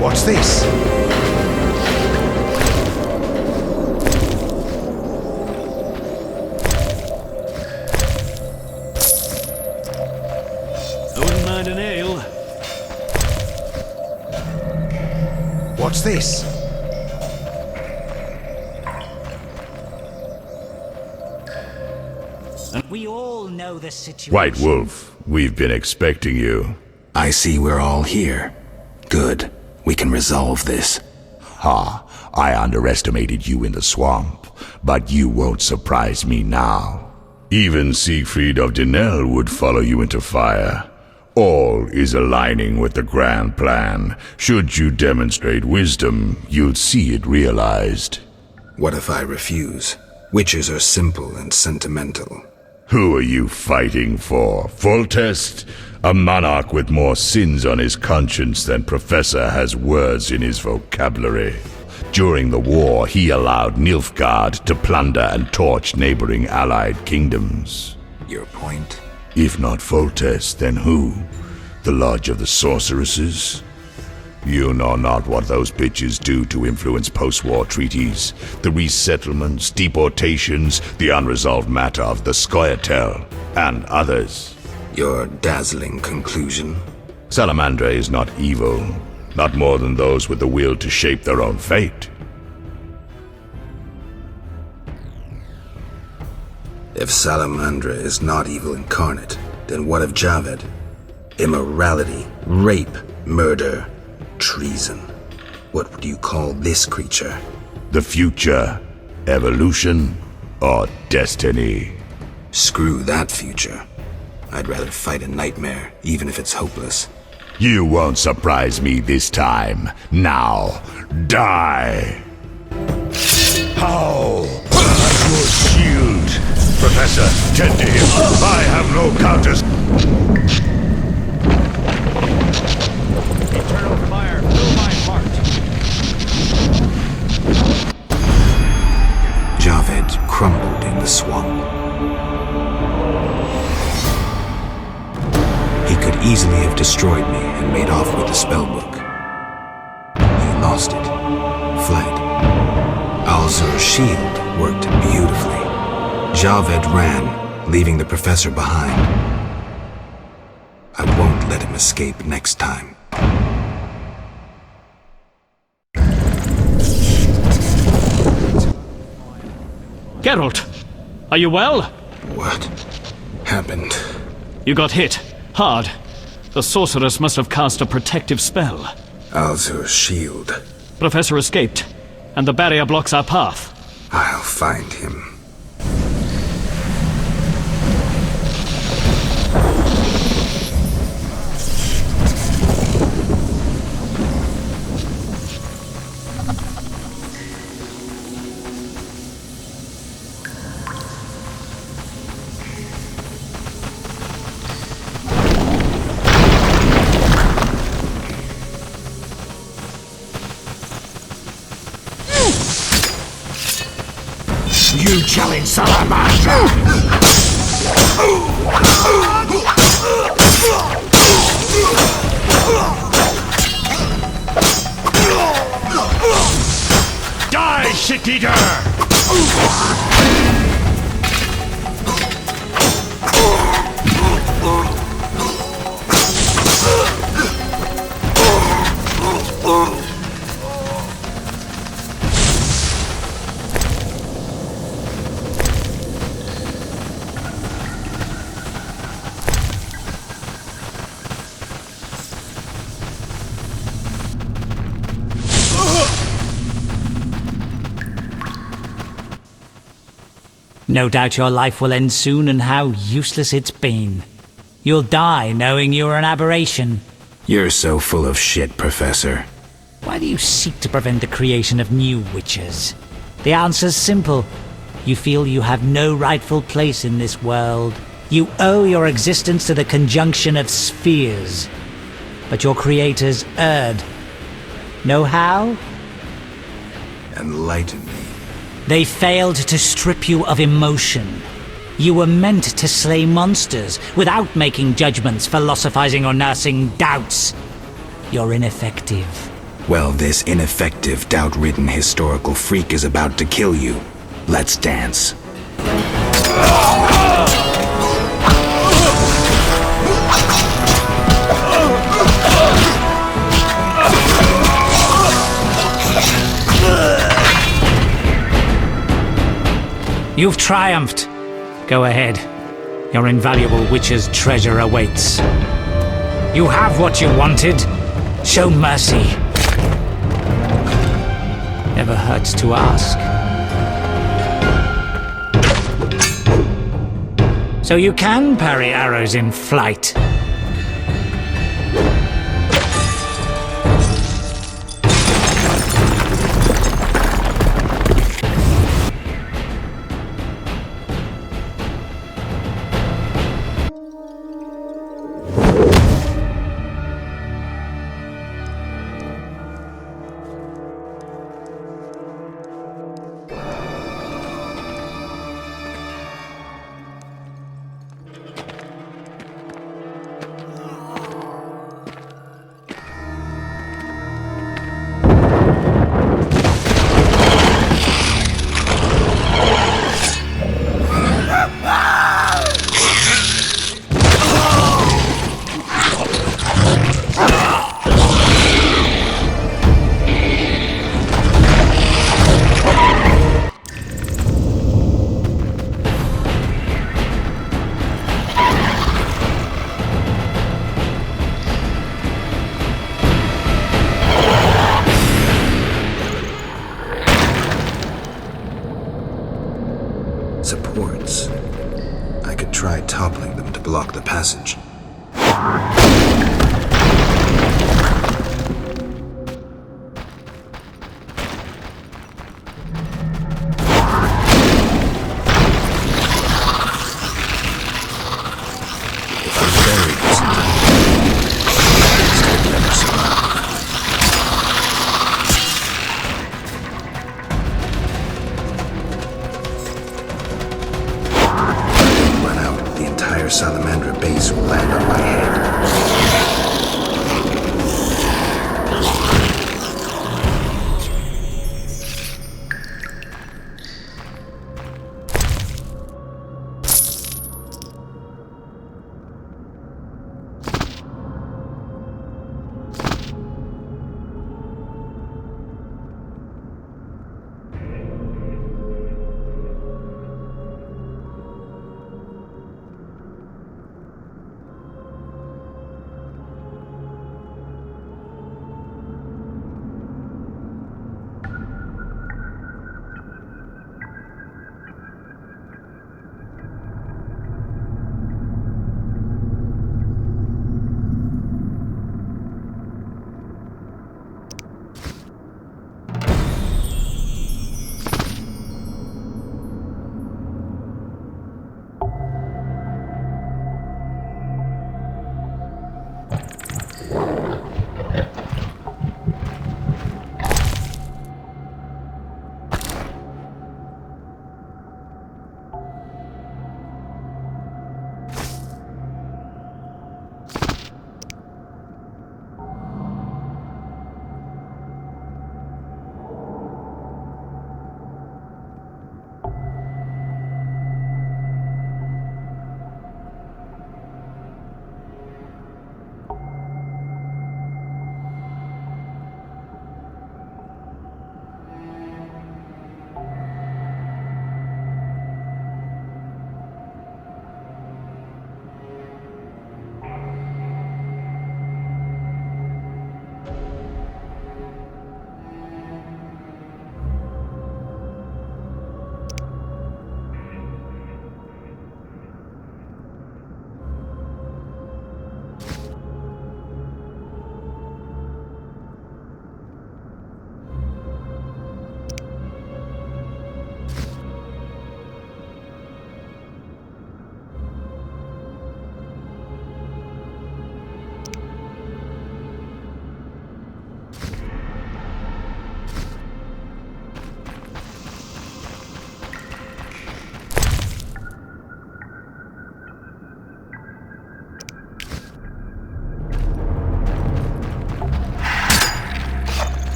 What's this? I wouldn't mind an ale. What's this? We all know the situation. White Wolf, we've been expecting you. I see we're all here. Good. We can resolve this. Ha, I underestimated you in the swamp, but you won't surprise me now. Even Siegfried of Denel would follow you into fire. All is aligning with the grand plan. Should you demonstrate wisdom, you'll see it realized. What if I refuse? Witches are simple and sentimental. Who are you fighting for? Foltest? A monarch with more sins on his conscience than Professor has words in his vocabulary. During the war, he allowed Nilfgaard to plunder and torch neighboring allied kingdoms. Your point? If not Foltest, then who? The Lodge of the Sorceresses? You know not what those bitches do to influence post-war treaties, the resettlements, deportations, the unresolved matter of the Scoia'tael, and others. Your dazzling conclusion? Salamandra is not evil, not more than those with the will to shape their own fate. If Salamandra is not evil incarnate, then what of Javed? Immorality, rape, murder, treason. What would you call this creature? The future, evolution, or destiny? Screw that future. I'd rather fight a nightmare, even if it's hopeless. You won't surprise me this time. Now, die! How? Your shield! Professor, tend to him. I have no counters. Eternal fire, fill my heart. Javed crumbled in the swamp. He could easily have destroyed me and made off with the spellbook. He lost it, fled. Alzur's shield worked beautifully. Javed ran, leaving the professor behind. I won't let him escape next time. Geralt, are you well? What happened? You got hit. Hard. The sorceress must have cast a protective spell. Alzur's shield. Professor escaped, and the barrier blocks our path. I'll find him. You challenge Salamander! Die, shit-eater! No doubt your life will end soon, and how useless it's been. You'll die knowing you're an aberration. You're so full of shit, Professor. Why do you seek to prevent the creation of new witches? The answer's simple. You feel you have no rightful place in this world. You owe your existence to the conjunction of spheres. But your creators erred. Know how? Enlighten me. They failed to strip you of emotion. You were meant to slay monsters without making judgments, philosophizing, or nursing doubts. You're ineffective. Well, this ineffective, doubt-ridden historical freak is about to kill you. Let's dance. You've triumphed. Go ahead. Your invaluable witch's treasure awaits. You have what you wanted. Show mercy. Never hurts to ask. So you can parry arrows in flight. Supports. I could try toppling them to block the passage. Salamandra base will land on my head.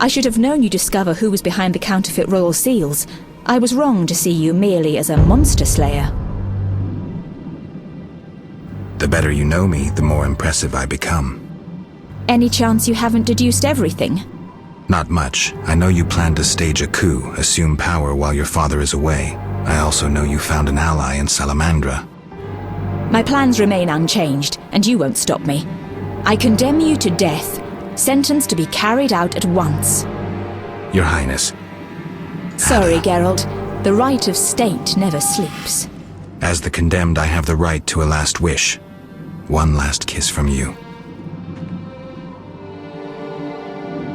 I should have known you'd discover who was behind the counterfeit royal seals. I was wrong to see you merely as a monster slayer. The better you know me, the more impressive I become. Any chance you haven't deduced everything? Not much. I know you plan to stage a coup, assume power while your father is away. I also know you found an ally in Salamandra. My plans remain unchanged, and you won't stop me. I condemn you to death, sentenced to be carried out at once. Your Highness. Sorry, Geralt. The right of state never sleeps. As the condemned, I have the right to a last wish. One last kiss from you.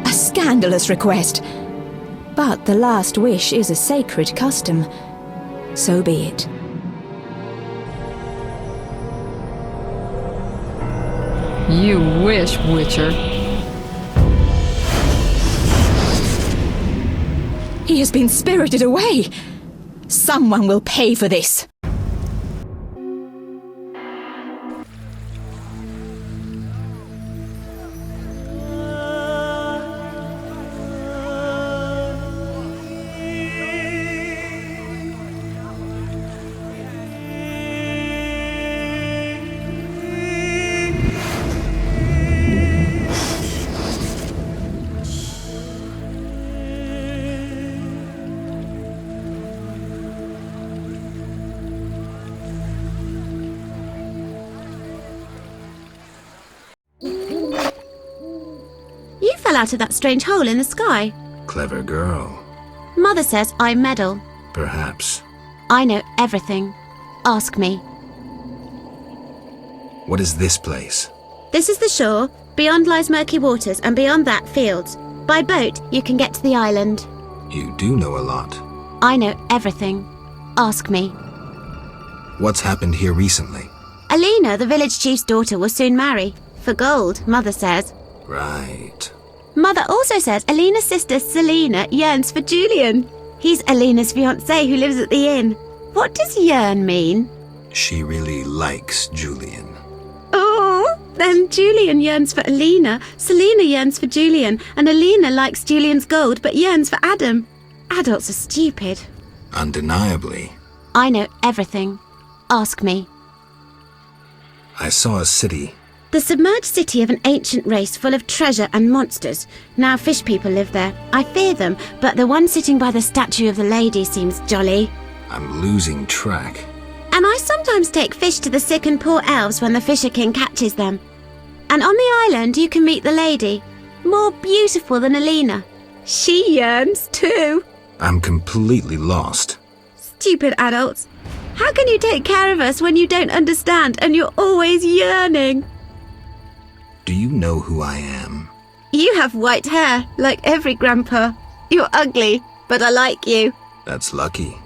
A scandalous request. But the last wish is a sacred custom. So be it. You wish, Witcher. He has been spirited away. Someone will pay for this. Out of that strange hole in the sky. Clever girl. Mother says I meddle. Perhaps. I know everything. Ask me. What is this place? This is the shore. Beyond lies murky waters, and beyond that, fields. By boat, you can get to the island. You do know a lot. I know everything. Ask me. What's happened here recently? Alina, the village chief's daughter, will soon marry. For gold, Mother says. Right. Mother also says Alina's sister Selena yearns for Julian. He's Alina's fiancé who lives at the inn. What does yearn mean? She really likes Julian. Oh, then Julian yearns for Alina, Selena yearns for Julian, and Alina likes Julian's gold but yearns for Adam. Adults are stupid. Undeniably. I know everything. Ask me. I saw a city. The submerged city of an ancient race full of treasure and monsters. Now fish people live there. I fear them, but the one sitting by the statue of the lady seems jolly. I'm losing track. And I sometimes take fish to the sick and poor elves when the Fisher King catches them. And on the island you can meet the lady. More beautiful than Alina. She yearns too. I'm completely lost. Stupid adults. How can you take care of us when you don't understand and you're always yearning? Do you know who I am? You have white hair, like every grandpa. You're ugly, but I like you. That's lucky.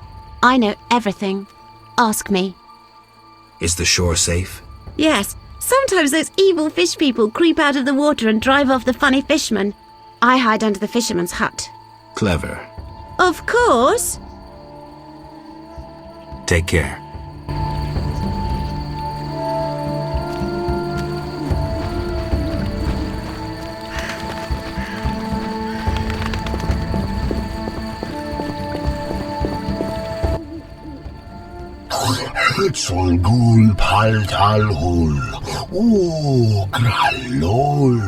I know everything. Ask me. Is the shore safe? Yes. Sometimes those evil fish people creep out of the water and drive off the funny fishermen. I hide under the fisherman's hut. Clever. Of course. Take care. Hitzol gul paltal hul. Oh, grallol.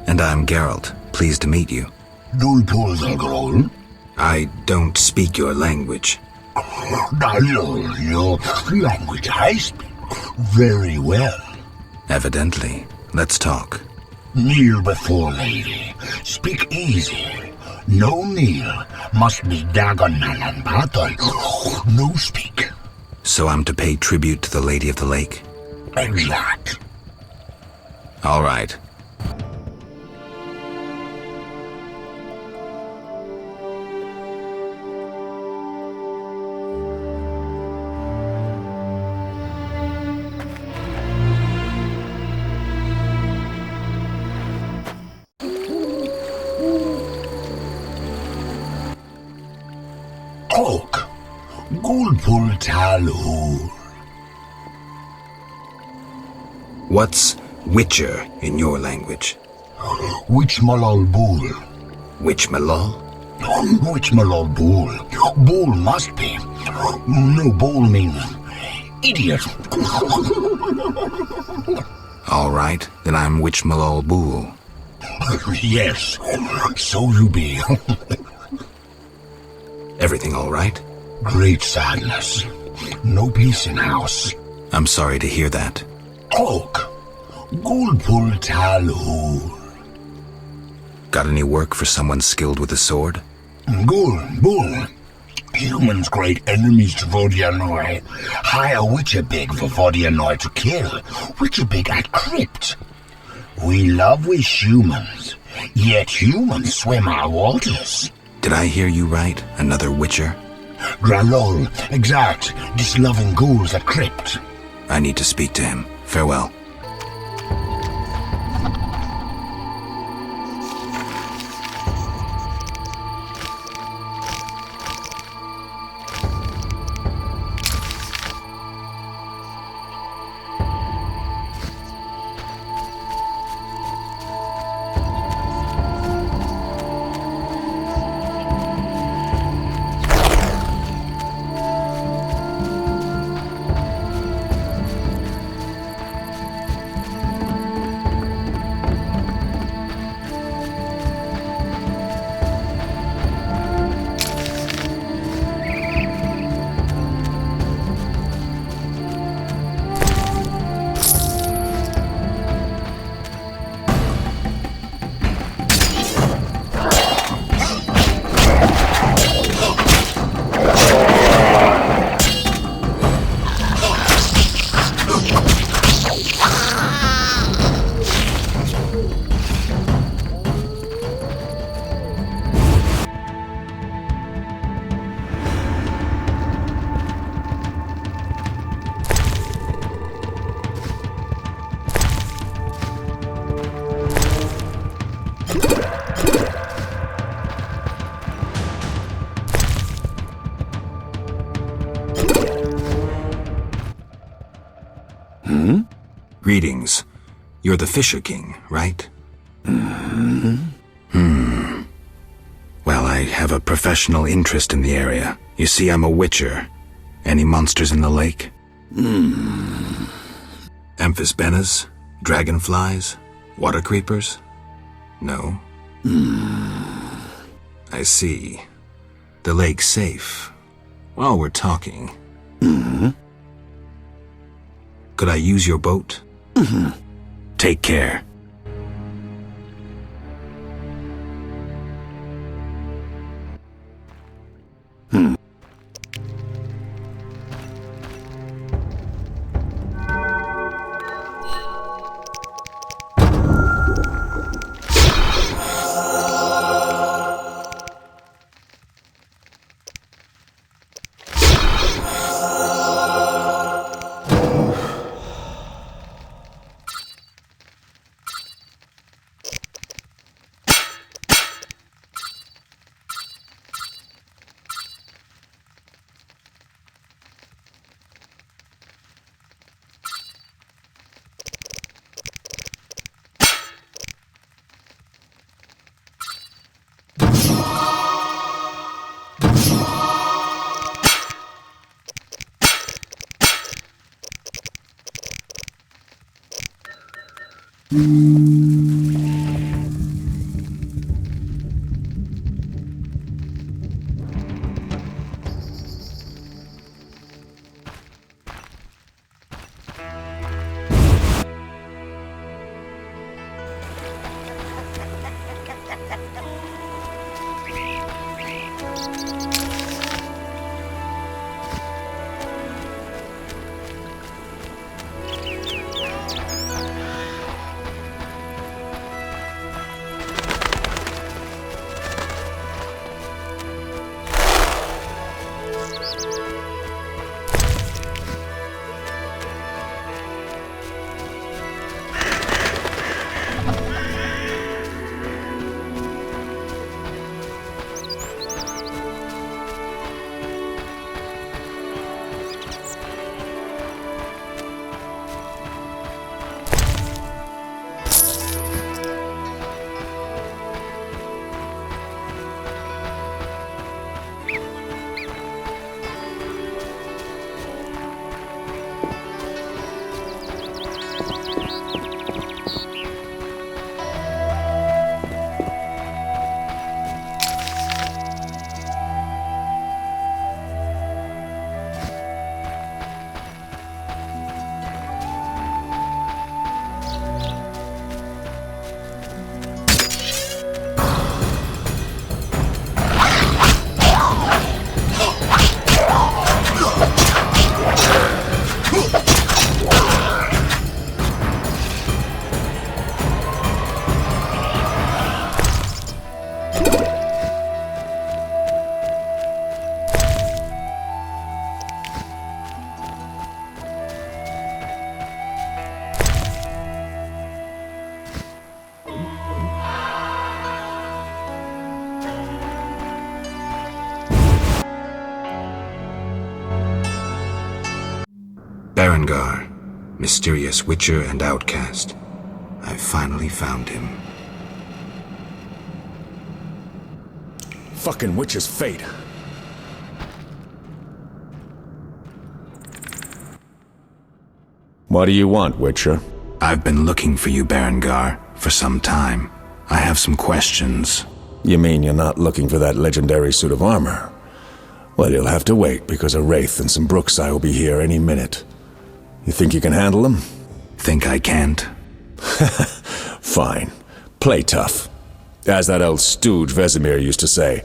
And I'm Geralt. Pleased to meet you. Dulpolzalgrol? I don't speak your language. Your language I speak very well. Evidently. Let's talk. Kneel before lady. Speak easy. No kneel. Must be Dagonalan battle. No speak. So I'm to pay tribute to the Lady of the Lake? Exact. All right. Talk. Gulpul Talhul. What's Witcher in your language? Which Malal Bul? Witch Malol? Witch Malol Bull. Bull must be. No, Bull means idiot. All right, then I'm Witch Malol Bull. Yes, so you be. Everything all right? Great sadness. No peace in house. I'm sorry to hear that. Cloak. Gulpul Talhul. Got any work for someone skilled with a sword? Bull. Humans great enemies to Vodianoi. Hire Witcher Big for Vodianoi to kill. Witcher Big at crypt. We love wish humans, yet humans swim our waters. Did I hear you right? Another Witcher? Gralol, exact. Disloving ghouls at crypt. I need to speak to him. Farewell. Greetings. You're the Fisher King, right? Well, I have a professional interest in the area. You see, I'm a witcher. Any monsters in the lake? Amphisbenas? Dragonflies? Water creepers? No? I see. The lake's safe. While we're talking. Could I use your boat? Take care. Berengar, mysterious witcher and outcast. I've finally found him. Fucking witch's fate. What do you want, Witcher? I've been looking for you, Berengar, for some time. I have some questions. You mean you're not looking for that legendary suit of armor? Well, you'll have to wait, because a Wraith and some Brookside will be here any minute. You think you can handle them? Think I can't? Fine. Play tough. As that old stooge Vesemir used to say,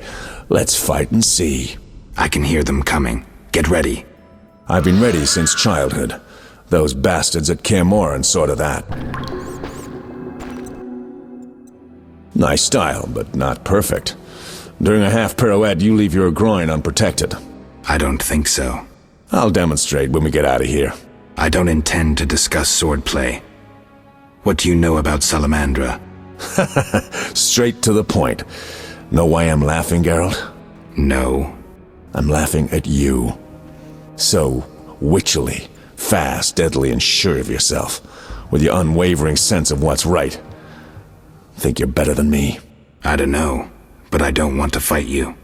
let's fight and see. I can hear them coming. Get ready. I've been ready since childhood. Those bastards at Kaer saw to that. Nice style, but not perfect. During a half pirouette, you leave your groin unprotected. I don't think so. I'll demonstrate when we get out of here. I don't intend to discuss swordplay. What do you know about Salamandra? Straight to the point. Know why I'm laughing, Geralt? No. I'm laughing at you. So witchily, fast, deadly, and sure of yourself, with your unwavering sense of what's right. Think you're better than me? I don't know, but I don't want to fight you.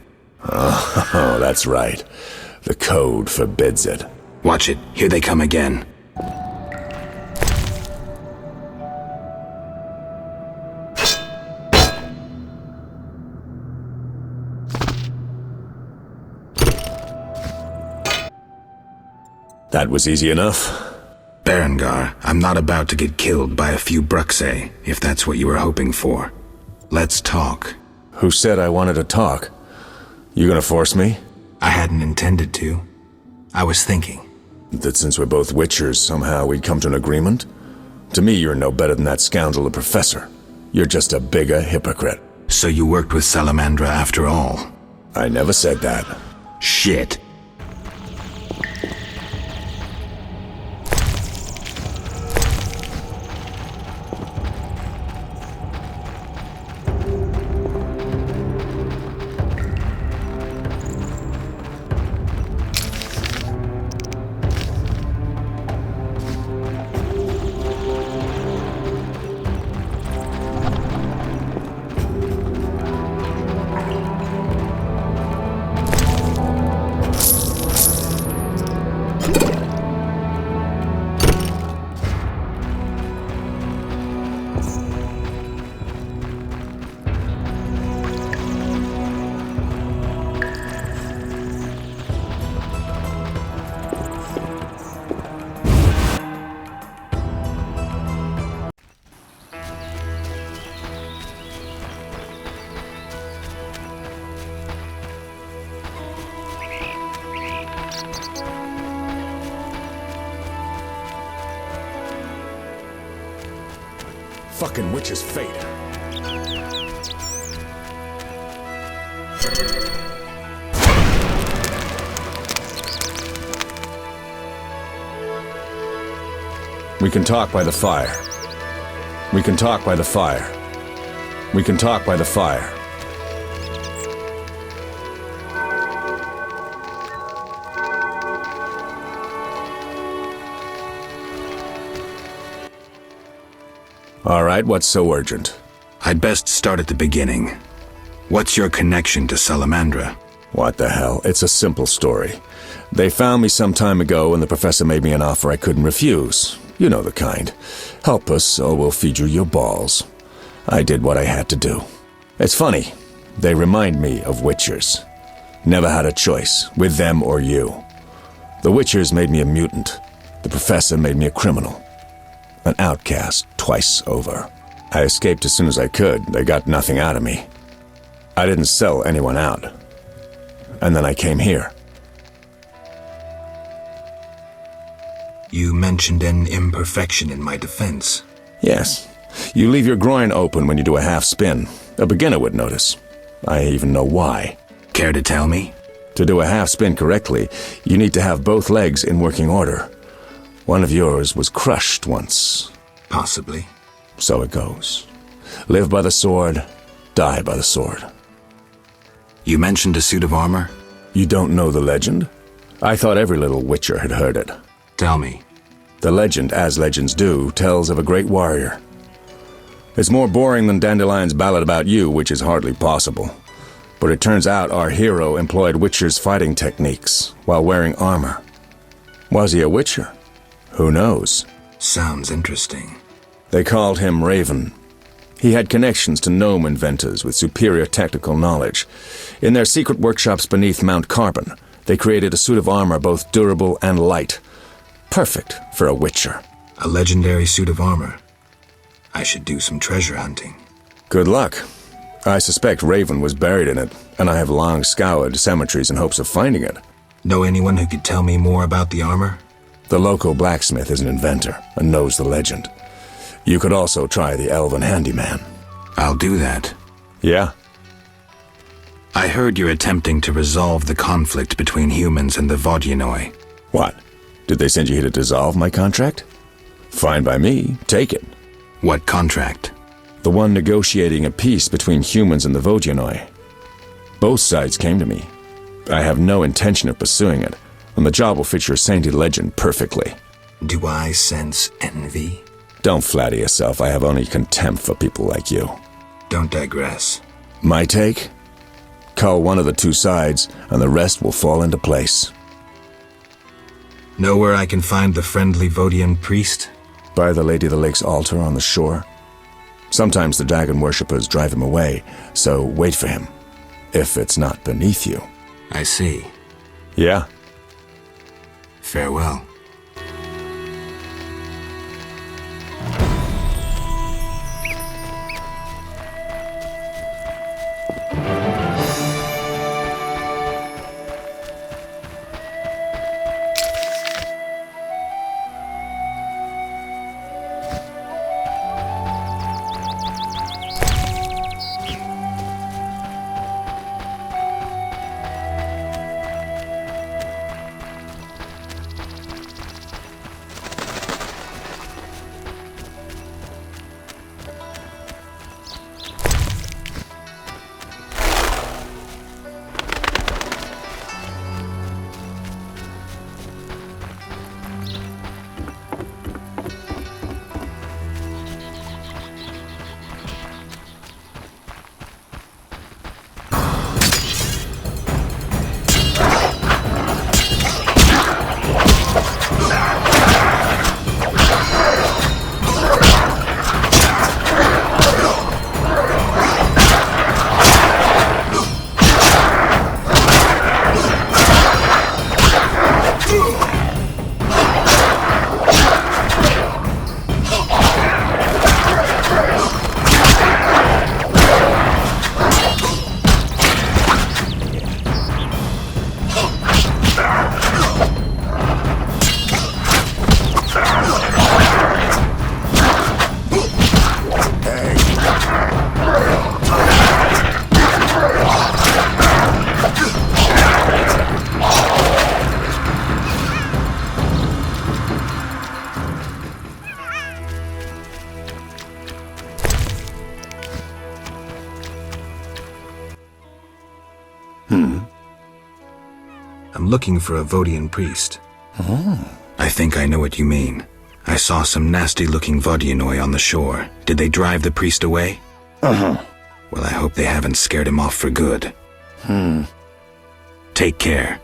Oh, that's right. The code forbids it. Watch it. Here they come again. That was easy enough. Berengar, I'm not about to get killed by a few Bruxae, if that's what you were hoping for. Let's talk. Who said I wanted to talk? You gonna force me? I hadn't intended to. I was thinking. That since we're both witchers, somehow we'd come to an agreement? To me, you're no better than that scoundrel, the professor. You're just a bigger hypocrite. So you worked with Salamandra after all? I never said that. Shit. Fucking witch's fate. We can talk by the fire. We can talk by the fire. We can talk by the fire. All right, what's so urgent? I'd best start at the beginning. What's your connection to Salamandra? What the hell? It's a simple story. They found me some time ago and the professor made me an offer I couldn't refuse. You know the kind. Help us or we'll feed you your balls. I did what I had to do. It's funny. They remind me of witchers. Never had a choice, with them or you. The witchers made me a mutant. The professor made me a criminal. An outcast twice over. I escaped as soon as I could. They got nothing out of me. I didn't sell anyone out. And then I came here. You mentioned an imperfection in my defense. Yes. You leave your groin open when you do a half spin. A beginner would notice. I even know why. Care to tell me? To do a half spin correctly, you need to have both legs in working order. One of yours was crushed once. Possibly. So it goes. Live by the sword, die by the sword. You mentioned a suit of armor? You don't know the legend? I thought every little witcher had heard it. Tell me. The legend, as legends do, tells of a great warrior. It's more boring than Dandelion's ballad about you, which is hardly possible. But it turns out our hero employed witchers' fighting techniques while wearing armor. Was he a witcher? Who knows? Sounds interesting. They called him Raven. He had connections to gnome inventors with superior technical knowledge. In their secret workshops beneath Mount Carbon, they created a suit of armor both durable and light. Perfect for a witcher. A legendary suit of armor. I should do some treasure hunting. Good luck. I suspect Raven was buried in it, and I have long scoured cemeteries in hopes of finding it. Know anyone who could tell me more about the armor? The local blacksmith is an inventor and knows the legend. You could also try the Elven handyman. I'll do that. Yeah? I heard you're attempting to resolve the conflict between humans and the Vodyanoi. What? Did they send you here to dissolve my contract? Fine by me. Take it. What contract? The one negotiating a peace between humans and the Vodyanoi. Both sides came to me. I have no intention of pursuing it, and the job will fit your sainty legend perfectly. Do I sense envy? Don't flatter yourself. I have only contempt for people like you. Don't digress. My take? Cull one of the two sides, and the rest will fall into place. Know where I can find the friendly Vodian priest? By the Lady of the Lake's altar on the shore. Sometimes the dragon worshippers drive him away, so wait for him. If it's not beneath you. I see. Yeah? Farewell. I'm looking for a Vodian priest. Oh. I think I know what you mean. I saw some nasty-looking Vodyanoi on the shore. Did they drive the priest away? Uh-huh. Well, I hope they haven't scared him off for good. Take care.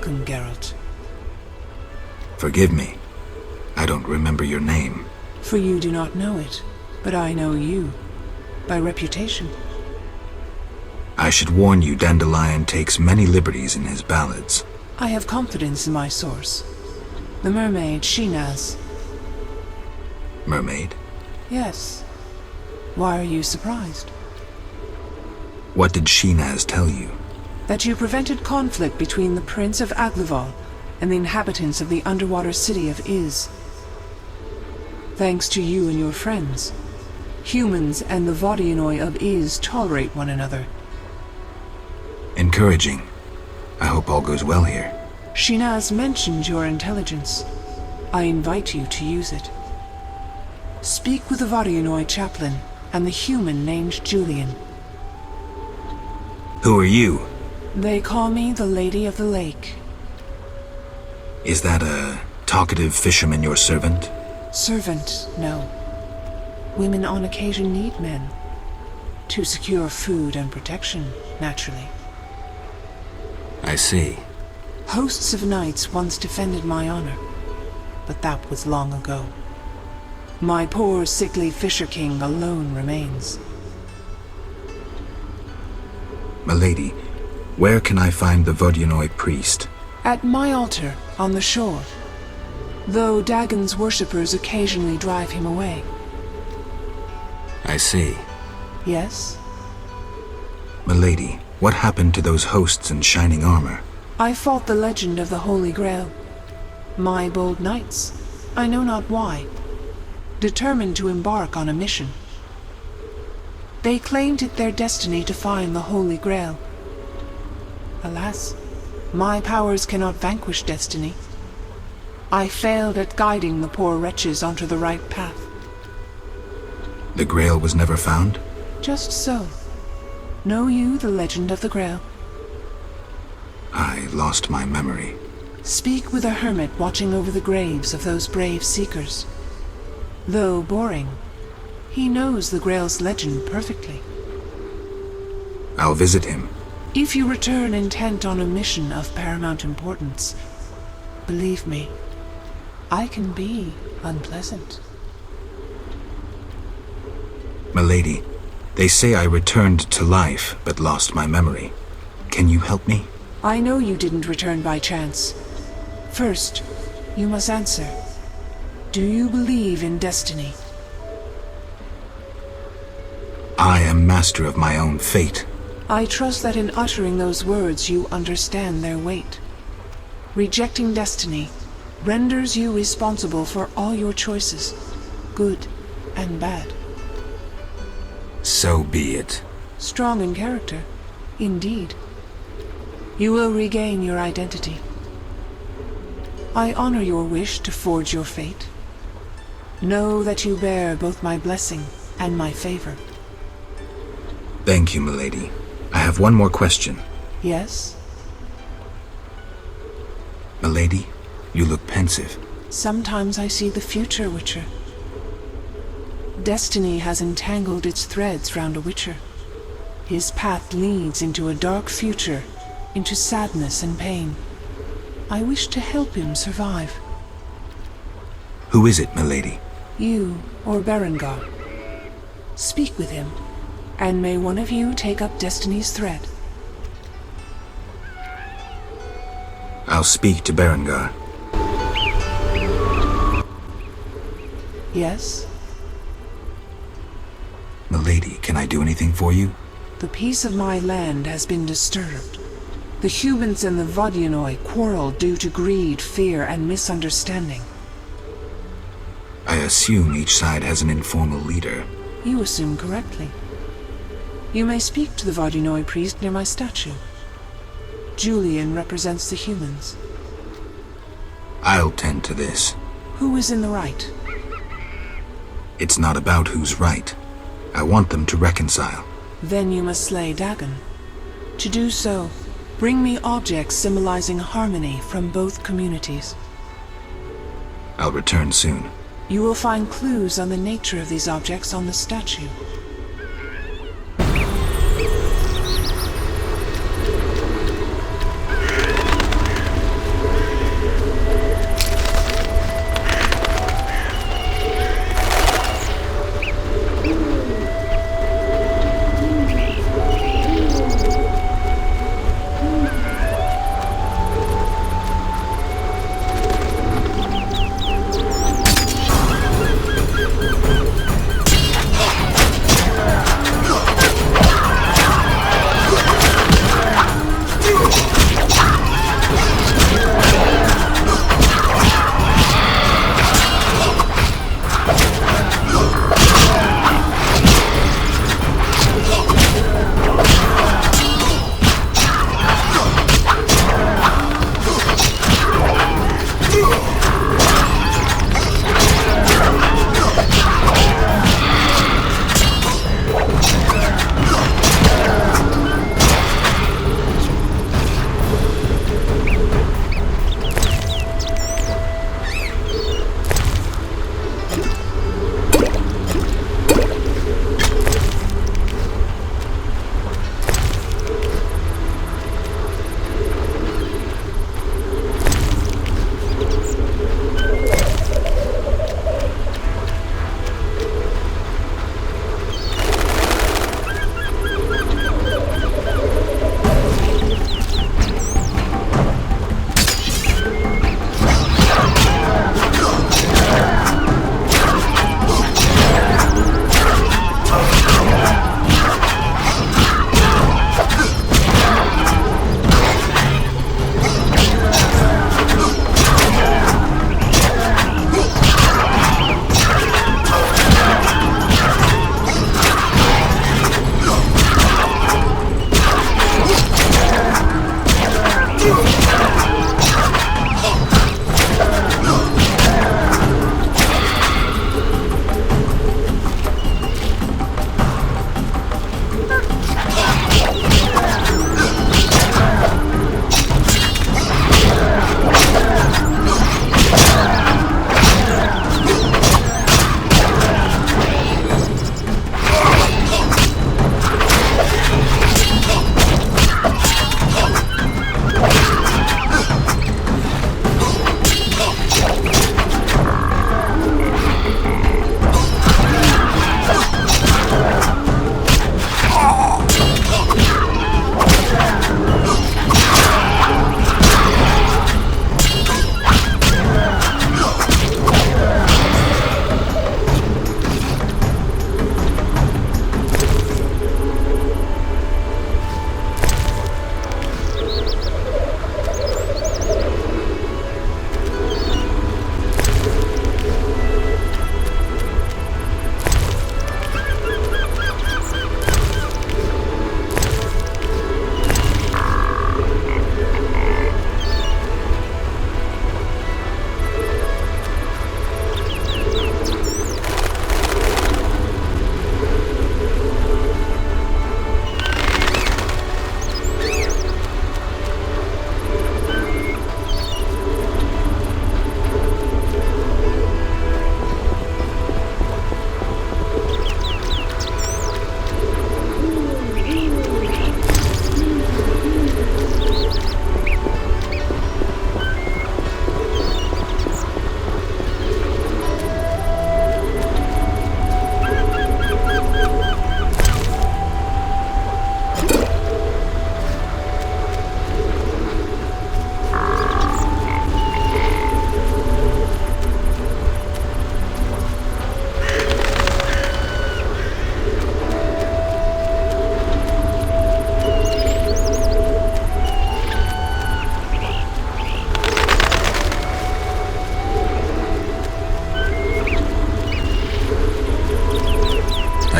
Welcome, Geralt. Forgive me. I don't remember your name. For you do not know it, but I know you. By reputation. I should warn you, Dandelion takes many liberties in his ballads. I have confidence in my source. The mermaid, Shinaz. Mermaid? Yes. Why are you surprised? What did Shinaz tell you? That you prevented conflict between the Prince of Aglaval and the inhabitants of the underwater city of Iz. Thanks to you and your friends, humans and the Vodianoi of Iz tolerate one another. Encouraging. I hope all goes well here. Shinaz mentioned your intelligence. I invite you to use it. Speak with the Vodianoi chaplain and the human named Julian. Who are you? They call me the Lady of the Lake. Is that a talkative fisherman your servant? Servant, no. Women on occasion need men. To secure food and protection, naturally. I see. Hosts of knights once defended my honor, but that was long ago. My poor, sickly Fisher King alone remains. Milady, where can I find the Vodianoi priest? At my altar, on the shore. Though Dagon's worshippers occasionally drive him away. I see. Yes? Milady, what happened to those hosts in shining armor? I fought the legend of the Holy Grail. My bold knights, I know not why, determined to embark on a mission. They claimed it their destiny to find the Holy Grail. Alas, my powers cannot vanquish destiny. I failed at guiding the poor wretches onto the right path. The Grail was never found? Just so. Know you the legend of the Grail? I lost my memory. Speak with a hermit watching over the graves of those brave seekers. Though boring, he knows the Grail's legend perfectly. I'll visit him. If you return intent on a mission of paramount importance, believe me, I can be unpleasant. Milady, they say I returned to life, but lost my memory. Can you help me? I know you didn't return by chance. First, you must answer. Do you believe in destiny? I am master of my own fate. I trust that in uttering those words you understand their weight. Rejecting destiny renders you responsible for all your choices, good and bad. So be it. Strong in character, indeed. You will regain your identity. I honor your wish to forge your fate. Know that you bear both my blessing and my favor. Thank you, milady. I have one more question. Yes? Milady, you look pensive. Sometimes I see the future, Witcher. Destiny has entangled its threads round a Witcher. His path leads into a dark future, into sadness and pain. I wish to help him survive. Who is it, milady? You or Berengar. Speak with him, and may one of you take up Destiny's thread. I'll speak to Berengar. Yes? Milady, can I do anything for you? The peace of my land has been disturbed. The humans and the Vodianoi quarrel due to greed, fear, and misunderstanding. I assume each side has an informal leader. You assume correctly. You may speak to the Vodianoi priest near my statue. Julian represents the humans. I'll tend to this. Who is in the right? It's not about who's right. I want them to reconcile. Then you must slay Dagon. To do so, bring me objects symbolizing harmony from both communities. I'll return soon. You will find clues on the nature of these objects on the statue.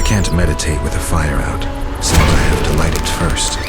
can't meditate with a fire out. Seems I have to light it first.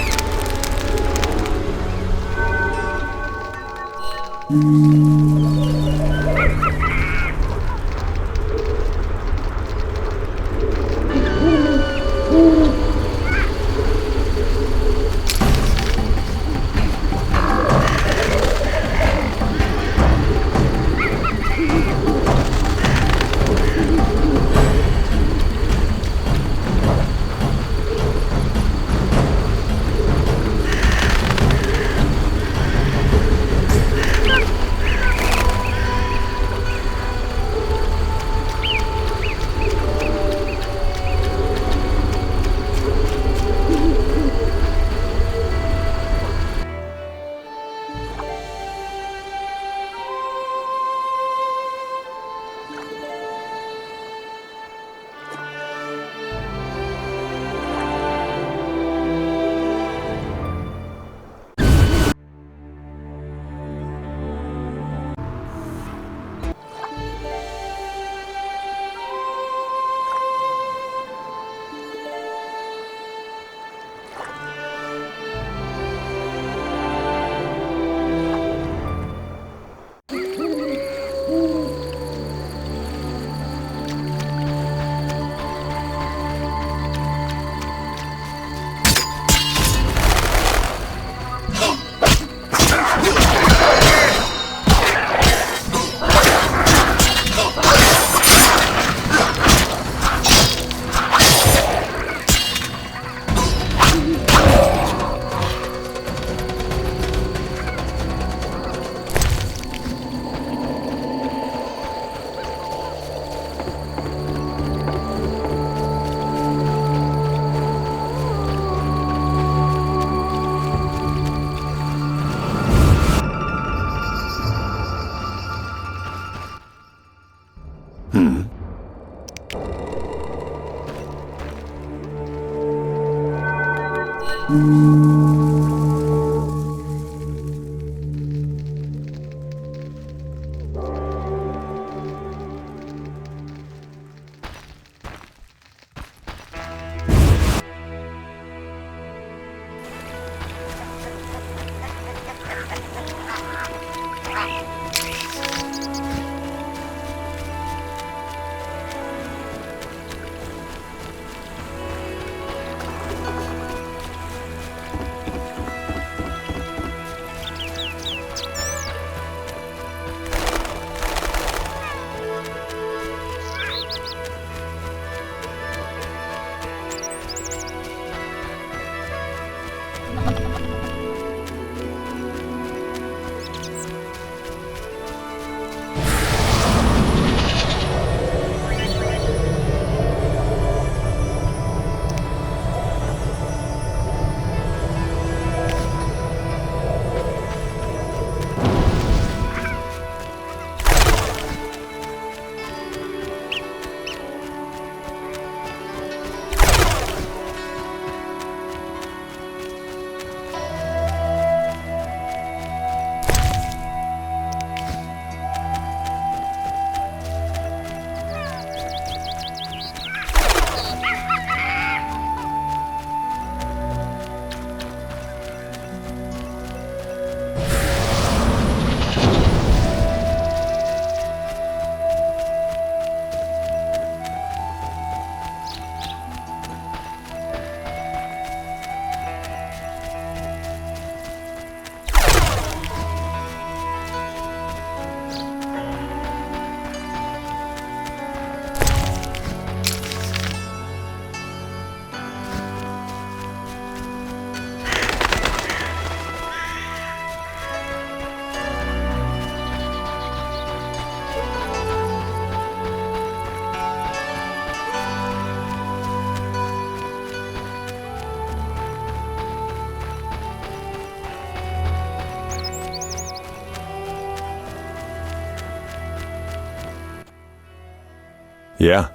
Yeah?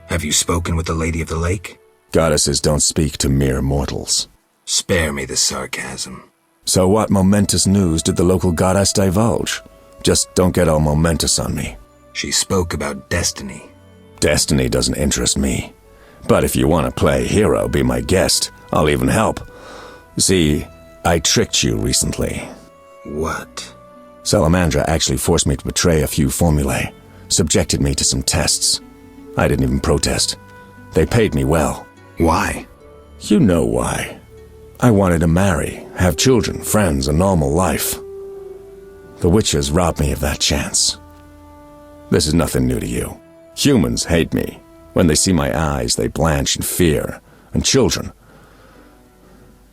Have you spoken with the Lady of the Lake? Goddesses don't speak to mere mortals. Spare me the sarcasm. So what momentous news did the local goddess divulge? Just don't get all momentous on me. She spoke about destiny. Destiny doesn't interest me. But if you want to play hero, be my guest. I'll even help. See, I tricked you recently. What? Salamandra actually forced me to betray a few formulae, subjected me to some tests. I didn't even protest. They paid me well. Why? You know why. I wanted to marry, have children, friends, a normal life. The witches robbed me of that chance. This is nothing new to you. Humans hate me. When they see my eyes, they blanch in fear. And children.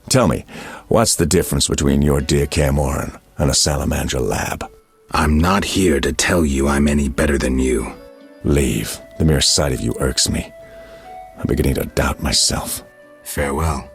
Tell me, what's the difference between your dear Kaer Morhen and a Salamandra lab? I'm not here to tell you I'm any better than you. Leave. The mere sight of you irks me. I'm beginning to doubt myself. Farewell.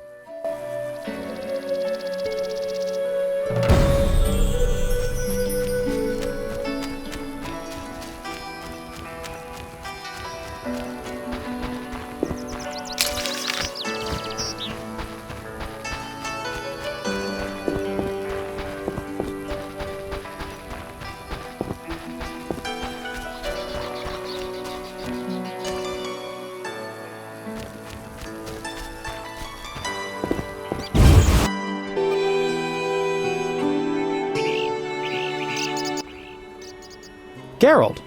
Geralt.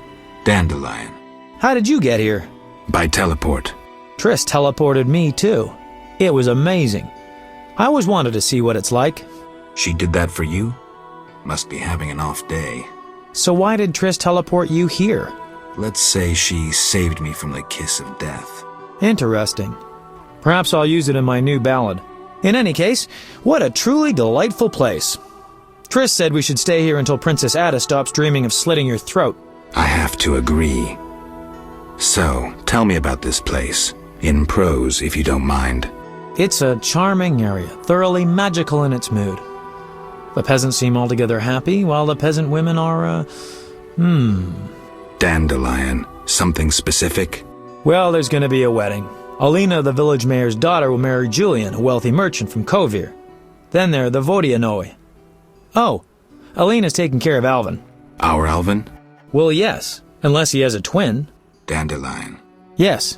Dandelion. How did you get here? By teleport. Triss teleported me too. It was amazing. I always wanted to see what it's like. She did that for you? Must be having an off day. So why did Triss teleport you here? Let's say she saved me from the kiss of death. Interesting. Perhaps I'll use it in my new ballad. In any case, what a truly delightful place. Triss said we should stay here until Princess Ada stops dreaming of slitting your throat. I have to agree. So, tell me about this place. In prose, if you don't mind. It's a charming area, thoroughly magical in its mood. The peasants seem altogether happy, while the peasant women are, Dandelion. Something specific? Well, there's gonna be a wedding. Alina, the village mayor's daughter, will marry Julian, a wealthy merchant from Kovir. Then there are the Vodianoi. Oh, Alina's taking care of Elven. Our Elven? Well, yes, unless he has a twin. Dandelion. Yes.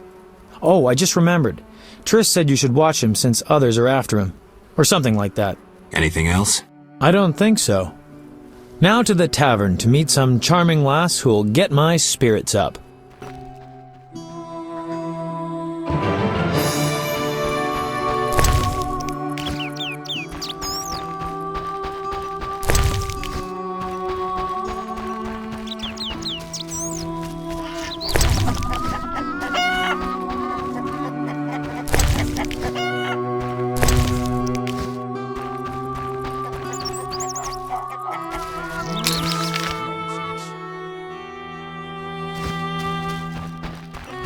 Oh, I just remembered. Triss said you should watch him since others are after him. Or something like that. Anything else? I don't think so. Now to the tavern to meet some charming lass who'll get my spirits up.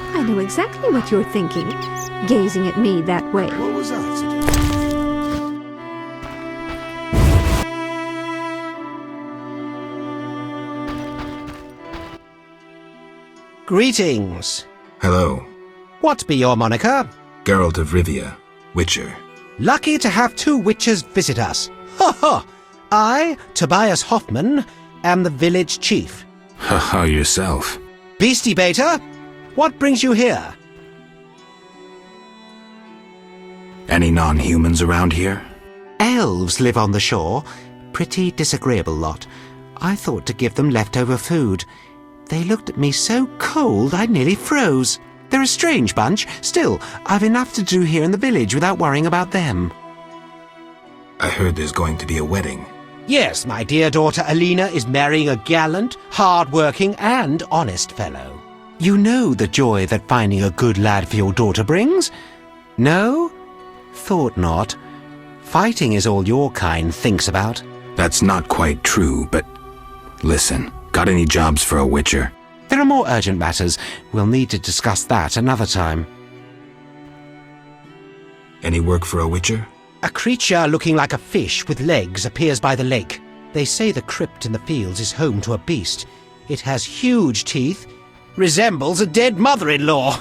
I know exactly what you're thinking, gazing at me that way. What was I to do? Greetings. Hello. What be your moniker? Geralt of Rivia, Witcher. Lucky to have two witches visit us. Ha ha! I, Tobias Hoffman, am the village chief. Haha, yourself. Beastie Beta, what brings you here? Any non-humans around here? Elves live on the shore. Pretty disagreeable lot. I thought to give them leftover food. They looked at me so cold I nearly froze. They're a strange bunch. Still, I've enough to do here in the village without worrying about them. I heard there's going to be a wedding. Yes, my dear daughter Alina is marrying a gallant, hard-working and honest fellow. You know the joy that finding a good lad for your daughter brings? No? Thought not. Fighting is all your kind thinks about. That's not quite true, but listen, got any jobs for a witcher? There are more urgent matters. We'll need to discuss that another time. Any work for a witcher? A creature looking like a fish with legs appears by the lake. They say the crypt in the fields is home to a beast. It has huge teeth, resembles a dead mother-in-law.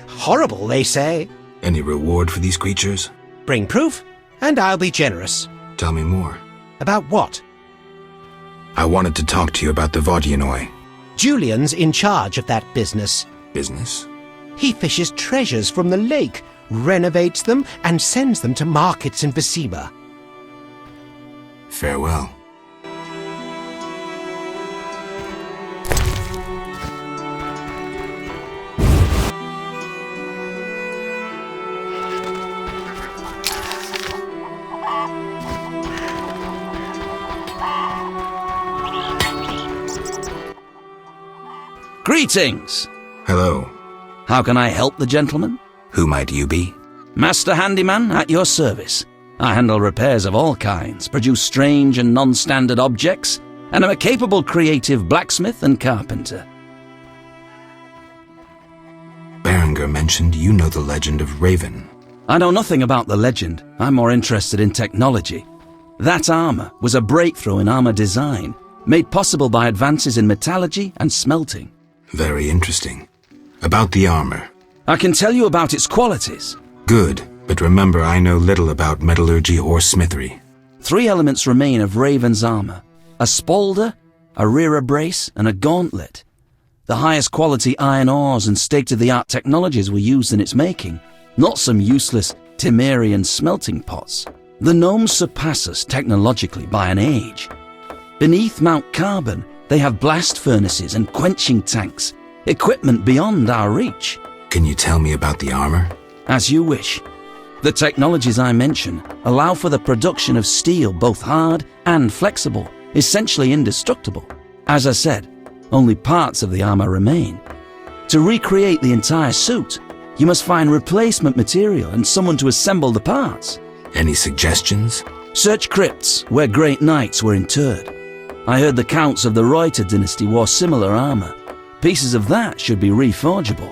Horrible, they say. Any reward for these creatures? Bring proof, and I'll be generous. Tell me more. About what? I wanted to talk to you about the Vodianoi. Julian's in charge of that business. Business? He fishes treasures from the lake, renovates them, and sends them to markets in Vizima. Farewell. Greetings! Hello. How can I help the gentleman? Who might you be? Master Handyman at your service. I handle repairs of all kinds, produce strange and non-standard objects, and am a capable creative blacksmith and carpenter. Berenger mentioned you know the legend of Raven. I know nothing about the legend. I'm more interested in technology. That armor was a breakthrough in armor design, made possible by advances in metallurgy and smelting. Very interesting. About the armor. I can tell you about its qualities. Good, but remember I know little about metallurgy or smithery. 3 elements remain of Raven's armor: a spalder, a rear brace, and a gauntlet. The highest quality iron ores and state-of-the-art technologies were used in its making, not some useless Temerian smelting pots. The gnomes surpass us technologically by an age. Beneath Mount Carbon, they have blast furnaces and quenching tanks, equipment beyond our reach. Can you tell me about the armor? As you wish. The technologies I mention allow for the production of steel both hard and flexible, essentially indestructible. As I said, only parts of the armor remain. To recreate the entire suit, you must find replacement material and someone to assemble the parts. Any suggestions? Search crypts where great knights were interred. I heard the counts of the Reuter dynasty wore similar armor. Pieces of that should be reforgeable.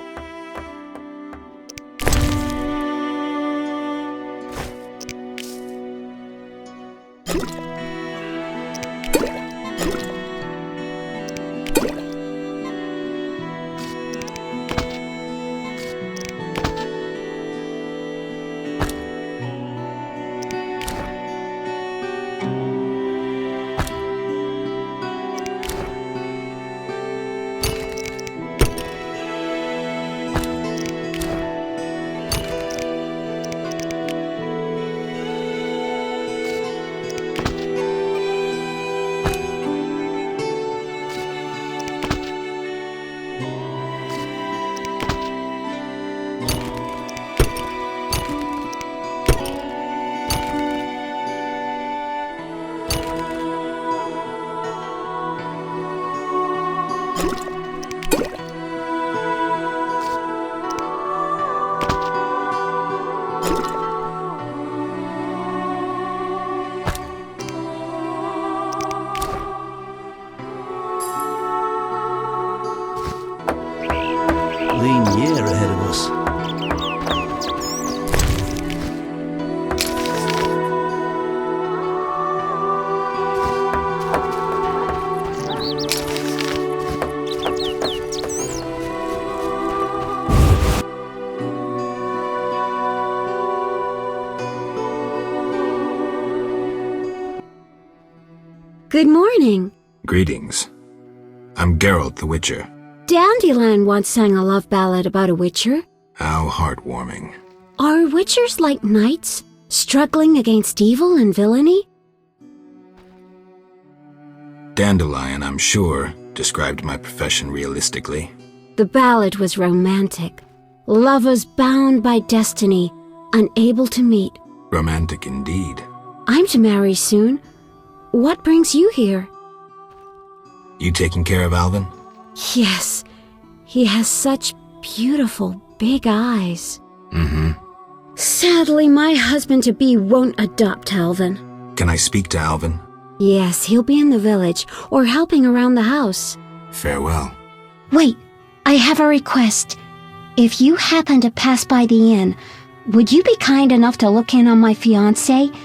Lean year ahead of us. Good morning. Greetings. I'm Geralt the Witcher. Dandelion once sang a love ballad about a witcher. How heartwarming. Are witchers like knights, struggling against evil and villainy? Dandelion, I'm sure, described my profession realistically. The ballad was romantic. Lovers bound by destiny, unable to meet. Romantic indeed. I'm to marry soon. What brings you here? You taking care of Alvin? Yes. He has such beautiful, big eyes. Mm-hmm. Sadly, my husband-to-be won't adopt Alvin. Can I speak to Alvin? Yes, he'll be in the village, or helping around the house. Farewell. Wait, I have a request. If you happen to pass by the inn, would you be kind enough to look in on my fiancé?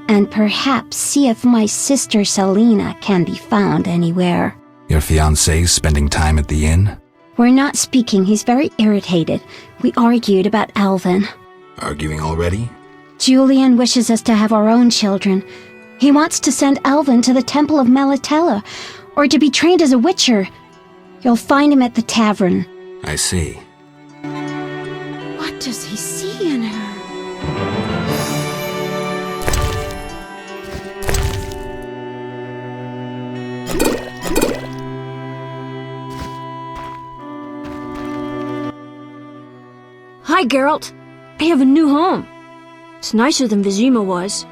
And perhaps see if my sister Selena can be found anywhere. Your fiancé's spending time at the inn? We're not speaking. He's very irritated. We argued about Alvin. Arguing already? Julian wishes us to have our own children. He wants to send Alvin to the Temple of Melitella, or to be trained as a witcher. You'll find him at the tavern. I see. Hi, Geralt. I have a new home. It's nicer than Vizima was.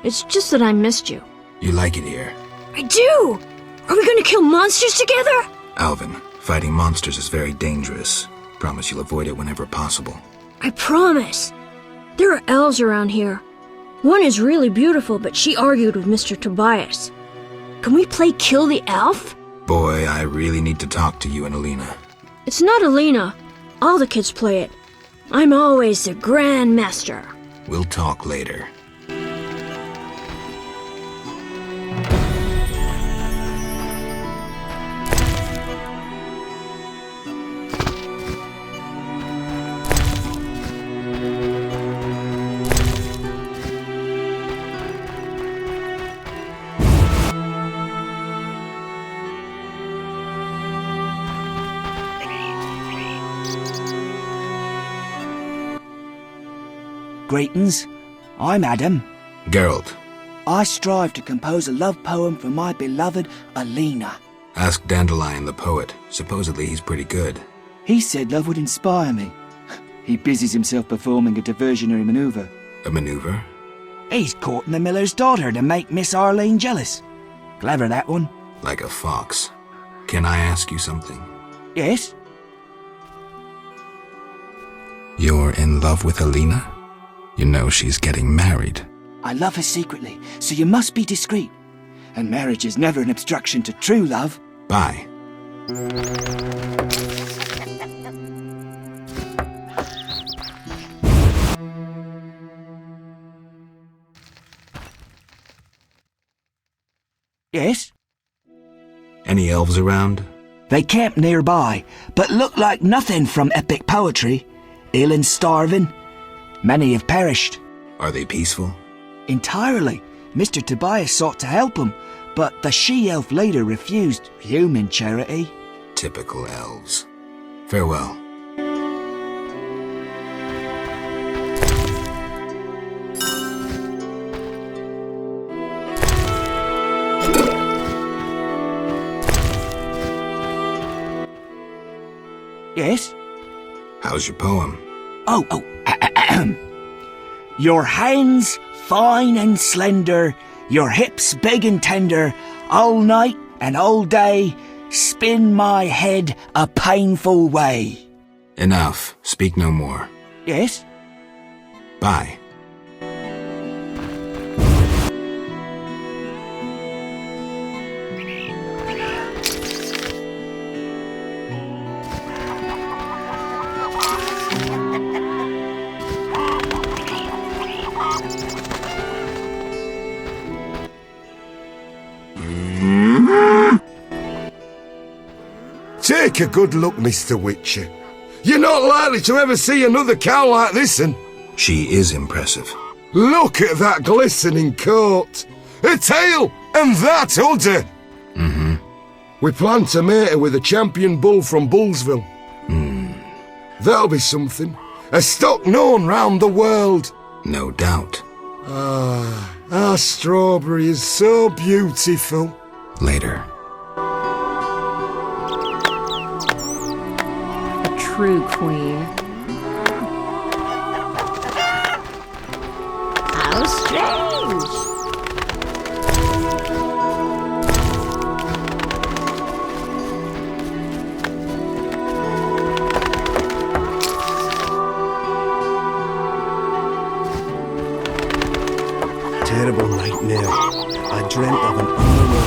It's just that I missed you. You like it here? I do! Are we gonna kill monsters together? Alvin, fighting monsters is very dangerous. Promise you'll avoid it whenever possible. I promise. There are elves around here. One is really beautiful, but she argued with Mr. Tobias. Can we play Kill the Elf? Boy, I really need to talk to you and Alina. It's not Alina. All the kids play it. I'm always the Grand Master. We'll talk later. Greetings. I'm Adam. Geralt. I strive to compose a love poem for my beloved Alina. Ask Dandelion the poet. Supposedly he's pretty good. He said love would inspire me. He busies himself performing a diversionary maneuver. A maneuver? He's courting the miller's daughter to make Miss Arlene jealous. Clever, that one. Like a fox. Can I ask you something? Yes? You're in love with Alina? You know she's getting married. I love her secretly, so you must be discreet. And marriage is never an obstruction to true love. Bye. Yes? Any elves around? They camp nearby, but look like nothing from epic poetry. Ill and starving. Many have perished. Are they peaceful? Entirely. Mr. Tobias sought to help them, but the she-elf leader refused human charity. Typical elves. Farewell. Yes? How's your poem? Your hands fine and slender, your hips big and tender, all night and all day, spin my head a painful way. Enough. Speak no more. Yes? Bye. Take a good look, Mr. Witcher. You're not likely to ever see another cow like this one. She is impressive. Look at that glistening coat. A tail, and that udder. Mm-hmm. We plan to mate her with a champion bull from Bullsville. That'll be something. A stock known round the world. No doubt. Ah, our strawberry is so beautiful. Later. True queen. How strange! Terrible nightmare. I dreamt of an underworld.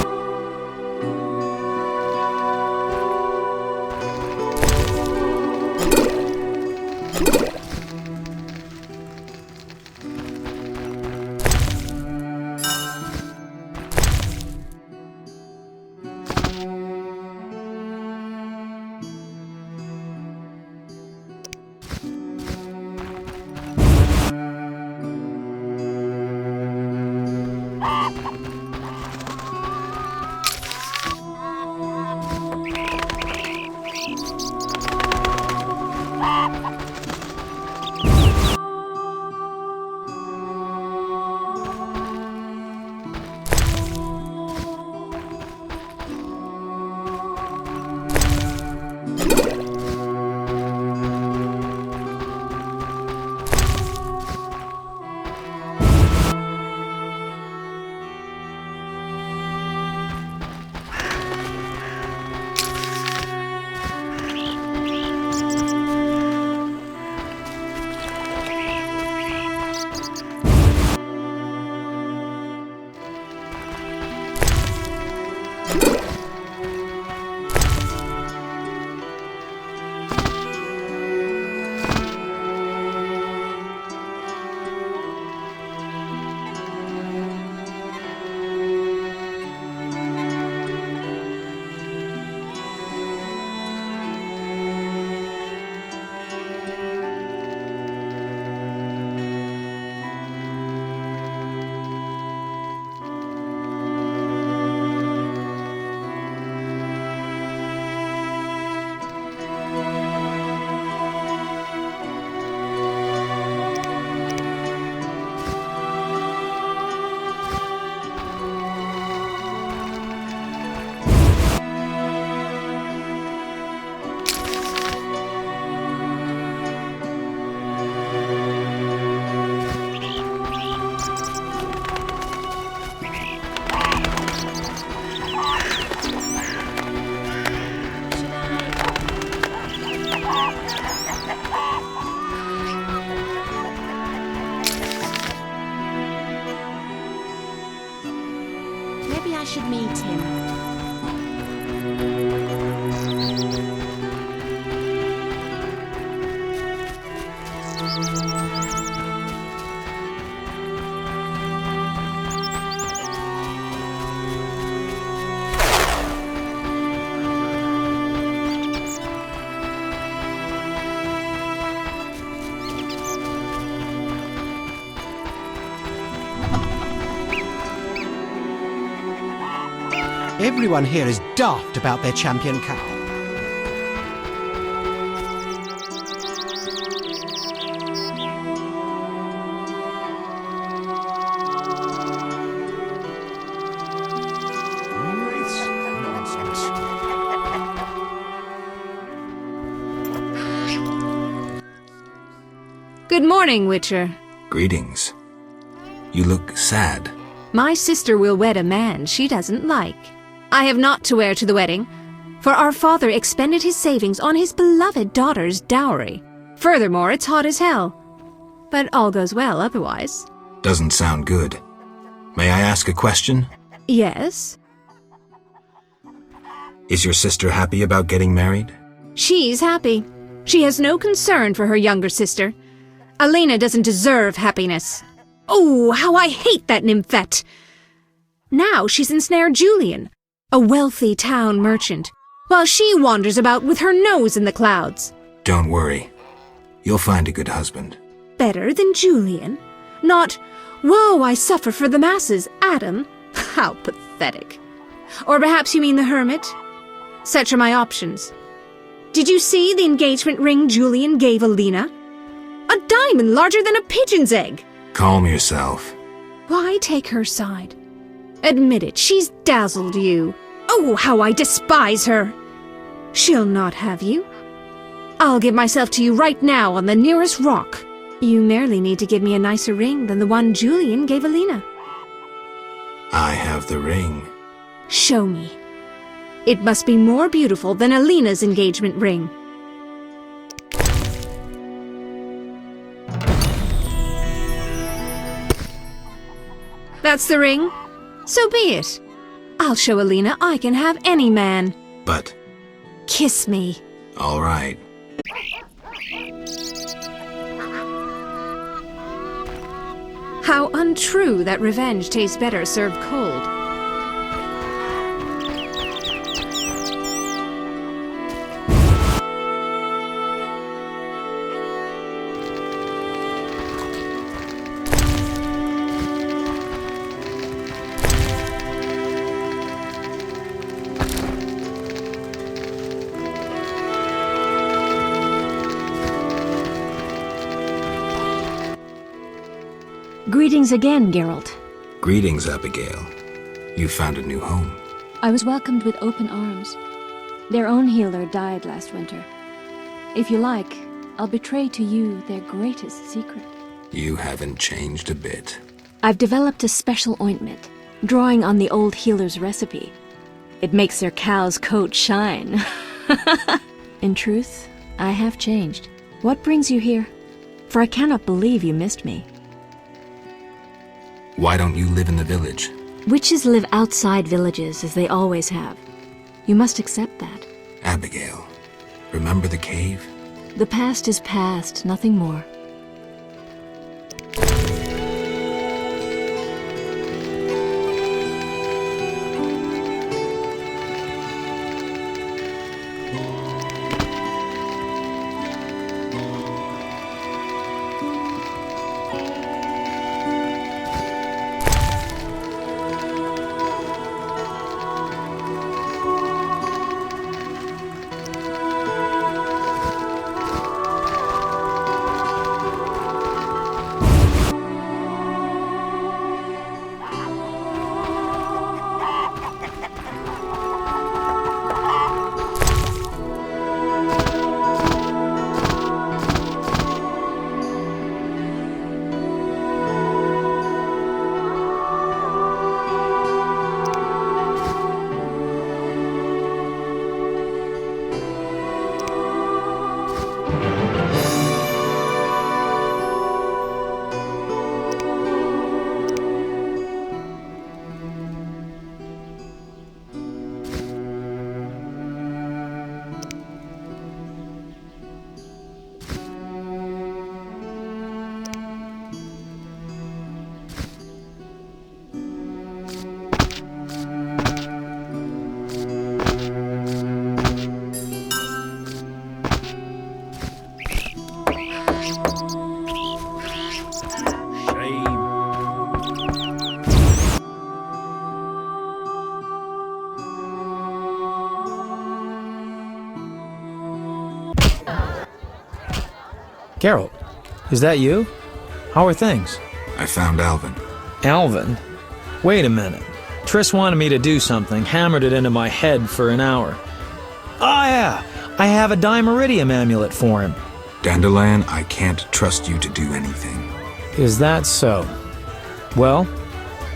Everyone here is daft about their champion cow. Good morning, Witcher. Greetings. You look sad. My sister will wed a man she doesn't like. I have naught to wear to the wedding, for our father expended his savings on his beloved daughter's dowry. Furthermore, it's hot as hell. But all goes well otherwise. Doesn't sound good. May I ask a question? Yes? Is your sister happy about getting married? She's happy. She has no concern for her younger sister. Alena doesn't deserve happiness. Oh, how I hate that nymphette! Now she's ensnared Julian, a wealthy town merchant, while she wanders about with her nose in the clouds. Don't worry. You'll find a good husband. Better than Julian? Not, woe, I suffer for the masses, Adam? How pathetic. Or perhaps you mean the hermit? Such are my options. Did you see the engagement ring Julian gave Alena? A diamond larger than a pigeon's egg! Calm yourself. Why take her side? Admit it, she's dazzled you. Oh, how I despise her! She'll not have you. I'll give myself to you right now on the nearest rock. You merely need to give me a nicer ring than the one Julian gave Alena. I have the ring. Show me. It must be more beautiful than Alena's engagement ring. That's the ring. So be it. I'll show Alena I can have any man. But... Kiss me. All right. How untrue that revenge tastes better served cold. Greetings again, Geralt. Greetings, Abigail. You found a new home. I was welcomed with open arms. Their own healer died last winter. If you like, I'll betray to you their greatest secret. You haven't changed a bit. I've developed a special ointment, drawing on the old healer's recipe. It makes their cow's coat shine. In truth, I have changed. What brings you here? For I cannot believe you missed me. Why don't you live in the village? Witches live outside villages, as they always have. You must accept that. Abigail, remember the cave? The past is past, nothing more. Geralt, is that you? How are things? I found Alvin. Alvin? Wait a minute. Triss wanted me to do something, hammered it into my head for an hour. Ah, yeah! I have a Dimeridium amulet for him. Dandelion, I can't trust you to do anything. Is that so? Well,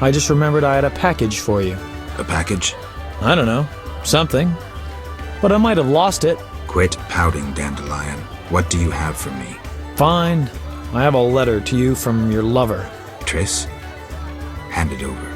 I just remembered I had a package for you. A package? I don't know. Something. But I might have lost it. Quit pouting, Dandelion. What do you have for me? Fine. I have a letter to you from your lover. Triss, hand it over.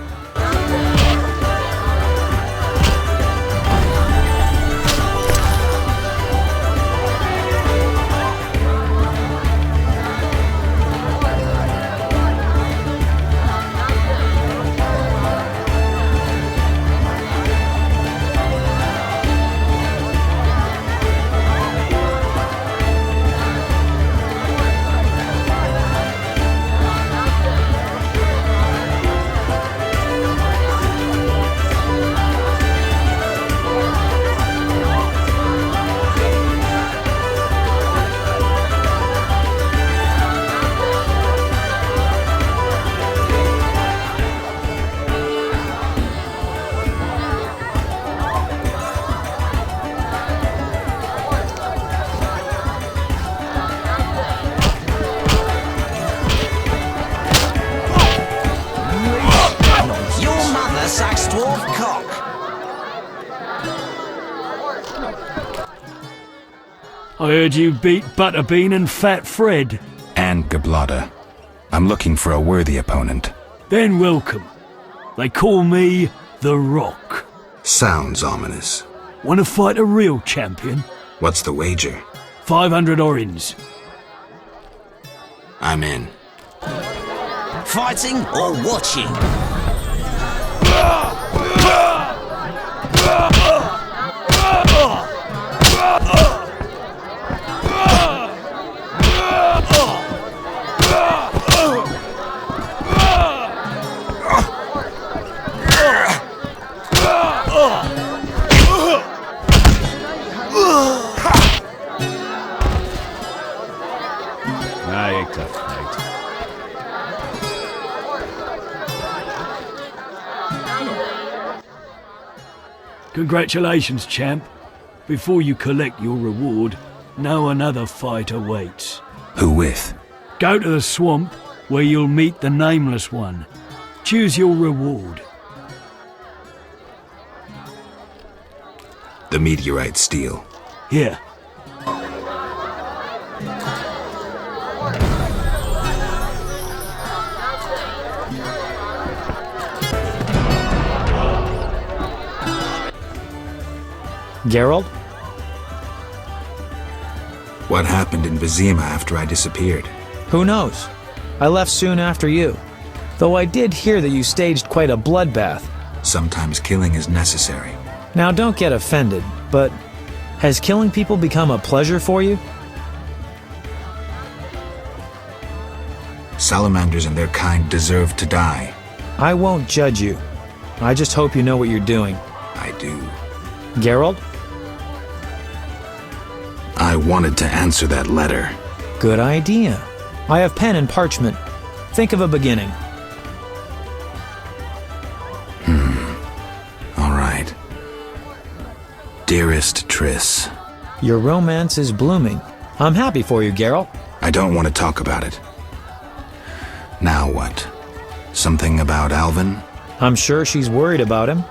I heard you beat Butterbean and Fat Fred. And Gablada. I'm looking for a worthy opponent. Then welcome. They call me The Rock. Sounds ominous. Want to fight a real champion? What's the wager? 500 orins. I'm in. Fighting or watching? Congratulations, champ. Before you collect your reward, know another fight awaits. Who with? Go to the swamp, where you'll meet the Nameless One. Choose your reward. The meteorite steel. Here. Geralt? What happened in Vizima after I disappeared? Who knows? I left soon after you. Though I did hear that you staged quite a bloodbath. Sometimes killing is necessary. Now don't get offended, but has killing people become a pleasure for you? Salamanders and their kind deserve to die. I won't judge you. I just hope you know what you're doing. I do. Geralt? I wanted to answer that letter. Good idea. I have pen and parchment. Think of a beginning. All right. Dearest Triss. Your romance is blooming. I'm happy for you, Geralt. I don't want to talk about it. Now what? Something about Alvin? I'm sure she's worried about him.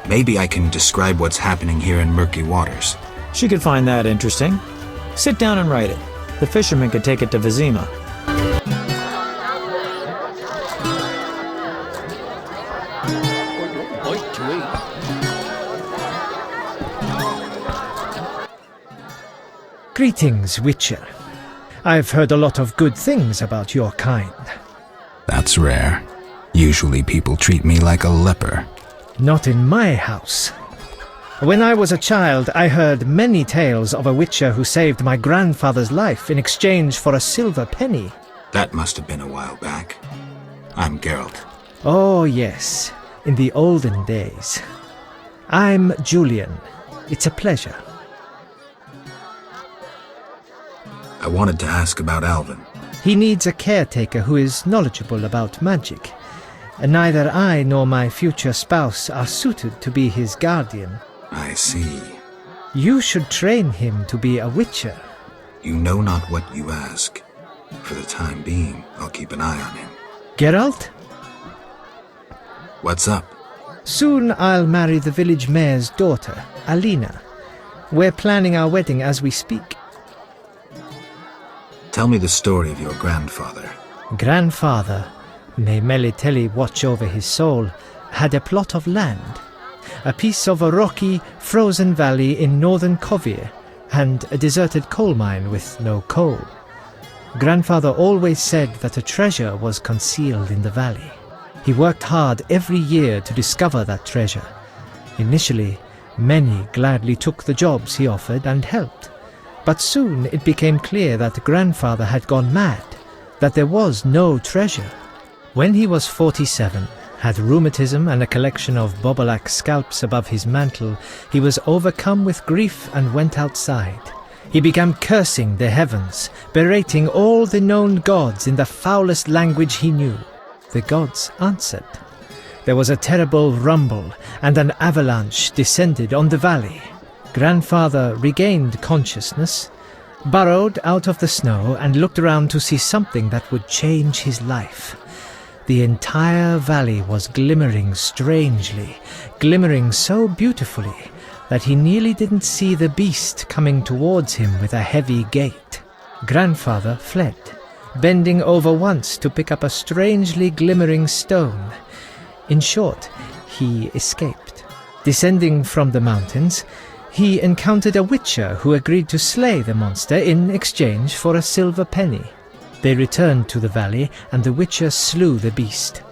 Maybe I can describe what's happening here in Murky Waters. She could find that interesting. Sit down and write it. The fisherman could take it to Vizima. Greetings, Witcher. I've heard a lot of good things about your kind. That's rare. Usually people treat me like a leper. Not in my house. When I was a child, I heard many tales of a witcher who saved my grandfather's life in exchange for a silver penny. That must have been a while back. I'm Geralt. Oh, yes, in the olden days. I'm Julian. It's a pleasure. I wanted to ask about Alvin. He needs a caretaker who is knowledgeable about magic. Neither I nor my future spouse are suited to be his guardian. I see. You should train him to be a witcher. You know not what you ask. For the time being, I'll keep an eye on him. Geralt? What's up? Soon I'll marry the village mayor's daughter, Alina. We're planning our wedding as we speak. Tell me the story of your grandfather. Grandfather, may Melitele watch over his soul, had a plot of land. A piece of a rocky, frozen valley in northern Kaer, and a deserted coal mine with no coal. Grandfather always said that a treasure was concealed in the valley. He worked hard every year to discover that treasure. Initially, many gladly took the jobs he offered and helped. But soon it became clear that Grandfather had gone mad, that there was no treasure. When he was 47, had rheumatism and a collection of bobolak scalps above his mantle, he was overcome with grief and went outside. He began cursing the heavens, berating all the known gods in the foulest language he knew. The gods answered. There was a terrible rumble, and an avalanche descended on the valley. Grandfather regained consciousness, burrowed out of the snow, and looked around to see something that would change his life. The entire valley was glimmering strangely, glimmering so beautifully that he nearly didn't see the beast coming towards him with a heavy gait. Grandfather fled, bending over once to pick up a strangely glimmering stone. In short, he escaped. Descending from the mountains, he encountered a witcher who agreed to slay the monster in exchange for a silver penny. They returned to the valley, and the witcher slew the beast.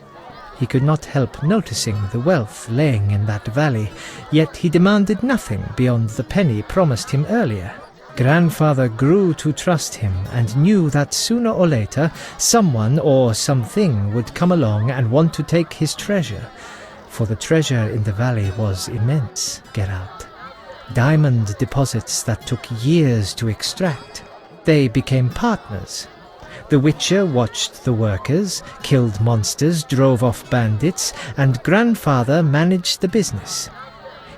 He could not help noticing the wealth laying in that valley, yet he demanded nothing beyond the penny promised him earlier. Grandfather grew to trust him and knew that sooner or later someone or something would come along and want to take his treasure, for the treasure in the valley was immense, Geralt. Diamond deposits that took years to extract. They became partners. The Witcher watched the workers, killed monsters, drove off bandits, and Grandfather managed the business.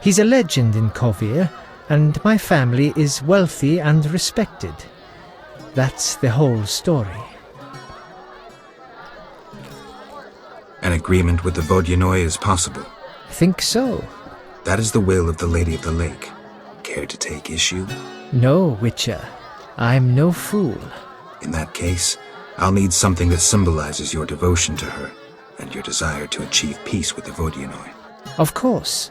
He's a legend in Kaer, and my family is wealthy and respected. That's the whole story. An agreement with the Vodyanoi is possible. Think so. That is the will of the Lady of the Lake. Care to take issue? No, Witcher. I'm no fool. In that case, I'll need something that symbolizes your devotion to her and your desire to achieve peace with the Vodyanoi. Of course.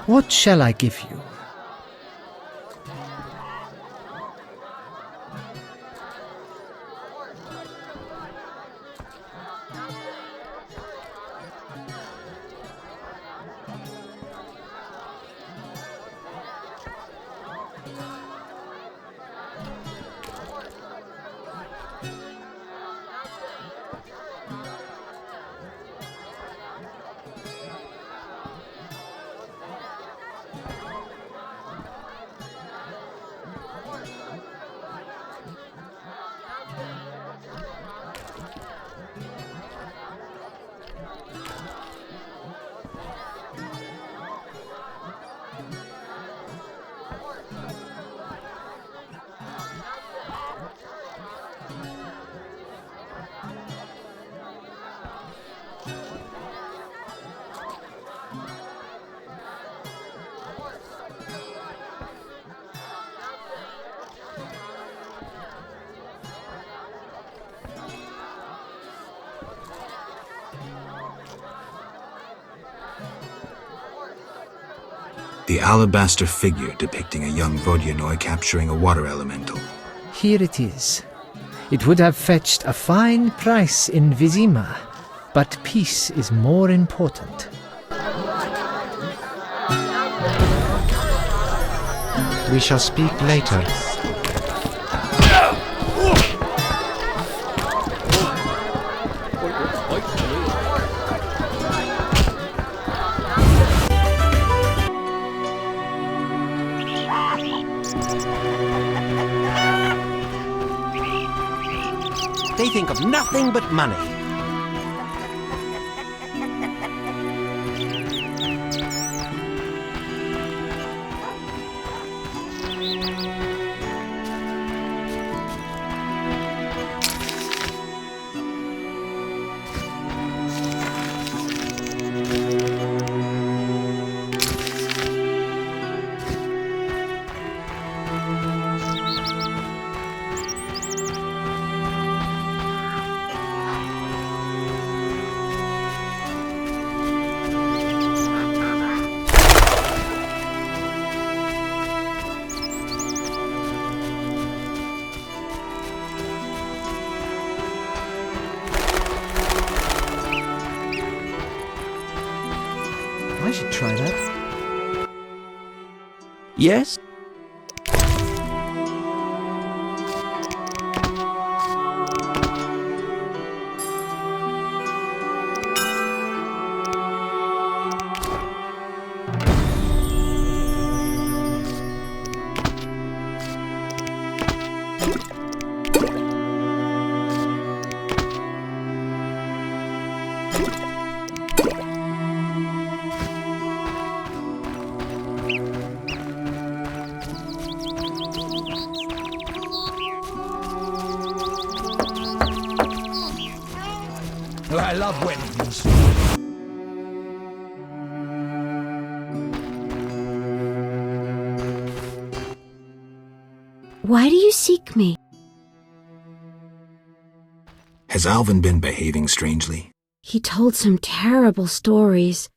What shall I give you? The alabaster figure depicting a young Vodyanoi capturing a water elemental. Here it is. It would have fetched a fine price in Vizima, but peace is more important. We shall speak later. They think of nothing but money. I should try that. Yes? I love weapons. Why do you seek me? Has Alvin been behaving strangely? He told some terrible stories.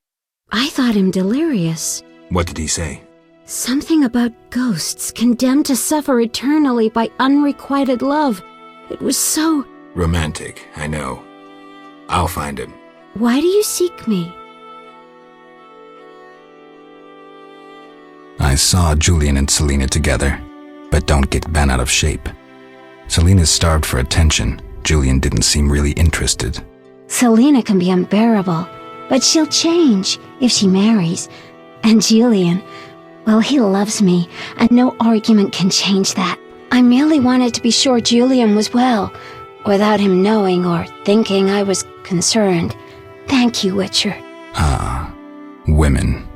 I thought him delirious. What did he say? Something about ghosts condemned to suffer eternally by unrequited love. It was so... Romantic, I know. I'll find him. Why do you seek me? I saw Julian and Selena together, but don't get bent out of shape. Selena's starved for attention. Julian didn't seem really interested. Selena can be unbearable, but she'll change if she marries. And Julian, well, he loves me, and no argument can change that. I merely wanted to be sure Julian was well, without him knowing or thinking I was concerned. Thank you, Witcher. Ah, women.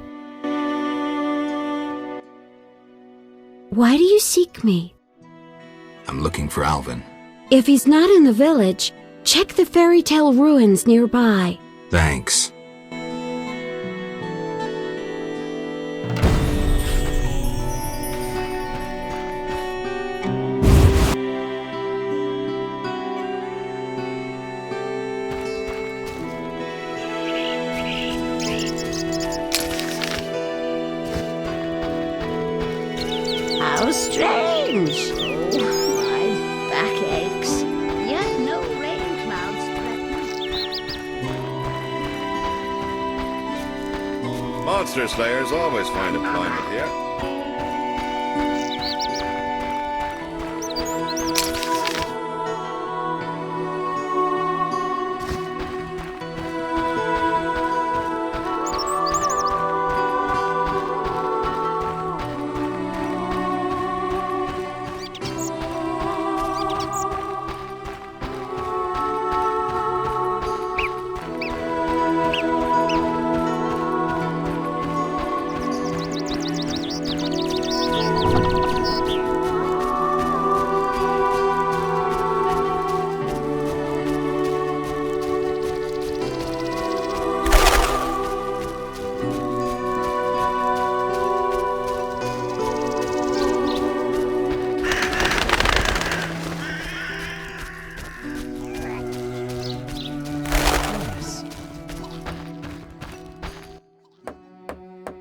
Why do you seek me? I'm looking for Alvin. If he's not in the village, check the fairy tale ruins nearby. Thanks. How strange! Oh, my back aches. Yet no rain clouds threaten. Monster slayers always find employment here.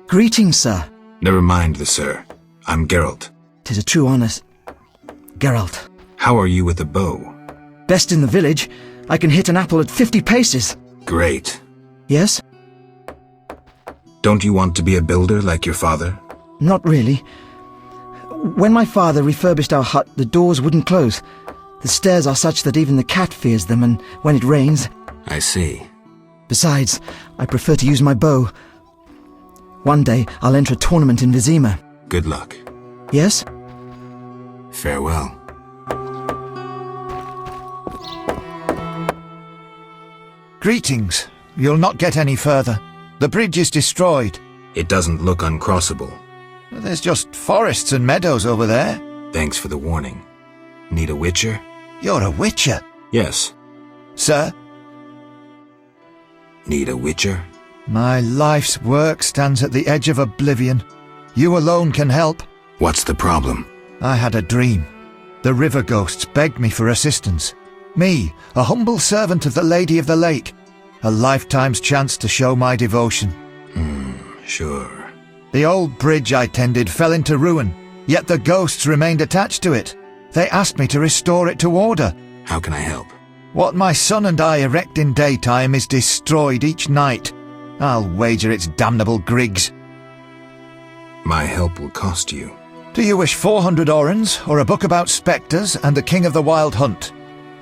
Greetings, sir. Never mind the sir. I'm Geralt. 'Tis a true honour, Geralt. How are you with the bow? Best in the village. I can hit an apple at 50 paces. Great. Yes? Don't you want to be a builder like your father? Not really. When my father refurbished our hut, the doors wouldn't close. The stairs are such that even the cat fears them, and when it rains... I see. Besides, I prefer to use my bow. One day, I'll enter a tournament in Vizima. Good luck. Yes? Farewell. Greetings. You'll not get any further. The bridge is destroyed. It doesn't look uncrossable. There's just forests and meadows over there. Thanks for the warning. Need a witcher? You're a witcher? Yes. Sir? Need a witcher? My life's work stands at the edge of oblivion. You alone can help. What's the problem? I had a dream. The river ghosts begged me for assistance. Me, a humble servant of the Lady of the Lake. A lifetime's chance to show my devotion. Sure. The old bridge I tended fell into ruin, yet the ghosts remained attached to it. They asked me to restore it to order. How can I help? What my son and I erect in daytime is destroyed each night. I'll wager it's damnable grigs. My help will cost you. Do you wish 400 orens, or a book about spectres and the king of the wild hunt?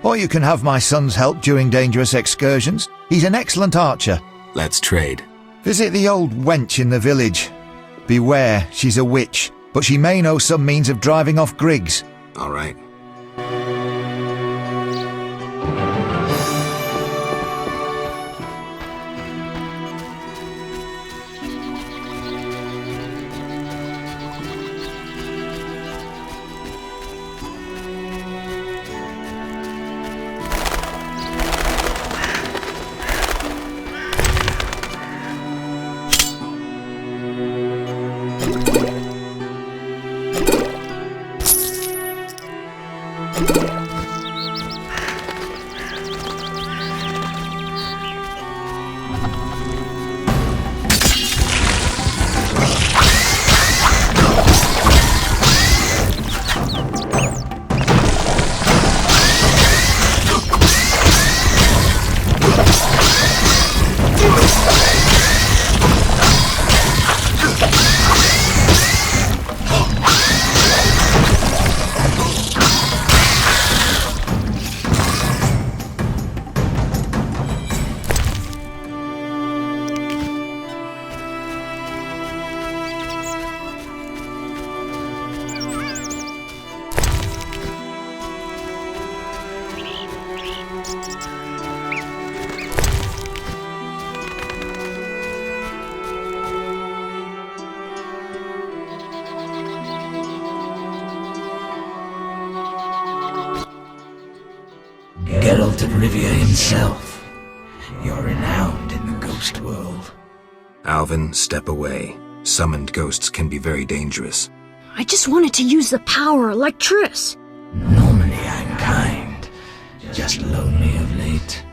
Or you can have my son's help during dangerous excursions. He's an excellent archer. Let's trade. Visit the old wench in the village. Beware, she's a witch, but she may know some means of driving off grigs. All right. Geralt of Rivia himself. You're renowned in the ghost world. Alvin, step away. Summoned ghosts can be very dangerous. I just wanted to use the power like Triss. Normally I'm kind, just lonely of late.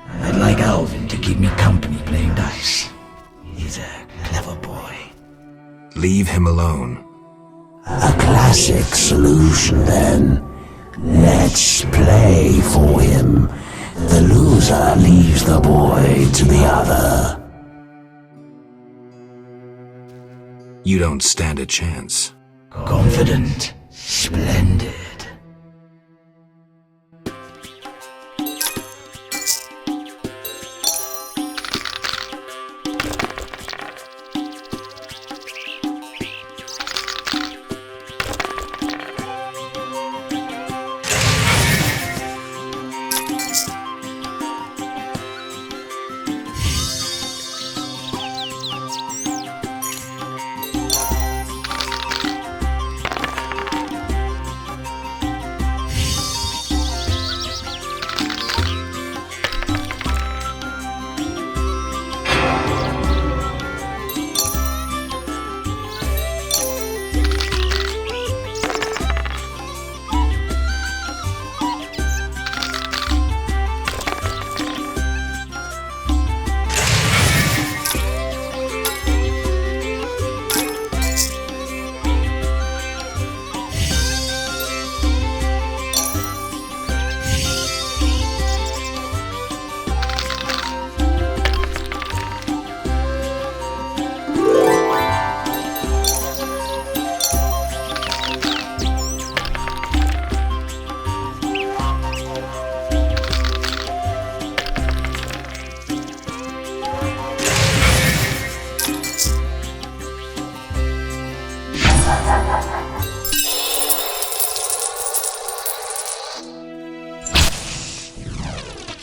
I'd like Alvin to keep me company playing dice. He's a clever boy. Leave him alone. A classic solution then. Let's play for him. The loser leaves the boy to the other. You don't stand a chance. Confident, splendid.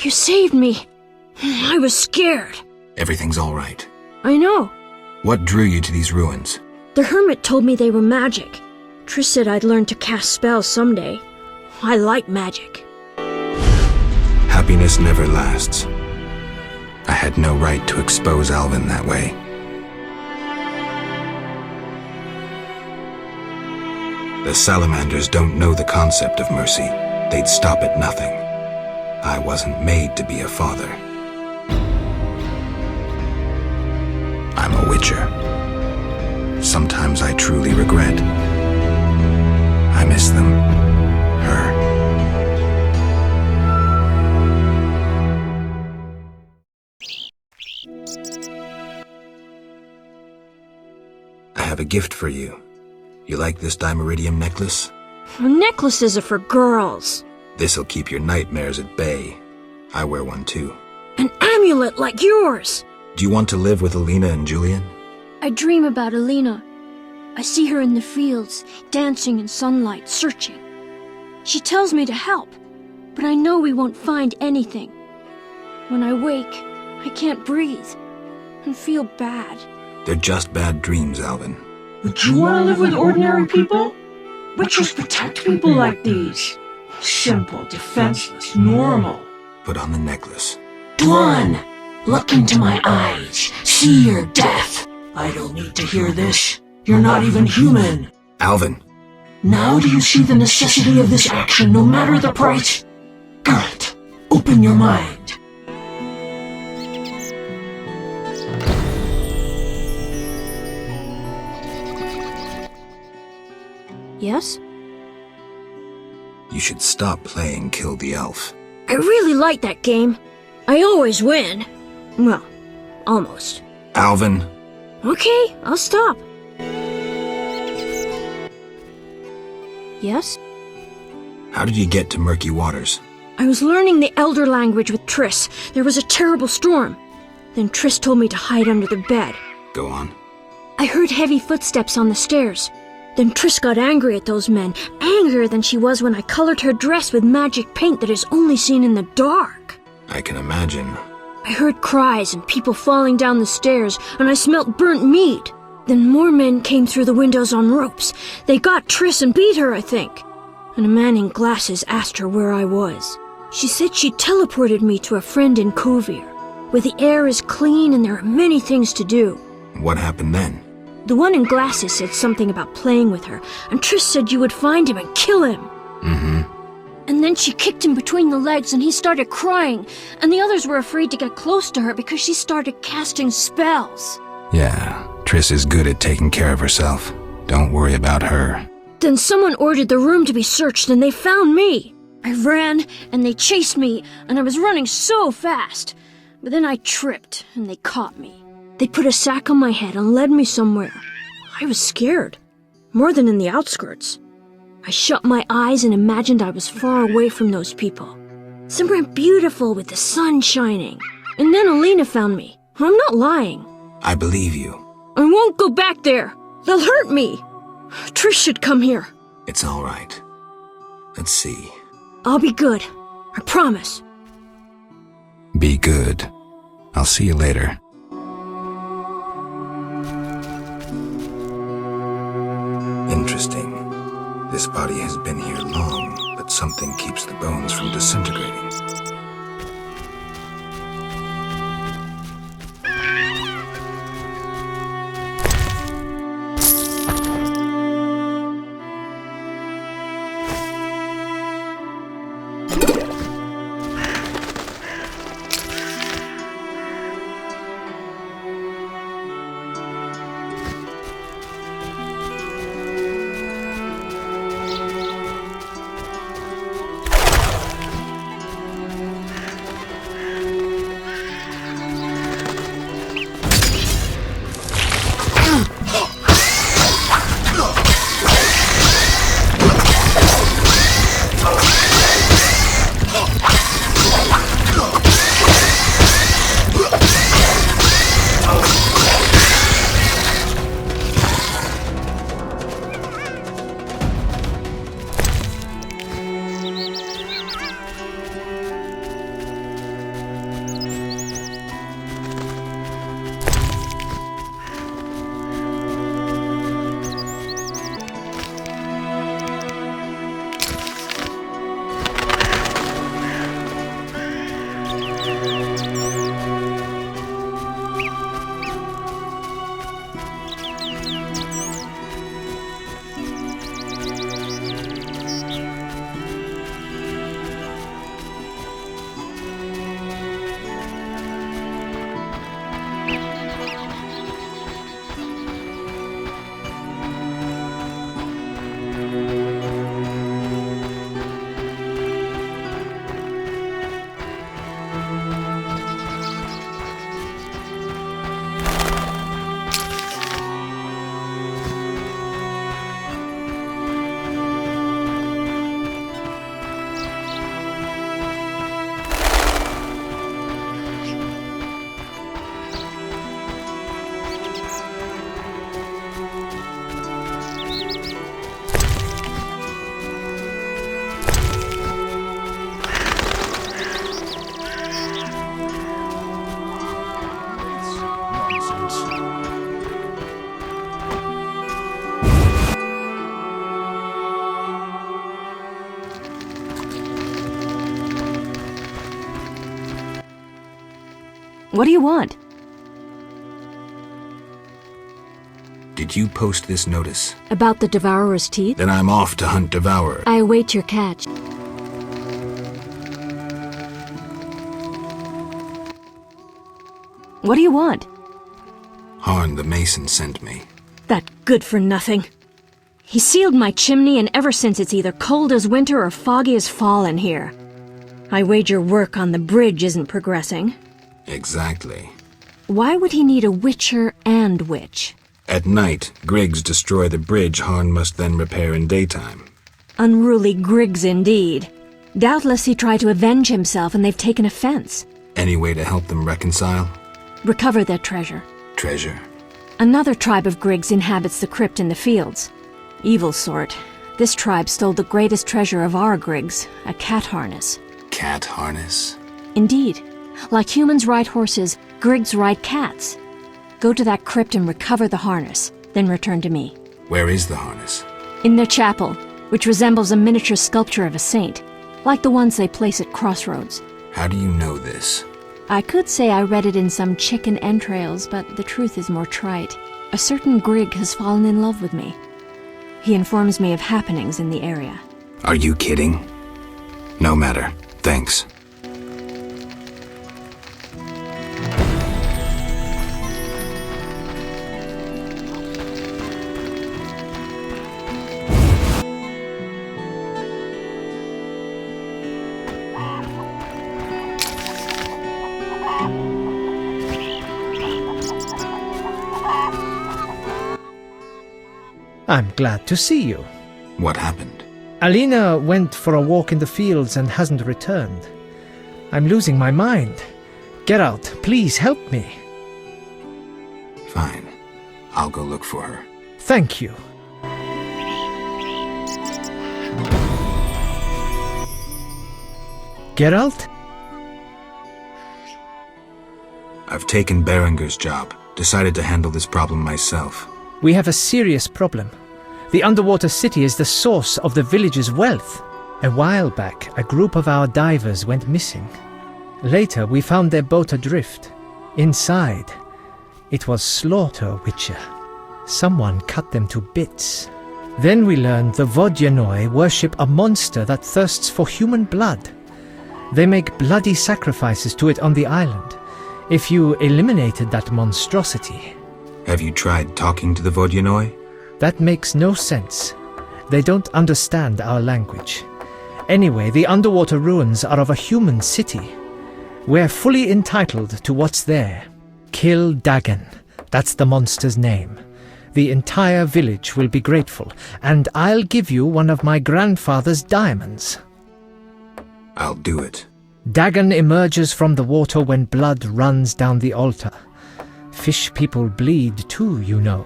You saved me. I was scared. Everything's all right. I know. What drew you to these ruins? The hermit told me they were magic. Triss said I'd learn to cast spells someday. I like magic. Happiness never lasts. I had no right to expose Alvin that way. The salamanders don't know the concept of mercy. They'd stop at nothing. I wasn't made to be a father. I'm a witcher. Sometimes I truly regret. I miss them. Her. I have a gift for you. You like this dimeridium necklace? Necklaces are for girls. This'll keep your nightmares at bay. I wear one too. An amulet like yours. Do you want to live with Alina and Julian? I dream about Alina. I see her in the fields, dancing in sunlight, searching. She tells me to help, but I know we won't find anything. When I wake, I can't breathe and feel bad. They're just bad dreams, Alvin. Would you want to live with ordinary people? Witchers protect people like these. Simple, defenseless, normal. Put on the necklace. Dwan, look into my eyes. See your death. I don't need to hear this. You're not even human. Alvin. Now do you see the necessity of this action, no matter the price? Garrett, open your mind. Yes? You should stop playing Kill the Elf. I really like that game. I always win. Well, almost. Alvin. Okay, I'll stop. Yes? How did you get to Murky Waters? I was learning the Elder language with Triss. There was a terrible storm. Then Triss told me to hide under the bed. Go on. I heard heavy footsteps on the stairs. Then Triss got angry at those men, angrier than she was when I colored her dress with magic paint that is only seen in the dark. I can imagine. I heard cries and people falling down the stairs, and I smelt burnt meat. Then more men came through the windows on ropes. They got Triss and beat her, I think. And a man in glasses asked her where I was. She said she teleported me to a friend in Kaer, where the air is clean and there are many things to do. What happened then? The one in glasses said something about playing with her, and Triss said you would find him and kill him. Mm-hmm. And then she kicked him between the legs and he started crying, and the others were afraid to get close to her because she started casting spells. Yeah, Triss is good at taking care of herself. Don't worry about her. Then someone ordered the room to be searched and they found me. I ran and they chased me, and I was running so fast. But then I tripped and they caught me. They put a sack on my head and led me somewhere. I was scared, more than in the outskirts. I shut my eyes and imagined I was far away from those people, somewhere beautiful with the sun shining. And then Alina found me. I'm not lying. I believe you. I won't go back there. They'll hurt me. Trish should come here. It's all right. Let's see. I'll be good. I promise. Be good. I'll see you later. Interesting. This body has been here long, but something keeps the bones from disintegrating. distance. What do you want? Did you post this notice? About the Devourer's teeth? Then I'm off to hunt Devourer. I await your catch. What do you want? Harn the Mason sent me. That good-for-nothing. He sealed my chimney, and ever since it's either cold as winter or foggy as fall in here. I wager work on the bridge isn't progressing. Exactly. Why would he need a witcher and witch? At night, Griggs destroy the bridge Harn must then repair in daytime. Unruly Griggs indeed. Doubtless he tried to avenge himself and they've taken offense. Any way to help them reconcile? Recover their treasure. Treasure? Another tribe of Griggs inhabits the crypt in the fields. Evil sort. This tribe stole the greatest treasure of our Griggs, a cat harness. Cat harness? Indeed. Like humans ride horses, Griggs ride cats. Go to that crypt and recover the harness, then return to me. Where is the harness? In their chapel, which resembles a miniature sculpture of a saint, like the ones they place at crossroads. How do you know this? I could say I read it in some chicken entrails, but the truth is more trite. A certain Grig has fallen in love with me. He informs me of happenings in the area. Are you kidding? No matter. Thanks. I'm glad to see you. What happened? Alina went for a walk in the fields and hasn't returned. I'm losing my mind. Geralt, please help me. Fine. I'll go look for her. Thank you. Geralt? I've taken Berenger's job. Decided to handle this problem myself. We have a serious problem. The underwater city is the source of the village's wealth. A while back, a group of our divers went missing. Later, we found their boat adrift. Inside, it was Slaughter Witcher. Someone cut them to bits. Then we learned the Vodyanoi worship a monster that thirsts for human blood. They make bloody sacrifices to it on the island. If you eliminated that monstrosity... Have you tried talking to the Vodyanoi? That makes no sense. They don't understand our language. Anyway, the underwater ruins are of a human city. We're fully entitled to what's there. Kill Dagon. That's the monster's name. The entire village will be grateful, and I'll give you one of my grandfather's diamonds. I'll do it. Dagon emerges from the water when blood runs down the altar. Fish people bleed too, you know.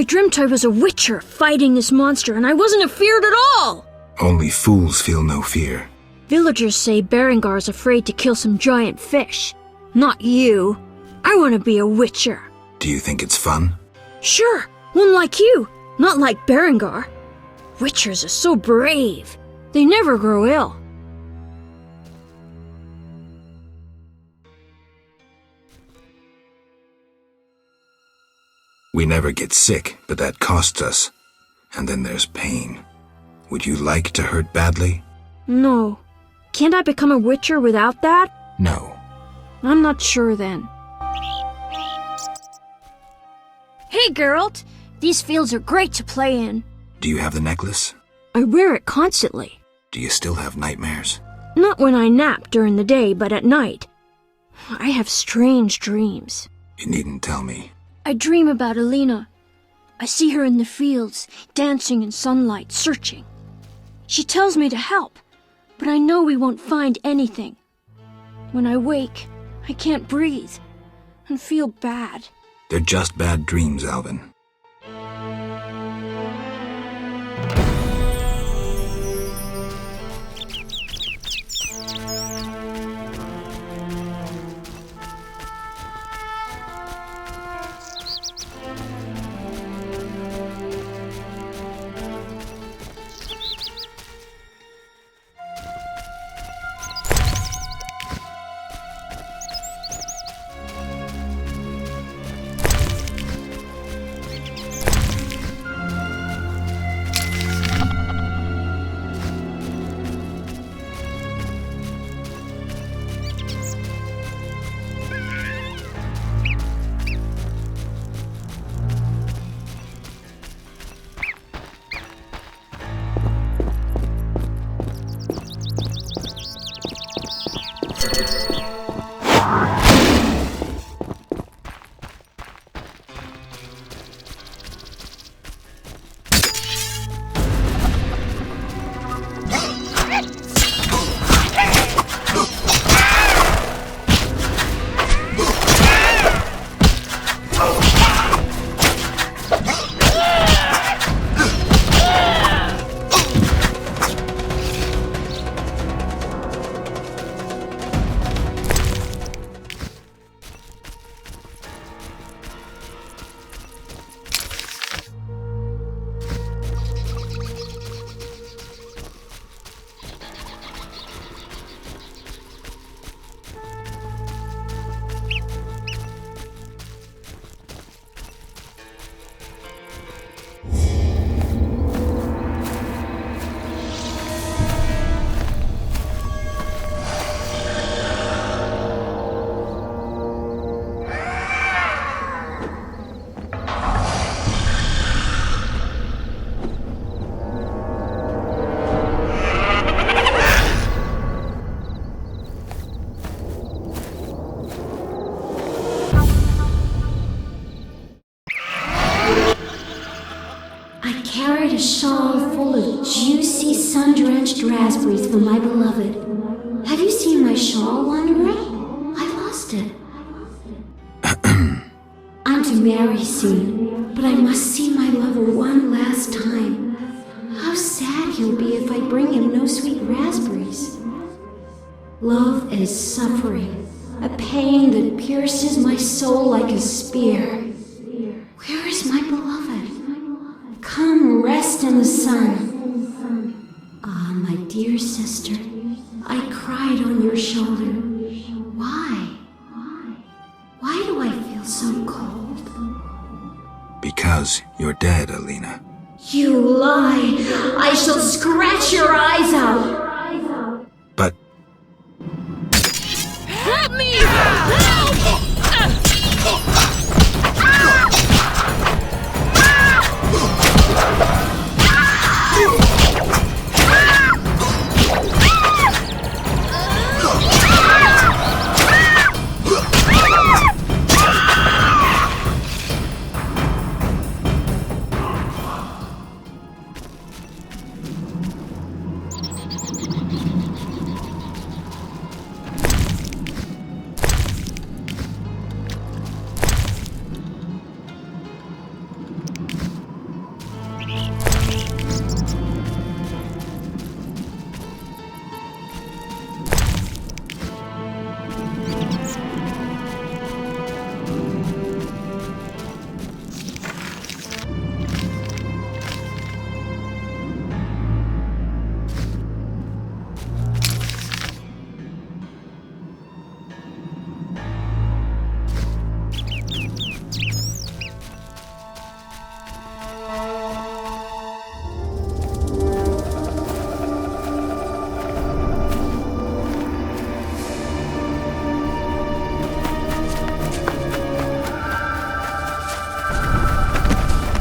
I dreamt I was a witcher fighting this monster, and I wasn't afeared at all! Only fools feel no fear. Villagers say Berengar's afraid to kill some giant fish. Not you. I want to be a witcher. Do you think it's fun? Sure, one like you, not like Berengar. Witchers are so brave. They never grow ill. We never get sick, but that costs us. And then there's pain. Would you like to hurt badly? No. Can't I become a witcher without that? No. I'm not sure then. Hey, Geralt! These fields are great to play in. Do you have the necklace? I wear it constantly. Do you still have nightmares? Not when I nap during the day, but at night. I have strange dreams. You needn't tell me. I dream about Alina. I see her in the fields, dancing in sunlight, searching. She tells me to help, but I know we won't find anything. When I wake, I can't breathe and feel bad. They're just bad dreams, Alvin. carried a shawl full of juicy, sun-drenched raspberries for my beloved. Have you seen my shawl, Wanderer? I lost it. I'm to marry soon, but I must see my lover one last time. How sad he'll be if I bring him no sweet raspberries. Love is suffering, a pain that pierces my soul like a spear. Where is my beloved? Come rest in the sun. Ah, my dear sister, I cried on your shoulder. Why? Why do I feel so cold? Because you're dead, Alina. You lie! I shall scratch your eyes out! But... Help me! Help!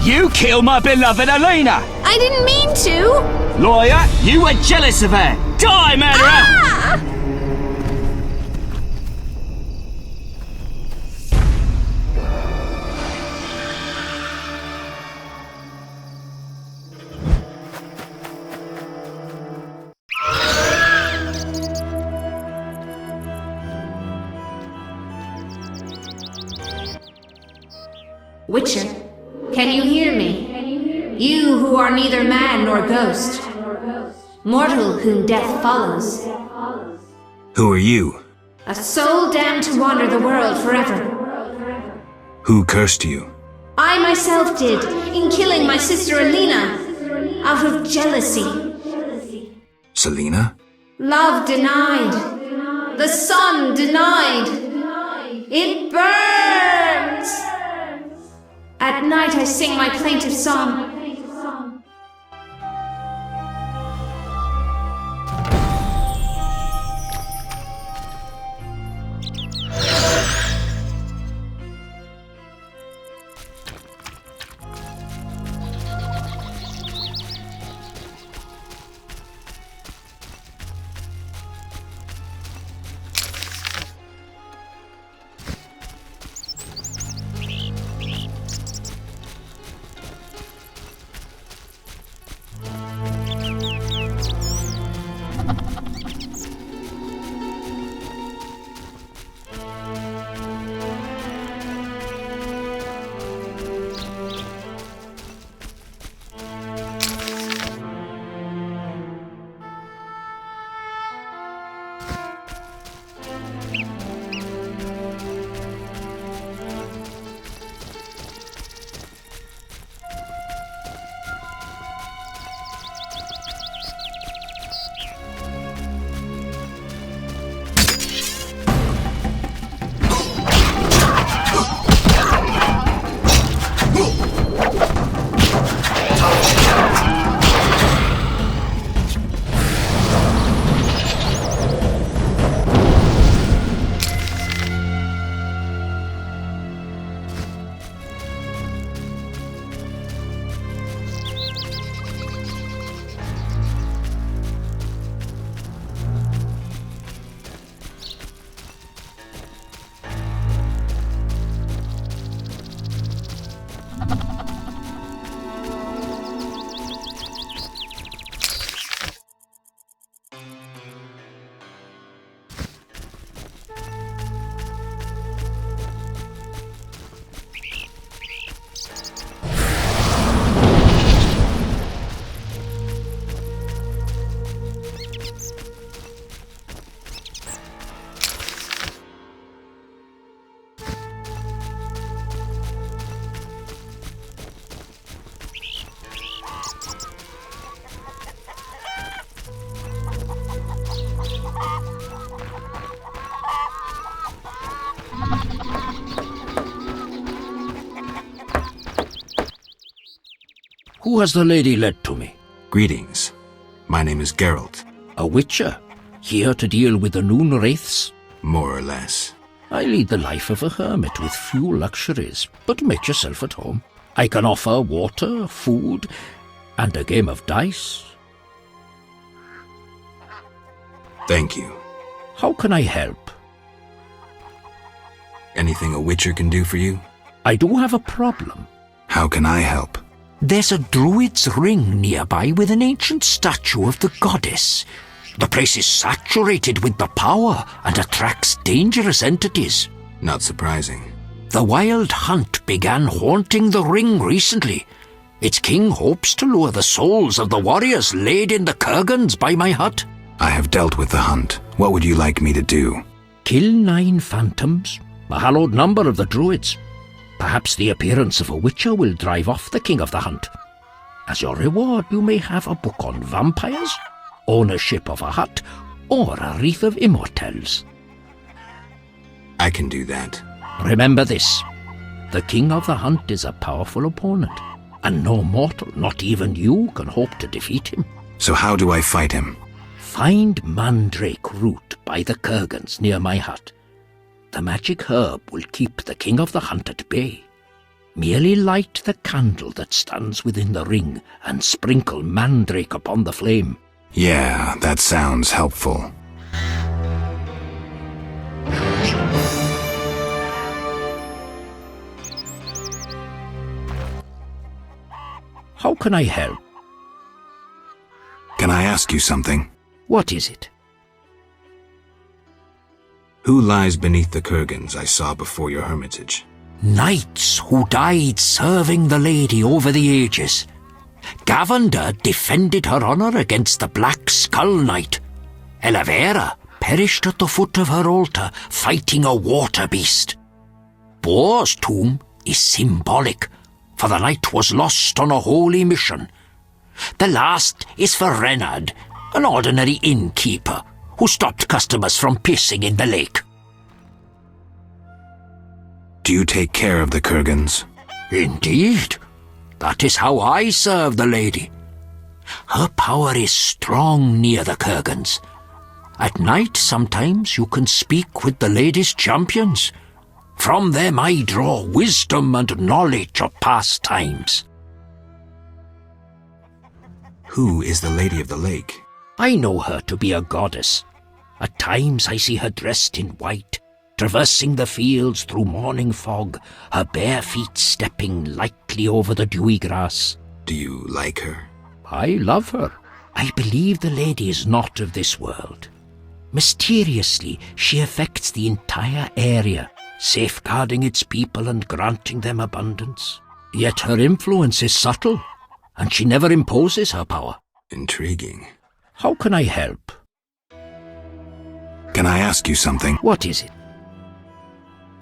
You killed my beloved Alina! I didn't mean to! Lawyer, you were jealous of her! Die, murderer! Ah! Witcher, can you hear me? You who are neither man nor ghost, mortal whom death follows. Who are you? A soul damned to wander the world forever. Who cursed you? I myself did, in killing my sister Alina, out of jealousy. Selena? Love denied. The sun denied. It burns! At night I sing my plaintive song. Who has the lady led to me? Greetings. My name is Geralt. A witcher? Here to deal with the noon wraiths? More or less. I lead the life of a hermit with few luxuries, but make yourself at home. I can offer water, food, and a game of dice. Thank you. How can I help? Anything a witcher can do for you? I do have a problem. How can I help? There's a Druid's ring nearby with an ancient statue of the goddess. The place is saturated with the power and attracts dangerous entities. Not surprising. The Wild Hunt began haunting the ring recently. Its king hopes to lure the souls of the warriors laid in the kurgans by my hut. I have dealt with the hunt. What would you like me to do? Kill 9 phantoms, a hallowed number of the Druids. Perhaps the appearance of a witcher will drive off the king of the hunt. As your reward, you may have a book on vampires, ownership of a hut, or a wreath of immortelles. I can do that. Remember this. The king of the hunt is a powerful opponent, and no mortal, not even you, can hope to defeat him. So how do I fight him? Find mandrake root by the kurgans near my hut. The magic herb will keep the king of the hunt at bay. Merely light the candle that stands within the ring and sprinkle mandrake upon the flame. Yeah, that sounds helpful. How can I help? Can I ask you something? What is it? Who lies beneath the kurgans I saw before your hermitage? Knights who died serving the lady over the ages. Gavanda defended her honour against the Black Skull Knight. Elavera perished at the foot of her altar fighting a water beast. Boar's tomb is symbolic, for the knight was lost on a holy mission. The last is for Renard, an ordinary innkeeper who stopped customers from pissing in the lake. Do you take care of the kurgans? Indeed. That is how I serve the lady. Her power is strong near the kurgans. At night, sometimes you can speak with the lady's champions. From them I draw wisdom and knowledge of past times. Who is the Lady of the Lake? I know her to be a goddess. At times I see her dressed in white, traversing the fields through morning fog, her bare feet stepping lightly over the dewy grass. Do you like her? I love her. I believe the lady is not of this world. Mysteriously, she affects the entire area, safeguarding its people and granting them abundance. Yet her influence is subtle, and she never imposes her power. Intriguing. How can I help? Can I ask you something? What is it?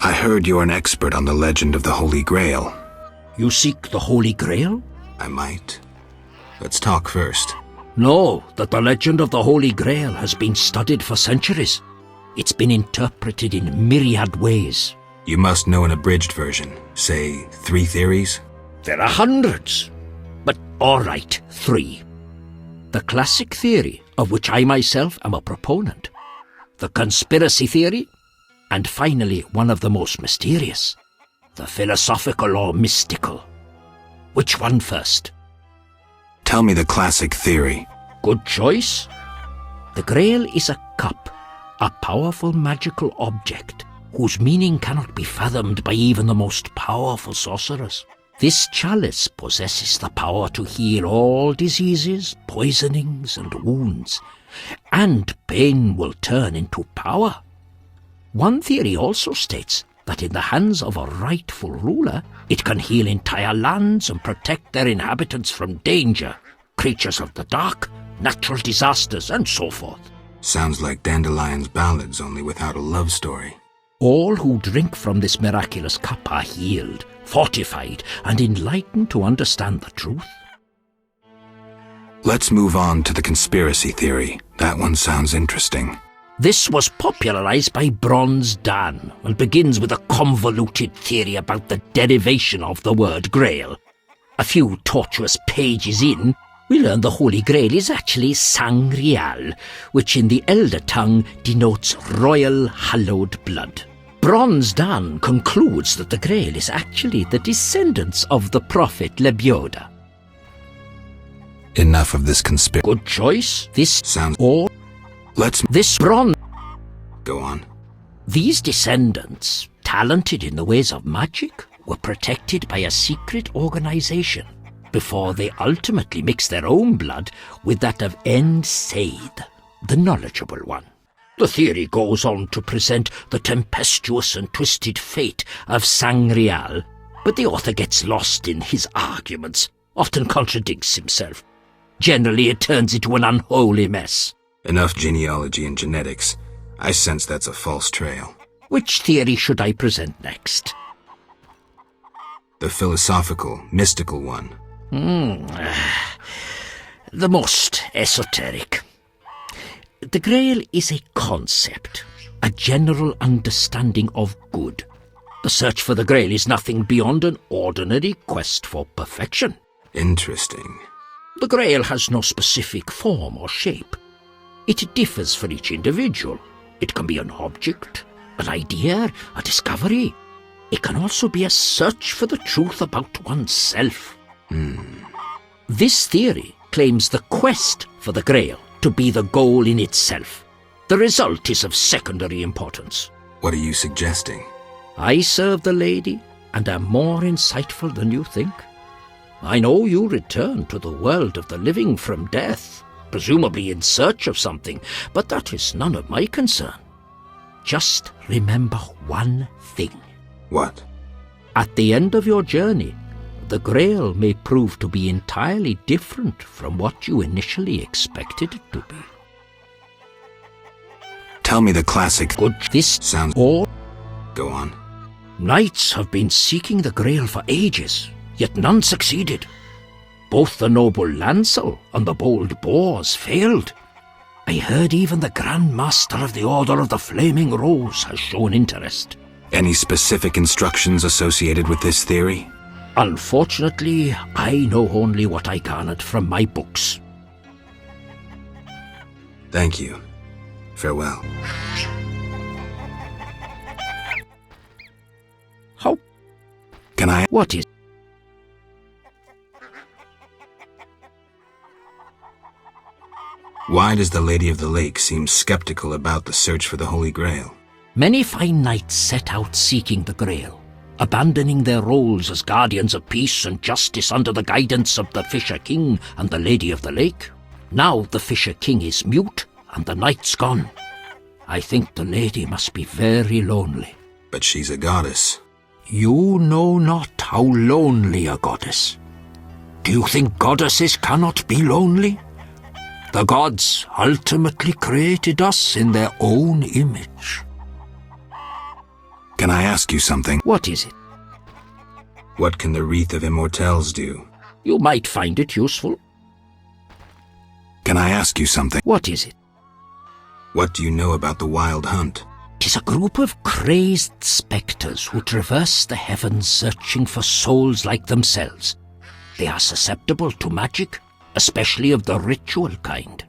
I heard you're an expert on the legend of the Holy Grail. You seek the Holy Grail? I might. Let's talk first. Know that the legend of the Holy Grail has been studied for centuries. It's been interpreted in myriad ways. You must know an abridged version. Say, 3 theories? There are hundreds. But all right, 3. The classic theory, of which I myself am a proponent. The conspiracy theory. And finally, one of the most mysterious. The philosophical or mystical. Which one first? Tell me the classic theory. Good choice. The Grail is a cup, a powerful magical object, whose meaning cannot be fathomed by even the most powerful sorcerers. This chalice possesses the power to heal all diseases, poisonings, and wounds, and pain will turn into power. One theory also states that in the hands of a rightful ruler, it can heal entire lands and protect their inhabitants from danger, creatures of the dark, natural disasters, and so forth. Sounds like Dandelion's ballads, only without a love story. All who drink from this miraculous cup are healed, fortified, and enlightened to understand the truth. Let's move on to the conspiracy theory. That one sounds interesting. This was popularized by Bronze Dan and begins with a convoluted theory about the derivation of the word Grail. A few tortuous pages in, we learn the Holy Grail is actually Sangreal, which in the Elder tongue denotes royal hallowed blood. Bronze Dan concludes that the Grail is actually the descendants of the prophet Lebioda. Enough of this conspiracy. Good choice. This sounds... Or... This bronze... Go on. These descendants, talented in the ways of magic, were protected by a secret organization before they ultimately mixed their own blood with that of En Seid, the knowledgeable one. The theory goes on to present the tempestuous and twisted fate of Sangreal, but the author gets lost in his arguments, often contradicts himself. Generally, it turns into an unholy mess. Enough genealogy and genetics. I sense that's a false trail. Which theory should I present next? The philosophical, mystical one. The most esoteric. The Grail is a concept, a general understanding of good. The search for the Grail is nothing beyond an ordinary quest for perfection. Interesting. The Grail has no specific form or shape. It differs for each individual. It can be an object, an idea, a discovery. it can also be a search for the truth about oneself. This theory claims the quest for the Grail to be the goal in itself. The result is of secondary importance. What are you suggesting? I serve the lady and am more insightful than you think. I know you return to the world of the living from death, presumably in search of something, but that is none of my concern. Just remember one thing. What? At the end of your journey, the Grail may prove to be entirely different from what you initially expected it to be. Tell me the classic. Good. This sounds all. Go on. Knights have been seeking the Grail for ages, yet none succeeded. Both the noble Lancel and the bold Boars failed. I heard even the Grand Master of the Order of the Flaming Rose has shown interest. Any specific instructions associated with this theory? Unfortunately, I know only what I garnered from my books. Thank you. Farewell. How? Can I? What is? Why does the Lady of the Lake seem skeptical about the search for the Holy Grail? Many fine knights set out seeking the Grail, abandoning their roles as guardians of peace and justice under the guidance of the Fisher King and the Lady of the Lake. Now the Fisher King is mute and the knight's gone. I think the lady must be very lonely. But she's a goddess. You know not how lonely a goddess. Do you think goddesses cannot be lonely? The gods ultimately created us in their own image. Can I ask you something? What is it? What can the Wreath of Immortelles do? You might find it useful. Can I ask you something? What is it? What do you know about the Wild Hunt? 'Tis a group of crazed spectres who traverse the heavens searching for souls like themselves. They are susceptible to magic, especially of the ritual kind.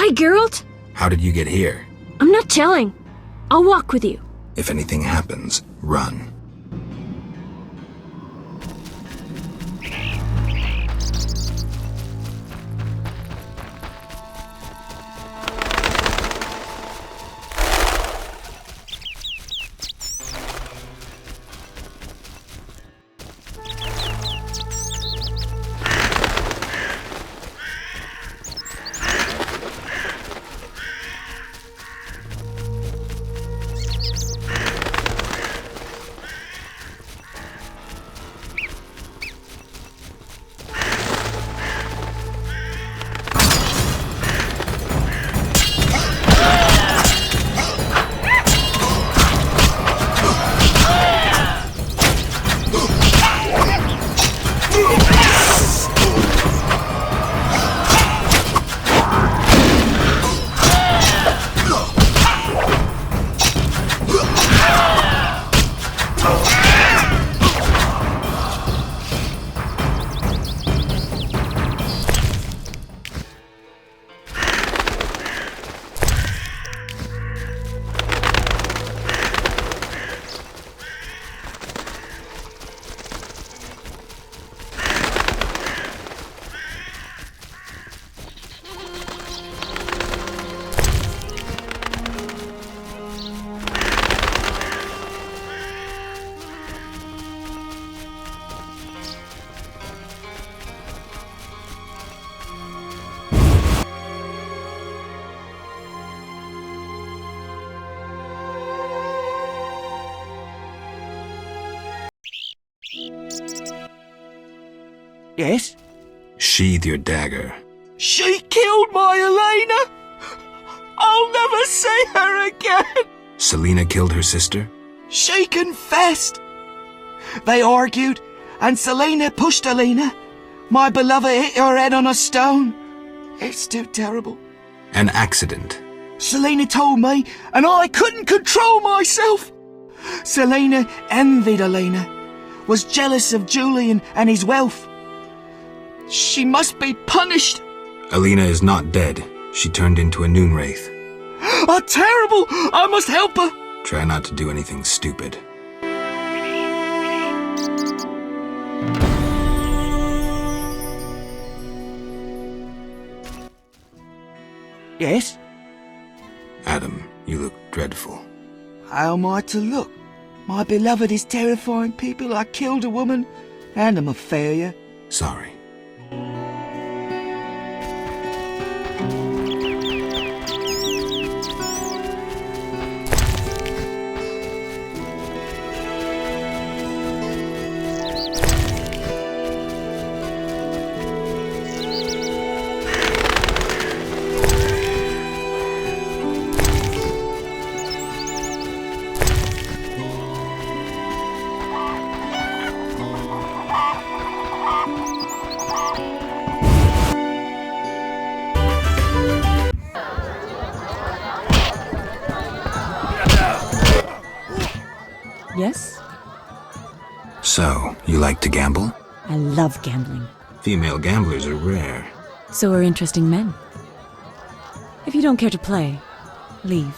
Hi, Geralt. How did you get here? I'm not telling. I'll walk with you. If anything happens, run. Yes? Sheathe your dagger. She killed my Elena! I'll never see her again! Selena killed her sister? She confessed! They argued, and Selena pushed Elena. My beloved hit her head on a stone. It's too terrible. An accident. Selena told me, and I couldn't control myself. Selena envied Elena, was jealous of Julian and his wealth. She must be punished. Elena is not dead. She turned into a noon wraith. Oh, terrible! I must help her. Try not to do anything stupid. Yes? Adam, you look dreadful. How am I to look? My beloved is terrifying people. I killed a woman, and I'm a failure. Sorry. Yes? So, you like to gamble? I love gambling. Female gamblers are rare. So are interesting men. If you don't care to play, leave.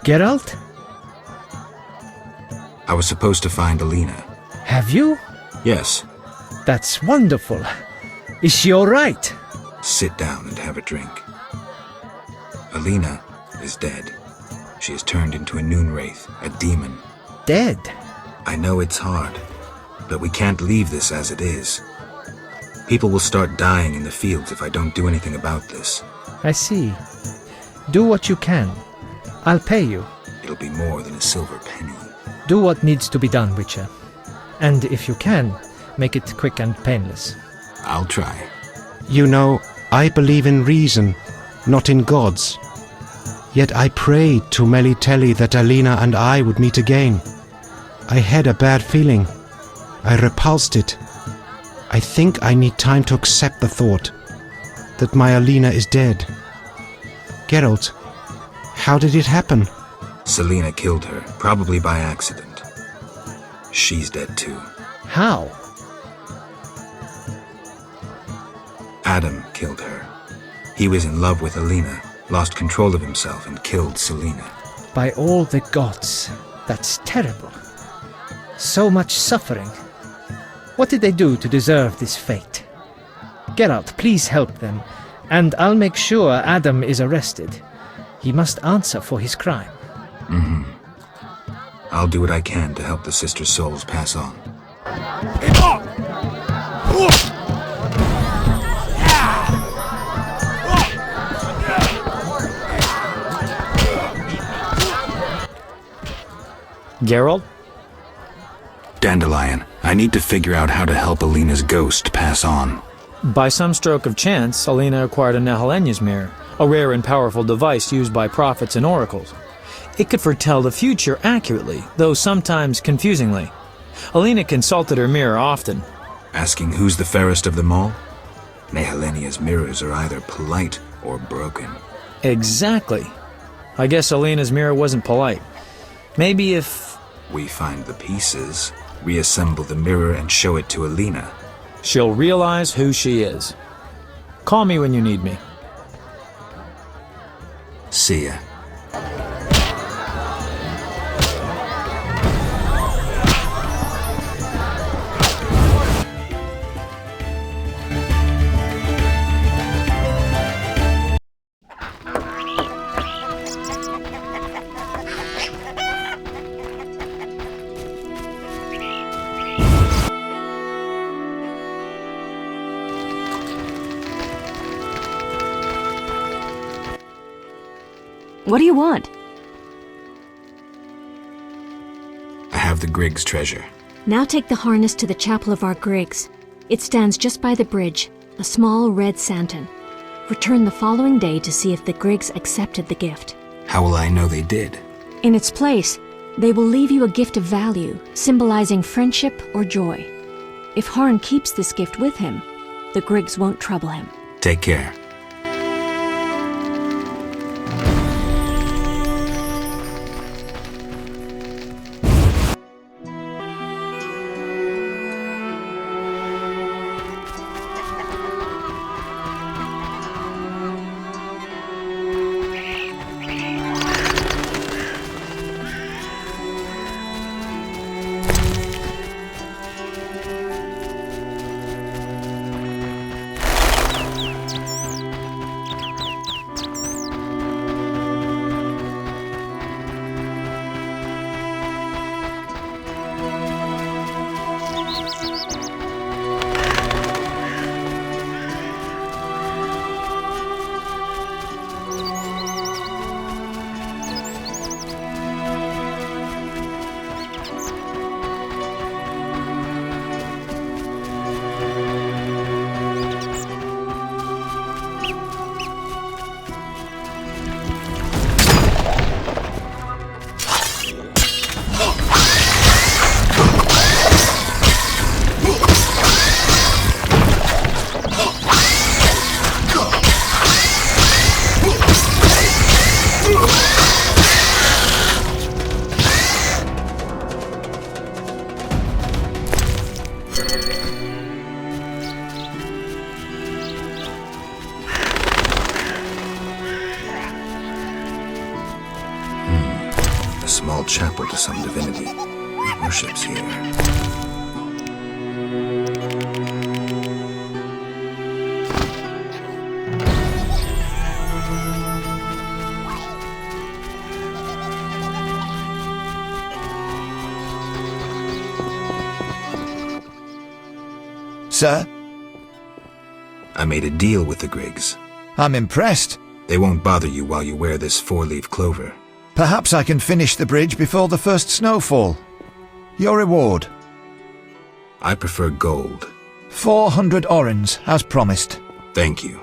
Geralt? I was supposed to find Alina. Have you? Yes. That's wonderful. Is she all right? Sit down and have a drink. Alina is dead. She has turned into a noon wraith, a demon. Dead? I know it's hard, but we can't leave this as it is. People will start dying in the fields if I don't do anything about this. I see. Do what you can. I'll pay you. It'll be more than a silver penny. Do what needs to be done, Witcher. And if you can, make it quick and painless. I'll try. You know, I believe in reason, not in gods. Yet I prayed to Melitele that Alina and I would meet again. I had a bad feeling. I repulsed it. I think I need time to accept the thought that my Alina is dead. Geralt, how did it happen? Selena killed her, probably by accident. She's dead too. How? Adam killed her. He was in love with Alina, lost control of himself and killed Selena. By all the gods, that's terrible. So much suffering. What did they do to deserve this fate? Geralt, please help them, and I'll make sure Adam is arrested. He must answer for his crime. I'll do what I can to help the sisters' souls pass on. Geralt? Dandelion, I need to figure out how to help Alina's ghost pass on. By some stroke of chance, Alina acquired a Nehelenya's mirror, a rare and powerful device used by prophets and oracles. It could foretell the future accurately, though sometimes confusingly. Alina consulted her mirror often. Asking who's the fairest of them all? Nehelenya's mirrors are either polite or broken. Exactly. I guess Alina's mirror wasn't polite. Maybe if... we find the pieces, reassemble the mirror and show it to Alina. she'll realize who she is. Call me when you need me. See ya. What do you want? I have the Griggs treasure. Now take the harness to the chapel of our Griggs. It stands just by the bridge, a small red santon. Return the following day to see if the Griggs accepted the gift. How will I know they did? In its place, they will leave you a gift of value, symbolizing friendship or joy. If Harn keeps this gift with him, the Griggs won't trouble him. Take care. small chapel to some divinity. He worships here. Sir? I made a deal with the Griggs. I'm impressed. They won't bother you while you wear this four-leaf clover. Perhaps I can finish the bridge before the first snowfall. Your reward? I prefer gold. 400 orens, as promised. Thank you.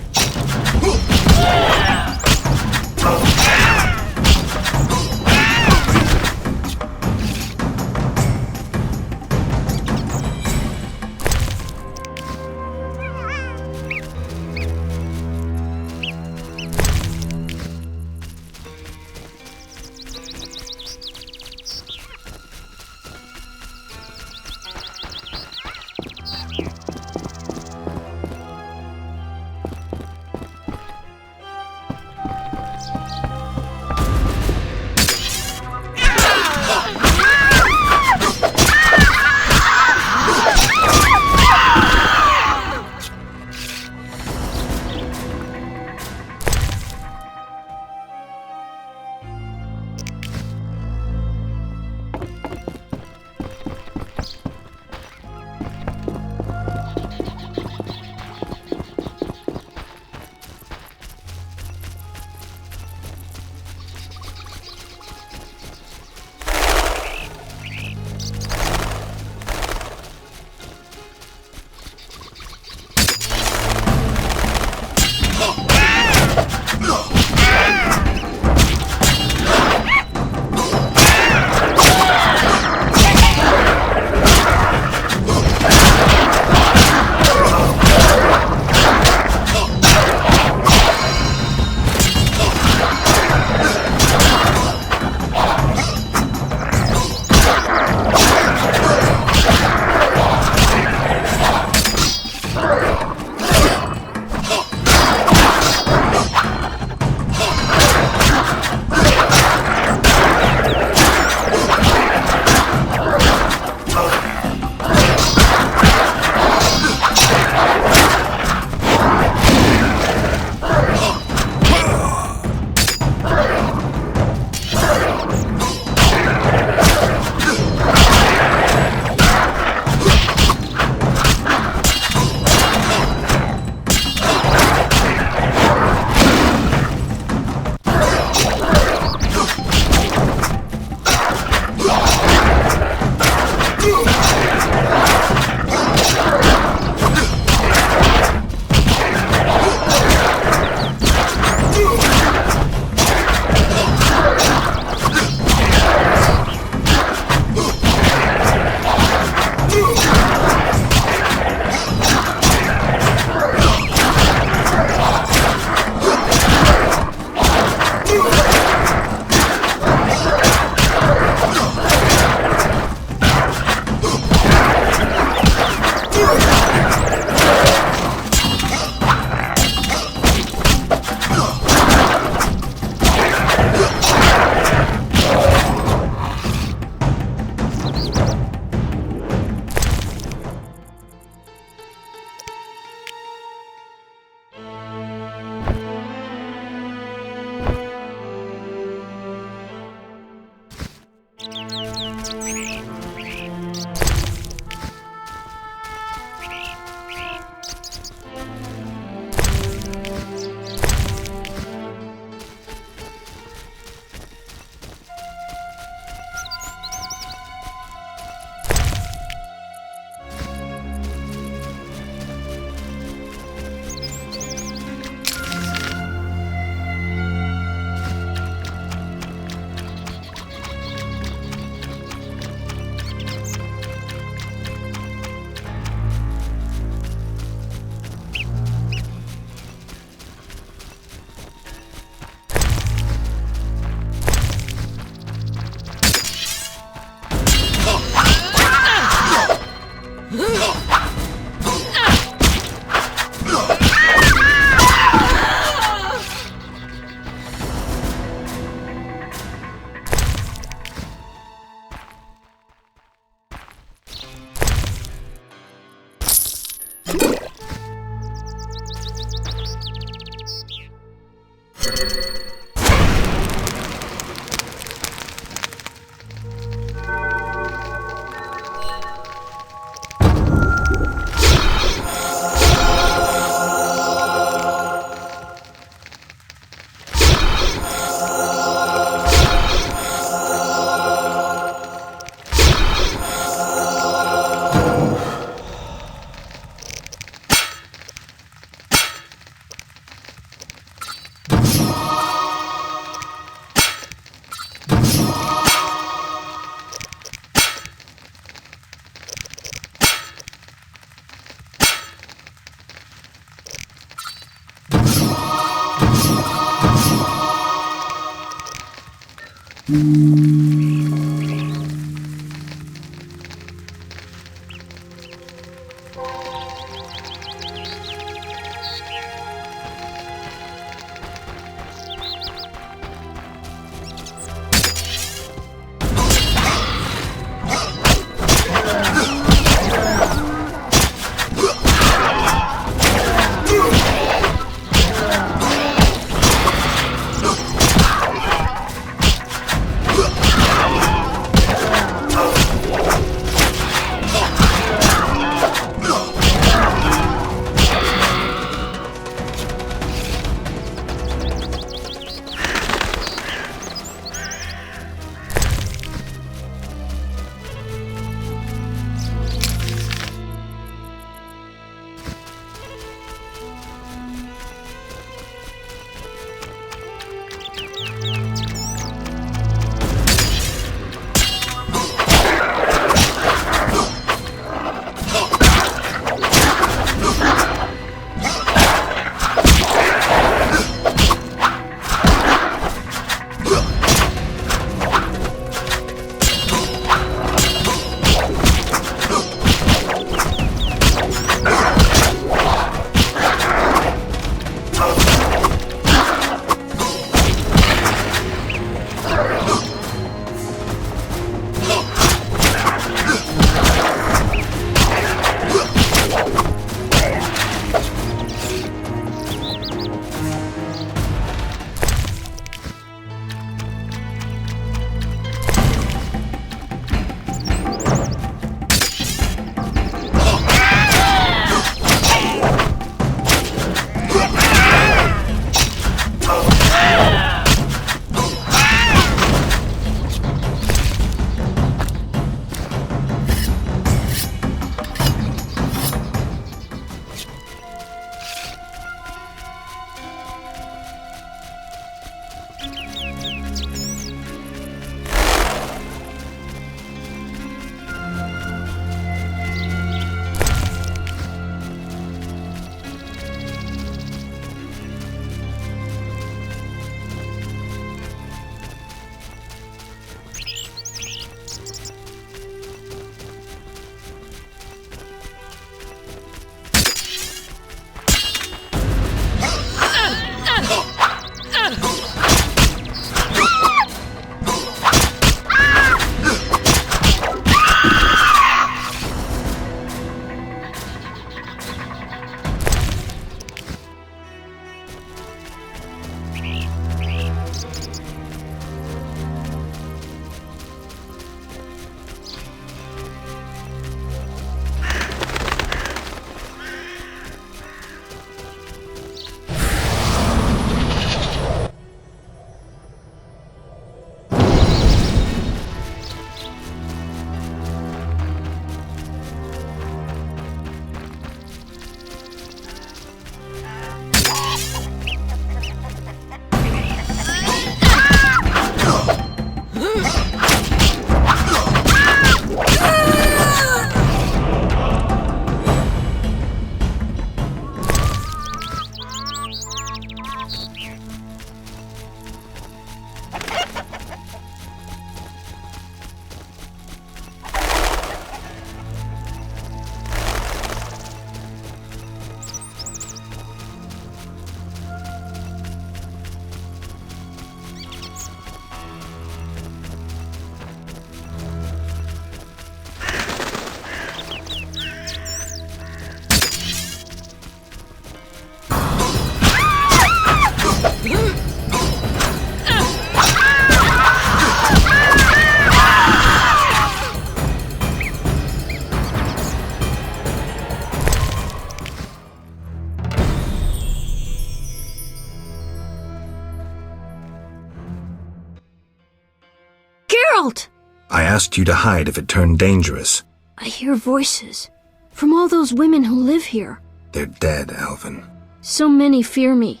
out! I asked you to hide if it turned dangerous. I hear voices. From all those women who live here. They're dead, Elven. So many fear me.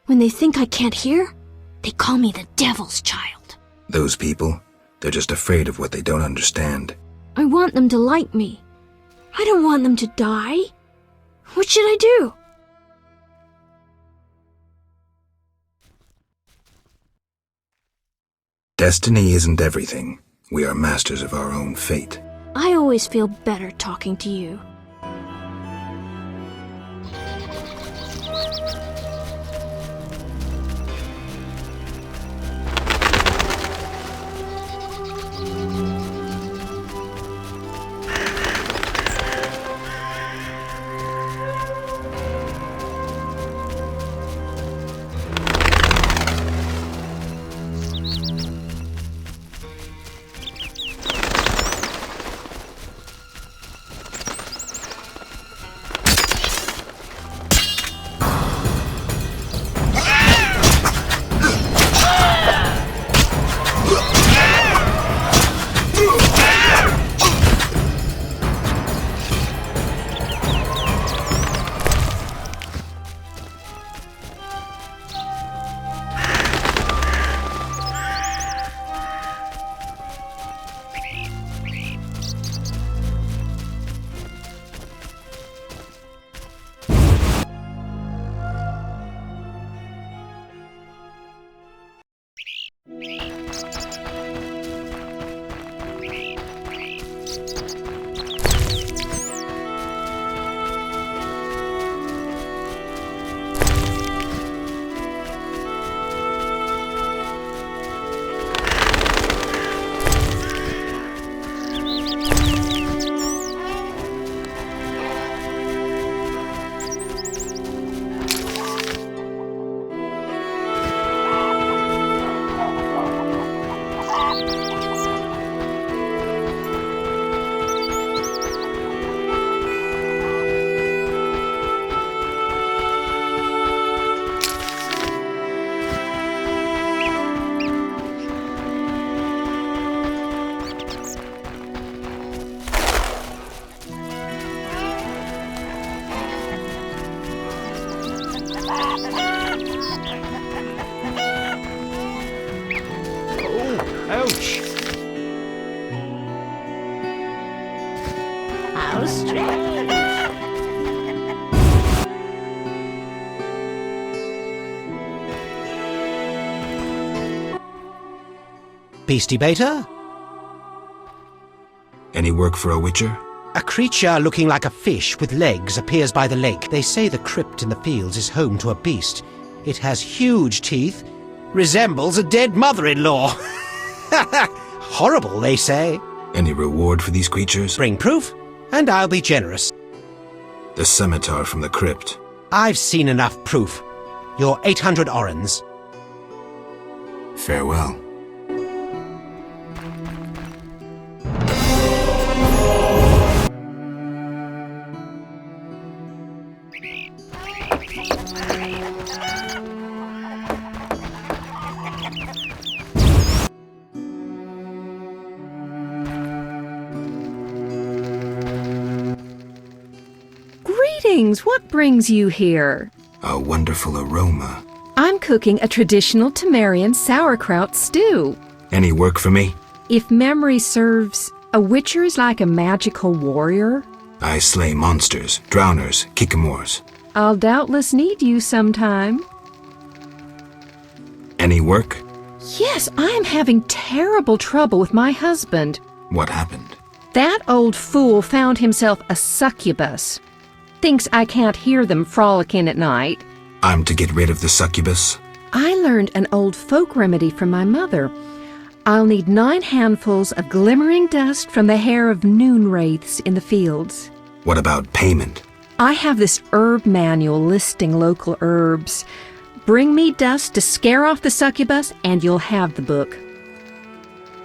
When they think I can't hear, they call me the Devil's Child. Those people, they're just afraid of what they don't understand. I want them to like me. I don't want them to die. What should I do? Destiny isn't everything. We are masters of our own fate. I always feel better talking to you. Ouch! How strange. Beastie Beta? Any work for a witcher? A creature looking like a fish with legs appears by the lake. They say the crypt in the fields is home to a beast. It has huge teeth, resembles a dead mother-in-law. Horrible, they say. Any reward for these creatures? Bring proof, and I'll be generous. The scimitar from the crypt. I've seen enough proof. Your 800 orens. Farewell. Greetings! What brings you here? A wonderful aroma. I'm cooking a traditional Temerian sauerkraut stew. Any work for me? If memory serves, a witcher is like a magical warrior. I slay monsters, drowners, kikimors. I'll doubtless need you sometime. Any work? Yes, I'm having terrible trouble with my husband. What happened? That old fool found himself a succubus. Thinks I can't hear them frolicking at night. I'm to get rid of the succubus? I learned an old folk remedy from my mother. I'll need 9 handfuls of glimmering dust from the hair of noon wraiths in the fields. What about payment? I have this herb manual listing local herbs. Bring me dust to scare off the succubus, and you'll have the book.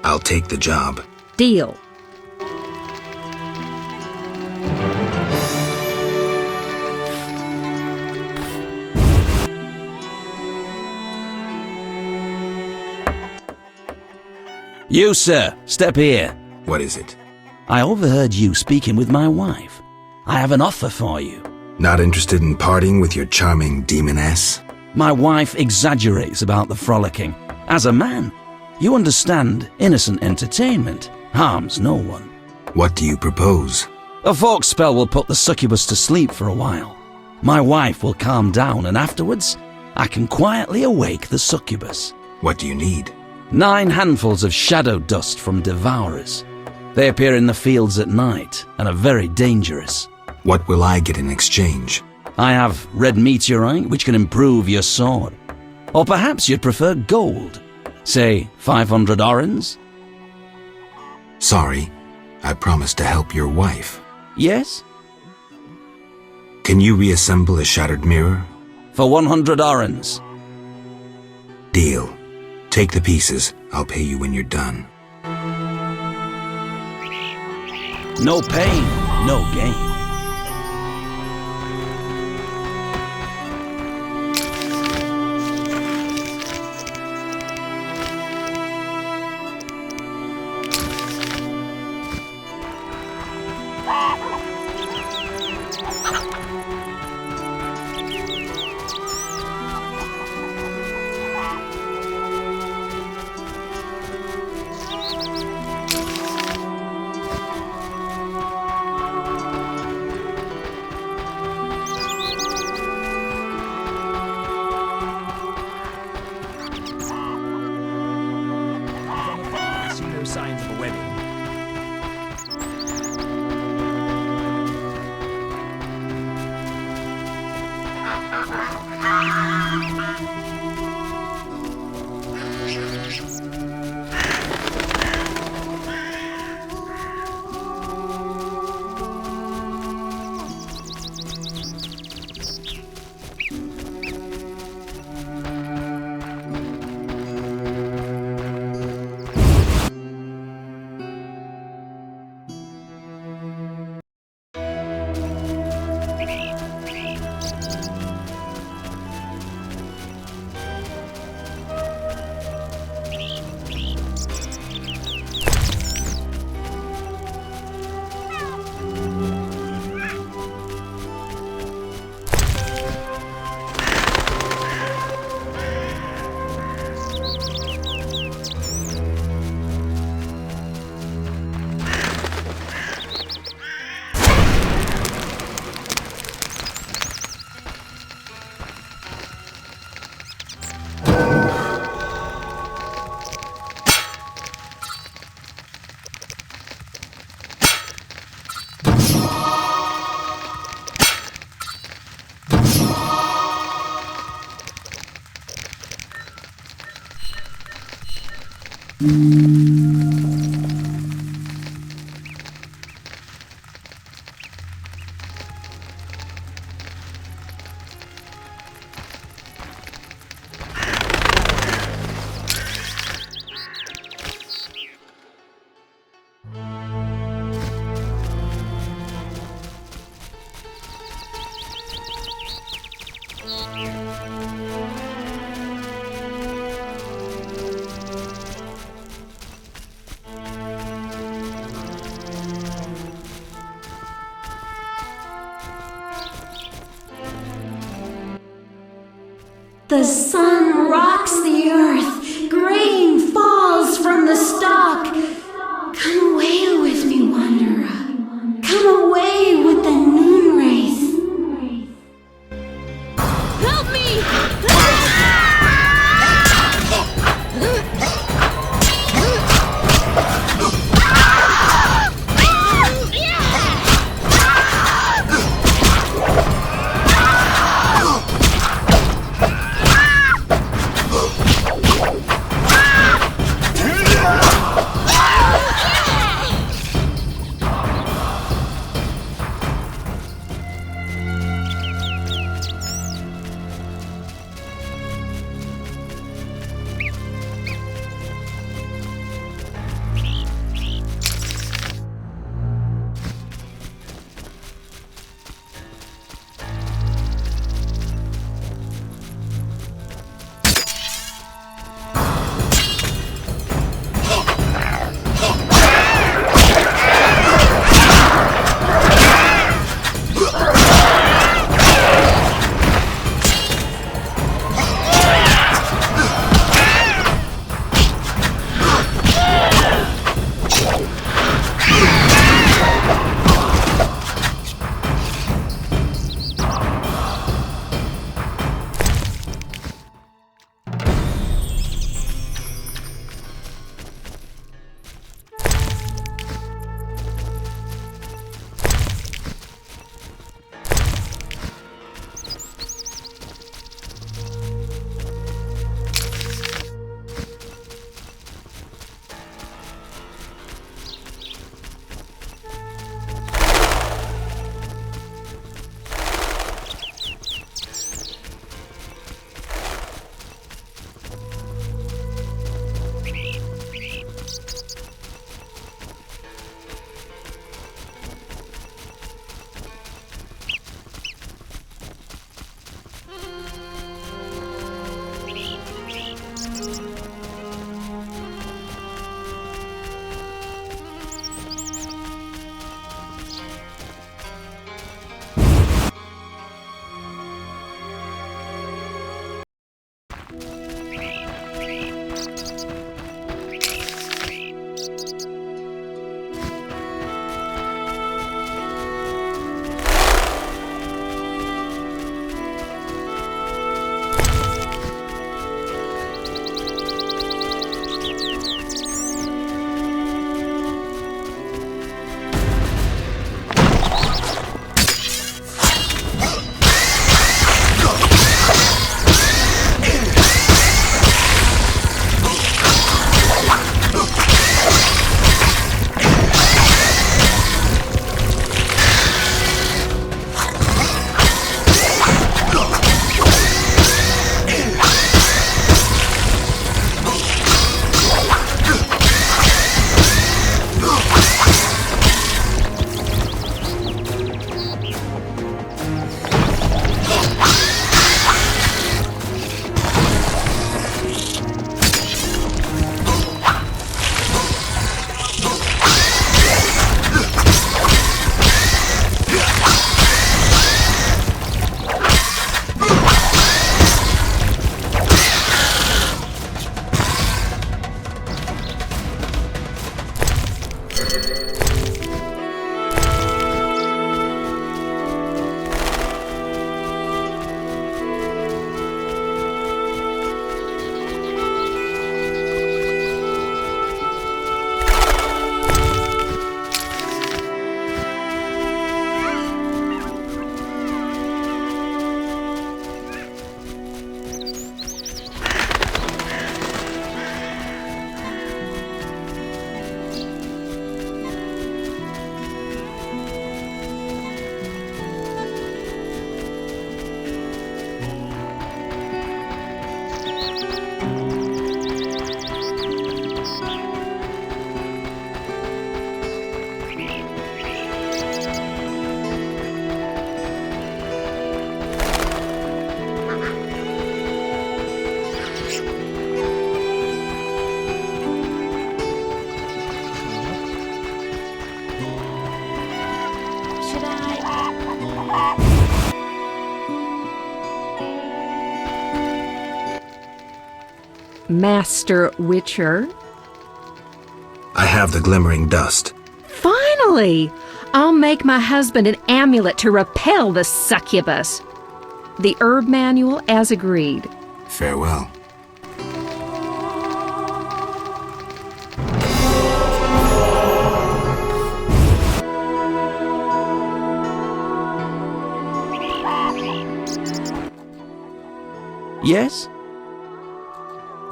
I'll take the job. Deal. You, sir, step here. What is it? I overheard you speaking with my wife. I have an offer for you. Not interested in parting with your charming demoness? My wife exaggerates about the frolicking. As a man, you understand innocent entertainment harms no one. What do you propose? A fork spell will put the succubus to sleep for a while. My wife will calm down, and afterwards, I can quietly awake the succubus. What do you need? 9 handfuls of shadow dust from devourers. They appear in the fields at night and are very dangerous. What will I get in exchange? I have red meteorite, which can improve your sword. Or perhaps you'd prefer gold. Say, 500 orens? Sorry, I promised to help your wife. Yes? Can you reassemble a shattered mirror? For 100 orens. Deal. Take the pieces. I'll pay you when you're done. No pain, no gain. Signs of a wedding. The sun rocks the earth, grain falls from the stalk. Come away with me, wanderer. Come away with the noon wraith. Help me! Master Witcher. I have the glimmering dust. Finally! I'll make my husband an amulet to repel the succubus. The herb manual as agreed. Farewell. Yes?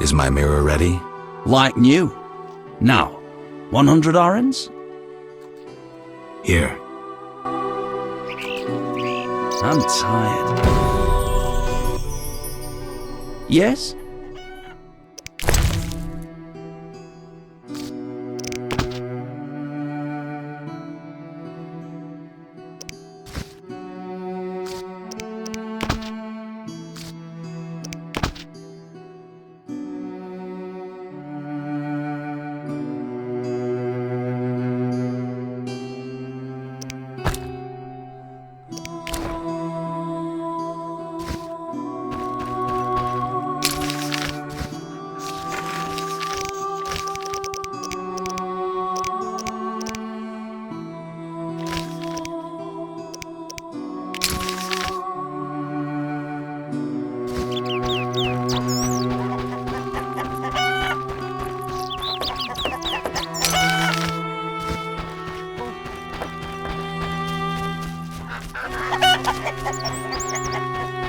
Is my mirror ready? Like new. Now, 100 orens? Here. I'm tired. Yes?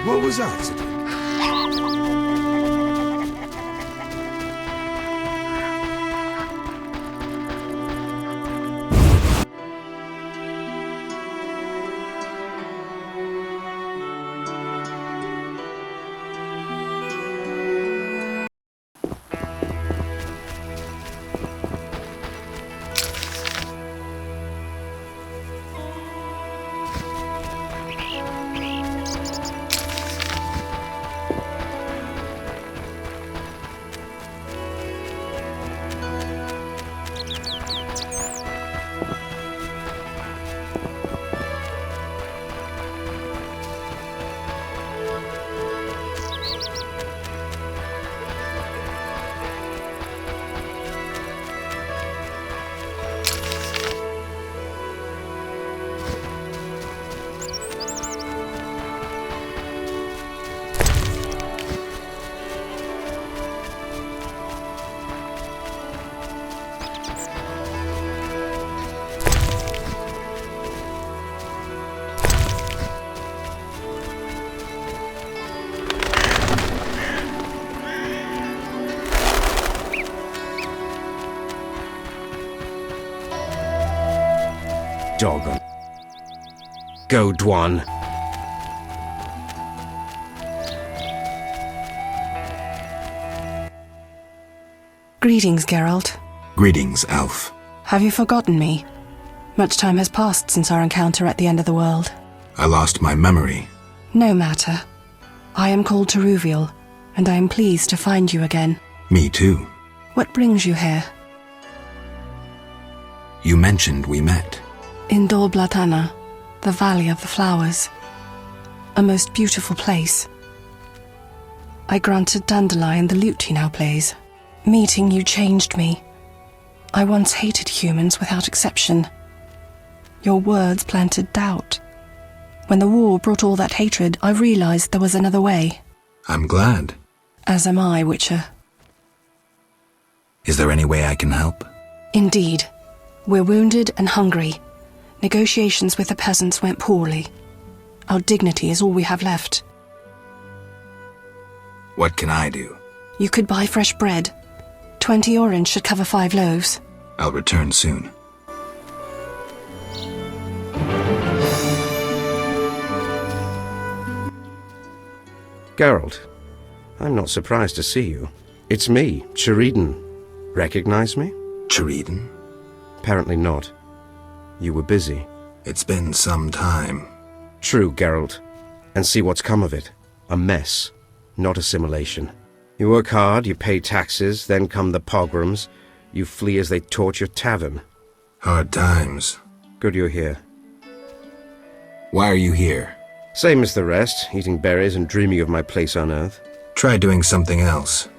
What was accident? Doggone. Go, Dwan. Greetings, Geralt. Greetings, Elf. Have you forgotten me? Much time has passed since our encounter at the end of the world. I lost my memory. No matter. I am called Teruviel, and I am pleased to find you again. Me too. What brings you here? You mentioned we met. In Dol Blatana, the Valley of the Flowers. A most beautiful place. I granted Dandelion the lute he now plays. Meeting you changed me. I once hated humans without exception. Your words planted doubt. When the war brought all that hatred, I realized there was another way. I'm glad. As am I, Witcher. Is there any way I can help? Indeed. We're wounded and hungry. Negotiations with the peasants went poorly. Our dignity is all we have left. What can I do? You could buy fresh bread. 20 orange should cover 5 loaves. I'll return soon. Geralt, I'm not surprised to see you. It's me, Sheridan. Recognize me? Sheridan? Apparently not. You were busy. It's been some time. True, Geralt. And see what's come of it. A mess, not assimilation. You work hard, you pay taxes, then come the pogroms. You flee as they torch your tavern. Hard times. Good you're here. Why are you here? Same as the rest, eating berries and dreaming of my place on Earth. Try doing something else.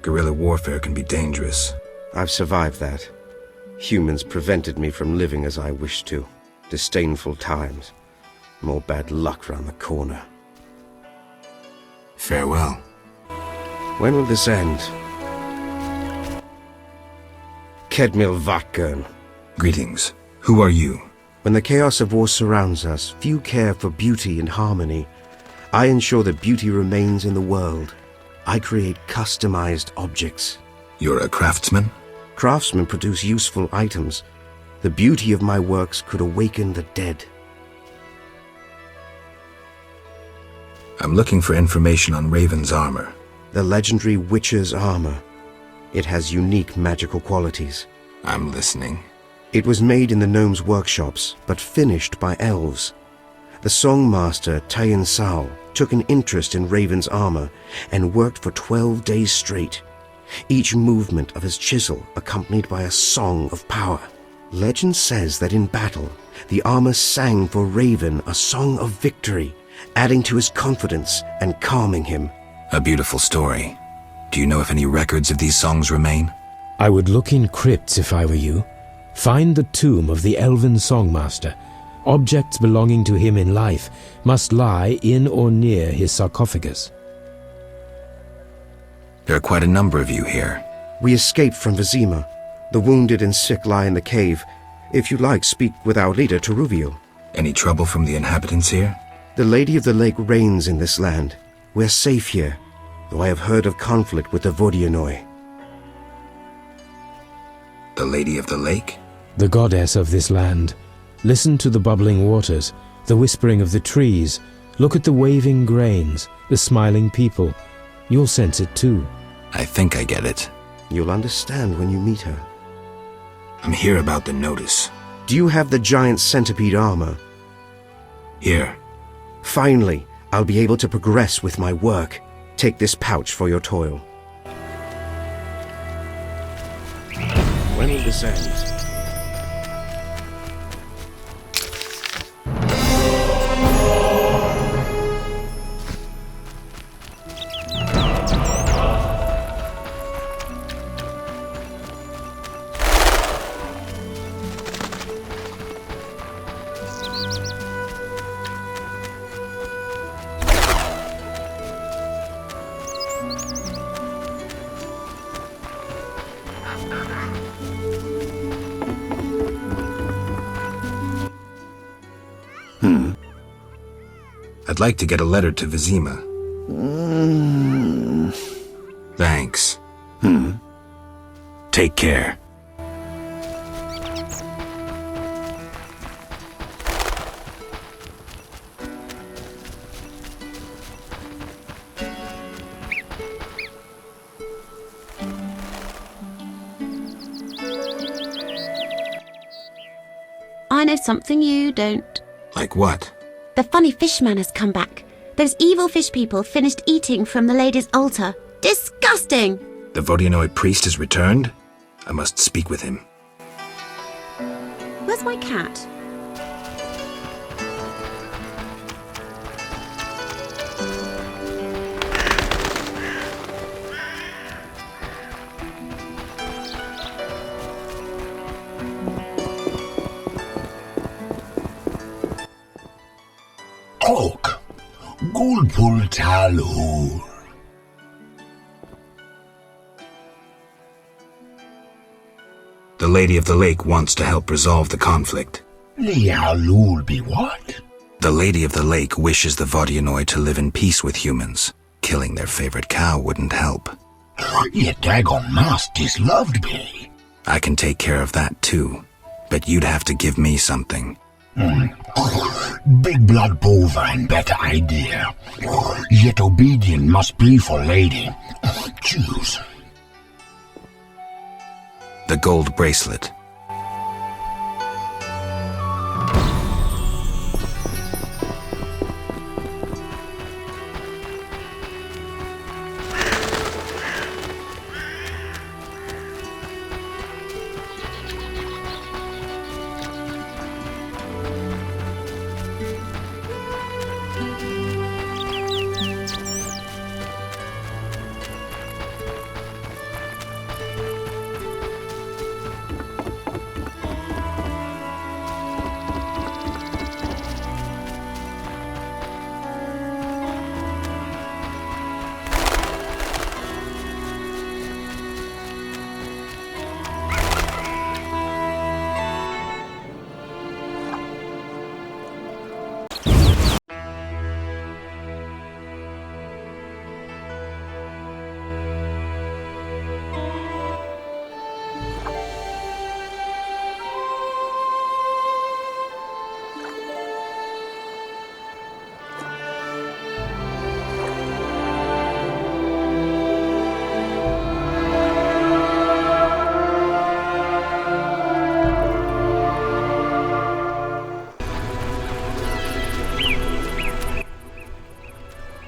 Guerrilla warfare can be dangerous. I've survived that. Humans prevented me from living as I wished to. Disdainful times. More bad luck round the corner. Farewell. When will this end? Kedmil Vakern. Greetings. Who are you? When the chaos of war surrounds us, few care for beauty and harmony. I ensure that beauty remains in the world. I create customized objects. You're a craftsman? Craftsmen produce useful items. The beauty of my works could awaken the dead. I'm looking for information on Raven's armor. The legendary Witcher's armor. It has unique magical qualities. I'm listening. It was made in the gnomes' workshops, but finished by elves. The songmaster Tayan Sal took an interest in Raven's armor and worked for 12 days straight. Each movement of his chisel accompanied by a song of power. Legend says that in battle, the armor sang for Raven a song of victory, adding to his confidence and calming him. A beautiful story. Do you know if any records of these songs remain? I would look in crypts if I were you. Find the tomb of the Elven songmaster. Objects belonging to him in life must lie in or near his sarcophagus. There are quite a number of you here. We escaped from Vizima. The wounded and sick lie in the cave. If you like, speak with our leader, Teruvio. Any trouble from the inhabitants here? The Lady of the Lake reigns in this land. We're safe here, though I have heard of conflict with the Vodianoi. The Lady of the Lake? The goddess of this land. Listen to the bubbling waters, the whispering of the trees. Look at the waving grains, the smiling people. You'll sense it too. I think I get it. You'll understand when you meet her. I'm here about the notice. Do you have the giant centipede armor? Here. Finally, I'll be able to progress with my work. Take this pouch for your toil. When will this end? I'd like to get a letter to Vizima. Thanks. Take care. I know something you don't. Like what? The funny fishman has come back. Those evil fish people finished eating from the lady's altar. Disgusting! The Vodianoi priest has returned? I must speak with him. Where's my cat? Oak, Gulpul Talhul. The Lady of the Lake wants to help resolve the conflict. Lialul be what? The Lady of the Lake wishes the Vodianoi to live in peace with humans. Killing their favorite cow wouldn't help. Yet Dagon Mastis loved me. I can take care of that too, but you'd have to give me something. Big blood bovine, better idea. Yet obedient must be for lady. Choose. The gold bracelet.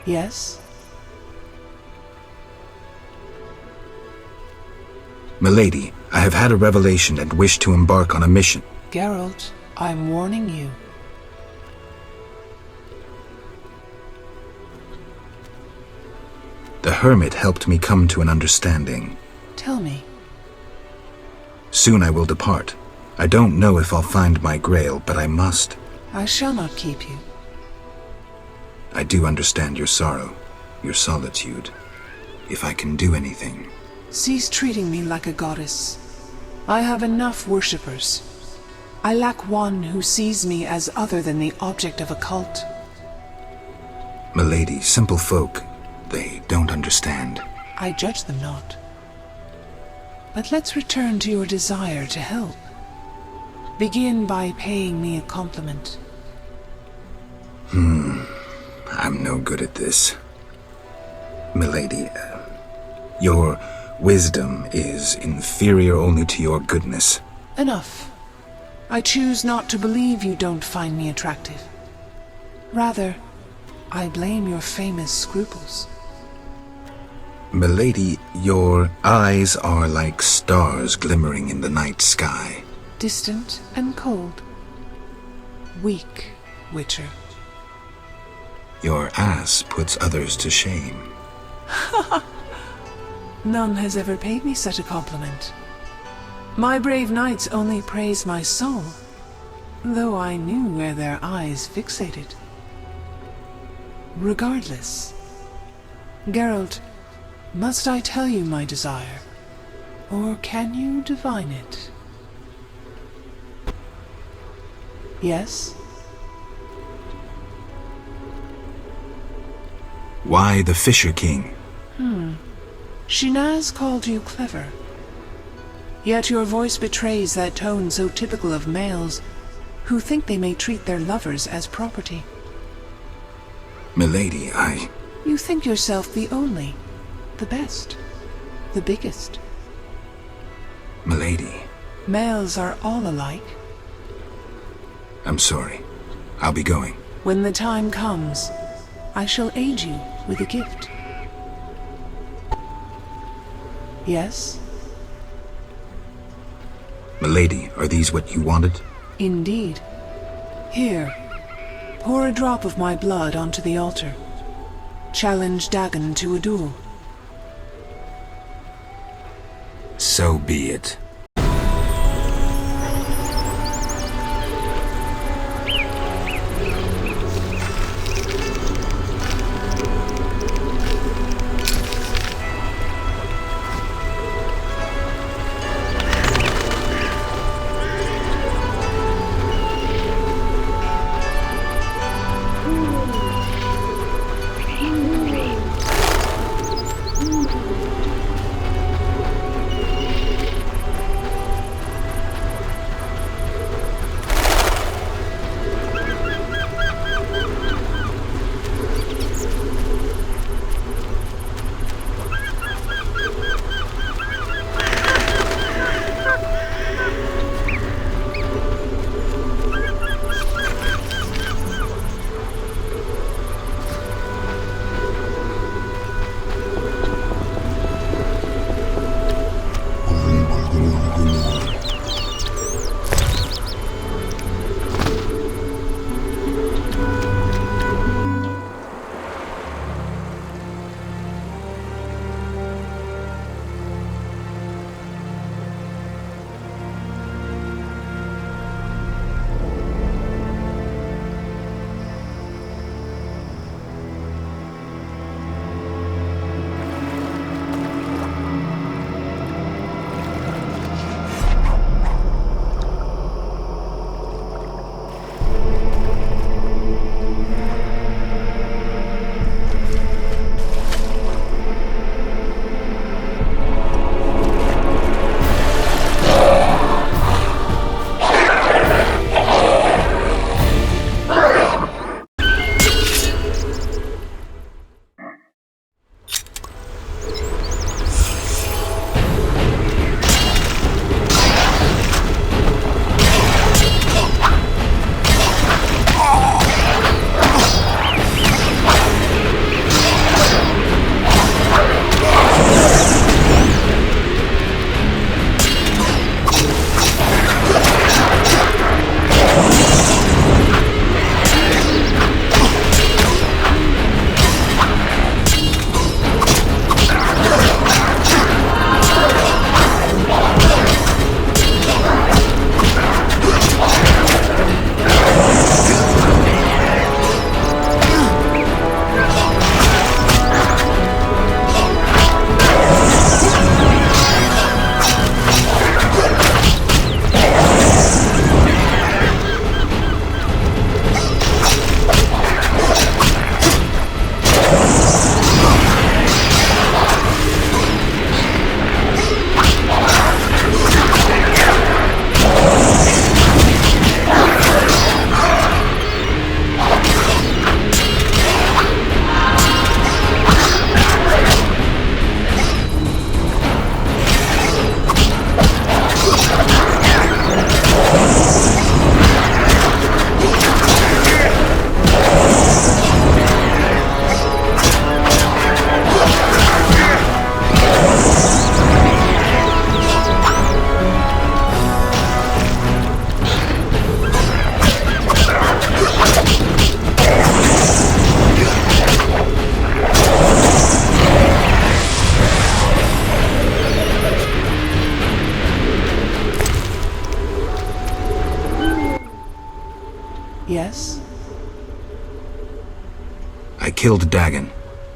Yes? Milady, I have had a revelation and wish to embark on a mission. Geralt, I'm warning you. The hermit helped me come to an understanding. Tell me. Soon I will depart. I don't know if I'll find my grail, but I must. I shall not keep you. I do understand your sorrow, your solitude. If I can do anything... Cease treating me like a goddess. I have enough worshippers. I lack one who sees me as other than the object of a cult. Milady, simple folk, they don't understand. I judge them not. But let's return to your desire to help. Begin by paying me a compliment. I'm no good at this. Milady, your wisdom is inferior only to your goodness. Enough. I choose not to believe you don't find me attractive. Rather, I blame your famous scruples. Milady, your eyes are like stars glimmering in the night sky. Distant and cold. Weak, Witcher. Your ass puts others to shame. None has ever paid me such a compliment. My brave knights only praise my soul, though I knew where their eyes fixated. Regardless, Geralt, must I tell you my desire, or can you divine it? Yes? Why the Fisher King? Shinaz called you clever. Yet your voice betrays that tone so typical of males who think they may treat their lovers as property. Milady, You think yourself the only, the best, the biggest. Milady. Males are all alike. I'm sorry. I'll be going. When the time comes, I shall aid you with a gift. Yes? Milady, are these what you wanted? Indeed. Here, pour a drop of my blood onto the altar. Challenge Dagon to a duel. So be it. I killed Dagon.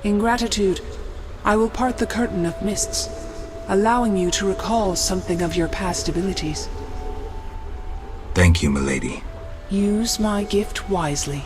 In gratitude, I will part the curtain of mists, allowing you to recall something of your past abilities. Thank you, milady. Use my gift wisely.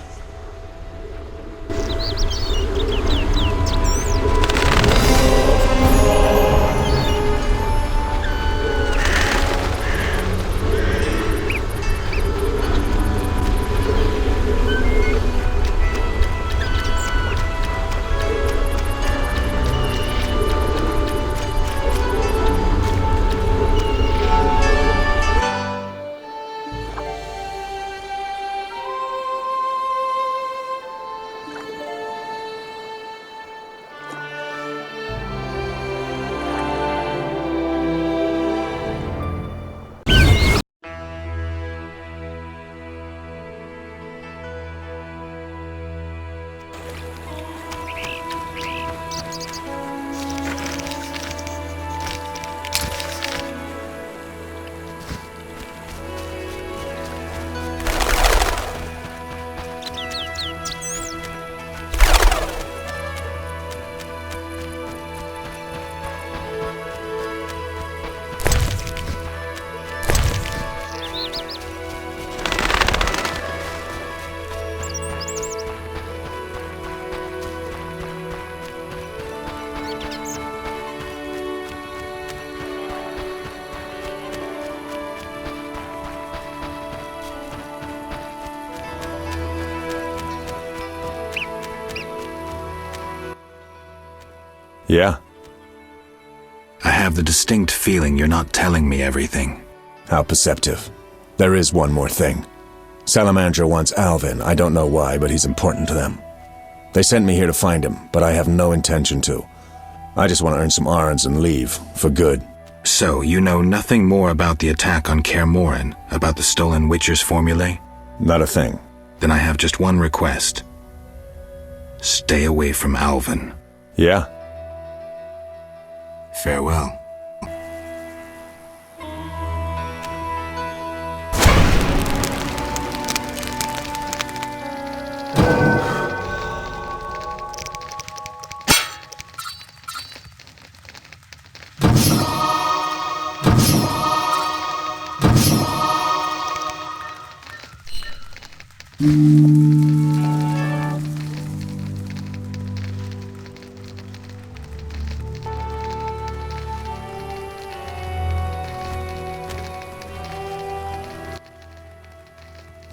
Yeah? I have the distinct feeling you're not telling me everything. How perceptive. There is one more thing. Salamandra wants Alvin. I don't know why, but he's important to them. They sent me here to find him, but I have no intention to. I just want to earn some Arons and leave, for good. So, you know nothing more about the attack on Kaer Morhen, about the stolen Witcher's formulae? Not a thing. Then I have just one request. Stay away from Alvin. Yeah? Farewell.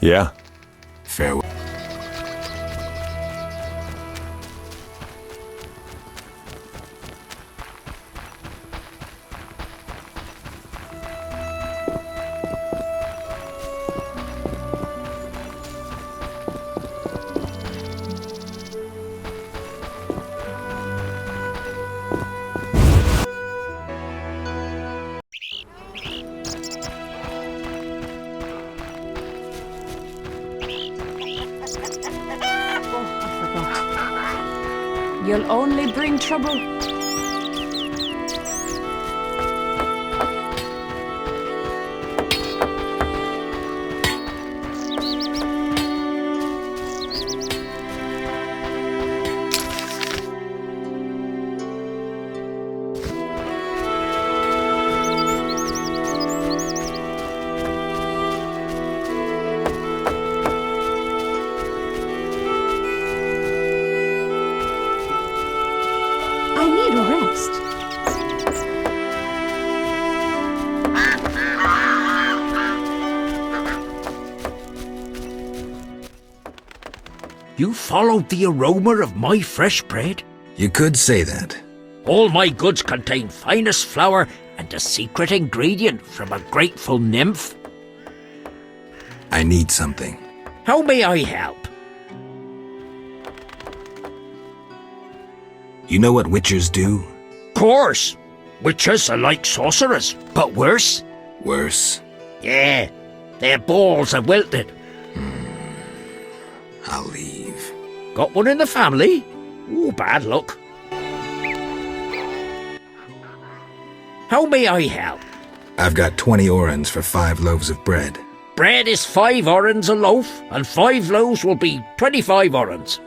Yeah? Farewell. You'll only bring trouble. You followed the aroma of my fresh bread? You could say that. All my goods contain finest flour and a secret ingredient from a grateful nymph. I need something. How may I help? You know what witchers do? Course. Witches are like sorcerers, but worse. Worse? Yeah, their balls are wilted. I'll leave. Got one in the family? Ooh, bad luck. How may I help? I've got 20 orens for 5 loaves of bread. Bread is 5 orens a loaf, and 5 loaves will be 25 orens.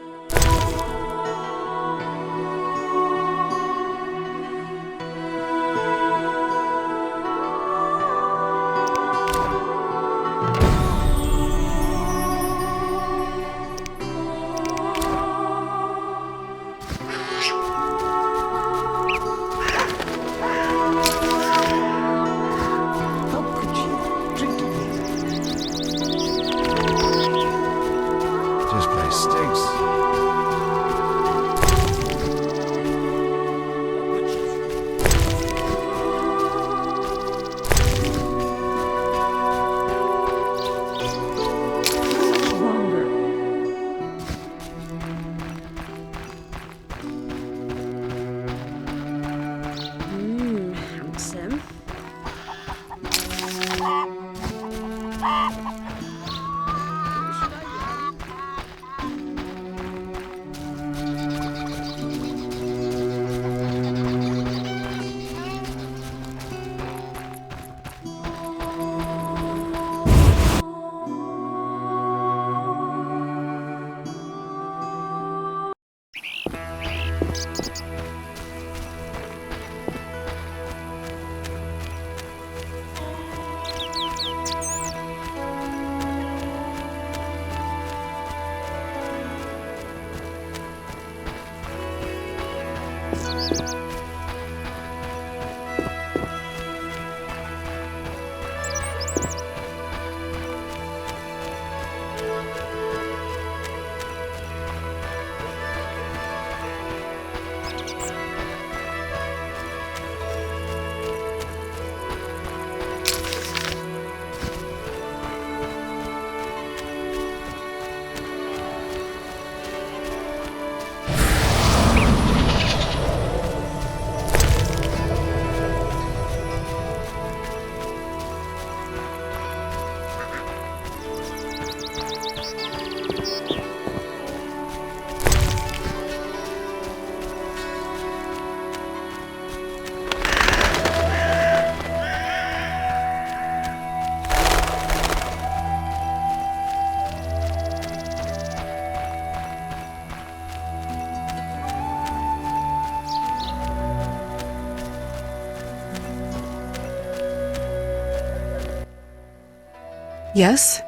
Yes?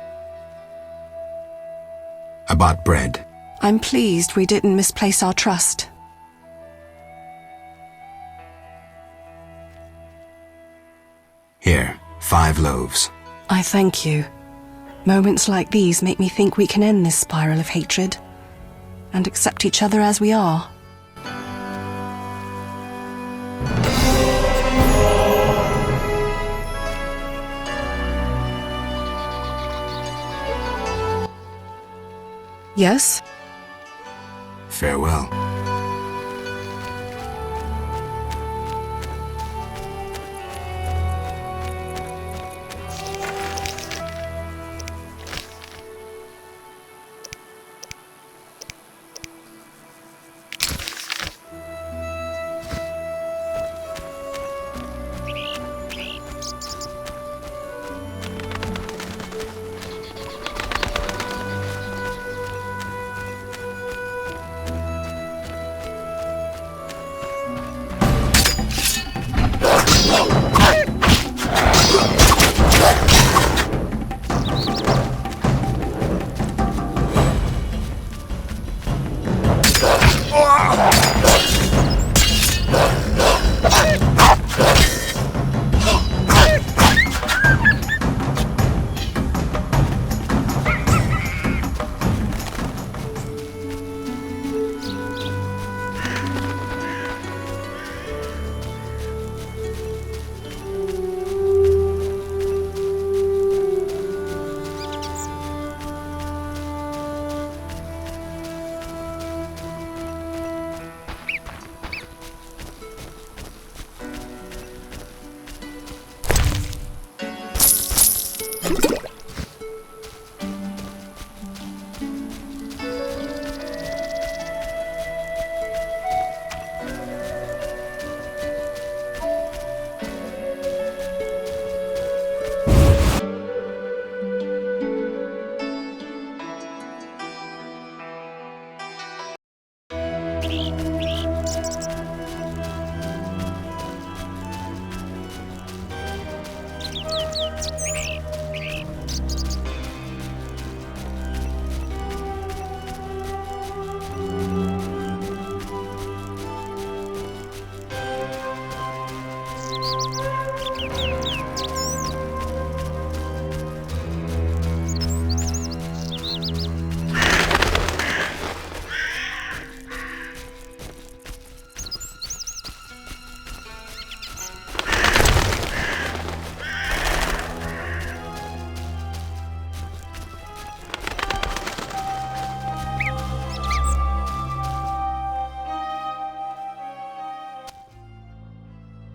I bought bread. I'm pleased we didn't misplace our trust. Here, 5 loaves. I thank you. Moments like these make me think we can end this spiral of hatred and accept each other as we are. Yes? Farewell.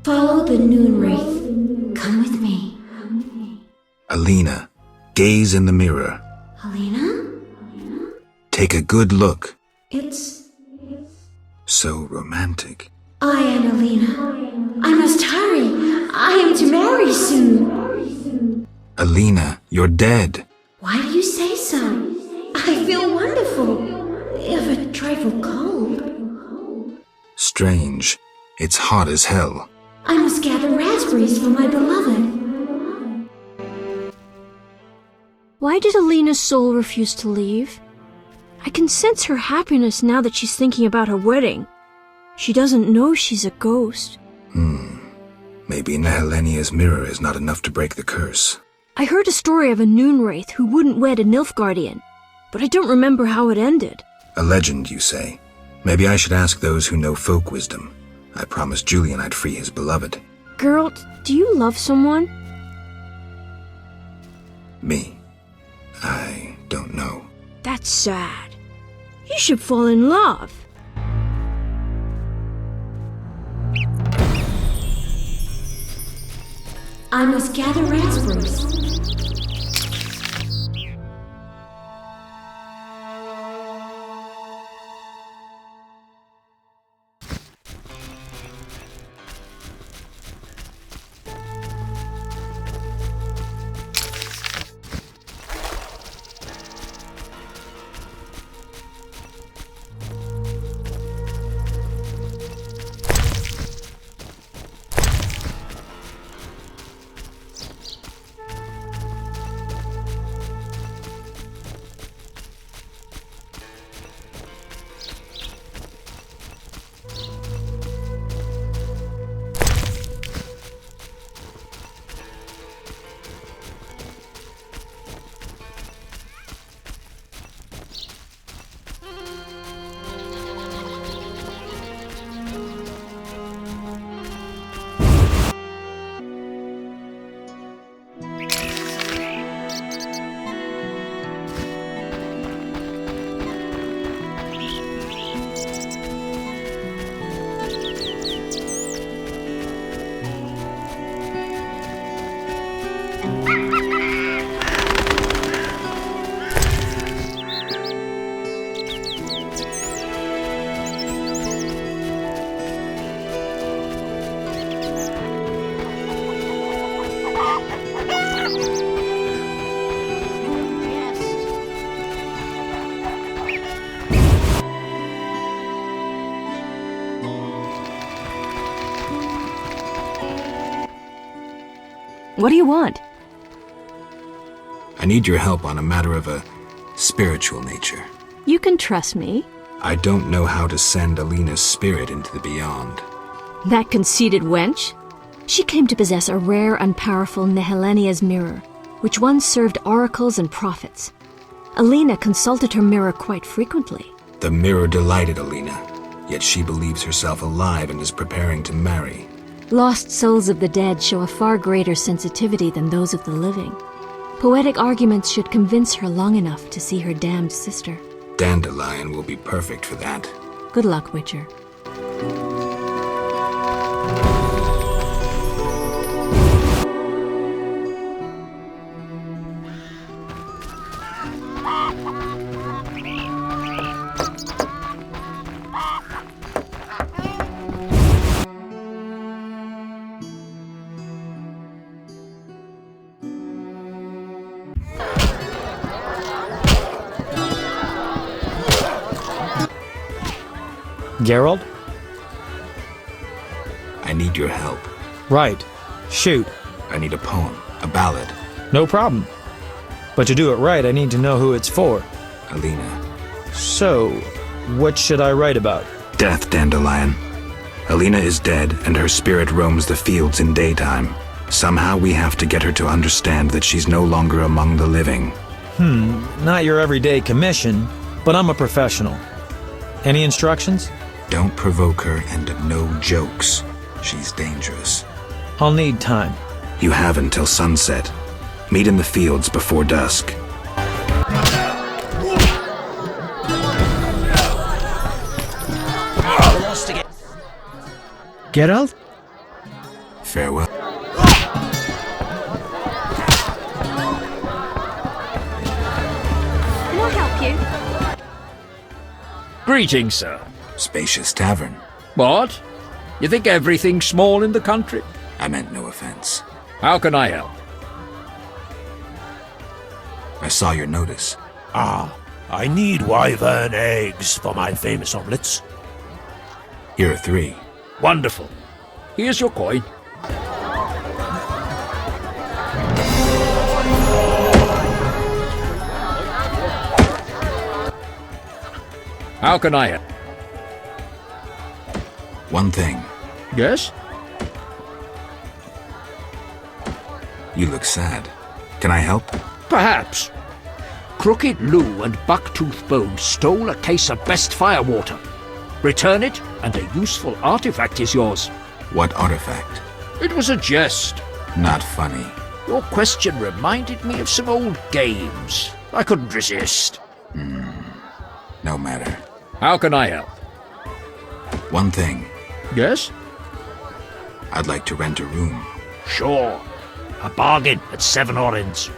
Follow the noon wraith. Come with me. Alina, gaze in the mirror. Alina? Take a good look. It's... So romantic. I am Alina. I must hurry. I am to marry soon. Alina, you're dead. Why do you say so? I feel wonderful, if a trifle cold. Strange. It's hot as hell. I must gather raspberries for my beloved. Why did Alina's soul refuse to leave? I can sense her happiness now that she's thinking about her wedding. She doesn't know she's a ghost. Maybe Nehelenia's mirror is not enough to break the curse. I heard a story of a Noonwraith who wouldn't wed a Nilfgaardian, but I don't remember how it ended. A legend, you say? Maybe I should ask those who know folk wisdom. I promised Julian I'd free his beloved. Geralt, do you love someone? Me? I don't know. That's sad. You should fall in love. I must gather raspberries. What do you want? I need your help on a matter of a spiritual nature. You can trust me. I don't know how to send Alina's spirit into the beyond. That conceited wench? She came to possess a rare and powerful Nehelenia's mirror, which once served oracles and prophets. Alina consulted her mirror quite frequently. The mirror delighted Alina, yet she believes herself alive and is preparing to marry. Lost souls of the dead show a far greater sensitivity than those of the living. Poetic arguments should convince her long enough to see her damned sister. Dandelion will be perfect for that. Good luck, Witcher. Geralt? I need your help. Right. Shoot. I need a poem, a ballad. No problem. But to do it right, I need to know who it's for. Alina. So, what should I write about? Death, Dandelion. Alina is dead, and her spirit roams the fields in daytime. Somehow we have to get her to understand that she's no longer among the living. Not your everyday commission, but I'm a professional. Any instructions? Don't provoke her, and no jokes. She's dangerous. I'll need time. You have until sunset. Meet in the fields before dusk. Geralt? Farewell. Can I help you? Greetings, sir. Spacious tavern. What? You think everything's small in the country? I meant no offense. How can I help? I saw your notice. I need wyvern eggs for my famous omelets. Here are 3. Wonderful. Here's your coin. How can I help? One thing. Yes? You look sad. Can I help? Perhaps. Crooked Lou and Bucktooth Bone stole a case of best firewater. Return it, and a useful artifact is yours. What artifact? It was a jest. Not funny. Your question reminded me of some old games. I couldn't resist. No matter. How can I help? One thing. Yes? I'd like to rent a room. Sure. A bargain at 7 orens.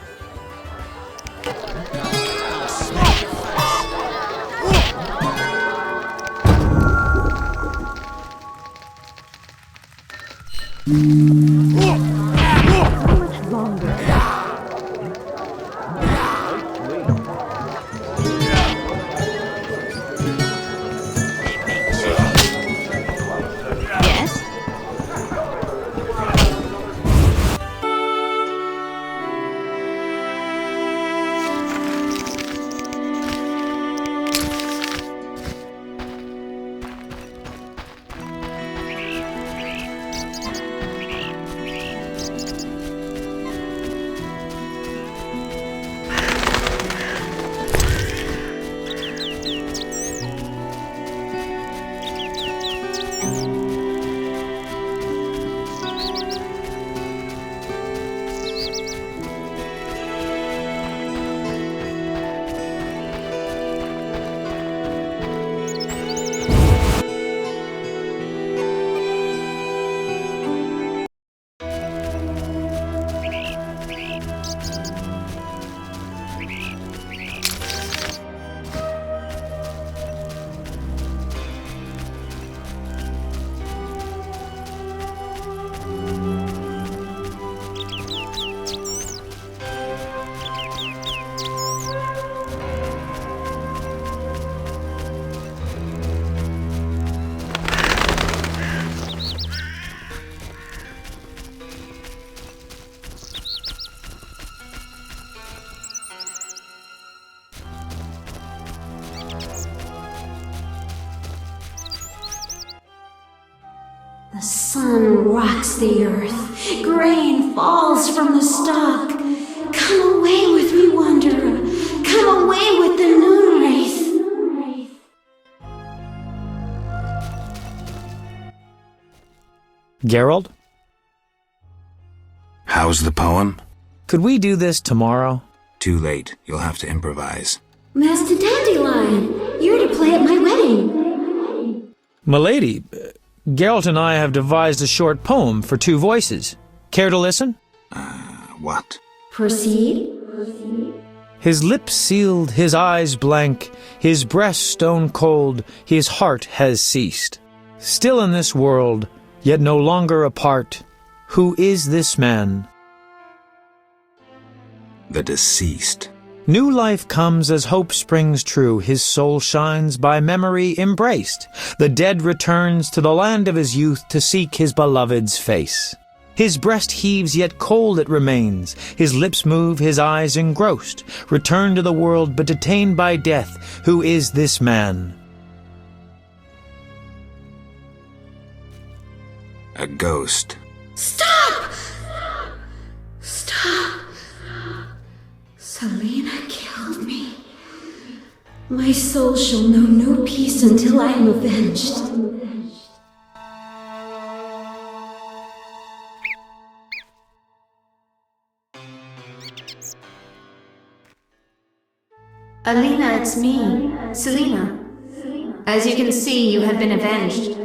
The sun rocks the earth, grain falls from the stalk. Come away with me, wanderer. Come away with the noon wraith. Geralt? How's the poem? Could we do this tomorrow? Too late. You'll have to improvise. Master Dandelion, you're to play at my wedding. Milady, Geralt and I have devised a short poem for 2 voices. Care to listen? What? Proceed. His lips sealed, his eyes blank, his breast stone cold, his heart has ceased. Still in this world, yet no longer apart. Who is this man? The deceased. New life comes as hope springs true. His soul shines by memory embraced. The dead returns to the land of his youth to seek his beloved's face. His breast heaves, yet cold it remains. His lips move, his eyes engrossed. Returned to the world, but detained by death. Who is this man? A ghost. Stop! Stop! Selena killed me. My soul shall know no peace until I am avenged. Alina, it's me, Selena. As you can see, you have been avenged.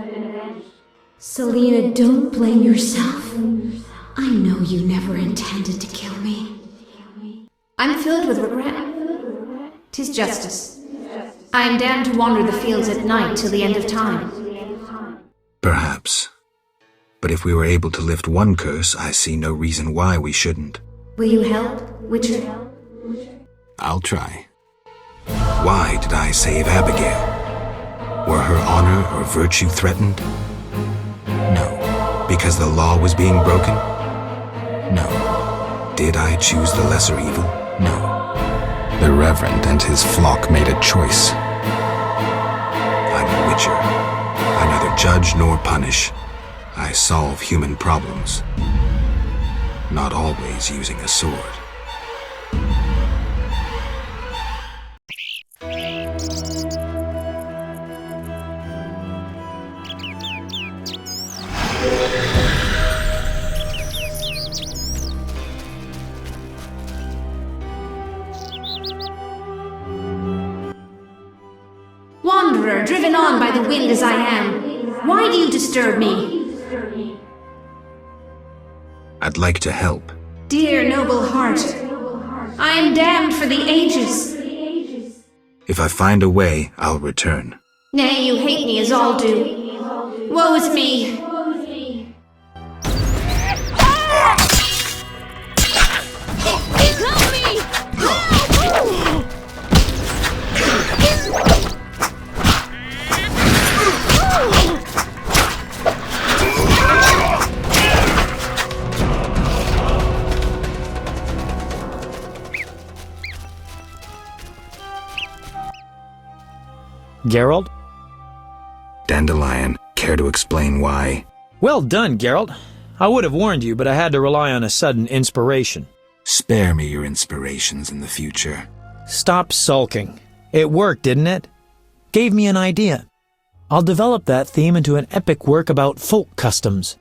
Selena, don't blame yourself. I know you never intended to kill me. I'm filled with regret. 'Tis justice. I am damned to wander the fields at night till the end of time. Perhaps. But if we were able to lift one curse, I see no reason why we shouldn't. Will you help, Witcher? I'll try. Why did I save Abigail? Were her honor or virtue threatened? No. Because the law was being broken? No. Did I choose the lesser evil? No. The reverend and his flock made a choice. I'm a witcher. I neither neither judge nor punish. I solve human problems, not always using a sword. Wanderer, driven on by the wind as I am, why do you disturb me? I'd like to help. Dear noble heart, I am damned for the ages. If I find a way, I'll return. Nay, you hate me as all do. Woe is me. Help me! Geralt? Dandelion, care to explain why? Well done, Geralt. I would have warned you, but I had to rely on a sudden inspiration. Spare me your inspirations in the future. Stop sulking. It worked, didn't it? Gave me an idea. I'll develop that theme into an epic work about folk customs.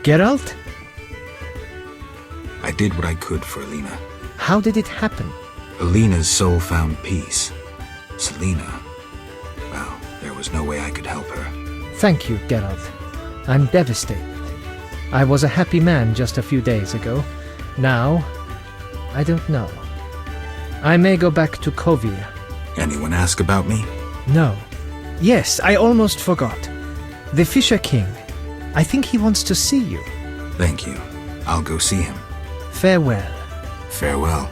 Geralt? I did what I could for Alina. How did it happen? Alina's soul found peace. Selena, well, there was no way I could help her. Thank you, Geralt. I'm devastated. I was a happy man just a few days ago. Now, I don't know. I may go back to Kovir. Anyone ask about me? No. Yes, I almost forgot. The Fisher King. I think he wants to see you. Thank you. I'll go see him. Farewell. Farewell.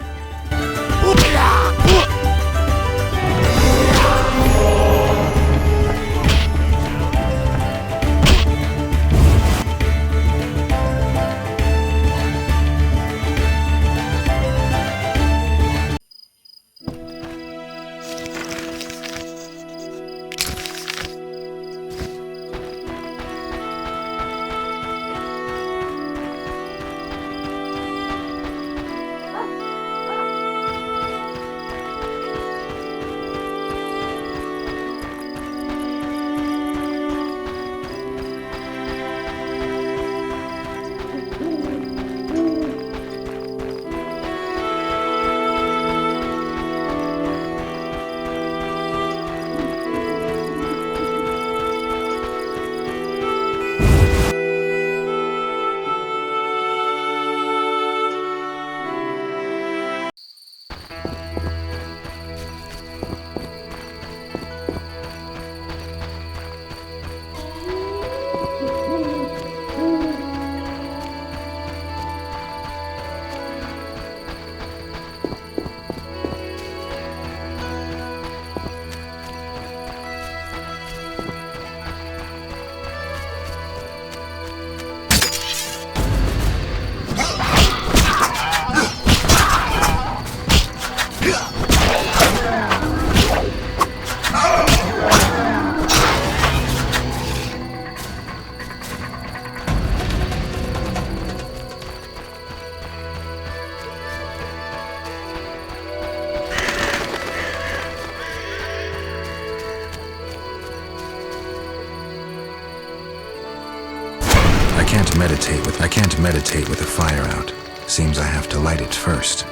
I can't meditate with the fire out. Seems I have to light it first.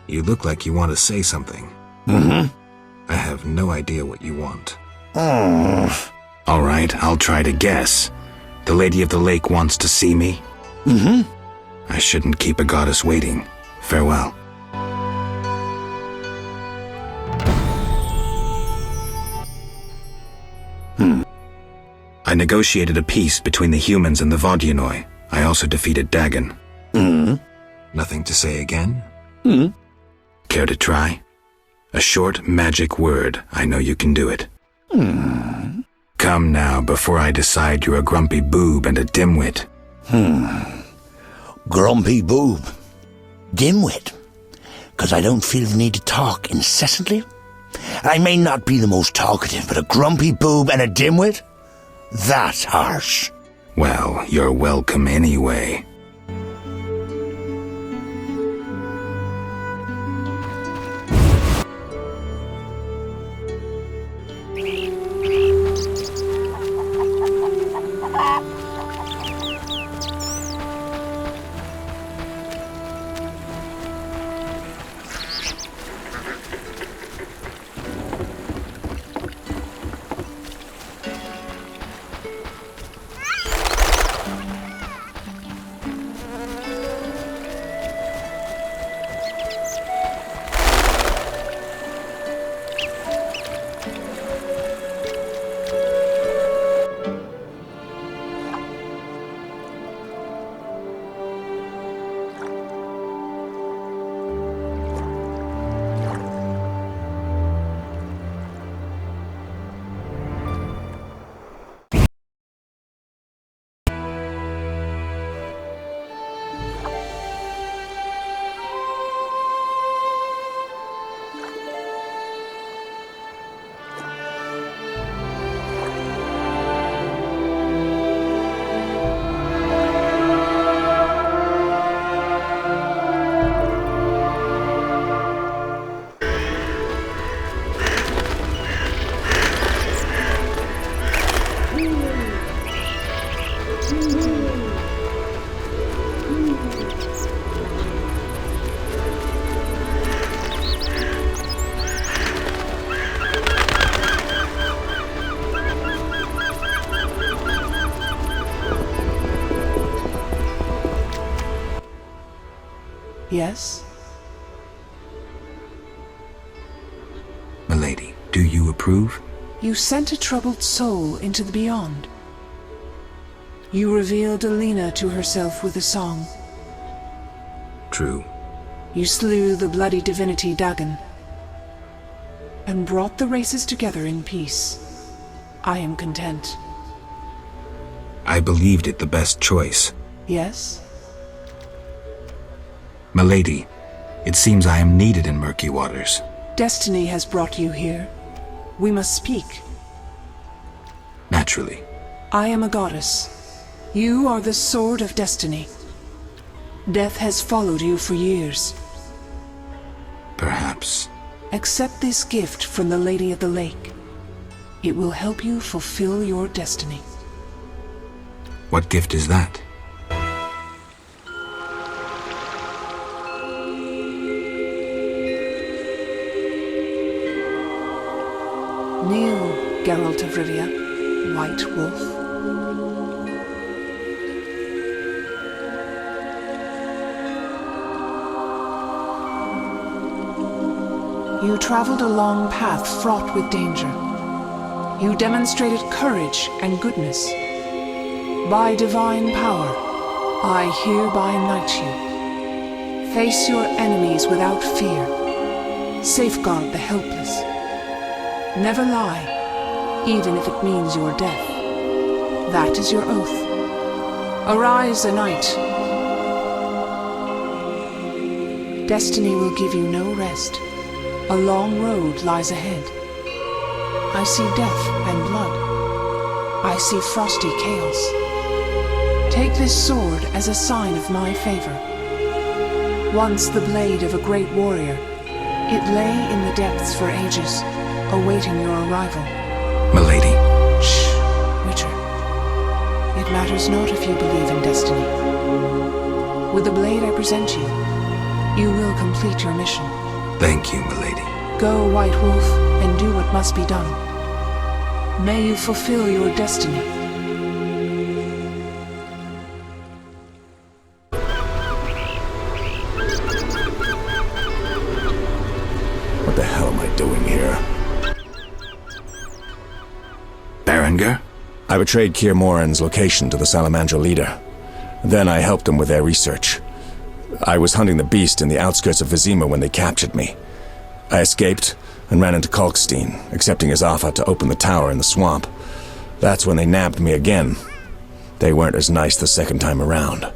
You look like you want to say something. Mm-hmm. I have no idea what you want. All right, I'll try to guess. The Lady of the Lake wants to see me? Mm-hmm. I shouldn't keep a goddess waiting. Farewell. I negotiated a peace between the humans and the Vodyanoi. I also defeated Dagon. Nothing to say again? Care to try? A short magic word. I know you can do it. Come now, before I decide you're a grumpy boob and a dimwit. Grumpy boob. Dimwit. 'Cause I don't feel the need to talk incessantly. I may not be the most talkative, but a grumpy boob and a dimwit? That's harsh. Well, you're welcome anyway. Yes? Milady, do you approve? You sent a troubled soul into the beyond. You revealed Alina to herself with a song. True. You slew the bloody divinity Dagon, and brought the races together in peace. I am content. I believed it the best choice. Yes? Milady, it seems I am needed in murky waters. Destiny has brought you here. We must speak. Naturally. I am a goddess. You are the sword of destiny. Death has followed you for years. Perhaps. Accept this gift from the Lady of the Lake. It will help you fulfill your destiny. What gift is that? Kneel, Geralt of Rivia, White Wolf. You traveled a long path fraught with danger. You demonstrated courage and goodness. By divine power, I hereby knight you. Face your enemies without fear. Safeguard the helpless. Never lie, even if it means your death. That is your oath. Arise a knight. Destiny will give you no rest. A long road lies ahead. I see death and blood. I see frosty chaos. Take this sword as a sign of my favor. Once the blade of a great warrior, it lay in the depths for ages, awaiting your arrival. Milady. Shh, Witcher. It matters not if you believe in destiny. With the blade I present you, you will complete your mission. Thank you, milady. Go, White Wolf, and do what must be done. May you fulfill your destiny. What the hell am I doing here? Berenger? I betrayed Kaer Morhen's location to the Salamandra leader. Then I helped them with their research. I was hunting the beast in the outskirts of Vizima when they captured me. I escaped and ran into Kalkstein, accepting his offer to open the tower in the swamp. That's when they nabbed me again. They weren't as nice the second time around.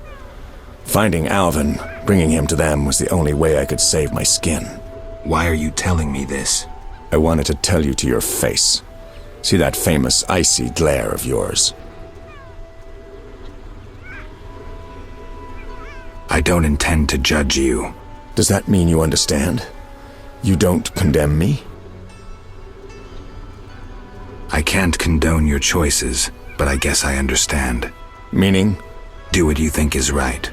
Finding Alvin, bringing him to them, was the only way I could save my skin. Why are you telling me this? I wanted to tell you to your face. See that famous icy glare of yours? I don't intend to judge you. Does that mean you understand? You don't condemn me? I can't condone your choices, but I guess I understand. Meaning? Do what you think is right.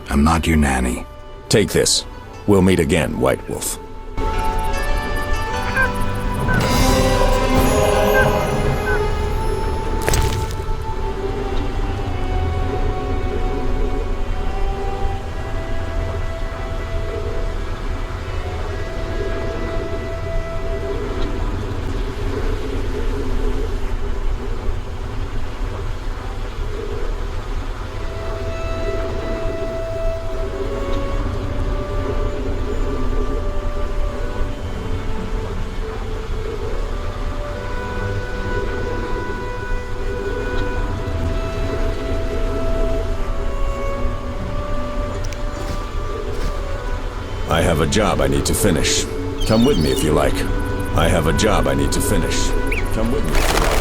I'm not your nanny. Take this. We'll meet again, White Wolf. I have a job I need to finish. Come with me if you like. I have a job I need to finish. Come with me if you like.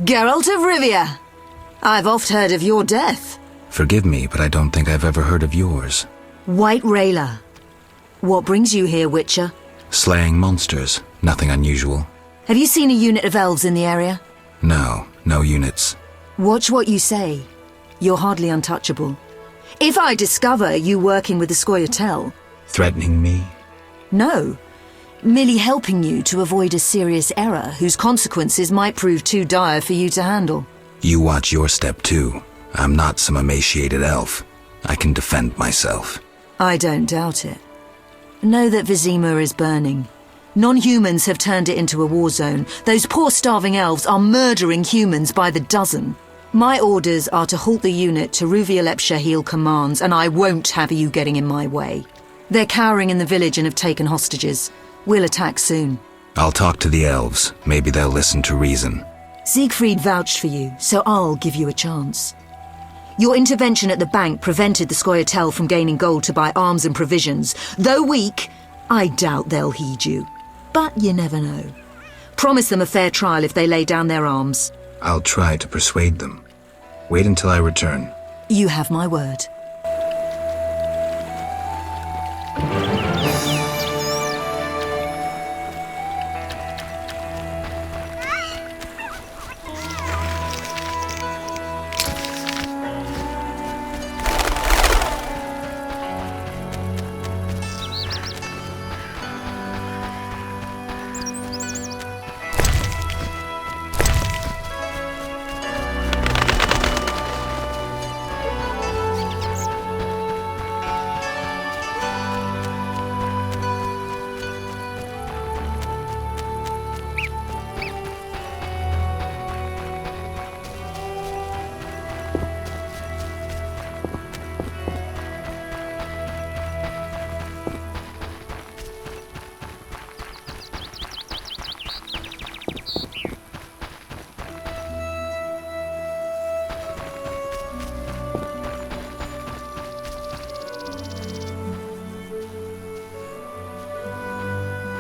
Geralt of Rivia! I've oft heard of your death. Forgive me, but I don't think I've ever heard of yours. White Rayla. What brings you here, Witcher? Slaying monsters. Nothing unusual. Have you seen a unit of elves in the area? No units. Watch what you say. You're hardly untouchable. If I discover you working with the Scoia'tael... Threatening me? No. Merely helping you to avoid a serious error whose consequences might prove too dire for you to handle. You watch your step too. I'm not some emaciated elf. I can defend myself. I don't doubt it. Know that Vizima is burning. Non-humans have turned it into a war zone. Those poor starving elves are murdering humans by the dozen. My orders are to halt the unit to Ruvialep Shahil commands, and I won't have you getting in my way. They're cowering in the village and have taken hostages. We'll attack soon. I'll talk to the elves. Maybe they'll listen to reason. Siegfried vouched for you, so I'll give you a chance. Your intervention at the bank prevented the Scoia'tael from gaining gold to buy arms and provisions. Though weak, I doubt they'll heed you. But you never know. Promise them a fair trial if they lay down their arms. I'll try to persuade them. Wait until I return. You have my word.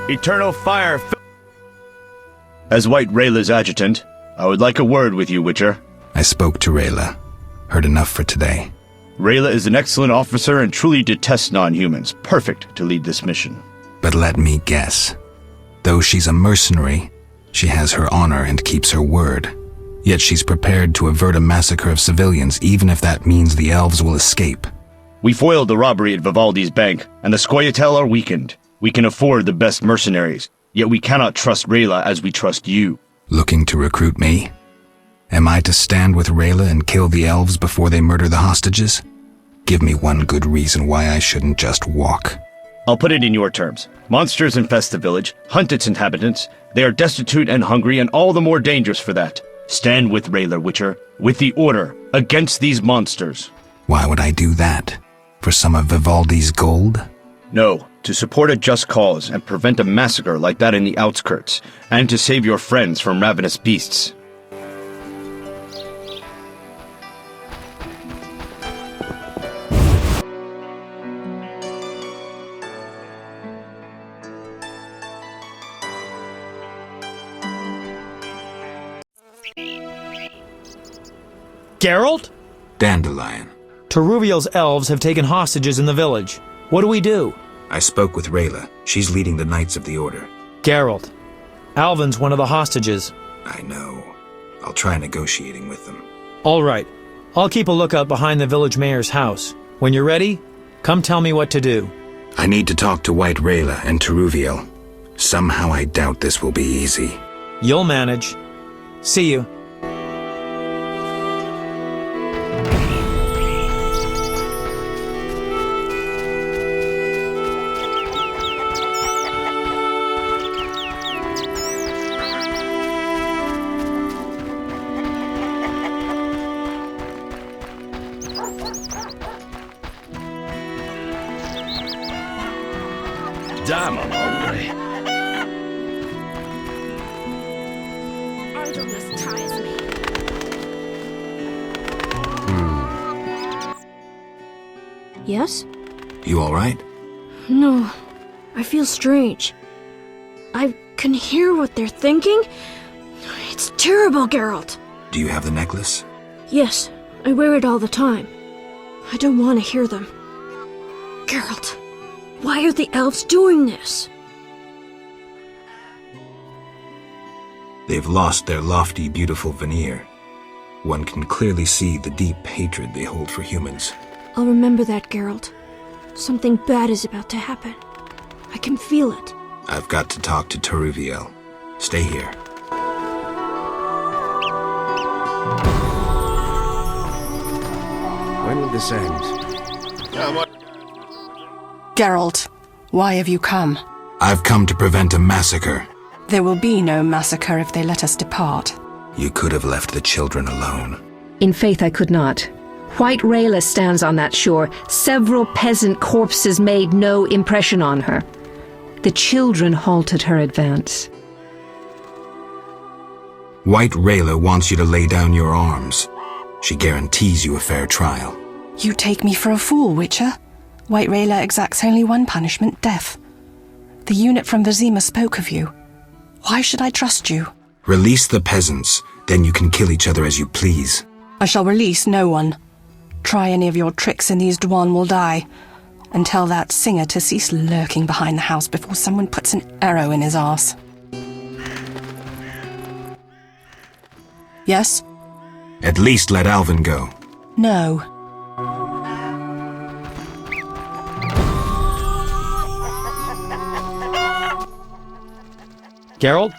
Eternal fire. As White Rayla's adjutant, I would like a word with you, Witcher. I spoke to Rayla. Heard enough for today. Rayla is an excellent officer and truly detests non-humans. Perfect to lead this mission. But let me guess. Though she's a mercenary, she has her honor and keeps her word. Yet she's prepared to avert a massacre of civilians, even if that means the elves will escape. We foiled the robbery at Vivaldi's bank, and the Scoia'tael are weakened. We can afford the best mercenaries, yet we cannot trust Rayla as we trust you. Looking to recruit me? Am I to stand with Rayla and kill the elves before they murder the hostages? Give me one good reason why I shouldn't just walk. I'll put it in your terms. Monsters infest the village, hunt its inhabitants. They are destitute and hungry, and all the more dangerous for that. Stand with Rayla, Witcher, with the Order, against these monsters. Why would I do that? For some of Vivaldi's gold? No, to support a just cause and prevent a massacre like that in the outskirts, and to save your friends from ravenous beasts. Geralt? Dandelion. Teruviel's elves have taken hostages in the village. What do we do? I spoke with Rayla. She's leading the Knights of the Order. Geralt. Alvin's one of the hostages. I know. I'll try negotiating with them. All right. I'll keep a lookout behind the village mayor's house. When you're ready, come tell me what to do. I need to talk to White Rayla and Teruviel. Somehow I doubt this will be easy. You'll manage. See you. Damn, I'm hungry. Idleness tires me. Yes? You all right? No, I feel strange. I can hear what they're thinking. It's terrible, Geralt. Do you have the necklace? Yes, I wear it all the time. I don't want to hear them. Geralt, why are the elves doing this? They've lost their lofty, beautiful veneer. One can clearly see the deep hatred they hold for humans. I'll remember that, Geralt. Something bad is about to happen. I can feel it. I've got to talk to Teruviel. Stay here. When will this end? Geralt, why have you come? I've come to prevent a massacre. There will be no massacre if they let us depart. You could have left the children alone. In faith I could not. White Rayla stands on that shore. Several peasant corpses made no impression on her. The children halted her advance. White Rayla wants you to lay down your arms. She guarantees you a fair trial. You take me for a fool, Witcher. White Rayla exacts only one punishment, death. The unit from Vizima spoke of you. Why should I trust you? Release the peasants, then you can kill each other as you please. I shall release no one. Try any of your tricks and these Dwan will die. And tell that singer to cease lurking behind the house before someone puts an arrow in his arse. Yes? At least let Alvin go. No. Geralt?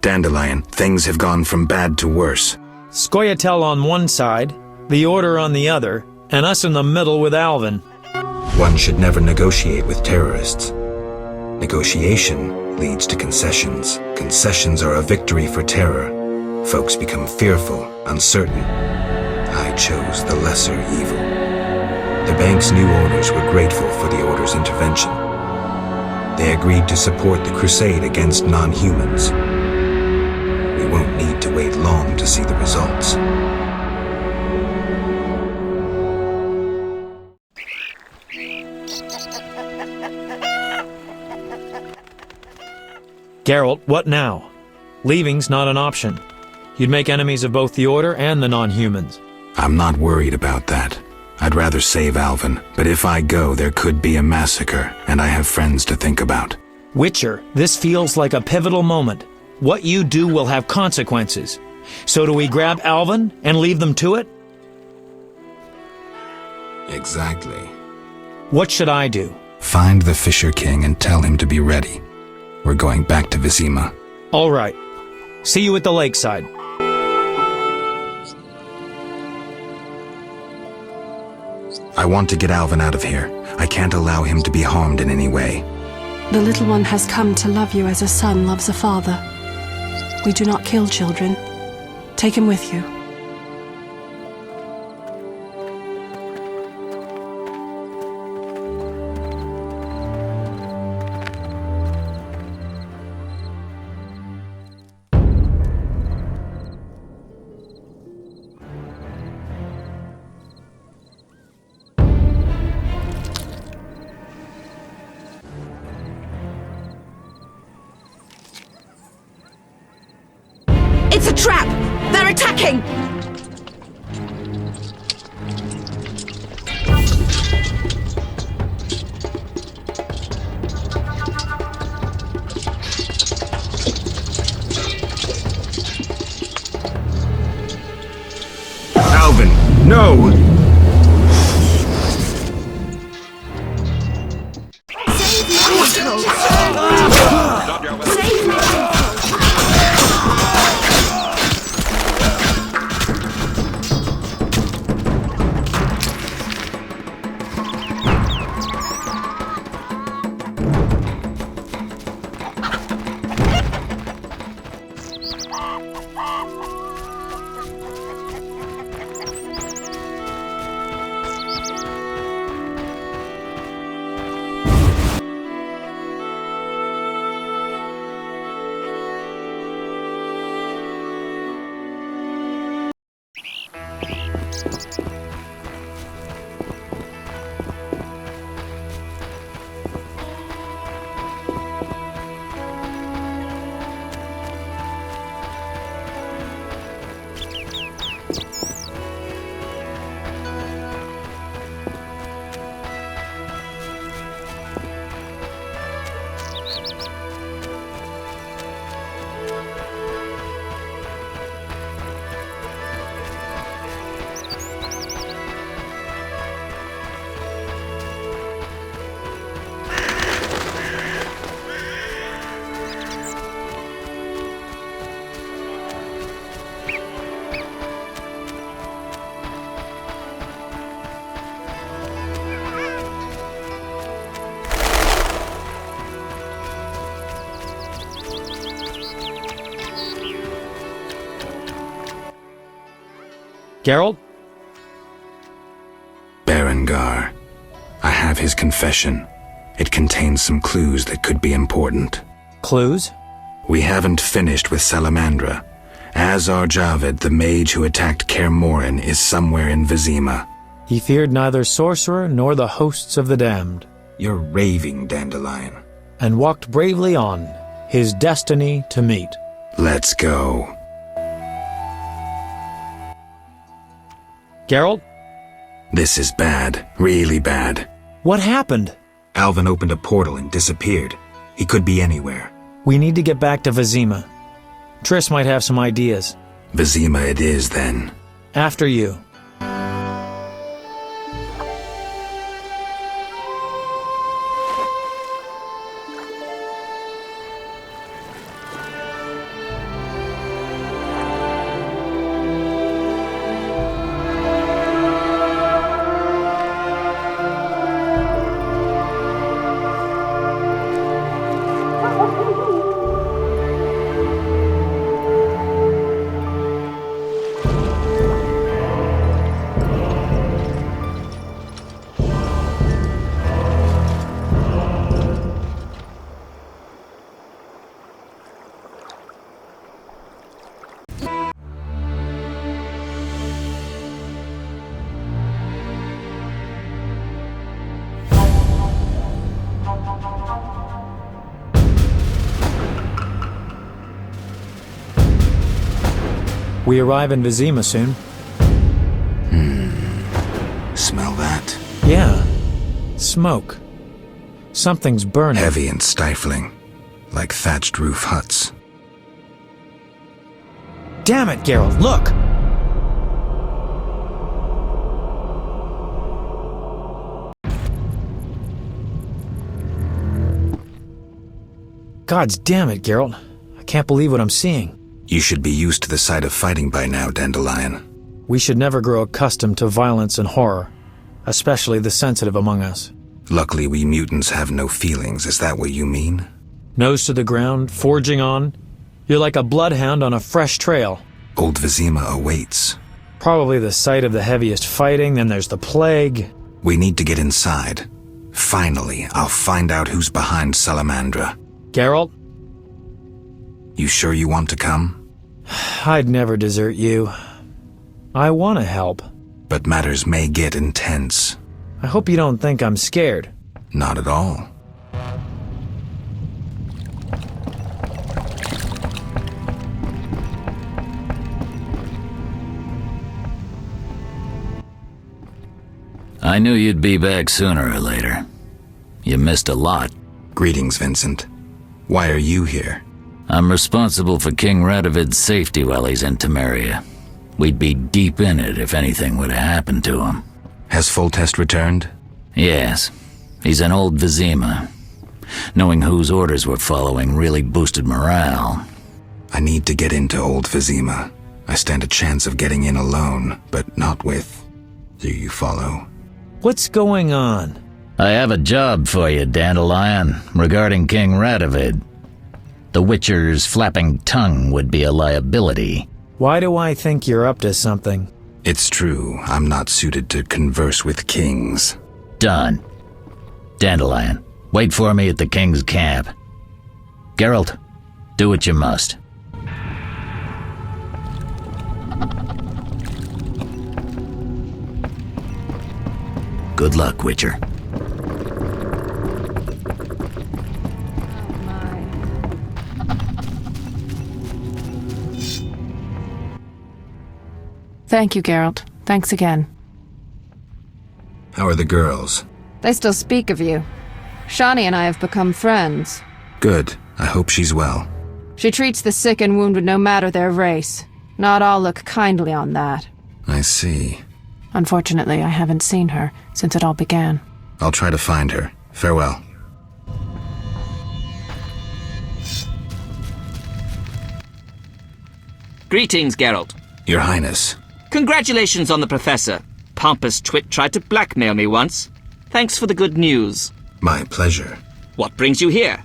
Dandelion, things have gone from bad to worse. Scoia'tael on one side, the Order on the other, and us in the middle with Alvin. One should never negotiate with terrorists. Negotiation leads to concessions. Concessions are a victory for terror. Folks become fearful, uncertain. I chose the lesser evil. The bank's new owners were grateful for the Order's intervention. They agreed to support the crusade against non-humans. We won't need to wait long to see the results. Geralt, what now? Leaving's not an option. You'd make enemies of both the Order and the non-humans. I'm not worried about that. I'd rather save Alvin, but if I go, there could be a massacre, and I have friends to think about. Witcher, this feels like a pivotal moment. What you do will have consequences. So do we grab Alvin and leave them to it? Exactly. What should I do? Find the Fisher King and tell him to be ready. We're going back to Vizima. All right. See you at the lakeside. I want to get Alvin out of here. I can't allow him to be harmed in any way. The little one has come to love you as a son loves a father. We do not kill children. Take him with you. It's a trap! They're attacking! Alvin, no! Geralt? Berengar. I have his confession. It contains some clues that could be important. Clues? We haven't finished with Salamandra, Azar Javed, the mage who attacked Kaer Morhen, is somewhere in Vizima. He feared neither sorcerer nor the hosts of the damned. You're raving, Dandelion. And walked bravely on, his destiny to meet. Let's go. Geralt? This is bad. Really bad. What happened? Alvin opened a portal and disappeared. He could be anywhere. We need to get back to Vizima. Triss might have some ideas. Vizima it is, then. After you. We arrive in Vizima soon. Smell that? Yeah. Smoke. Something's burning. Heavy and stifling. Like thatched roof huts. Damn it, Geralt, look! Gods damn it, Geralt. I can't believe what I'm seeing. You should be used to the sight of fighting by now, Dandelion. We should never grow accustomed to violence and horror, especially the sensitive among us. Luckily, we mutants have no feelings. Is that what you mean? Nose to the ground, forging on. You're like a bloodhound on a fresh trail. Old Vizima awaits. Probably the site of the heaviest fighting, then there's the plague. We need to get inside. Finally, I'll find out who's behind Salamandra. Geralt? You sure you want to come? I'd never desert you. I want to help. But matters may get intense. I hope you don't think I'm scared. Not at all. I knew you'd be back sooner or later. You missed a lot. Greetings, Vincent. Why are you here? I'm responsible for King Radovid's safety while he's in Temeria. We'd be deep in it if anything would have happened to him. Has Foltest returned? Yes. He's in old Vizima. Knowing whose orders we're following really boosted morale. I need to get into old Vizima. I stand a chance of getting in alone, but not with... Do you follow? What's going on? I have a job for you, Dandelion, regarding King Radovid. The Witcher's flapping tongue would be a liability. Why do I think you're up to something? It's true, I'm not suited to converse with kings. Done. Dandelion, wait for me at the king's camp. Geralt, do what you must. Good luck, Witcher. Thank you, Geralt. Thanks again. How are the girls? They still speak of you. Shani and I have become friends. Good. I hope she's well. She treats the sick and wounded no matter their race. Not all look kindly on that. I see. Unfortunately, I haven't seen her since it all began. I'll try to find her. Farewell. Greetings, Geralt. Your Highness. Congratulations on the Professor. Pompous twit tried to blackmail me once. Thanks for the good news. My pleasure. What brings you here?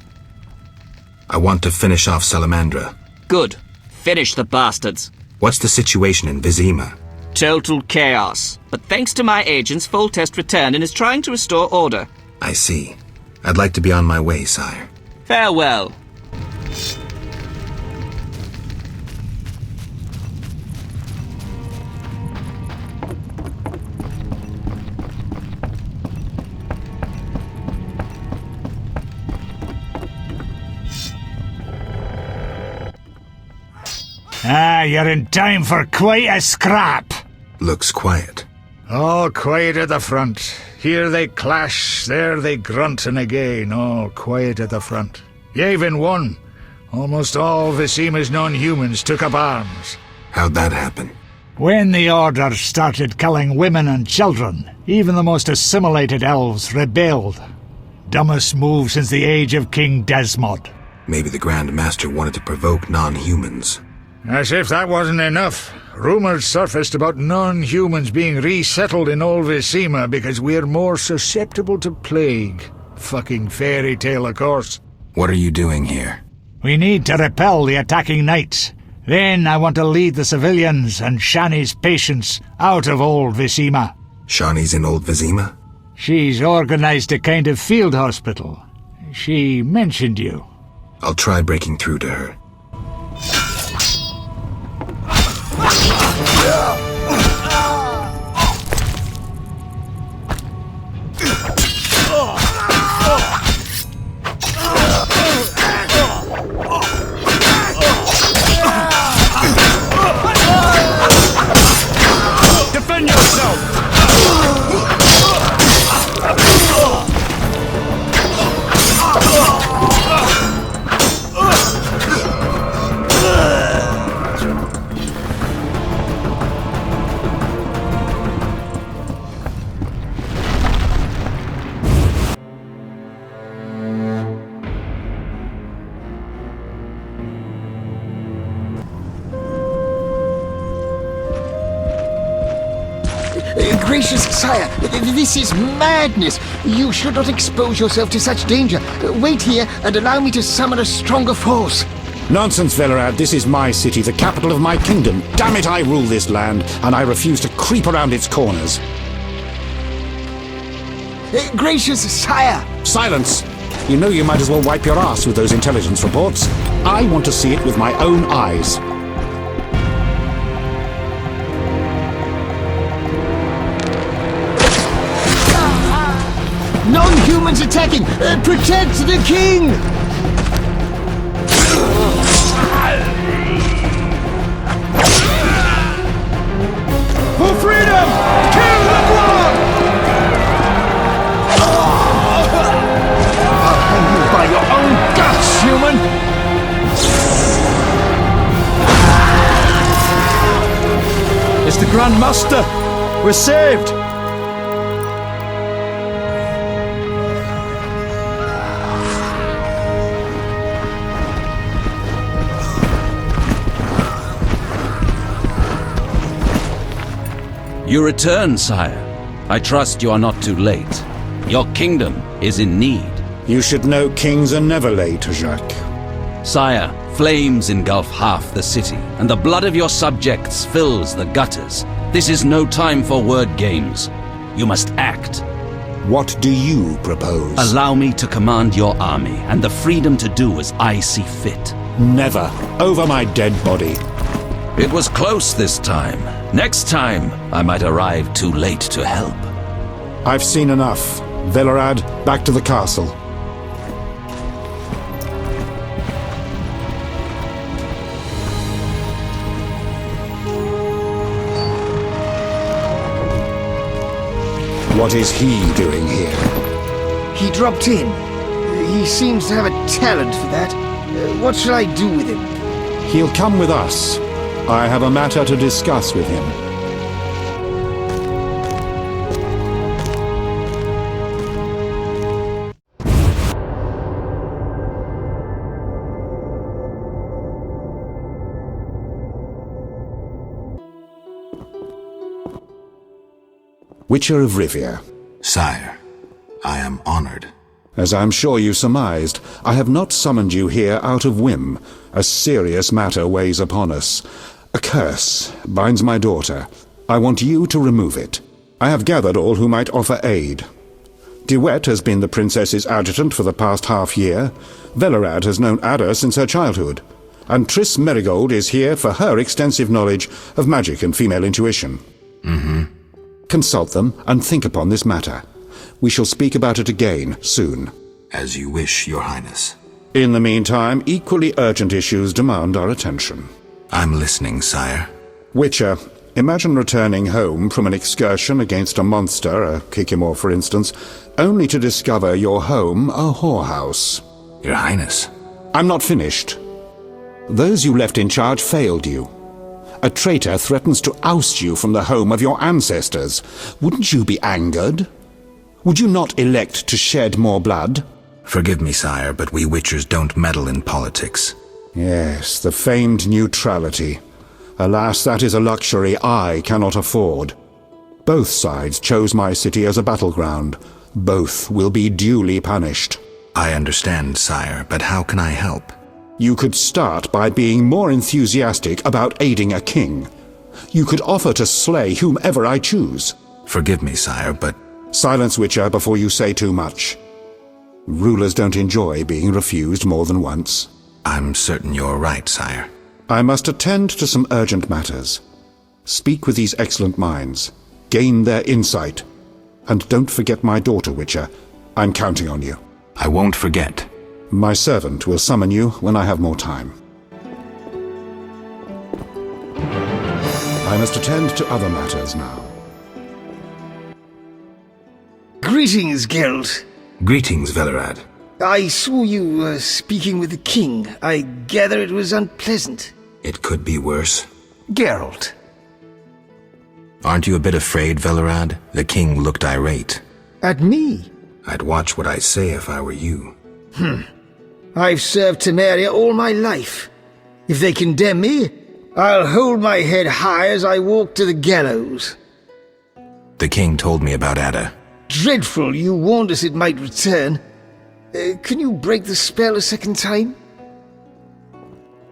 I want to finish off Salamandra. Good. Finish the bastards. What's the situation in Vizima? Total chaos. But thanks to my agents, Foltest returned and is trying to restore order. I see. I'd like to be on my way, sire. Farewell. Ah, you're in time for quite a scrap. Looks quiet. All quiet at the front. Here they clash, there they grunt, and again, all quiet at the front. Yevon won. Almost all Vizima's non-humans took up arms. How'd that happen? When the Order started killing women and children, even the most assimilated elves rebelled. Dumbest move since the age of King Desmod. Maybe the Grand Master wanted to provoke non-humans. As if that wasn't enough, rumours surfaced about non-humans being resettled in old Vizima because we're more susceptible to plague. Fucking fairy tale, of course. What are you doing here? We need to repel the attacking knights. Then I want to lead the civilians and Shani's patients out of old Vizima. Shani's in old Vizima? She's organised a kind of field hospital. She mentioned you. I'll try breaking through to her. Defend yourself! Gracious sire, this is madness. You should not expose yourself to such danger. Wait here and allow me to summon a stronger force. Nonsense, Velerad. This is my city, the capital of my kingdom. Damn it, I rule this land, and I refuse to creep around its corners. Gracious sire! Silence! You know you might as well wipe your ass with those intelligence reports. I want to see it with my own eyes. Non-humans attacking! Protect the king! For freedom! Kill the dwarf! I'll hang you by your own guts, human! It's the Grand Master! We're saved! You return, sire. I trust you are not too late. Your kingdom is in need. You should know kings are never late, Jacques. Sire, flames engulf half the city, and the blood of your subjects fills the gutters. This is no time for word games. You must act. What do you propose? Allow me to command your army, and the freedom to do as I see fit. Never. Over my dead body. It was close this time. Next time, I might arrive too late to help. I've seen enough. Velerad, back to the castle. What is he doing here? He dropped in. He seems to have a talent for that. What shall I do with him? He'll come with us. I have a matter to discuss with him. Witcher of Rivia. Sire, I am honored. As I'm sure you surmised, I have not summoned you here out of whim. A serious matter weighs upon us. A curse binds my daughter. I want you to remove it. I have gathered all who might offer aid. DeWet has been the princess's adjutant for the past half-year. Velerad has known Ada since her childhood. And Triss Merigold is here for her extensive knowledge of magic and female intuition. Consult them and think upon this matter. We shall speak about it again soon. As you wish, Your Highness. In the meantime, equally urgent issues demand our attention. I'm listening, sire. Witcher, imagine returning home from an excursion against a monster, a Kikimor for instance, only to discover your home a whorehouse. Your Highness. I'm not finished. Those you left in charge failed you. A traitor threatens to oust you from the home of your ancestors. Wouldn't you be angered? Would you not elect to shed more blood? Forgive me, sire, but we Witchers don't meddle in politics. Yes, the famed neutrality. Alas, that is a luxury I cannot afford. Both sides chose my city as a battleground. Both will be duly punished. I understand, sire, but how can I help? You could start by being more enthusiastic about aiding a king. You could offer to slay whomever I choose. Forgive me, sire, but... Silence, Witcher, before you say too much. Rulers don't enjoy being refused more than once. I'm certain you're right, sire. I must attend to some urgent matters. Speak with these excellent minds. Gain their insight. And don't forget my daughter, Witcher. I'm counting on you. I won't forget. My servant will summon you when I have more time. I must attend to other matters now. Greetings, Geralt. Greetings, Velerad. I saw you speaking with the king. I gather it was unpleasant. It could be worse. Geralt. Aren't you a bit afraid, Velerad? The king looked irate. At me? I'd watch what I say if I were you. I've served Temeria all my life. If they condemn me, I'll hold my head high as I walk to the gallows. The king told me about Ada. Dreadful, you warned us it might return. Can you break the spell a second time?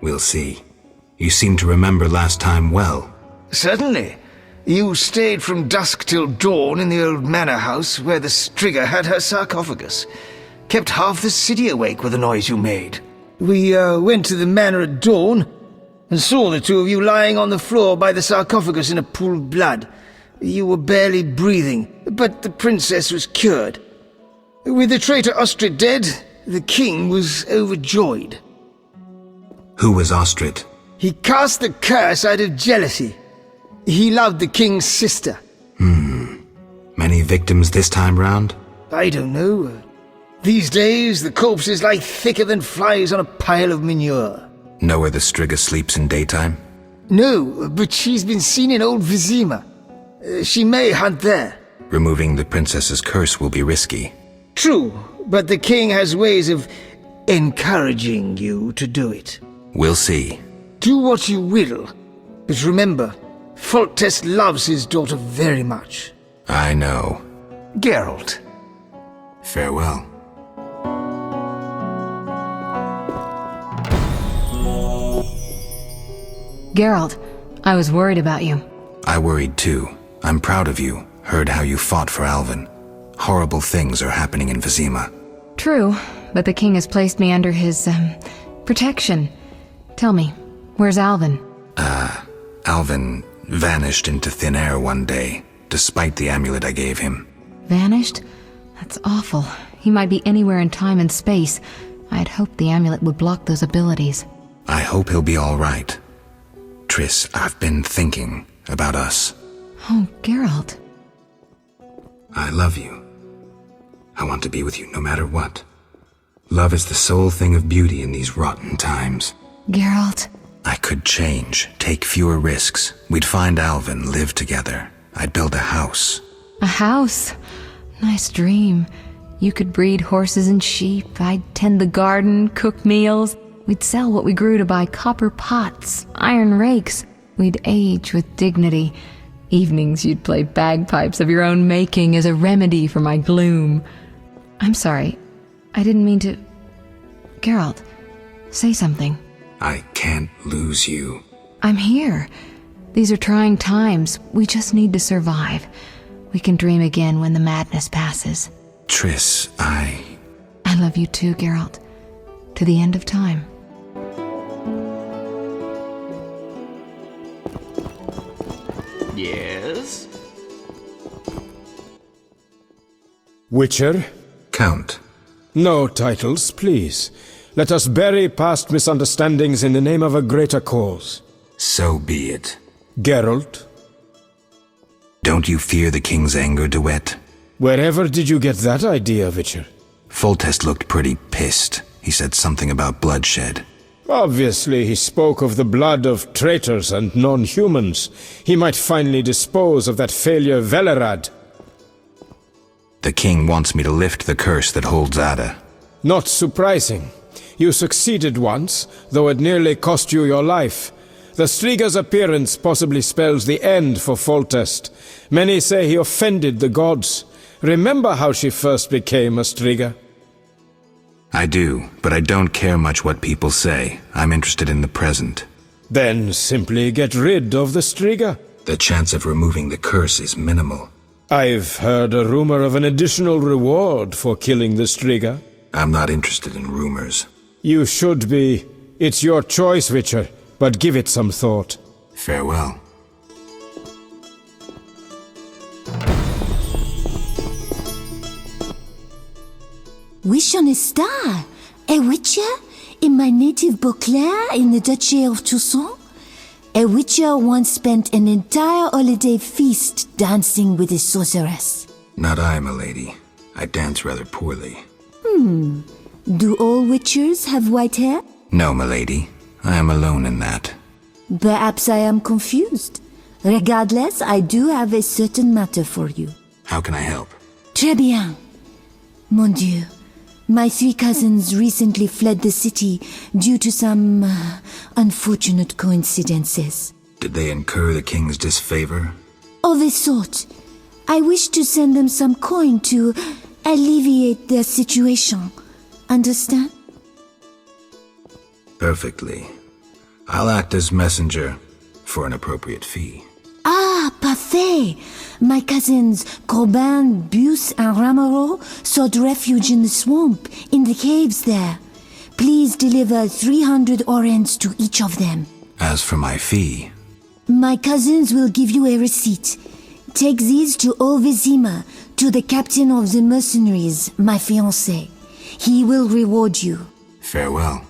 We'll see. You seem to remember last time well. Certainly. You stayed from dusk till dawn in the old manor house where the Strigger had her sarcophagus. Kept half the city awake with the noise you made. We went to the manor at dawn and saw the two of you lying on the floor by the sarcophagus in a pool of blood. You were barely breathing, but the princess was cured. With the traitor Ostrid dead, the king was overjoyed. Who was Ostrid? He cast the curse out of jealousy. He loved the king's sister. Many victims this time round? I don't know. These days, the corpses lie thicker than flies on a pile of manure. Know where the Strigger sleeps in daytime? No, but she's been seen in old Vizima. She may hunt there. Removing the princess's curse will be risky. True, but the king has ways of encouraging you to do it. We'll see. Do what you will, but remember, Foltest loves his daughter very much. I know. Geralt. Farewell. Geralt, I was worried about you. I worried too. I'm proud of you. Heard how you fought for Alvin. Horrible things are happening in Vizima. True, but the king has placed me under his, protection. Tell me, where's Alvin? Alvin vanished into thin air one day, despite the amulet I gave him. Vanished? That's awful. He might be anywhere in time and space. I had hoped the amulet would block those abilities. I hope he'll be all right. Triss, I've been thinking about us. Oh, Geralt. I love you. I want to be with you no matter what. Love is the sole thing of beauty in these rotten times. Geralt. I could change, take fewer risks. We'd find Alvin, live together. I'd build a house. A house? Nice dream. You could breed horses and sheep. I'd tend the garden, cook meals. We'd sell what we grew to buy copper pots, iron rakes. We'd age with dignity. Evenings you'd play bagpipes of your own making as a remedy for my gloom. I'm sorry. I didn't mean to... Geralt, say something. I can't lose you. I'm here. These are trying times. We just need to survive. We can dream again when the madness passes. Triss, I love you too, Geralt. To the end of time. Yes? Witcher? Count. No titles, please. Let us bury past misunderstandings in the name of a greater cause. So be it. Geralt, Don't you fear the king's anger, Duet? wherever did you get that idea, Witcher? Foltest looked pretty pissed. He said something about bloodshed. Obviously, he spoke of the blood of traitors and non-humans. He might finally dispose of that failure Velerad. The king wants me to lift the curse that holds Ada. Not surprising. You succeeded once, though it nearly cost you your life. The Striga's appearance possibly spells the end for Foltest. Many say he offended the gods. Remember how she first became a Striga? I do, but I don't care much what people say. I'm interested in the present. Then simply get rid of the Striga. The chance of removing the curse is minimal. I've heard a rumor of an additional reward for killing the Striga. I'm not interested in rumors. You should be. It's your choice, Witcher, but give it some thought. Farewell. Wish on a star? A witcher? In my native Beauclair in the Duchy of Toussaint? A witcher once spent an entire holiday feast dancing with a sorceress. Not I, milady. I dance rather poorly. Do all witchers have white hair? No, milady. I am alone in that. Perhaps I am confused. Regardless, I do have a certain matter for you. How can I help? Très bien. Mon Dieu. My 3 cousins recently fled the city due to some unfortunate coincidences. Did they incur the king's disfavor? Of a sort. I wish to send them some coin to alleviate their situation. Understand? Perfectly. I'll act as messenger for an appropriate fee. Ah, parfait! My cousins Corbin, Buse, and Ramiro sought refuge in the swamp, in the caves there. Please deliver 300 orens to each of them. As for my fee... My cousins will give you a receipt. Take these to old Vizima, to the captain of the mercenaries, my fiancé. He will reward you. Farewell.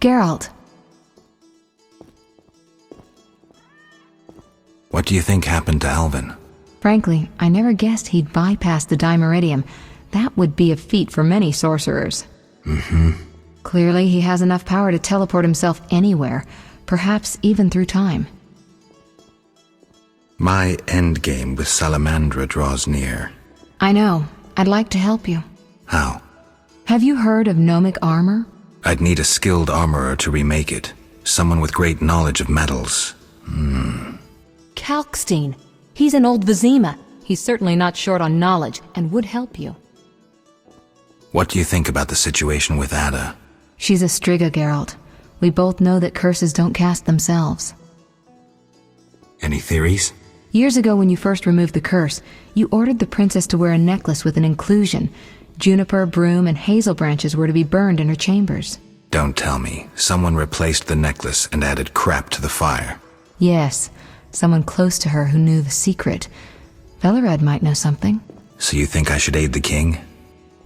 Geralt. What do you think happened to Elven? Frankly, I never guessed he'd bypass the Dimeridium. That would be a feat for many sorcerers. Clearly, he has enough power to teleport himself anywhere, perhaps even through time. My endgame with Salamandra draws near. I know. I'd like to help you. How? Have you heard of gnomic armor? I'd need a skilled armorer to remake it. Someone with great knowledge of metals. Kalkstein. He's an old Vizima. He's certainly not short on knowledge and would help you. What do you think about the situation with Ada? She's a Striga, Geralt. We both know that curses don't cast themselves. Any theories? Years ago when you first removed the curse, you ordered the princess to wear a necklace with an inclusion. Juniper, broom, and hazel branches were to be burned in her chambers. Don't tell me. Someone replaced the necklace and added crap to the fire. Yes, someone close to her who knew the secret. Velerad might know something. So you think I should aid the king?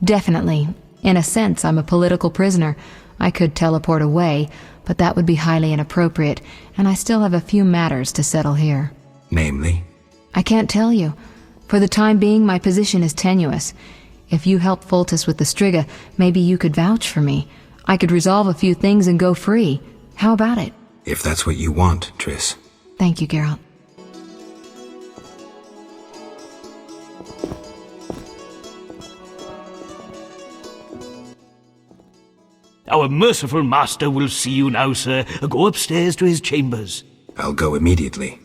Definitely. In a sense, I'm a political prisoner. I could teleport away, but that would be highly inappropriate, and I still have a few matters to settle here. Namely? I can't tell you. For the time being, my position is tenuous. If you help Foltest with the Striga, maybe you could vouch for me. I could resolve a few things and go free. How about it? If that's what you want, Triss. Thank you, Geralt. Our merciful master will see you now, sir. Go upstairs to his chambers. I'll go immediately.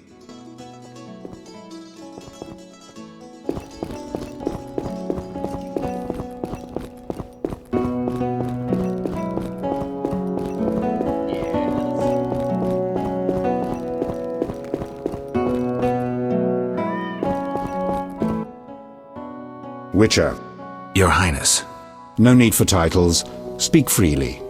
Witcher. Your Highness. No need for titles. Speak freely.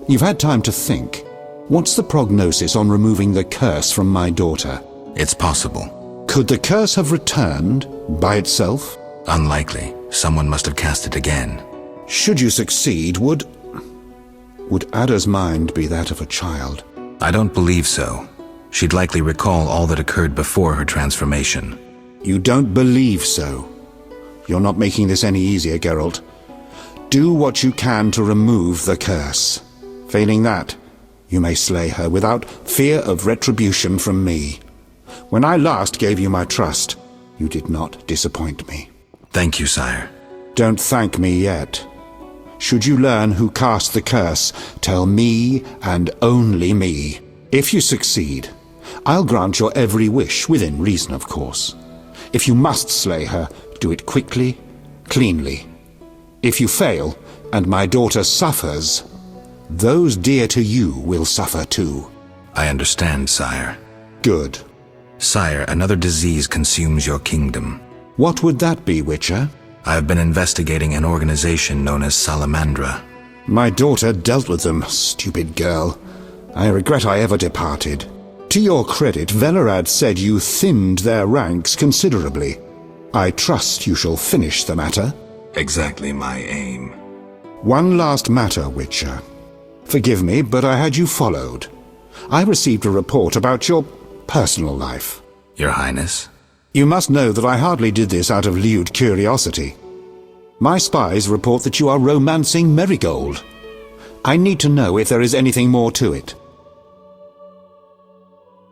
You've had time to think. What's the prognosis on removing the curse from my daughter? It's possible. Could the curse have returned by itself? Unlikely. Someone must have cast it again. Should you succeed, would Ada's mind be that of a child? I don't believe so. She'd likely recall all that occurred before her transformation. You don't believe so? You're not making this any easier, Geralt. Do what you can to remove the curse. Failing that, you may slay her without fear of retribution from me. When I last gave you my trust, you did not disappoint me. Thank you, sire. Don't thank me yet. Should you learn who cast the curse, tell me and only me. If you succeed, I'll grant your every wish, within reason, of course. If you must slay her, do it quickly, cleanly. If you fail, and my daughter suffers, those dear to you will suffer too. I understand, sire. Good. Sire, another disease consumes your kingdom. What would that be, Witcher? I have been investigating an organization known as Salamandra. My daughter dealt with them, stupid girl. I regret I ever departed. To your credit, Velerad said you thinned their ranks considerably. I trust you shall finish the matter. Exactly my aim. One last matter, Witcher. Forgive me, but I had you followed. I received a report about your personal life. Your Highness? You must know that I hardly did this out of lewd curiosity. My spies report that you are romancing Marigold. I need to know if there is anything more to it.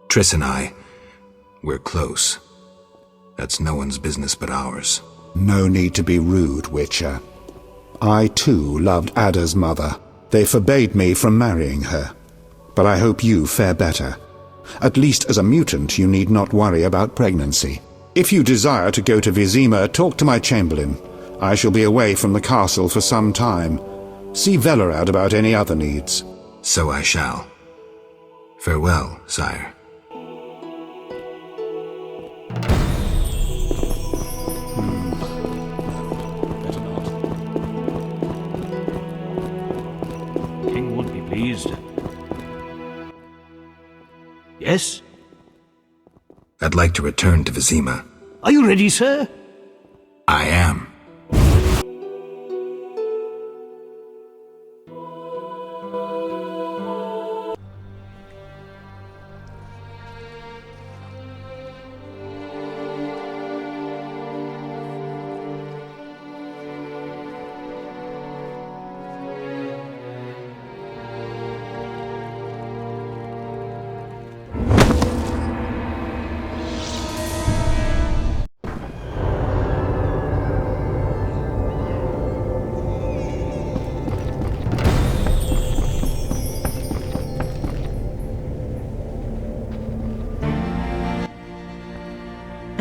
Triss and I, we're close. That's no one's business but ours. No need to be rude, Witcher. I too loved Ada's mother. They forbade me from marrying her. But I hope you fare better. At least as a mutant, you need not worry about pregnancy. If you desire to go to Vizima, talk to my chamberlain. I shall be away from the castle for some time. See Velerad about any other needs. So I shall. Farewell, sire. King won't be pleased. Yes? I'd like to return to Vizima. Are you ready, sir? I am.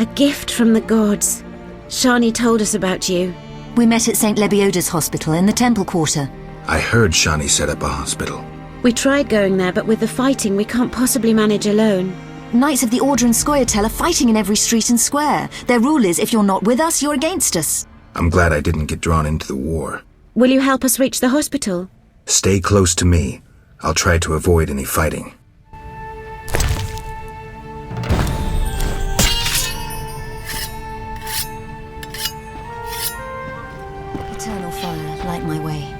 A gift from the gods. Shani told us about you. We met at St. Lebioda's hospital in the Temple Quarter. I heard Shani set up a hospital. We tried going there, but with the fighting, we can't possibly manage alone. Knights of the Order and Scoia'tael are fighting in every street and square. Their rule is, if you're not with us, you're against us. I'm glad I didn't get drawn into the war. Will you help us reach the hospital? Stay close to me. I'll try to avoid any fighting. Eternal fire, light my way.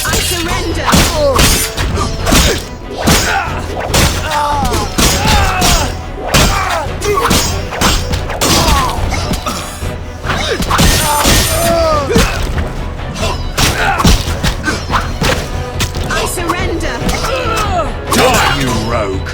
I surrender! I surrender! Die, you rogue!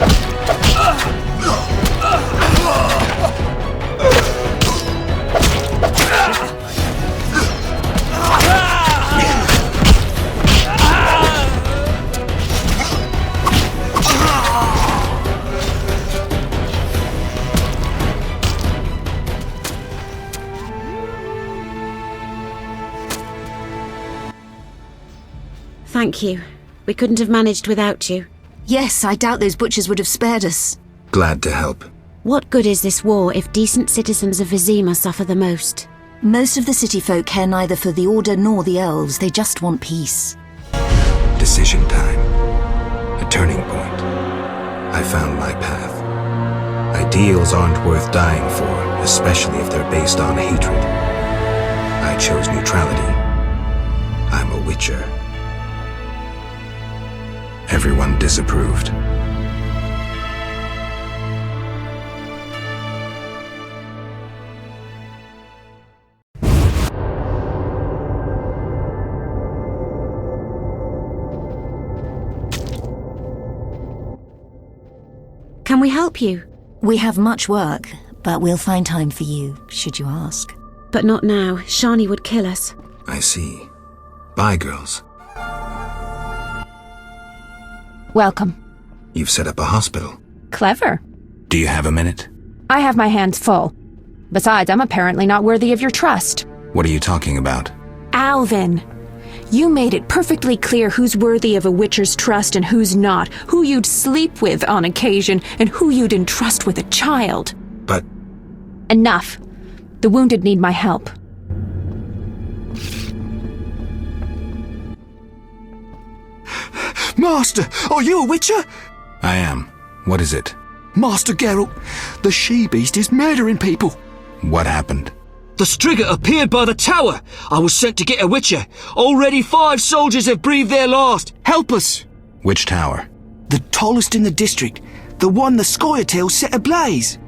Thank you. We couldn't have managed without you. Yes, I doubt those butchers would have spared us. Glad to help. What good is this war if decent citizens of Vizima suffer the most? Most of the city folk care neither for the Order nor the elves. They just want peace. Decision time. A turning point. I found my path. Ideals aren't worth dying for, especially if they're based on hatred. I chose neutrality. I'm a witcher. Everyone disapproved. Can we help you? We have much work, but we'll find time for you, should you ask. But not now. Shani would kill us. I see. Bye, girls. Welcome. You've set up a hospital. Clever. Do you have a minute? I have my hands full. Besides, I'm apparently not worthy of your trust. What are you talking about? Alvin, you made it perfectly clear who's worthy of a witcher's trust and who's not, who you'd sleep with on occasion, and who you'd entrust with a child. But... Enough. The wounded need my help. Master, are you a witcher? I am. What is it? Master Geralt, the she-beast is murdering people. What happened? The Striga appeared by the tower. I was sent to get a witcher. Already 5 soldiers have breathed their last. Help us! Which tower? The tallest in the district. The one the Scoia'tail set ablaze.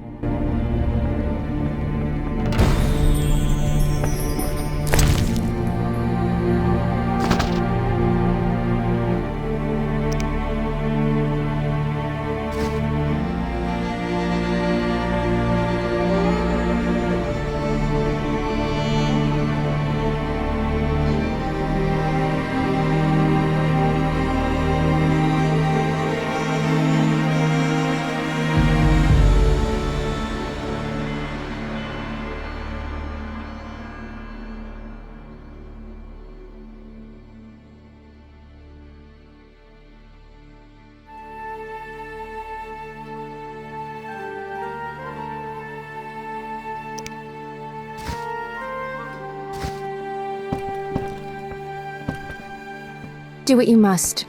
Do what you must.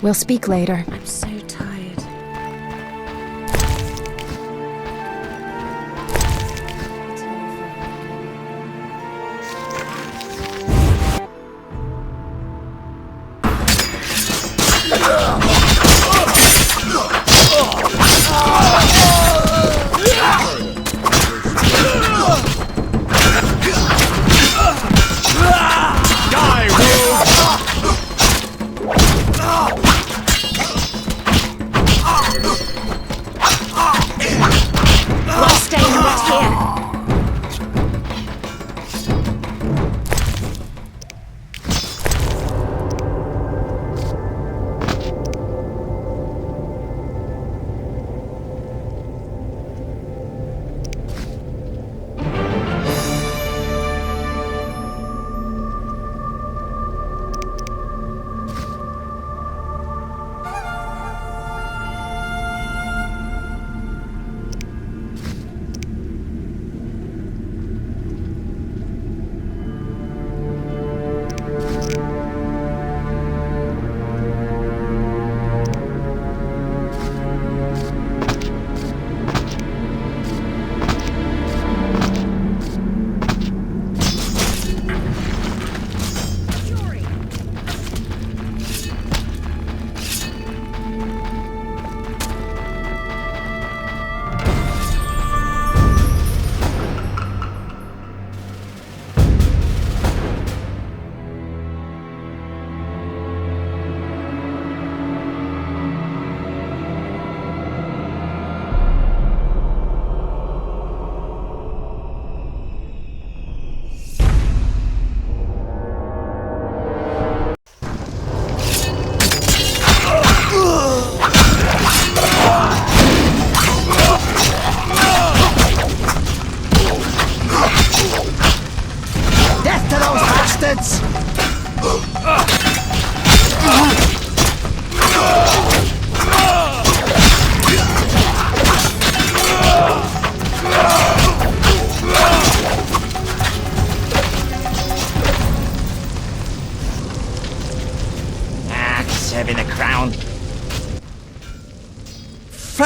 We'll speak later. I'm so tired.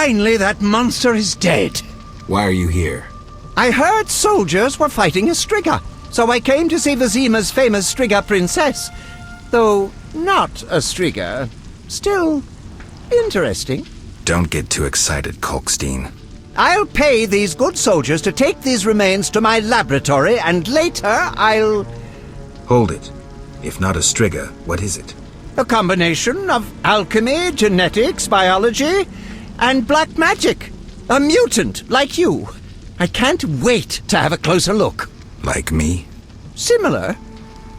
Finally, that monster is dead. Why are you here? I heard soldiers were fighting a Striga, so I came to see Vizima's famous Striga princess. Though not a Striga, still interesting. Don't get too excited, Kalkstein. I'll pay these good soldiers to take these remains to my laboratory, and later I'll... Hold it. If not a Striga, what is it? A combination of alchemy, genetics, biology, and black magic. A mutant, like you. I can't wait to have a closer look. Like me? Similar.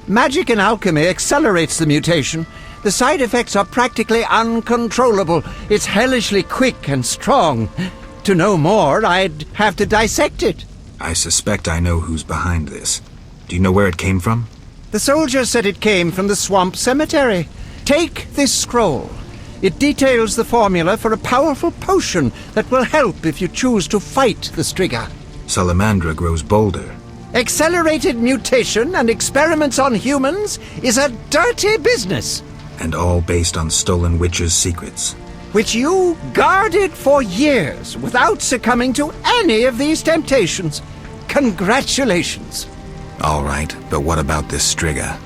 Magic and alchemy accelerates the mutation. The side effects are practically uncontrollable. It's hellishly quick and strong. To know more, I'd have to dissect it. I suspect I know who's behind this. Do you know where it came from? The soldier said it came from the swamp cemetery. Take this scroll. It details the formula for a powerful potion that will help if you choose to fight the Striga. Salamandra grows bolder. Accelerated mutation and experiments on humans is a dirty business. And all based on stolen witches' secrets. Which you guarded for years without succumbing to any of these temptations. Congratulations. All right, but what about this Striga?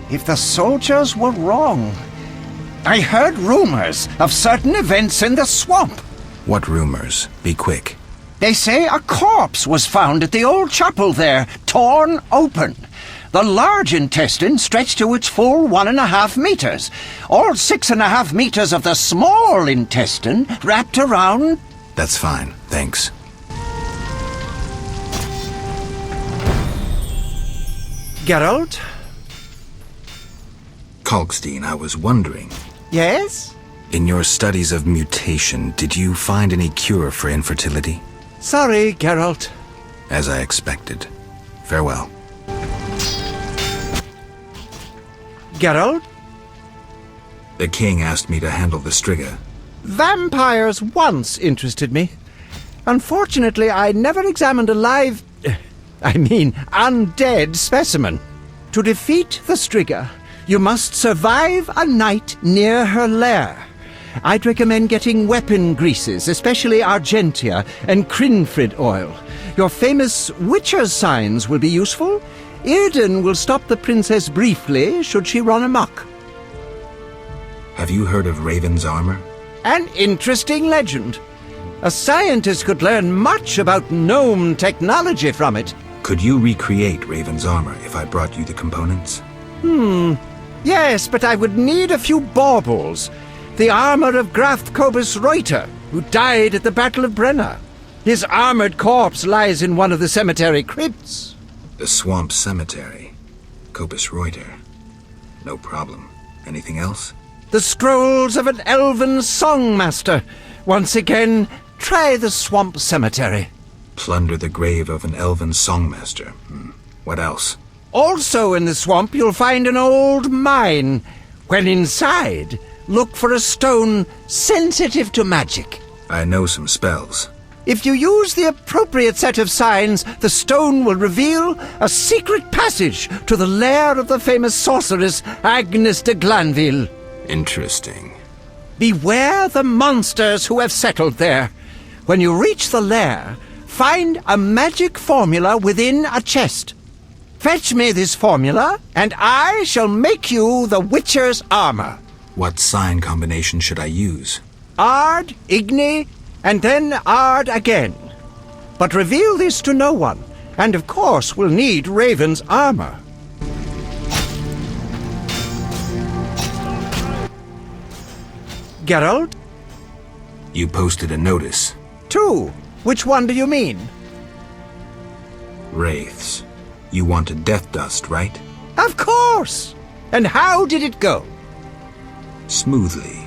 If the soldiers were wrong, I heard rumors of certain events in the swamp. What rumors? Be quick. They say a corpse was found at the old chapel there, torn open. The large intestine stretched to its full 1.5 meters. All 6.5 meters of the small intestine wrapped around... That's fine, thanks. Geralt? Kalkstein, I was wondering. Yes? In your studies of mutation, did you find any cure for infertility? Sorry, Geralt. As I expected. Farewell. Geralt? The king asked me to handle the Striga. Vampires once interested me. Unfortunately, I never examined a live... undead specimen. To defeat the Striga, you must survive a night near her lair. I'd recommend getting weapon greases, especially Argentia and Crinfrid oil. Your famous Witcher's signs will be useful. Irden will stop the princess briefly should she run amok. Have you heard of Raven's armor? An interesting legend. A scientist could learn much about gnome technology from it. Could you recreate Raven's armor if I brought you the components? Yes, but I would need a few baubles. The armor of Graf Kobus Reuter, who died at the Battle of Brenna. His armored corpse lies in one of the cemetery crypts. The swamp cemetery. Kobus Reuter. No problem. Anything else? The scrolls of an elven songmaster. Once again, try the swamp cemetery. Plunder the grave of an elven songmaster. What else? Also in the swamp you'll find an old mine. When inside, look for a stone sensitive to magic. I know some spells. If you use the appropriate set of signs, the stone will reveal a secret passage to the lair of the famous sorceress Agnes de Glanville. Interesting. Beware the monsters who have settled there. When you reach the lair, find a magic formula within a chest. Fetch me this formula, and I shall make you the Witcher's armor. What sign combination should I use? Ard, Igni, and then Ard again. But reveal this to no one, and of course we'll need Raven's armor. Geralt? You posted a notice. 2. Which one do you mean? Wraiths. You wanted death dust, right? Of course! And how did it go? Smoothly.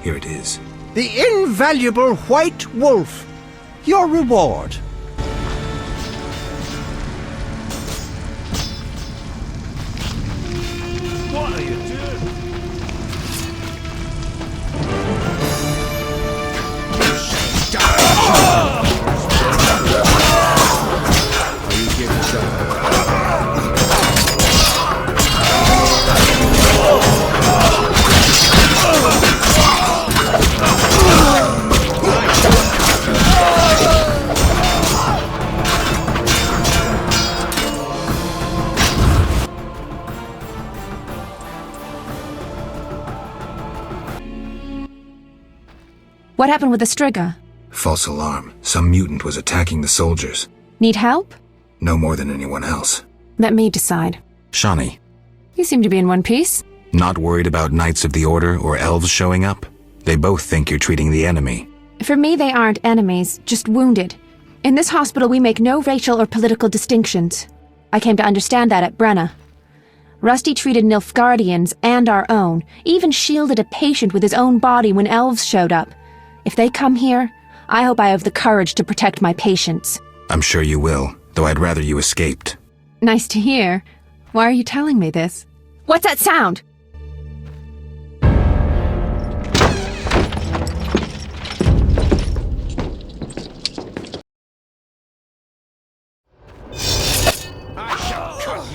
Here it is. The invaluable White Wolf. Your reward. What are you doing? What happened with the Striga? False alarm. Some mutant was attacking the soldiers. Need help? No more than anyone else. Let me decide. Shani, You seem to be in one piece. not worried about Knights of the Order or elves showing up? They both think you're treating the enemy. For me, they aren't enemies, just wounded. In this hospital, we make no racial or political distinctions. I came to understand that at Brenna. Rusty treated Nilfgaardians and our own, even shielded a patient with his own body when elves showed up. If they come here, I hope I have the courage to protect my patients. I'm sure you will, though I'd rather you escaped. Nice to hear. Why are you telling me this? What's that sound?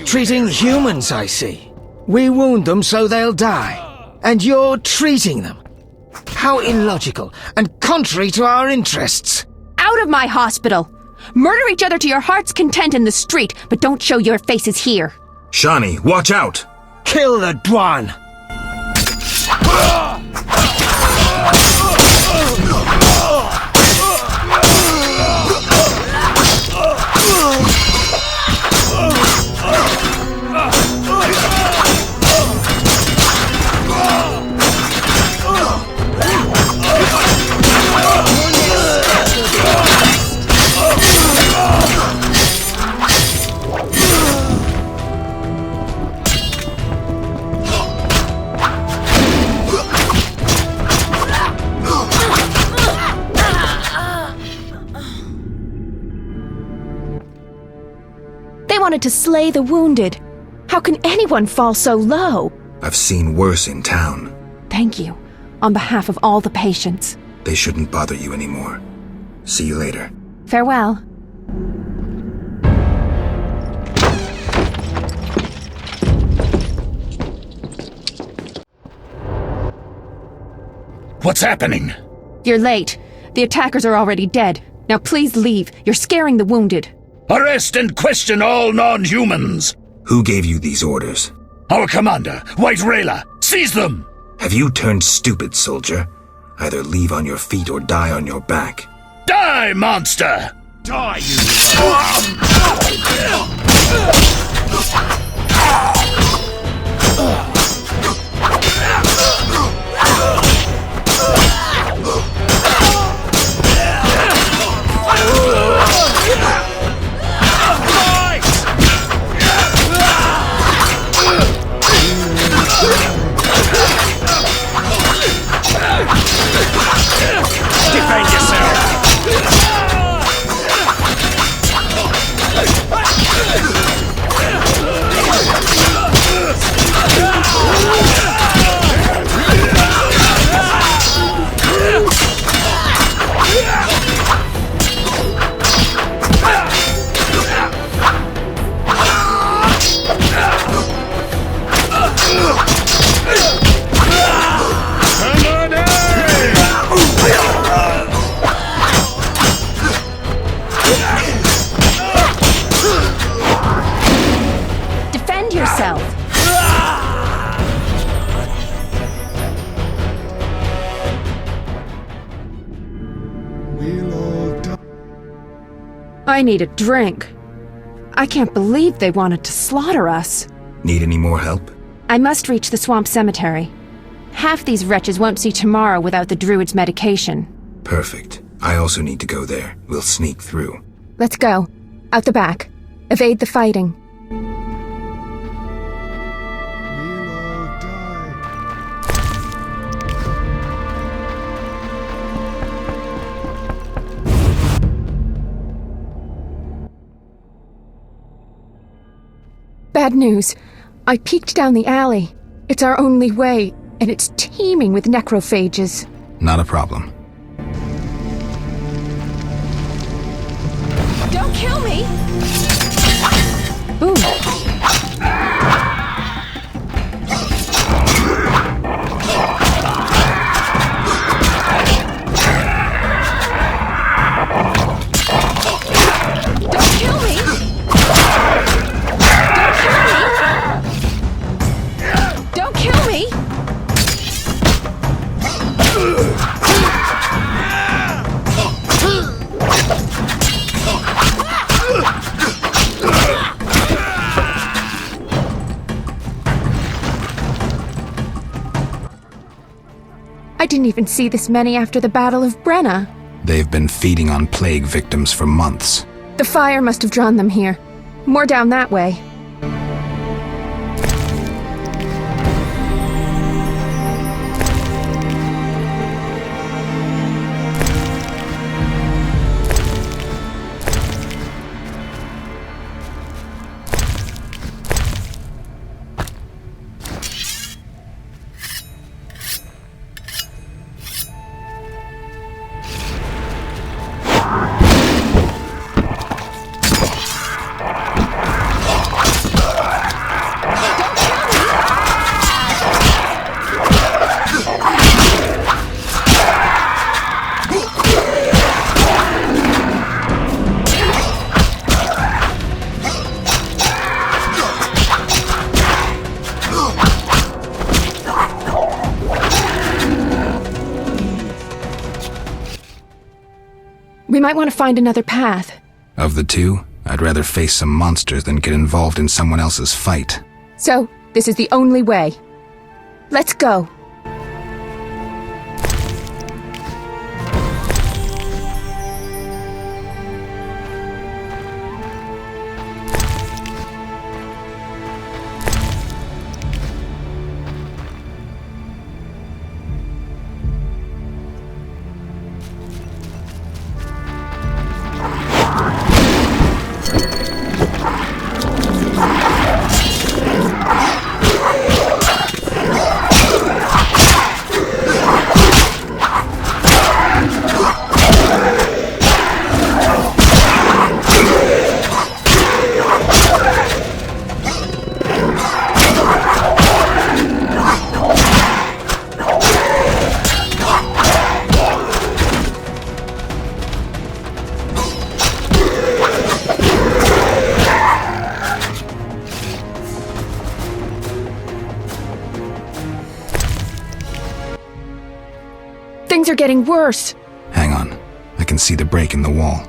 Treating humans, I see. We wound them so they'll die. And you're treating them. How illogical and contrary to our interests. Out of my hospital! Murder each other to your heart's content in the street, but don't show your faces here. Shani, watch out! Kill the Dwan! They wanted to slay the wounded. How can anyone fall so low? I've seen worse in town. Thank you, on behalf of all the patients. They shouldn't bother you anymore. See you later. Farewell. What's happening? You're late. The attackers are already dead. Now please leave. You're scaring the wounded. Arrest and question all non-humans! Who gave you these orders? Our commander, White Rayla! Seize them! Have you turned stupid, soldier? Either leave on your feet or die on your back. Die, monster! Die, you... Defend yourself! Defend yourself! I need a drink. I can't believe they wanted to slaughter us. Need any more help? I must reach the swamp cemetery. Half these wretches won't see tomorrow without the Druids' medication. Perfect. I also need to go there. We'll sneak through. Let's go. Out the back. Evade the fighting. Bad news. I peeked down the alley. It's our only way, and it's teeming with necrophages. Not a problem. Don't kill me! Boom. Don't kill me! Don't kill me! I didn't even see this many after the Battle of Brenna. They've been feeding on plague victims for months. The fire must have drawn them here. More down that way. We might want to find another path. Of the two, I'd rather face some monsters than get involved in someone else's fight. So, this is the only way. Let's go. Things are getting worse. Hang on. I can see the break in the wall.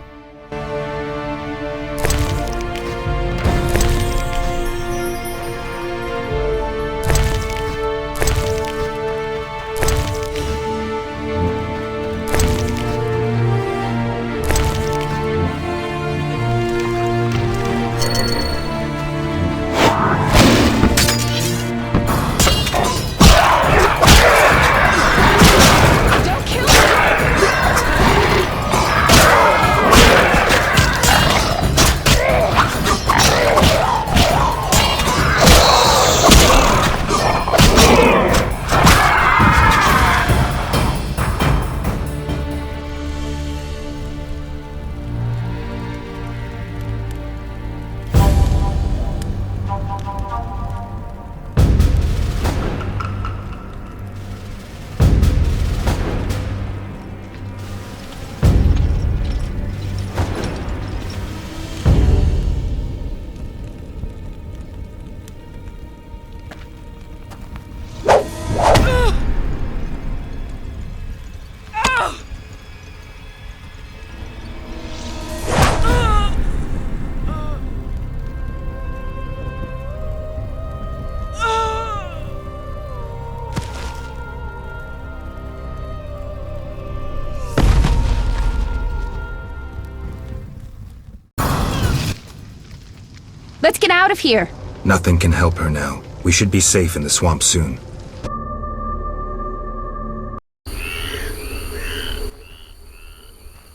Let's get out of here. Nothing can help her now. We should be safe in the swamp soon.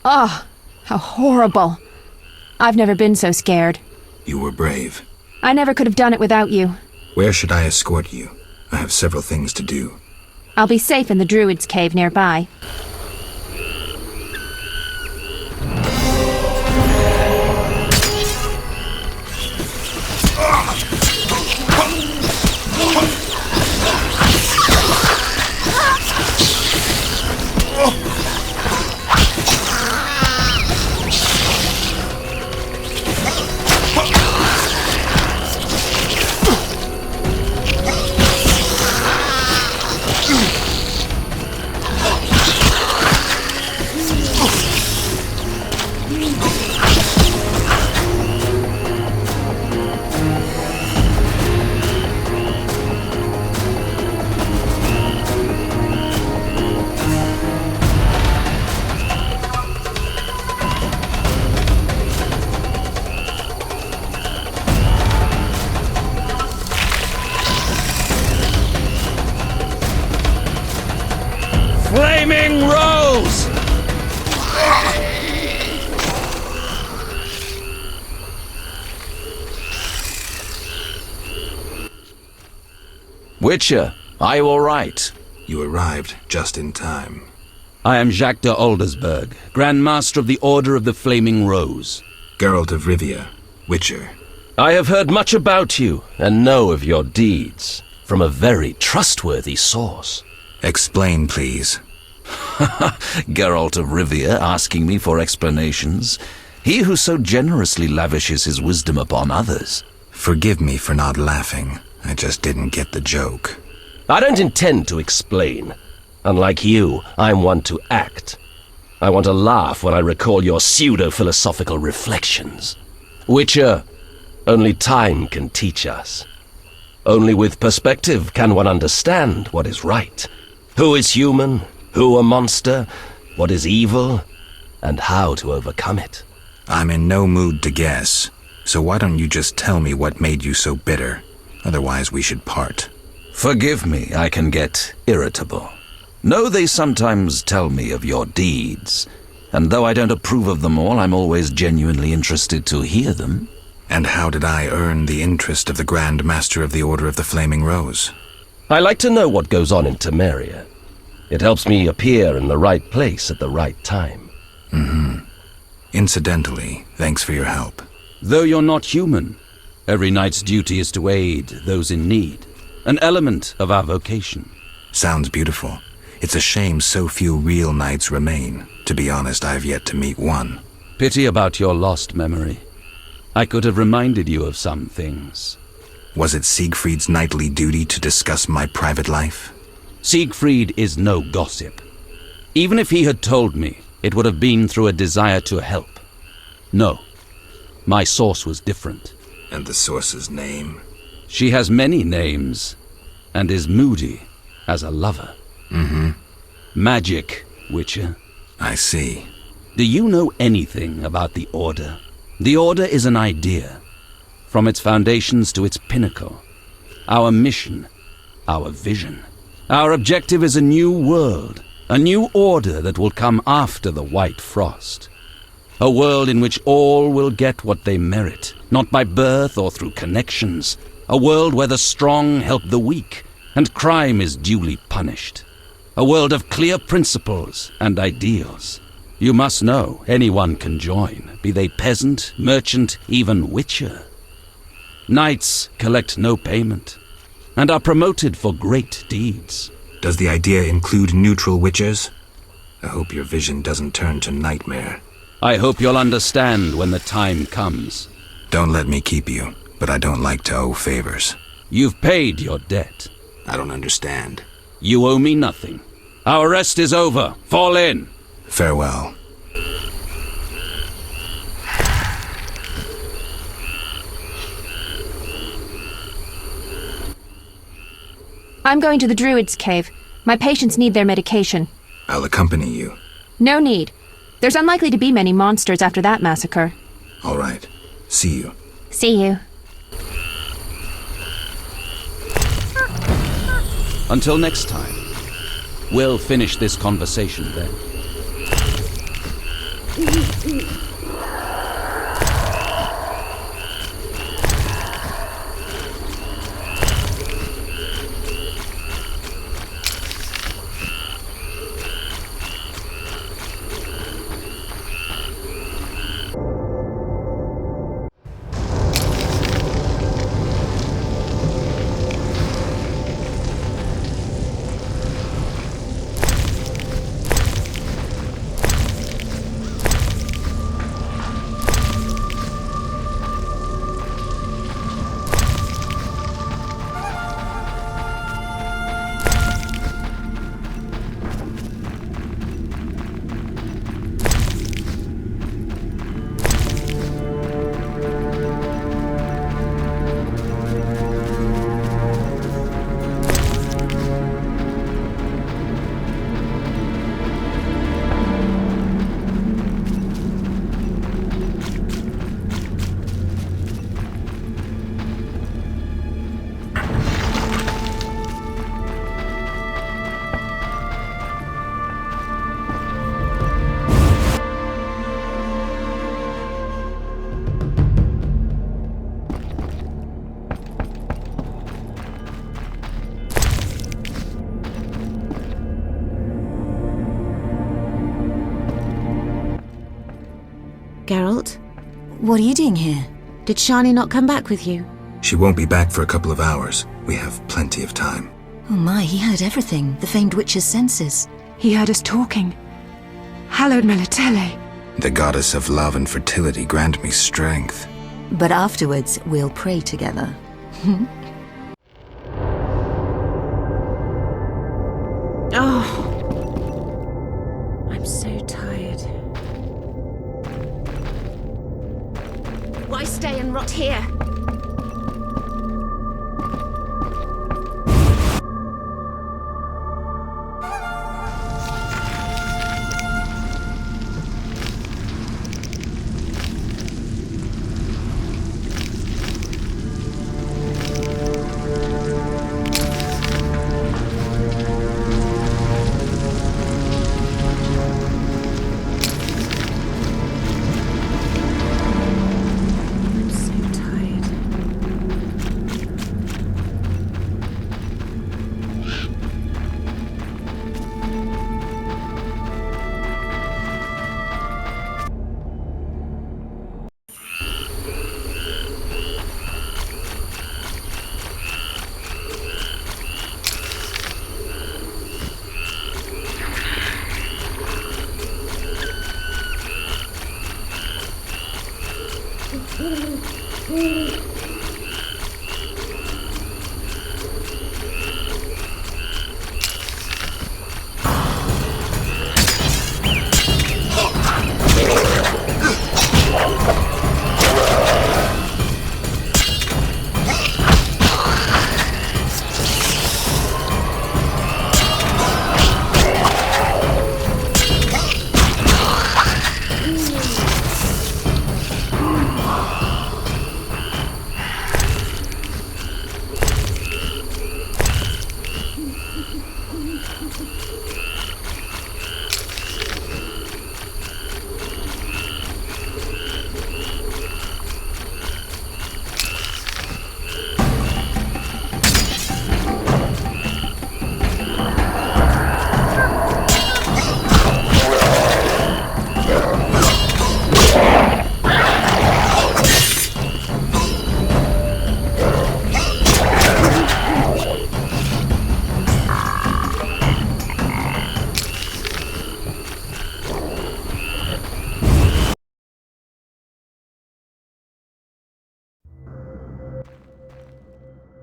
Oh, how horrible. I've never been so scared. You were brave. I never could have done it without you. Where should I escort you? I have several things to do. I'll be safe in the Druids' cave nearby. Flaming Rose! Witcher, are you all right? You arrived just in time. I am Jacques de Aldersberg, Grand Master of the Order of the Flaming Rose. Geralt of Rivia, Witcher. I have heard much about you and know of your deeds from a very trustworthy source. Explain, please. Geralt of Rivia asking me for explanations. He who so generously lavishes his wisdom upon others. Forgive me for not laughing. I just didn't get the joke. I don't intend to explain. Unlike you, I'm one to act. I want to laugh when I recall your pseudo-philosophical reflections. Witcher, only time can teach us. Only with perspective can one understand what is right. Who is human, who a monster, what is evil, and how to overcome it. I'm in no mood to guess, so why don't you just tell me what made you so bitter? Otherwise we should part. Forgive me, I can get irritable. Know they sometimes tell me of your deeds, and though I don't approve of them all, I'm always genuinely interested to hear them. And how did I earn the interest of the Grand Master of the Order of the Flaming Rose? I like to know what goes on in Temeria. It helps me appear in the right place at the right time. Incidentally, thanks for your help. Though you're not human, every knight's duty is to aid those in need. An element of our vocation. Sounds beautiful. It's a shame so few real knights remain. To be honest, I've yet to meet one. Pity about your lost memory. I could have reminded you of some things. Was it Siegfried's knightly duty to discuss my private life? Siegfried is no gossip. Even if he had told me, it would have been through a desire to help. No, my source was different. And the source's name? She has many names, and is moody as a lover. Magic, Witcher. I see. Do you know anything about the Order? The Order is an idea, from its foundations to its pinnacle. Our mission, our vision. Our objective is a new world, a new order that will come after the White Frost. A world in which all will get what they merit, not by birth or through connections. A world where the strong help the weak, and crime is duly punished. A world of clear principles and ideals. You must know anyone can join, be they peasant, merchant, even witcher. Knights collect no payment, and are promoted for great deeds. Does the idea include neutral witchers? I hope your vision doesn't turn to nightmare. I hope you'll understand when the time comes. Don't let me keep you, but I don't like to owe favors. You've paid your debt. I don't understand. You owe me nothing. Our rest is over. Fall in. Farewell. I'm going to the Druids' cave. My patients need their medication. I'll accompany you. No need. There's unlikely to be many monsters after that massacre. All right. See you. See you. Until next time. We'll finish this conversation then. Geralt. What are you doing here? Did Shani not come back with you? She won't be back for a couple of hours. We have plenty of time. Oh my, he heard everything. The famed witch's senses. He heard us talking. Hallowed Melatele. The goddess of love and fertility grant me strength. But afterwards, we'll pray together. Oh, I'm so tired. Why stay and rot here?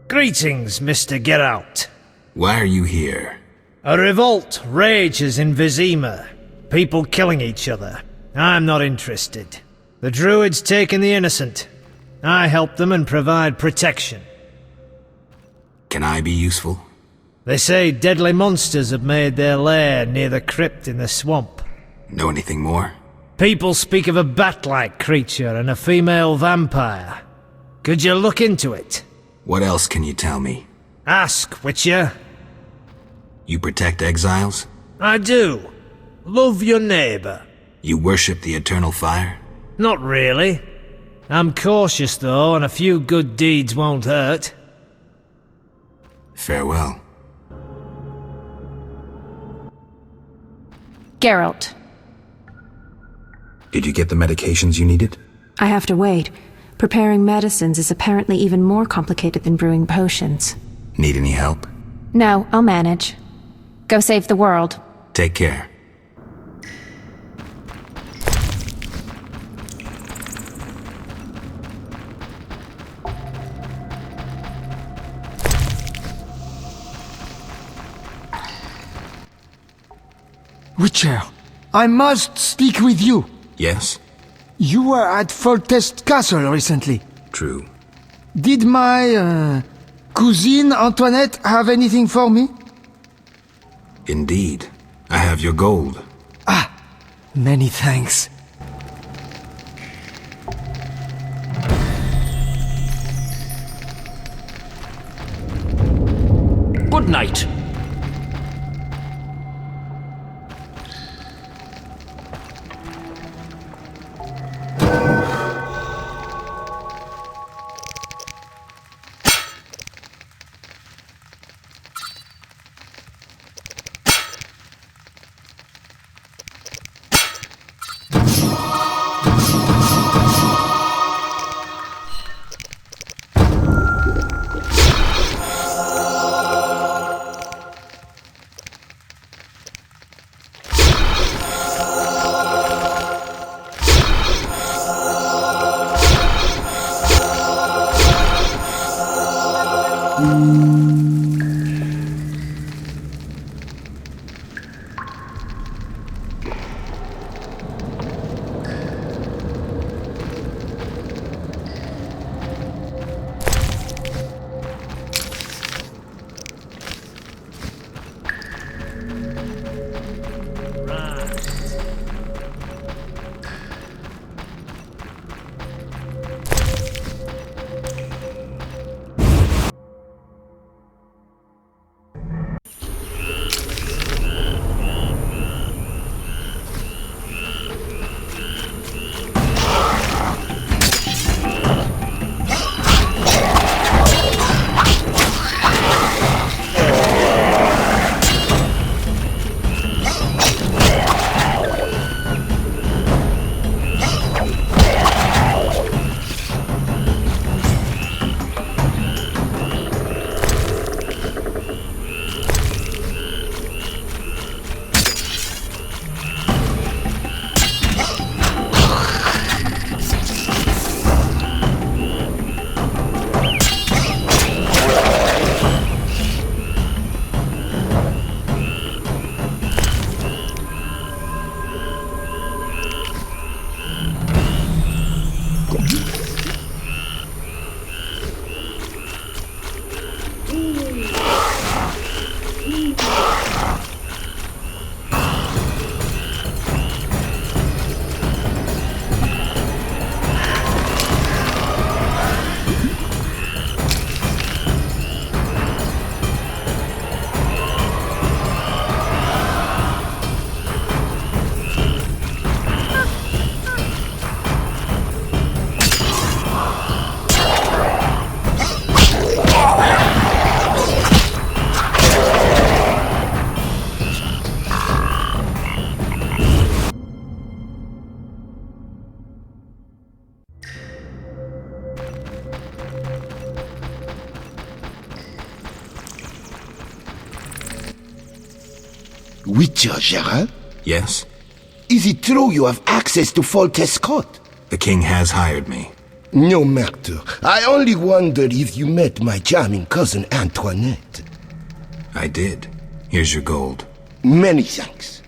Greetings, Mr. Geralt. Why are you here? A revolt rages in Vizima. People killing each other. I'm not interested. The Druids taking the innocent. I help them and provide protection. Can I be useful? They say deadly monsters have made their lair near the crypt in the swamp. Know anything more? People speak of a bat-like creature and a female vampire. Could you look into it? What else can you tell me? Ask, Witcher. You protect exiles? I do. Love your neighbour. You worship the eternal fire? Not really. I'm cautious though, and a few good deeds won't hurt. Farewell. Geralt. Did you get the medications you needed? I have to wait. Preparing medicines is apparently even more complicated than brewing potions. Need any help? No, I'll manage. Go save the world. Take care. Witcher, I must speak with you. Yes? You were at Foltest Castle recently. True. Did my, cousine Antoinette have anything for me? Indeed. I have your gold. Ah, many thanks. Good night. Witcher Gerard? Yes? Is it true you have access to Foltest Court? The king has hired me. No matter. I only wonder if you met my charming cousin Antoinette. I did. Here's your gold. Many thanks.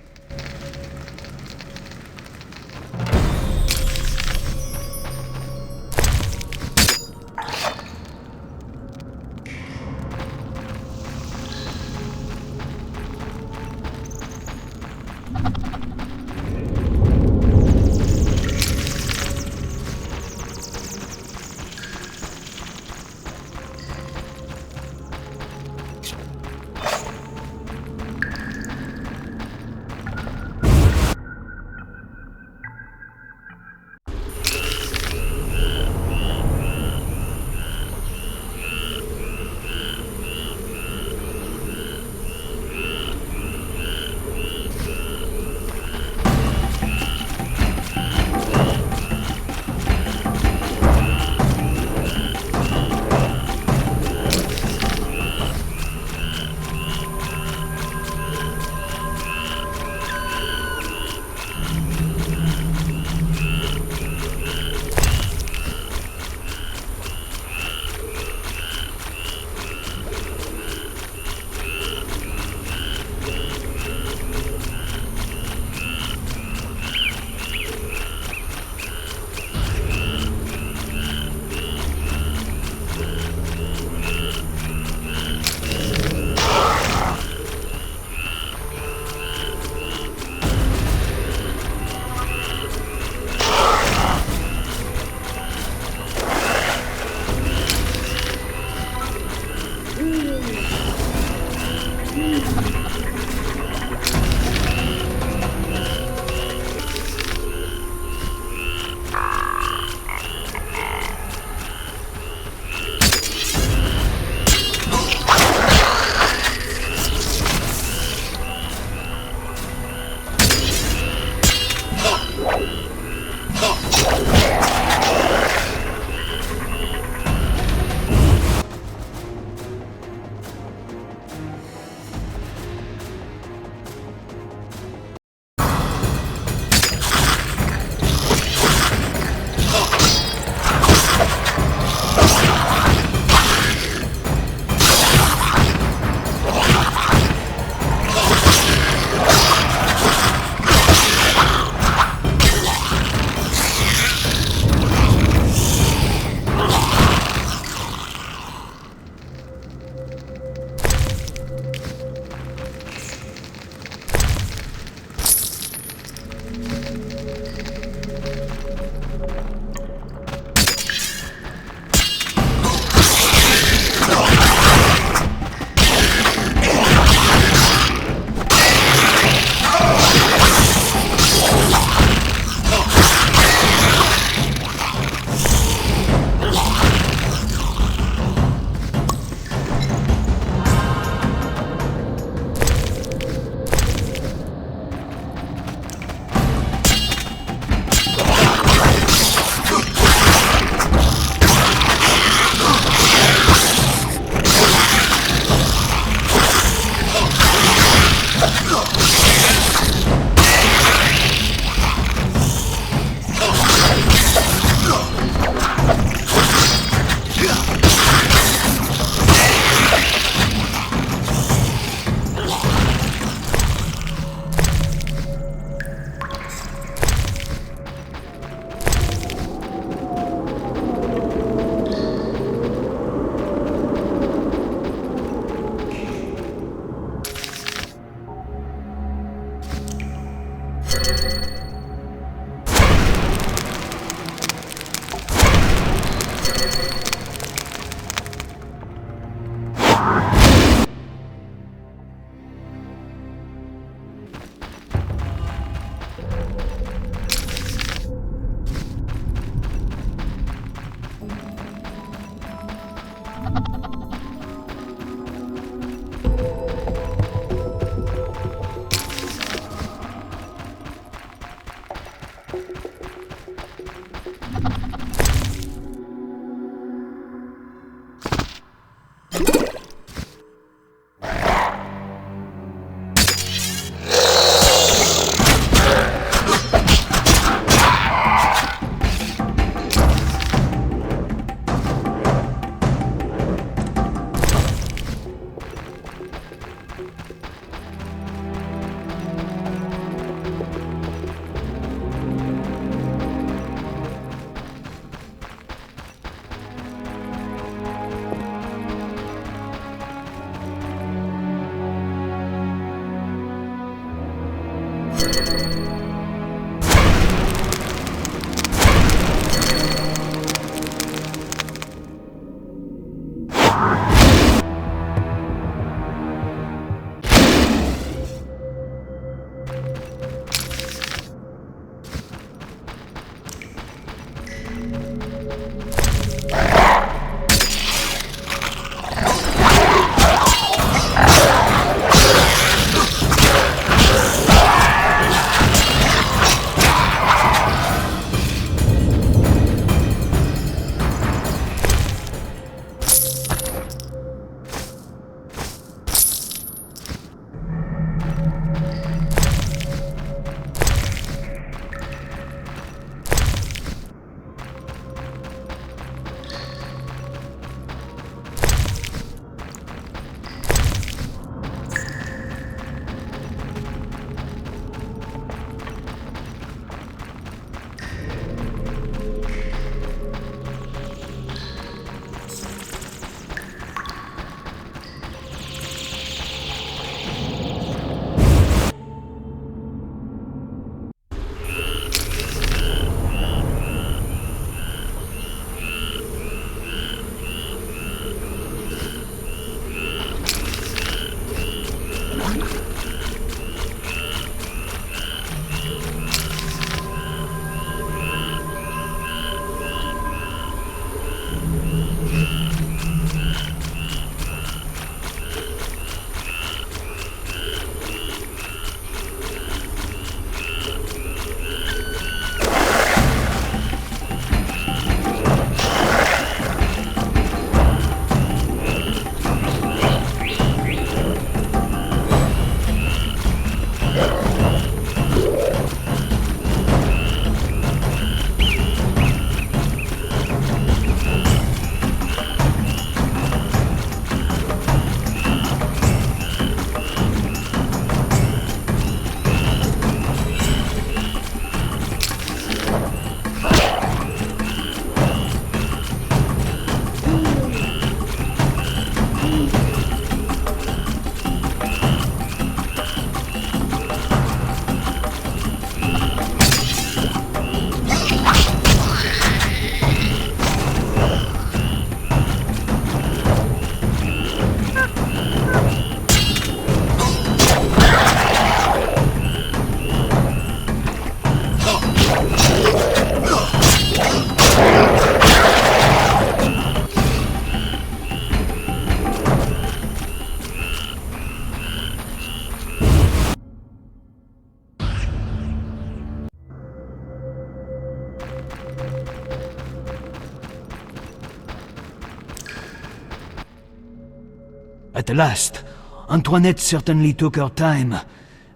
At last. Antoinette certainly took her time.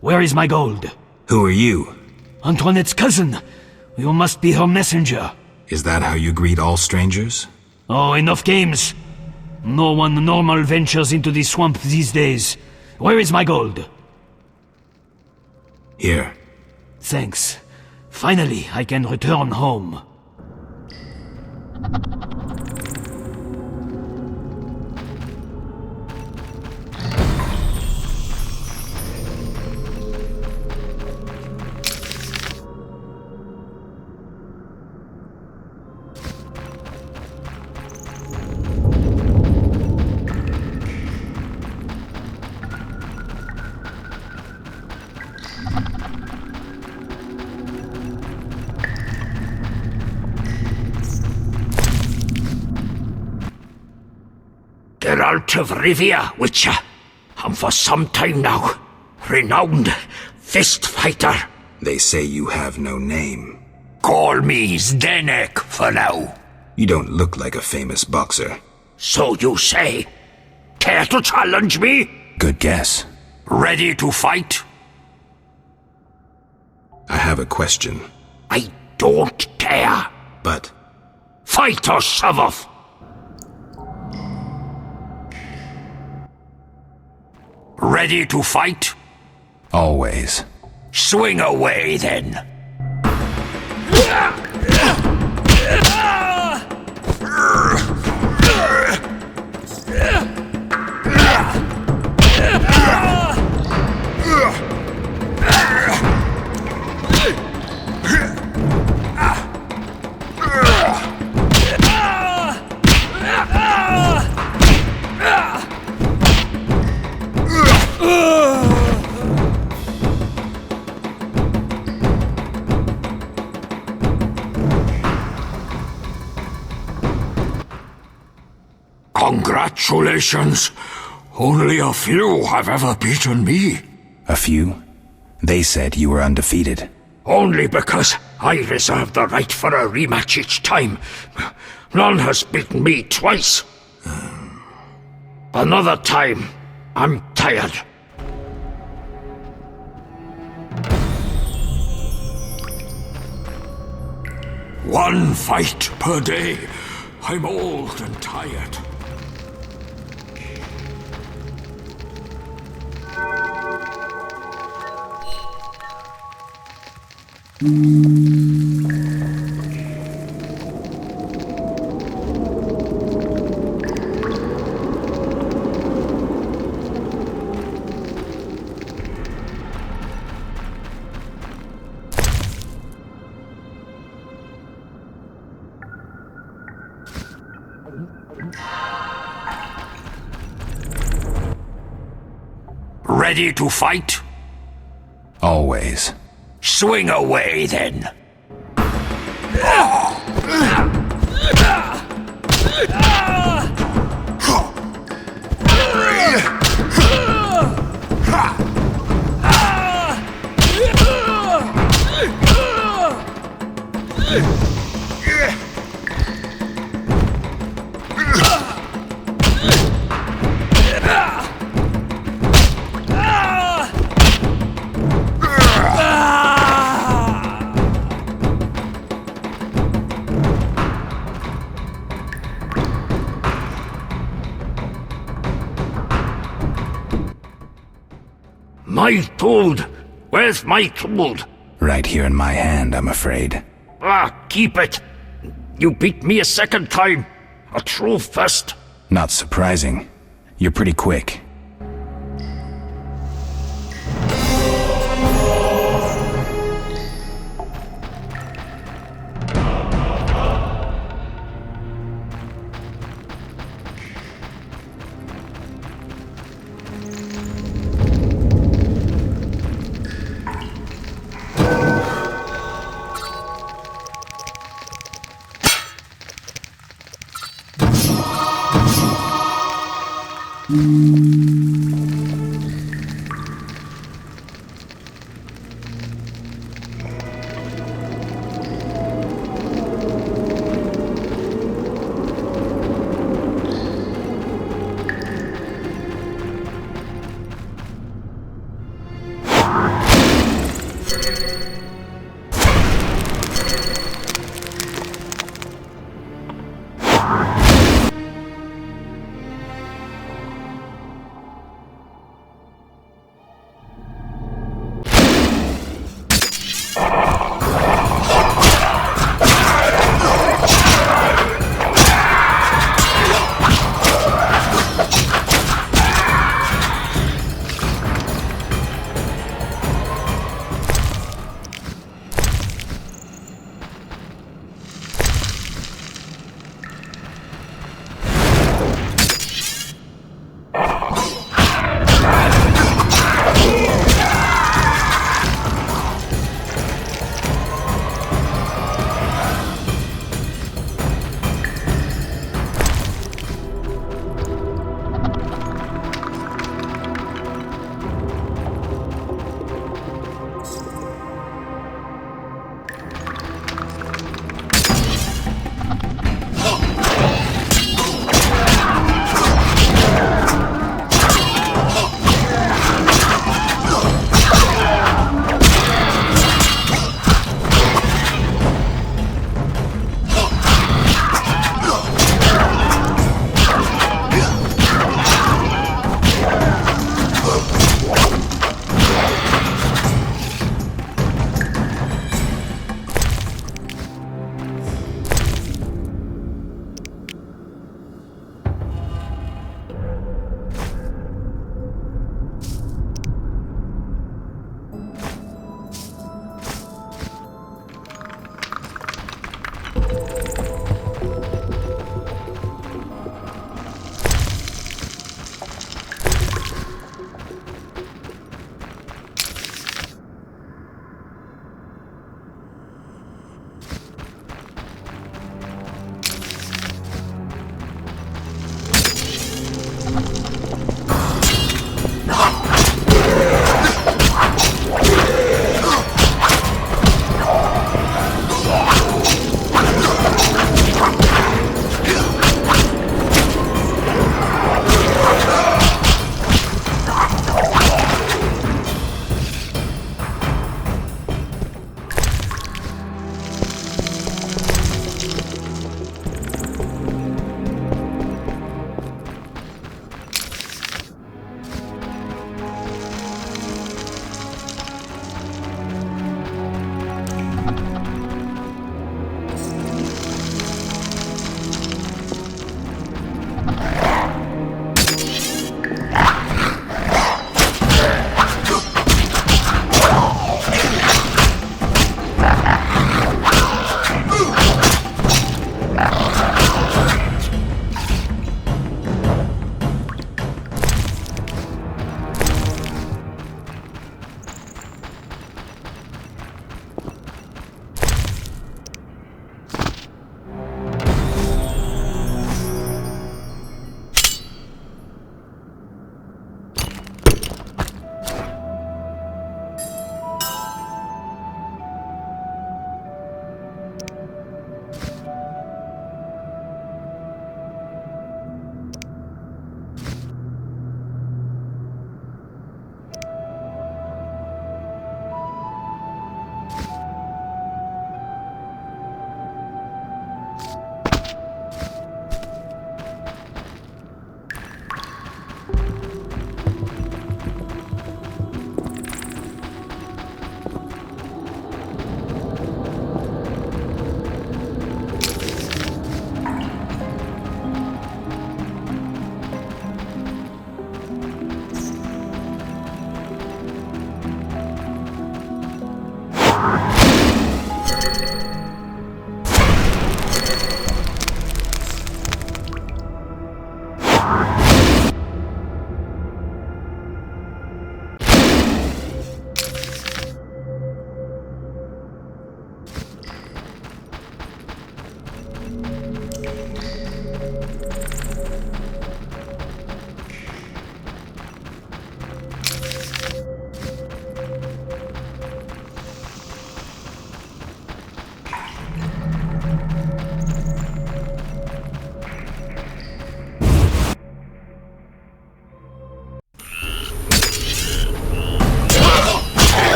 Where is my gold? Who are you? Antoinette's cousin. You must be her messenger. Is that how you greet all strangers? Oh, enough games. No one normal ventures into the swamp these days. Where is my gold? Here. Thanks. Finally, I can return home. Geralt of Rivia, Witcher. And for some time now, renowned fist fighter. They say you have no name. Call me Zdenek for now. You don't look like a famous boxer. So you say. Care to challenge me? Good guess. Ready to fight? I have a question. I don't care. But... Fight or shove off. Ready to fight? Always. Swing away, then. Congratulations. Only a few have ever beaten me. A few? They said you were undefeated. Only because I reserve the right for a rematch each time. None has beaten me twice. Another time. I'm tired. One fight per day. I'm old and tired. Ready to fight? Always. Swing away, then. My gold! Where's my gold? Right here in my hand, I'm afraid. Keep it! You beat me a second time! A true fist! Not surprising. You're pretty quick.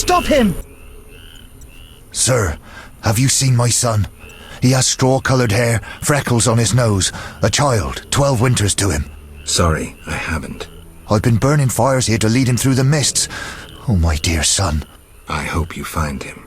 Stop him! Sir, have you seen my son? He has straw-coloured hair, freckles on his nose, a child, 12 winters to him. Sorry, I haven't. I've been burning fires here to lead him through the mists. Oh, my dear son. I hope you find him.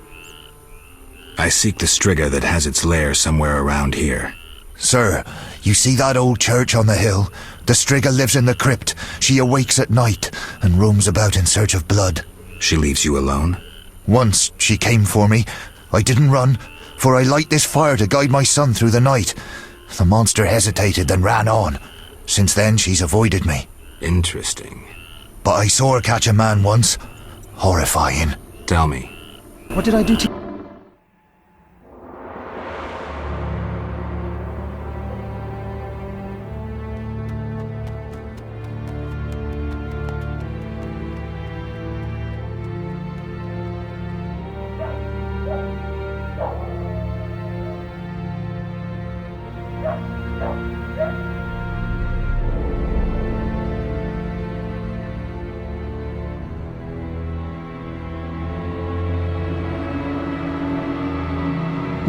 I seek the Striga that has its lair somewhere around here. Sir, you see that old church on the hill? The Striga lives in the crypt. She awakes at night and roams about in search of blood. She leaves you alone? Once she came for me. I didn't run, for I light this fire to guide my son through the night. The monster hesitated, then ran on. Since then, she's avoided me. Interesting. But I saw her catch a man once. Horrifying. Tell me. What did I do to...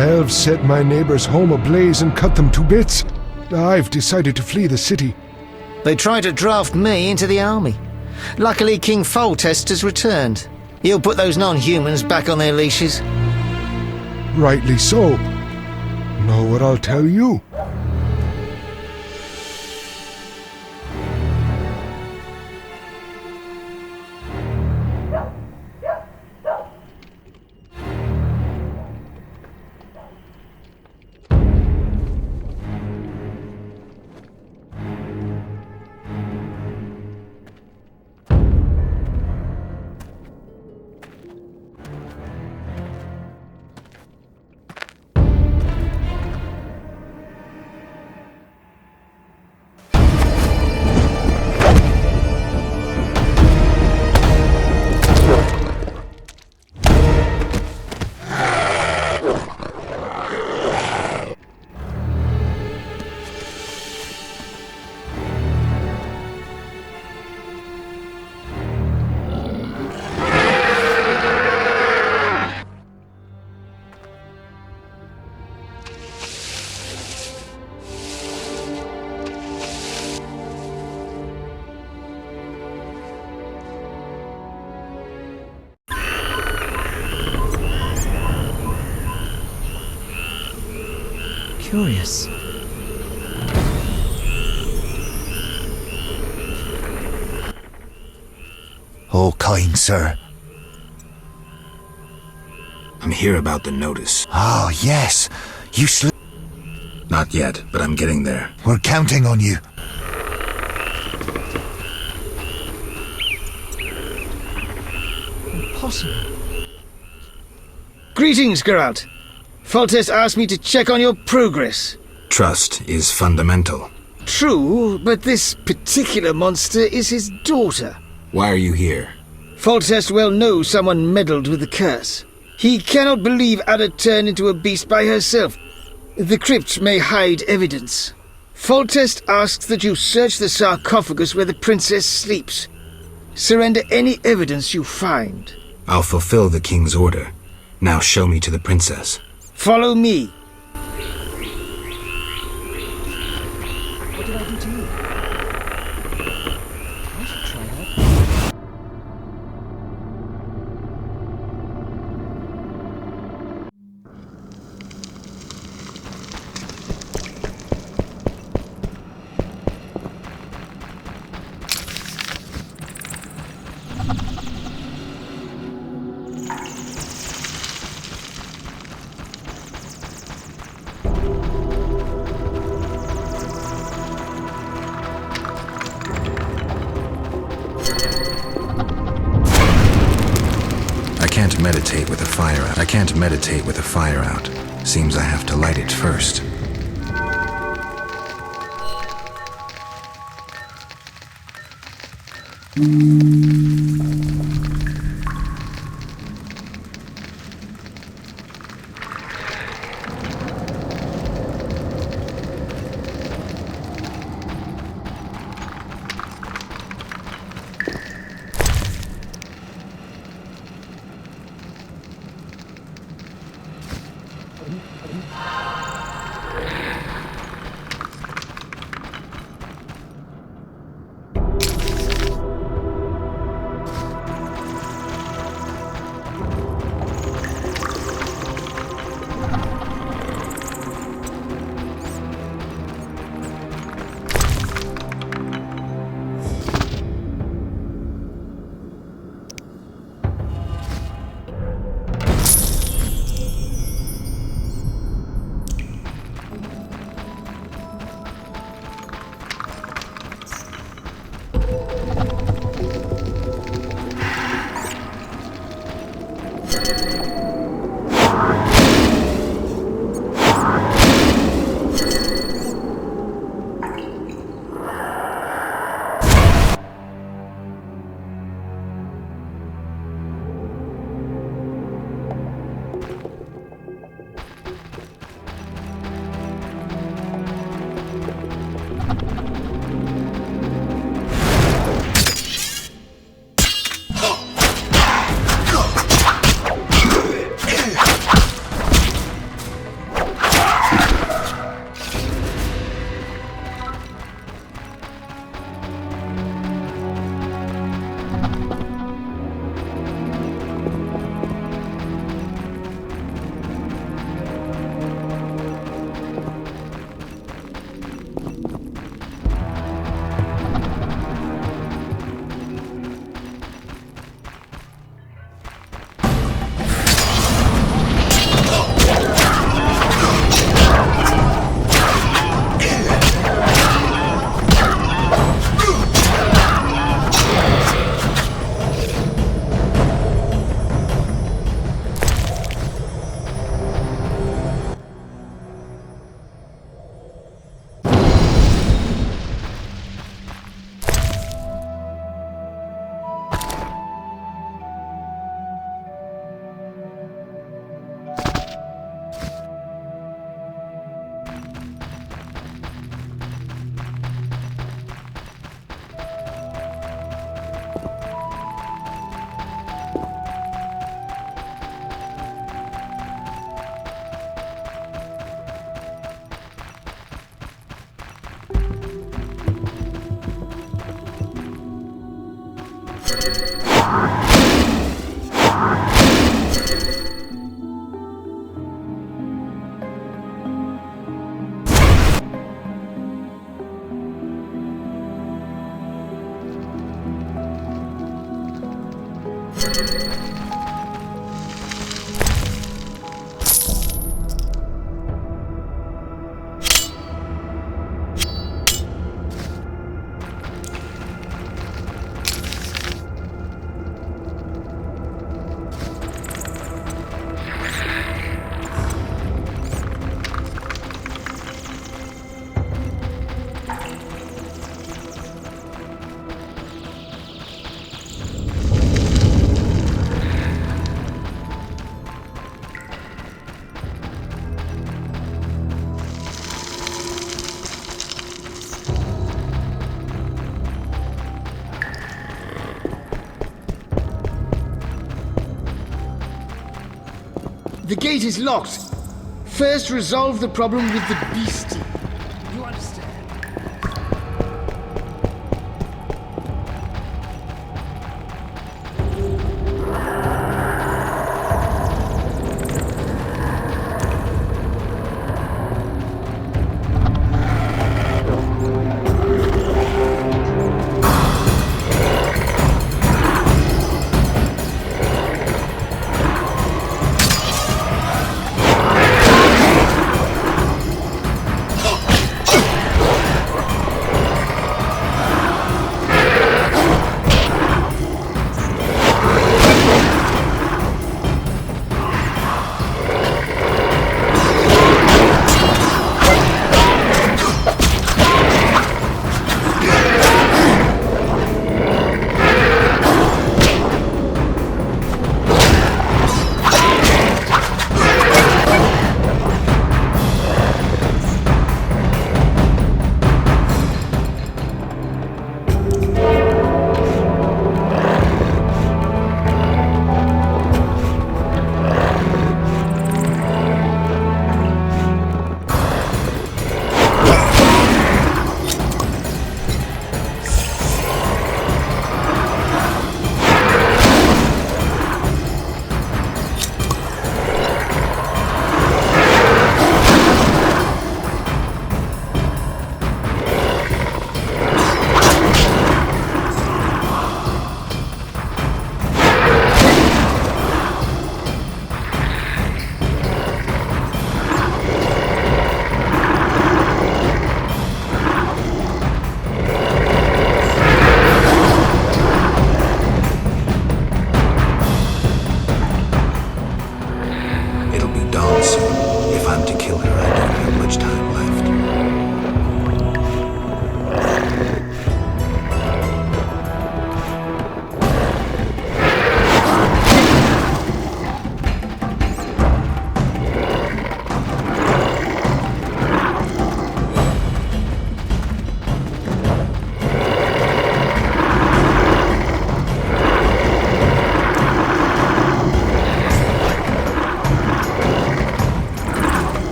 The elves set my neighbor's home ablaze and cut them to bits. I've decided to flee the city. They tried to draft me into the army. Luckily, King Foltest has returned. He'll put those non-humans back on their leashes. Rightly so. Know what I'll tell you? Curious. Oh, kind sir. I'm here about the notice. Ah, yes. You Not yet, but I'm getting there. We're counting on you. Impossible. Greetings, Geralt. Foltest asked me to check on your progress. Trust is fundamental. True, but this particular monster is his daughter. Why are you here? Foltest well knows someone meddled with the curse. He cannot believe Ada turned into a beast by herself. The crypt may hide evidence. Foltest asks that you search the sarcophagus where the princess sleeps. Surrender any evidence you find. I'll fulfill the king's order. Now show me to the princess. Follow me. What did I do to you? I should try that. I can't meditate with a fire out. Seems I have to light it first. The gate is locked. First, resolve the problem with the beastie. You understand?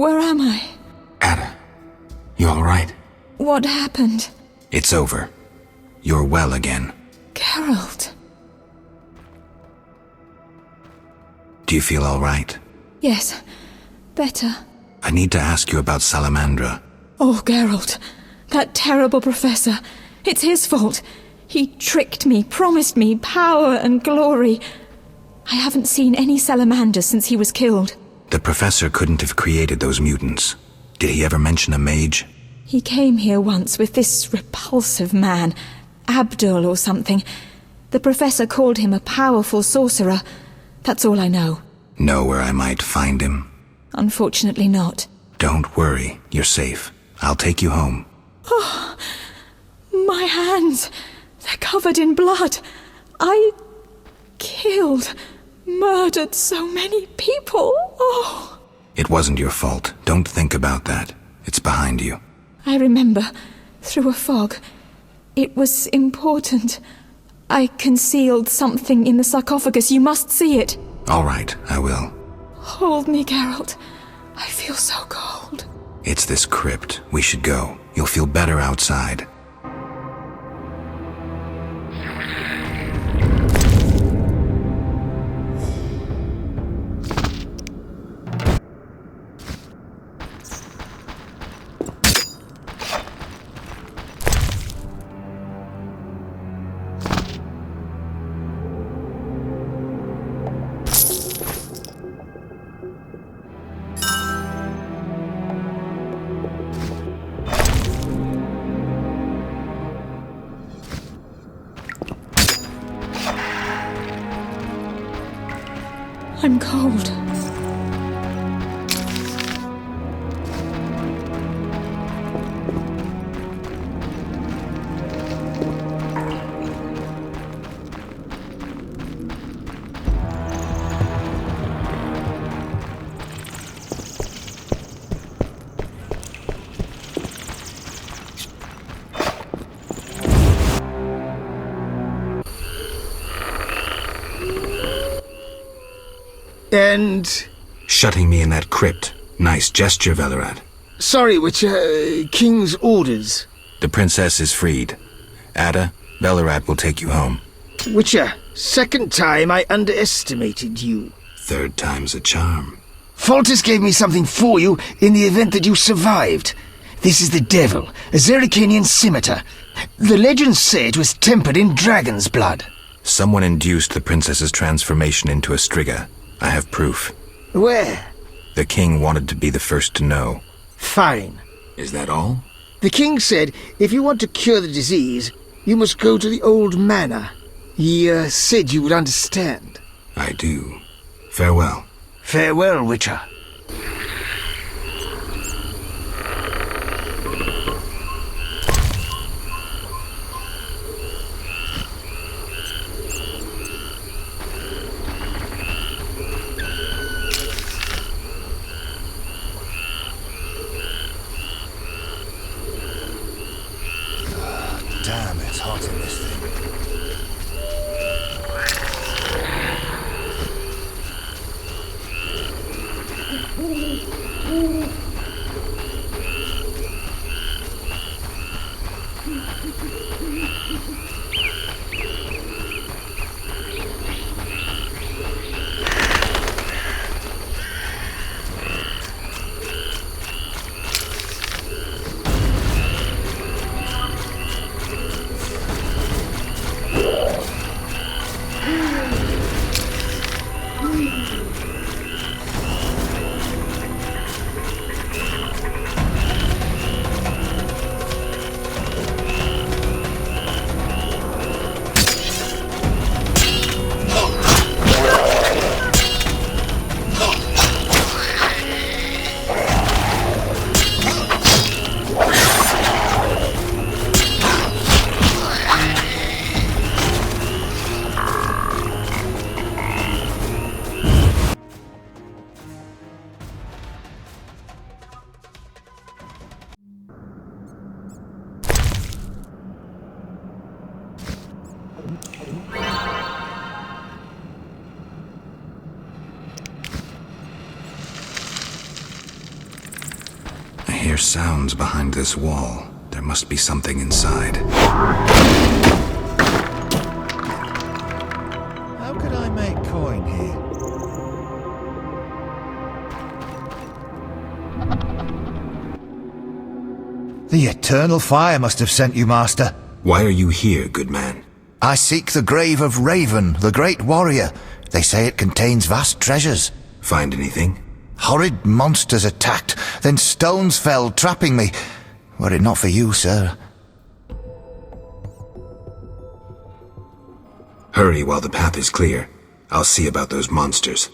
Where am I? Ada, you alright? What happened? It's over. You're well again. Geralt. Do you feel alright? Yes, better. I need to ask you about Salamandra. Oh, Geralt. That terrible professor. It's his fault. He tricked me, promised me power and glory. I haven't seen any salamanders since he was killed. The professor couldn't have created those mutants. Did he ever mention a mage? He came here once with this repulsive man, Abdul or something. The professor called him a powerful sorcerer. That's all I know. Know where I might find him? Unfortunately not. Don't worry, you're safe. I'll take you home. Oh, my hands. They're covered in blood. I killed, murdered so many people. Oh. It wasn't your fault. Don't think about that. It's behind you. I remember, through a fog. It was important. I concealed something in the sarcophagus. You must see it. All right, I will. Hold me, Geralt. I feel so cold. It's this crypt. We should go. You'll feel better outside. I'm cold. And... Shutting me in that crypt. Nice gesture, Velerat. Sorry, Witcher. King's orders. The princess is freed. Ada, Velerat will take you home. Witcher, second time I underestimated you. Third time's a charm. Foltest gave me something for you in the event that you survived. This is the devil, a Zerrikanian scimitar. The legends say it was tempered in dragon's blood. Someone induced the princess's transformation into a striga. I have proof. Where? The king wanted to be the first to know. Fine. Is that all? The king said if you want to cure the disease, you must go to the old manor. He said you would understand. I do. Farewell. Farewell, Witcher. Damn, it's hot in this thing. hear sounds behind this wall. There must be something inside. How could I make coin here? The eternal fire must have sent you, Master. Why are you here, good man? I seek the grave of Raven, the great warrior. They say it contains vast treasures. Find anything? Horrid monsters attacked, then stones fell, trapping me. Were it not for you, sir. Hurry while the path is clear. I'll see about those monsters.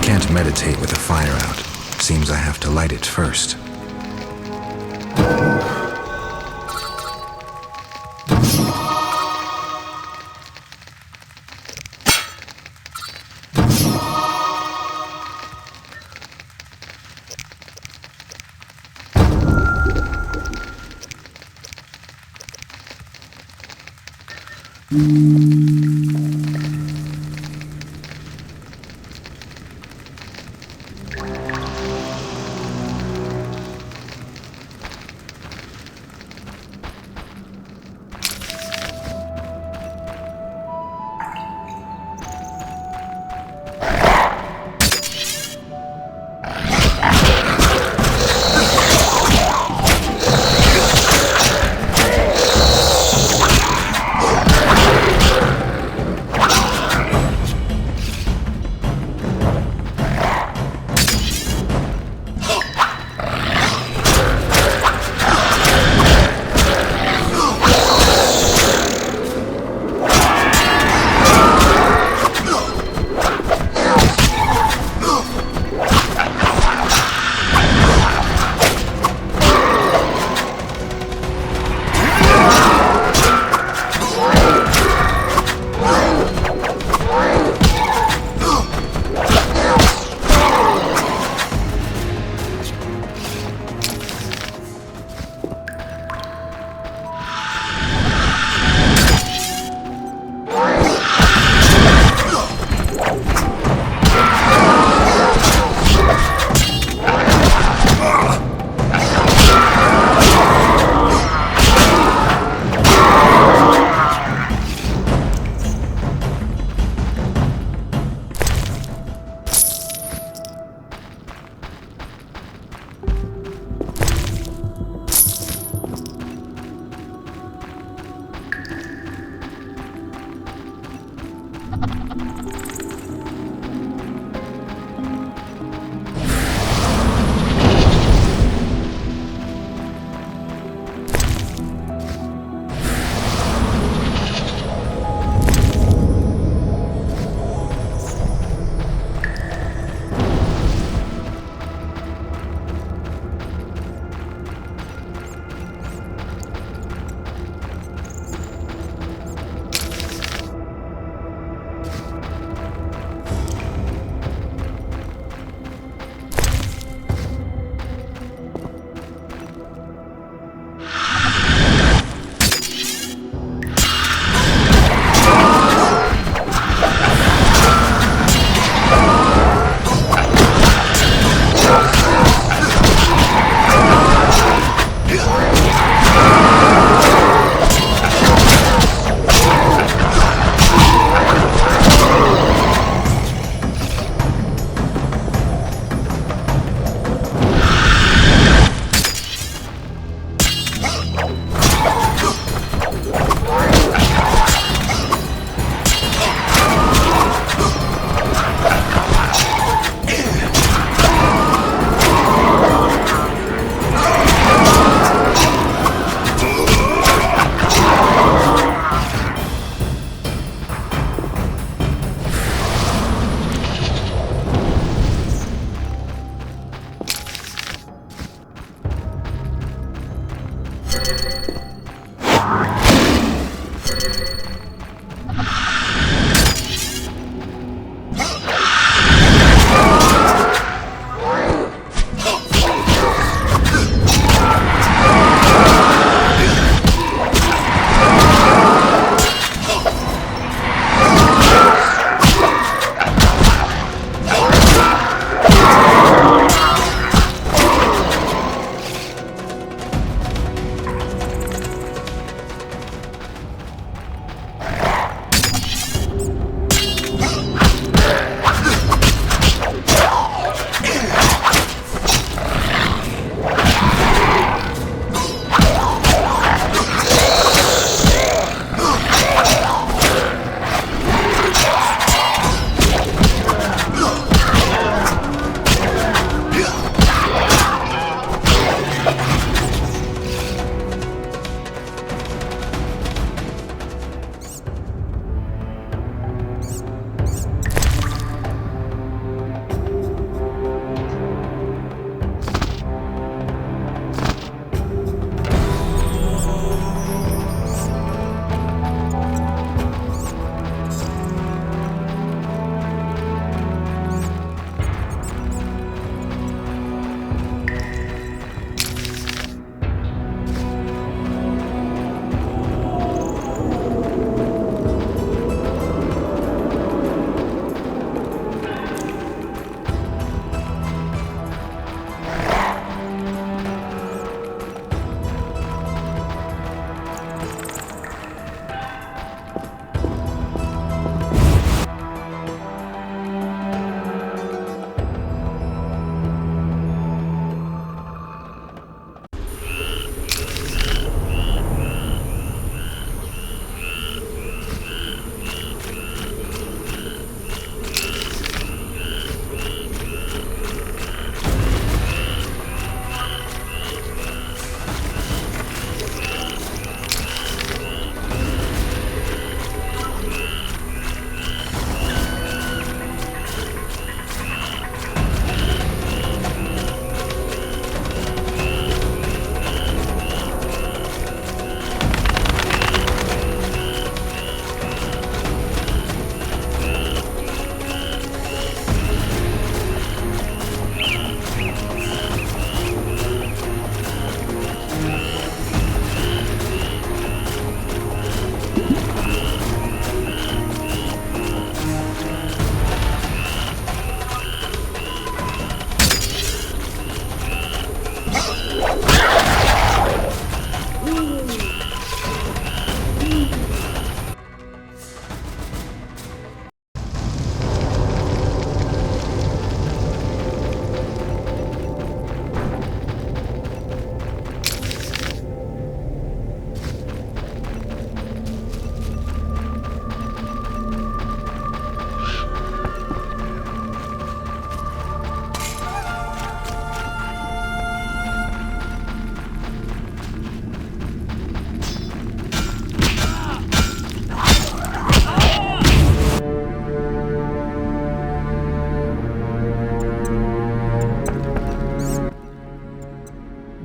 Can't meditate with the fire out. Seems I have to light it first.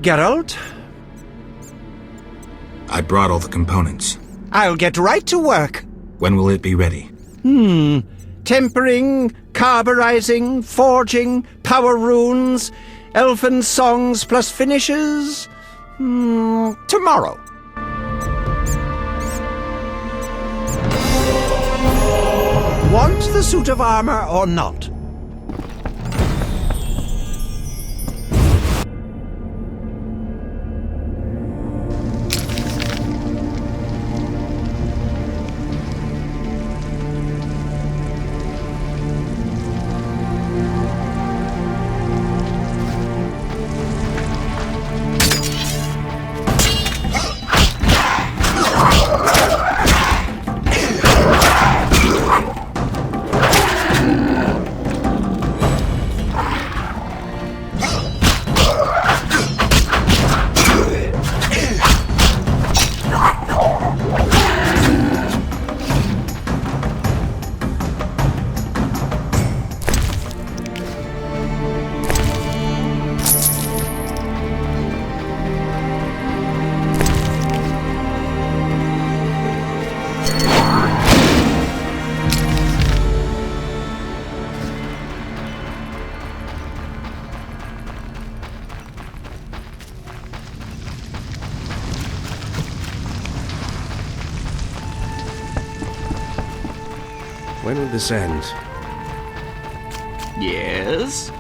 Geralt? I brought all the components. I'll get right to work. When will it be ready? Tempering, carburizing, forging, power runes, elfin songs plus finishes. Tomorrow. Want the suit of armor or not? When will this end? Yes?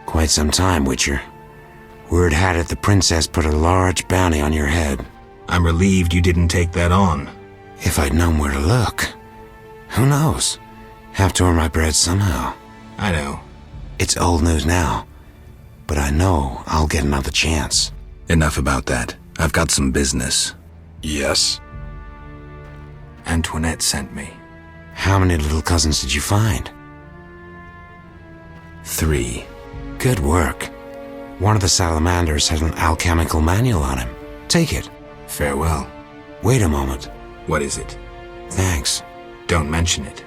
Quite some time, Witcher. Word had it the princess put a large bounty on your head. I'm relieved you didn't take that on. If I'd known where to look. Who knows? Have to earn my bread somehow. I know. It's old news now, but I know I'll get another chance. Enough about that. I've got some business. Yes? Antoinette sent me. How many little cousins did you find? 3. Good work. One of the salamanders had an alchemical manual on him. Take it. Farewell. Wait a moment. What is it? Thanks. Don't mention it.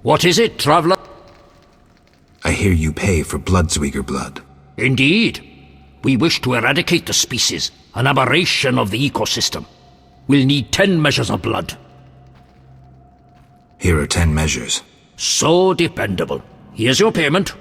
What is it, traveller? I hear you pay for Bloodsweeger blood. Indeed. We wish to eradicate the species, an aberration of the ecosystem. We'll need 10 measures of blood. Here are 10 measures. So dependable. Here's your payment.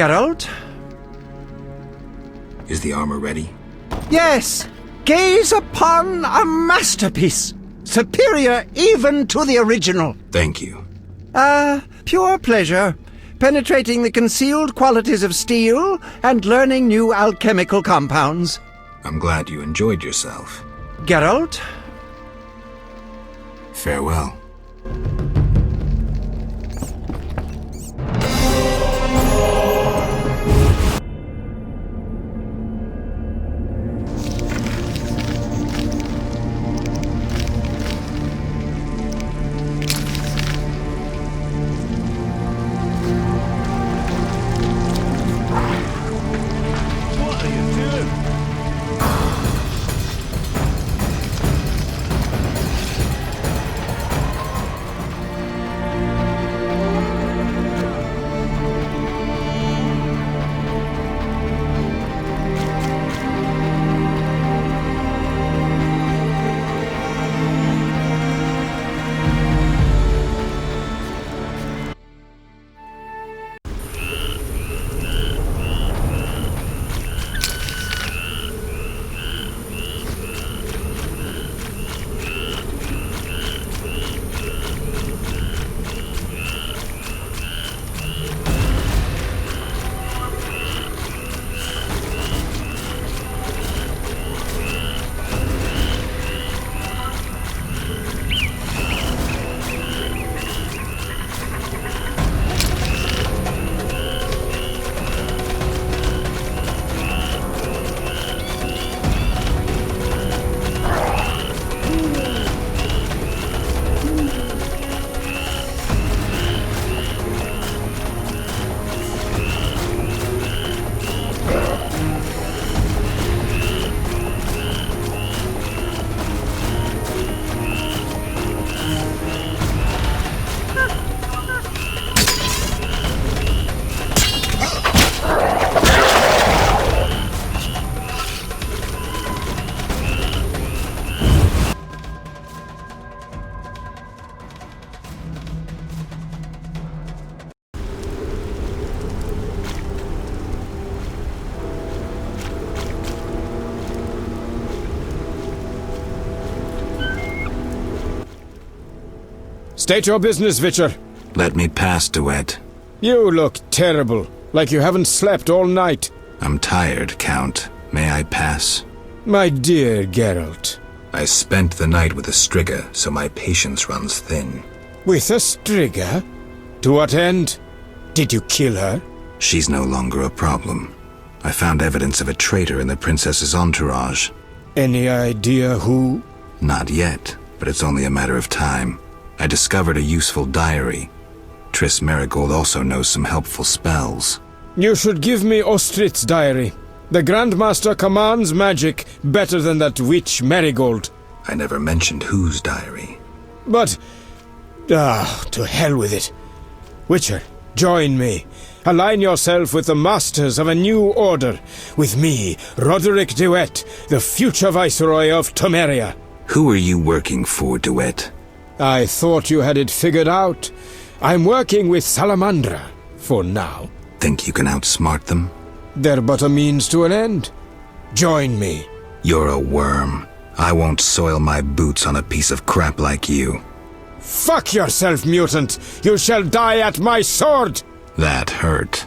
Geralt? Is the armor ready? Yes! Gaze upon a masterpiece! Superior even to the original! Thank you. Pure pleasure. Penetrating the concealed qualities of steel and learning new alchemical compounds. I'm glad you enjoyed yourself. Geralt? Farewell. State your business, Witcher. Let me pass, Duet. You look terrible, like you haven't slept all night. I'm tired, Count. May I pass? My dear Geralt. I spent the night with a Striga, so my patience runs thin. With a Striga? To what end? Did you kill her? She's no longer a problem. I found evidence of a traitor in the princess's entourage. Any idea who? Not yet, but it's only a matter of time. I discovered a useful diary. Triss Marigold also knows some helpful spells. You should give me Ostrit's diary. The Grandmaster commands magic better than that witch Marigold. I never mentioned whose diary. But... to hell with it. Witcher, join me. Align yourself with the masters of a new order. With me, Roderick Duet, the future Viceroy of Temeria. Who are you working for, Duet? I thought you had it figured out. I'm working with Salamandra, for now. Think you can outsmart them? They're but a means to an end. Join me. You're a worm. I won't soil my boots on a piece of crap like you. Fuck yourself, mutant! You shall die at my sword! That hurt.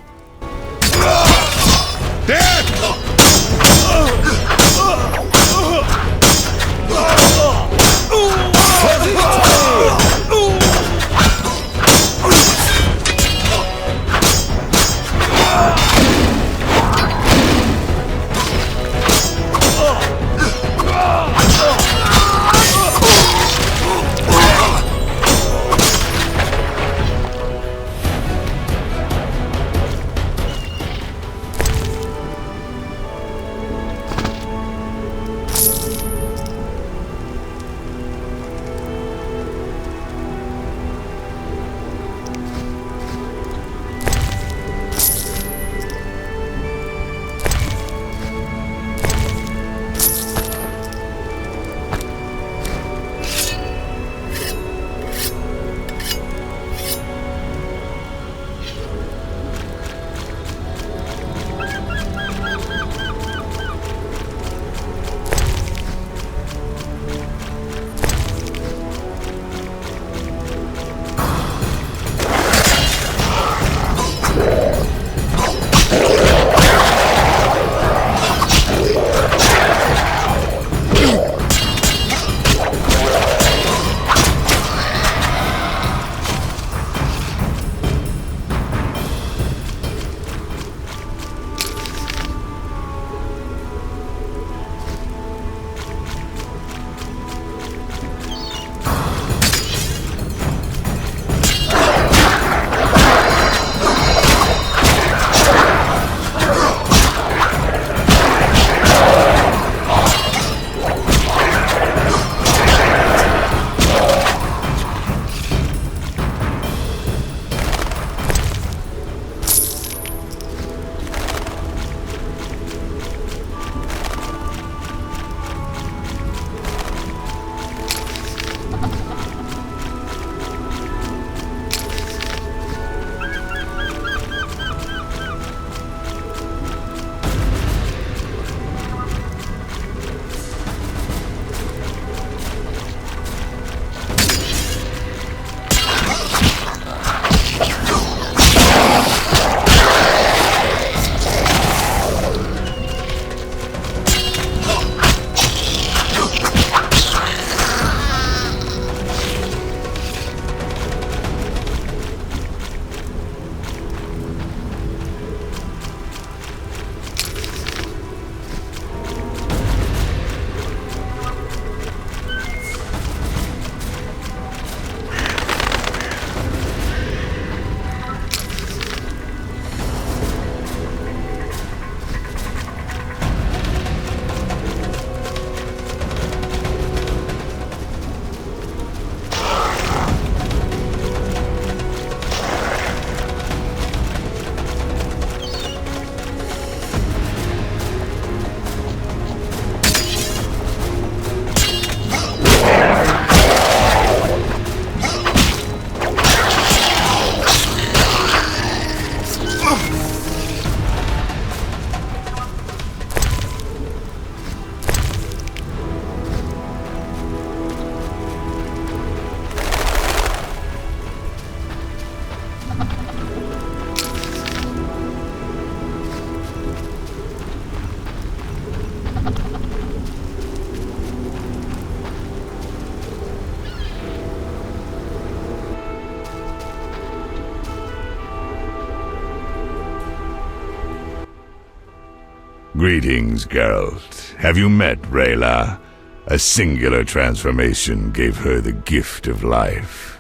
Greetings, Geralt. Have you met Rayla? A singular transformation gave her the gift of life.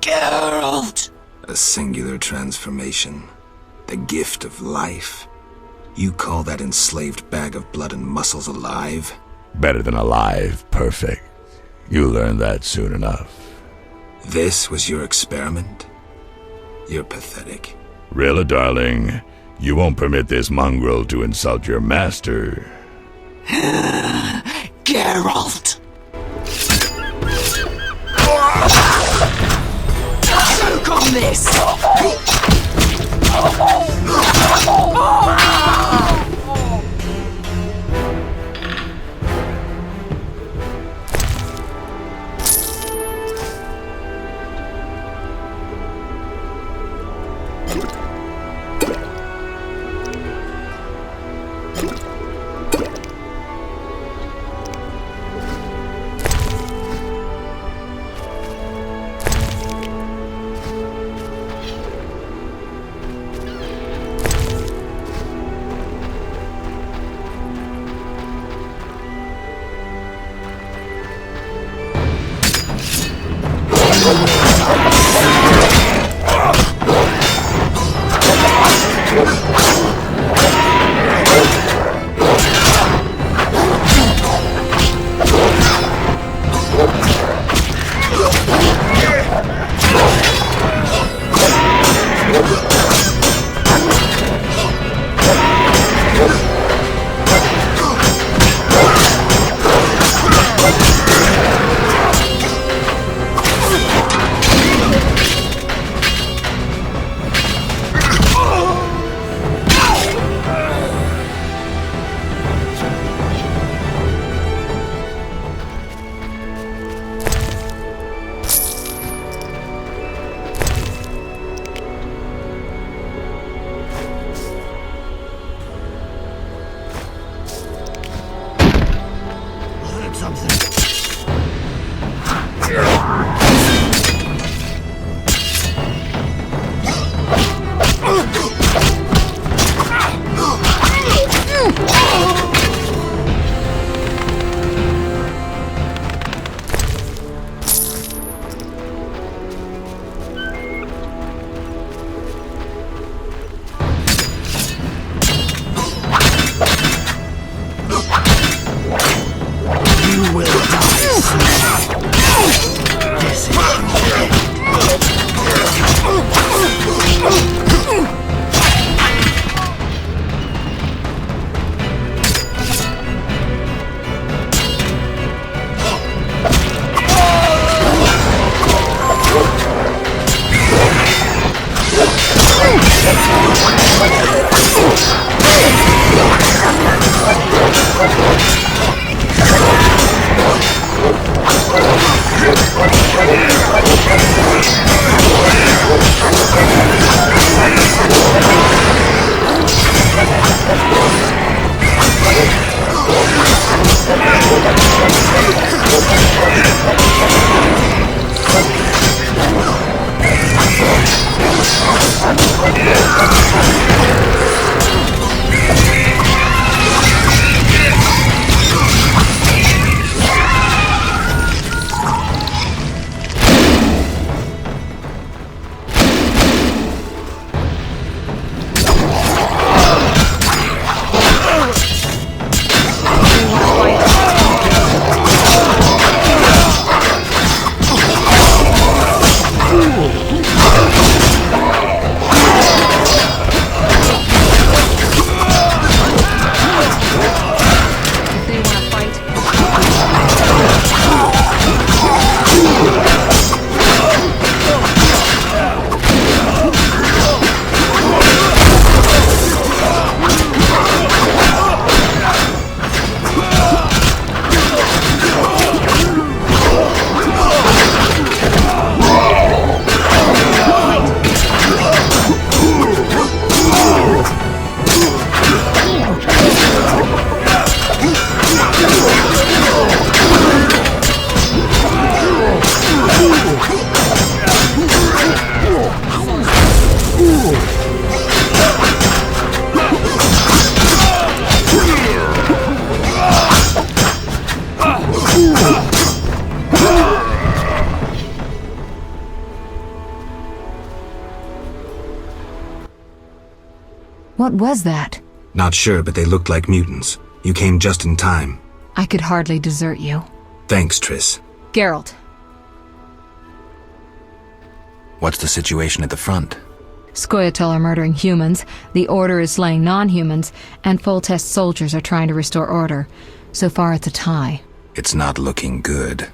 Geralt! A singular transformation. The gift of life. You call that enslaved bag of blood and muscles alive? Better than alive, perfect. You'll learn that soon enough. This was your experiment? You're pathetic. Rayla, darling, you won't permit this mongrel to insult your master. Geralt! Choke on this! What was that? Not sure, but they looked like mutants. You came just in time. I could hardly desert you. Thanks, Triss. Geralt. What's the situation at the front? Scoia'tael are murdering humans, the Order is slaying non-humans, and Foltest soldiers are trying to restore order. So far it's a tie. It's not looking good.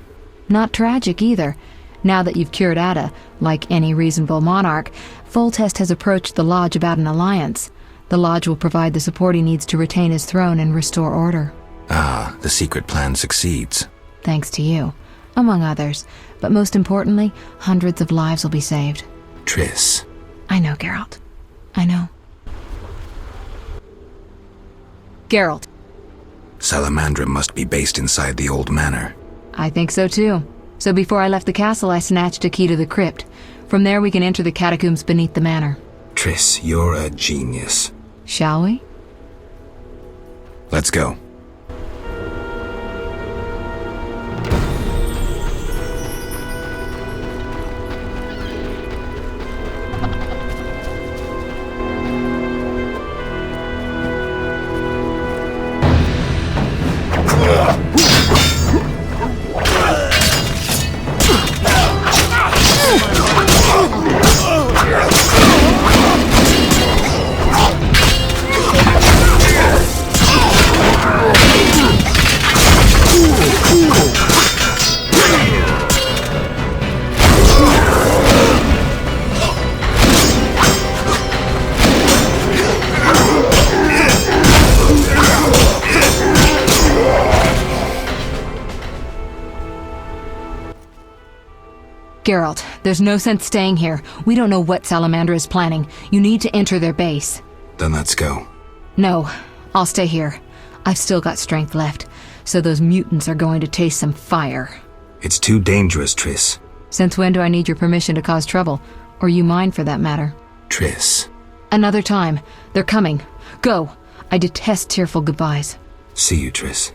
Not tragic either. Now that you've cured Ada, like any reasonable monarch, Foltest has approached the Lodge about an alliance. The Lodge will provide the support he needs to retain his throne and restore order. Ah, the secret plan succeeds. Thanks to you, among others. But most importantly, hundreds of lives will be saved. Triss. I know, Geralt. I know. Geralt. Salamandra must be based inside the old manor. I think so too. So before I left the castle, I snatched a key to the crypt. From there we can enter the catacombs beneath the manor. Triss, you're a genius. Shall we? Let's go. Geralt, there's no sense staying here. We don't know what Salamandra is planning. You need to enter their base. Then let's go. No, I'll stay here. I've still got strength left, so those mutants are going to taste some fire. It's too dangerous, Triss. Since when do I need your permission to cause trouble? Or you mine, for that matter? Triss. Another time. They're coming. Go. I detest tearful goodbyes. See you, Triss.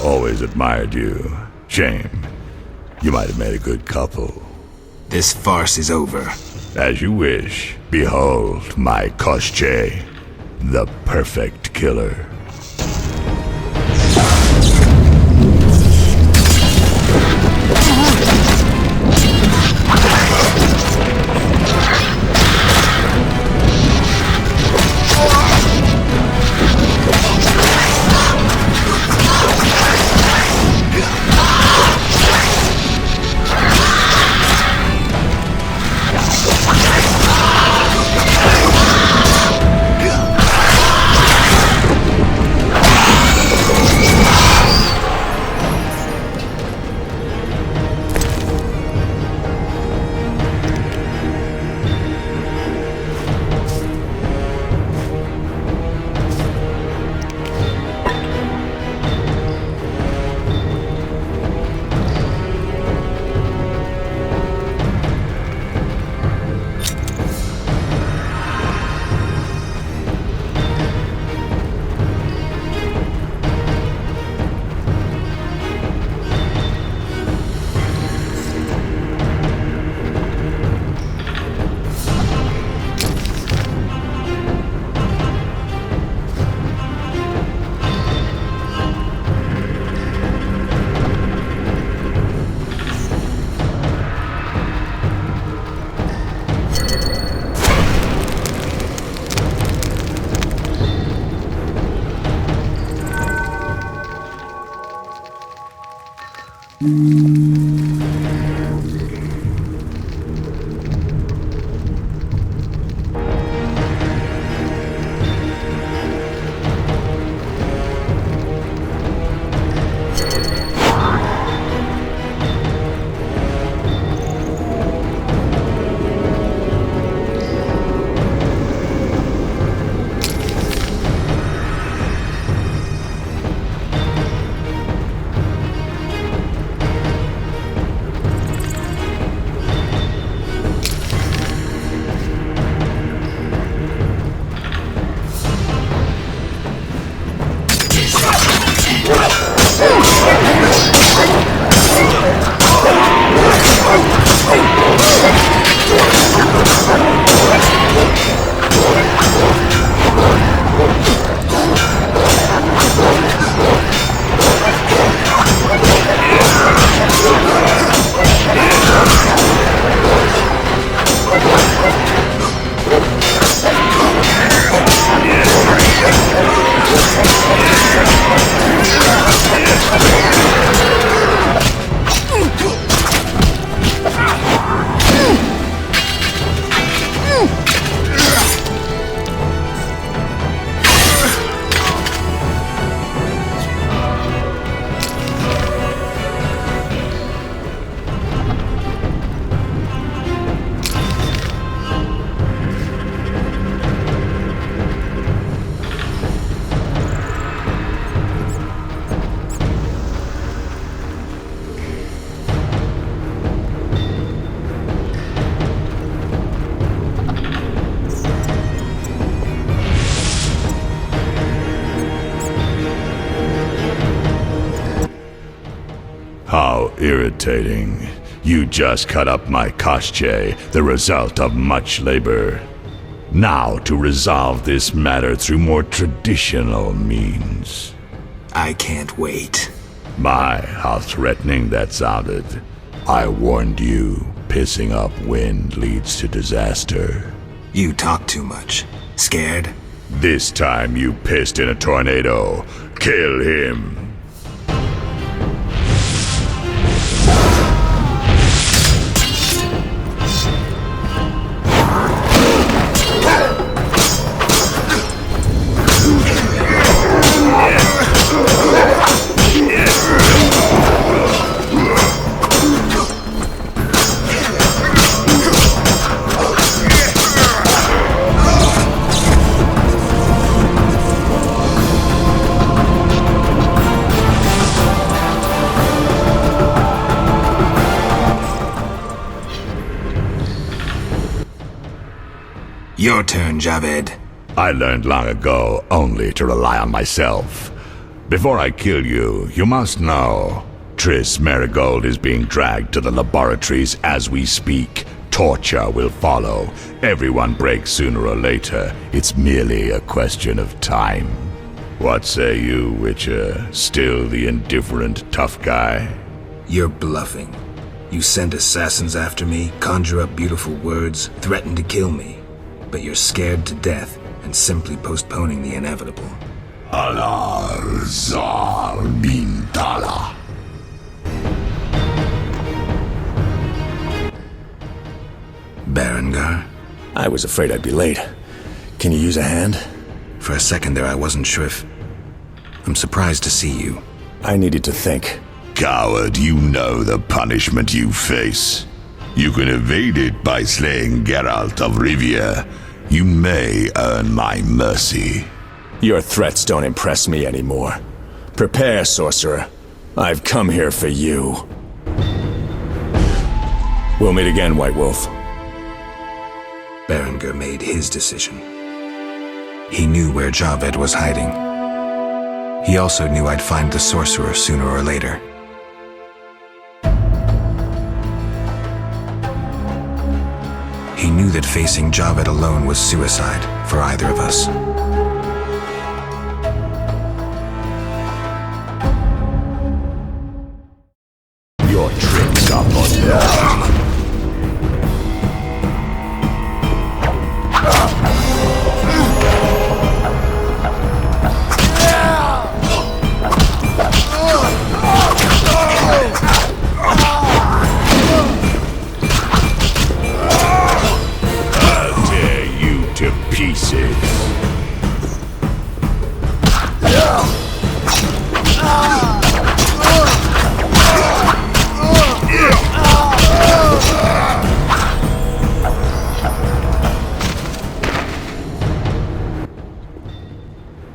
always admired you. Shame. You might have made a good couple. This farce is over. As you wish. Behold my Koschei, the perfect killer. How irritating. You just cut up my Koschei, the result of much labor. Now to resolve this matter through more traditional means. I can't wait. My, how threatening that sounded. I warned you, pissing up wind leads to disaster. You talk too much. Scared? This time you pissed in a tornado. Kill him. Your turn, Javed. I learned long ago only to rely on myself. Before I kill you, you must know. Triss Marigold is being dragged to the laboratories as we speak. Torture will follow. Everyone breaks sooner or later. It's merely a question of time. What say you, Witcher? Still the indifferent tough guy? You're bluffing. You send assassins after me, conjure up beautiful words, threaten to kill me. But you're scared to death and simply postponing the inevitable. Alar Zal bin Tala. Berengar? I was afraid I'd be late. Can you use a hand? For a second there I wasn't sure if... I'm surprised to see you. I needed to think. Coward, you know the punishment you face. You can evade it by slaying Geralt of Rivia. You may earn my mercy. Your threats don't impress me anymore. Prepare, sorcerer. I've come here for you. We'll meet again, White Wolf. Berengar made his decision. He knew where Javed was hiding. He also knew I'd find the sorcerer sooner or later. He knew that facing Javed alone was suicide for either of us. Your tricks are undone. Pieces.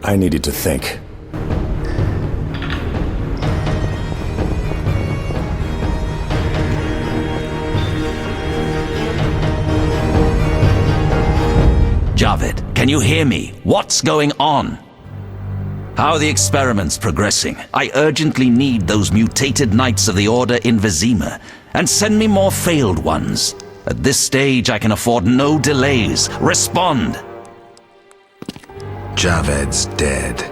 I needed to think. Javed, can you hear me? What's going on? How are the experiments progressing? I urgently need those mutated Knights of the Order in Vizima, and send me more failed ones. At this stage, I can afford no delays. Respond! Javed's dead.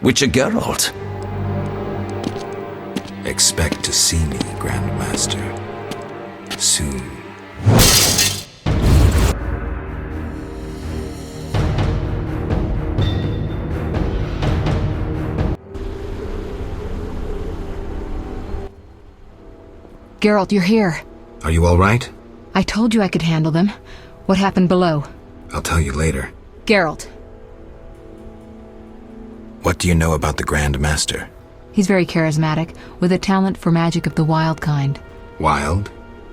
Witcher Geralt? Expect to see me, Grandmaster. Soon. Geralt, you're here. Are you all right? I told you I could handle them. What happened below? I'll tell you later. Geralt. What do you know about the Grand Master? He's very charismatic, with a talent for magic of the wild kind. Wild?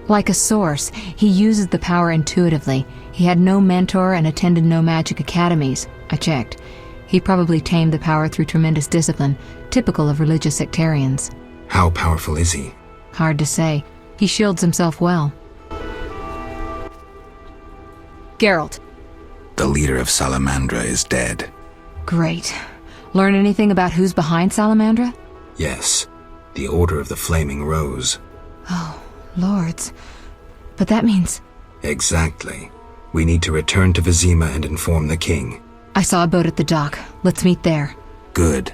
Like a source, he uses the power intuitively. He had no mentor and attended no magic academies. I checked. He probably tamed the power through tremendous discipline, typical of religious sectarians. How powerful is he? Hard to say. He shields himself well. Geralt. The leader of Salamandra is dead. Great. Learn anything about who's behind Salamandra? Yes. The Order of the Flaming Rose. Oh, lords. But that means... Exactly. We need to return to Vizima and inform the king. I saw a boat at the dock. Let's meet there. Good.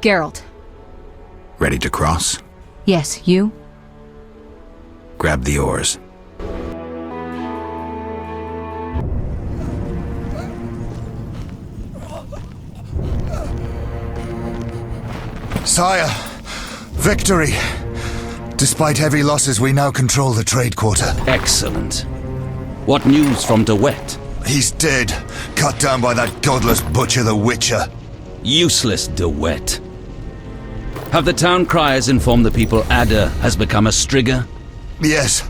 Geralt. Ready to cross? Yes, you? Grab the oars. Sire, victory! Despite heavy losses, we now control the trade quarter. Excellent. What news from De Wet? He's dead, cut down by that godless butcher, the Witcher. Useless De Wet. Have the town criers informed the people Ada has become a Striga? Yes,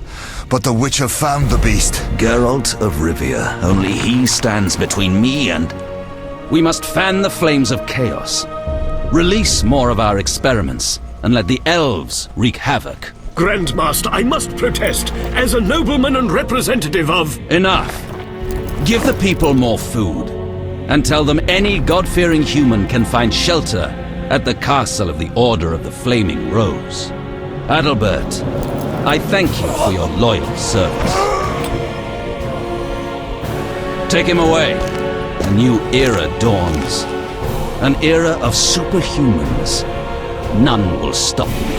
but the Witcher found the beast. Geralt of Rivia. Only he stands between me and... We must fan the flames of chaos. Release more of our experiments, and let the elves wreak havoc. Grandmaster, I must protest, as a nobleman and representative of... Enough! Give the people more food, and tell them any God-fearing human can find shelter at the castle of the Order of the Flaming Rose. Adalbert, I thank you for your loyal service. Take him away. A new era dawns. An era of superhumans. None will stop me.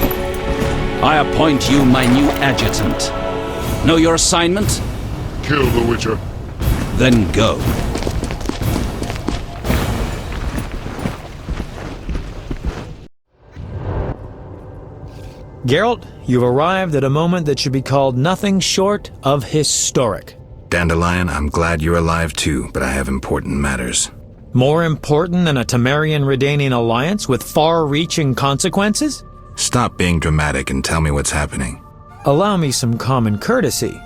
I appoint you my new adjutant. Know your assignment? Kill the Witcher. Then go. Geralt, you've arrived at a moment that should be called nothing short of historic. Dandelion, I'm glad you're alive too, but I have important matters. More important than a Temerian-Redanian alliance with far-reaching consequences? Stop being dramatic and tell me what's happening. Allow me some common courtesy.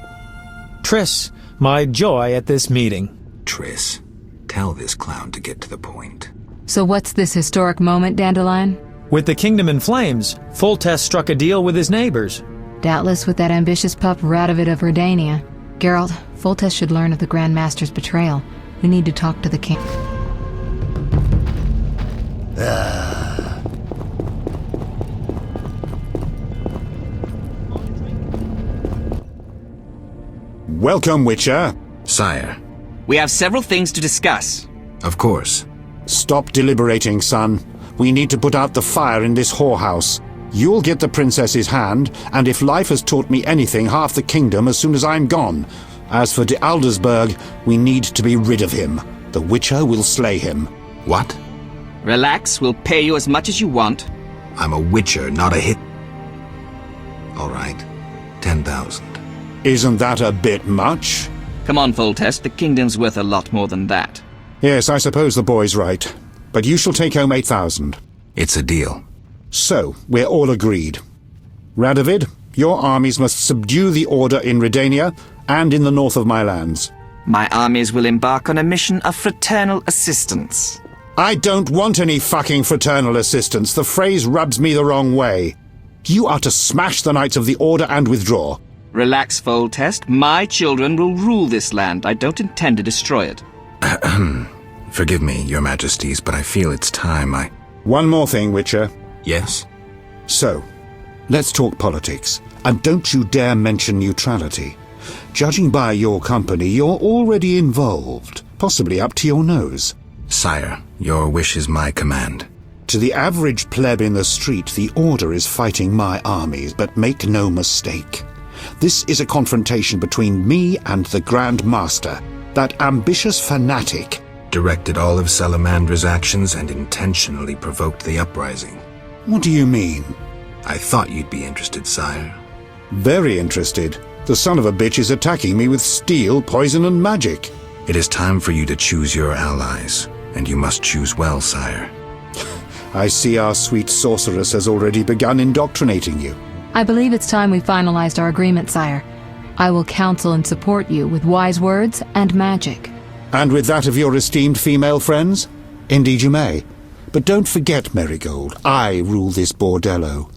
Triss, my joy at this meeting. Triss, tell this clown to get to the point. So what's this historic moment, Dandelion? With the kingdom in flames, Foltest struck a deal with his neighbors. Doubtless with that ambitious pup Radovid of Redania. Geralt, Foltest should learn of the Grand Master's betrayal. We need to talk to the king. Welcome, Witcher. Sire. We have several things to discuss. Of course. Stop deliberating, son. We need to put out the fire in this whorehouse. You'll get the princess's hand, and if life has taught me anything, half the kingdom as soon as I'm gone. As for de Aldersberg, we need to be rid of him. The Witcher will slay him. What? Relax, we'll pay you as much as you want. I'm a Witcher, not a hit. All right, 10,000. Isn't that a bit much? Come on, Foltest, the kingdom's worth a lot more than that. Yes, I suppose the boy's right. But you shall take home 8,000. It's a deal. So, we're all agreed. Radovid, your armies must subdue the Order in Redania and in the north of my lands. My armies will embark on a mission of fraternal assistance. I don't want any fucking fraternal assistance. The phrase rubs me the wrong way. You are to smash the Knights of the Order and withdraw. Relax, Foltest. My children will rule this land. I don't intend to destroy it. Forgive me, your majesties, but I feel it's time I... One more thing, Witcher. Yes? So, let's talk politics. And don't you dare mention neutrality. Judging by your company, you're already involved. Possibly up to your nose. Sire, your wish is my command. To the average pleb in the street, the Order is fighting my armies, but make no mistake. This is a confrontation between me and the Grand Master, that ambitious fanatic. Directed all of Salamandra's actions and intentionally provoked the uprising. What do you mean? I thought you'd be interested, sire. Very interested. The son of a bitch is attacking me with steel, poison, and magic. It is time for you to choose your allies, and you must choose well, sire. I see our sweet sorceress has already begun indoctrinating you. I believe it's time we finalized our agreement, sire. I will counsel and support you with wise words and magic. And with that of your esteemed female friends? Indeed you may. But don't forget, Marigold, I rule this bordello.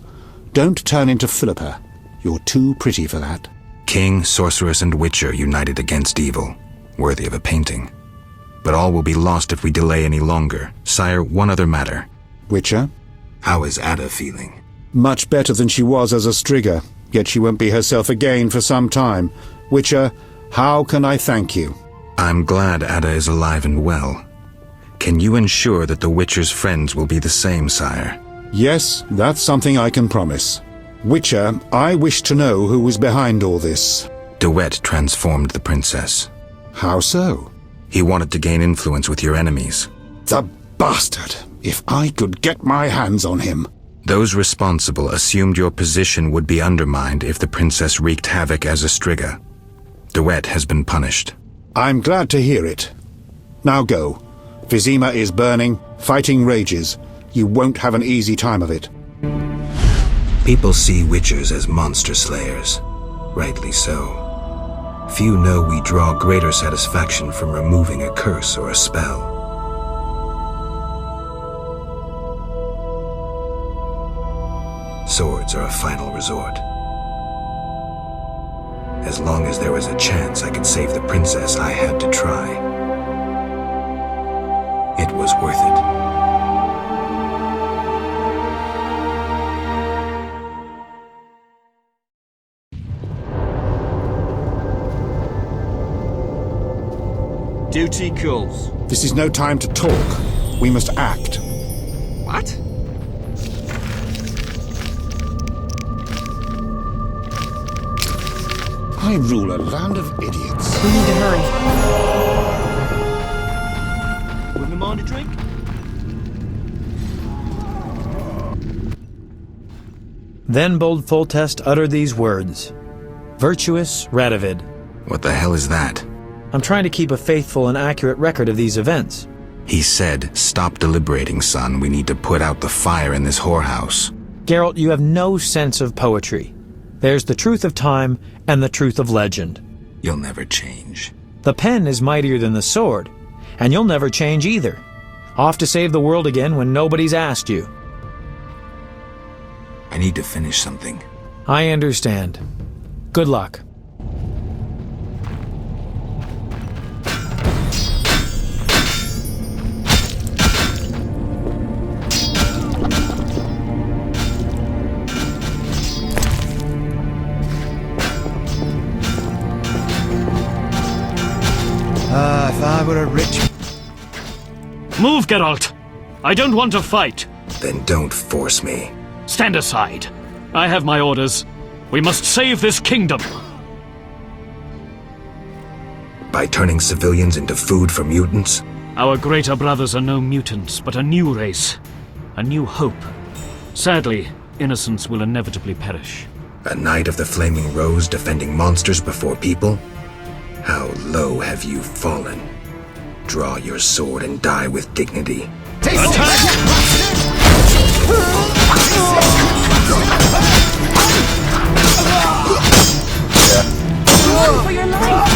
Don't turn into Philippa. You're too pretty for that. King, sorceress, and witcher united against evil. Worthy of a painting. But all will be lost if we delay any longer. Sire, one other matter. Witcher? How is Ada feeling? Much better than she was as a Striga, yet she won't be herself again for some time. Witcher, how can I thank you? I'm glad Ada is alive and well. Can you ensure that the Witcher's friends will be the same, sire? Yes, that's something I can promise. Witcher, I wish to know who was behind all this. DeWitt transformed the princess. How so? He wanted to gain influence with your enemies. The bastard! If I could get my hands on him. Those responsible assumed your position would be undermined if the princess wreaked havoc as a Striga. DeWitt has been punished. I'm glad to hear it. Now go. Vizima is burning, fighting rages. You won't have an easy time of it. People see Witchers as monster slayers. Rightly so. Few know we draw greater satisfaction from removing a curse or a spell. Swords are a final resort. As long as there was a chance I could save the princess, I had to try. It was worth it. Duty calls. This is no time to talk. We must act. What? I rule a land of idiots. We need to hurry. Wouldn't mind a drink? Then bold Foltest uttered these words. Virtuous Radovid. What the hell is that? I'm trying to keep a faithful and accurate record of these events. He said, "Stop deliberating, son. We need to put out the fire in this whorehouse." Geralt, you have no sense of poetry. There's the truth of time and the truth of legend. You'll never change. The pen is mightier than the sword, and you'll never change either. Off to save the world again when nobody's asked you. I need to finish something. I understand. Good luck. If I were a rich... Move, Geralt! I don't want to fight. Then don't force me. Stand aside. I have my orders. We must save this kingdom. By turning civilians into food for mutants? Our greater brothers are no mutants, but a new race. A new hope. Sadly, innocents will inevitably perish. A Knight of the Flaming Rose defending monsters before people? How low have you fallen? Draw your sword and die with dignity. Run for your life!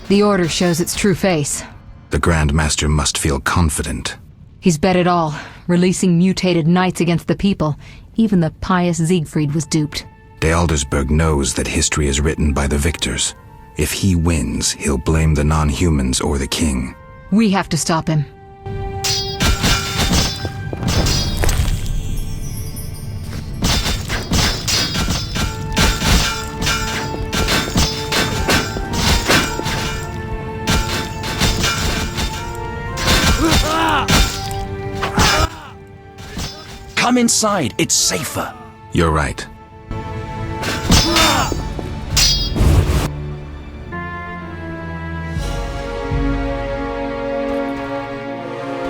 The Order shows its true face. The Grand Master must feel confident. He's bet it all, releasing mutated knights against the people. Even the pious Siegfried was duped. De Aldersberg knows that history is written by the victors. If he wins, he'll blame the non-humans or the king. We have to stop him. Come inside, it's safer. You're right.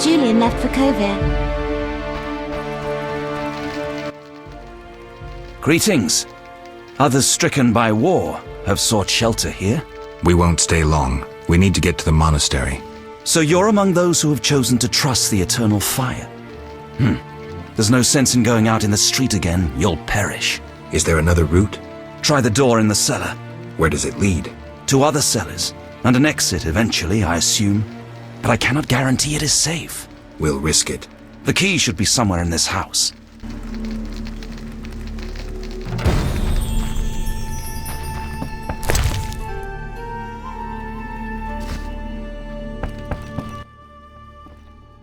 Julian left for Kaer. Greetings. Others stricken by war have sought shelter here. We won't stay long. We need to get to the monastery. So you're among those who have chosen to trust the eternal fire. There's no sense in going out in the street again. You'll perish. Is there another route? Try the door in the cellar. Where does it lead? To other cellars, and an exit eventually, I assume. But I cannot guarantee it is safe. We'll risk it. The key should be somewhere in this house.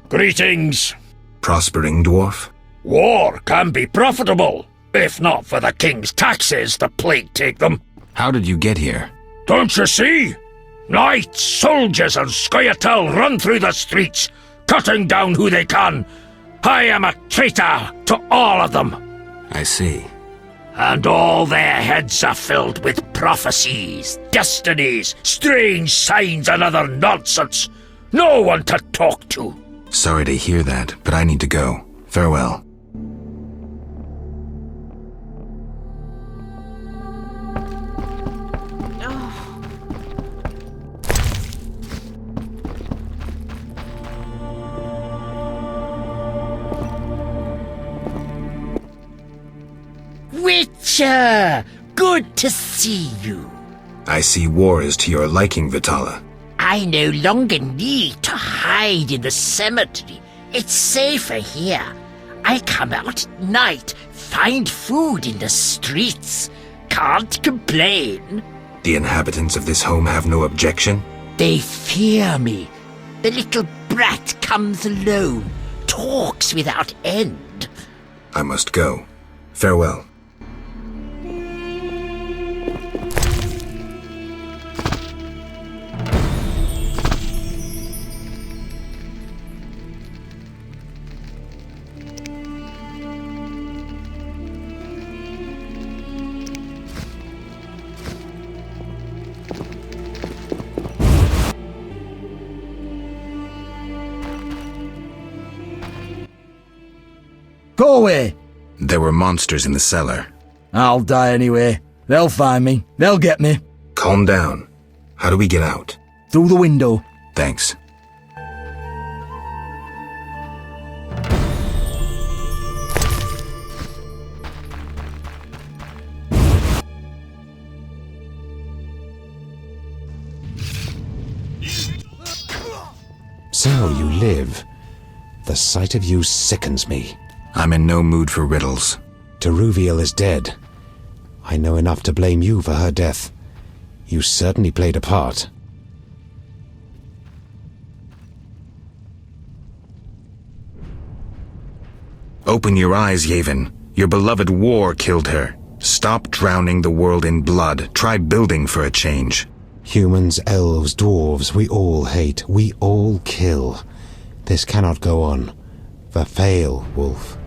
Greetings. Prospering dwarf? War can be profitable. If not for the king's taxes, the plague take them. How did you get here? Don't you see? Knights, soldiers, and Scoia'tael run through the streets, cutting down who they can. I am a traitor to all of them. I see. And all their heads are filled with prophecies, destinies, strange signs, and other nonsense. No one to talk to. Sorry to hear that, but I need to go. Farewell. Witcher! Good to see you. I see war is to your liking, Vitala. I no longer need to hide in the cemetery. It's safer here. I come out at night, find food in the streets. Can't complain. The inhabitants of this home have no objection? They fear me. The little brat comes alone, talks without end. I must go. Farewell. Go away! There were monsters in the cellar. I'll die anyway. They'll find me. They'll get me. Calm down. How do we get out? Through the window. Thanks. So you live. The sight of you sickens me. I'm in no mood for riddles. Teruviel is dead. I know enough to blame you for her death. You certainly played a part. Open your eyes, Yavin. Your beloved war killed her. Stop drowning the world in blood. Try building for a change. Humans, elves, dwarves, we all hate. We all kill. This cannot go on. Verfail, wolf.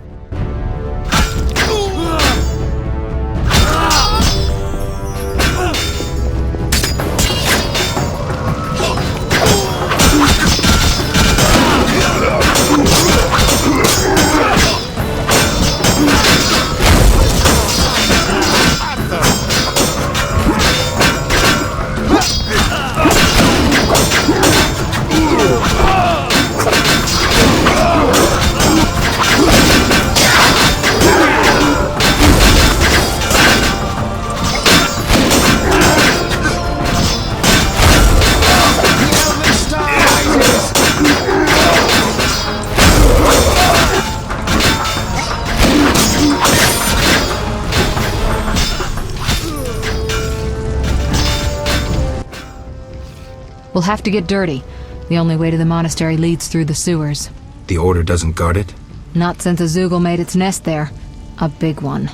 We'll have to get dirty. The only way to the monastery leads through the sewers. The Order doesn't guard it? Not since a Zoogle made its nest there. A big one.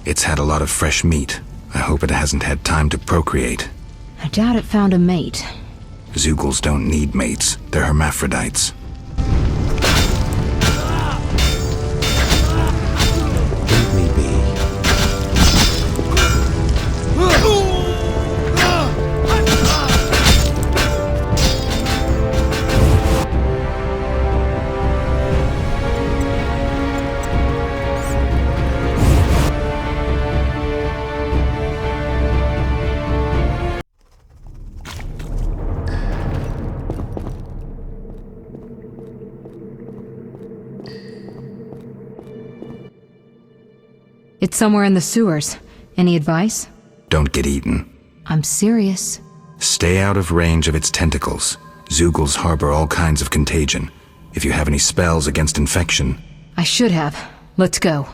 It's had a lot of fresh meat. I hope it hasn't had time to procreate. I doubt it found a mate. Zoogles don't need mates. They're hermaphrodites. Leave me be. It's somewhere in the sewers. Any advice? Don't get eaten. I'm serious. Stay out of range of its tentacles. Zeugles harbor all kinds of contagion. If you have any spells against infection... I should have. Let's go.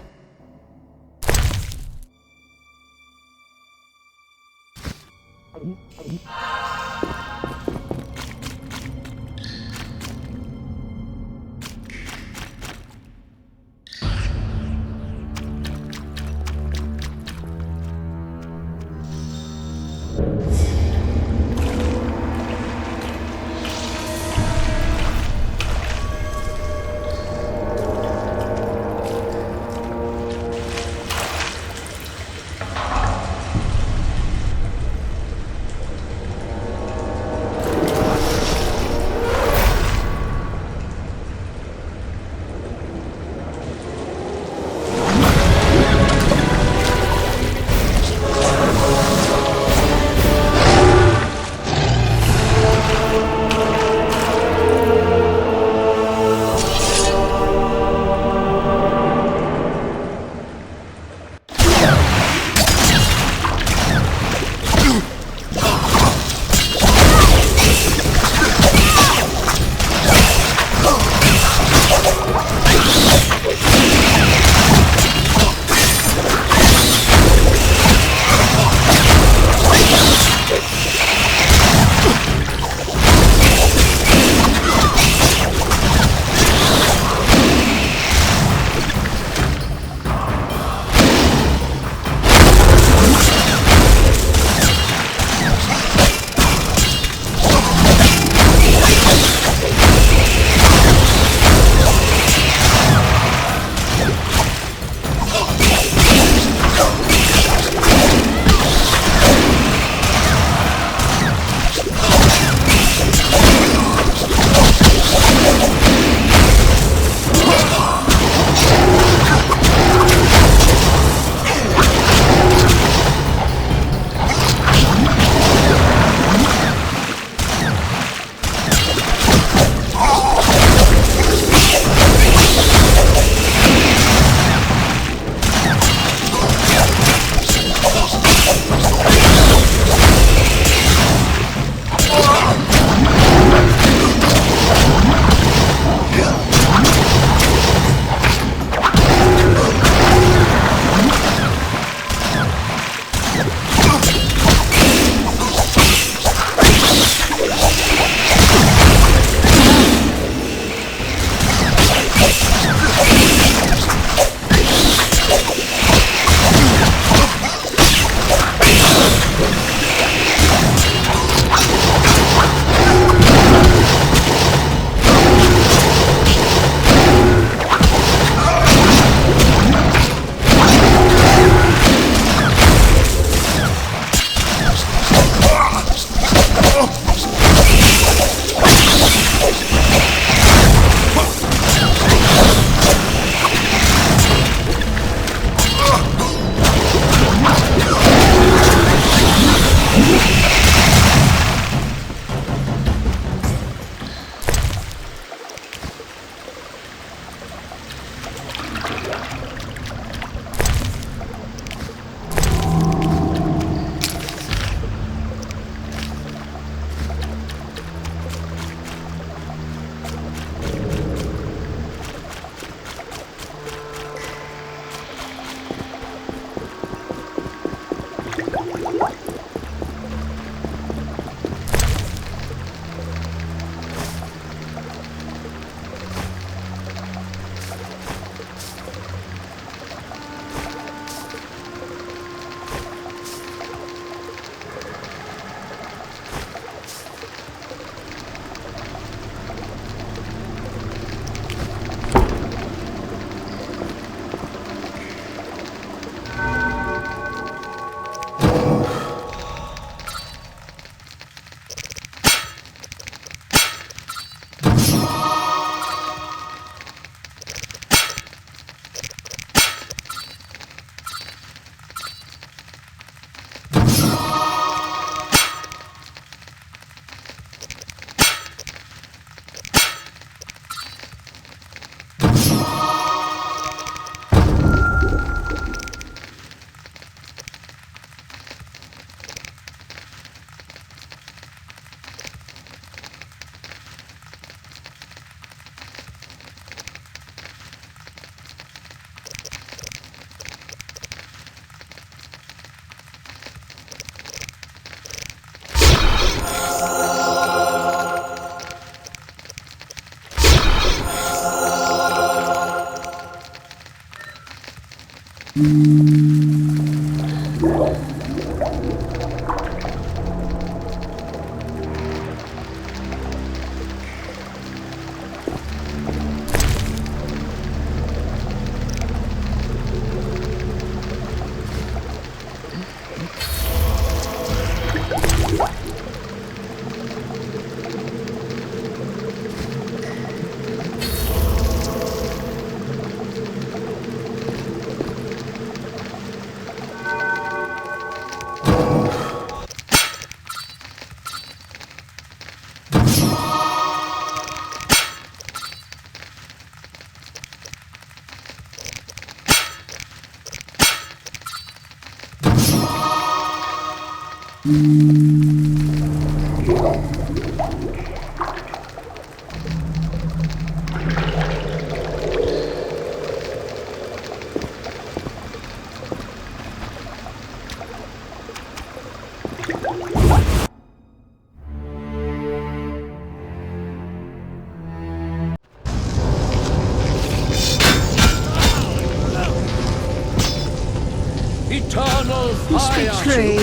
Eternal Must be fire! true.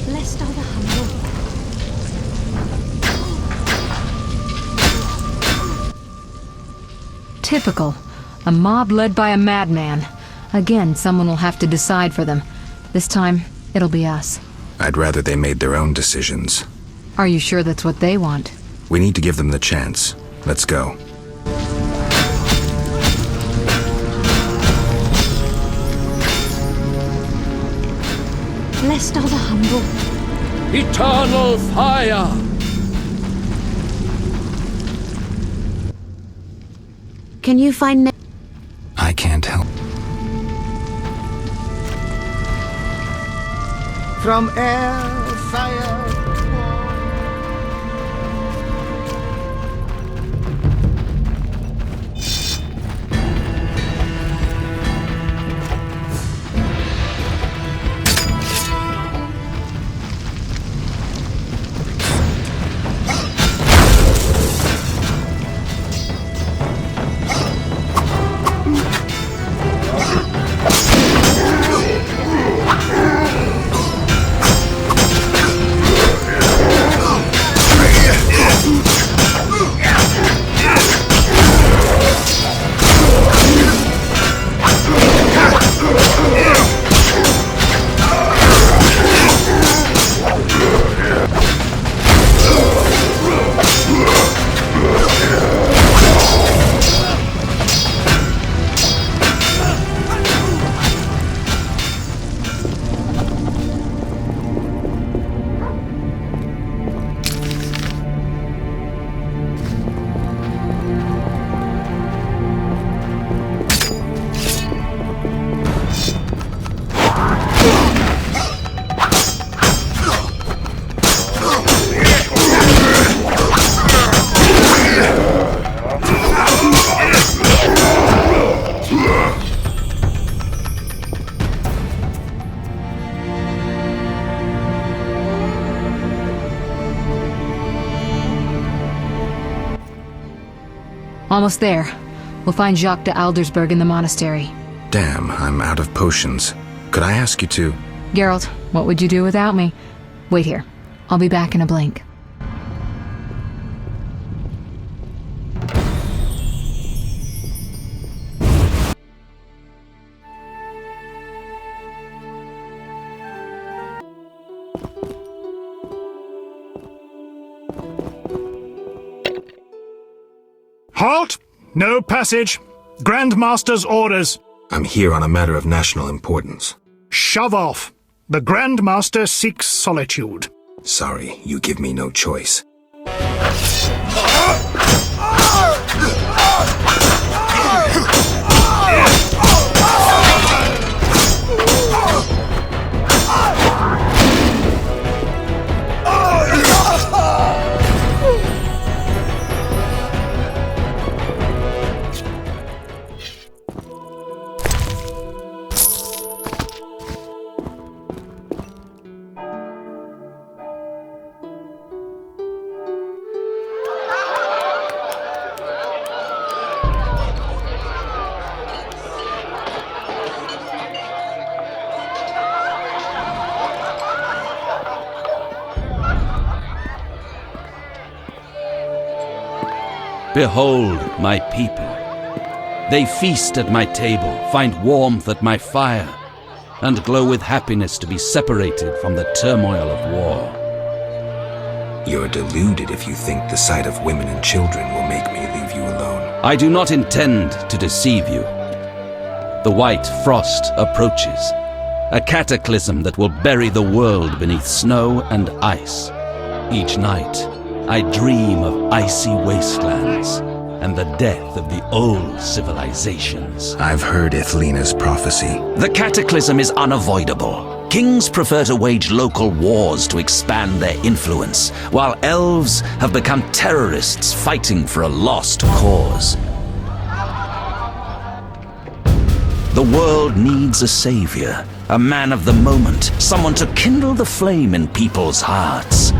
Blessed are the humble. Typical. A mob led by a madman. Again, someone will have to decide for them. This time, it'll be us. I'd rather they made their own decisions. Are you sure that's what they want? We need to give them the chance. Let's go. Blessed are the humble. Eternal fire! Can you find... I can't help. From air, fire, Almost there. We'll find Jacques de Aldersberg in the monastery. Damn, I'm out of potions. Could I ask you to... Geralt, what would you do without me? Wait here. I'll be back in a blink. Halt! No passage. Grandmaster's orders. I'm here on a matter of national importance. Shove off. The Grandmaster seeks solitude. Sorry, you give me no choice. Behold my people. They feast at my table, find warmth at my fire, and glow with happiness to be separated from the turmoil of war. You're deluded if you think the sight of women and children will make me leave you alone. I do not intend to deceive you. The white frost approaches, a cataclysm that will bury the world beneath snow and ice. Each night, I dream of icy wastelands and the death of the old civilizations. I've heard Ithlina's prophecy. The cataclysm is unavoidable. Kings prefer to wage local wars to expand their influence, while elves have become terrorists fighting for a lost cause. The world needs a savior, a man of the moment, someone to kindle the flame in people's hearts.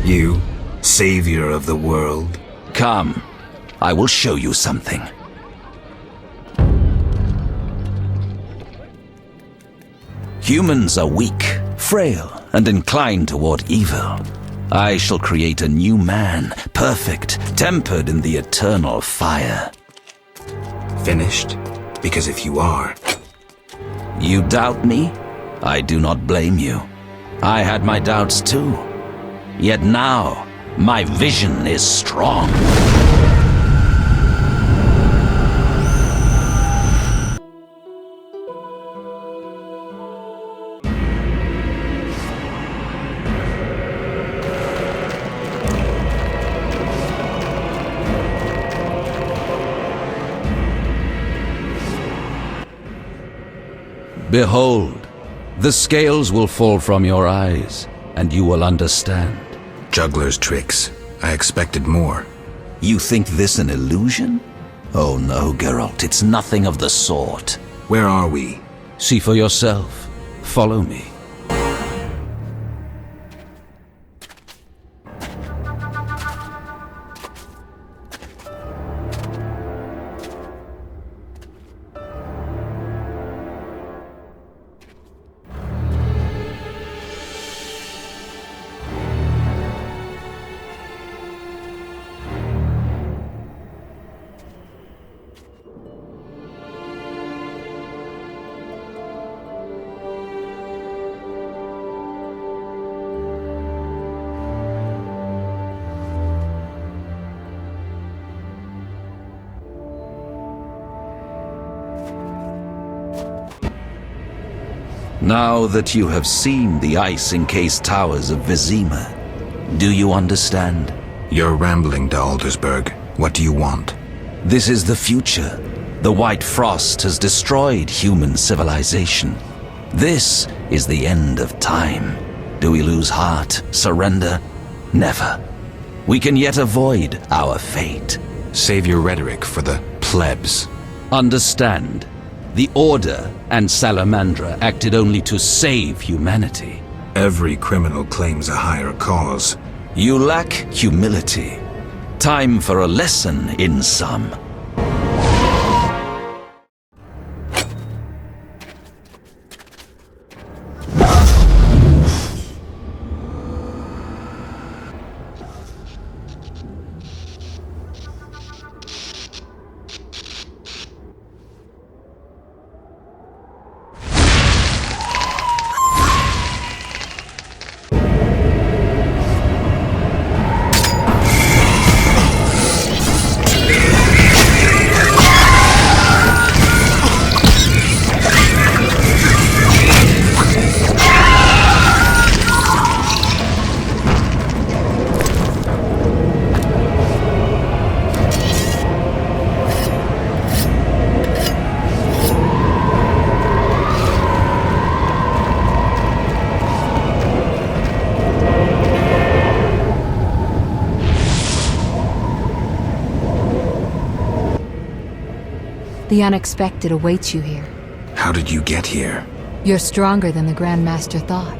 You, savior of the world? Come, I will show you something. Humans are weak, frail, and inclined toward evil. I shall create a new man, perfect, tempered in the eternal fire. Finished? Because if you are... You doubt me? I do not blame you. I had my doubts too. Yet now, my vision is strong. Behold, the scales will fall from your eyes, and you will understand. Juggler's tricks. I expected more. You think this an illusion? Oh no, Geralt, it's nothing of the sort. Where are we? See for yourself. Follow me. Now that you have seen the ice-encased towers of Vizima, do you understand? You're rambling to Aldersburg. What do you want? This is the future. The white frost has destroyed human civilization. This is the end of time. Do we lose heart, surrender? Never. We can yet avoid our fate. Save your rhetoric for the plebs. Understand. The Order and Salamandra acted only to save humanity. Every criminal claims a higher cause. You lack humility. Time for a lesson in some. The unexpected awaits you here. How did you get here? You're stronger than the Grand Master thought.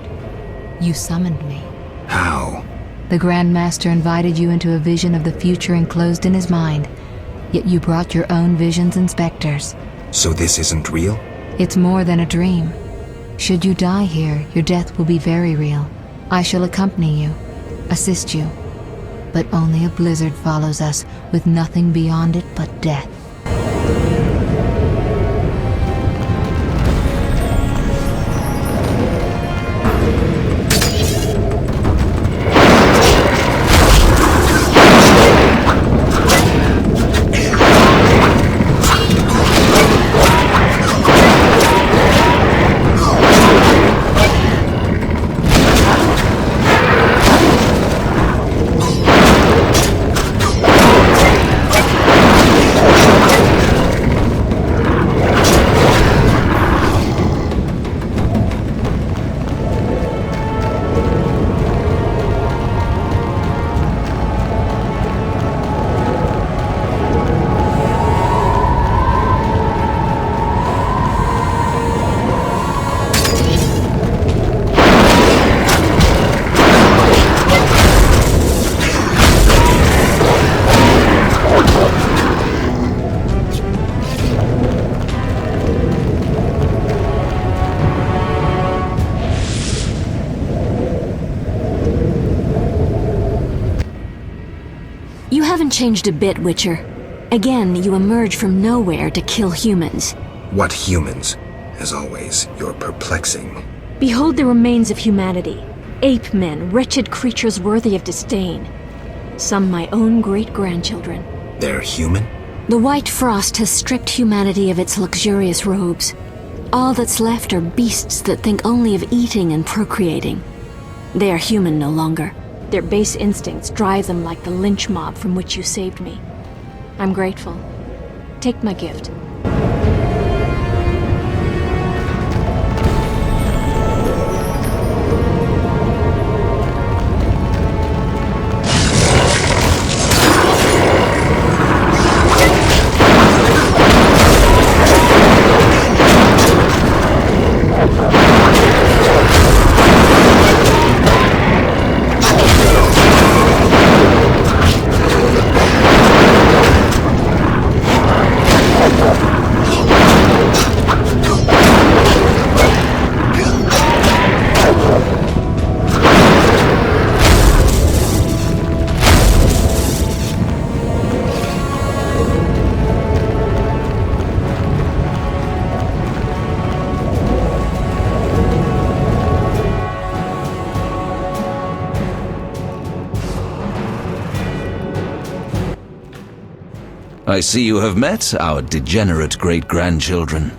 You summoned me. How? The Grand Master invited you into a vision of the future enclosed in his mind, yet you brought your own visions and specters. So this isn't real? It's more than a dream. Should you die here, your death will be very real. I shall accompany you, assist you, But only a blizzard follows us, with nothing beyond it but death. Changed a bit, Witcher. Again, you emerge from nowhere to kill humans. What humans? As always, you're perplexing. Behold the remains of humanity. Ape men, wretched creatures worthy of disdain. Some my own great-grandchildren. They're human? The white frost has stripped humanity of its luxurious robes. All that's left are beasts that think only of eating and procreating. They are human no longer. Their base instincts drive them like the lynch mob from which you saved me. I'm grateful. Take my gift. I see you have met our degenerate great-grandchildren.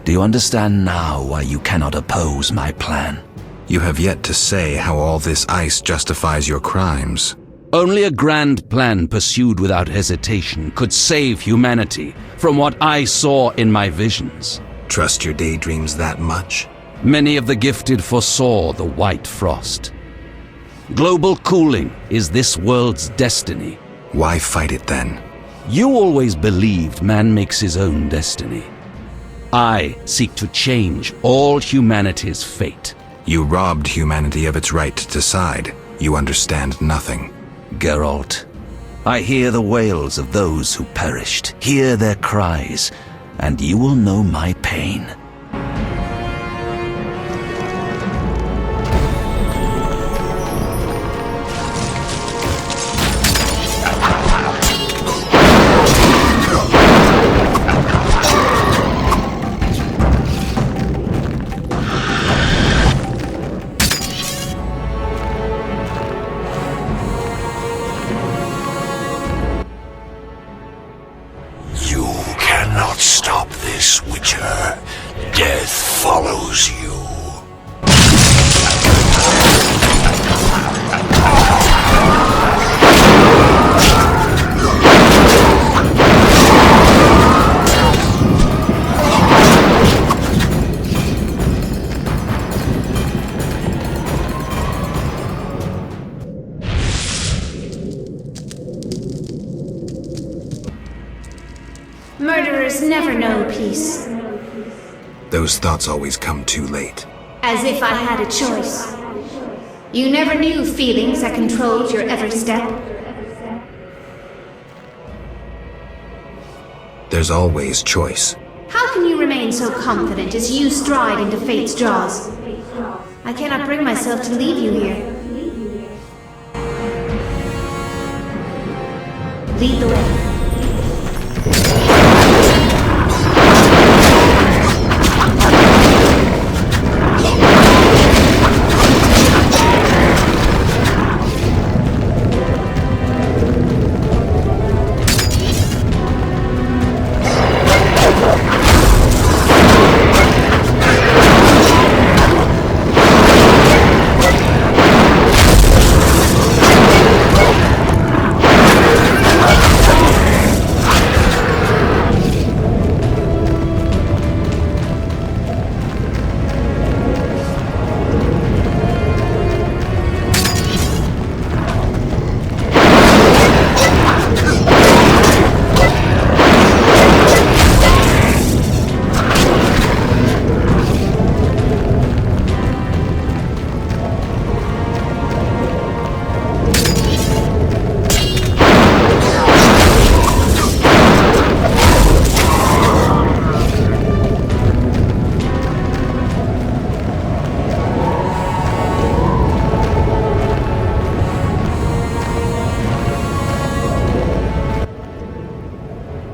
Do you understand now why you cannot oppose my plan? You have yet to say how all this ice justifies your crimes. Only a grand plan pursued without hesitation could save humanity from what I saw in my visions. Trust your daydreams that much? Many of the gifted foresaw the white frost. Global cooling is this world's destiny. Why fight it then? You always believed man makes his own destiny. I seek to change all humanity's fate. You robbed humanity of its right to decide. You understand nothing. Geralt, I hear the wails of those who perished, hear their cries, and you will know my pain. Murderers never know peace. Those thoughts always come too late. As if I had a choice. You never knew feelings that controlled your every step. There's always choice. How can you remain so confident as you stride into fate's jaws? I cannot bring myself to leave you here. Lead the way.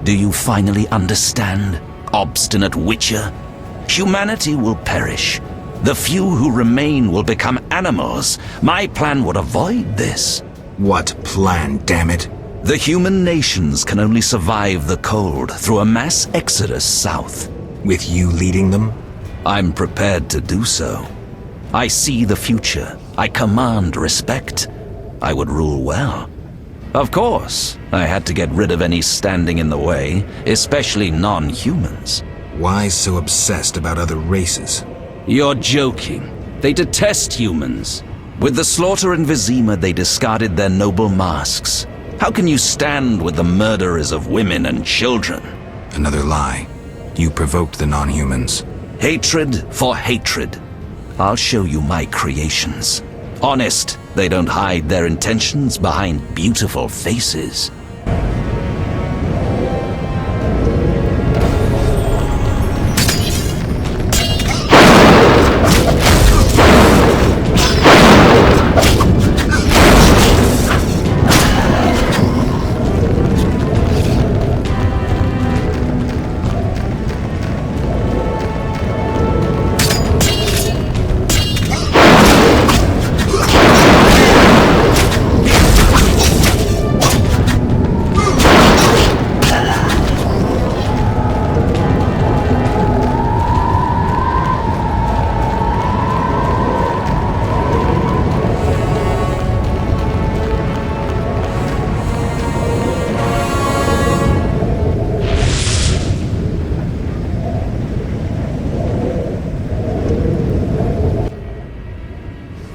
Do you finally understand, obstinate Witcher? Humanity will perish. The few who remain will become animals. My plan would avoid this. What plan, damn it? The human nations can only survive the cold through a mass exodus south. With you leading them? I'm prepared to do so. I see the future. I command respect. I would rule well. Of course, I had to get rid of any standing in the way, especially non-humans. Why so obsessed about other races? You're joking. They detest humans. With the slaughter in Vizima, they discarded their noble masks. How can you stand with the murderers of women and children? Another lie. You provoked the non-humans. Hatred for hatred. I'll show you my creations. Honest, they don't hide their intentions behind beautiful faces.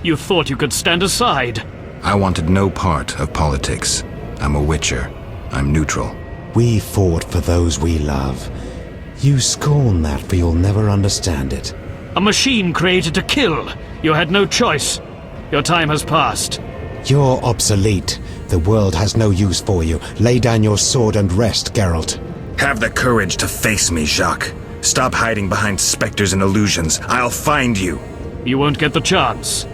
You thought you could stand aside. I wanted no part of politics. I'm a Witcher. I'm neutral. We fought for those we love. You scorn that, for you'll never understand it. A machine created to kill. You had no choice. Your time has passed. You're obsolete. The world has no use for you. Lay down your sword and rest, Geralt. Have the courage to face me, Jacques. Stop hiding behind specters and illusions. I'll find you. You won't get the chance.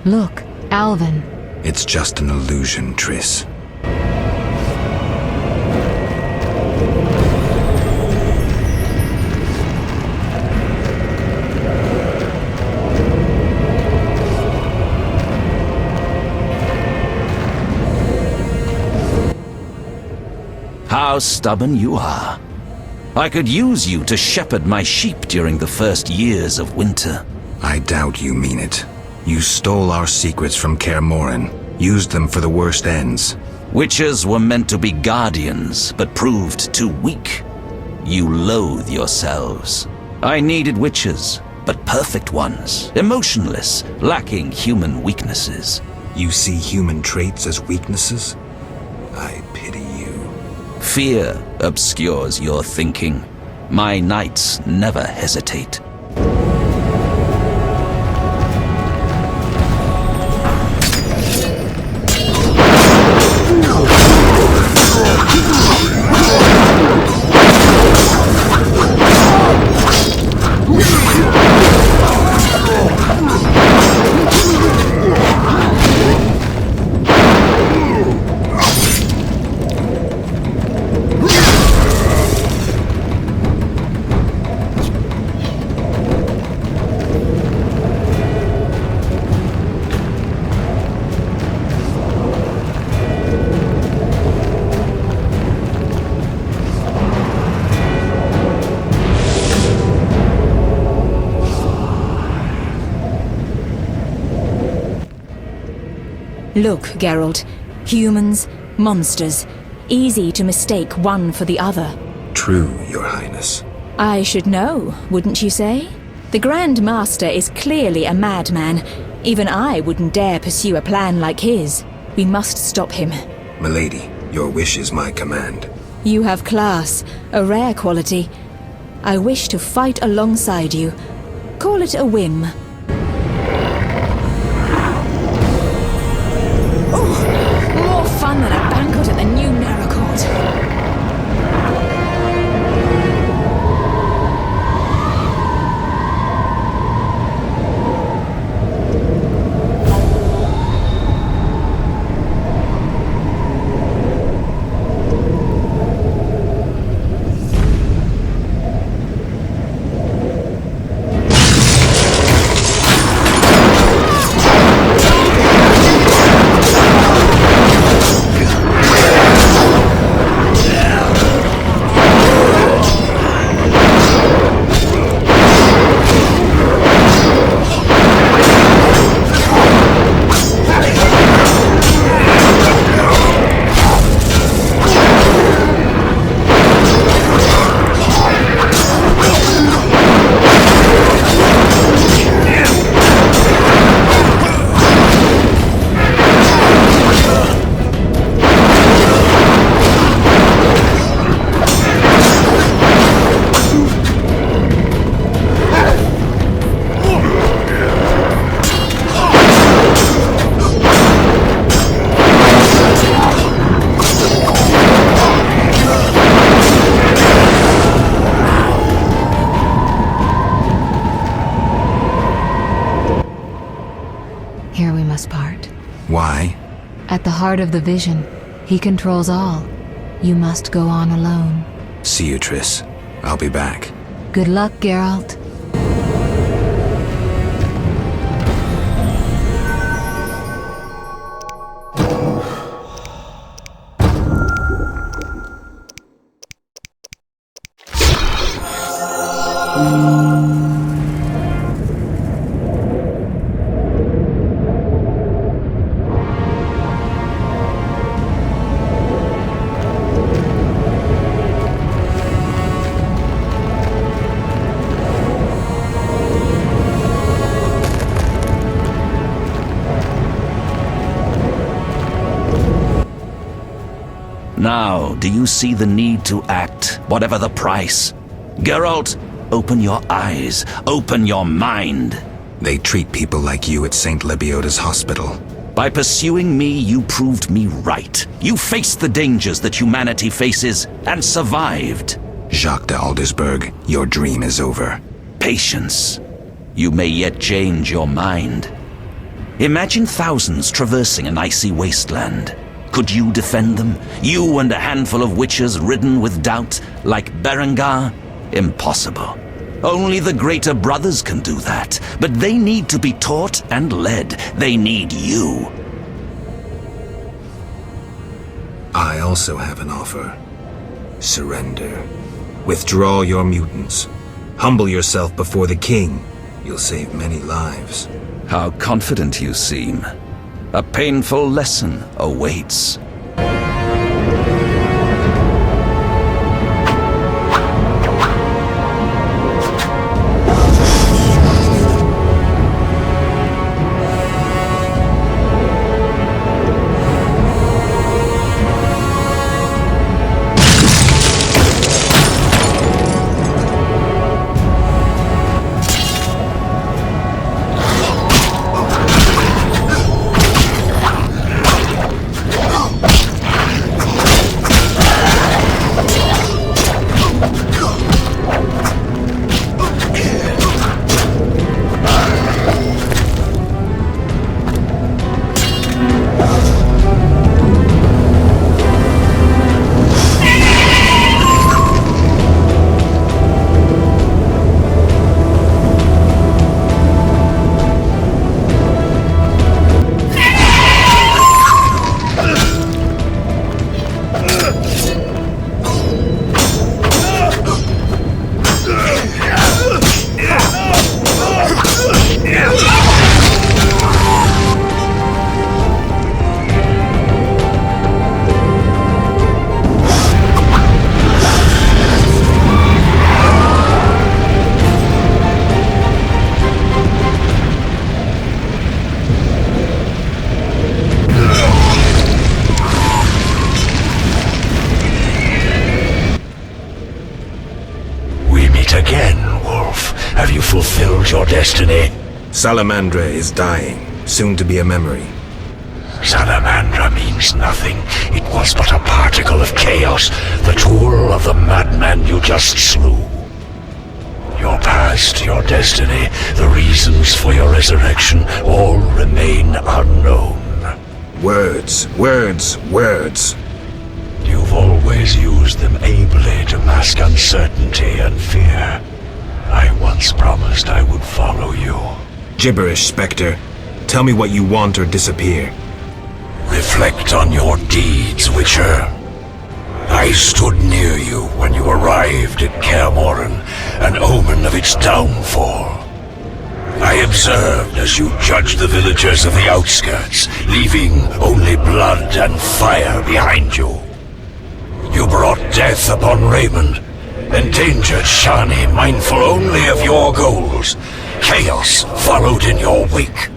Look, Alvin. It's just an illusion, Triss. How stubborn you are. I could use you to shepherd my sheep during the first years of winter. I doubt you mean it. You stole our secrets from Kaer Morhen, used them for the worst ends. Witches were meant to be guardians, but proved too weak. You loathe yourselves. I needed witches, but perfect ones, emotionless, lacking human weaknesses. You see human traits as weaknesses? I pity you. Fear obscures your thinking. My knights never hesitate. Look, Geralt. Humans, monsters. Easy to mistake one for the other. True, Your Highness. I should know, wouldn't you say? The Grand Master is clearly a madman. Even I wouldn't dare pursue a plan like his. We must stop him. Milady, your wish is my command. You have class, a rare quality. I wish to fight alongside you. Call it a whim. More fun than a banquet at the new Naracourt. Here we must part. Why? At the heart of the vision, he controls all. You must go on alone. See you, Triss. I'll be back. Good luck, Geralt. Now, do you see the need to act, whatever the price? Geralt, open your eyes, open your mind. They treat people like you at St. Lebioda's hospital. By pursuing me, you proved me right. You faced the dangers that humanity faces, and survived. Jacques de Aldersberg, your dream is over. Patience. You may yet change your mind. Imagine thousands traversing an icy wasteland. Could you defend them? You and a handful of witches ridden with doubt, like Berengar? Impossible. Only the greater brothers can do that. But they need to be taught and led. They need you. I also have an offer. Surrender. Withdraw your mutants. Humble yourself before the king. You'll save many lives. How confident you seem. A painful lesson awaits. Your destiny. Salamandra is dying, soon to be a memory. Salamandra means nothing. It was but a particle of chaos, the tool of the madman you just slew. Your past, your destiny, the reasons for your resurrection, all remain unknown. Words, words, words. You've always used them ably to mask uncertainty and fear. I once promised I would follow you. Gibberish, Spectre. Tell me what you want or disappear. Reflect on your deeds, Witcher. I stood near you when you arrived at Kaer, an omen of its downfall. I observed as you judged the villagers of the outskirts, leaving only blood and fire behind you. You brought death upon Raymond, endangered Shani, mindful only of your goals. Chaos followed in your wake.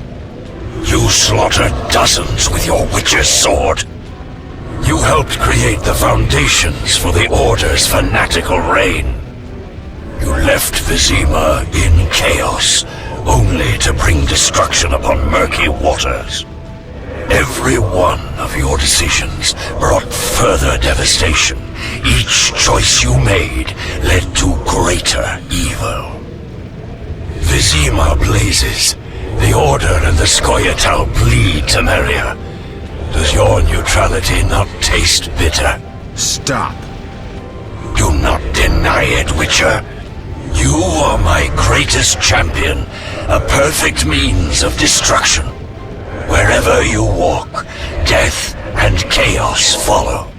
You slaughtered dozens with your witch's sword. You helped create the foundations for the Order's fanatical reign. You left Vizima in chaos, only to bring destruction upon murky waters. Every one of your decisions brought further devastation. Each choice you made led to greater evil. Vizima blazes. The Order and the Scoia'tael bleed, Temeria. Does your neutrality not taste bitter? Stop. Do not deny it, Witcher. You are my greatest champion, a perfect means of destruction. Wherever you walk, death and chaos follow.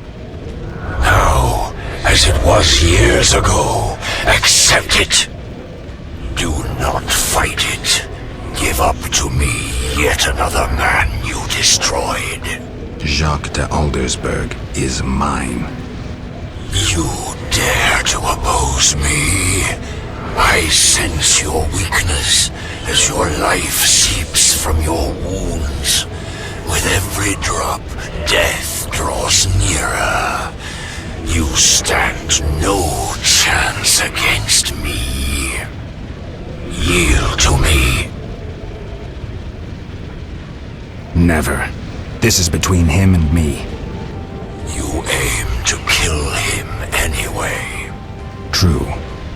Now, as it was years ago, accept it. Do not fight it. Give up to me yet another man you destroyed. Jacques de Aldersberg is mine. You dare to oppose me? I sense your weakness as your life seeps from your wounds. With every drop, death draws nearer. You stand no chance against me. Yield to me. Never. This is between him and me. You aim to kill him anyway. True,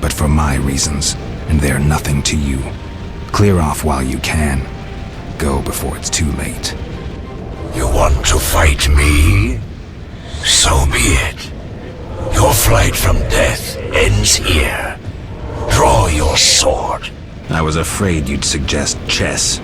but for my reasons, and they're nothing to you. Clear off while you can. Go before it's too late. You want to fight me? So be it. Your flight from death ends here. Draw your sword. I was afraid you'd suggest chess.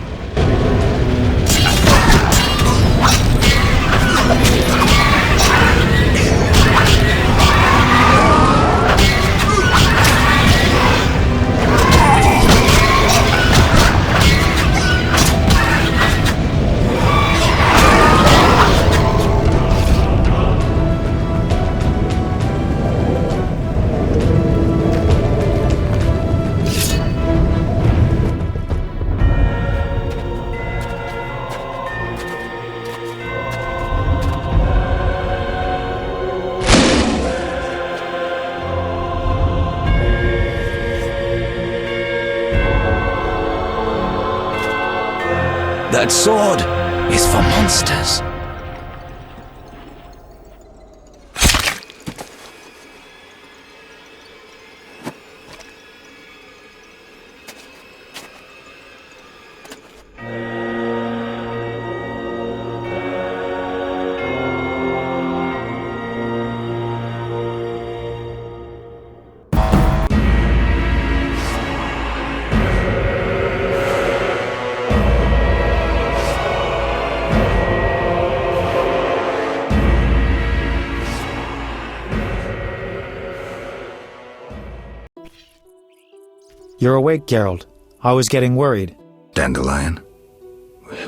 That sword is for monsters. You're awake, Geralt. I was getting worried. Dandelion?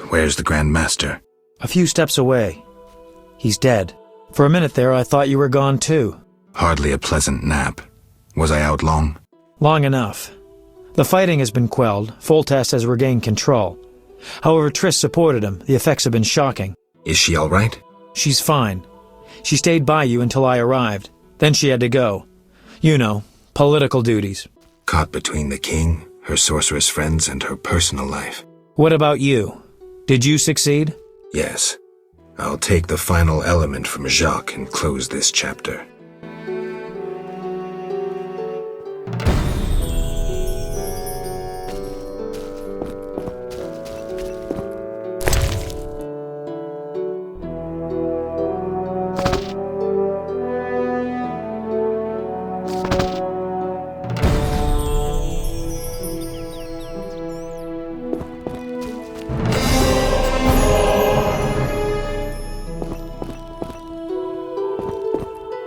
Where's the Grand Master? A few steps away. He's dead. For a minute there, I thought you were gone too. Hardly a pleasant nap. Was I out long? Long enough. The fighting has been quelled. Foltest has regained control. However, Triss supported him. The effects have been shocking. Is she all right? She's fine. She stayed by you until I arrived. Then she had to go. You know, political duties. Caught between the king, her sorceress friends, and her personal life. What about you? Did you succeed? Yes. I'll take the final element from Jacques and close this chapter.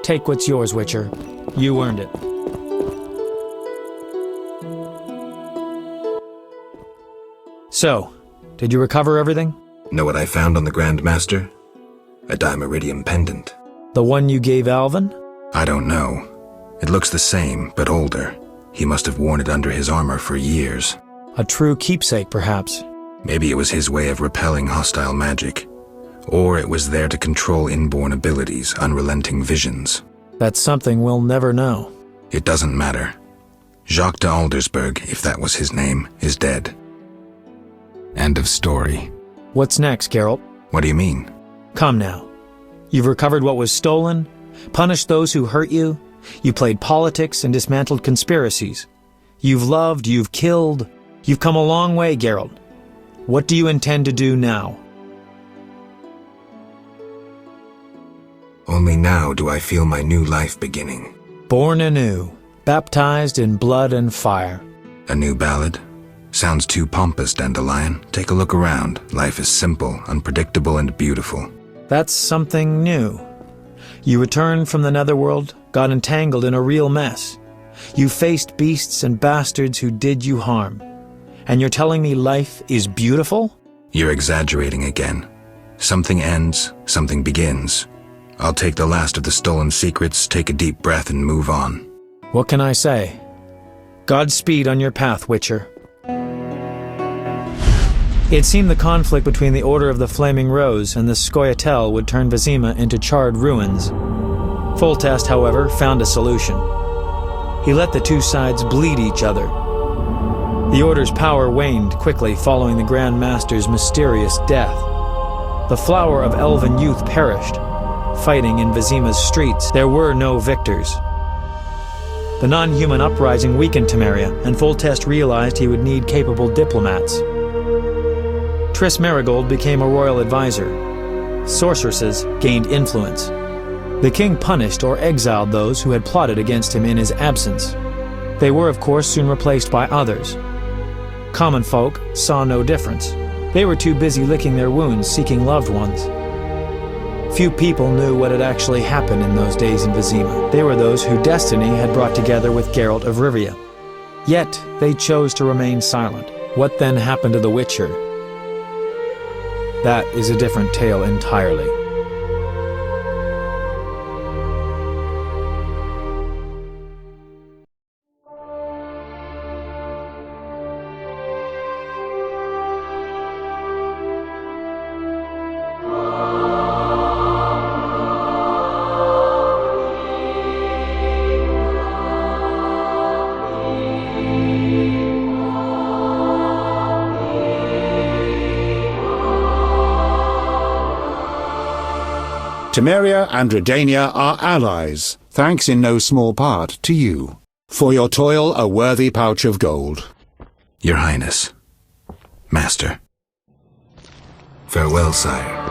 Take what's yours, Witcher. You earned it. So, did you recover everything? Know what I found on the Grand Master? A dimeridium pendant. The one you gave Elven? I don't know. It looks the same, but older. He must have worn it under his armor for years. A true keepsake, perhaps. Maybe it was his way of repelling hostile magic. Or it was there to control inborn abilities, unrelenting visions. That's something we'll never know. It doesn't matter. Jacques de Aldersberg, if that was his name, is dead. End of story. What's next, Geralt? What do you mean? Come now. You've recovered what was stolen, punished those who hurt you, you played politics and dismantled conspiracies. You've loved, you've killed, you've come a long way, Geralt. What do you intend to do now? Only now do I feel my new life beginning. Born anew, baptized in blood and fire. A new ballad? Sounds too pompous, Dandelion. Take a look around. Life is simple, unpredictable, and beautiful. That's something new. You returned from the netherworld, got entangled in a real mess. You faced beasts and bastards who did you harm. And you're telling me life is beautiful? You're exaggerating again. Something ends, something begins. I'll take the last of the stolen secrets, take a deep breath, and move on. What can I say? Godspeed on your path, Witcher. It seemed the conflict between the Order of the Flaming Rose and the Scoia'tael would turn Vizima into charred ruins. Foltest, however, found a solution. He let the two sides bleed each other. The Order's power waned quickly following the Grand Master's mysterious death. The flower of elven youth perished. Fighting in Vizima's streets, there were no victors. The non-human uprising weakened Temeria, and Foltest realized he would need capable diplomats. Triss Merigold became a royal advisor. Sorceresses gained influence. The king punished or exiled those who had plotted against him in his absence. They were, of course, soon replaced by others. Common folk saw no difference. They were too busy licking their wounds, seeking loved ones. Few people knew what had actually happened in those days in Vizima. They were those who destiny had brought together with Geralt of Rivia. Yet, they chose to remain silent. What then happened to the Witcher? That is a different tale entirely. Temeria and Redania are allies, thanks in no small part to you. For your toil, a worthy pouch of gold. Your Highness. Master. Farewell, sire.